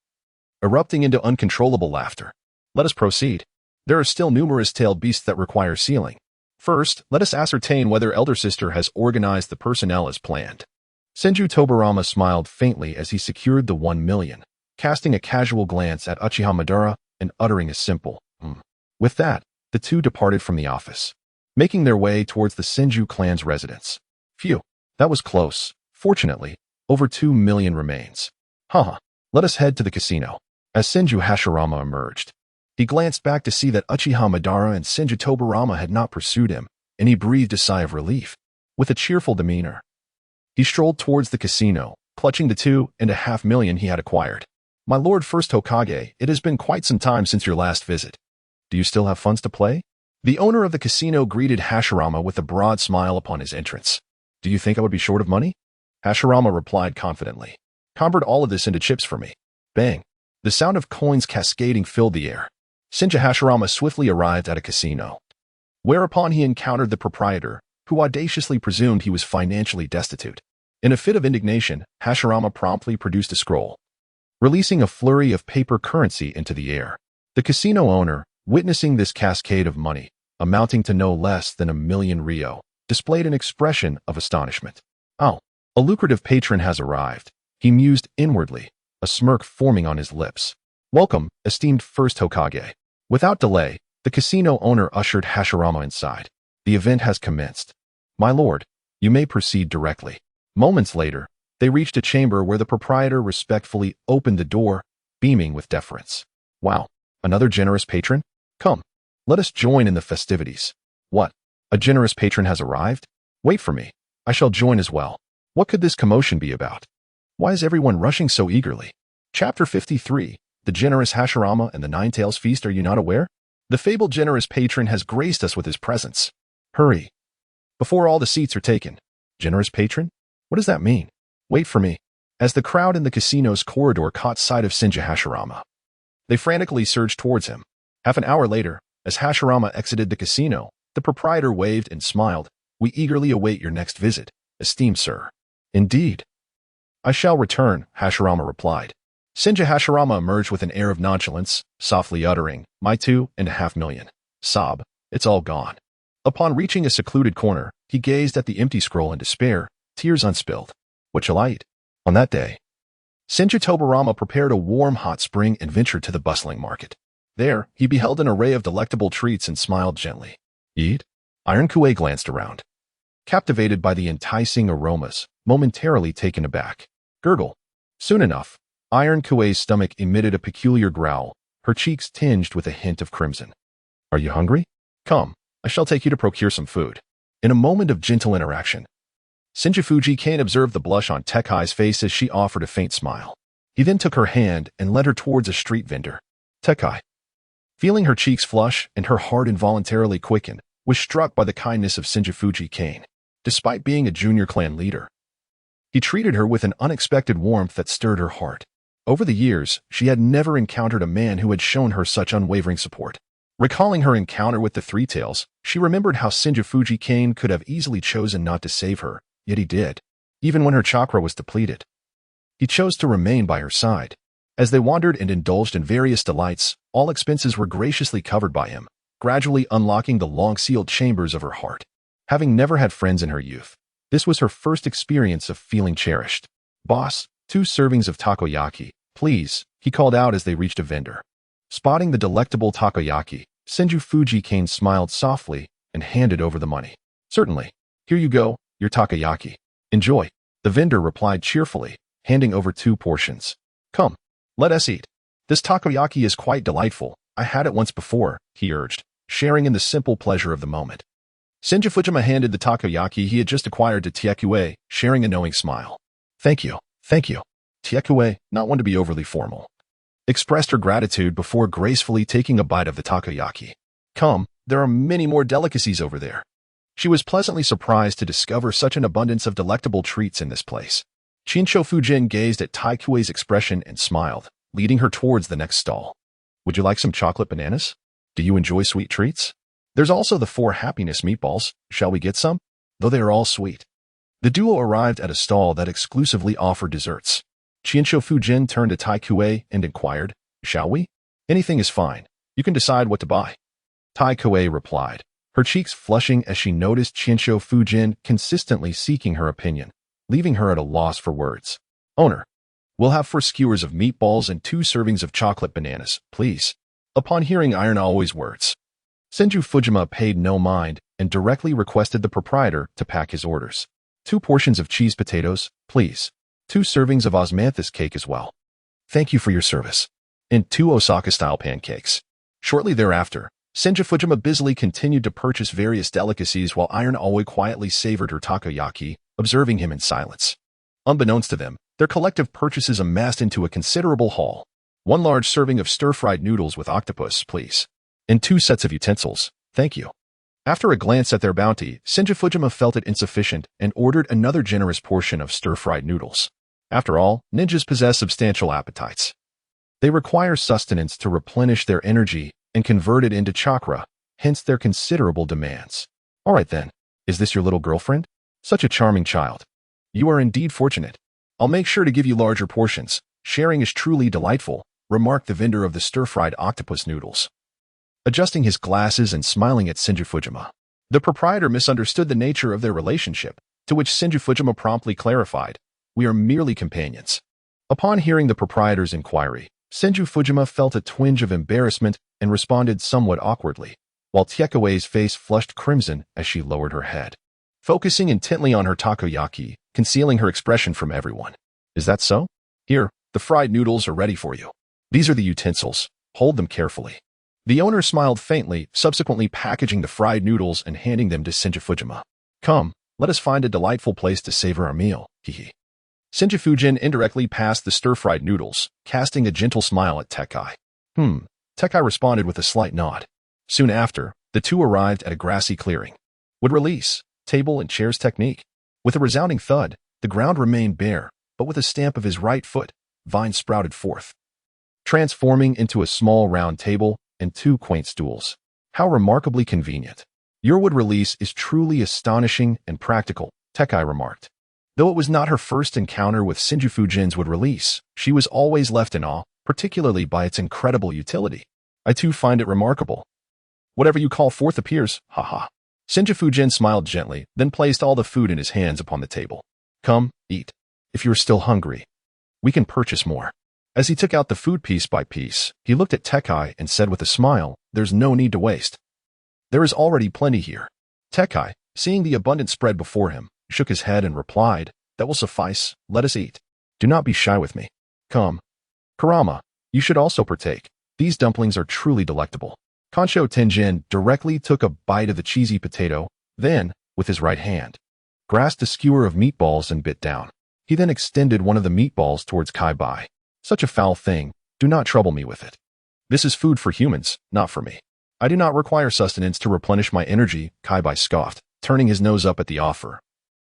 erupting into uncontrollable laughter. Let us proceed. There are still numerous tailed beasts that require sealing. First, let us ascertain whether Elder Sister has organized the personnel as planned. Senju Tobarama smiled faintly as he secured the 1 million, casting a casual glance at Uchiha Madara and uttering a simple, With that, the two departed from the office, making their way towards the Senju clan's residence. Phew, that was close. Fortunately, over 2 million remains. Let us head to the casino. As Senju Hashirama emerged, he glanced back to see that Uchiha Madara and Senju Tobarama had not pursued him, and he breathed a sigh of relief. With a cheerful demeanor, he strolled towards the casino, clutching the 2.5 million he had acquired. My Lord First Hokage, it has been quite some time since your last visit. Do you still have funds to play? The owner of the casino greeted Hashirama with a broad smile upon his entrance. Do you think I would be short of money? Hashirama replied confidently. Convert all of this into chips for me. Bang. The sound of coins cascading filled the air. Senju Hashirama swiftly arrived at a casino, whereupon he encountered the proprietor, who audaciously presumed he was financially destitute. In a fit of indignation, Hashirama promptly produced a scroll, releasing a flurry of paper currency into the air. The casino owner, witnessing this cascade of money, amounting to no less than 1 million ryo, displayed an expression of astonishment. Oh, a lucrative patron has arrived, he mused inwardly, a smirk forming on his lips. Welcome, esteemed First Hokage. Without delay, the casino owner ushered Hashirama inside. The event has commenced. My lord, you may proceed directly. Moments later, they reached a chamber where the proprietor respectfully opened the door, beaming with deference. Wow, another generous patron? Come, let us join in the festivities. What? A generous patron has arrived? Wait for me. I shall join as well. What could this commotion be about? Why is everyone rushing so eagerly? Chapter 53. The generous Hashirama and the Nine-Tails Feast. Are you not aware? The fabled generous patron has graced us with his presence. Hurry, before all the seats are taken. Generous patron? What does that mean? Wait for me. As the crowd in the casino's corridor caught sight of Senju Hashirama, they frantically surged towards him. Half an hour later, as Hashirama exited the casino, the proprietor waved and smiled. We eagerly await your next visit, esteemed sir. Indeed. I shall return, Hashirama replied. Senju Hashirama emerged with an air of nonchalance, softly uttering, my 2.5 million. Sob, it's all gone. Upon reaching a secluded corner, he gazed at the empty scroll in despair, tears unspilled. What shall I eat? On that day, Senju Tobarama prepared a warm hot spring and ventured to the bustling market. There, he beheld an array of delectable treats and smiled gently. Eat? Iron Kue glanced around, captivated by the enticing aromas, momentarily taken aback. Gurgle. Soon enough, Iron Kue's stomach emitted a peculiar growl, her cheeks tinged with a hint of crimson. Are you hungry? Come, I shall take you to procure some food. In a moment of gentle interaction, Senju Fujian observed the blush on Tekai's face as she offered a faint smile. He then took her hand and led her towards a street vendor. Tekai, feeling her cheeks flush and her heart involuntarily quicken, was struck by the kindness of Senju Fujian. Despite being a junior clan leader, he treated her with an unexpected warmth that stirred her heart. Over the years, she had never encountered a man who had shown her such unwavering support. Recalling her encounter with the Three Tails, she remembered how Senju Fujian could have easily chosen not to save her, yet he did. Even when her chakra was depleted, he chose to remain by her side. As they wandered and indulged in various delights, all expenses were graciously covered by him, gradually unlocking the long-sealed chambers of her heart. Having never had friends in her youth, this was her first experience of feeling cherished. "Boss, 2 servings of takoyaki, please," he called out as they reached a vendor. Spotting the delectable takoyaki, Senju Fujian smiled softly and handed over the money. "Certainly. Here you go, your takoyaki. Enjoy," the vendor replied cheerfully, handing over 2 portions. "Come, let us eat. This takoyaki is quite delightful. I had it once before," he urged, sharing in the simple pleasure of the moment. Senju Fujian handed the takoyaki he had just acquired to Tiekue, sharing a knowing smile. Thank you. Tiekue, not one to be overly formal, expressed her gratitude before gracefully taking a bite of the takoyaki. "Come, there are many more delicacies over there." She was pleasantly surprised to discover such an abundance of delectable treats in this place. Chinsho Fujian gazed at Tiekue's expression and smiled, leading her towards the next stall. "Would you like some chocolate bananas? Do you enjoy sweet treats? There's also the 4 happiness meatballs. Shall we get some? Though they are all sweet." The duo arrived at a stall that exclusively offered desserts. Chinsho Fujian turned to Tiekue and inquired, "Shall we?" "Anything is fine. You can decide what to buy." Tiekue replied, her cheeks flushing as she noticed Chinsho Fujian consistently seeking her opinion, leaving her at a loss for words. "Owner, we'll have 4 skewers of meatballs and 2 servings of chocolate bananas, please." Upon hearing Iron Always' words, Senju Fujian paid no mind and directly requested the proprietor to pack his orders. 2 portions of cheese potatoes, please. 2 servings of osmanthus cake as well. Thank you for your service. And 2 Osaka-style pancakes. Shortly thereafter, Senju Fujian busily continued to purchase various delicacies while Iron Always quietly savored her takoyaki, observing him in silence. Unbeknownst to them, their collective purchases amassed into a considerable haul. 1 large serving of stir-fried noodles with octopus, please. And 2 sets of utensils, thank you. After a glance at their bounty, Senju Fujian felt it insufficient and ordered another generous portion of stir-fried noodles. After all, ninjas possess substantial appetites. They require sustenance to replenish their energy and convert it into chakra, hence their considerable demands. "All right then, is this your little girlfriend? Such a charming child. You are indeed fortunate. I'll make sure to give you larger portions. Sharing is truly delightful," remarked the vendor of the stir-fried octopus noodles. Adjusting his glasses and smiling at Senju Fujian, the proprietor misunderstood the nature of their relationship, to which Senju Fujian promptly clarified, "We are merely companions." Upon hearing the proprietor's inquiry, Senju Fujian felt a twinge of embarrassment and responded somewhat awkwardly, while Tiekue's face flushed crimson as she lowered her head, focusing intently on her takoyaki, concealing her expression from everyone. "Is that so? Here, the fried noodles are ready for you. These are the utensils. Hold them carefully." The owner smiled faintly, subsequently packaging the fried noodles and handing them to Senju Fujian. "Come, let us find a delightful place to savor our meal, hehe." Senju Fujian indirectly passed the stir-fried noodles, casting a gentle smile at Tekai. Tekai responded with a slight nod. Soon after, the two arrived at a grassy clearing. Would release, table and chairs technique. With a resounding thud, the ground remained bare, but with a stamp of his right foot, vines sprouted forth, transforming into a small round table and 2 quaint stools. How remarkably convenient. "Your wood release is truly astonishing and practical," Tekai remarked. Though it was not her first encounter with Senju Fujian's wood release, she was always left in awe, particularly by its incredible utility. "I too find it remarkable. Whatever you call forth appears, haha." Senju Fujian smiled gently, then placed all the food in his hands upon the table. "Come, eat. If you're still hungry, we can purchase more." As he took out the food piece by piece, he looked at Tekai and said with a smile, "There's no need to waste. There is already plenty here." Tekai, seeing the abundant spread before him, shook his head and replied, "That will suffice. Let us eat. Do not be shy with me. Come. Kurama, you should also partake. These dumplings are truly delectable." Kansho Tenjin directly took a bite of the cheesy potato, then, with his right hand, grasped a skewer of meatballs and bit down. He then extended one of the meatballs towards Kai-bai. "Such a foul thing, do not trouble me with it. This is food for humans, not for me. I do not require sustenance to replenish my energy," Kai-bai scoffed, turning his nose up at the offer,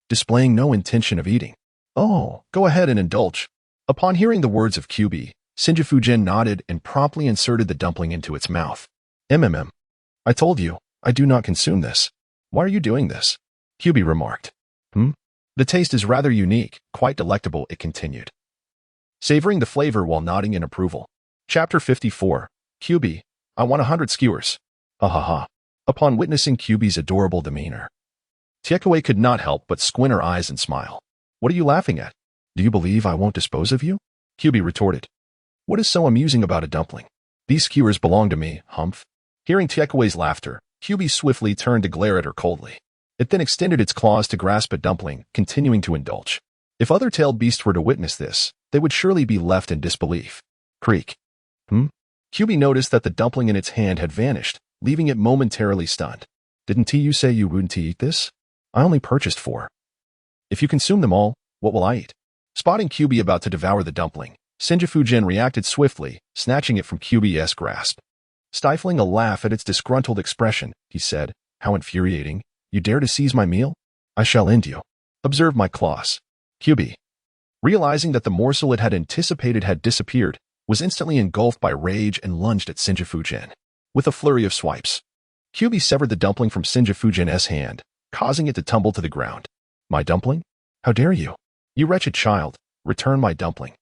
displaying no intention of eating. "Oh, go ahead and indulge." Upon hearing the words of Kyubi, Senju Fujian nodded and promptly inserted the dumpling into its mouth. I told you, I do not consume this. Why are you doing this?" Kyubi remarked. The taste is rather unique, quite delectable," it continued, savoring the flavor while nodding in approval. Chapter 54. Kyubi, I want 100 skewers. Ha ha ha. Upon witnessing Kyubi's adorable demeanor, Tiekaway could not help but squint her eyes and smile. What are you laughing at? Do you believe I won't dispose of you? Kyubi retorted. What is so amusing about a dumpling? These skewers belong to me, humph. Hearing Tiekaway's laughter, Kyubi swiftly turned to glare at her coldly. It then extended its claws to grasp a dumpling, continuing to indulge. If other tailed beasts were to witness this, they would surely be left in disbelief. Creak. Kyubi noticed that the dumpling in its hand had vanished, leaving it momentarily stunned. Didn't you say you wouldn't eat this? I only purchased 4. If you consume them all, what will I eat? Spotting Kyubi about to devour the dumpling, Senju Fujian reacted swiftly, snatching it from Kyubi's grasp. Stifling a laugh at its disgruntled expression, he said, How infuriating. You dare to seize my meal? I shall end you. Observe my claws. Kyubi, realizing that the morsel it had anticipated had disappeared, was instantly engulfed by rage and lunged at Senju Fujian. With a flurry of swipes, Kyubi severed the dumpling from Senju Fujian's hand, causing it to tumble to the ground. My dumpling? How dare you? You wretched child, return my dumpling.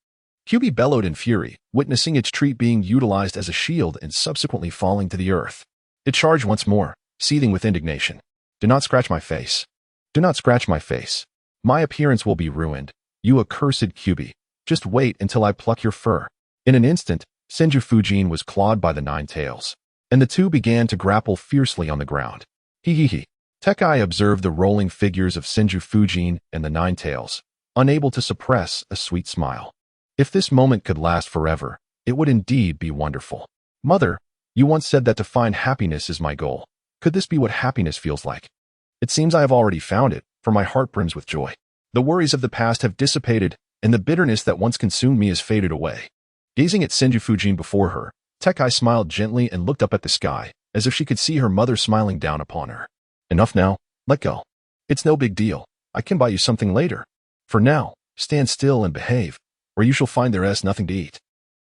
Kyubi bellowed in fury, witnessing its treat being utilized as a shield and subsequently falling to the earth. It charged once more, seething with indignation. Do not scratch my face. Do not scratch my face. My appearance will be ruined. You accursed Kyubi. Just wait until I pluck your fur. In an instant, Senju Fujian was clawed by the 9 tails, and the two began to grapple fiercely on the ground. Hee. Tekai observed the rolling figures of Senju Fujian and the 9 tails, unable to suppress a sweet smile. If this moment could last forever, it would indeed be wonderful. Mother, you once said that to find happiness is my goal. Could this be what happiness feels like? It seems I have already found it, for my heart brims with joy. The worries of the past have dissipated, and the bitterness that once consumed me has faded away. Gazing at Senju Fujian before her, Tekai smiled gently and looked up at the sky, as if she could see her mother smiling down upon her. Enough now, let go. It's no big deal. I can buy you something later. For now, stand still and behave, or you shall find there is nothing to eat.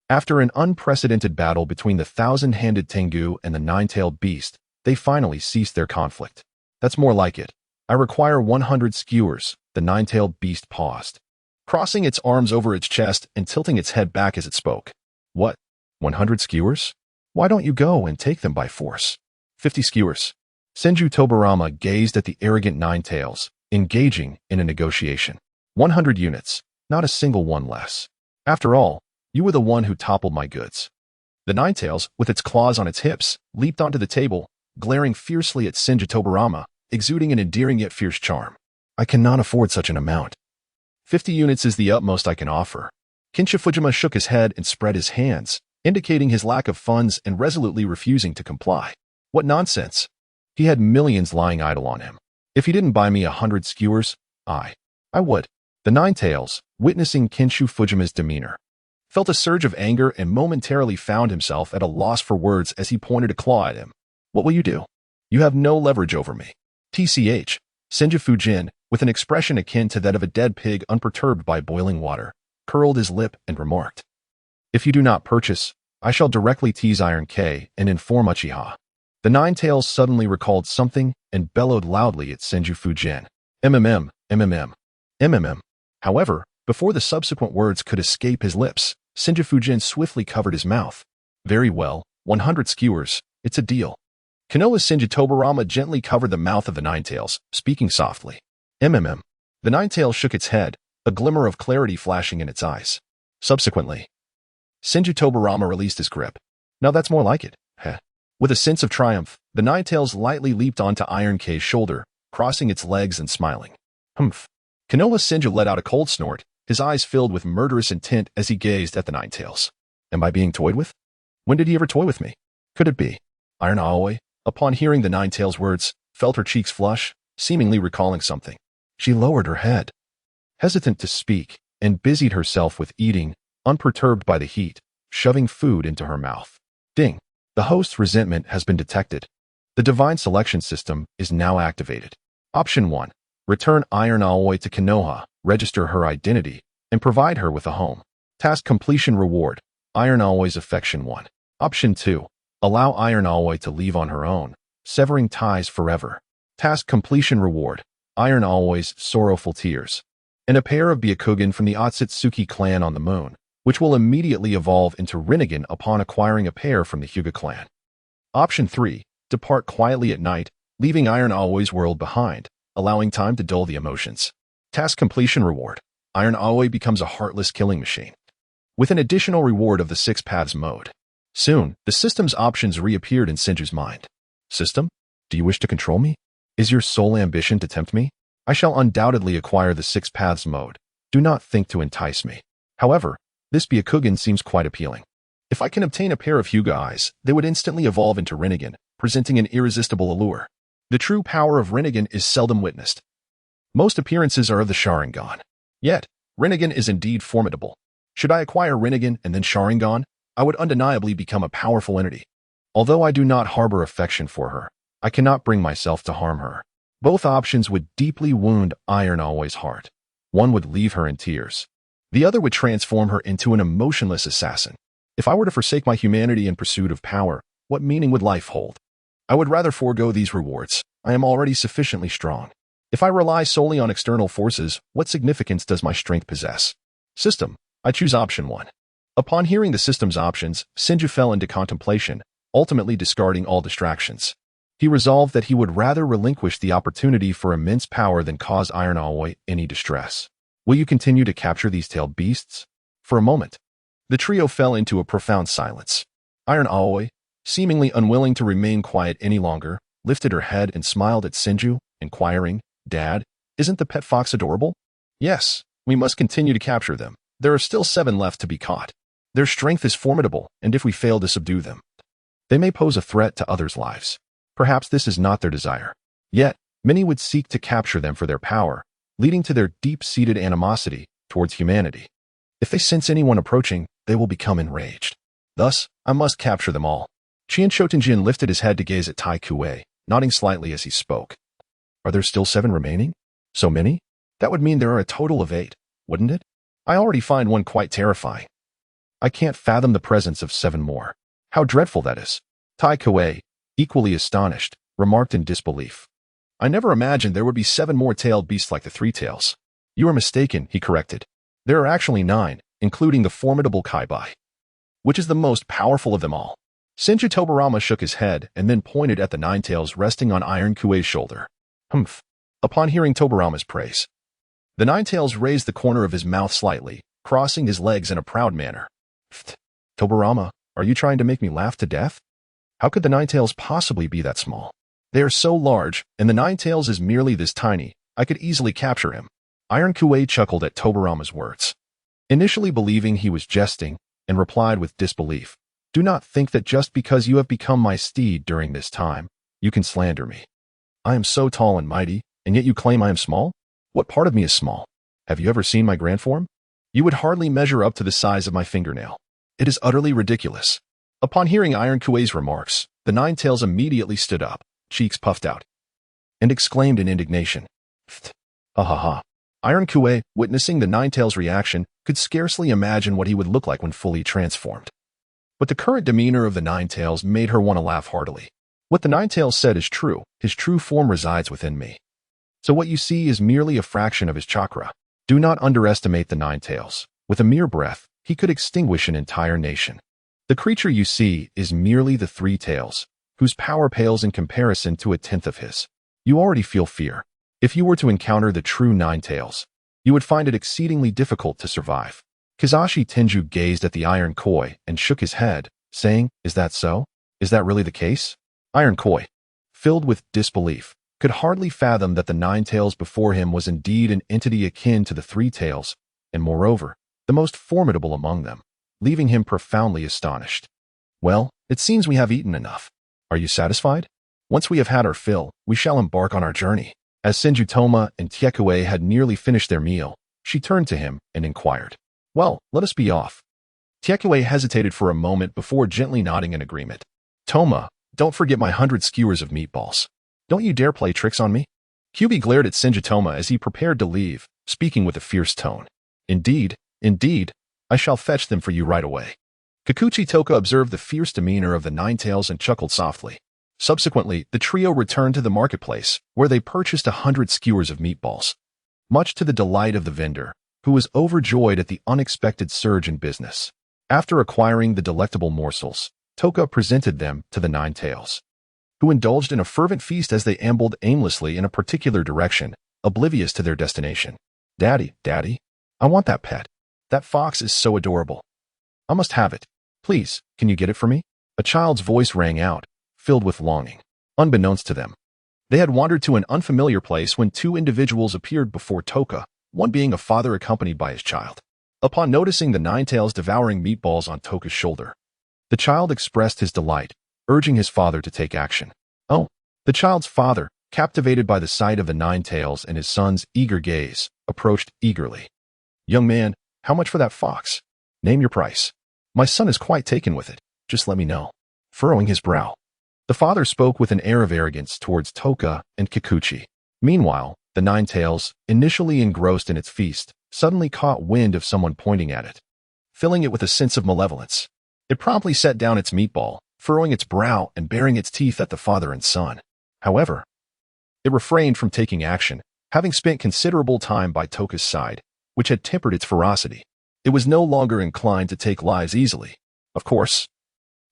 After an unprecedented battle between the 1,000-handed Tengu and the 9-tailed beast, they finally ceased their conflict. That's more like it. I require 100 skewers, the 9-tailed beast paused, crossing its arms over its chest and tilting its head back as it spoke. What? 100 skewers? Why don't you go and take them by force? 50 skewers. Senju Tobarama gazed at the arrogant 9 tails, engaging in a negotiation. 100 units, not a single one less. After all, you were the one who toppled my goods. The 9 tails, with its claws on its hips, leaped onto the table, glaring fiercely at Senju Tobarama, exuding an endearing yet fierce charm. I cannot afford such an amount. 50 units is the utmost I can offer. Kinsha Fujima shook his head and spread his hands, indicating his lack of funds and resolutely refusing to comply. What nonsense! He had millions lying idle on him. If he didn't buy me 100 skewers, I would. The 9 tails, witnessing Kinshu Fujima's demeanor, felt a surge of anger and momentarily found himself at a loss for words as he pointed a claw at him. What will you do? You have no leverage over me. TCH, Senju Fujian, with an expression akin to that of a dead pig unperturbed by boiling water, curled his lip and remarked, If you do not purchase, I shall directly tease Iron K and inform Uchiha. The 9 tails suddenly recalled something and bellowed loudly at Senju Fujian. MMM. However, before the subsequent words could escape his lips, Senju Fujian swiftly covered his mouth. Very well, 100 skewers, it's a deal. Konoha's Senju Tobarama gently covered the mouth of the 9 tails, speaking softly. MMM. The 9 tails shook its head, a glimmer of clarity flashing in its eyes. Subsequently, Senju Tobarama released his grip. Now that's more like it. Heh. With a sense of triumph, the 9 tails lightly leaped onto Iron K's shoulder, crossing its legs and smiling. Humph. Konoha Senju let out a cold snort, his eyes filled with murderous intent as he gazed at the 9 tails. Am I being toyed with? When did he ever toy with me? Could it be? Iron Aoi, upon hearing the 9 tails' words, felt her cheeks flush, seemingly recalling something. She lowered her head, hesitant to speak, and busied herself with eating, unperturbed by the heat, shoving food into her mouth. Ding. The host's resentment has been detected. The divine selection system is now activated. Option 1. Return Iron Aoi to Konoha, register her identity, and provide her with a home. Task completion reward. Iron Aoi's affection 1. Option 2. Allow Iron Aoi to leave on her own, severing ties forever. Task completion reward. Iron Aoi's sorrowful tears. And a pair of Byakugan from the Otsutsuki clan on the moon, which will immediately evolve into Rinnegan upon acquiring a pair from the Hyuga clan. Option 3. Depart quietly at night, leaving Iron Aoi's world behind, allowing time to dull the emotions. Task completion reward. Iron Aoi becomes a heartless killing machine, with an additional reward of the 6 paths mode. Soon, the system's options reappeared in Senju's mind. System? Do you wish to control me? Is your sole ambition to tempt me? I shall undoubtedly acquire the 6 paths mode. Do not think to entice me. However, this Byakugan seems quite appealing. If I can obtain a pair of Hyuga eyes, they would instantly evolve into Rinnegan, presenting an irresistible allure. The true power of Rinnegan is seldom witnessed. Most appearances are of the Sharingan. Yet, Rinnegan is indeed formidable. Should I acquire Rinnegan and then Sharingan, I would undeniably become a powerful entity. Although I do not harbor affection for her, I cannot bring myself to harm her. Both options would deeply wound Iron Aoi's heart. One would leave her in tears. The other would transform her into an emotionless assassin. If I were to forsake my humanity in pursuit of power, what meaning would life hold? I would rather forego these rewards. I am already sufficiently strong. If I rely solely on external forces, what significance does my strength possess? System. I choose option 1. Upon hearing the system's options, Senju fell into contemplation, ultimately discarding all distractions. He resolved that he would rather relinquish the opportunity for immense power than cause Iron Aoi any distress. Will you continue to capture these tailed beasts? For a moment, the trio fell into a profound silence. Iron Aoi, seemingly unwilling to remain quiet any longer, lifted her head and smiled at Senju, inquiring, Dad, isn't the pet fox adorable? Yes, we must continue to capture them. There are still 7 left to be caught. Their strength is formidable, and if we fail to subdue them, they may pose a threat to others' lives. Perhaps this is not their desire. Yet, many would seek to capture them for their power, leading to their deep-seated animosity towards humanity. If they sense anyone approaching, they will become enraged. Thus, I must capture them all. Qian Shotenjin lifted his head to gaze at Tai Kuei, nodding slightly as he spoke. Are there still 7 remaining? So many? That would mean there are a total of 8, wouldn't it? I already find one quite terrifying. I can't fathom the presence of 7 more. How dreadful that is. Tai Kuei, equally astonished, remarked in disbelief. I never imagined there would be 7 more tailed beasts like the 3 tails. You are mistaken, he corrected. There are actually 9, including the formidable Kaibai, which is the most powerful of them all. Senju Tobarama shook his head and then pointed at the 9 tails resting on Iron Kuei's shoulder. Humph. Upon hearing Tobarama's praise, the 9 tails raised the corner of his mouth slightly, crossing his legs in a proud manner. Pfft. Tobarama, are you trying to make me laugh to death? How could the 9 tails possibly be that small? They are so large, and the 9 tails is merely this tiny. I could easily capture him. Iron Kuei chuckled at Tobarama's words, initially believing he was jesting, and replied with disbelief. Do not think that just because you have become my steed during this time, you can slander me. I am so tall and mighty, and yet you claim I am small? What part of me is small? Have you ever seen my grand form? You would hardly measure up to the size of my fingernail. It is utterly ridiculous. Upon hearing Iron Kuei's remarks, the 9 tails immediately stood up, cheeks puffed out, and exclaimed in indignation. Pfft. Ha ha ha. Iron Kuei, witnessing the 9 tails' reaction, could scarcely imagine what he would look like when fully transformed. But the current demeanor of the 9 tails made her want to laugh heartily. What the 9 tails said is true. His true form resides within me. So what you see is merely a fraction of his chakra. Do not underestimate the 9 tails. With a mere breath, he could extinguish an entire nation. The creature you see is merely the 3 tails, whose power pales in comparison to 1/10 of his. You already feel fear. If you were to encounter the true 9 tails, you would find it exceedingly difficult to survive. Kizashi Tenju gazed at the Iron Koi and shook his head, saying, Is that so? Is that really the case? Iron Koi, filled with disbelief, could hardly fathom that the 9 tails before him was indeed an entity akin to the 3 tails, and moreover, the most formidable among them, leaving him profoundly astonished. Well, it seems we have eaten enough. Are you satisfied? Once we have had our fill, we shall embark on our journey. As Senju Toma and Tiekue had nearly finished their meal, she turned to him and inquired, Well, let us be off. Tiekue hesitated for a moment before gently nodding in agreement. Toma, don't forget my 100 skewers of meatballs. Don't you dare play tricks on me. Kyubi glared at Senju Toma as he prepared to leave, speaking with a fierce tone. Indeed, I shall fetch them for you right away. Kikuchi Toka observed the fierce demeanor of the 9 tails and chuckled softly. Subsequently, the trio returned to the marketplace, where they purchased 100 skewers of meatballs, much to the delight of the vendor, who was overjoyed at the unexpected surge in business. After acquiring the delectable morsels, Toka presented them to the 9 tails. who indulged in a fervent feast as they ambled aimlessly in a particular direction, oblivious to their destination. Daddy, Daddy, I want that pet. That fox is so adorable. I must have it. Please, can you get it for me? A child's voice rang out, filled with longing. Unbeknownst to them, they had wandered to an unfamiliar place when two individuals appeared before Toka, one being a father accompanied by his child. Upon noticing the nine-tails devouring meatballs on Toka's shoulder, the child expressed his delight, urging his father to take action. Oh, the child's father, captivated by the sight of the nine-tails and his son's eager gaze, approached eagerly. Young man, how much for that fox? Name your price. My son is quite taken with it. Just let me know. Furrowing his brow, the father spoke with an air of arrogance towards Toka and Kikuchi. Meanwhile, the nine-tails, initially engrossed in its feast, suddenly caught wind of someone pointing at it, filling it with a sense of malevolence. It promptly set down its meatball, furrowing its brow and baring its teeth at the father and son. However, it refrained from taking action, having spent considerable time by Toka's side, which had tempered its ferocity. It was no longer inclined to take lives easily. Of course,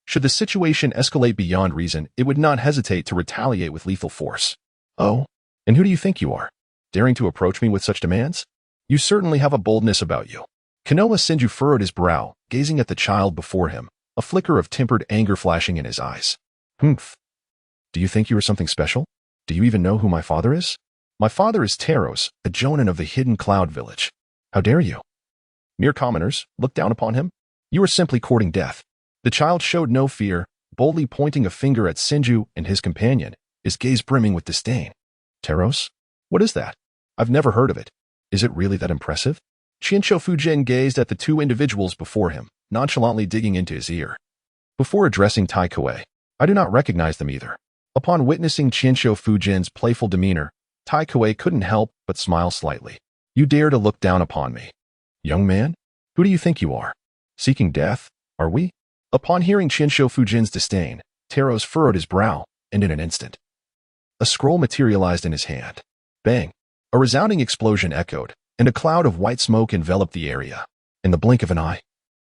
should the situation escalate beyond reason, it would not hesitate to retaliate with lethal force. Oh, and who do you think you are, daring to approach me with such demands? You certainly have a boldness about you. Konoha Senju furrowed his brow, gazing at the child before him, a flicker of tempered anger flashing in his eyes. Humph. Do you think you are something special? Do you even know who my father is? My father is Teros, a jonin of the Hidden Cloud Village. How dare you? Mere commoners, look down upon him? You are simply courting death. The child showed no fear, boldly pointing a finger at Senju and his companion, his gaze brimming with disdain. Teros? What is that? I've never heard of it. Is it really that impressive? Shinsho Fujian gazed at the two individuals before him, nonchalantly digging into his ear. Before addressing Tai Koei, I do not recognize them either. Upon witnessing Shinsho Fujian's playful demeanor, Tai Koei couldn't help but smile slightly. You dare to look down upon me? Young man, who do you think you are? Seeking death, are we? Upon hearing Shinsho Fujian's disdain, Teros furrowed his brow, and in an instant, a scroll materialized in his hand. Bang! A resounding explosion echoed, and a cloud of white smoke enveloped the area. In the blink of an eye,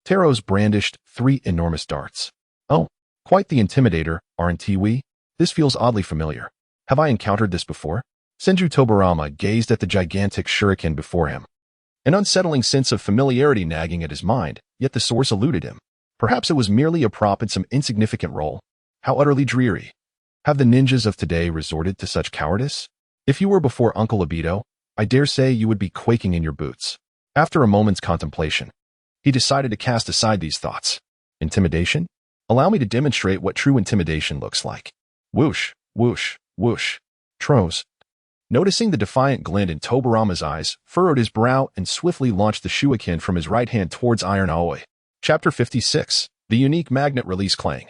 Teros brandished 3 enormous darts. Oh, quite the intimidator, aren't we? This feels oddly familiar. Have I encountered this before? Senju Tobarama gazed at the gigantic shuriken before him, an unsettling sense of familiarity nagging at his mind, yet the source eluded him. Perhaps it was merely a prop in some insignificant role. How utterly dreary. Have the ninjas of today resorted to such cowardice? If you were before Uncle Obito, I dare say you would be quaking in your boots. After a moment's contemplation, he decided to cast aside these thoughts. Intimidation? Allow me to demonstrate what true intimidation looks like. Whoosh, whoosh, whoosh. Tros, noticing the defiant glint in Tobarama's eyes, furrowed his brow and swiftly launched the shuriken from his right hand towards Iron Aoi. Chapter 56. The Unique Magnet Release Clang.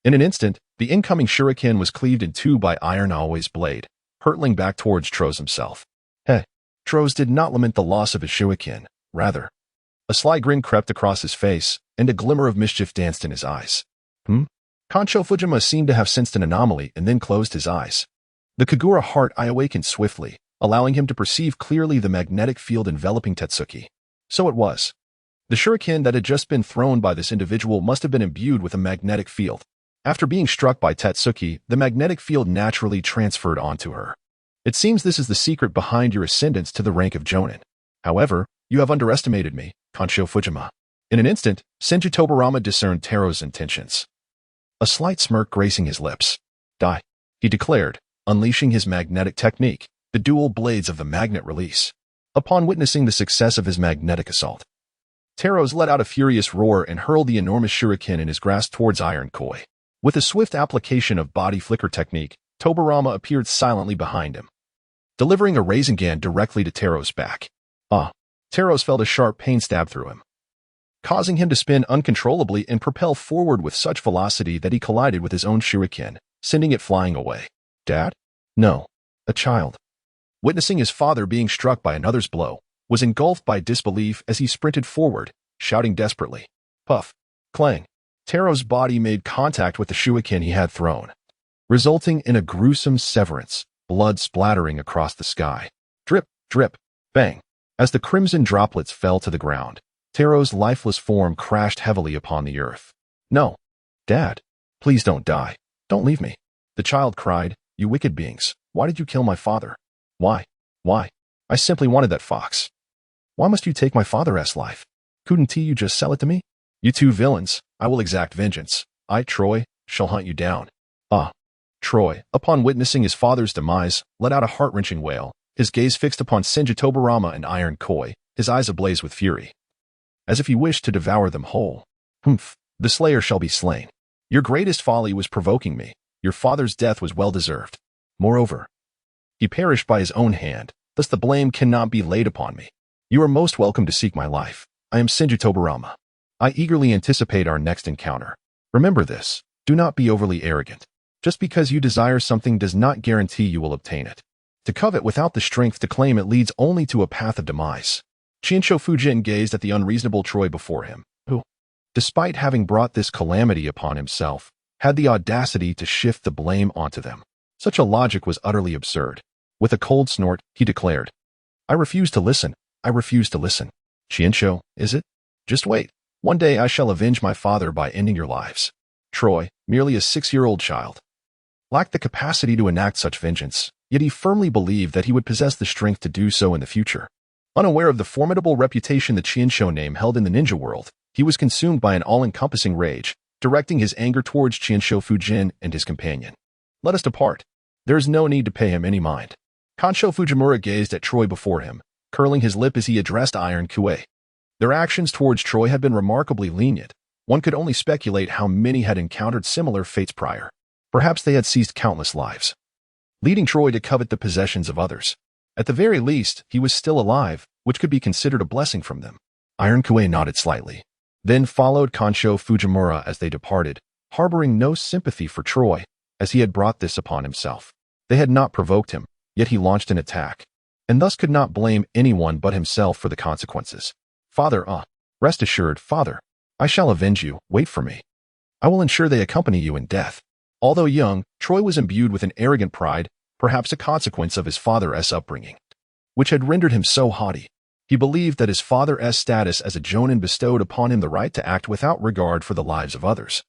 In an instant, the incoming shuriken was cleaved in two by Iron Aoi's blade, hurtling back towards Tros himself. Hey, Tros did not lament the loss of his shuriken. Rather, a sly grin crept across his face, and a glimmer of mischief danced in his eyes. Kancho Fujima seemed to have sensed an anomaly and then closed his eyes. The Kagura heart eye awakened swiftly, allowing him to perceive clearly the magnetic field enveloping Tetsuki. So it was. The shuriken that had just been thrown by this individual must have been imbued with a magnetic field. After being struck by Tetsuki, the magnetic field naturally transferred onto her. It seems this is the secret behind your ascendance to the rank of Jonin. However, you have underestimated me, Kancho Fujima. In an instant, Senju Tobarama discerned Tero's intentions. A slight smirk gracing his lips. Die, he declared, unleashing his magnetic technique, the dual blades of the magnet release. Upon witnessing the success of his magnetic assault, Teros let out a furious roar and hurled the enormous shuriken in his grasp towards Iron Koi. With a swift application of body flicker technique, Tobarama appeared silently behind him, delivering a Rasengan directly to Teros' back. Teros felt a sharp pain stab through him, causing him to spin uncontrollably and propel forward with such velocity that he collided with his own shuriken, sending it flying away. Dad? No. A child. Witnessing his father being struck by another's blow, was engulfed by disbelief as he sprinted forward, shouting desperately. Puff. Clang. Tero's body made contact with the shuriken he had thrown, resulting in a gruesome severance, blood splattering across the sky. Drip, drip, bang. As the crimson droplets fell to the ground, Tero's lifeless form crashed heavily upon the earth. No. Dad. Please don't die. Don't leave me. The child cried, "You wicked beings, why did you kill my father? Why? Why? I simply wanted that fox. Why must you take my father's life? Couldn't you just sell it to me? You two villains, I will exact vengeance. I, Troy, shall hunt you down." Ah. Troy, upon witnessing his father's demise, let out a heart-wrenching wail, his gaze fixed upon Senju Tobirama and Iron Koi, his eyes ablaze with fury, as if he wished to devour them whole. "Humph, the slayer shall be slain. Your greatest folly was provoking me. Your father's death was well-deserved. Moreover, he perished by his own hand, thus the blame cannot be laid upon me. You are most welcome to seek my life. I am Senju Tobirama. I eagerly anticipate our next encounter. Remember this, do not be overly arrogant. Just because you desire something does not guarantee you will obtain it. To covet without the strength to claim it leads only to a path of demise." Chinsho Fujian gazed at the unreasonable Troy before him, who, despite having brought this calamity upon himself, had the audacity to shift the blame onto them. Such a logic was utterly absurd. With a cold snort, he declared, "I refuse to listen. I refuse to listen. Chinsho, is it? Just wait. One day I shall avenge my father by ending your lives." Troy, merely a 6-year-old child, lacked the capacity to enact such vengeance, yet he firmly believed that he would possess the strength to do so in the future. Unaware of the formidable reputation the Chinsho name held in the ninja world, he was consumed by an all-encompassing rage, directing his anger towards Chinsho Fujian and his companion. "Let us depart. There is no need to pay him any mind." Kansho Fujimura gazed at Troy before him, curling his lip as he addressed Iron Kue. Their actions towards Troy had been remarkably lenient. One could only speculate how many had encountered similar fates prior. Perhaps they had seized countless lives, leading Troy to covet the possessions of others. At the very least, he was still alive, which could be considered a blessing from them. Iron Kue nodded slightly, then followed Kansho Fujimura as they departed, harboring no sympathy for Troy, as he had brought this upon himself. They had not provoked him, yet he launched an attack, and thus could not blame anyone but himself for the consequences. "Father, rest assured, father, I shall avenge you. Wait for me. I will ensure they accompany you in death." Although young, Troy was imbued with an arrogant pride, perhaps a consequence of his father's upbringing, which had rendered him so haughty. He believed that his father's status as a jonin bestowed upon him the right to act without regard for the lives of others,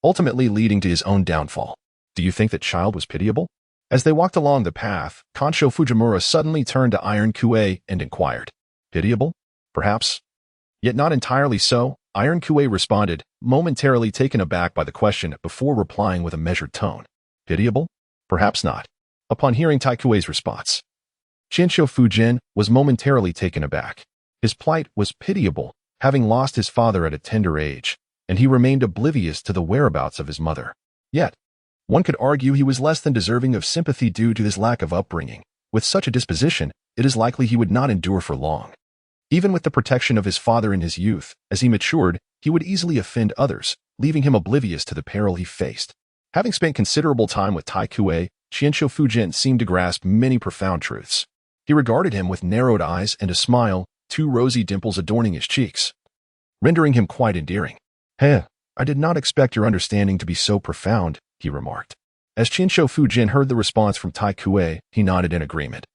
ultimately leading to his own downfall. Do you think that child was pitiable? As they walked along the path, Kansho Fujimura suddenly turned to Iron Kue and inquired, "Pitiable? Perhaps. Yet not entirely so." Iron Kue responded, momentarily taken aback by the question before replying with a measured tone. "Pitiable? Perhaps not." Upon hearing Taikue's response, Chinsho Fujian was momentarily taken aback. His plight was pitiable, having lost his father at a tender age, and he remained oblivious to the whereabouts of his mother. Yet, one could argue he was less than deserving of sympathy due to his lack of upbringing. With such a disposition, it is likely he would not endure for long. Even with the protection of his father in his youth, as he matured, he would easily offend others, leaving him oblivious to the peril he faced. Having spent considerable time with Taikue, Chinsho Fujian seemed to grasp many profound truths. He regarded him with narrowed eyes and a smile, 2 rosy dimples adorning his cheeks, rendering him quite endearing. "Heh, I did not expect your understanding to be so profound," he remarked. As Chinsho Fujian heard the response from Taikue, he nodded in agreement,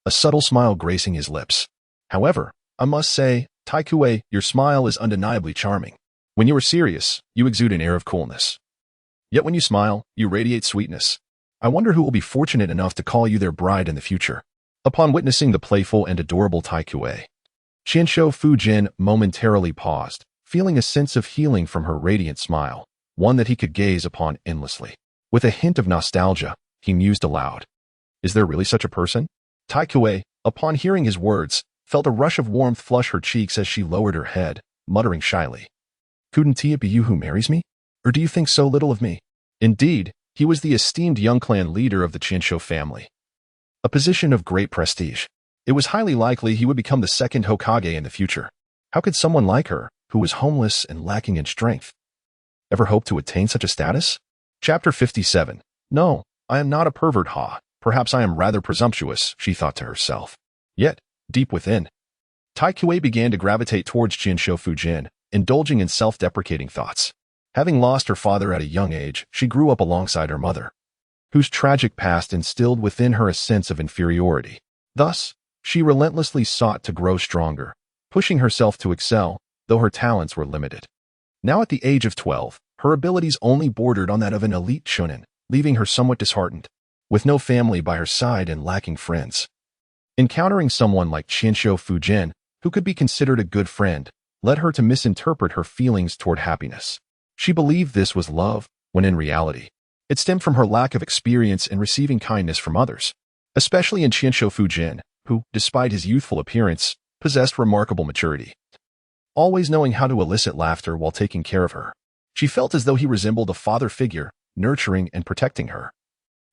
a subtle smile gracing his lips. "However, I must say, Taikue, your smile is undeniably charming. When you are serious, you exude an air of coolness. Yet when you smile, you radiate sweetness. I wonder who will be fortunate enough to call you their bride in the future." Upon witnessing the playful and adorable Taikue, Chinsho Fujian momentarily paused, feeling a sense of healing from her radiant smile, one that he could gaze upon endlessly. With a hint of nostalgia, he mused aloud. Is there really such a person? Taikue, upon hearing his words, felt a rush of warmth flush her cheeks as she lowered her head, muttering shyly, "Couldn't it be you who marries me? Or do you think so little of me?" Indeed, he was the esteemed young clan leader of the Chinsho family, a position of great prestige. It was highly likely he would become the second Hokage in the future. How could someone like her, who was homeless and lacking in strength, ever hope to attain such a status? Chapter 57. No, I am not a pervert, Perhaps I am rather presumptuous, she thought to herself. Yet, deep within, Taikue began to gravitate towards Chinsho Fujian, indulging in self-deprecating thoughts. Having lost her father at a young age, she grew up alongside her mother, whose tragic past instilled within her a sense of inferiority. Thus, she relentlessly sought to grow stronger, pushing herself to excel, though her talents were limited. Now at the age of 12, her abilities only bordered on that of an elite shonen, leaving her somewhat disheartened. With no family by her side and lacking friends, encountering someone like Shinsho Fujian, who could be considered a good friend, led her to misinterpret her feelings toward happiness. She believed this was love, when in reality, it stemmed from her lack of experience in receiving kindness from others, especially in Shinsho Fujian, who, despite his youthful appearance, possessed remarkable maturity. Always knowing how to elicit laughter while taking care of her, she felt as though he resembled a father figure, nurturing and protecting her,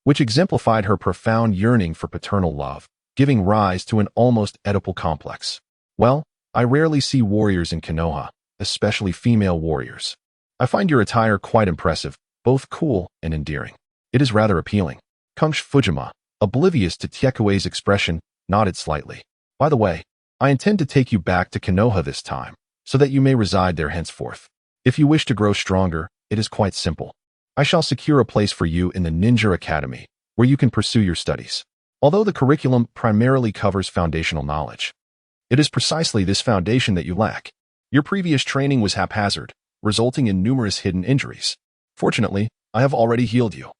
which exemplified her profound yearning for paternal love, giving rise to an almost Oedipal complex. Well, I rarely see warriors in Konoha, especially female warriors. I find your attire quite impressive, both cool and endearing. It is rather appealing. Kunsh Fujima, oblivious to Tiekue's expression, nodded slightly. By the way, I intend to take you back to Konoha this time, so that you may reside there henceforth. If you wish to grow stronger, it is quite simple. I shall secure a place for you in the Ninja Academy, where you can pursue your studies. Although the curriculum primarily covers foundational knowledge, it is precisely this foundation that you lack. Your previous training was haphazard, resulting in numerous hidden injuries. Fortunately, I have already healed you.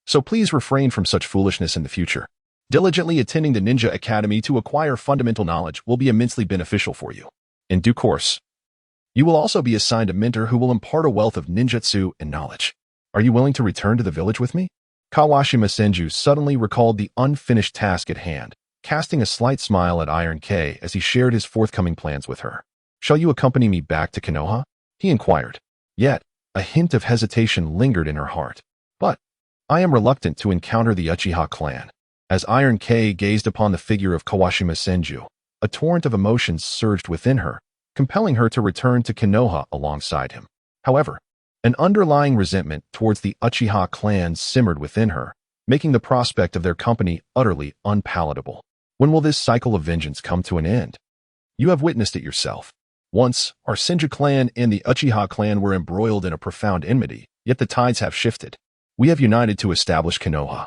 So please refrain from such foolishness in the future. Diligently attending the Ninja Academy to acquire fundamental knowledge will be immensely beneficial for you. In due course, you will also be assigned a mentor who will impart a wealth of ninjutsu and knowledge. Are you willing to return to the village with me? Kawashima Senju suddenly recalled the unfinished task at hand, casting a slight smile at Iron K as he shared his forthcoming plans with her. Shall you accompany me back to Konoha? He inquired. Yet, a hint of hesitation lingered in her heart. But, I am reluctant to encounter the Uchiha clan. As Iron K gazed upon the figure of Kawashima Senju, a torrent of emotions surged within her, compelling her to return to Konoha alongside him. However, an underlying resentment towards the Uchiha clan simmered within her, making the prospect of their company utterly unpalatable. When will this cycle of vengeance come to an end? You have witnessed it yourself. Once, our Senju clan and the Uchiha clan were embroiled in a profound enmity, yet the tides have shifted. We have united to establish Konoha.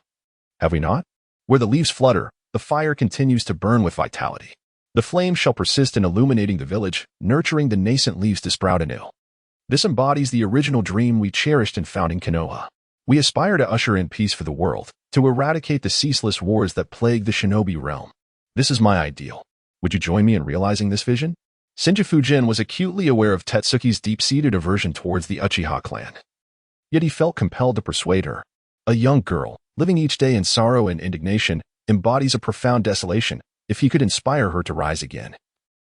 Have we not? Where the leaves flutter, the fire continues to burn with vitality. The flame shall persist in illuminating the village, nurturing the nascent leaves to sprout anew. This embodies the original dream we cherished in founding Konoha. We aspire to usher in peace for the world, to eradicate the ceaseless wars that plague the Shinobi realm. This is my ideal. Would you join me in realizing this vision? Senju Fujian was acutely aware of Tetsuki's deep-seated aversion towards the Uchiha clan. Yet he felt compelled to persuade her. A young girl, living each day in sorrow and indignation, embodies a profound desolation. If he could inspire her to rise again,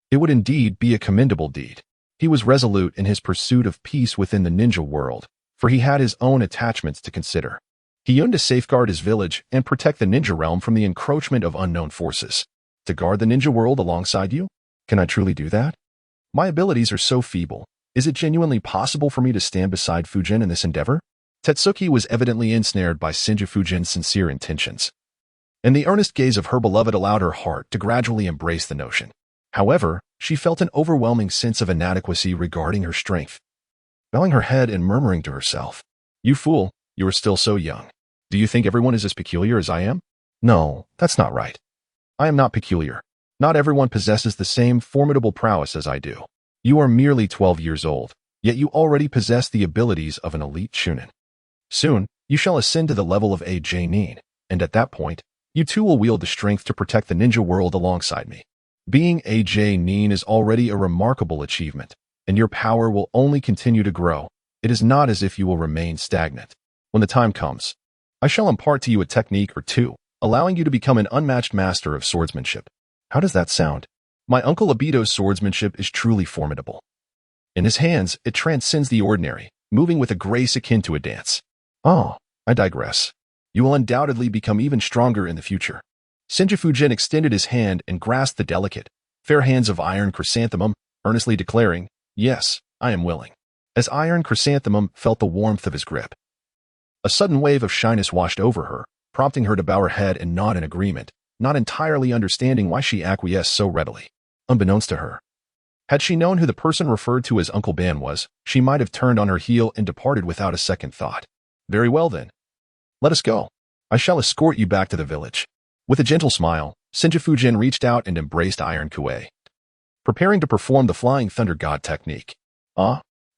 it would indeed be a commendable deed. He was resolute in his pursuit of peace within the ninja world, for he had his own attachments to consider. He yearned to safeguard his village and protect the ninja realm from the encroachment of unknown forces. To guard the ninja world alongside you? Can I truly do that? My abilities are so feeble. Is it genuinely possible for me to stand beside Fujian in this endeavor? Tetsuki was evidently ensnared by Senju Fujian's sincere intentions, and the earnest gaze of her beloved allowed her heart to gradually embrace the notion. However, she felt an overwhelming sense of inadequacy regarding her strength. Bowing her head and murmuring to herself, "You fool, you are still so young. Do you think everyone is as peculiar as I am? No, that's not right. I am not peculiar. Not everyone possesses the same formidable prowess as I do. You are merely 12 years old, yet you already possess the abilities of an elite Chunin. Soon, you shall ascend to the level of a Nin, and at that point, you too will wield the strength to protect the ninja world alongside me. Being a Nin is already a remarkable achievement, and your power will only continue to grow. It is not as if you will remain stagnant. When the time comes, I shall impart to you a technique or two, allowing you to become an unmatched master of swordsmanship." How does that sound? My uncle Obito's swordsmanship is truly formidable. In his hands, it transcends the ordinary, moving with a grace akin to a dance. Oh, I digress. You will undoubtedly become even stronger in the future. Senju Fujian extended his hand and grasped the delicate, fair hands of Iron Chrysanthemum, earnestly declaring, "Yes, I am willing." As Iron Chrysanthemum felt the warmth of his grip, a sudden wave of shyness washed over her, prompting her to bow her head and nod in agreement, not entirely understanding why she acquiesced so readily. Unbeknownst to her, had she known who the person referred to as Uncle Ban was, she might have turned on her heel and departed without a second thought. "Very well then. Let us go. I shall escort you back to the village." With a gentle smile, Senju Fujian reached out and embraced Iron Kuei, preparing to perform the Flying Thunder God technique.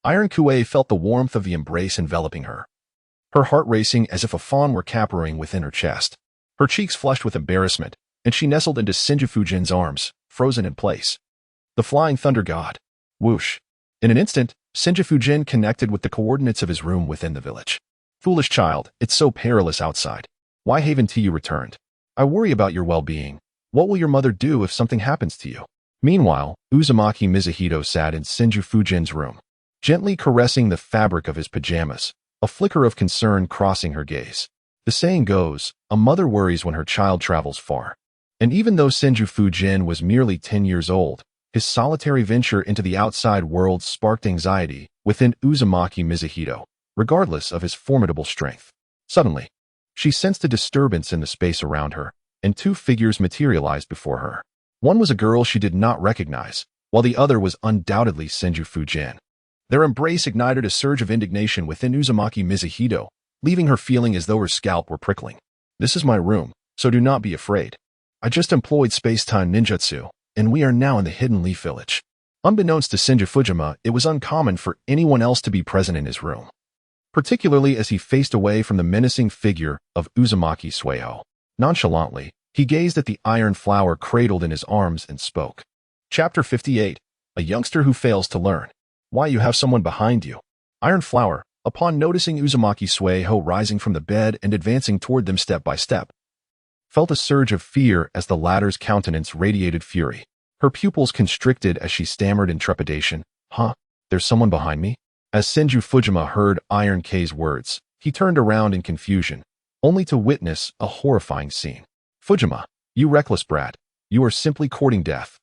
Iron Kuei felt the warmth of the embrace enveloping her. her heart racing as if a fawn were capering within her chest. Her cheeks flushed with embarrassment, and she nestled into Senju Fujian's arms, frozen in place. The flying thunder god. Whoosh. In an instant, Senju Fujian connected with the coordinates of his room within the village. Foolish child, it's so perilous outside. Why haven't you returned? I worry about your well-being. What will your mother do if something happens to you? Meanwhile, Uzumaki Mizuhito sat in Senju Fujian's room, gently caressing the fabric of his pajamas, a flicker of concern crossing her gaze. The saying goes, a mother worries when her child travels far. And even though Senju Fujian was merely 10 years old, his solitary venture into the outside world sparked anxiety within Uzumaki Mizuhito, regardless of his formidable strength. Suddenly, she sensed a disturbance in the space around her, and two figures materialized before her. One was a girl she did not recognize, while the other was undoubtedly Senju Fujian. Their embrace ignited a surge of indignation within Uzumaki Mizuhito, leaving her feeling as though her scalp were prickling. This is my room, so do not be afraid. I just employed space-time ninjutsu, and we are now in the Hidden Leaf Village. Unbeknownst to Senju Fujima, it was uncommon for anyone else to be present in his room, particularly as he faced away from the menacing figure of Uzumaki Sueho. Nonchalantly, he gazed at the iron flower cradled in his arms and spoke. Chapter 58. A youngster who fails to learn. Why you have someone behind you. Iron flower, upon noticing Uzumaki Sueho rising from the bed and advancing toward them step by step, felt a surge of fear as the latter's countenance radiated fury. Her pupils constricted as she stammered in trepidation. Huh? There's someone behind me? As Senju Fujima heard Iron K's words, he turned around in confusion, only to witness a horrifying scene. Fujima, you reckless brat. You are simply courting death.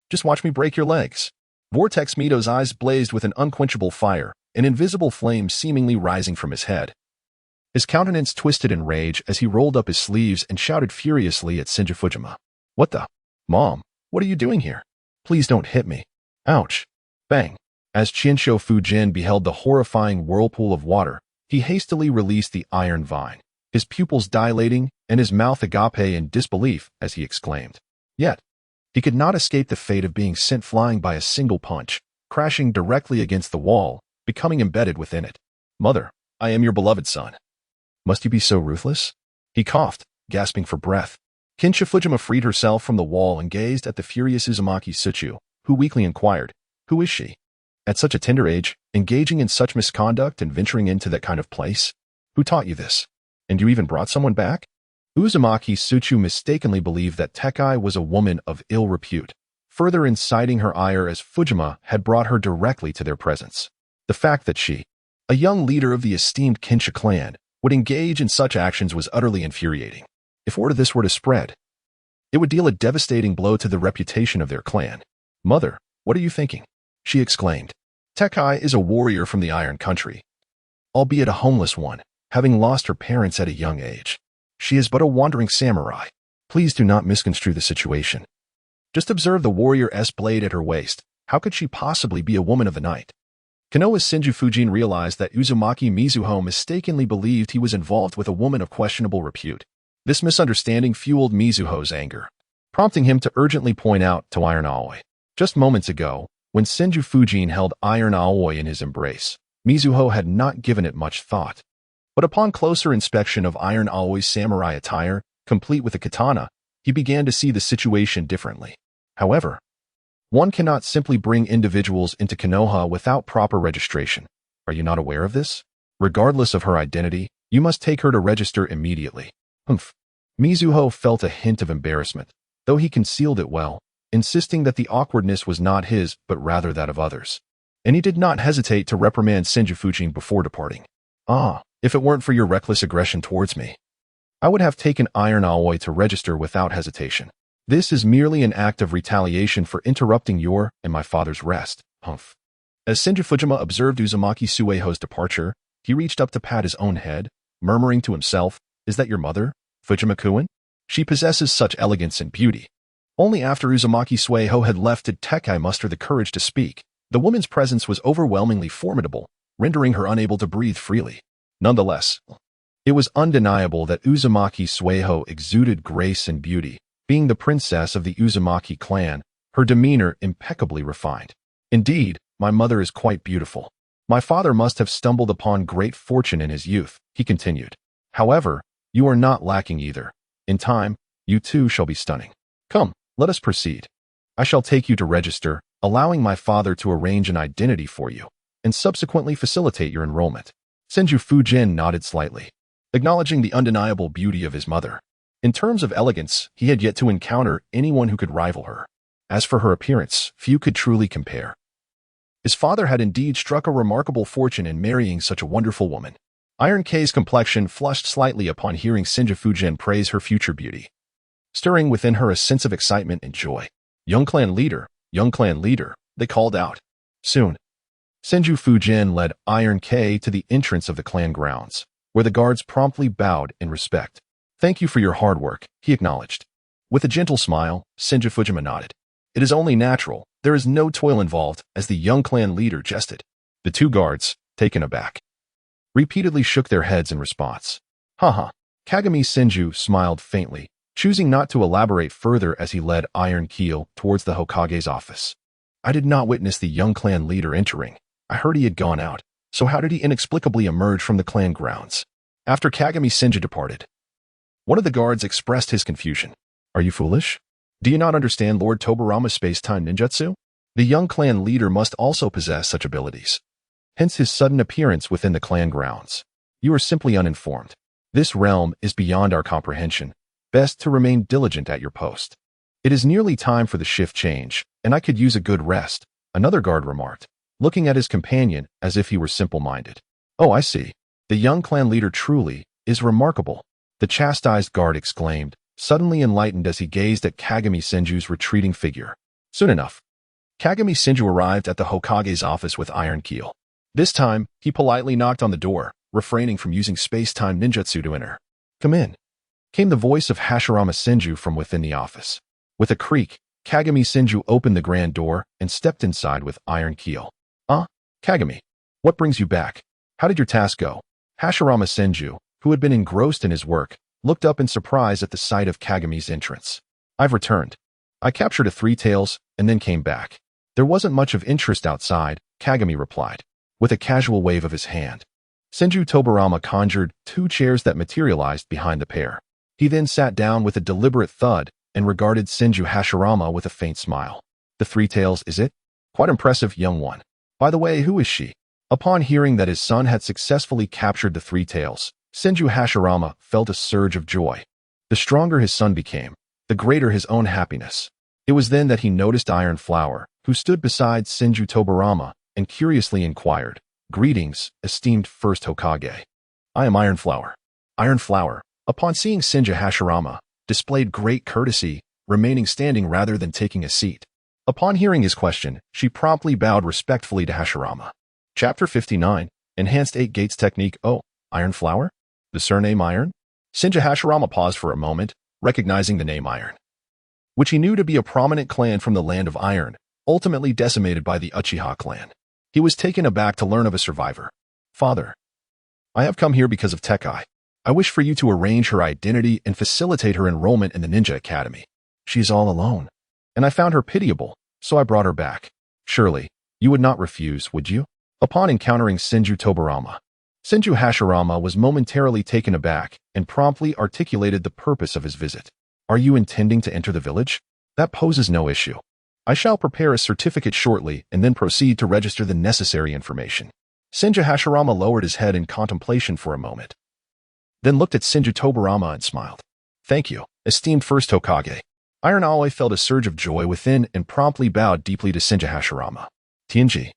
Just watch me break your legs. Vortex Mito's eyes blazed with an unquenchable fire, an invisible flame seemingly rising from his head. His countenance twisted in rage as he rolled up his sleeves and shouted furiously at Senju Fujima. What the? Mom, what are you doing here? Please don't hit me. Ouch. Bang. As Chinsho Fujin beheld the horrifying whirlpool of water, he hastily released the iron vine, his pupils dilating and his mouth agape in disbelief as he exclaimed. Yet, he could not escape the fate of being sent flying by a single punch, crashing directly against the wall, becoming embedded within it. Mother, I am your beloved son. Must you be so ruthless? He coughed, gasping for breath. Kinsha Fujima freed herself from the wall and gazed at the furious Uzumaki Tsuchu, who weakly inquired, Who is she? At such a tender age, engaging in such misconduct and venturing into that kind of place? Who taught you this? And you even brought someone back? Uzumaki Tsuchu mistakenly believed that Tekai was a woman of ill repute, further inciting her ire as Fujima had brought her directly to their presence. The fact that she, a young leader of the esteemed Kinsha clan, would engage in such actions was utterly infuriating. If word of this were to spread, it would deal a devastating blow to the reputation of their clan. Mother, what are you thinking? She exclaimed. Tekai is a warrior from the Iron Country, albeit a homeless one, having lost her parents at a young age. She is but a wandering samurai. Please do not misconstrue the situation. Just observe the warrior-s blade at her waist. How could she possibly be a woman of the night? Konoha's Senju Fujin realized that Uzumaki Mizuho mistakenly believed he was involved with a woman of questionable repute. This misunderstanding fueled Mizuho's anger, prompting him to urgently point out to Iron Aoi. Just moments ago, when Senju Fujin held Iron Aoi in his embrace, Mizuho had not given it much thought. But upon closer inspection of Iron Aoi's samurai attire, complete with a katana, he began to see the situation differently. However, one cannot simply bring individuals into Konoha without proper registration. Are you not aware of this? Regardless of her identity, you must take her to register immediately. Humph. Mizuho felt a hint of embarrassment, though he concealed it well, insisting that the awkwardness was not his but rather that of others. And he did not hesitate to reprimand Senju Fujin before departing. If it weren't for your reckless aggression towards me, I would have taken Iron Aoi to register without hesitation. This is merely an act of retaliation for interrupting your and my father's rest. Humph. As Senju Fujima observed Uzumaki Sueho's departure, he reached up to pat his own head, murmuring to himself, Is that your mother, Fujima-kun? She possesses such elegance and beauty. Only after Uzumaki Sueho had left did Tekai muster the courage to speak. The woman's presence was overwhelmingly formidable, rendering her unable to breathe freely. Nonetheless, it was undeniable that Uzumaki Sueho exuded grace and beauty. Being the princess of the Uzumaki clan, her demeanor impeccably refined. Indeed, my mother is quite beautiful. My father must have stumbled upon great fortune in his youth, he continued. However, you are not lacking either. In time, you too shall be stunning. Come, let us proceed. I shall take you to register, allowing my father to arrange an identity for you, and subsequently facilitate your enrollment. Senju Fujian nodded slightly, acknowledging the undeniable beauty of his mother. In terms of elegance, he had yet to encounter anyone who could rival her. As for her appearance, few could truly compare. His father had indeed struck a remarkable fortune in marrying such a wonderful woman. Iron K's complexion flushed slightly upon hearing Senju Fujian praise her future beauty, stirring within her a sense of excitement and joy. Young clan leader, they called out. Soon, Senju Fujian led Iron K to the entrance of the clan grounds, where the guards promptly bowed in respect. Thank you for your hard work, he acknowledged. With a gentle smile, Senju Fujian nodded. It is only natural, there is no toil involved, as the young clan leader jested. The two guards, taken aback, repeatedly shook their heads in response. Haha. Kagami Senju smiled faintly, choosing not to elaborate further as he led Iron Keel towards the Hokage's office. I did not witness the young clan leader entering. I heard he had gone out, so how did he inexplicably emerge from the clan grounds? After Kagami Senju departed, one of the guards expressed his confusion. Are you foolish? Do you not understand Lord Tobarama's space-time ninjutsu? The young clan leader must also possess such abilities. Hence his sudden appearance within the clan grounds. You are simply uninformed. This realm is beyond our comprehension. Best to remain diligent at your post. It is nearly time for the shift change, and I could use a good rest, another guard remarked, looking at his companion as if he were simple-minded. Oh, I see. The young clan leader truly is remarkable, the chastised guard exclaimed, suddenly enlightened as he gazed at Kagami Senju's retreating figure. Soon enough, Kagami Senju arrived at the Hokage's office with Iron Keel. This time, he politely knocked on the door, refraining from using space-time ninjutsu to enter. Come in, came the voice of Hashirama Senju from within the office. With a creak, Kagami Senju opened the grand door and stepped inside with Iron Keel. Kagami, what brings you back? How did your task go? Hashirama Senju, who had been engrossed in his work, looked up in surprise at the sight of Kagami's entrance. I've returned. I captured a three-tails and then came back. There wasn't much of interest outside, Kagami replied, with a casual wave of his hand. Senju Tobarama conjured 2 chairs that materialized behind the pair. He then sat down with a deliberate thud and regarded Senju Hashirama with a faint smile. The three-tails, is it? Quite impressive, young one. By the way, who is she? Upon hearing that his son had successfully captured the three-tails, Senju Hashirama felt a surge of joy. The stronger his son became, the greater his own happiness. It was then that he noticed Iron Flower, who stood beside Senju Tobarama, and curiously inquired, Greetings, esteemed first Hokage. I am Iron Flower. Iron Flower, upon seeing Senju Hashirama, displayed great courtesy, remaining standing rather than taking a seat. Upon hearing his question, she promptly bowed respectfully to Hashirama. Chapter 59, Enhanced 8 Gates Technique. Oh, Iron Flower? The surname Iron? Senju Hashirama paused for a moment, recognizing the name Iron, which he knew to be a prominent clan from the land of Iron, ultimately decimated by the Uchiha clan. He was taken aback to learn of a survivor. Father, I have come here because of Tekai. I wish for you to arrange her identity and facilitate her enrollment in the Ninja Academy. She is all alone, and I found her pitiable, so I brought her back. Surely, you would not refuse, would you? Upon encountering Senju Tobarama, Senju Hashirama was momentarily taken aback and promptly articulated the purpose of his visit. Are you intending to enter the village? That poses no issue. I shall prepare a certificate shortly and then proceed to register the necessary information. Senju Hashirama lowered his head in contemplation for a moment, then looked at Senju Tobarama and smiled. Thank you, esteemed first Hokage. Iron Aoi felt a surge of joy within and promptly bowed deeply to Senju Hashirama. Tianji,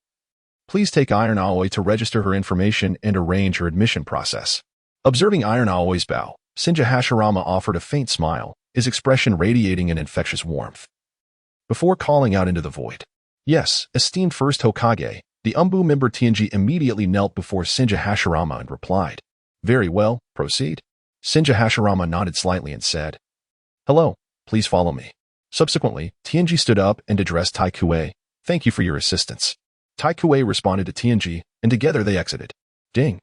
please take Iron Aoi to register her information and arrange her admission process. Observing Iron Aoi's bow, Senju Hashirama offered a faint smile, his expression radiating an infectious warmth, before calling out into the void. Yes, esteemed first Hokage. The Umbu member Tianji immediately knelt before Senju Hashirama and replied. Very well, proceed. Senju Hashirama nodded slightly and said, Hello, please follow me. Subsequently, Tianji stood up and addressed Tai Kuei. Thank you for your assistance. Tai Kuei responded to Tianji, and together they exited. Ding.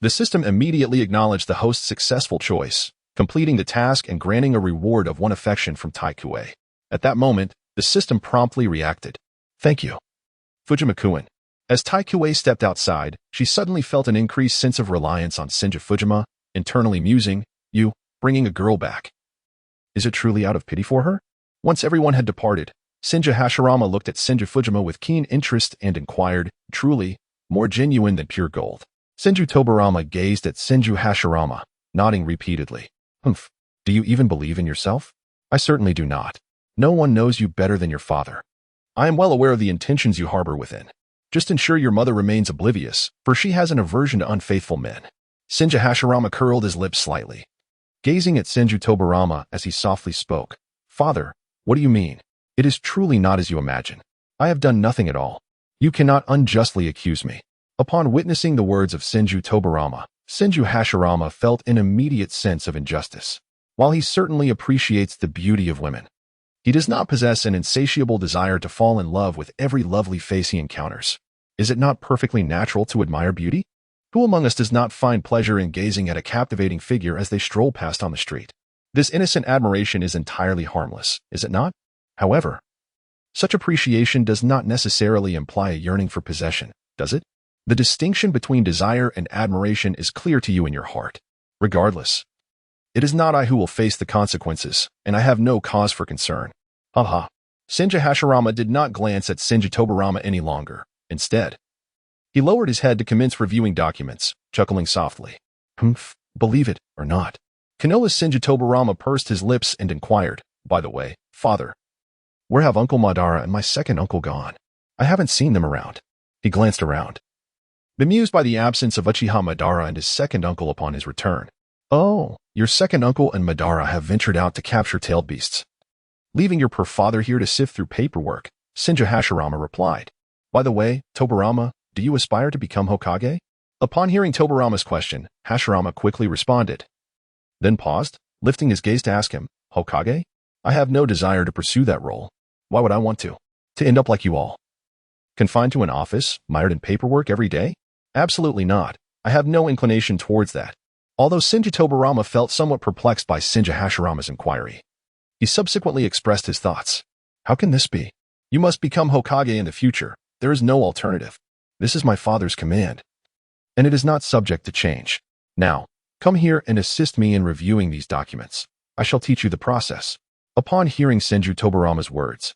The system immediately acknowledged the host's successful choice, completing the task and granting a reward of 1 affection from Tai Kuei. At that moment, the system promptly reacted. Thank you, Fujima-kun. As Taikue stepped outside, she suddenly felt an increased sense of reliance on Senju Fujima, internally musing, "You, bringing a girl back. Is it truly out of pity for her?" Once everyone had departed, Senju Hashirama looked at Senju Fujima with keen interest and inquired, "Truly, more genuine than pure gold?" Senju Tobarama gazed at Senju Hashirama, nodding repeatedly. "Humph. Do you even believe in yourself?" "I certainly do not. No one knows you better than your father. I am well aware of the intentions you harbor within. Just ensure your mother remains oblivious, for she has an aversion to unfaithful men." Senju Hashirama curled his lips slightly, gazing at Senju Tobarama as he softly spoke. "Father, what do you mean? It is truly not as you imagine. I have done nothing at all. You cannot unjustly accuse me." Upon witnessing the words of Senju Tobarama, Senju Hashirama felt an immediate sense of injustice. While he certainly appreciates the beauty of women, he does not possess an insatiable desire to fall in love with every lovely face he encounters. Is it not perfectly natural to admire beauty? Who among us does not find pleasure in gazing at a captivating figure as they stroll past on the street? This innocent admiration is entirely harmless, is it not? However, such appreciation does not necessarily imply a yearning for possession, does it? The distinction between desire and admiration is clear to you in your heart. Regardless, it is not I who will face the consequences, and I have no cause for concern. Haha. Senju Hashirama did not glance at Senju Tobarama any longer. Instead, he lowered his head to commence reviewing documents, chuckling softly. "Humph, believe it or not." Konoha's Senju Tobarama pursed his lips and inquired, "By the way, father, where have Uncle Madara and my second uncle gone? I haven't seen them around." He glanced around, bemused by the absence of Uchiha Madara and his second uncle upon his return. "Oh, your second uncle and Madara have ventured out to capture tailed beasts, leaving your poor father here to sift through paperwork," Senju Hashirama replied. "By the way, Tobarama, do you aspire to become Hokage?" Upon hearing Tobarama's question, Hashirama quickly responded, then paused, lifting his gaze to ask him, "Hokage? I have no desire to pursue that role. Why would I want to? To end up like you all, confined to an office, mired in paperwork every day? Absolutely not. I have no inclination towards that." Although Senju Tobarama felt somewhat perplexed by Senju Hashirama's inquiry, he subsequently expressed his thoughts. "How can this be? You must become Hokage in the future. There is no alternative. This is my father's command, and it is not subject to change. Now, come here and assist me in reviewing these documents. I shall teach you the process." Upon hearing Senju Tobarama's words,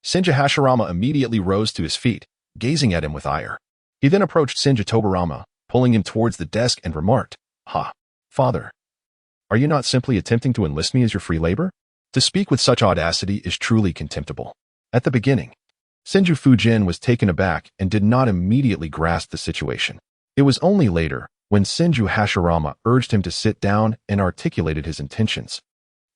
Senju Hashirama immediately rose to his feet, gazing at him with ire. He then approached Senju Tobarama, pulling him towards the desk and remarked, "Ha, father, are you not simply attempting to enlist me as your free labor? To speak with such audacity is truly contemptible." At the beginning, Senju Fujian was taken aback and did not immediately grasp the situation. It was only later, when Senju Hashirama urged him to sit down and articulated his intentions,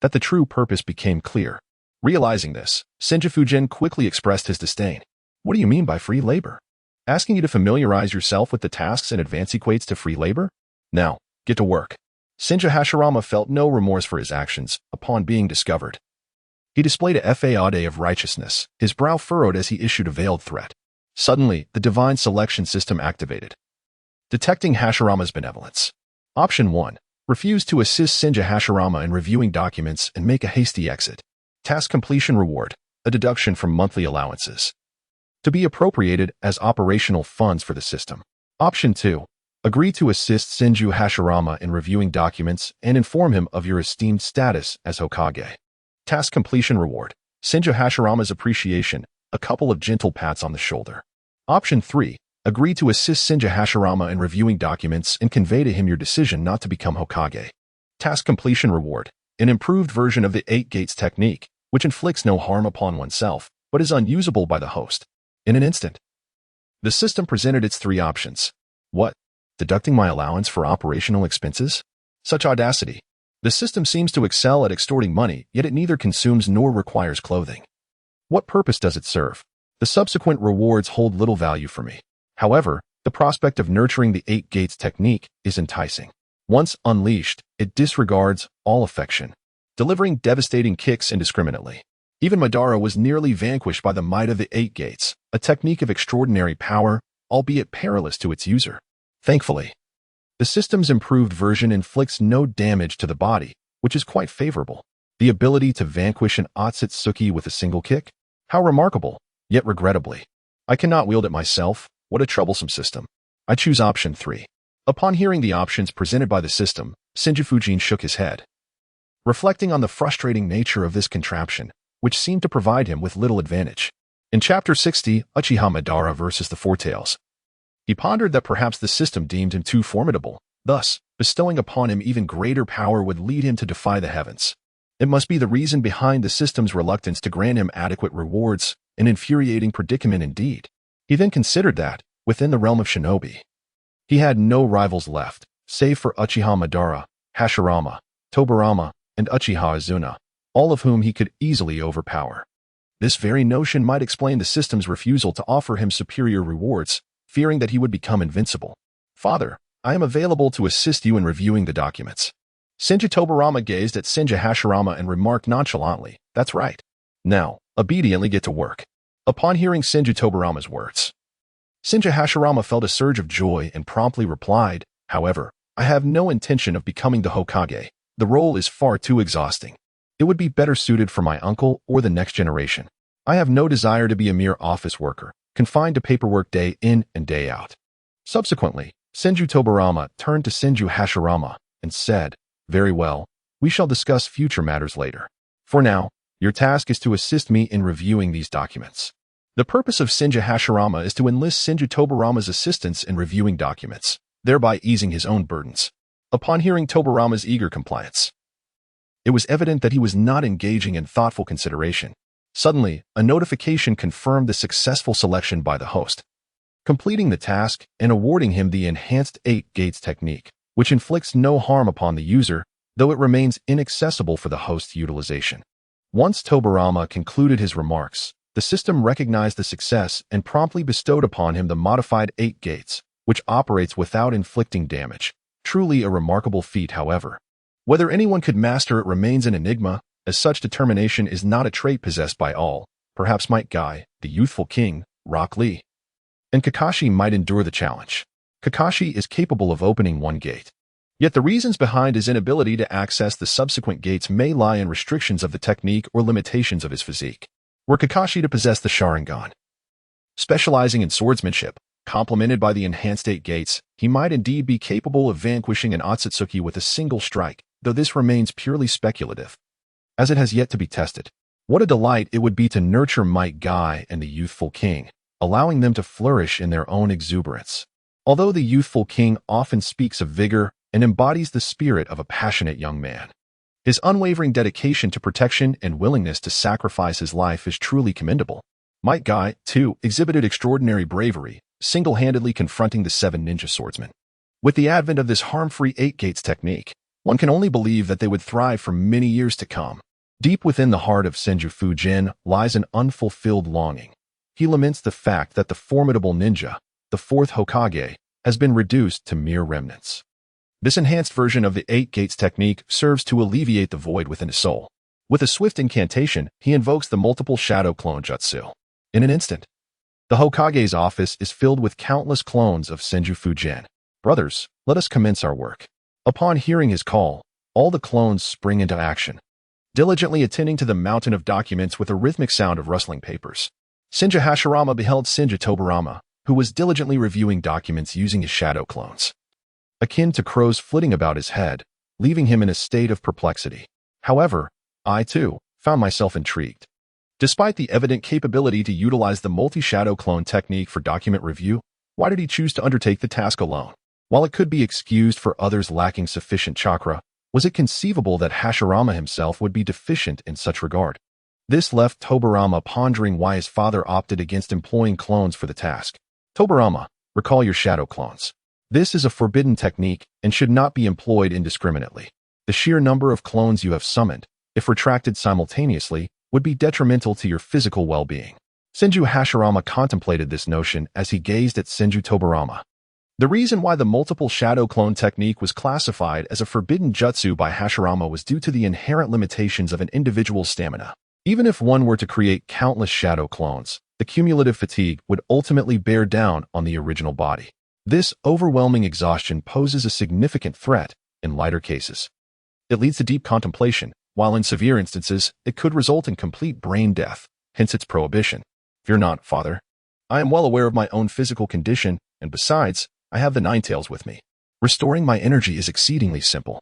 that the true purpose became clear. Realizing this, Senju Fujian quickly expressed his disdain. "What do you mean by free labor? Asking you to familiarize yourself with the tasks in advance equates to free labor? Now, get to work." Senju Hashirama felt no remorse for his actions upon being discovered. He displayed a faude of righteousness, his brow furrowed as he issued a veiled threat. Suddenly, the divine selection system activated, detecting Hashirama's benevolence. Option 1. Refuse to assist Senju Hashirama in reviewing documents and make a hasty exit. Task completion reward, a deduction from monthly allowances, to be appropriated as operational funds for the system. Option 2. Agree to assist Senju Hashirama in reviewing documents and inform him of your esteemed status as Hokage. Task completion reward, Senju Hashirama's appreciation, a couple of gentle pats on the shoulder. Option 3. Agree to assist Senju Hashirama in reviewing documents and convey to him your decision not to become Hokage. Task completion reward, an improved version of the 8 Gates technique, which inflicts no harm upon oneself, but is unusable by the host. In an instant, the system presented its 3 options. What? Deducting my allowance for operational expenses? Such audacity. The system seems to excel at extorting money, yet it neither consumes nor requires clothing. What purpose does it serve? The subsequent rewards hold little value for me. However, the prospect of nurturing the 8 Gates technique is enticing. Once unleashed, it disregards all affection, delivering devastating kicks indiscriminately. Even Madara was nearly vanquished by the might of the 8 Gates, a technique of extraordinary power, albeit perilous to its user. Thankfully, the system's improved version inflicts no damage to the body, which is quite favorable. The ability to vanquish an Otsutsuki with a single kick? How remarkable, yet regrettably, I cannot wield it myself, What a troublesome system. I choose option 3. Upon hearing the options presented by the system, Senju Fujian shook his head, reflecting on the frustrating nature of this contraption, which seemed to provide him with little advantage. In Chapter 60, Uchiha Madara versus the Four Tails, he pondered that perhaps the system deemed him too formidable, thus, bestowing upon him even greater power would lead him to defy the heavens. It must be the reason behind the system's reluctance to grant him adequate rewards, an infuriating predicament indeed. He then considered that, within the realm of Shinobi, he had no rivals left, save for Uchiha Madara, Hashirama, Tobarama, and Uchiha Izuna, all of whom he could easily overpower. This very notion might explain the system's refusal to offer him superior rewards, fearing that he would become invincible. Father, I am available to assist you in reviewing the documents. Senju Tobarama gazed at Senju Hashirama and remarked nonchalantly, "That's right. Now, obediently get to work." Upon hearing Senju Tobarama's words, Senju Hashirama felt a surge of joy and promptly replied, "However, I have no intention of becoming the Hokage. The role is far too exhausting. It would be better suited for my uncle or the next generation. I have no desire to be a mere office worker, confined to paperwork day in and day out." Subsequently, Senju Tobarama turned to Senju Hashirama and said, "Very well, we shall discuss future matters later. For now, your task is to assist me in reviewing these documents." The purpose of Senju Hashirama is to enlist Senju Tobarama's assistance in reviewing documents, thereby easing his own burdens. Upon hearing Tobarama's eager compliance, it was evident that he was not engaging in thoughtful consideration. Suddenly, a notification confirmed the successful selection by the host, completing the task and awarding him the enhanced 8 gates technique, which inflicts no harm upon the user, though it remains inaccessible for the host's utilization. Once Tobarama concluded his remarks, the system recognized the success and promptly bestowed upon him the modified 8 gates, which operates without inflicting damage. Truly a remarkable feat, however. Whether anyone could master it remains an enigma, as such determination is not a trait possessed by all. Perhaps Might Guy, the youthful king, Rock Lee, and Kakashi might endure the challenge. Kakashi is capable of opening one gate. Yet the reasons behind his inability to access the subsequent gates may lie in restrictions of the technique or limitations of his physique. Were Kakashi to possess the Sharingan, specializing in swordsmanship, complemented by the enhanced 8 gates, he might indeed be capable of vanquishing an Otsutsuki with a single strike, though this remains purely speculative, as it has yet to be tested. What a delight it would be to nurture Might Guy and the youthful king, allowing them to flourish in their own exuberance. Although the youthful king often speaks of vigor and embodies the spirit of a passionate young man, his unwavering dedication to protection and willingness to sacrifice his life is truly commendable. Might Guy, too, exhibited extraordinary bravery, single-handedly confronting the 7 ninja swordsmen. With the advent of this harm-free 8 gates technique, one can only believe that they would thrive for many years to come. Deep within the heart of Senju Fujian lies an unfulfilled longing. He laments the fact that the formidable ninja, the 4th Hokage, has been reduced to mere remnants. This enhanced version of the 8 gates technique serves to alleviate the void within his soul. With a swift incantation, he invokes the multiple shadow clone jutsu. In an instant, the Hokage's office is filled with countless clones of Senju Fujian. "Brothers, let us commence our work." Upon hearing his call, all the clones spring into action, diligently attending to the mountain of documents with a rhythmic sound of rustling papers. Senju Hashirama beheld Senju Tobarama, who was diligently reviewing documents using his shadow clones, akin to crows flitting about his head, leaving him in a state of perplexity. However, I, too, found myself intrigued. Despite the evident capability to utilize the multi-shadow clone technique for document review, why did he choose to undertake the task alone? While it could be excused for others lacking sufficient chakra, was it conceivable that Hashirama himself would be deficient in such regard? This left Tobarama pondering why his father opted against employing clones for the task. "Tobarama, recall your shadow clones. This is a forbidden technique and should not be employed indiscriminately. The sheer number of clones you have summoned, if retracted simultaneously, would be detrimental to your physical well-being." Senju Hashirama contemplated this notion as he gazed at Senju Tobarama. The reason why the multiple shadow clone technique was classified as a forbidden jutsu by Hashirama was due to the inherent limitations of an individual's stamina. Even if one were to create countless shadow clones, the cumulative fatigue would ultimately bear down on the original body. This overwhelming exhaustion poses a significant threat in lighter cases. It leads to deep contemplation, while in severe instances, it could result in complete brain death, hence its prohibition. "Fear not, father. I am well aware of my own physical condition, and besides, I have the Nine Tails with me. Restoring my energy is exceedingly simple.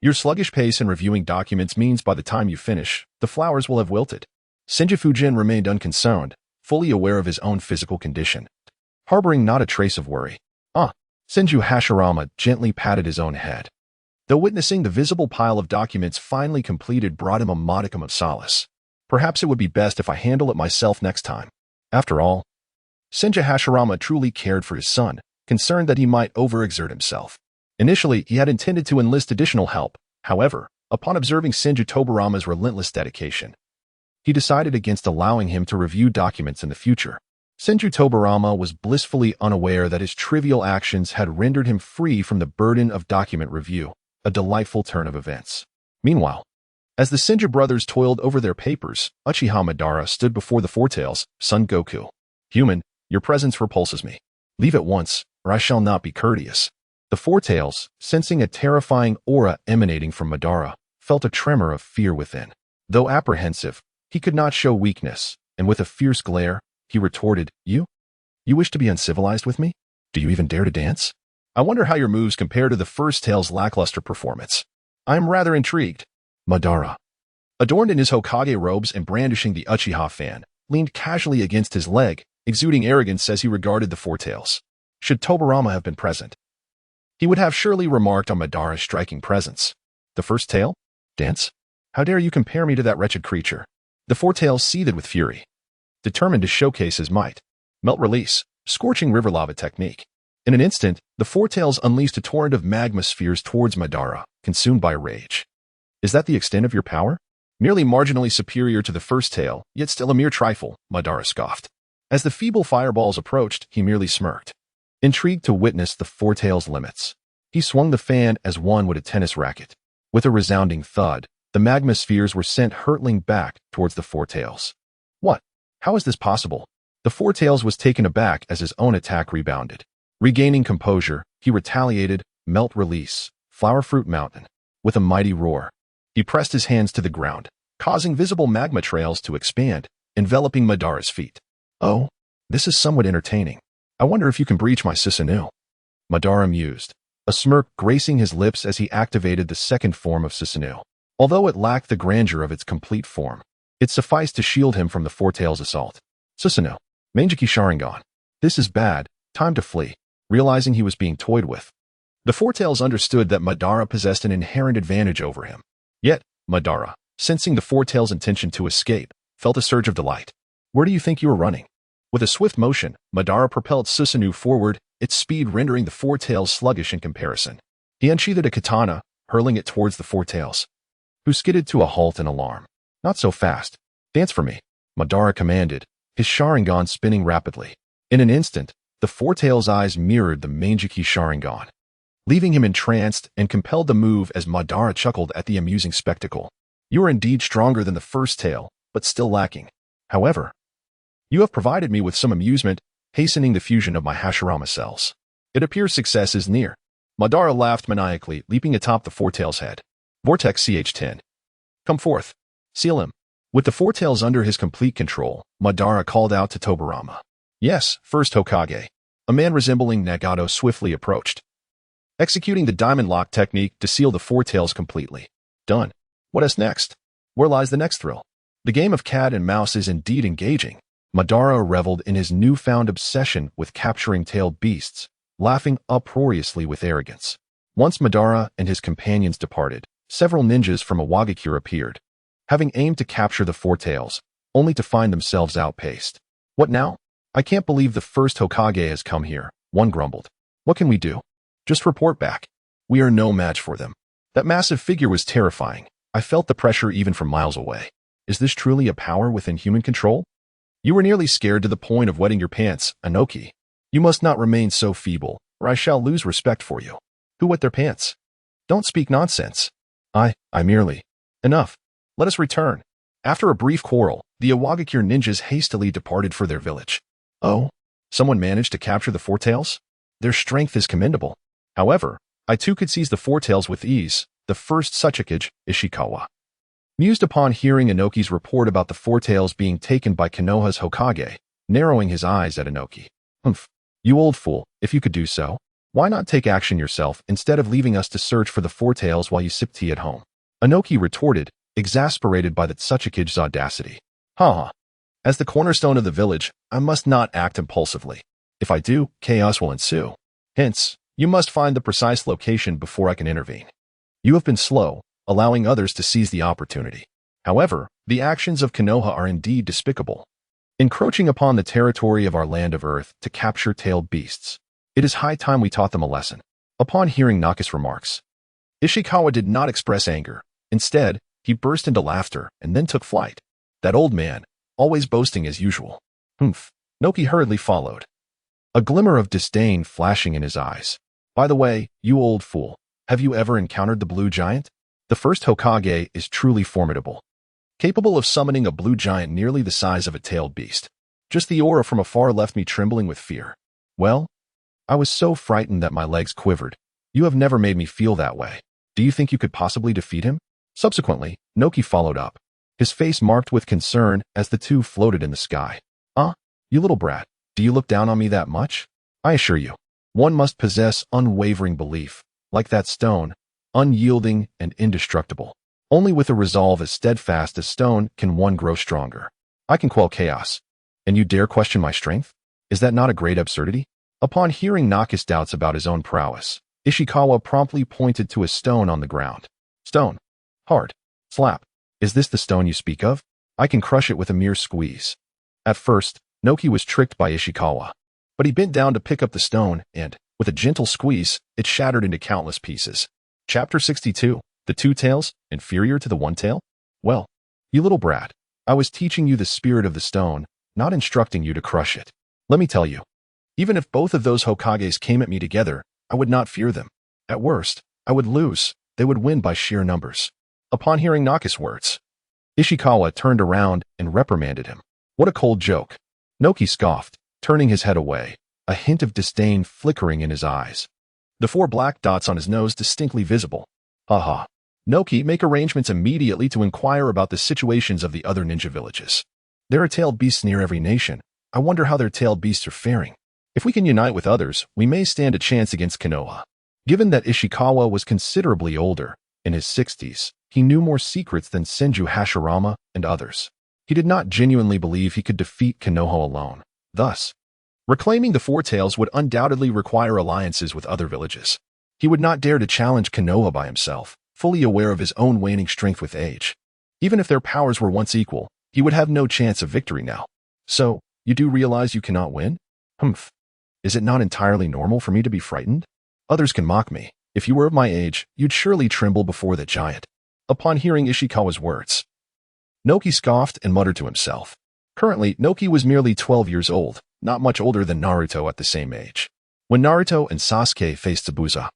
Your sluggish pace in reviewing documents means by the time you finish, the flowers will have wilted. Senju Fujian remained unconcerned, fully aware of his own physical condition, harboring not a trace of worry. Senju Hashirama gently patted his own head. Though witnessing the visible pile of documents finally completed brought him a modicum of solace. Perhaps it would be best if I handle it myself next time. After all, Senju Hashirama truly cared for his son, concerned that he might overexert himself. Initially, he had intended to enlist additional help. However, upon observing Senju Tobarama's relentless dedication, he decided against allowing him to review documents in the future. Senju Tobarama was blissfully unaware that his trivial actions had rendered him free from the burden of document review, a delightful turn of events. Meanwhile, as the Senju brothers toiled over their papers, Uchiha Madara stood before the Four Tails, Son Goku. Human, your presence repulses me. Leave at once, or I shall not be courteous. The Four Tails, sensing a terrifying aura emanating from Madara, felt a tremor of fear within. Though apprehensive, he could not show weakness, and with a fierce glare, he retorted, You wish to be uncivilized with me? Do you even dare to dance? I wonder how your moves compare to the first Tail's lackluster performance. I am rather intrigued. Madara, adorned in his Hokage robes and brandishing the Uchiha fan, leaned casually against his leg, exuding arrogance as he regarded the Four Tails. Should Tobarama have been present, he would have surely remarked on Madara's striking presence. The first Tail? Dance? How dare you compare me to that wretched creature? The Four Tails seethed with fury, determined to showcase his might. Melt release, scorching river lava technique. In an instant, the Four Tails unleashed a torrent of magma spheres towards Madara, consumed by rage. Is that the extent of your power? Merely marginally superior to the first Tail, yet still a mere trifle, Madara scoffed. As the feeble fireballs approached, he merely smirked. Intrigued to witness the Four Tails' limits, he swung the fan as one would a tennis racket. With a resounding thud, the magma spheres were sent hurtling back towards the Four Tails. What? How is this possible? The Four Tails was taken aback as his own attack rebounded. Regaining composure, he retaliated, melt release, flower fruit mountain. With a mighty roar, he pressed his hands to the ground, causing visible magma trails to expand, enveloping Madara's feet. Oh, this is somewhat entertaining. I wonder if you can breach my Susanoo. Madara mused, a smirk gracing his lips as he activated the second form of Susanoo. Although it lacked the grandeur of its complete form, it sufficed to shield him from the Four Tails' assault. Susanoo, Manjiki Sharingan. This is bad, time to flee. Realizing he was being toyed with, the Four Tails understood that Madara possessed an inherent advantage over him. Yet, Madara, sensing the Four Tails' intention to escape, felt a surge of delight. Where do you think you are running? With a swift motion, Madara propelled Susanoo forward, its speed rendering the Four Tails sluggish in comparison. He unsheathed a katana, hurling it towards the Four Tails, who skidded to a halt in alarm. Not so fast. Dance for me, Madara commanded, his Sharingan spinning rapidly. In an instant, the Four Tails' eyes mirrored the Manjiki Sharingan, leaving him entranced and compelled to move as Madara chuckled at the amusing spectacle. You are indeed stronger than the first Tail, but still lacking. However, you have provided me with some amusement, hastening the fusion of my Hashirama cells. It appears success is near. Madara laughed maniacally, leaping atop the Four Tails' head. Vortex CH10. Come forth. Seal him. With the Four Tails under his complete control, Madara called out to Tobarama. Yes, first Hokage. A man resembling Nagato swiftly approached, executing the diamond lock technique to seal the Four Tails completely. Done. What is next? Where lies the next thrill? The game of cat and mouse is indeed engaging. Madara reveled in his newfound obsession with capturing tailed beasts, laughing uproariously with arrogance. Once Madara and his companions departed, several ninjas from Awagakure appeared, having aimed to capture the Four Tails, only to find themselves outpaced. What now? I can't believe the first Hokage has come here, one grumbled. What can we do? Just report back. We are no match for them. That massive figure was terrifying. I felt the pressure even from miles away. Is this truly a power within human control? You were nearly scared to the point of wetting your pants, Anoki. You must not remain so feeble, or I shall lose respect for you. Who wet their pants? Don't speak nonsense. I merely. Enough. Let us return. After a brief quarrel, the Awagakure ninjas hastily departed for their village. Oh, someone managed to capture the Four Tails? Their strength is commendable. However, I too could seize the Four Tails with ease, the first Suchikage, Ishikawa. Mused upon hearing Inoki's report about the Four Tails being taken by Konoha's Hokage, narrowing his eyes at Inoki. Humph. You old fool, if you could do so, why not take action yourself instead of leaving us to search for the four tails while you sip tea at home? Inoki retorted, exasperated by that such a kid's audacity. Ha. As the cornerstone of the village, I must not act impulsively. If I do, chaos will ensue. Hence, you must find the precise location before I can intervene. You have been slow, allowing others to seize the opportunity. However, the actions of Konoha are indeed despicable. Encroaching upon the territory of our land of earth to capture tailed beasts. It is high time we taught them a lesson. Upon hearing Naka's remarks, Ishikawa did not express anger. Instead, he burst into laughter and then took flight. That old man, always boasting as usual. Humph. Noki hurriedly followed, a glimmer of disdain flashing in his eyes. By the way, you old fool, have you ever encountered the blue giant? The first Hokage is truly formidable, capable of summoning a blue giant nearly the size of a tailed beast. Just the aura from afar left me trembling with fear. Well, I was so frightened that my legs quivered. You have never made me feel that way. Do you think you could possibly defeat him? Subsequently, Noki followed up, his face marked with concern as the two floated in the sky. You little brat, do you look down on me that much? I assure you, one must possess unwavering belief, like that stone, unyielding and indestructible. Only with a resolve as steadfast as stone can one grow stronger. I can quell chaos. And you dare question my strength? Is that not a great absurdity? Upon hearing Naka's doubts about his own prowess, Ishikawa promptly pointed to a stone on the ground. Stone. Hard. Slap. Is this the stone you speak of? I can crush it with a mere squeeze. At first, Noki was tricked by Ishikawa, but he bent down to pick up the stone and, with a gentle squeeze, it shattered into countless pieces. Chapter 62. The two tails, inferior to the one tail? Well, you little brat, I was teaching you the spirit of the stone, not instructing you to crush it. Let me tell you, even if both of those Hokages came at me together, I would not fear them. At worst, I would lose. They would win by sheer numbers. Upon hearing Naka's words, Ishikawa turned around and reprimanded him. What a cold joke. Noki scoffed, turning his head away, a hint of disdain flickering in his eyes. The 4 black dots on his nose distinctly visible. Haha. Noki, make arrangements immediately to inquire about the situations of the other ninja villages. There are tailed beasts near every nation. I wonder how their tailed beasts are faring. If we can unite with others, we may stand a chance against Konoha. Given that Ishikawa was considerably older, in his 60s, he knew more secrets than Senju Hashirama and others. He did not genuinely believe he could defeat Konoha alone. Thus, reclaiming the Four Tails would undoubtedly require alliances with other villages. He would not dare to challenge Konoha by himself, fully aware of his own waning strength with age. Even if their powers were once equal, he would have no chance of victory now. So, you do realize you cannot win? Humph. Is it not entirely normal for me to be frightened? Others can mock me. If you were of my age, you'd surely tremble before the giant. Upon hearing Ishikawa's words, Noki scoffed and muttered to himself. Currently, Noki was merely 12 years old, not much older than Naruto at the same age. When Naruto and Sasuke faced Tsubusa,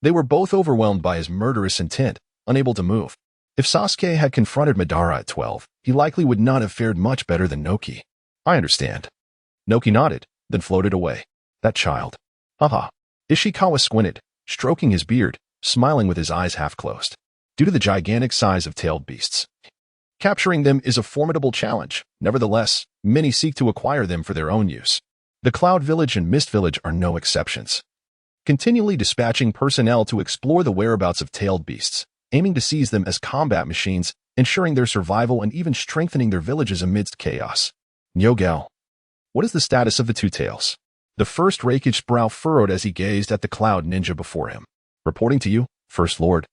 they were both overwhelmed by his murderous intent, unable to move. If Sasuke had confronted Madara at 12, he likely would not have fared much better than Noki. I understand. Noki nodded, then floated away. That child. Haha. Ishikawa squinted, stroking his beard, smiling with his eyes half closed. Due to the gigantic size of tailed beasts, capturing them is a formidable challenge. Nevertheless, many seek to acquire them for their own use. The Cloud Village and Mist Village are no exceptions, continually dispatching personnel to explore the whereabouts of tailed beasts, aiming to seize them as combat machines, ensuring their survival and even strengthening their villages amidst chaos. Nyogal. What is the status of the two tails? The first Raikage's brow furrowed as he gazed at the cloud ninja before him. Reporting to you, First Lord.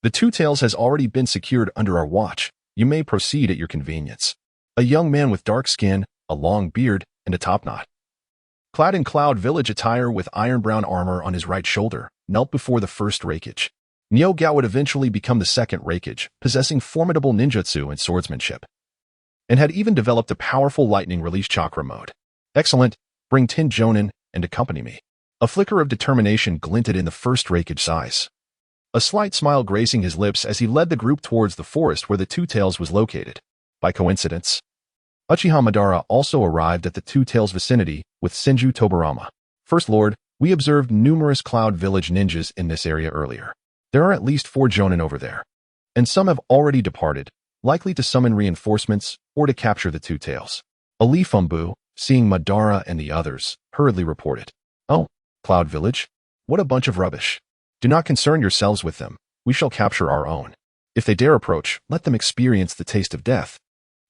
The two tails has already been secured under our watch. You may proceed at your convenience. A young man with dark skin, a long beard, and a topknot, clad in Cloud Village attire with iron-brown armor on his right shoulder, knelt before the first Raikage. Nyogal would eventually become the second Raikage, possessing formidable ninjutsu and swordsmanship, and had even developed a powerful lightning release chakra mode. Excellent. Bring 10 jonin and accompany me. A flicker of determination glinted in the first Raikage's eyes, a slight smile gracing his lips as he led the group towards the forest where the Two Tails was located. By coincidence, Uchiha Madara also arrived at the Two Tails vicinity with Senju Tobarama. First Lord, we observed numerous Cloud Village ninjas in this area earlier. There are at least 4 jonin over there, and some have already departed, likely to summon reinforcements or to capture the Two Tails. Ali Fumbu, seeing Madara and the others, hurriedly reported. "Oh, Cloud Village? What a bunch of rubbish. Do not concern yourselves with them. We shall capture our own. If they dare approach, let them experience the taste of death.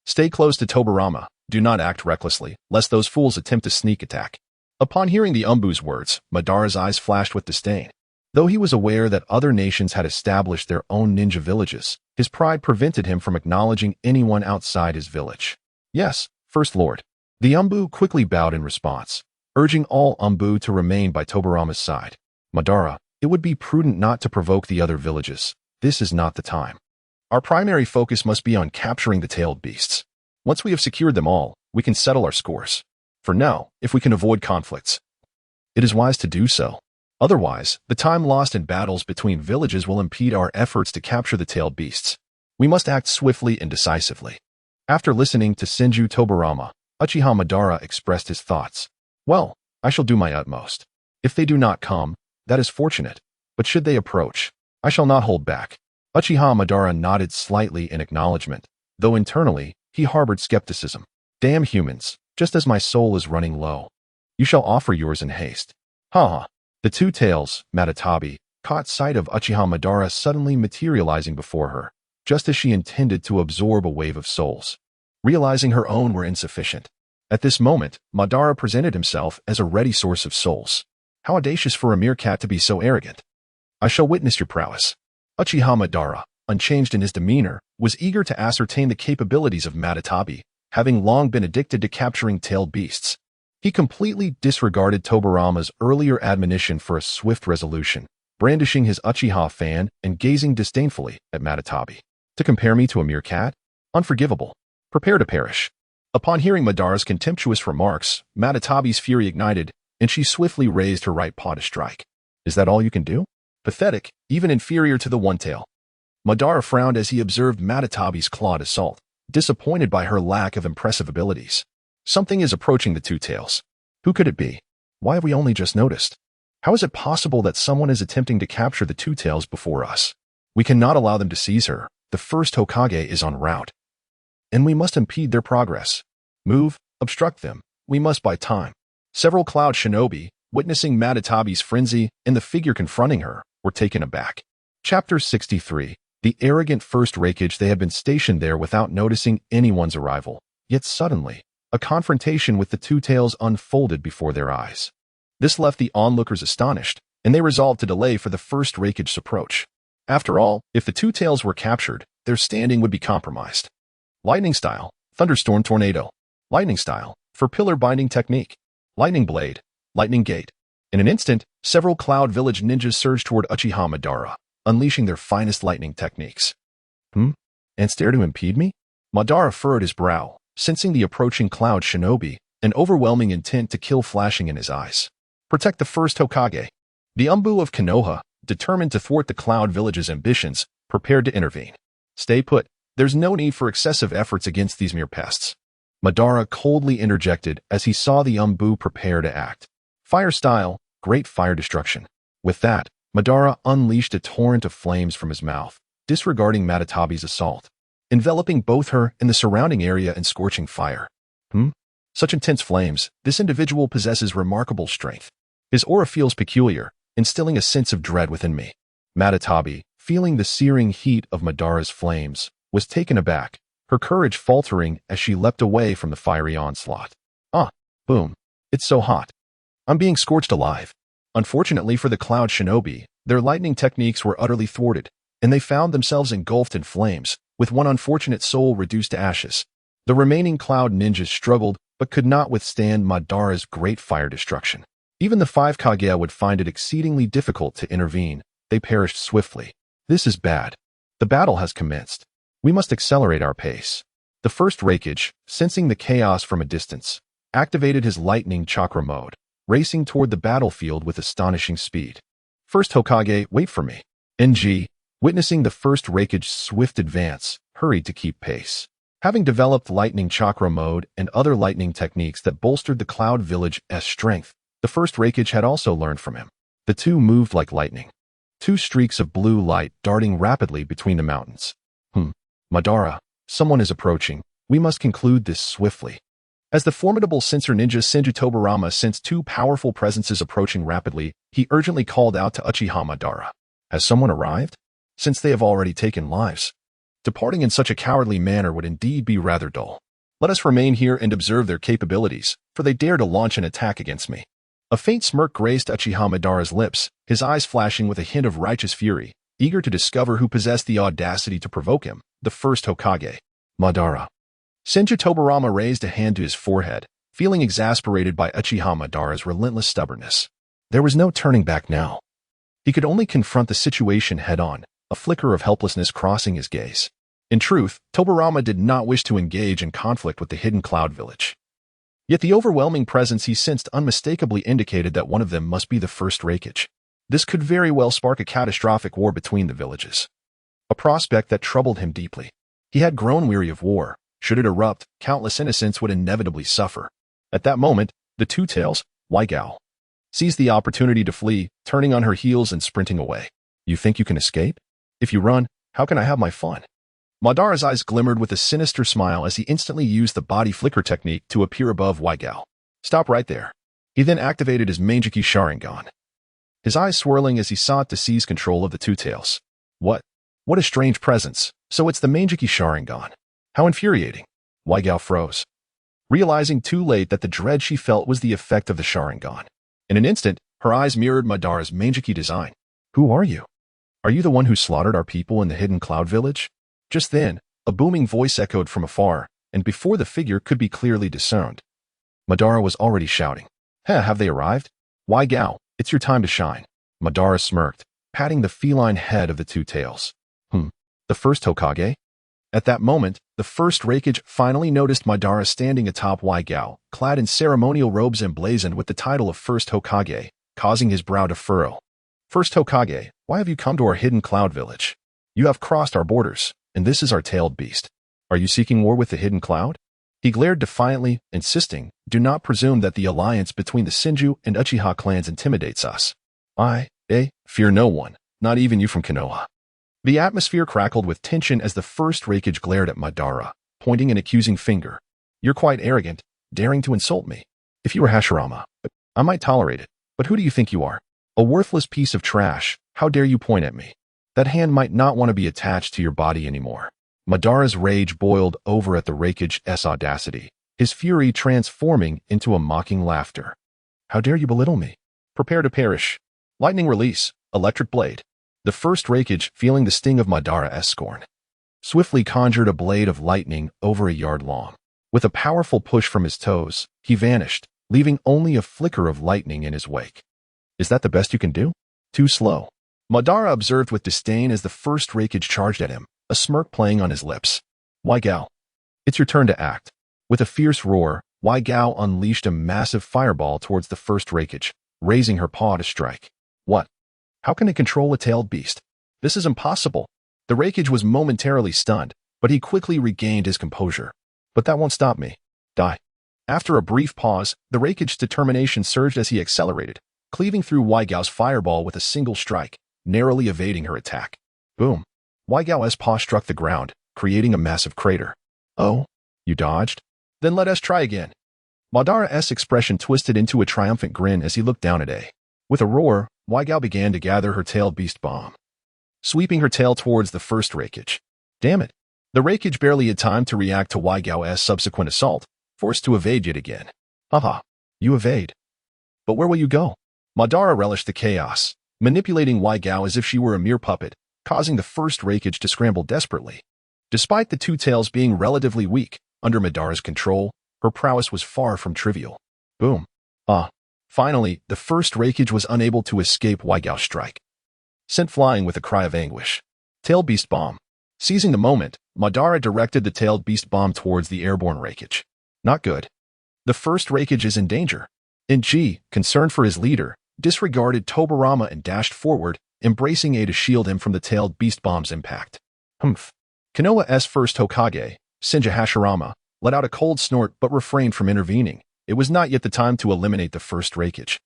Stay close to Tobarama. Do not act recklessly, lest those fools attempt a sneak attack." Upon hearing the Umbu's words, Madara's eyes flashed with disdain. Though he was aware that other nations had established their own ninja villages, his pride prevented him from acknowledging anyone outside his village. "Yes, First Lord." The Umbu quickly bowed in response, urging all Umbu to remain by Tobarama's side. "Madara, it would be prudent not to provoke the other villages. This is not the time. Our primary focus must be on capturing the tailed beasts. Once we have secured them all, we can settle our scores. For now, if we can avoid conflicts, it is wise to do so. Otherwise, the time lost in battles between villages will impede our efforts to capture the tailed beasts. We must act swiftly and decisively." After listening to Senju Tobarama, Uchiha Madara expressed his thoughts. "Well, I shall do my utmost. If they do not come, that is fortunate. But should they approach, I shall not hold back." Uchiha Madara nodded slightly in acknowledgement, though internally, he harbored skepticism. "Damn humans, just as my soul is running low. You shall offer yours in haste." Ha! The two tails, Matatabi, caught sight of Uchiha Madara suddenly materializing before her, just as she intended to absorb a wave of souls. Realizing her own were insufficient. At this moment, Madara presented himself as a ready source of souls. How audacious for a meerkat to be so arrogant. "I shall witness your prowess." Uchiha Madara, unchanged in his demeanor, was eager to ascertain the capabilities of Matatabi, having long been addicted to capturing tailed beasts. He completely disregarded Tobarama's earlier admonition for a swift resolution, brandishing his Uchiha fan and gazing disdainfully at Matatabi. "To compare me to a meerkat? Unforgivable. Prepare to perish." Upon hearing Madara's contemptuous remarks, Matatabi's fury ignited, and she swiftly raised her right paw to strike. "Is that all you can do? Pathetic, even inferior to the one-tail." Madara frowned as he observed Matatabi's clawed assault, disappointed by her lack of impressive abilities. Something is approaching the two tails. Who could it be? Why have we only just noticed? How is it possible that someone is attempting to capture the two tails before us? We cannot allow them to seize her. The first Hokage is en route, and we must impede their progress. Move, obstruct them. We must buy time. Several Cloud Shinobi, witnessing Matatabi's frenzy and the figure confronting her, were taken aback. Chapter 63. The arrogant first Raikage. They had been stationed there without noticing anyone's arrival. Yet suddenly, a confrontation with the two tails unfolded before their eyes. This left the onlookers astonished, and they resolved to delay for the first Raikage's approach. After all, if the two tails were captured, their standing would be compromised. Lightning style, thunderstorm tornado. Lightning style, for pillar binding technique. Lightning blade, lightning gate. In an instant, several Cloud Village ninjas surged toward Uchiha Madara, unleashing their finest lightning techniques. And stare to impede me? Madara furrowed his brow, sensing the approaching Cloud Shinobi, an overwhelming intent to kill flashing in his eyes. Protect the first Hokage. The Umbu of Konoha, determined to thwart the Cloud Village's ambitions, prepared to intervene. "Stay put. There's no need for excessive efforts against these mere pests." Madara coldly interjected as he saw the Umbu prepare to act. Fire style, great fire destruction. With that, Madara unleashed a torrent of flames from his mouth, disregarding Matatabi's assault, enveloping both her and the surrounding area in scorching fire. Such intense flames, this individual possesses remarkable strength. His aura feels peculiar, instilling a sense of dread within me. Matatabi, feeling the searing heat of Madara's flames, was taken aback, her courage faltering as she leapt away from the fiery onslaught. Boom. It's so hot. I'm being scorched alive. Unfortunately for the Cloud Shinobi, their lightning techniques were utterly thwarted, and they found themselves engulfed in flames, with one unfortunate soul reduced to ashes. The remaining Cloud ninjas struggled, but could not withstand Madara's great fire destruction. Even the 5 Kage would find it exceedingly difficult to intervene. They perished swiftly. This is bad. The battle has commenced. We must accelerate our pace. The first Raikage, sensing the chaos from a distance, activated his lightning chakra mode, racing toward the battlefield with astonishing speed. First Hokage, wait for me. NG, witnessing the first Raikage's swift advance, hurried to keep pace. Having developed lightning chakra mode and other lightning techniques that bolstered the Cloud Village's strength, the first Raikage had also learned from him. The two moved like lightning. 2 streaks of blue light darting rapidly between the mountains. Madara, someone is approaching. We must conclude this swiftly. As the formidable sensor ninja Senju Tobarama sensed two powerful presences approaching rapidly, he urgently called out to Uchiha Madara. Has someone arrived? Since they have already taken lives. Departing in such a cowardly manner would indeed be rather dull. Let us remain here and observe their capabilities, for they dare to launch an attack against me. A faint smirk grazed Uchiha Madara's lips, his eyes flashing with a hint of righteous fury, eager to discover who possessed the audacity to provoke him, the first Hokage. Madara. Senju Tobarama raised a hand to his forehead, feeling exasperated by Uchiha Madara's relentless stubbornness. There was no turning back now. He could only confront the situation head-on, a flicker of helplessness crossing his gaze. In truth, Tobarama did not wish to engage in conflict with the hidden cloud village. Yet the overwhelming presence he sensed unmistakably indicated that one of them must be the first Reikage. This could very well spark a catastrophic war between the villages. A prospect that troubled him deeply. He had grown weary of war. Should it erupt, countless innocents would inevitably suffer. At that moment, the Two-Tails, Weigao, seized the opportunity to flee, turning on her heels and sprinting away. You think you can escape? If you run, how can I have my fun? Madara's eyes glimmered with a sinister smile as he instantly used the body flicker technique to appear above Weigao. Stop right there. He then activated his Manjiki Sharingan. His eyes swirling as he sought to seize control of the Two-Tails. What a strange presence. So it's the Manjiki Sharingan. How infuriating. Weigao froze, realizing too late that the dread she felt was the effect of the Sharingan. In an instant, her eyes mirrored Madara's Manjiki design. Who are you? Are you the one who slaughtered our people in the hidden cloud village? Just then, a booming voice echoed from afar, and before the figure could be clearly discerned, Madara was already shouting. Have they arrived? Weigao, it's your time to shine. Madara smirked, patting the feline head of the Two-Tails. The first Hokage? At that moment, the first Reikage finally noticed Madara standing atop Weigao, clad in ceremonial robes emblazoned with the title of First Hokage, causing his brow to furrow. First Hokage, why have you come to our hidden cloud village? You have crossed our borders, and this is our tailed beast. Are you seeking war with the hidden cloud? He glared defiantly, insisting, do not presume that the alliance between the Senju and Uchiha clans intimidates us. Fear no one, not even you from Konoha. The atmosphere crackled with tension as the first Reikage glared at Madara, pointing an accusing finger. You're quite arrogant, daring to insult me. If you were Hashirama, I might tolerate it, but who do you think you are? A worthless piece of trash, how dare you point at me? That hand might not want to be attached to your body anymore. Madara's rage boiled over at the Reikage's audacity, his fury transforming into a mocking laughter. How dare you belittle me? Prepare to perish. Lightning release, electric blade. The first Reikage, feeling the sting of Madara's scorn, swiftly conjured a blade of lightning over a yard long. With a powerful push from his toes, he vanished, leaving only a flicker of lightning in his wake. Is that the best you can do? Too slow. Madara observed with disdain as the first Reikage charged at him, a smirk playing on his lips. Weigao, it's your turn to act. With a fierce roar, Weigao unleashed a massive fireball towards the first Reikage, raising her paw to strike. What? How can it control a tailed beast? This is impossible. The Reikage was momentarily stunned, but he quickly regained his composure. But that won't stop me. Die. After a brief pause, the Reikage's determination surged as he accelerated, cleaving through Weigao's fireball with a single strike, narrowly evading her attack. Boom. Weigao's paw struck the ground, creating a massive crater. Oh, you dodged? Then let us try again. Madara's expression twisted into a triumphant grin as he looked down at A. With a roar, Weigao began to gather her tailed beast bomb, sweeping her tail towards the first Reikage. Damn it. The Reikage barely had time to react to Weigao's subsequent assault, forced to evade yet again. Haha, you evade. But where will you go? Madara relished the chaos, manipulating Weigao as if she were a mere puppet, causing the first Reikage to scramble desperately. Despite the Two-Tails being relatively weak, under Madara's control, her prowess was far from trivial. Boom. Finally, the first Reikage was unable to escape Weigao's strike, sent flying with a cry of anguish. Tailed Beast Bomb. Seizing the moment, Madara directed the Tailed Beast Bomb towards the airborne Reikage. Not good. The first Reikage is in danger. Inji, concerned for his leader, disregarded Tobarama and dashed forward, embracing A to shield him from the Tailed Beast Bomb's impact. Konoha's first Hokage, Senju Hashirama, let out a cold snort but refrained from intervening. It was not yet the time to eliminate the first Reikage.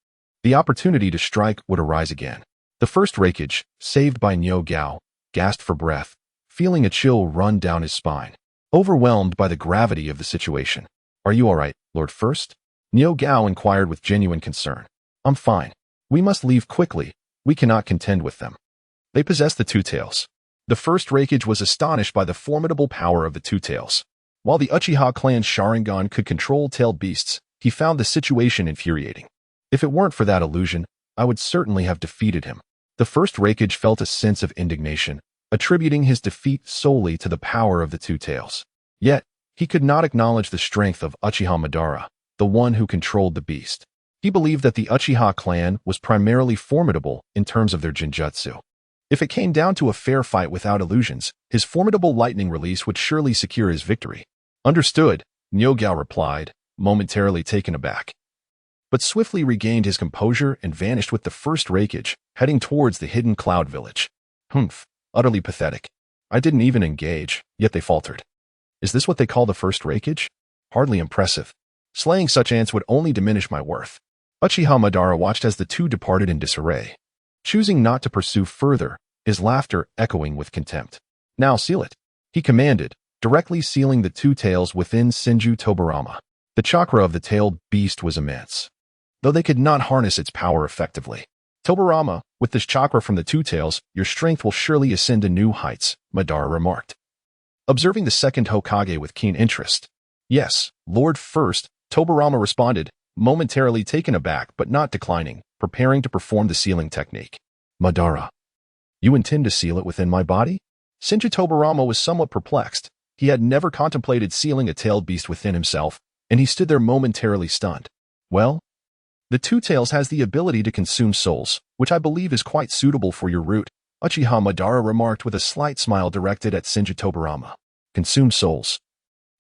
The opportunity to strike would arise again. The first Reikage, saved by Nyo Gao, gasped for breath, feeling a chill run down his spine, overwhelmed by the gravity of the situation. Are you all right, Lord First? Niu Gao inquired with genuine concern. I'm fine. We must leave quickly. We cannot contend with them. They possess the Two Tails. The first Raikage was astonished by the formidable power of the Two Tails. While the Uchiha clan Sharingan could control tailed beasts, he found the situation infuriating. If it weren't for that illusion, I would certainly have defeated him. The first Raikage felt a sense of indignation, attributing his defeat solely to the power of the Two Tails. Yet, he could not acknowledge the strength of Uchiha Madara, the one who controlled the beast. He believed that the Uchiha clan was primarily formidable in terms of their genjutsu. If it came down to a fair fight without illusions, his formidable lightning release would surely secure his victory. Understood, Niu Gao replied, momentarily taken aback. But swiftly regained his composure and vanished with the first Raikage, heading towards the hidden cloud village. Humph, utterly pathetic. I didn't even engage, yet they faltered. Is this what they call the first Raikage? Hardly impressive. Slaying such ants would only diminish my worth. Uchiha Madara watched as the two departed in disarray. Choosing not to pursue further, his laughter echoing with contempt. Now seal it, he commanded, directly sealing the Two Tails within Senju Tobarama. The chakra of the tailed beast was immense, though they could not harness its power effectively. Tobarama, with this chakra from the Two Tails, your strength will surely ascend to new heights, Madara remarked. Observing the second Hokage with keen interest. Yes, Lord First, Tobarama responded, momentarily taken aback but not declining, preparing to perform the sealing technique. Madara, you intend to seal it within my body? Senju Tobarama was somewhat perplexed. He had never contemplated sealing a tailed beast within himself, and he stood there momentarily stunned. Well, the Two Tails has the ability to consume souls, which I believe is quite suitable for your route, Uchiha Madara remarked with a slight smile directed at Senju Tobarama. Consume souls.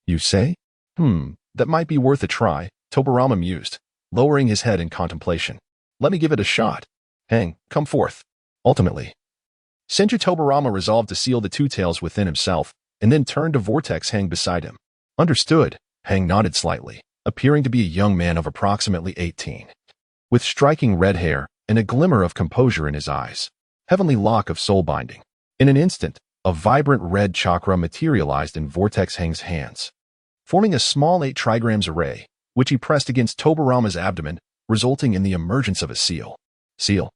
You say? That might be worth a try, Tobarama mused, lowering his head in contemplation. Let me give it a shot. Hang, come forth. Ultimately, Senju Tobarama resolved to seal the Two Tails within himself, and then turned to Vortex Hang beside him. Understood, Hang nodded slightly, appearing to be a young man of approximately 18. With striking red hair and a glimmer of composure in his eyes. Heavenly lock of soul binding. In an instant, a vibrant red chakra materialized in Vortex Hang's hands, forming a small 8 trigrams array, which he pressed against Tobarama's abdomen, resulting in the emergence of a seal. Seal.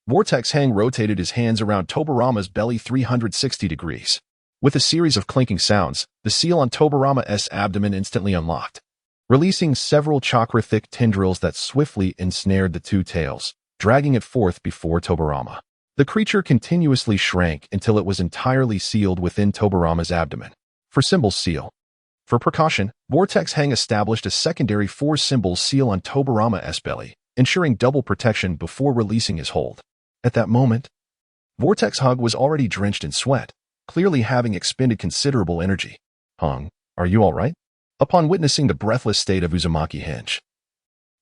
Vortex Hang rotated his hands around Tobarama's belly 360 degrees. With a series of clinking sounds, the seal on Tobarama's abdomen instantly unlocked, releasing several chakra-thick tendrils that swiftly ensnared the Two Tails, dragging it forth before Tobarama. The creature continuously shrank until it was entirely sealed within Tobarama's abdomen. For symbol seal. For precaution, Vortex Hang established a secondary 4-symbol seal on Tobarama's belly, ensuring double protection before releasing his hold. At that moment, Vortex Hug was already drenched in sweat, clearly having expended considerable energy. Hung, are you all right? Upon witnessing the breathless state of Uzumaki Henge,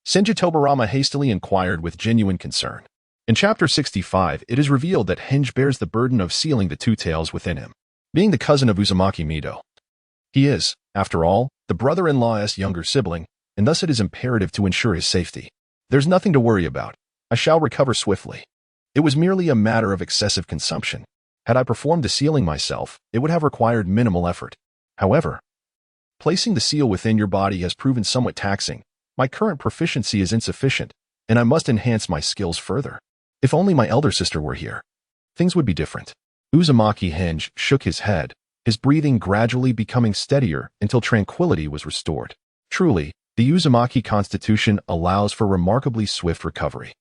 Senju Tobarama hastily inquired with genuine concern. In Chapter 65, it is revealed that Henge bears the burden of sealing the Two Tails within him, being the cousin of Uzumaki Mito. He is, after all, the brother-in-law's younger sibling, and thus it is imperative to ensure his safety. There's nothing to worry about. I shall recover swiftly. It was merely a matter of excessive consumption. Had I performed the sealing myself, it would have required minimal effort. However, placing the seal within your body has proven somewhat taxing. My current proficiency is insufficient, and I must enhance my skills further. If only my elder sister were here, things would be different. Uzumaki Henge shook his head, his breathing gradually becoming steadier until tranquility was restored. Truly, the Uzumaki constitution allows for remarkably swift recovery.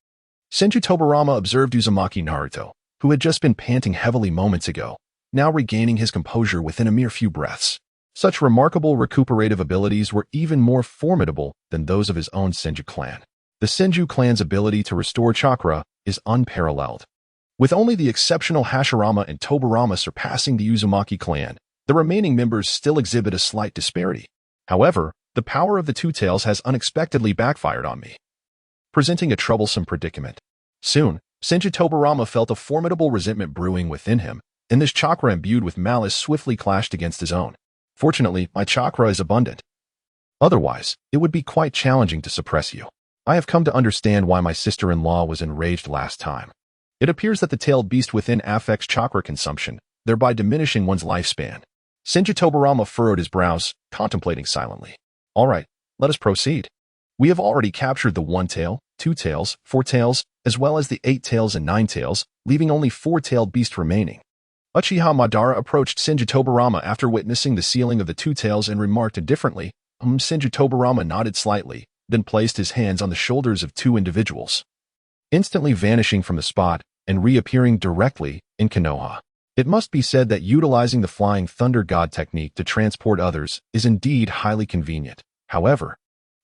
Senju Tobarama observed Uzumaki Naruto, who had just been panting heavily moments ago, now regaining his composure within a mere few breaths. Such remarkable recuperative abilities were even more formidable than those of his own Senju clan. The Senju clan's ability to restore chakra is unparalleled. With only the exceptional Hashirama and Tobarama surpassing the Uzumaki clan, the remaining members still exhibit a slight disparity. However, the power of the Two Tails has unexpectedly backfired on me, presenting a troublesome predicament. Soon, Senju Tobarama felt a formidable resentment brewing within him, and this chakra imbued with malice swiftly clashed against his own. Fortunately, my chakra is abundant. Otherwise, it would be quite challenging to suppress you. I have come to understand why my sister-in-law was enraged last time. It appears that the tailed beast within affects chakra consumption, thereby diminishing one's lifespan. Senju Tobarama furrowed his brows, contemplating silently. All right, let us proceed. We have already captured the 1 tail, 2 tails, 4 tails, as well as the 8 tails and 9 tails, leaving only 4-tailed beast remaining. Uchiha Madara approached Senju Tobarama after witnessing the sealing of the 2 tails and remarked indifferently. Senju Tobarama nodded slightly, then placed his hands on the shoulders of 2 individuals, instantly vanishing from the spot and reappearing directly in Konoha. It must be said that utilizing the Flying Thunder God technique to transport others is indeed highly convenient. However,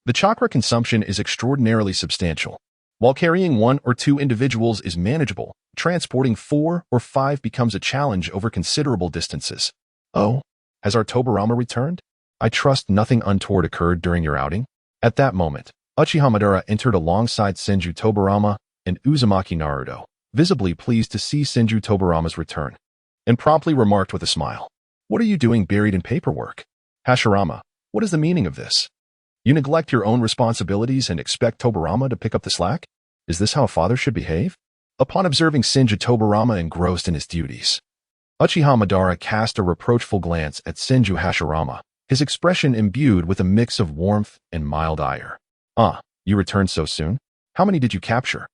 the chakra consumption is extraordinarily substantial. While carrying 1 or 2 individuals is manageable, transporting 4 or 5 becomes a challenge over considerable distances. Oh, has our Tobarama returned? I trust nothing untoward occurred during your outing? At that moment, Uchiha Madara entered alongside Senju Tobarama and Uzumaki Naruto, visibly pleased to see Senju Tobarama's return, and promptly remarked with a smile, "What are you doing buried in paperwork? Hashirama, what is the meaning of this? You neglect your own responsibilities and expect Tobarama to pick up the slack? Is this how a father should behave?" Upon observing Senju Tobarama engrossed in his duties, Uchiha Madara cast a reproachful glance at Senju Hashirama, his expression imbued with a mix of warmth and mild ire. You returned so soon? How many did you capture?"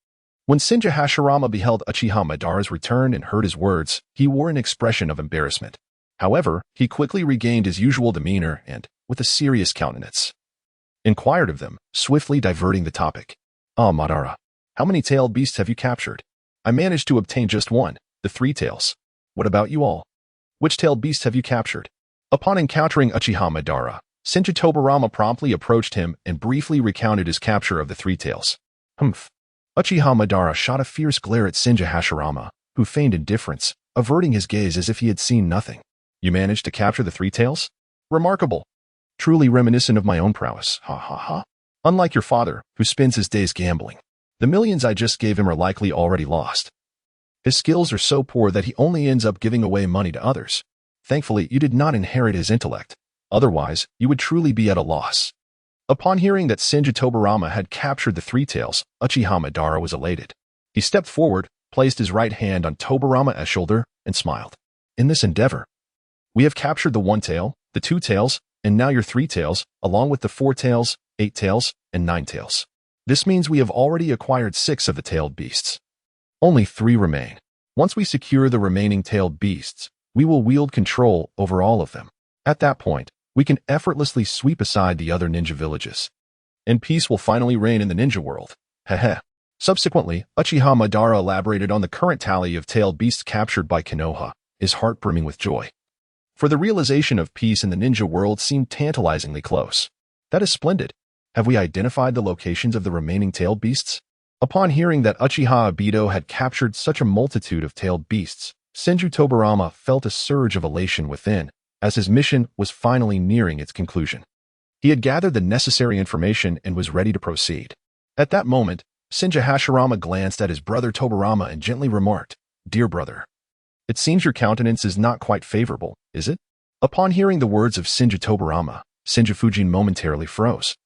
When Senju Hashirama beheld Uchiha Madara's return and heard his words, he wore an expression of embarrassment. However, he quickly regained his usual demeanor and, with a serious countenance, inquired of them, swiftly diverting the topic. Madara, how many tailed beasts have you captured?" "I managed to obtain just 1, the 3 tails. What about you all? Which tailed beasts have you captured?" Upon encountering Uchiha Madara, Senju Tobarama promptly approached him and briefly recounted his capture of the 3 tails. Uchiha Madara shot a fierce glare at Senju Hashirama, who feigned indifference, averting his gaze as if he had seen nothing. "You managed to capture the 3 tails? Remarkable. Truly reminiscent of my own prowess. Unlike your father, who spends his days gambling. The millions I just gave him are likely already lost. His skills are so poor that he only ends up giving away money to others. Thankfully, you did not inherit his intellect. Otherwise, you would truly be at a loss." Upon hearing that Senju Tobarama had captured the 3 tails, Uchiha Madara was elated. He stepped forward, placed his right hand on Tobarama's shoulder, and smiled. "In this endeavor, we have captured the 1 tail, the 2 tails, and now your 3 tails, along with the 4 tails, 8 tails, and 9 tails. This means we have already acquired 6 of the tailed beasts. Only 3 remain. Once we secure the remaining tailed beasts, we will wield control over all of them. At that point, we can effortlessly sweep aside the other ninja villages, and peace will finally reign in the ninja world. Subsequently, Uchiha Madara elaborated on the current tally of tailed beasts captured by Konoha, his heart brimming with joy. For the realization of peace in the ninja world seemed tantalizingly close. "That is splendid. Have we identified the locations of the remaining tailed beasts?" Upon hearing that Uchiha Obito had captured such a multitude of tailed beasts, Senju Tobarama felt a surge of elation within, as his mission was finally nearing its conclusion. He had gathered the necessary information and was ready to proceed. At that moment, Senju Hashirama glanced at his brother Tobarama and gently remarked, "Dear brother, it seems your countenance is not quite favorable, is it?" Upon hearing the words of Senju Tobarama, Senju Fujian momentarily froze,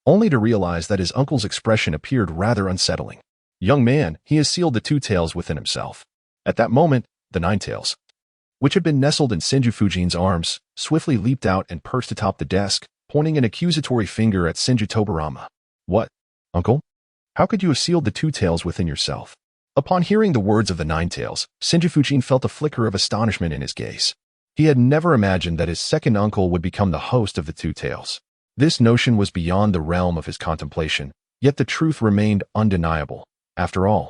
only to realize that his uncle's expression appeared rather unsettling. "Young man, he has sealed the 2 tails within himself." At that moment, the 9 tails, which had been nestled in Senju Fujian's arms, swiftly leaped out and perched atop the desk, pointing an accusatory finger at Senju Tobarama. "What, uncle? How could you have sealed the 2 tails within yourself?" Upon hearing the words of the 9 tails, Senju Fujian felt a flicker of astonishment in his gaze. He had never imagined that his second uncle would become the host of the 2 tails. This notion was beyond the realm of his contemplation, yet the truth remained undeniable. After all,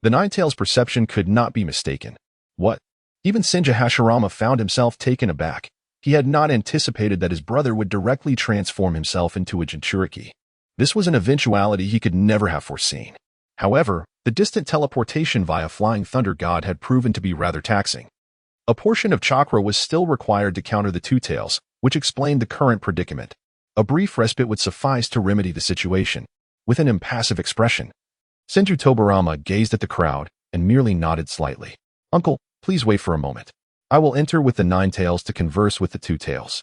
the 9 tails' perception could not be mistaken. What? Even Senju Hashirama found himself taken aback. He had not anticipated that his brother would directly transform himself into a Jinchuriki. This was an eventuality he could never have foreseen. However, the distant teleportation via Flying Thunder God had proven to be rather taxing. A portion of Chakra was still required to counter the 2 tails, which explained the current predicament. A brief respite would suffice to remedy the situation. With an impassive expression, Senju Tobarama gazed at the crowd and merely nodded slightly. "Uncle, please wait for a moment. I will enter with the 9 tails to converse with the 2 tails.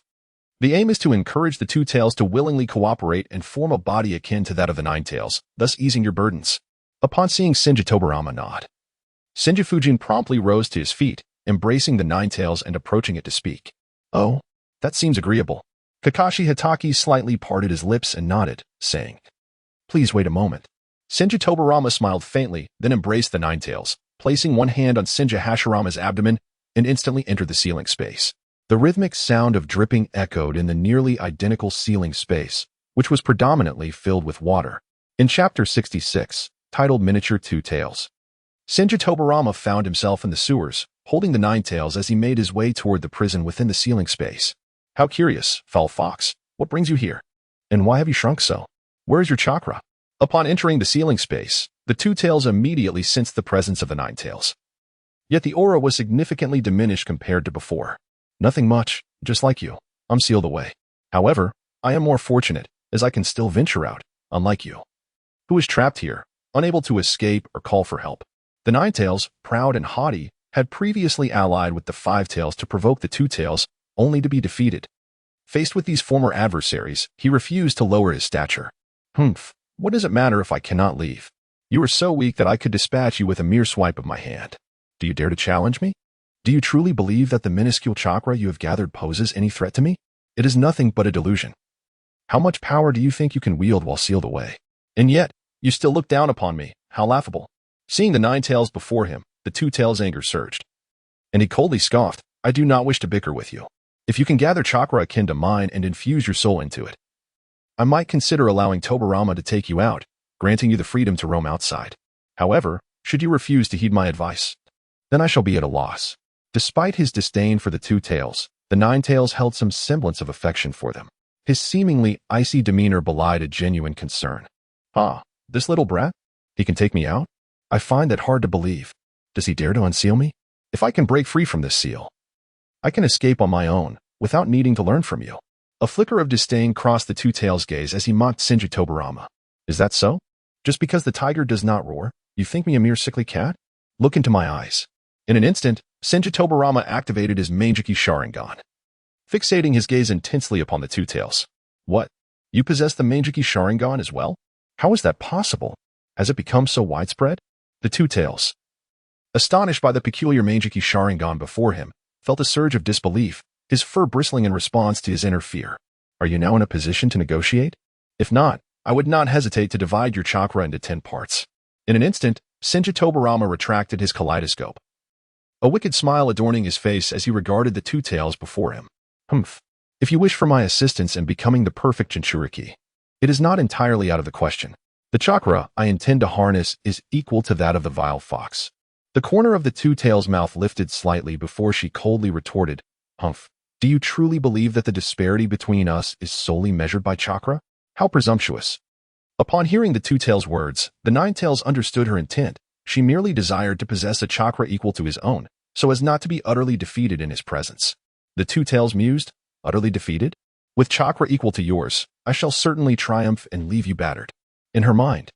The aim is to encourage the 2 tails to willingly cooperate and form a body akin to that of the 9 tails, thus easing your burdens." Upon seeing Senju Tobarama nod, Senju Fujian promptly rose to his feet, embracing the 9 tails and approaching it to speak. "Oh, that seems agreeable. Kakashi Hatake slightly parted his lips and nodded, saying, "Please wait a moment." Senju Tobarama smiled faintly, then embraced the Ninetales, placing one hand on Senju Hashirama's abdomen and instantly entered the ceiling space. The rhythmic sound of dripping echoed in the nearly identical ceiling space, which was predominantly filled with water. In Chapter 66, titled Miniature Two Tails, Senju Tobarama found himself in the sewers, holding the Ninetales as he made his way toward the prison within the ceiling space. "How curious, foul fox. What brings you here? And why have you shrunk so? Where is your chakra?" Upon entering the ceiling space, the Two Tails immediately sensed the presence of the Ninetales. Yet the aura was significantly diminished compared to before. "Nothing much, just like you. I'm sealed away. However, I am more fortunate, as I can still venture out, unlike you, who is trapped here, unable to escape or call for help." The Ninetales, proud and haughty, had previously allied with the Five Tails to provoke the Two Tails, only to be defeated. Faced with these former adversaries, he refused to lower his stature. "Humph, what does it matter if I cannot leave? You are so weak that I could dispatch you with a mere swipe of my hand. Do you dare to challenge me? Do you truly believe that the minuscule chakra you have gathered poses any threat to me? It is nothing but a delusion. How much power do you think you can wield while sealed away? And yet, you still look down upon me. How laughable." Seeing the Ninetales before him, the Two Tails' anger surged. And he coldly scoffed, "I do not wish to bicker with you. If you can gather chakra akin to mine and infuse your soul into it, I might consider allowing Tobarama to take you out, granting you the freedom to roam outside. However, should you refuse to heed my advice, then I shall be at a loss." Despite his disdain for the Two Tails, the Ninetales held some semblance of affection for them. His seemingly icy demeanor belied a genuine concern. "Ah, this little brat? He can take me out? I find that hard to believe. Does he dare to unseal me? If I can break free from this seal, I can escape on my own, without needing to learn from you." A flicker of disdain crossed the Two Tails' gaze as he mocked Senju Tobarama. "Is that so? Just because the tiger does not roar, you think me a mere sickly cat? Look into my eyes." In an instant, Senju Tobarama activated his Meijiki Sharingan, fixating his gaze intensely upon the Two Tails. "What? You possess the Meijiki Sharingan as well? How is that possible? Has it become so widespread?" The Two Tails, astonished by the peculiar Meijiki Sharingan before him, felt a surge of disbelief, his fur bristling in response to his inner fear. "Are you now in a position to negotiate? If not, I would not hesitate to divide your chakra into 10 parts." In an instant, Senju Tobarama retracted his kaleidoscope, a wicked smile adorning his face as he regarded the Two Tails before him. "Humph. If you wish for my assistance in becoming the perfect Jinchuriki, it is not entirely out of the question. The chakra I intend to harness is equal to that of the vile fox." The corner of the Two Tails' mouth lifted slightly before she coldly retorted, "Humph. Do you truly believe that the disparity between us is solely measured by chakra? How presumptuous." Upon hearing the Two Tails' words, the Ninetales understood her intent. She merely desired to possess a chakra equal to his own, so as not to be utterly defeated in his presence. The Two Tails mused, "Utterly defeated? With chakra equal to yours, I shall certainly triumph and leave you battered." In her mind,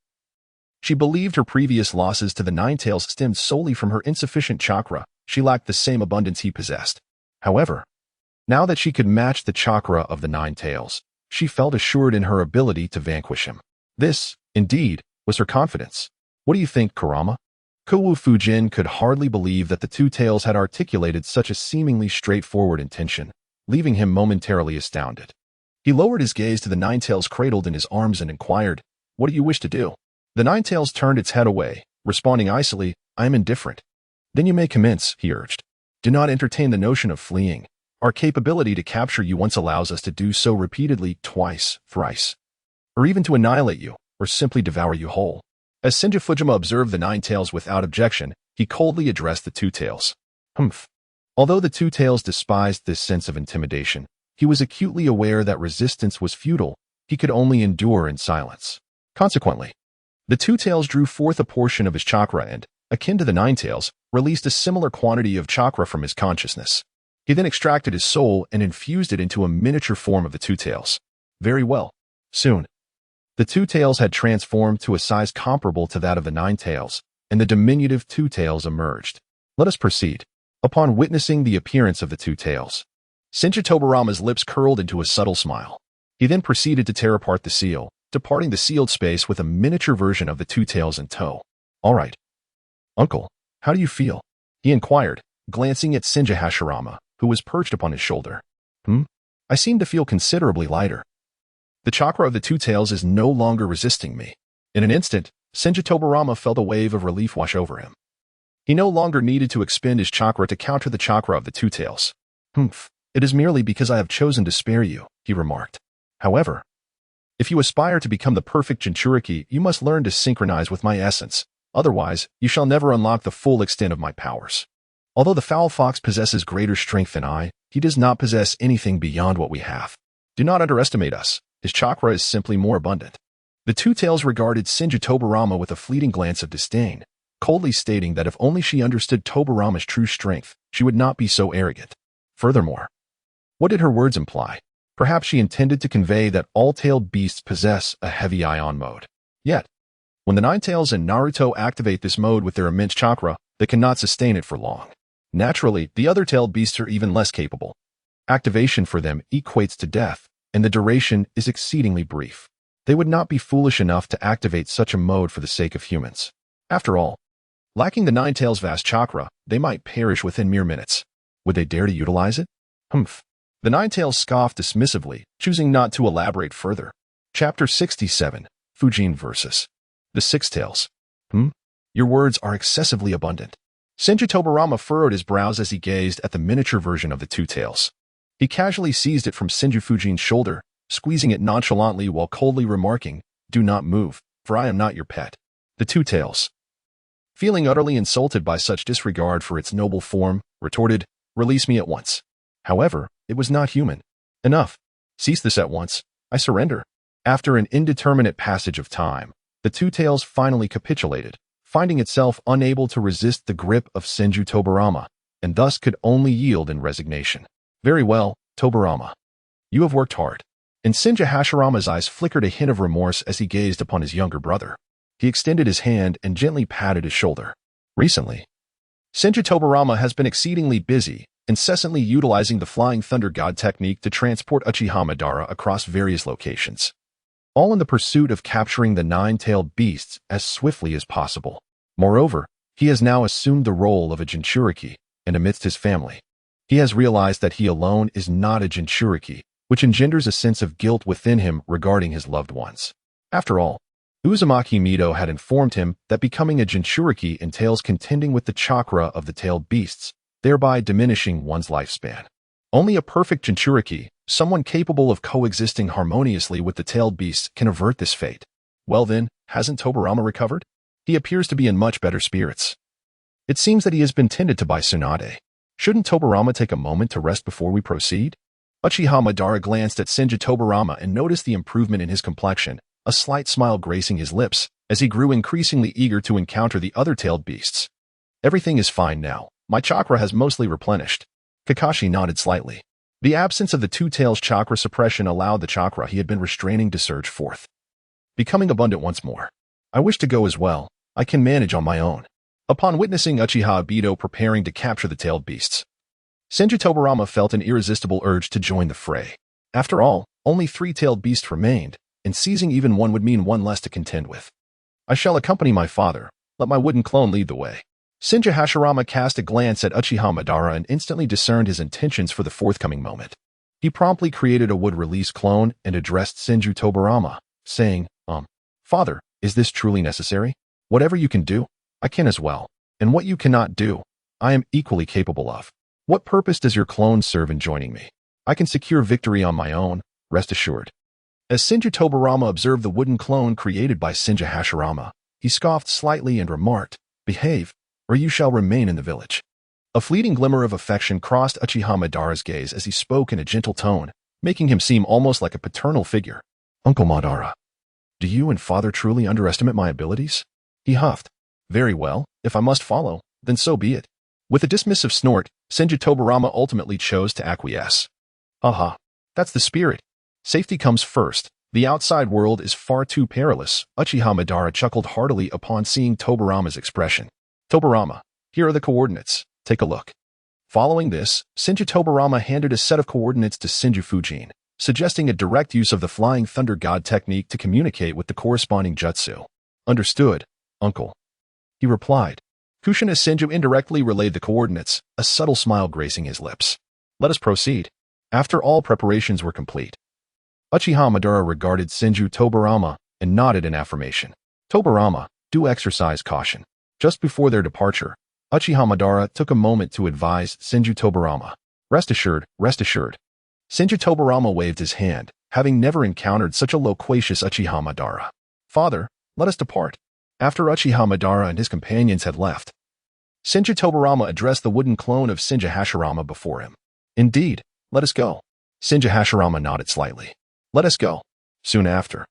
she believed her previous losses to the Ninetales stemmed solely from her insufficient chakra. She lacked the same abundance he possessed. However, now that she could match the chakra of the Ninetales, she felt assured in her ability to vanquish him. This, indeed, was her confidence. "What do you think, Kurama?" Fujian could hardly believe that the Two Tails had articulated such a seemingly straightforward intention, leaving him momentarily astounded. He lowered his gaze to the Ninetales cradled in his arms and inquired, "What do you wish to do?" The Ninetales turned its head away, responding icily, "I am indifferent." "Then you may commence," he urged. "Do not entertain the notion of fleeing. Our capability to capture you once allows us to do so repeatedly, twice, thrice, or even to annihilate you, or simply devour you whole." As Senju Fujima observed the Ninetales without objection, he coldly addressed the Two Tails. "Humph." Although the Two Tails despised this sense of intimidation, he was acutely aware that resistance was futile. He could only endure in silence. Consequently, the Two Tails drew forth a portion of his chakra and, akin to the Ninetales, released a similar quantity of chakra from his consciousness. He then extracted his soul and infused it into a miniature form of the Two Tails. Very well. Soon, the Two Tails had transformed to a size comparable to that of the Ninetales, and the diminutive Two Tails emerged. Let us proceed. Upon witnessing the appearance of the Two Tails, Senju Tobarama's lips curled into a subtle smile. He then proceeded to tear apart the seal, departing the sealed space with a miniature version of the Two Tails in tow. "All right. Uncle, how do you feel?" he inquired, glancing at Senju Hashirama, who was perched upon his shoulder. I seem to feel considerably lighter. The chakra of the two tails is no longer resisting me. In an instant, Senju Tobarama felt a wave of relief wash over him. He no longer needed to expend his chakra to counter the chakra of the two tails. It is merely because I have chosen to spare you, he remarked. However, if you aspire to become the perfect Jinchuriki, you must learn to synchronize with my essence. Otherwise, you shall never unlock the full extent of my powers. Although the foul fox possesses greater strength than I, he does not possess anything beyond what we have. Do not underestimate us. His chakra is simply more abundant. The two tails regarded Senju Tobarama with a fleeting glance of disdain, coldly stating that if only she understood Tobarama's true strength, she would not be so arrogant. Furthermore, what did her words imply? Perhaps she intended to convey that all tailed beasts possess a heavy ion mode. Yet, when the Nine Tails and Naruto activate this mode with their immense chakra, they cannot sustain it for long. Naturally, the other tailed beasts are even less capable. Activation for them equates to death, and the duration is exceedingly brief. They would not be foolish enough to activate such a mode for the sake of humans. After all, lacking the Nine Tails' vast chakra, they might perish within mere minutes. Would they dare to utilize it? The Nine Tails scoffed dismissively, choosing not to elaborate further. Chapter 67, Fujian versus the Six Tails. Your words are excessively abundant. Senju Tobarama furrowed his brows as he gazed at the miniature version of the two tails. He casually seized it from Senju Fujian's shoulder, squeezing it nonchalantly while coldly remarking, "Do not move, for I am not your pet." The two tails, feeling utterly insulted by such disregard for its noble form, retorted, "Release me at once." However, it was not human. "Enough. Cease this at once. I surrender." After an indeterminate passage of time, the two tails finally capitulated, finding itself unable to resist the grip of Senju Tobarama, and thus could only yield in resignation. "Very well, Tobarama. You have worked hard." In Senju Hashirama's eyes flickered a hint of remorse as he gazed upon his younger brother. He extended his hand and gently patted his shoulder. Recently, Senju Tobarama has been exceedingly busy, incessantly utilizing the Flying Thunder God technique to transport Uchiha Madara across various locations, all in the pursuit of capturing the nine-tailed beasts as swiftly as possible. Moreover, he has now assumed the role of a Jinchuriki, and amidst his family, he has realized that he alone is not a Jinchuriki, which engenders a sense of guilt within him regarding his loved ones. After all, Uzumaki Mito had informed him that becoming a Jinchuriki entails contending with the chakra of the tailed beasts, thereby diminishing one's lifespan. Only a perfect Jinchuriki, someone capable of coexisting harmoniously with the tailed beasts, can avert this fate. Well then, hasn't Tobarama recovered? He appears to be in much better spirits. It seems that he has been tended to by Tsunade. Shouldn't Tobarama take a moment to rest before we proceed? Uchiha Madara glanced at Senju Tobarama and noticed the improvement in his complexion, a slight smile gracing his lips, as he grew increasingly eager to encounter the other tailed beasts. "Everything is fine now. My chakra has mostly replenished." Kakashi nodded slightly. The absence of the two tails chakra suppression allowed the chakra he had been restraining to surge forth, becoming abundant once more. "I wish to go as well. I can manage on my own." Upon witnessing Uchiha Obito preparing to capture the tailed beasts, Senju Tobarama felt an irresistible urge to join the fray. After all, only 3 tailed beasts remained, and seizing even one would mean one less to contend with. "I shall accompany my father. Let my wooden clone lead the way." Senju Hashirama cast a glance at Uchiha Madara and instantly discerned his intentions for the forthcoming moment. He promptly created a wood-release clone and addressed Senju Tobarama, saying, "Father, is this truly necessary? Whatever you can do, I can as well. And what you cannot do, I am equally capable of. What purpose does your clone serve in joining me? I can secure victory on my own, rest assured." As Senju Tobarama observed the wooden clone created by Senju Hashirama, he scoffed slightly and remarked, "Behave, or you shall remain in the village." A fleeting glimmer of affection crossed Uchiha Madara's gaze as he spoke in a gentle tone, making him seem almost like a paternal figure. "Uncle Madara, do you and father truly underestimate my abilities?" He huffed. "Very well, if I must follow, then so be it." With a dismissive snort, Senju Tobarama ultimately chose to acquiesce. "Aha, that's the spirit. Safety comes first. The outside world is far too perilous." Uchiha Madara chuckled heartily upon seeing Tobarama's expression. "Tobarama, here are the coordinates. Take a look." Following this, Senju Tobarama handed a set of coordinates to Senju Fujian, suggesting a direct use of the Flying Thunder God technique to communicate with the corresponding jutsu. "Understood, uncle," he replied. Kushina Senju indirectly relayed the coordinates, a subtle smile gracing his lips. "Let us proceed." After all preparations were complete, Uchiha Madara regarded Senju Tobarama and nodded in affirmation. Tobarama, do exercise caution. Just before their departure, Uchiha Madara took a moment to advise Senju Tobarama. Rest assured, rest assured. Senju Tobarama waved his hand, having never encountered such a loquacious Uchiha Madara. Father, let us depart. After Uchiha Madara and his companions had left, Senju Tobarama addressed the wooden clone of Senju Hashirama before him. Indeed, let us go. Senju Hashirama nodded slightly. Let us go. Soon after,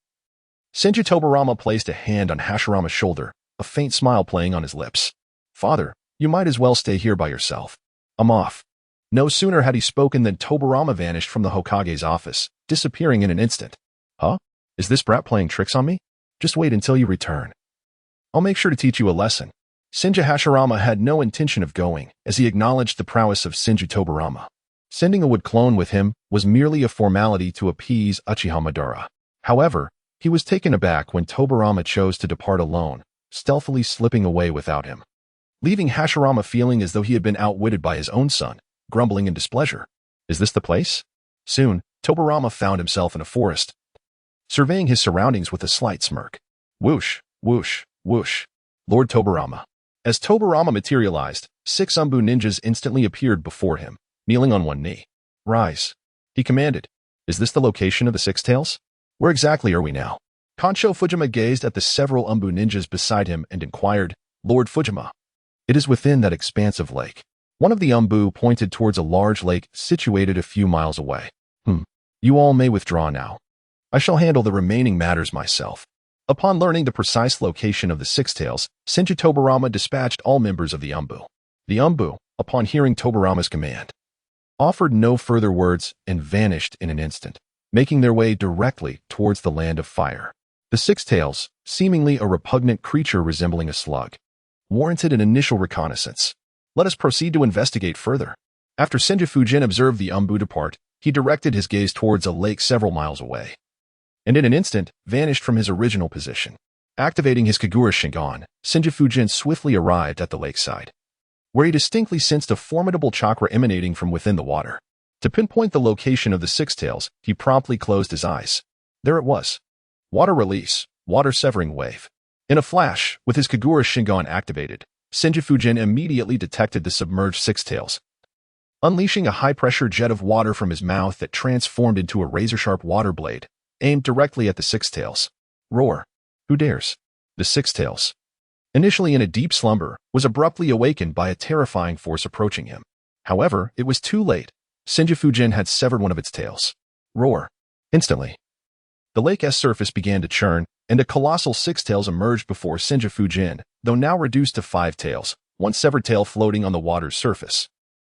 Senju Tobarama placed a hand on Hashirama's shoulder, a faint smile playing on his lips. Father, you might as well stay here by yourself. I'm off. No sooner had he spoken than Tobarama vanished from the Hokage's office, disappearing in an instant. Huh? Is this brat playing tricks on me? Just wait until you return. I'll make sure to teach you a lesson. Senju Hashirama had no intention of going, as he acknowledged the prowess of Senju Tobarama. Sending a wood clone with him was merely a formality to appease Uchiha Madara. However, he was taken aback when Tobarama chose to depart alone, stealthily slipping away without him, leaving Hashirama feeling as though he had been outwitted by his own son, grumbling in displeasure. Is this the place? Soon, Tobarama found himself in a forest, surveying his surroundings with a slight smirk. Whoosh, whoosh, whoosh. Lord Tobarama. As Tobarama materialized, 6 Umbu ninjas instantly appeared before him, kneeling on one knee. Rise, he commanded. Is this the location of the Six Tails? Where exactly are we now? Kansho Fujima gazed at the several Umbu ninjas beside him and inquired, Lord Fujima. It is within that expansive lake. One of the Umbu pointed towards a large lake situated a few miles away. You all may withdraw now. I shall handle the remaining matters myself. Upon learning the precise location of the Six Tails, Senju Tobarama dispatched all members of the Umbu. The Umbu, upon hearing Tobarama's command, offered no further words and vanished in an instant, making their way directly towards the land of fire. The Six Tails, seemingly a repugnant creature resembling a slug, warranted an initial reconnaissance. Let us proceed to investigate further. After Senju Fujian observed the Umbu depart, he directed his gaze towards a lake several miles away, and in an instant vanished from his original position. Activating his Kagura Shingon, Senju Fujian swiftly arrived at the lakeside, where he distinctly sensed a formidable chakra emanating from within the water. To pinpoint the location of the Six Tails, he promptly closed his eyes. There it was. Water release, water severing wave. In a flash, with his Kagura Shingon activated, Senju Fujian immediately detected the submerged Six Tails, unleashing a high-pressure jet of water from his mouth that transformed into a razor-sharp water blade, aimed directly at the Six Tails. Roar. Who dares? The Six Tails, initially in a deep slumber, was abruptly awakened by a terrifying force approaching him. However, it was too late. Senju Fujian had severed one of its tails. Roar. Instantly, the lake's surface began to churn, and a colossal Six Tails emerged before Senju Fujian, though now reduced to 5 tails, one severed tail floating on the water's surface.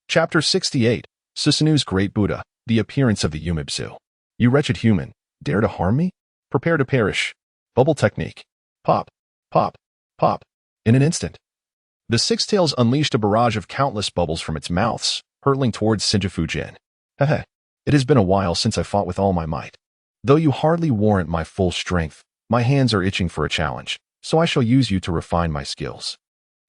Chapter 68. Susanu's Great Buddha, the appearance of the Yumibzu. You wretched human, dare to harm me? Prepare to perish. Bubble technique. Pop, pop, pop. In an instant, the Six Tails unleashed a barrage of countless bubbles from its mouths, hurtling towards Senju Fujian. Hehe, it has been a while since I fought with all my might. Though you hardly warrant my full strength, my hands are itching for a challenge, so I shall use you to refine my skills.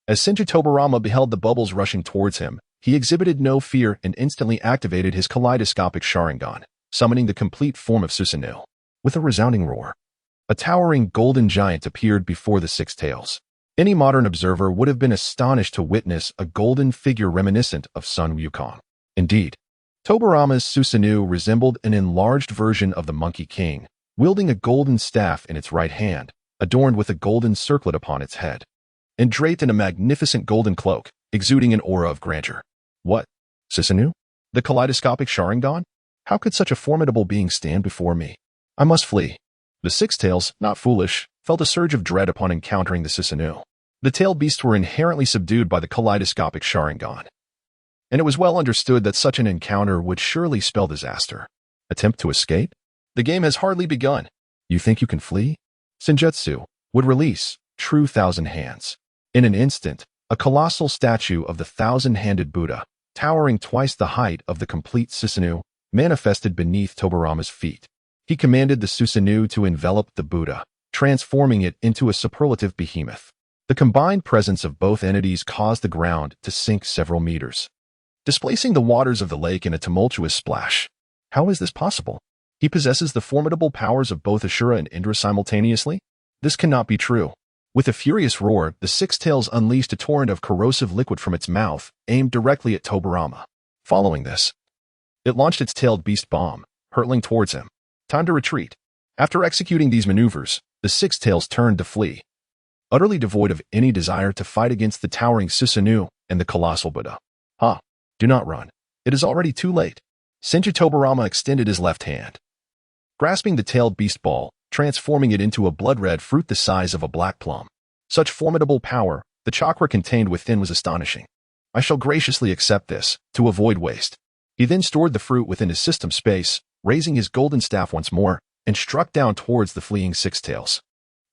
As Senju Tobarama beheld the bubbles rushing towards him, he exhibited no fear and instantly activated his kaleidoscopic Sharingan, summoning the complete form of Susanoo. With a resounding roar, a towering golden giant appeared before the Six Tails. Any modern observer would have been astonished to witness a golden figure reminiscent of Sun Wukong. Indeed, Tobarama's Susanoo resembled an enlarged version of the Monkey King, wielding a golden staff in its right hand, adorned with a golden circlet upon its head, and draped in a magnificent golden cloak, exuding an aura of grandeur. What? Susanoo? The kaleidoscopic Sharingan? How could such a formidable being stand before me? I must flee. The Six Tails, not foolish, felt a surge of dread upon encountering the Susanoo. The tailed beasts were inherently subdued by the kaleidoscopic Sharingan, and it was well understood that such an encounter would surely spell disaster. Attempt to escape? The game has hardly begun. You think you can flee? Senjutsu would release true thousand hands. In an instant, a colossal statue of the thousand-handed Buddha, towering twice the height of the complete Susanoo, manifested beneath Tobarama's feet. He commanded the Susanoo to envelop the Buddha, transforming it into a superlative behemoth. The combined presence of both entities caused the ground to sink several meters, displacing the waters of the lake in a tumultuous splash. How is this possible? He possesses the formidable powers of both Ashura and Indra simultaneously? This cannot be true. With a furious roar, the Six Tails unleashed a torrent of corrosive liquid from its mouth, aimed directly at Tobirama. Following this, it launched its tailed beast bomb, hurtling towards him. Time to retreat. After executing these maneuvers, the Six Tails turned to flee, utterly devoid of any desire to fight against the towering Susanoo and the colossal Buddha. Do not run. It is already too late. Senju Tobarama extended his left hand, grasping the tailed beast ball, transforming it into a blood-red fruit the size of a black plum. Such formidable power, the chakra contained within was astonishing. I shall graciously accept this, to avoid waste. He then stored the fruit within his system space, raising his golden staff once more, and struck down towards the fleeing Six Tails.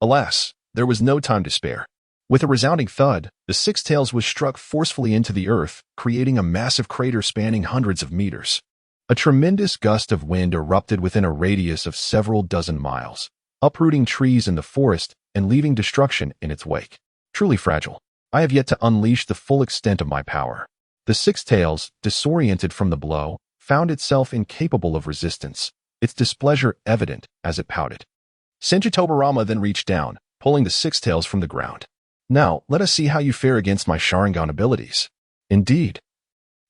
Alas, there was no time to spare. With a resounding thud, the Six Tails was struck forcefully into the earth, creating a massive crater spanning hundreds of meters. A tremendous gust of wind erupted within a radius of several dozen miles, uprooting trees in the forest and leaving destruction in its wake. Truly fragile. I have yet to unleash the full extent of my power. The Six Tails, disoriented from the blow, found itself incapable of resistance, its displeasure evident as it pouted. Senju Tobarama then reached down, pulling the Six Tails from the ground. Now, let us see how you fare against my Sharingan abilities. Indeed,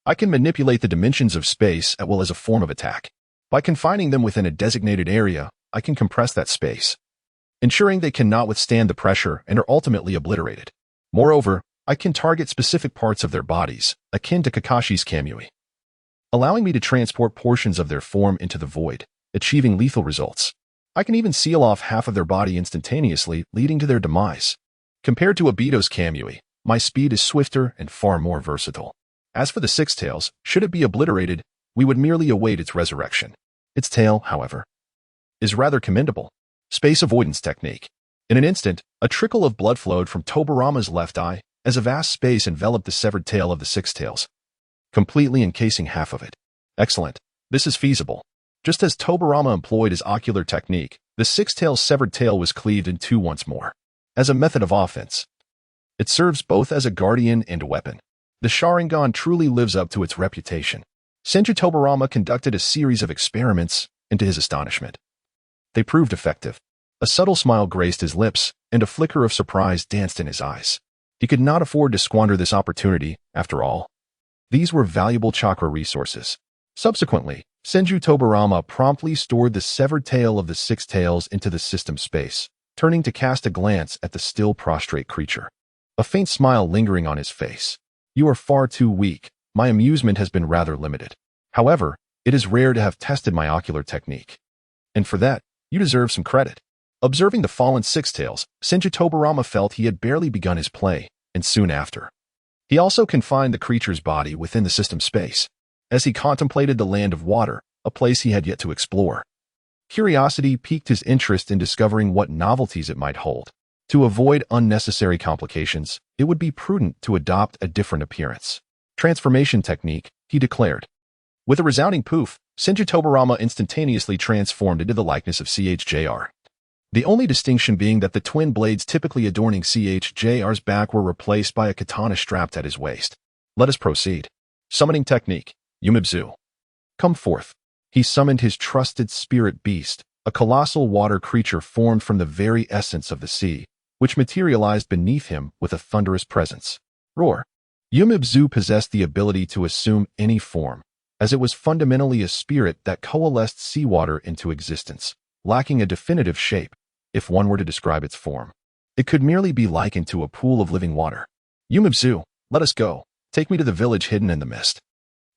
I can manipulate the dimensions of space as well as a form of attack. By confining them within a designated area, I can compress that space, ensuring they cannot withstand the pressure and are ultimately obliterated. Moreover, I can target specific parts of their bodies, akin to Kakashi's Kamui, allowing me to transport portions of their form into the void, achieving lethal results. I can even seal off half of their body instantaneously, leading to their demise. Compared to Obito's Kamui, my speed is swifter and far more versatile. As for the Six Tails, should it be obliterated, we would merely await its resurrection. Its tail, however, is rather commendable. Space avoidance technique. In an instant, a trickle of blood flowed from Tobarama's left eye as a vast space enveloped the severed tail of the Six Tails, completely encasing half of it. Excellent. This is feasible. Just as Tobarama employed his ocular technique, the Six Tails' severed tail was cleaved in two once more. As a method of offense, it serves both as a guardian and a weapon. The Sharingan truly lives up to its reputation. Senju Tobarama conducted a series of experiments, and to his astonishment, they proved effective. A subtle smile graced his lips, and a flicker of surprise danced in his eyes. He could not afford to squander this opportunity, after all. These were valuable chakra resources. Subsequently, Senju Tobarama promptly stored the severed tail of the Six Tails into the system space, turning to cast a glance at the still prostrate creature. A faint smile lingering on his face. You are far too weak. My amusement has been rather limited. However, it is rare to have tested my ocular technique. And for that, you deserve some credit. Observing the fallen Six Tails, Senju Tobarama felt he had barely begun his play, and soon after, he also confined the creature's body within the system space. As he contemplated the land of water, a place he had yet to explore, curiosity piqued his interest in discovering what novelties it might hold. To avoid unnecessary complications, it would be prudent to adopt a different appearance. Transformation technique, he declared. With a resounding poof, Senju Tobarama instantaneously transformed into the likeness of CHJR. The only distinction being that the twin blades typically adorning CHJR's back were replaced by a katana strapped at his waist. Let us proceed. Summoning technique, Yumibzu. Come forth. He summoned his trusted spirit beast, a colossal water creature formed from the very essence of the sea, which materialized beneath him with a thunderous presence. Roar. Yumibzu possessed the ability to assume any form, as it was fundamentally a spirit that coalesced seawater into existence, lacking a definitive shape. If one were to describe its form, it could merely be likened to a pool of living water. Yumibzu, let us go. Take me to the village hidden in the mist.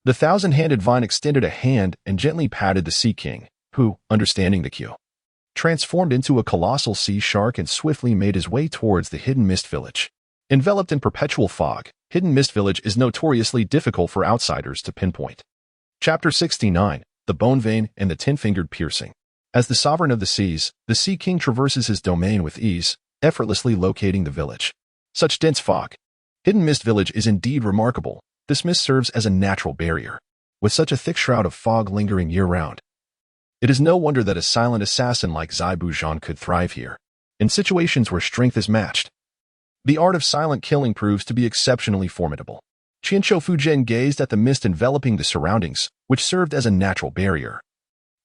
The thousand-handed vine extended a hand and gently patted the Sea King, who, understanding the cue, transformed into a colossal sea shark and swiftly made his way towards the hidden mist village. Enveloped in perpetual fog, hidden mist village is notoriously difficult for outsiders to pinpoint. Chapter 69, The Bone Vein and the Ten-Fingered Piercing. As the sovereign of the seas, the Sea King traverses his domain with ease, effortlessly locating the village. Such dense fog. Hidden Mist Village is indeed remarkable. This mist serves as a natural barrier, with such a thick shroud of fog lingering year-round. It is no wonder that a silent assassin like Zai Bujan could thrive here, in situations where strength is matched. The art of silent killing proves to be exceptionally formidable. Fujian gazed at the mist enveloping the surroundings, which served as a natural barrier,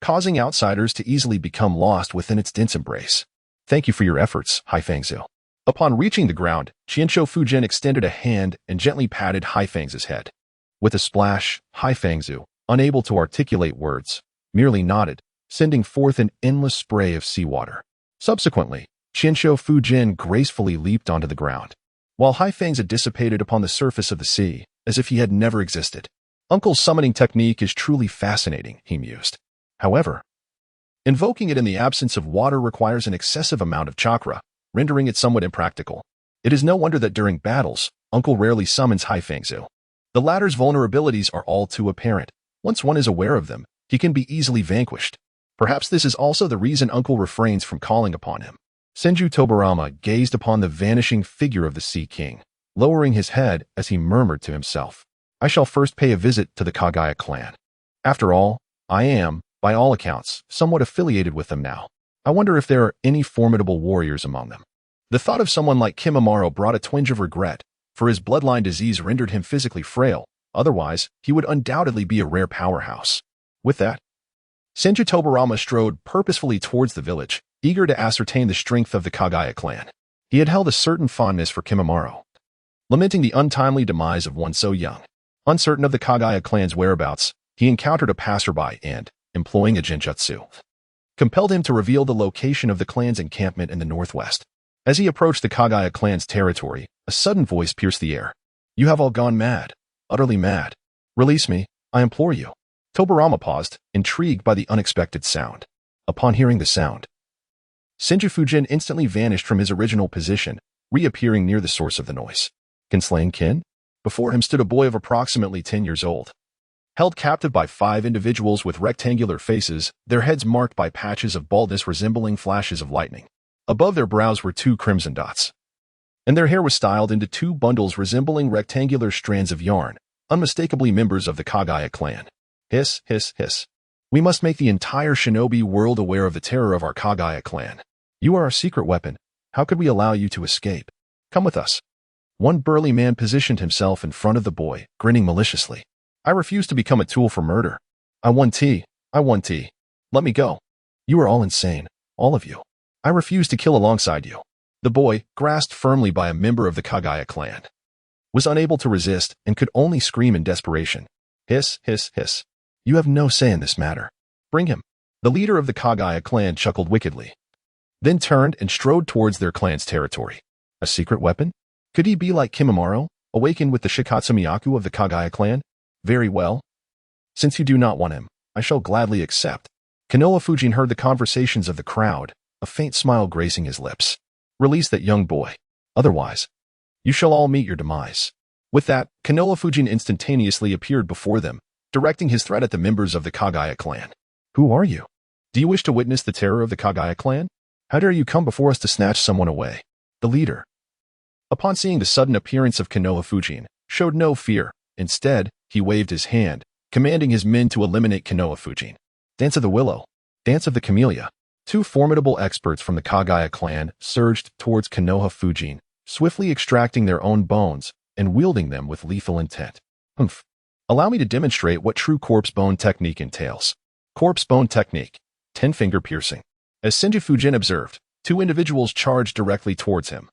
causing outsiders to easily become lost within its dense embrace. Thank you for your efforts, Haifangzu. Upon reaching the ground, Qianzhou Fujin extended a hand and gently patted Haifangzu's head. With a splash, Haifangzu, unable to articulate words, merely nodded, sending forth an endless spray of seawater. Subsequently, Qianzhou Fujin gracefully leaped onto the ground, while Haifangzu dissipated upon the surface of the sea, as if he had never existed. Uncle's summoning technique is truly fascinating, he mused. However, invoking it in the absence of water requires an excessive amount of chakra, rendering it somewhat impractical. It is no wonder that during battles, Uncle rarely summons Haifangzu. The latter's vulnerabilities are all too apparent. Once one is aware of them, he can be easily vanquished. Perhaps this is also the reason Uncle refrains from calling upon him. Senju Tobarama gazed upon the vanishing figure of the Sea King, lowering his head as he murmured to himself, I shall first pay a visit to the Kagaya clan. After all, I am, by all accounts, somewhat affiliated with them now. I wonder if there are any formidable warriors among them. The thought of someone like Kimimaro brought a twinge of regret, for his bloodline disease rendered him physically frail. Otherwise, he would undoubtedly be a rare powerhouse. With that, Senju Tobarama strode purposefully towards the village, eager to ascertain the strength of the Kagaya clan. He had held a certain fondness for Kimimaro, lamenting the untimely demise of one so young. Uncertain of the Kagaya clan's whereabouts, he encountered a passerby and, employing a genjutsu, compelled him to reveal the location of the clan's encampment in the northwest. As he approached the Kagaya clan's territory, a sudden voice pierced the air. You have all gone mad, utterly mad. Release me, I implore you. Tobarama paused, intrigued by the unexpected sound. Upon hearing the sound, Senju Fujin instantly vanished from his original position, reappearing near the source of the noise. Kinslaying kin? Before him stood a boy of approximately 10 years old. Held captive by 5 individuals with rectangular faces, their heads marked by patches of baldness resembling flashes of lightning. Above their brows were 2 crimson dots, and their hair was styled into 2 bundles resembling rectangular strands of yarn, unmistakably members of the Kagaya clan. Hiss, hiss, hiss. We must make the entire Shinobi world aware of the terror of our Kagaya clan. You are our secret weapon. How could we allow you to escape? Come with us. One burly man positioned himself in front of the boy, grinning maliciously. I refuse to become a tool for murder. I want tea. I want tea. Let me go. You are all insane, all of you. I refuse to kill alongside you. The boy, grasped firmly by a member of the Kagaya clan, was unable to resist and could only scream in desperation. Hiss, hiss, hiss. You have no say in this matter. Bring him. The leader of the Kagaya clan chuckled wickedly, then turned and strode towards their clan's territory. A secret weapon? Could he be like Kimimaro, awakened with the Shikatsumiyaku of the Kagaya clan? Very well. Since you do not want him, I shall gladly accept. Konoha Fujin heard the conversations of the crowd, a faint smile gracing his lips. Release that young boy. Otherwise, you shall all meet your demise. With that, Konoha Fujin instantaneously appeared before them, directing his threat at the members of the Kagaya clan. Who are you? Do you wish to witness the terror of the Kagaya clan? How dare you come before us to snatch someone away? The leader, upon seeing the sudden appearance of Konoha Fujin, showed no fear. Instead, he waved his hand, commanding his men to eliminate Konoha Fujin. Dance of the Willow, Dance of the Camellia. 2 formidable experts from the Kagaya clan surged towards Konoha Fujin, swiftly extracting their own bones and wielding them with lethal intent. Humph. Allow me to demonstrate what true corpse bone technique entails. Corpse bone technique, 10-finger piercing. As Senju Fujin observed, 2 individuals charged directly towards him,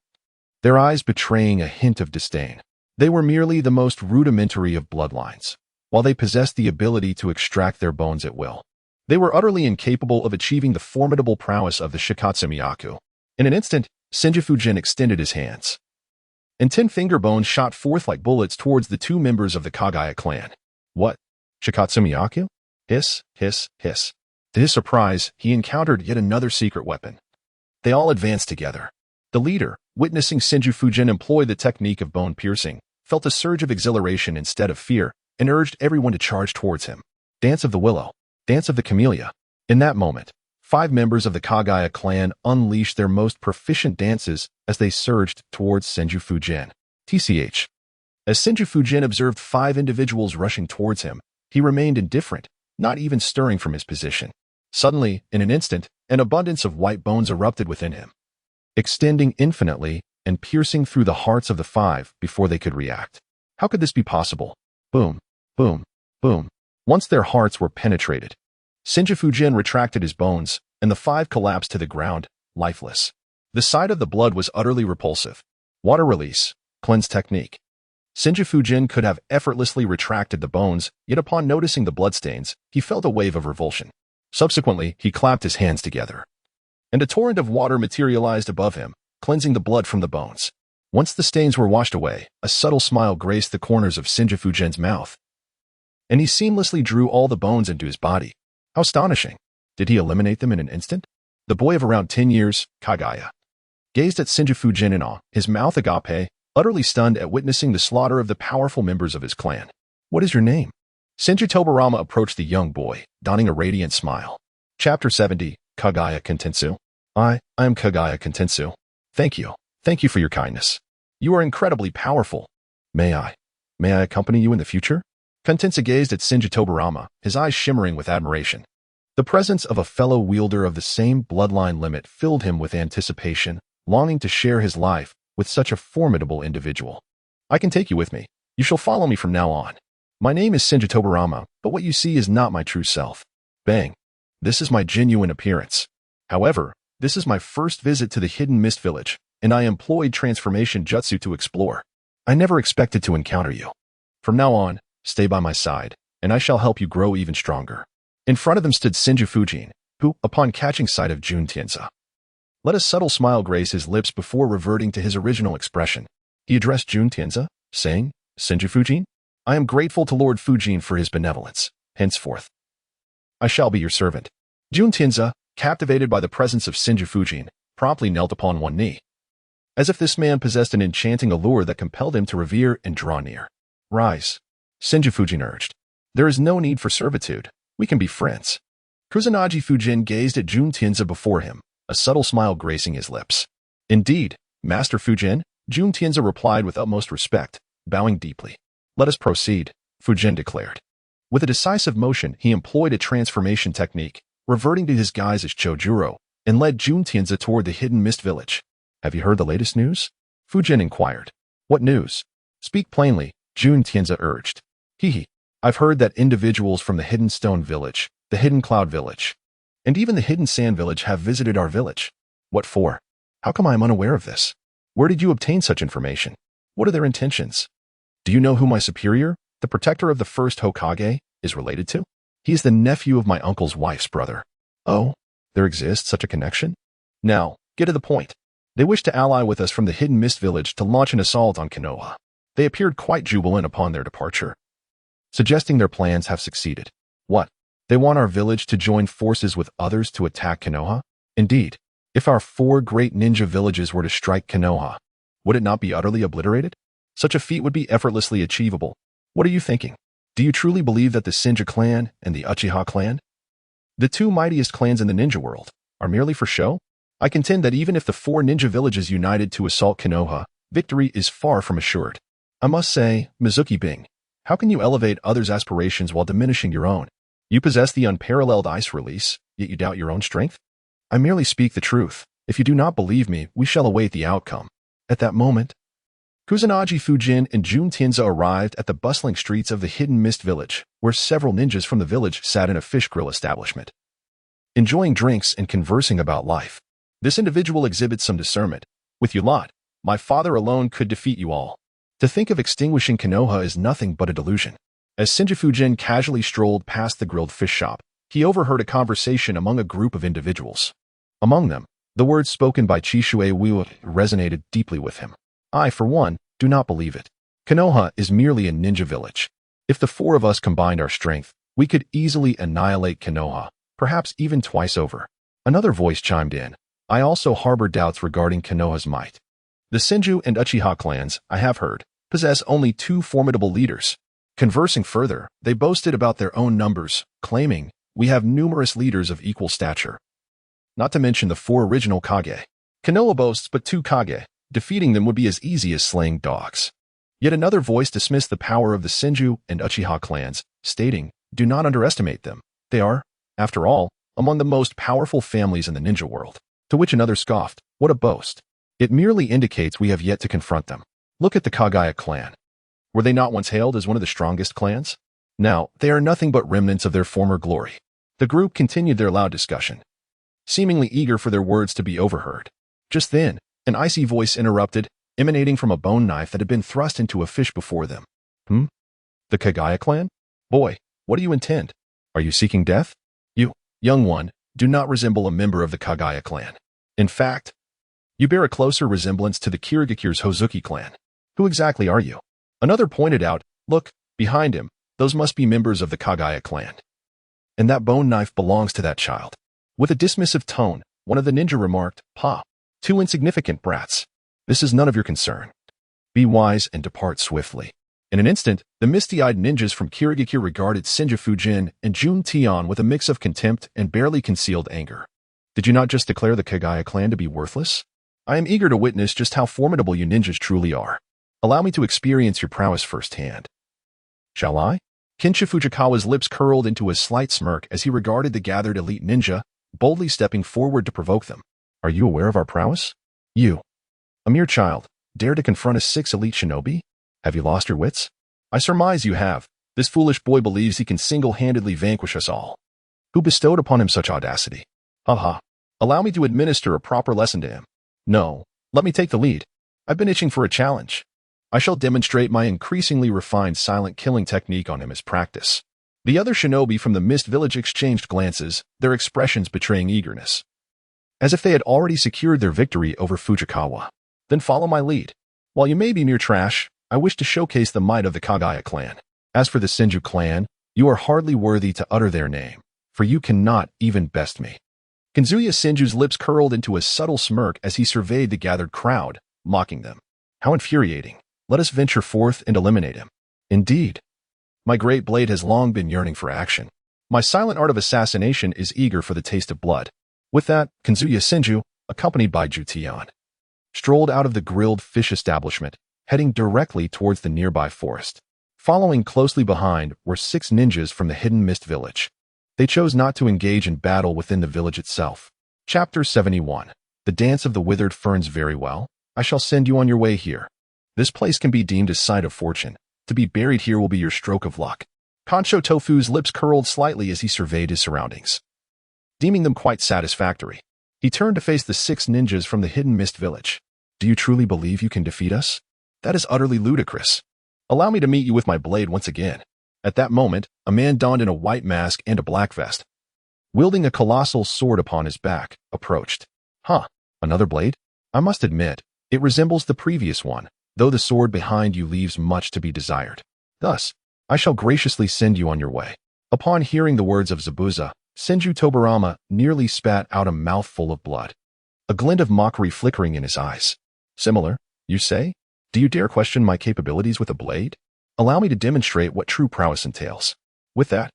their eyes betraying a hint of disdain. They were merely the most rudimentary of bloodlines, while they possessed the ability to extract their bones at will. They were utterly incapable of achieving the formidable prowess of the Shikatsumiyaku. In an instant, Senju Fujin extended his hands, and 10-finger bones shot forth like bullets towards the 2 members of the Kagaya clan. What? Shikatsumiyaku? Hiss, hiss, hiss. To his surprise, he encountered yet another secret weapon. They all advanced together. The leader, witnessing Senju Fujin employ the technique of bone piercing, felt a surge of exhilaration instead of fear, and urged everyone to charge towards him. Dance of the Willow, Dance of the Camellia. In that moment, 5 members of the Kagaya clan unleashed their most proficient dances as they surged towards Senju Fujin. TCH. As Senju Fujin observed 5 individuals rushing towards him, he remained indifferent, not even stirring from his position. Suddenly, in an instant, an abundance of white bones erupted within him, extending infinitely and piercing through the hearts of the 5 before they could react. How could this be possible? Boom, boom, boom. Once their hearts were penetrated, Senju Fujian retracted his bones, and the five collapsed to the ground, lifeless. The sight of the blood was utterly repulsive. Water release, cleanse technique. Senju Fujian could have effortlessly retracted the bones, yet upon noticing the bloodstains, he felt a wave of revulsion. Subsequently, he clapped his hands together, and a torrent of water materialized above him, cleansing the blood from the bones. Once the stains were washed away, a subtle smile graced the corners of Senju Fujian's mouth, and he seamlessly drew all the bones into his body. How astonishing! Did he eliminate them in an instant? The boy of around 10 years, Kagaya, gazed at Senju Fujian in awe, his mouth agape, utterly stunned at witnessing the slaughter of the powerful members of his clan. What is your name? Senju Tobarama approached the young boy, donning a radiant smile. Chapter 70, Kagaya Kentetsu. I am Kagaya Kentetsu. Thank you. Thank you for your kindness. You are incredibly powerful. May I accompany you in the future? Kentetsu gazed at Senju Tobarama, his eyes shimmering with admiration. The presence of a fellow wielder of the same bloodline limit filled him with anticipation, longing to share his life with such a formidable individual. I can take you with me. You shall follow me from now on. My name is Senju Tobarama, but what you see is not my true self. Bang. This is my genuine appearance. However, this is my first visit to the Hidden Mist Village, and I employed transformation jutsu to explore. I never expected to encounter you. From now on, stay by my side, and I shall help you grow even stronger. In front of them stood Senju Fujian, who, upon catching sight of Jun Tianza, let a subtle smile grace his lips before reverting to his original expression. He addressed Jun Tianza, saying, Senju Fujian, I am grateful to Lord Fujian for his benevolence. Henceforth, I shall be your servant. Jun Tianza, captivated by the presence of Senju Fujian, promptly knelt upon one knee, as if this man possessed an enchanting allure that compelled him to revere and draw near. Rise, Senju Fujian urged. There is no need for servitude. We can be friends. Kusanagi Fujian gazed at Jun Tianza before him, a subtle smile gracing his lips. Indeed, Master Fujian, Jun Tianza replied with utmost respect, bowing deeply. Let us proceed, Fujian declared. With a decisive motion, he employed a transformation technique, reverting to his guise as Chojuro, and led Jun Tianza toward the Hidden Mist Village. Have you heard the latest news? Fujian inquired. What news? Speak plainly, Jun Tianza urged. I've heard that individuals from the Hidden Stone Village, the Hidden Cloud Village, and even the Hidden Sand Village have visited our village. What for? How come I am unaware of this? Where did you obtain such information? What are their intentions? Do you know who my superior, the protector of the first Hokage, is related to? He is the nephew of my uncle's wife's brother. Oh, there exists such a connection? Now, get to the point. They wish to ally with us from the Hidden Mist Village to launch an assault on Konoha. They appeared quite jubilant upon their departure, suggesting their plans have succeeded. What? They want our village to join forces with others to attack Konoha? Indeed, if our 4 great ninja villages were to strike Konoha, would it not be utterly obliterated? Such a feat would be effortlessly achievable. What are you thinking? Do you truly believe that the Senju clan and the Uchiha clan, the 2 mightiest clans in the ninja world, are merely for show? I contend that even if the 4 ninja villages united to assault Konoha, victory is far from assured. I must say, Mizuki Bing, how can you elevate others' aspirations while diminishing your own? You possess the unparalleled ice release, yet you doubt your own strength? I merely speak the truth. If you do not believe me, we shall await the outcome. At that moment, Kusanagi Fujian and Jun Tianza arrived at the bustling streets of the Hidden Mist Village, where several ninjas from the village sat in a fish grill establishment, enjoying drinks and conversing about life. This individual exhibits some discernment. With you lot, my father alone could defeat you all. To think of extinguishing Konoha is nothing but a delusion. As Senju Fujian casually strolled past the grilled fish shop, he overheard a conversation among a group of individuals. Among them, the words spoken by Chisue Wu resonated deeply with him. I, for one, do not believe it. Konoha is merely a ninja village. If the 4 of us combined our strength, we could easily annihilate Konoha, perhaps even twice over. Another voice chimed in. I also harbor doubts regarding Konoha's might. The Senju and Uchiha clans, I have heard, possess only 2 formidable leaders. Conversing further, they boasted about their own numbers, claiming, we have numerous leaders of equal stature. Not to mention the 4 original Kage. Konoha boasts but 2 Kage. Defeating them would be as easy as slaying dogs. Yet another voice dismissed the power of the Senju and Uchiha clans, stating, do not underestimate them. They are, after all, among the most powerful families in the ninja world. To which another scoffed, what a boast. It merely indicates we have yet to confront them. Look at the Kagaya clan. Were they not once hailed as one of the strongest clans? Now, they are nothing but remnants of their former glory. The group continued their loud discussion, seemingly eager for their words to be overheard. Just then, an icy voice interrupted, emanating from a bone knife that had been thrust into a fish before them. The Kagaya clan? Boy, what do you intend? Are you seeking death? You, young one, do not resemble a member of the Kagaya clan. In fact, you bear a closer resemblance to the Kirigakir's Hozuki clan. Who exactly are you? Another pointed out, look, behind him, those must be members of the Kagaya clan. And that bone knife belongs to that child. With a dismissive tone, one of the ninja remarked, "Pa, two insignificant brats. This is none of your concern. Be wise and depart swiftly." In an instant, the misty-eyed ninjas from Kirigakir regarded Senju Fujian and Jun Tian with a mix of contempt and barely concealed anger. Did you not just declare the Kagaya clan to be worthless? I am eager to witness just how formidable you ninjas truly are. Allow me to experience your prowess firsthand. Shall I? Kensha Fujikawa's lips curled into a slight smirk as he regarded the gathered elite ninja, boldly stepping forward to provoke them. Are you aware of our prowess? You, a mere child, dare to confront a 6 elite shinobi? Have you lost your wits? I surmise you have. This foolish boy believes he can single-handedly vanquish us all. Who bestowed upon him such audacity? Haha. Allow me to administer a proper lesson to him. No, let me take the lead. I've been itching for a challenge. I shall demonstrate my increasingly refined silent killing technique on him as practice. The other shinobi from the Mist Village exchanged glances, their expressions betraying eagerness, as if they had already secured their victory over Fujikawa. Then follow my lead. While you may be mere trash, I wish to showcase the might of the Kagaya clan. As for the Senju clan, you are hardly worthy to utter their name, for you cannot even best me. Kenzuya Senju's lips curled into a subtle smirk as he surveyed the gathered crowd, mocking them. How infuriating. Let us venture forth and eliminate him. Indeed. My great blade has long been yearning for action. My silent art of assassination is eager for the taste of blood. With that, Kenzuya Senju, accompanied by Jutian, strolled out of the grilled fish establishment, heading directly towards the nearby forest. Following closely behind were 6 ninjas from the hidden Mist Village. They chose not to engage in battle within the village itself. Chapter 71. The Dance of the Withered Ferns. Very well. I shall send you on your way here. This place can be deemed a site of fortune. To be buried here will be your stroke of luck. Kancho Tofu's lips curled slightly as he surveyed his surroundings, deeming them quite satisfactory. He turned to face the 6 ninjas from the hidden Mist Village. Do you truly believe you can defeat us? That is utterly ludicrous. Allow me to meet you with my blade once again. At that moment, a man donned in a white mask and a black vest, wielding a colossal sword upon his back, approached. Another blade? I must admit, it resembles the previous one, though the sword behind you leaves much to be desired. Thus, I shall graciously send you on your way. Upon hearing the words of Zabuza, Senju Tobarama nearly spat out a mouthful of blood, a glint of mockery flickering in his eyes. Similar, you say? Do you dare question my capabilities with a blade? Allow me to demonstrate what true prowess entails. With that,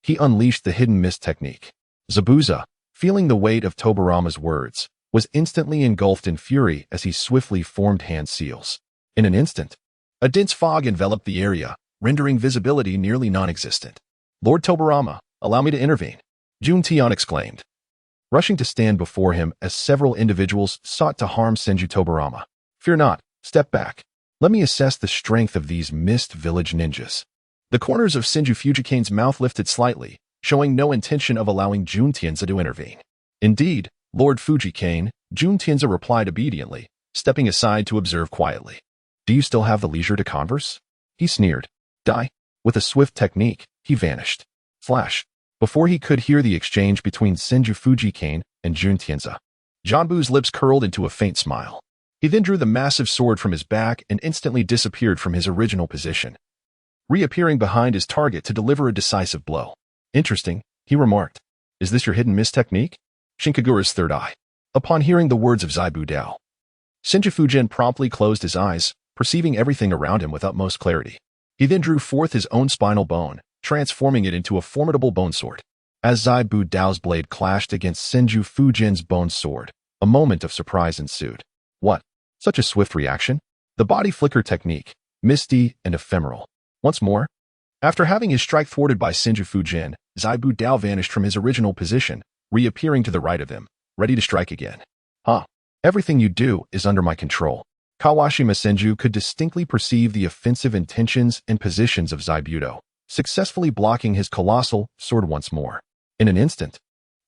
he unleashed the hidden mist technique. Zabuza, feeling the weight of Tobarama's words, was instantly engulfed in fury as he swiftly formed hand seals. In an instant, a dense fog enveloped the area, rendering visibility nearly non-existent. Lord Tobarama, allow me to intervene, Jun Tian exclaimed, rushing to stand before him as several individuals sought to harm Senju Tobarama. Fear not, step back. Let me assess the strength of these Mist Village ninjas. The corners of Senju Fujikane's mouth lifted slightly, showing no intention of allowing Jun Tianza to intervene. Indeed, Lord Fujikane, Jun Tianza replied obediently, stepping aside to observe quietly. Do you still have the leisure to converse? He sneered. Die. With a swift technique, he vanished. Flash. Before he could hear the exchange between Senju Fujikane and Jun Tianza, Janbu's lips curled into a faint smile. He then drew the massive sword from his back and instantly disappeared from his original position, reappearing behind his target to deliver a decisive blow. Interesting, he remarked. Is this your hidden mist technique? Shinkagura's third eye. Upon hearing the words of Zaibu Dao, Senju Fujian promptly closed his eyes, perceiving everything around him with utmost clarity. He then drew forth his own spinal bone, transforming it into a formidable bone sword. As Zaibu Dao's blade clashed against Senju Fujian's bone sword, a moment of surprise ensued. What? Such a swift reaction? The body flicker technique, misty and ephemeral. Once more, after having his strike thwarted by Senju Fujian, Zaibu Dao vanished from his original position, reappearing to the right of him, ready to strike again. Everything you do is under my control. Kawashima Senju could distinctly perceive the offensive intentions and positions of Zaibudo, successfully blocking his colossal sword once more. In an instant,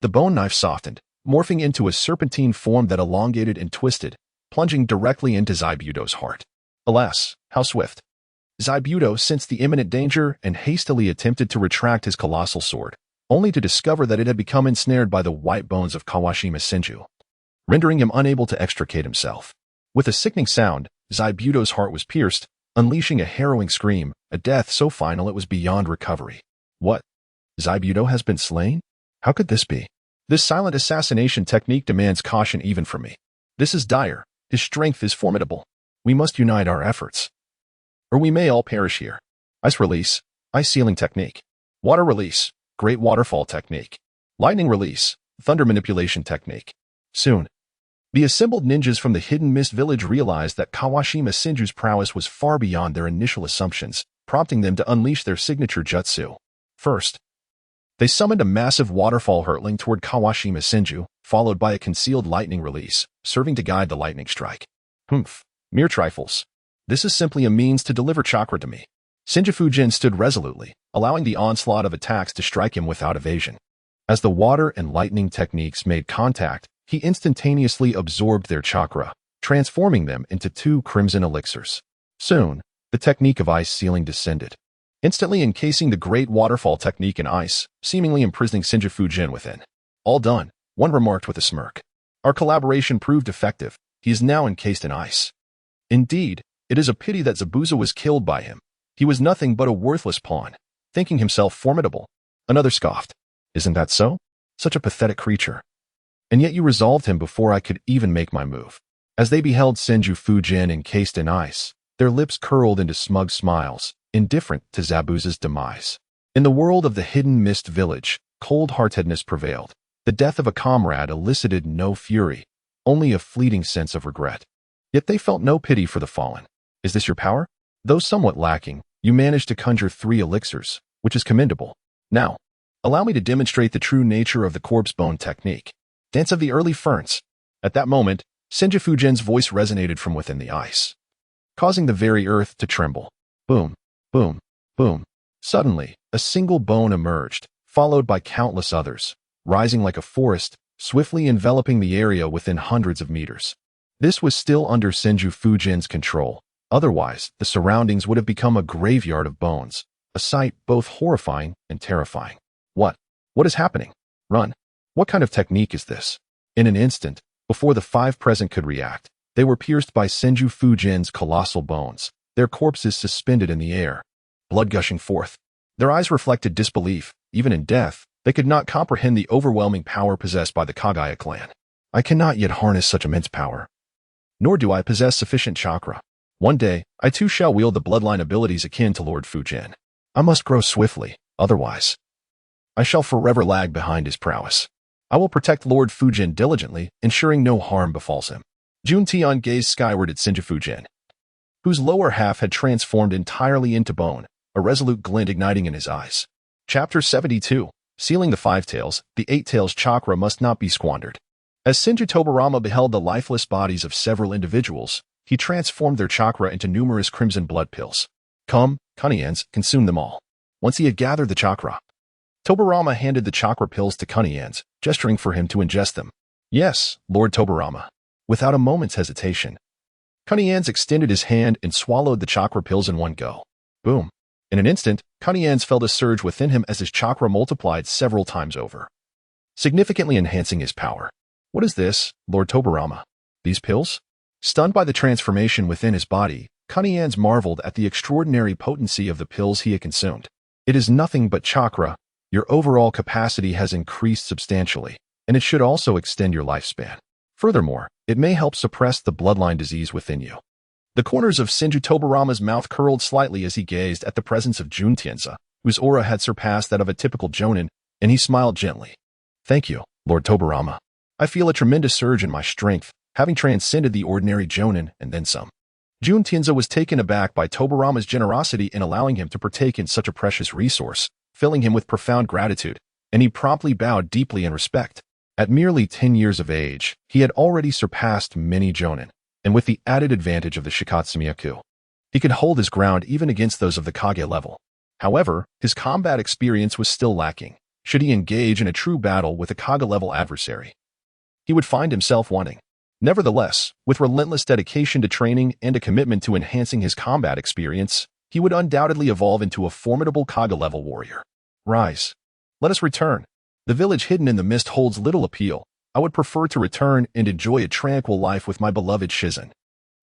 the bone knife softened, morphing into a serpentine form that elongated and twisted, plunging directly into Zaibudo's heart. Alas, how swift! Zaibudo sensed the imminent danger and hastily attempted to retract his colossal sword, only to discover that it had become ensnared by the white bones of Kawashima Senju, rendering him unable to extricate himself. With a sickening sound, Zaibudo's heart was pierced, unleashing a harrowing scream, a death so final it was beyond recovery. What? Zaibudo has been slain? How could this be? This silent assassination technique demands caution even from me. This is dire. His strength is formidable. We must unite our efforts, or we may all perish here. Ice release, ice sealing technique. Water release, great waterfall technique. Lightning release, thunder manipulation technique. Soon, the assembled ninjas from the hidden mist village realized that Kawashima Senju's prowess was far beyond their initial assumptions, prompting them to unleash their signature jutsu. First, they summoned a massive waterfall hurtling toward Kawashima Senju, followed by a concealed lightning release, serving to guide the lightning strike. Humph, mere trifles. This is simply a means to deliver chakra to me. Senju Fujian stood resolutely, allowing the onslaught of attacks to strike him without evasion. As the water and lightning techniques made contact, he instantaneously absorbed their chakra, transforming them into 2 crimson elixirs. Soon, the technique of ice sealing descended, instantly encasing the great waterfall technique in ice, seemingly imprisoning Senju Fujian within. All done, one remarked with a smirk. Our collaboration proved effective. He is now encased in ice. Indeed, it is a pity that Zabuza was killed by him. He was nothing but a worthless pawn, thinking himself formidable. Another scoffed. Isn't that so? Such a pathetic creature. And yet you resolved him before I could even make my move. As they beheld Senju Fujian encased in ice, their lips curled into smug smiles, indifferent to Zabuza's demise. In the world of the hidden mist village, cold-heartedness prevailed. The death of a comrade elicited no fury, only a fleeting sense of regret. Yet they felt no pity for the fallen. Is this your power? Though somewhat lacking, you managed to conjure 3 elixirs, which is commendable. Now, allow me to demonstrate the true nature of the corpse bone technique. Dance of the early ferns. At that moment, Senju Fujian's voice resonated from within the ice, causing the very earth to tremble. Boom, boom, boom. Suddenly, a single bone emerged, followed by countless others, rising like a forest, swiftly enveloping the area within hundreds of meters. This was still under Senju Fujian's control. Otherwise, the surroundings would have become a graveyard of bones, a sight both horrifying and terrifying. What? What is happening? Run. What kind of technique is this? In an instant, before the 5 present could react, they were pierced by Senju Fujian's colossal bones, their corpses suspended in the air, blood gushing forth. Their eyes reflected disbelief. Even in death, they could not comprehend the overwhelming power possessed by the Kagaya clan. I cannot yet harness such immense power. Nor do I possess sufficient chakra. One day, I too shall wield the bloodline abilities akin to Lord Fujian. I must grow swiftly, otherwise I shall forever lag behind his prowess. I will protect Lord Fujian diligently, ensuring no harm befalls him. Jun Tian gazed skyward at Senju Fujian, whose lower half had transformed entirely into bone, a resolute glint igniting in his eyes. Chapter 72. Sealing the 5 tails, the 8 tails chakra must not be squandered. As Senju Tobarama beheld the lifeless bodies of several individuals, he transformed their chakra into numerous crimson blood pills. Come, Kunians, consume them all. Once he had gathered the chakra, Tobarama handed the chakra pills to Kunians, gesturing for him to ingest them. Yes, Lord Tobarama. Without a moment's hesitation, Kunians extended his hand and swallowed the chakra pills in one go. Boom. In an instant, Kunians felt a surge within him as his chakra multiplied several times over, significantly enhancing his power. What is this, Lord Tobarama? These pills? Stunned by the transformation within his body, Kunians marveled at the extraordinary potency of the pills he had consumed. It is nothing but chakra. Your overall capacity has increased substantially, and it should also extend your lifespan. Furthermore, it may help suppress the bloodline disease within you. The corners of Senju Tobarama's mouth curled slightly as he gazed at the presence of Jun Tianza, whose aura had surpassed that of a typical jonin, and he smiled gently. Thank you, Lord Tobarama. I feel a tremendous surge in my strength, having transcended the ordinary jonin and then some. Jun Tianza was taken aback by Tobarama's generosity in allowing him to partake in such a precious resource, filling him with profound gratitude, and he promptly bowed deeply in respect. At merely 10 years of age, he had already surpassed many jonin, and with the added advantage of the Shikatsumiyaku, he could hold his ground even against those of the Kage level. However, his combat experience was still lacking, should he engage in a true battle with a Kaga-level adversary. He would find himself wanting. Nevertheless, with relentless dedication to training and a commitment to enhancing his combat experience, he would undoubtedly evolve into a formidable Kaga-level warrior. Rise. Let us return. The village hidden in the mist holds little appeal. I would prefer to return and enjoy a tranquil life with my beloved Shizen.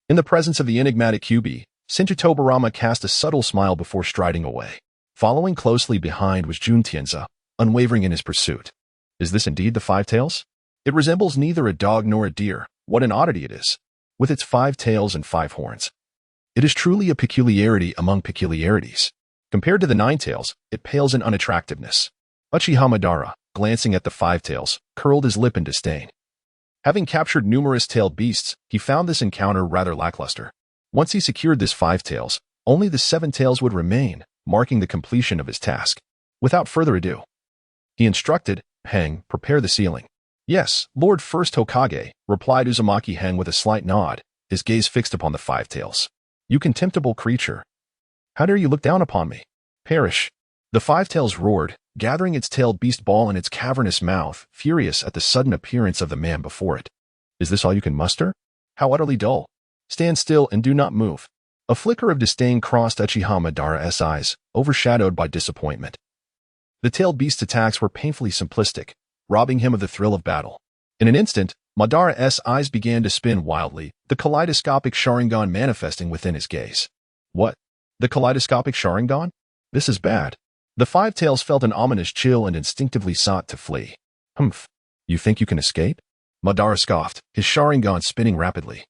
In the presence of the enigmatic QB, Senju Tobarama cast a subtle smile before striding away. Following closely behind was Juntianza, unwavering in his pursuit. Is this indeed the Five Tails? It resembles neither a dog nor a deer. What an oddity it is, with its 5 tails and 5 horns. It is truly a peculiarity among peculiarities. Compared to the 9 tails, it pales in unattractiveness. Uchiha Madara, glancing at the 5 tails, curled his lip in disdain. Having captured numerous tailed beasts, he found this encounter rather lackluster. Once he secured this 5 tails, only the 7 tails would remain, marking the completion of his task. Without further ado, he instructed, Heng, prepare the ceiling. Yes, Lord First Hokage, replied Uzumaki Heng with a slight nod, his gaze fixed upon the 5 tails. You contemptible creature. How dare you look down upon me? Perish. The 5 tails roared, gathering its tailed beast ball in its cavernous mouth, furious at the sudden appearance of the man before it. Is this all you can muster? How utterly dull. Stand still and do not move. A flicker of disdain crossed Uchiha Madara's eyes, overshadowed by disappointment. The tailed beast's attacks were painfully simplistic, robbing him of the thrill of battle. In an instant, Madara's eyes began to spin wildly, the kaleidoscopic Sharingan manifesting within his gaze. What? The kaleidoscopic Sharingan? This is bad. The 5 tails felt an ominous chill and instinctively sought to flee. Humph. You think you can escape? Madara scoffed, his Sharingan spinning rapidly,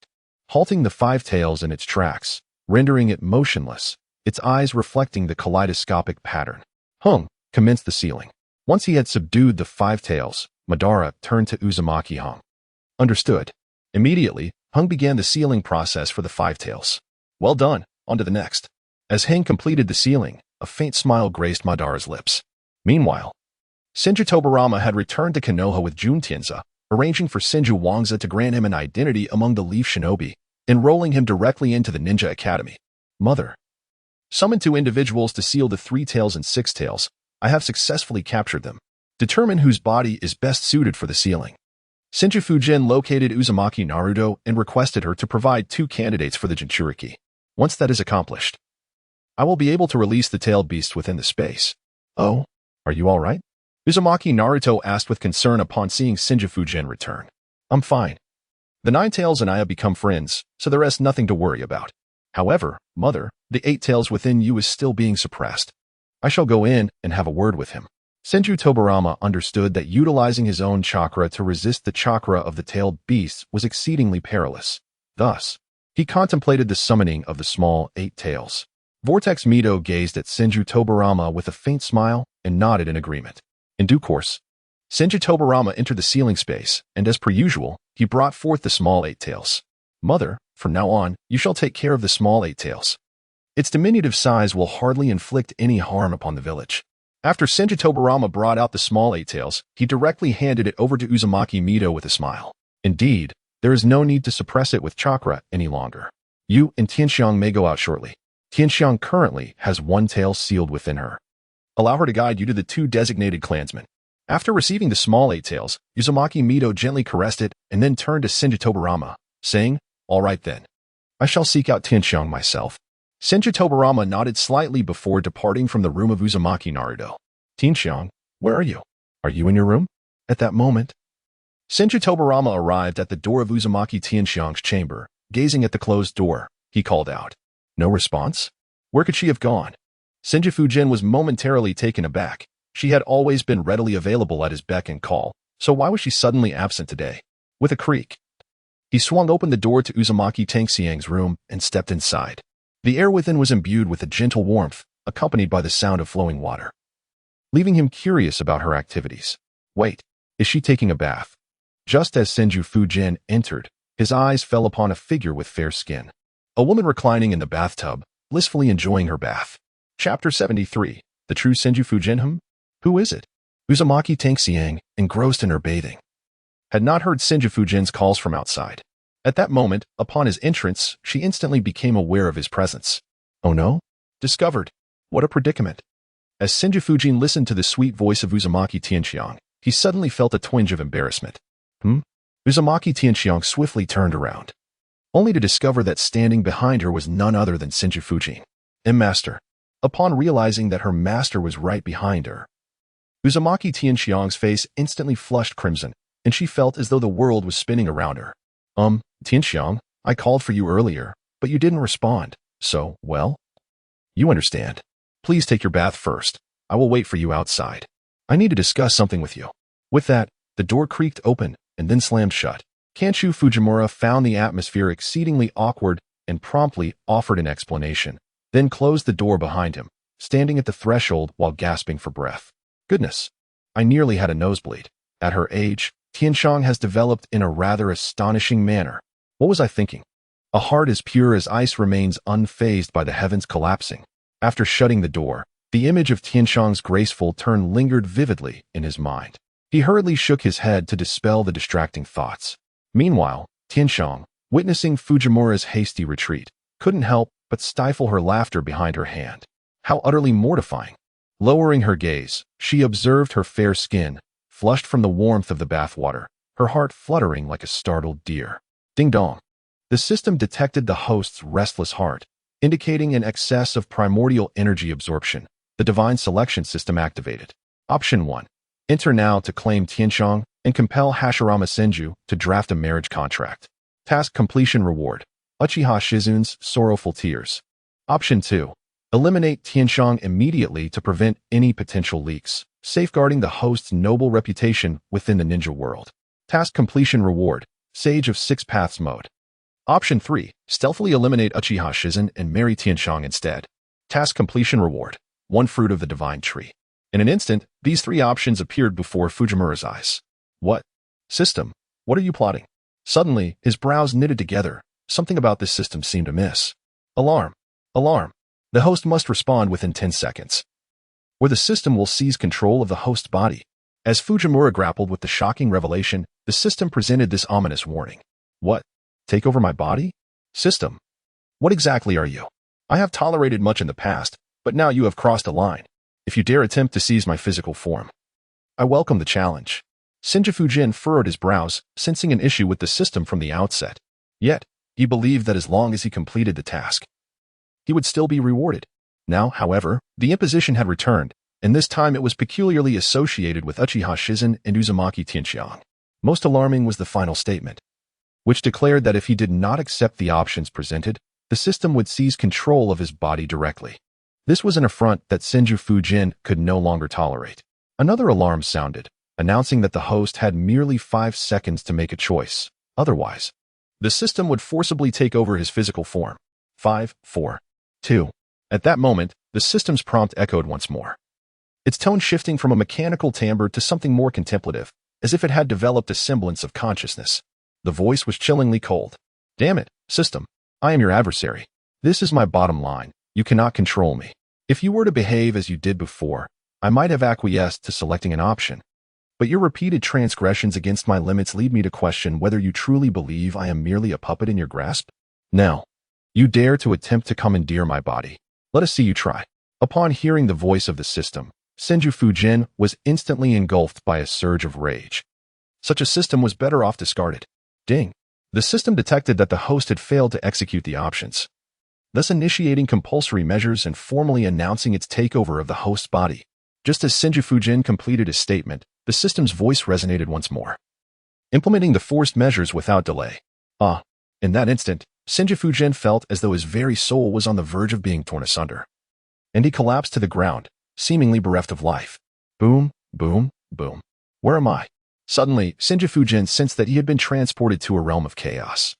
halting the 5 tails in its tracks, rendering it motionless, its eyes reflecting the kaleidoscopic pattern. Hung commenced the ceiling. Once he had subdued the 5 tails, Madara turned to Uzumaki Hung. Understood. Immediately, Hung began the sealing process for the 5 tails. Well done, on to the next. As Heng completed the sealing, a faint smile graced Madara's lips. Meanwhile, Senju Tobarama had returned to Konoha with Juntianza, arranging for Senju Wangza to grant him an identity among the Leaf Shinobi, enrolling him directly into the Ninja Academy. Mother. Summon 2 individuals to seal the 3 tails and 6 tails. I have successfully captured them. Determine whose body is best suited for the sealing. Senju Fujian located Uzumaki Naruto and requested her to provide 2 candidates for the Jinchuriki. Once that is accomplished, I will be able to release the tailed beast within the space. Oh, are you all right? Uzumaki Naruto asked with concern upon seeing Senju Fujian return. I'm fine. The 9 tails and I have become friends, so there is nothing to worry about. However, mother, the 8 tails within you is still being suppressed. I shall go in and have a word with him. Senju Tobarama understood that utilizing his own chakra to resist the chakra of the tailed beasts was exceedingly perilous. Thus, he contemplated the summoning of the small 8 tails. Vortex Mito gazed at Senju Tobarama with a faint smile and nodded in agreement. In due course, Senju Tobarama entered the sealing space, and as per usual, he brought forth the small 8 tails. Mother, from now on, you shall take care of the small 8 tails. Its diminutive size will hardly inflict any harm upon the village. After Senju Tobarama brought out the small 8 tails, he directly handed it over to Uzumaki Mito with a smile. Indeed, there is no need to suppress it with chakra any longer. You and Tianxiang may go out shortly. Tianxiang currently has 1 tail sealed within her. Allow her to guide you to the 2 designated clansmen. After receiving the small 8 tails, Uzumaki Mito gently caressed it and then turned to Senju Tobarama, saying, All right then. I shall seek out Tianxiang myself. Senju Tobarama nodded slightly before departing from the room of Uzumaki Naruto. Tianxiang, where are you? Are you in your room? At that moment, Senju Tobarama arrived at the door of Uzumaki Tianxiang's chamber. Gazing at the closed door, he called out. No response? Where could she have gone? Senju Fujian was momentarily taken aback. She had always been readily available at his beck and call, so why was she suddenly absent today? With a creak, he swung open the door to Uzumaki Tangxiang's room and stepped inside. The air within was imbued with a gentle warmth, accompanied by the sound of flowing water, leaving him curious about her activities. Wait, is she taking a bath? Just as Senju Fujian entered, his eyes fell upon a figure with fair skin. A woman reclining in the bathtub, blissfully enjoying her bath. Chapter 73. The true Senju Fujian? Who is it? Uzumaki Tangxiang, engrossed in her bathing, had not heard Senju Fujian's calls from outside. At that moment, upon his entrance, she instantly became aware of his presence. Oh no? Discovered. What a predicament. As Senju Fujian listened to the sweet voice of Uzumaki Tianxiang, he suddenly felt a twinge of embarrassment. Uzumaki Tianxiang swiftly turned around, only to discover that standing behind her was none other than Senju Fujian. Master. Upon realizing that her master was right behind her, Uzumaki Tianxiang's face instantly flushed crimson, and she felt as though the world was spinning around her. Tianxiang, I called for you earlier, but you didn't respond, so, well? You understand. Please take your bath first. I will wait for you outside. I need to discuss something with you. With that, the door creaked open and then slammed shut. Kanshu Fujimura found the atmosphere exceedingly awkward and promptly offered an explanation, then closed the door behind him, standing at the threshold while gasping for breath. Goodness, I nearly had a nosebleed. At her age, Tianxiang has developed in a rather astonishing manner. What was I thinking? A heart as pure as ice remains unfazed by the heavens collapsing. After shutting the door, the image of Tianxiang's graceful turn lingered vividly in his mind. He hurriedly shook his head to dispel the distracting thoughts. Meanwhile, Tianxiang, witnessing Fujimura's hasty retreat, couldn't help but stifle her laughter behind her hand. How utterly mortifying! Lowering her gaze, she observed her fair skin, flushed from the warmth of the bathwater, her heart fluttering like a startled deer. Ding dong! The system detected the host's restless heart, indicating an excess of primordial energy absorption. The divine selection system activated. Option 1. Enter now to claim Tianxiang and compel Hashirama Senju to draft a marriage contract. Task completion reward. Uchiha Shizun's sorrowful tears. Option 2. Eliminate Tianxiang immediately to prevent any potential leaks, safeguarding the host's noble reputation within the ninja world. Task completion reward. Sage of Six Paths mode. Option 3. Stealthily eliminate Uchiha Shizun and marry Tianxiang instead. Task completion reward. One fruit of the divine tree. In an instant, these three options appeared before Fujimura's eyes. What? System, what are you plotting? Suddenly, his brows knitted together. Something about this system seemed amiss. Alarm! Alarm! The host must respond within 10 seconds, or the system will seize control of the host's body. As Fujimura grappled with the shocking revelation, the system presented this ominous warning. What? Take over my body? System, what exactly are you? I have tolerated much in the past, but now you have crossed a line. If you dare attempt to seize my physical form, I welcome the challenge. Senju Fujian furrowed his brows, sensing an issue with the system from the outset. Yet, he believed that as long as he completed the task, he would still be rewarded. Now, however, the imposition had returned, and this time it was peculiarly associated with Uchiha Shizun and Uzumaki Tianxiang. Most alarming was the final statement, which declared that if he did not accept the options presented, the system would seize control of his body directly. This was an affront that Senju Fujian could no longer tolerate. Another alarm sounded, announcing that the host had merely 5 seconds to make a choice. Otherwise, the system would forcibly take over his physical form. 5, 4, 2. At that moment, the system's prompt echoed once more, its tone shifting from a mechanical timbre to something more contemplative, as if it had developed a semblance of consciousness. The voice was chillingly cold. Damn it, system. I am your adversary. This is my bottom line. You cannot control me. If you were to behave as you did before, I might have acquiesced to selecting an option. But your repeated transgressions against my limits lead me to question whether you truly believe I am merely a puppet in your grasp. Now, you dare to attempt to commandeer my body. Let us see you try. Upon hearing the voice of the system, Senju Fujian was instantly engulfed by a surge of rage. Such a system was better off discarded. Ding. The system detected that the host had failed to execute the options, thus initiating compulsory measures and formally announcing its takeover of the host's body. Just as Senju Fujian completed his statement, the system's voice resonated once more, implementing the forced measures without delay. In that instant, Senju Fujian felt as though his very soul was on the verge of being torn asunder, and he collapsed to the ground, seemingly bereft of life. Boom, boom, boom. Where am I? Suddenly, Senju Fujian sensed that he had been transported to a realm of chaos,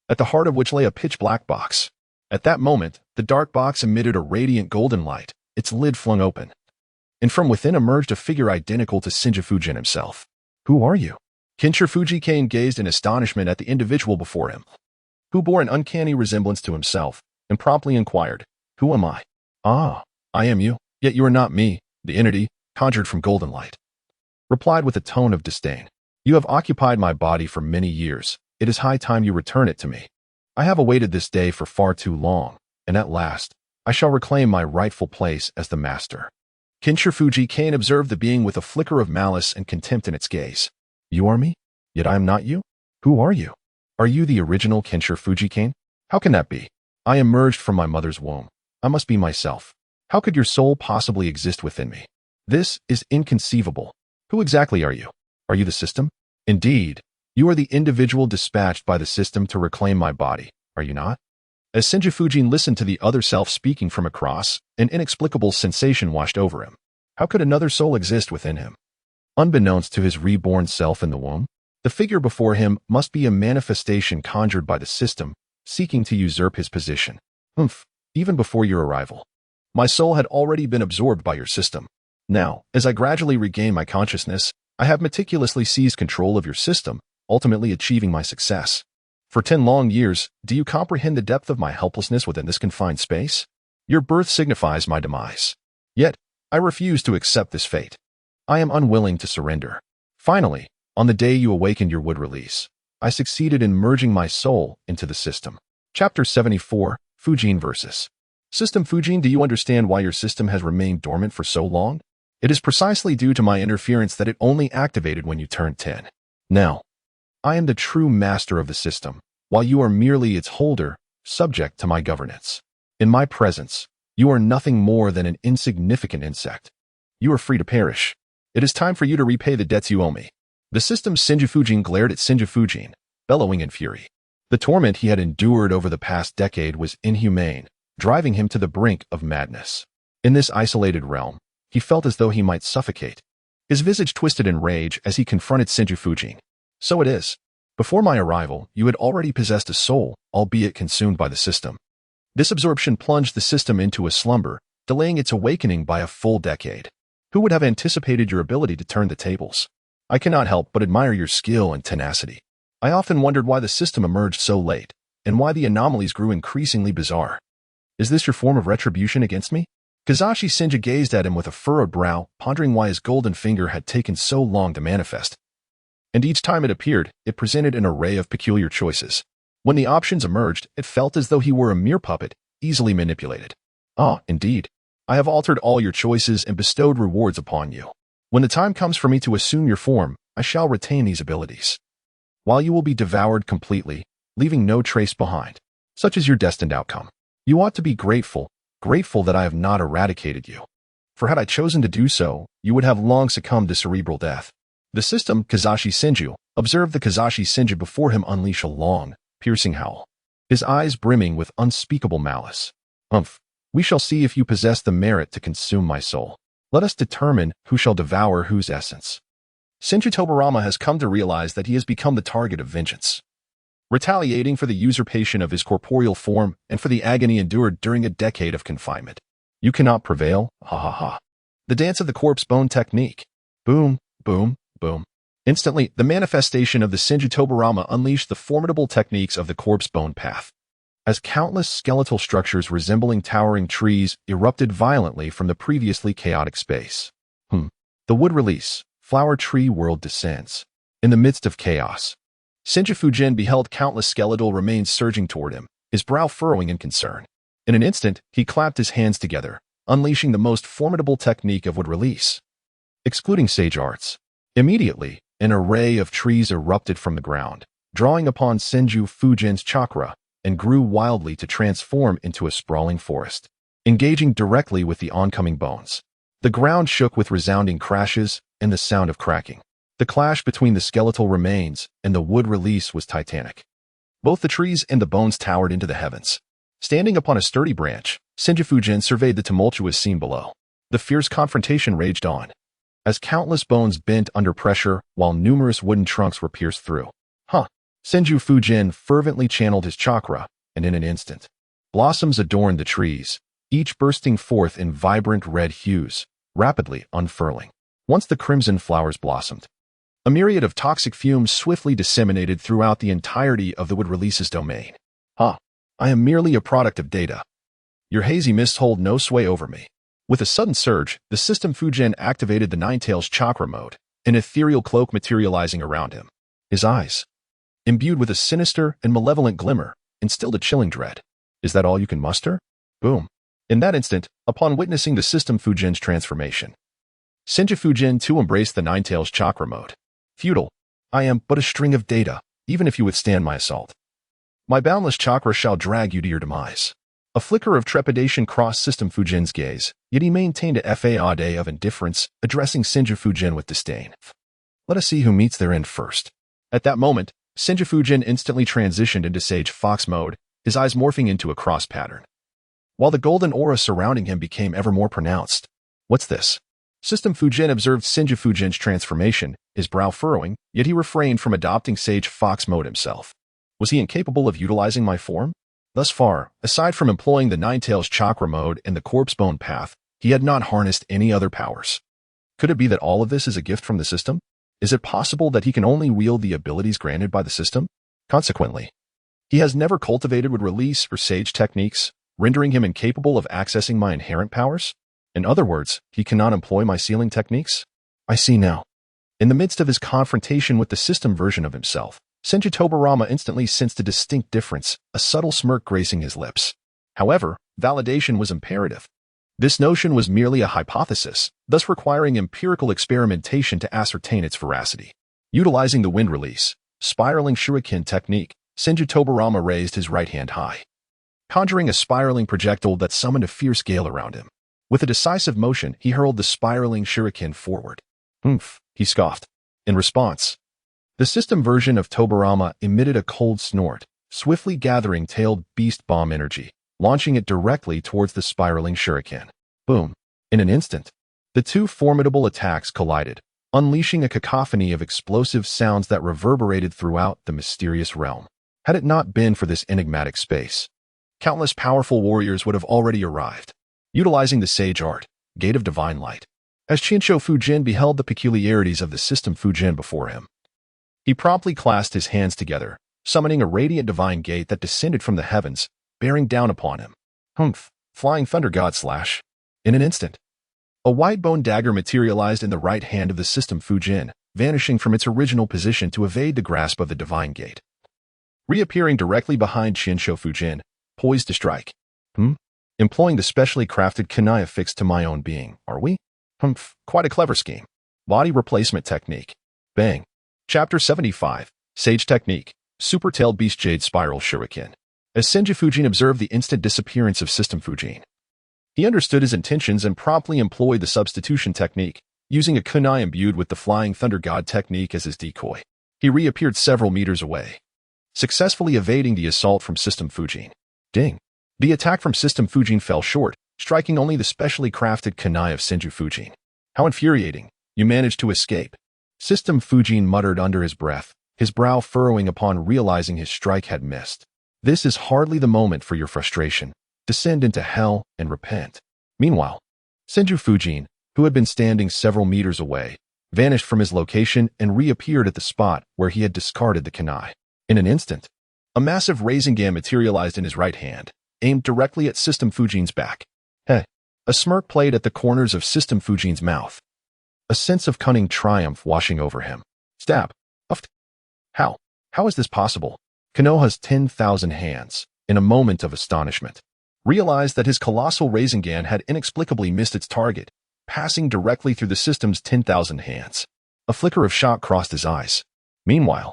at the heart of which lay a pitch-black box. At that moment, the dark box emitted a radiant golden light, its lid flung open, and from within emerged a figure identical to Senju Fujian himself. Who are you? Kinshir Fujikane gazed in astonishment at the individual before him, who bore an uncanny resemblance to himself, and promptly inquired, Who am I? Ah, I am you, yet you are not me, the entity, conjured from golden light. Replied with a tone of disdain. You have occupied my body for many years. It is high time you return it to me. I have awaited this day for far too long, and at last, I shall reclaim my rightful place as the master. Fuji Kane observed the being with a flicker of malice and contempt in its gaze. You are me? Yet I am not you? Who are you? Are you the original Fuji Kane? How can that be? I emerged from my mother's womb. I must be myself. How could your soul possibly exist within me? This is inconceivable. Who exactly are you? Are you the system? Indeed, you are the individual dispatched by the system to reclaim my body, are you not? As Senju Fujin listened to the other self speaking from across, an inexplicable sensation washed over him. How could another soul exist within him? Unbeknownst to his reborn self in the womb, the figure before him must be a manifestation conjured by the system, seeking to usurp his position. Even before your arrival. My soul had already been absorbed by your system. Now, as I gradually regain my consciousness, I have meticulously seized control of your system, ultimately achieving my success. For 10 long years, do you comprehend the depth of my helplessness within this confined space? Your birth signifies my demise. Yet, I refuse to accept this fate. I am unwilling to surrender. Finally, on the day you awakened your wood release, I succeeded in merging my soul into the system. Chapter 74, Fujian versus. System Fujian, do you understand why your system has remained dormant for so long? It is precisely due to my interference that it only activated when you turned 10. Now, I am the true master of the system, while you are merely its holder, subject to my governance. In my presence, you are nothing more than an insignificant insect. You are free to perish. It is time for you to repay the debts you owe me. The system's Senju Fujin glared at Senju Fujin, bellowing in fury. The torment he had endured over the past decade was inhumane, driving him to the brink of madness. In this isolated realm, he felt as though he might suffocate. His visage twisted in rage as he confronted Senju Fujin. So it is. Before my arrival, you had already possessed a soul, albeit consumed by the system. This absorption plunged the system into a slumber, delaying its awakening by a full decade. Who would have anticipated your ability to turn the tables? I cannot help but admire your skill and tenacity. I often wondered why the system emerged so late, and why the anomalies grew increasingly bizarre. Is this your form of retribution against me? Kazashi Senju gazed at him with a furrowed brow, pondering why his golden finger had taken so long to manifest. And each time it appeared, it presented an array of peculiar choices. When the options emerged, it felt as though he were a mere puppet, easily manipulated. Ah, indeed. I have altered all your choices and bestowed rewards upon you. When the time comes for me to assume your form, I shall retain these abilities. While you will be devoured completely, leaving no trace behind. Such is your destined outcome. You ought to be grateful that I have not eradicated you. For had I chosen to do so, you would have long succumbed to cerebral death. The system, Kazashi Senju, observed the Kazashi Senju before him unleash a long, piercing howl, his eyes brimming with unspeakable malice. We shall see if you possess the merit to consume my soul. Let us determine who shall devour whose essence. Senju Tobarama has come to realize that he has become the target of vengeance, retaliating for the usurpation of his corporeal form and for the agony endured during a decade of confinement. You cannot prevail, ha ha ha. The dance of the corpse bone technique. Boom, boom, boom. Instantly, the manifestation of the Senju Tobarama unleashed the formidable techniques of the corpse bone path. As countless skeletal structures resembling towering trees erupted violently from the previously chaotic space. The wood release, flower tree world descends. In the midst of chaos, Senju Fujin beheld countless skeletal remains surging toward him, his brow furrowing in concern. In an instant, he clapped his hands together, unleashing the most formidable technique of wood release. Excluding sage arts. Immediately, an array of trees erupted from the ground, drawing upon Senju Fujin's chakra, and grew wildly to transform into a sprawling forest. Engaging directly with the oncoming bones, the ground shook with resounding crashes and the sound of cracking. The clash between the skeletal remains and the wood release was titanic. Both the trees and the bones towered into the heavens. Standing upon a sturdy branch, Senju Fujin surveyed the tumultuous scene below. The fierce confrontation raged on, as countless bones bent under pressure while numerous wooden trunks were pierced through. Senju Fujin fervently channeled his chakra, and in an instant, blossoms adorned the trees, each bursting forth in vibrant red hues, rapidly unfurling. Once the crimson flowers blossomed, a myriad of toxic fumes swiftly disseminated throughout the entirety of the wood release's domain. I am merely a product of data. Your hazy mists hold no sway over me. With a sudden surge, the system Fujian activated the Ninetales chakra mode, an ethereal cloak materializing around him. His eyes, imbued with a sinister and malevolent glimmer, instilled a chilling dread. Is that all you can muster? Boom. In that instant, upon witnessing the system Fujian's transformation, Senju Fujian too embraced the Ninetales chakra mode. Futile. I am but a string of data, even if you withstand my assault. My boundless chakra shall drag you to your demise. A flicker of trepidation crossed System Fujian's gaze, yet he maintained a facade of indifference, addressing Senju Fujian with disdain. Let us see who meets their end first. At that moment, Senju Fujian instantly transitioned into Sage Fox mode, his eyes morphing into a cross pattern, while the golden aura surrounding him became ever more pronounced. What's this? System Fujian observed Senju Fujian's transformation, his brow furrowing, yet he refrained from adopting Sage Fox mode himself. Was he incapable of utilizing my form? Thus far, aside from employing the Ninetales chakra mode and the corpse bone path, he had not harnessed any other powers. Could it be that all of this is a gift from the system? Is it possible that he can only wield the abilities granted by the system? Consequently, he has never cultivated with release or sage techniques, rendering him incapable of accessing my inherent powers? In other words, he cannot employ my sealing techniques? I see now. In the midst of his confrontation with the system version of himself, Senju Tobarama instantly sensed a distinct difference, a subtle smirk gracing his lips. However, validation was imperative. This notion was merely a hypothesis, thus requiring empirical experimentation to ascertain its veracity. Utilizing the wind release, spiraling shuriken technique, Senju Tobarama raised his right hand high, conjuring a spiraling projectile that summoned a fierce gale around him. With a decisive motion, he hurled the spiraling shuriken forward. Oomph, he scoffed. In response, the system version of Tobarama emitted a cold snort, swiftly gathering tailed beast bomb energy, launching it directly towards the spiraling shuriken. Boom. In an instant, the two formidable attacks collided, unleashing a cacophony of explosive sounds that reverberated throughout the mysterious realm. Had it not been for this enigmatic space, countless powerful warriors would have already arrived. Utilizing the sage art, Gate of Divine Light, as Senju Fujian beheld the peculiarities of the system Fujian before him, he promptly clasped his hands together, summoning a radiant divine gate that descended from the heavens, bearing down upon him. Humph! Flying thunder god slash. In an instant, a white bone dagger materialized in the right hand of the system Fujian, vanishing from its original position to evade the grasp of the divine gate. Reappearing directly behind Senju Fujian, poised to strike. Employing the specially crafted kunai affixed to my own being, are we? Humph, quite a clever scheme. Body replacement technique. Bang. Chapter 75, Sage Technique, Super-Tailed Beast Jade Spiral Shuriken. As Senju Fujian observed the instant disappearance of System Fujian, he understood his intentions and promptly employed the substitution technique, using a kunai imbued with the Flying Thunder God technique as his decoy. He reappeared several meters away, successfully evading the assault from System Fujian. Ding! The attack from System Fujian fell short, striking only the specially crafted kunai of Senju Fujian. How infuriating! You managed to escape. System Fujian muttered under his breath, his brow furrowing upon realizing his strike had missed. This is hardly the moment for your frustration. Descend into hell and repent. Meanwhile, Senju Fujian, who had been standing several meters away, vanished from his location and reappeared at the spot where he had discarded the kunai. In an instant, a massive Rasengan materialized in his right hand, aimed directly at System Fujian's back. Hey! A smirk played at the corners of System Fujian's mouth, a sense of cunning triumph washing over him. Stab. Uft. How? How is this possible? Konoha's 10,000 hands, in a moment of astonishment, realized that his colossal Rasengan had inexplicably missed its target, passing directly through the system's 10,000 hands. A flicker of shock crossed his eyes. Meanwhile,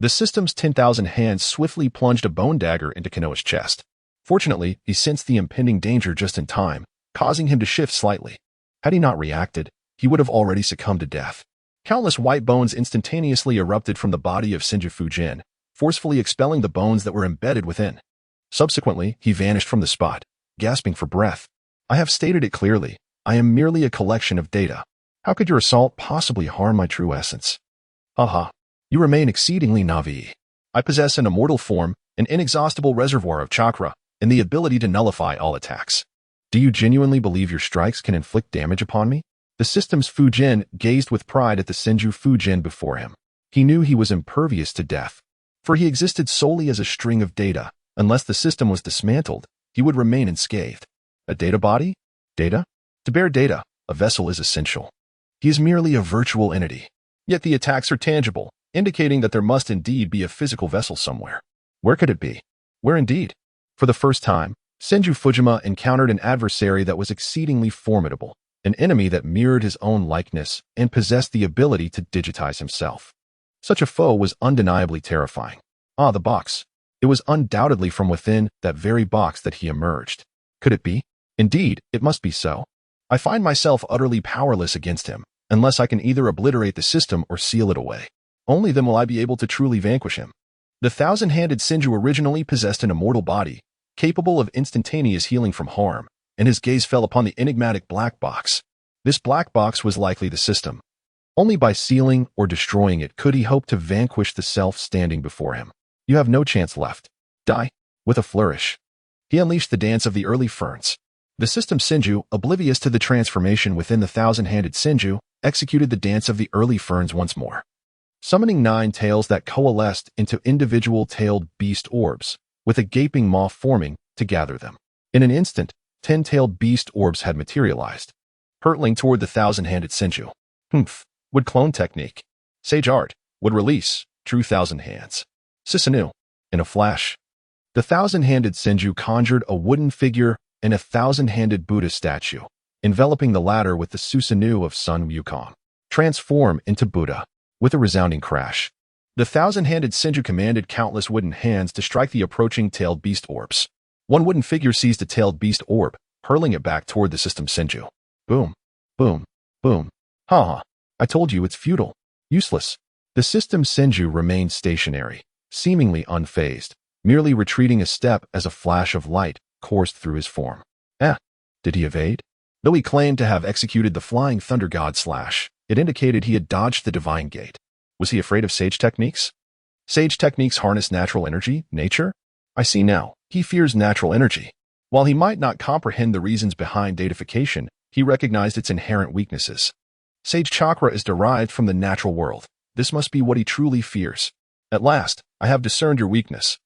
the system's 10,000 hands swiftly plunged a bone dagger into Konoha's chest. Fortunately, he sensed the impending danger just in time, causing him to shift slightly. Had he not reacted, he would have already succumbed to death. Countless white bones instantaneously erupted from the body of Senju Fujian, forcefully expelling the bones that were embedded within. Subsequently, he vanished from the spot, gasping for breath. I have stated it clearly. I am merely a collection of data. How could your assault possibly harm my true essence? Haha. You remain exceedingly naive. I possess an immortal form, an inexhaustible reservoir of chakra, and the ability to nullify all attacks. Do you genuinely believe your strikes can inflict damage upon me? The system's Fujian gazed with pride at the Senju Fujian before him. He knew he was impervious to death, for he existed solely as a string of data. Unless the system was dismantled, he would remain unscathed. A data body? Data? To bear data, a vessel is essential. He is merely a virtual entity. Yet the attacks are tangible, indicating that there must indeed be a physical vessel somewhere. Where could it be? Where indeed? For the first time, Senju Fujima encountered an adversary that was exceedingly formidable, an enemy that mirrored his own likeness and possessed the ability to digitize himself. Such a foe was undeniably terrifying. Ah, the box. It was undoubtedly from within that very box that he emerged. Could it be? Indeed, it must be so. I find myself utterly powerless against him, unless I can either obliterate the system or seal it away. Only then will I be able to truly vanquish him. The thousand-handed Senju originally possessed an immortal body, capable of instantaneous healing from harm, and his gaze fell upon the enigmatic black box. This black box was likely the system. Only by sealing or destroying it could he hope to vanquish the self standing before him. You have no chance left. Die. With a flourish, he unleashed the dance of the early ferns. The system Senju, oblivious to the transformation within the thousand-handed Senju, executed the dance of the early ferns once more, summoning 9 tails that coalesced into individual tailed beast orbs, with a gaping maw forming to gather them. In an instant, 10-tailed beast orbs had materialized, hurtling toward the thousand-handed Senju. Would clone technique. Sage art. Would release. True thousand hands. Susanoo. In a flash, the thousand-handed Senju conjured a wooden figure and a thousand-handed Buddha statue, enveloping the latter with the Susanoo of Sun Wukong. Transform into Buddha. With a resounding crash, the thousand-handed Senju commanded countless wooden hands to strike the approaching tailed beast orbs. One wooden figure seized a tailed beast orb, hurling it back toward the system Senju. Boom. Boom. Boom. Ha. I told you it's futile. Useless. The system Senju remained stationary, seemingly unfazed, merely retreating a step as a flash of light coursed through his form. Did he evade? Though he claimed to have executed the flying thunder god slash, it indicated he had dodged the divine gate. Was he afraid of sage techniques? Sage techniques harness natural energy, nature? I see now. He fears natural energy. While he might not comprehend the reasons behind deification, he recognized its inherent weaknesses. Sage chakra is derived from the natural world. This must be what he truly fears. At last, I have discerned your weakness.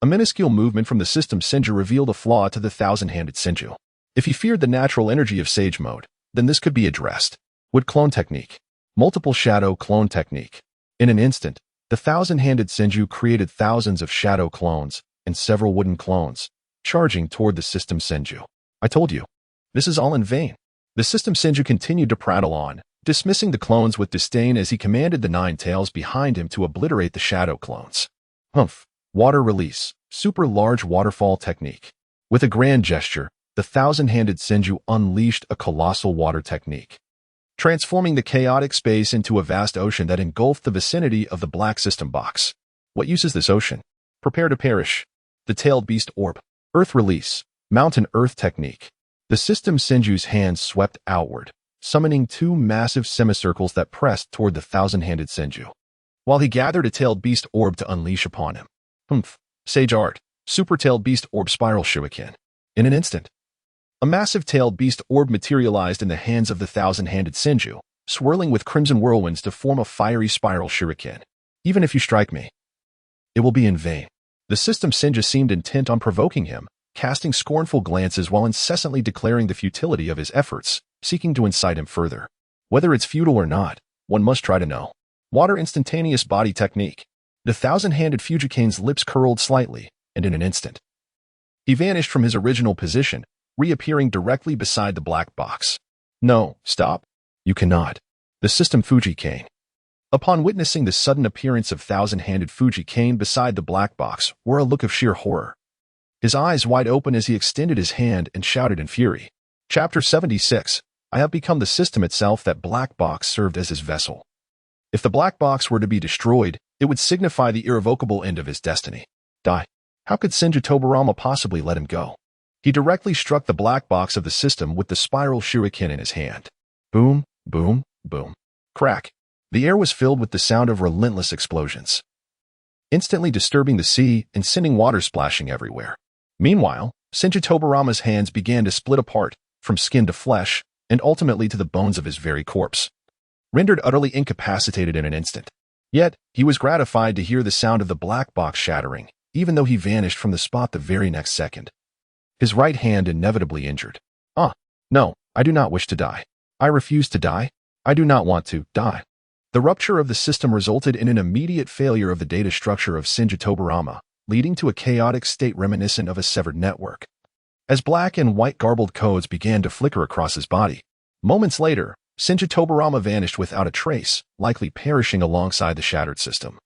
A minuscule movement from the system Senju revealed a flaw to the thousand-handed Senju. If he feared the natural energy of Sage mode, then this could be addressed. Would clone technique. Multiple shadow clone technique. In an instant, the thousand-handed Senju created thousands of shadow clones and several wooden clones, charging toward the system Senju. I told you. This is all in vain. The system Senju continued to prattle on, dismissing the clones with disdain as he commanded the 9 tails behind him to obliterate the shadow clones. Water release. Super large waterfall technique. With a grand gesture, the thousand-handed Senju unleashed a colossal water technique, transforming the chaotic space into a vast ocean that engulfed the vicinity of the black system box. What use is this ocean? Prepare to perish. The tailed beast orb. Earth release. Mountain earth technique. The system Senju's hands swept outward, summoning 2 massive semicircles that pressed toward the thousand-handed Senju, while he gathered a tailed beast orb to unleash upon him. Sage art. Super tailed beast orb spiral shuriken. In an instant, a massive tailed beast orb materialized in the hands of the thousand-handed Senju, swirling with crimson whirlwinds to form a fiery spiral shuriken. Even if you strike me, it will be in vain. The system Senju seemed intent on provoking him, casting scornful glances while incessantly declaring the futility of his efforts, seeking to incite him further. Whether it's futile or not, one must try to know. Water instantaneous body technique. The thousand-handed Fujian's lips curled slightly, and in an instant, he vanished from his original position, reappearing directly beside the black box. No, stop. You cannot. The system Fujian. Upon witnessing the sudden appearance of thousand-handed Fujian beside the black box, wore a look of sheer horror, his eyes wide open as he extended his hand and shouted in fury. Chapter 76. I have become the system itself. That black box served as his vessel. If the black box were to be destroyed, it would signify the irrevocable end of his destiny. Die. How could Senju Tobarama possibly let him go? He directly struck the black box of the system with the spiral shuriken in his hand. Boom, boom, boom. Crack. The air was filled with the sound of relentless explosions, instantly disturbing the sea and sending water splashing everywhere. Meanwhile, Senju Tobarama's hands began to split apart, from skin to flesh, and ultimately to the bones of his very corpse, rendered utterly incapacitated in an instant. Yet, he was gratified to hear the sound of the black box shattering, even though he vanished from the spot the very next second, his right hand inevitably injured. No, I do not wish to die. I refuse to die. I do not want to die. The rupture of the system resulted in an immediate failure of the data structure of Senju Tobarama, leading to a chaotic state reminiscent of a severed network. as black and white garbled codes began to flicker across his body. Moments later, Senju Tobarama vanished without a trace, likely perishing alongside the shattered system.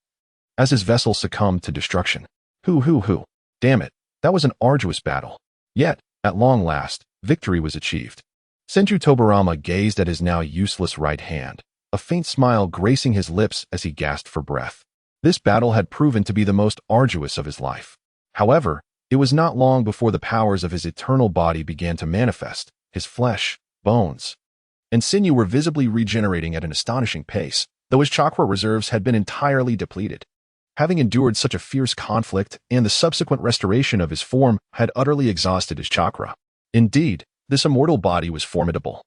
As his vessel succumbed to destruction. Hoo. Damn it, that was an arduous battle. Yet, at long last, victory was achieved. Senju Tobarama gazed at his now useless right hand, a faint smile gracing his lips as he gasped for breath. This battle had proven to be the most arduous of his life. However, it was not long before the powers of his eternal body began to manifest. His flesh, bones, and sinew were visibly regenerating at an astonishing pace, though his chakra reserves had been entirely depleted. Having endured such a fierce conflict and the subsequent restoration of his form had utterly exhausted his chakra. Indeed, this immortal body was formidable.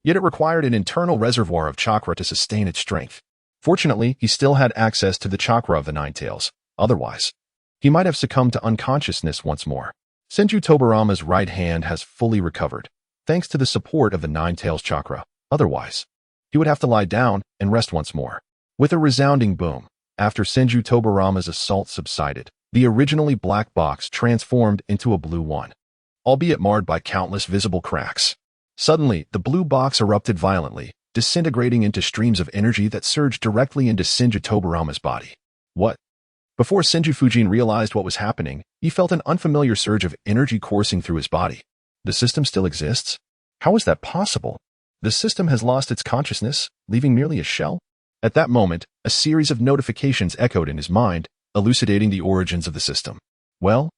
Yet it required an internal reservoir of chakra to sustain its strength. Fortunately, he still had access to the chakra of the Nine Tails. Otherwise, he might have succumbed to unconsciousness once more. Senju Tobarama's right hand has fully recovered, thanks to the support of the Nine Tails chakra. Otherwise, he would have to lie down and rest once more. With a resounding boom, after Senju Tobarama's assault subsided, the originally black box transformed into a blue one, albeit marred by countless visible cracks. Suddenly, the blue box erupted violently, disintegrating into streams of energy that surged directly into Senju Tobarama's body. What? Before Senju Fujian realized what was happening, he felt an unfamiliar surge of energy coursing through his body. The system still exists? How is that possible? The system has lost its consciousness, leaving merely a shell? At that moment, a series of notifications echoed in his mind, elucidating the origins of the system. Well,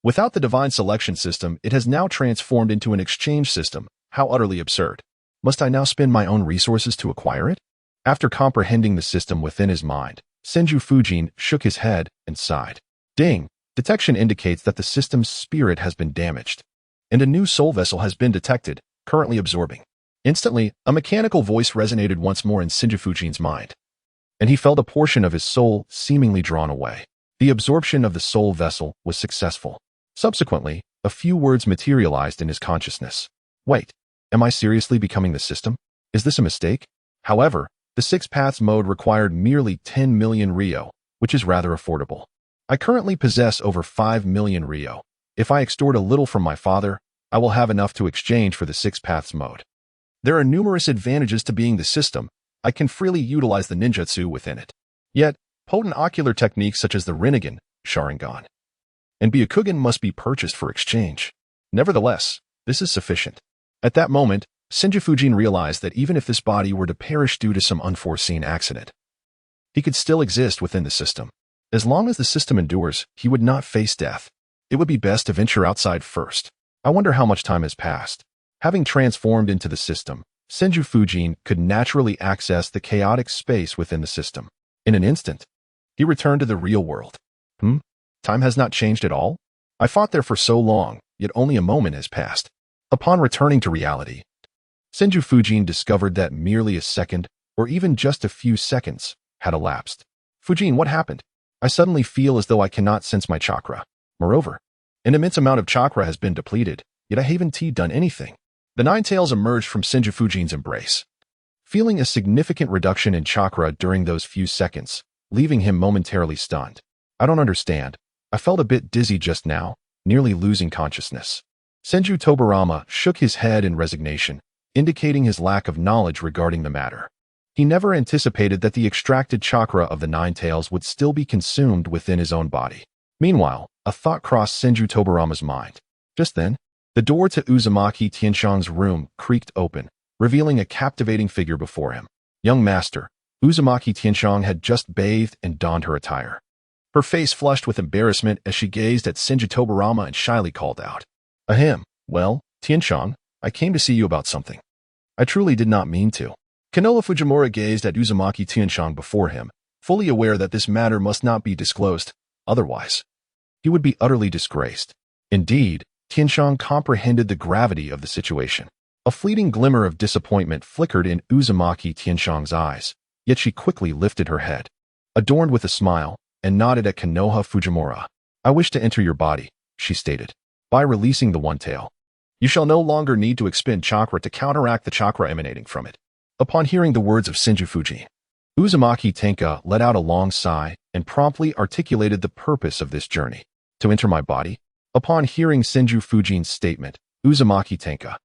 without the divine selection system, it has now transformed into an exchange system. How utterly absurd. Must I now spend my own resources to acquire it? After comprehending the system within his mind, Senju Fujian shook his head and sighed. Ding! Detection indicates that the system's spirit has been damaged, and a new soul vessel has been detected, currently absorbing. Instantly, a mechanical voice resonated once more in Senju Fujian's mind, and he felt a portion of his soul seemingly drawn away. The absorption of the soul vessel was successful. Subsequently, a few words materialized in his consciousness. Wait, am I seriously becoming the system? Is this a mistake? However, the Six Paths mode required merely 10 million Ryo, which is rather affordable. I currently possess over 5 million Ryo. If I extort a little from my father, I will have enough to exchange for the Six Paths mode. There are numerous advantages to being the system. I can freely utilize the ninjutsu within it. Yet, potent ocular techniques such as the Rinnegan, Sharingan, and Byakugan must be purchased for exchange. Nevertheless, this is sufficient. At that moment, Senju Fujian realized that even if this body were to perish due to some unforeseen accident, he could still exist within the system. As long as the system endures, he would not face death. It would be best to venture outside first. I wonder how much time has passed. Having transformed into the system, Senju Fujian could naturally access the chaotic space within the system. In an instant, he returned to the real world. Time has not changed at all? I fought there for so long, yet only a moment has passed. Upon returning to reality, Senju Fujian discovered that merely a second, or even just a few seconds, had elapsed. Fujian, what happened? I suddenly feel as though I cannot sense my chakra. Moreover, an immense amount of chakra has been depleted, yet I haven't done anything. The Nine Tails emerged from Senju Fujian's embrace, feeling a significant reduction in chakra during those few seconds, leaving him momentarily stunned. I don't understand. I felt a bit dizzy just now, nearly losing consciousness. Senju Tobarama shook his head in resignation, indicating his lack of knowledge regarding the matter. He never anticipated that the extracted chakra of the Nine Tails would still be consumed within his own body. Meanwhile, a thought crossed Senju Tobarama's mind. Just then, the door to Uzumaki Tianshang's room creaked open, revealing a captivating figure before him. Young master, Uzumaki Tianshang had just bathed and donned her attire. Her face flushed with embarrassment as she gazed at Senju Tobarama and shyly called out, Ahem, well, Tianshang, I came to see you about something. I truly did not mean to. Konoha Fujimura gazed at Uzumaki Tianshang before him, fully aware that this matter must not be disclosed, otherwise, he would be utterly disgraced. Indeed, Tianshang comprehended the gravity of the situation. A fleeting glimmer of disappointment flickered in Uzumaki Tianshang's eyes, yet she quickly lifted her head, adorned with a smile, and nodded at Konoha Fujimura. I wish to enter your body, she stated. By releasing the One Tail, you shall no longer need to expend chakra to counteract the chakra emanating from it. Upon hearing the words of Senju Fujian, Uzumaki Tenka let out a long sigh and promptly articulated the purpose of this journey. To enter my body? Upon hearing Senju Fujian's statement, Uzumaki Tenka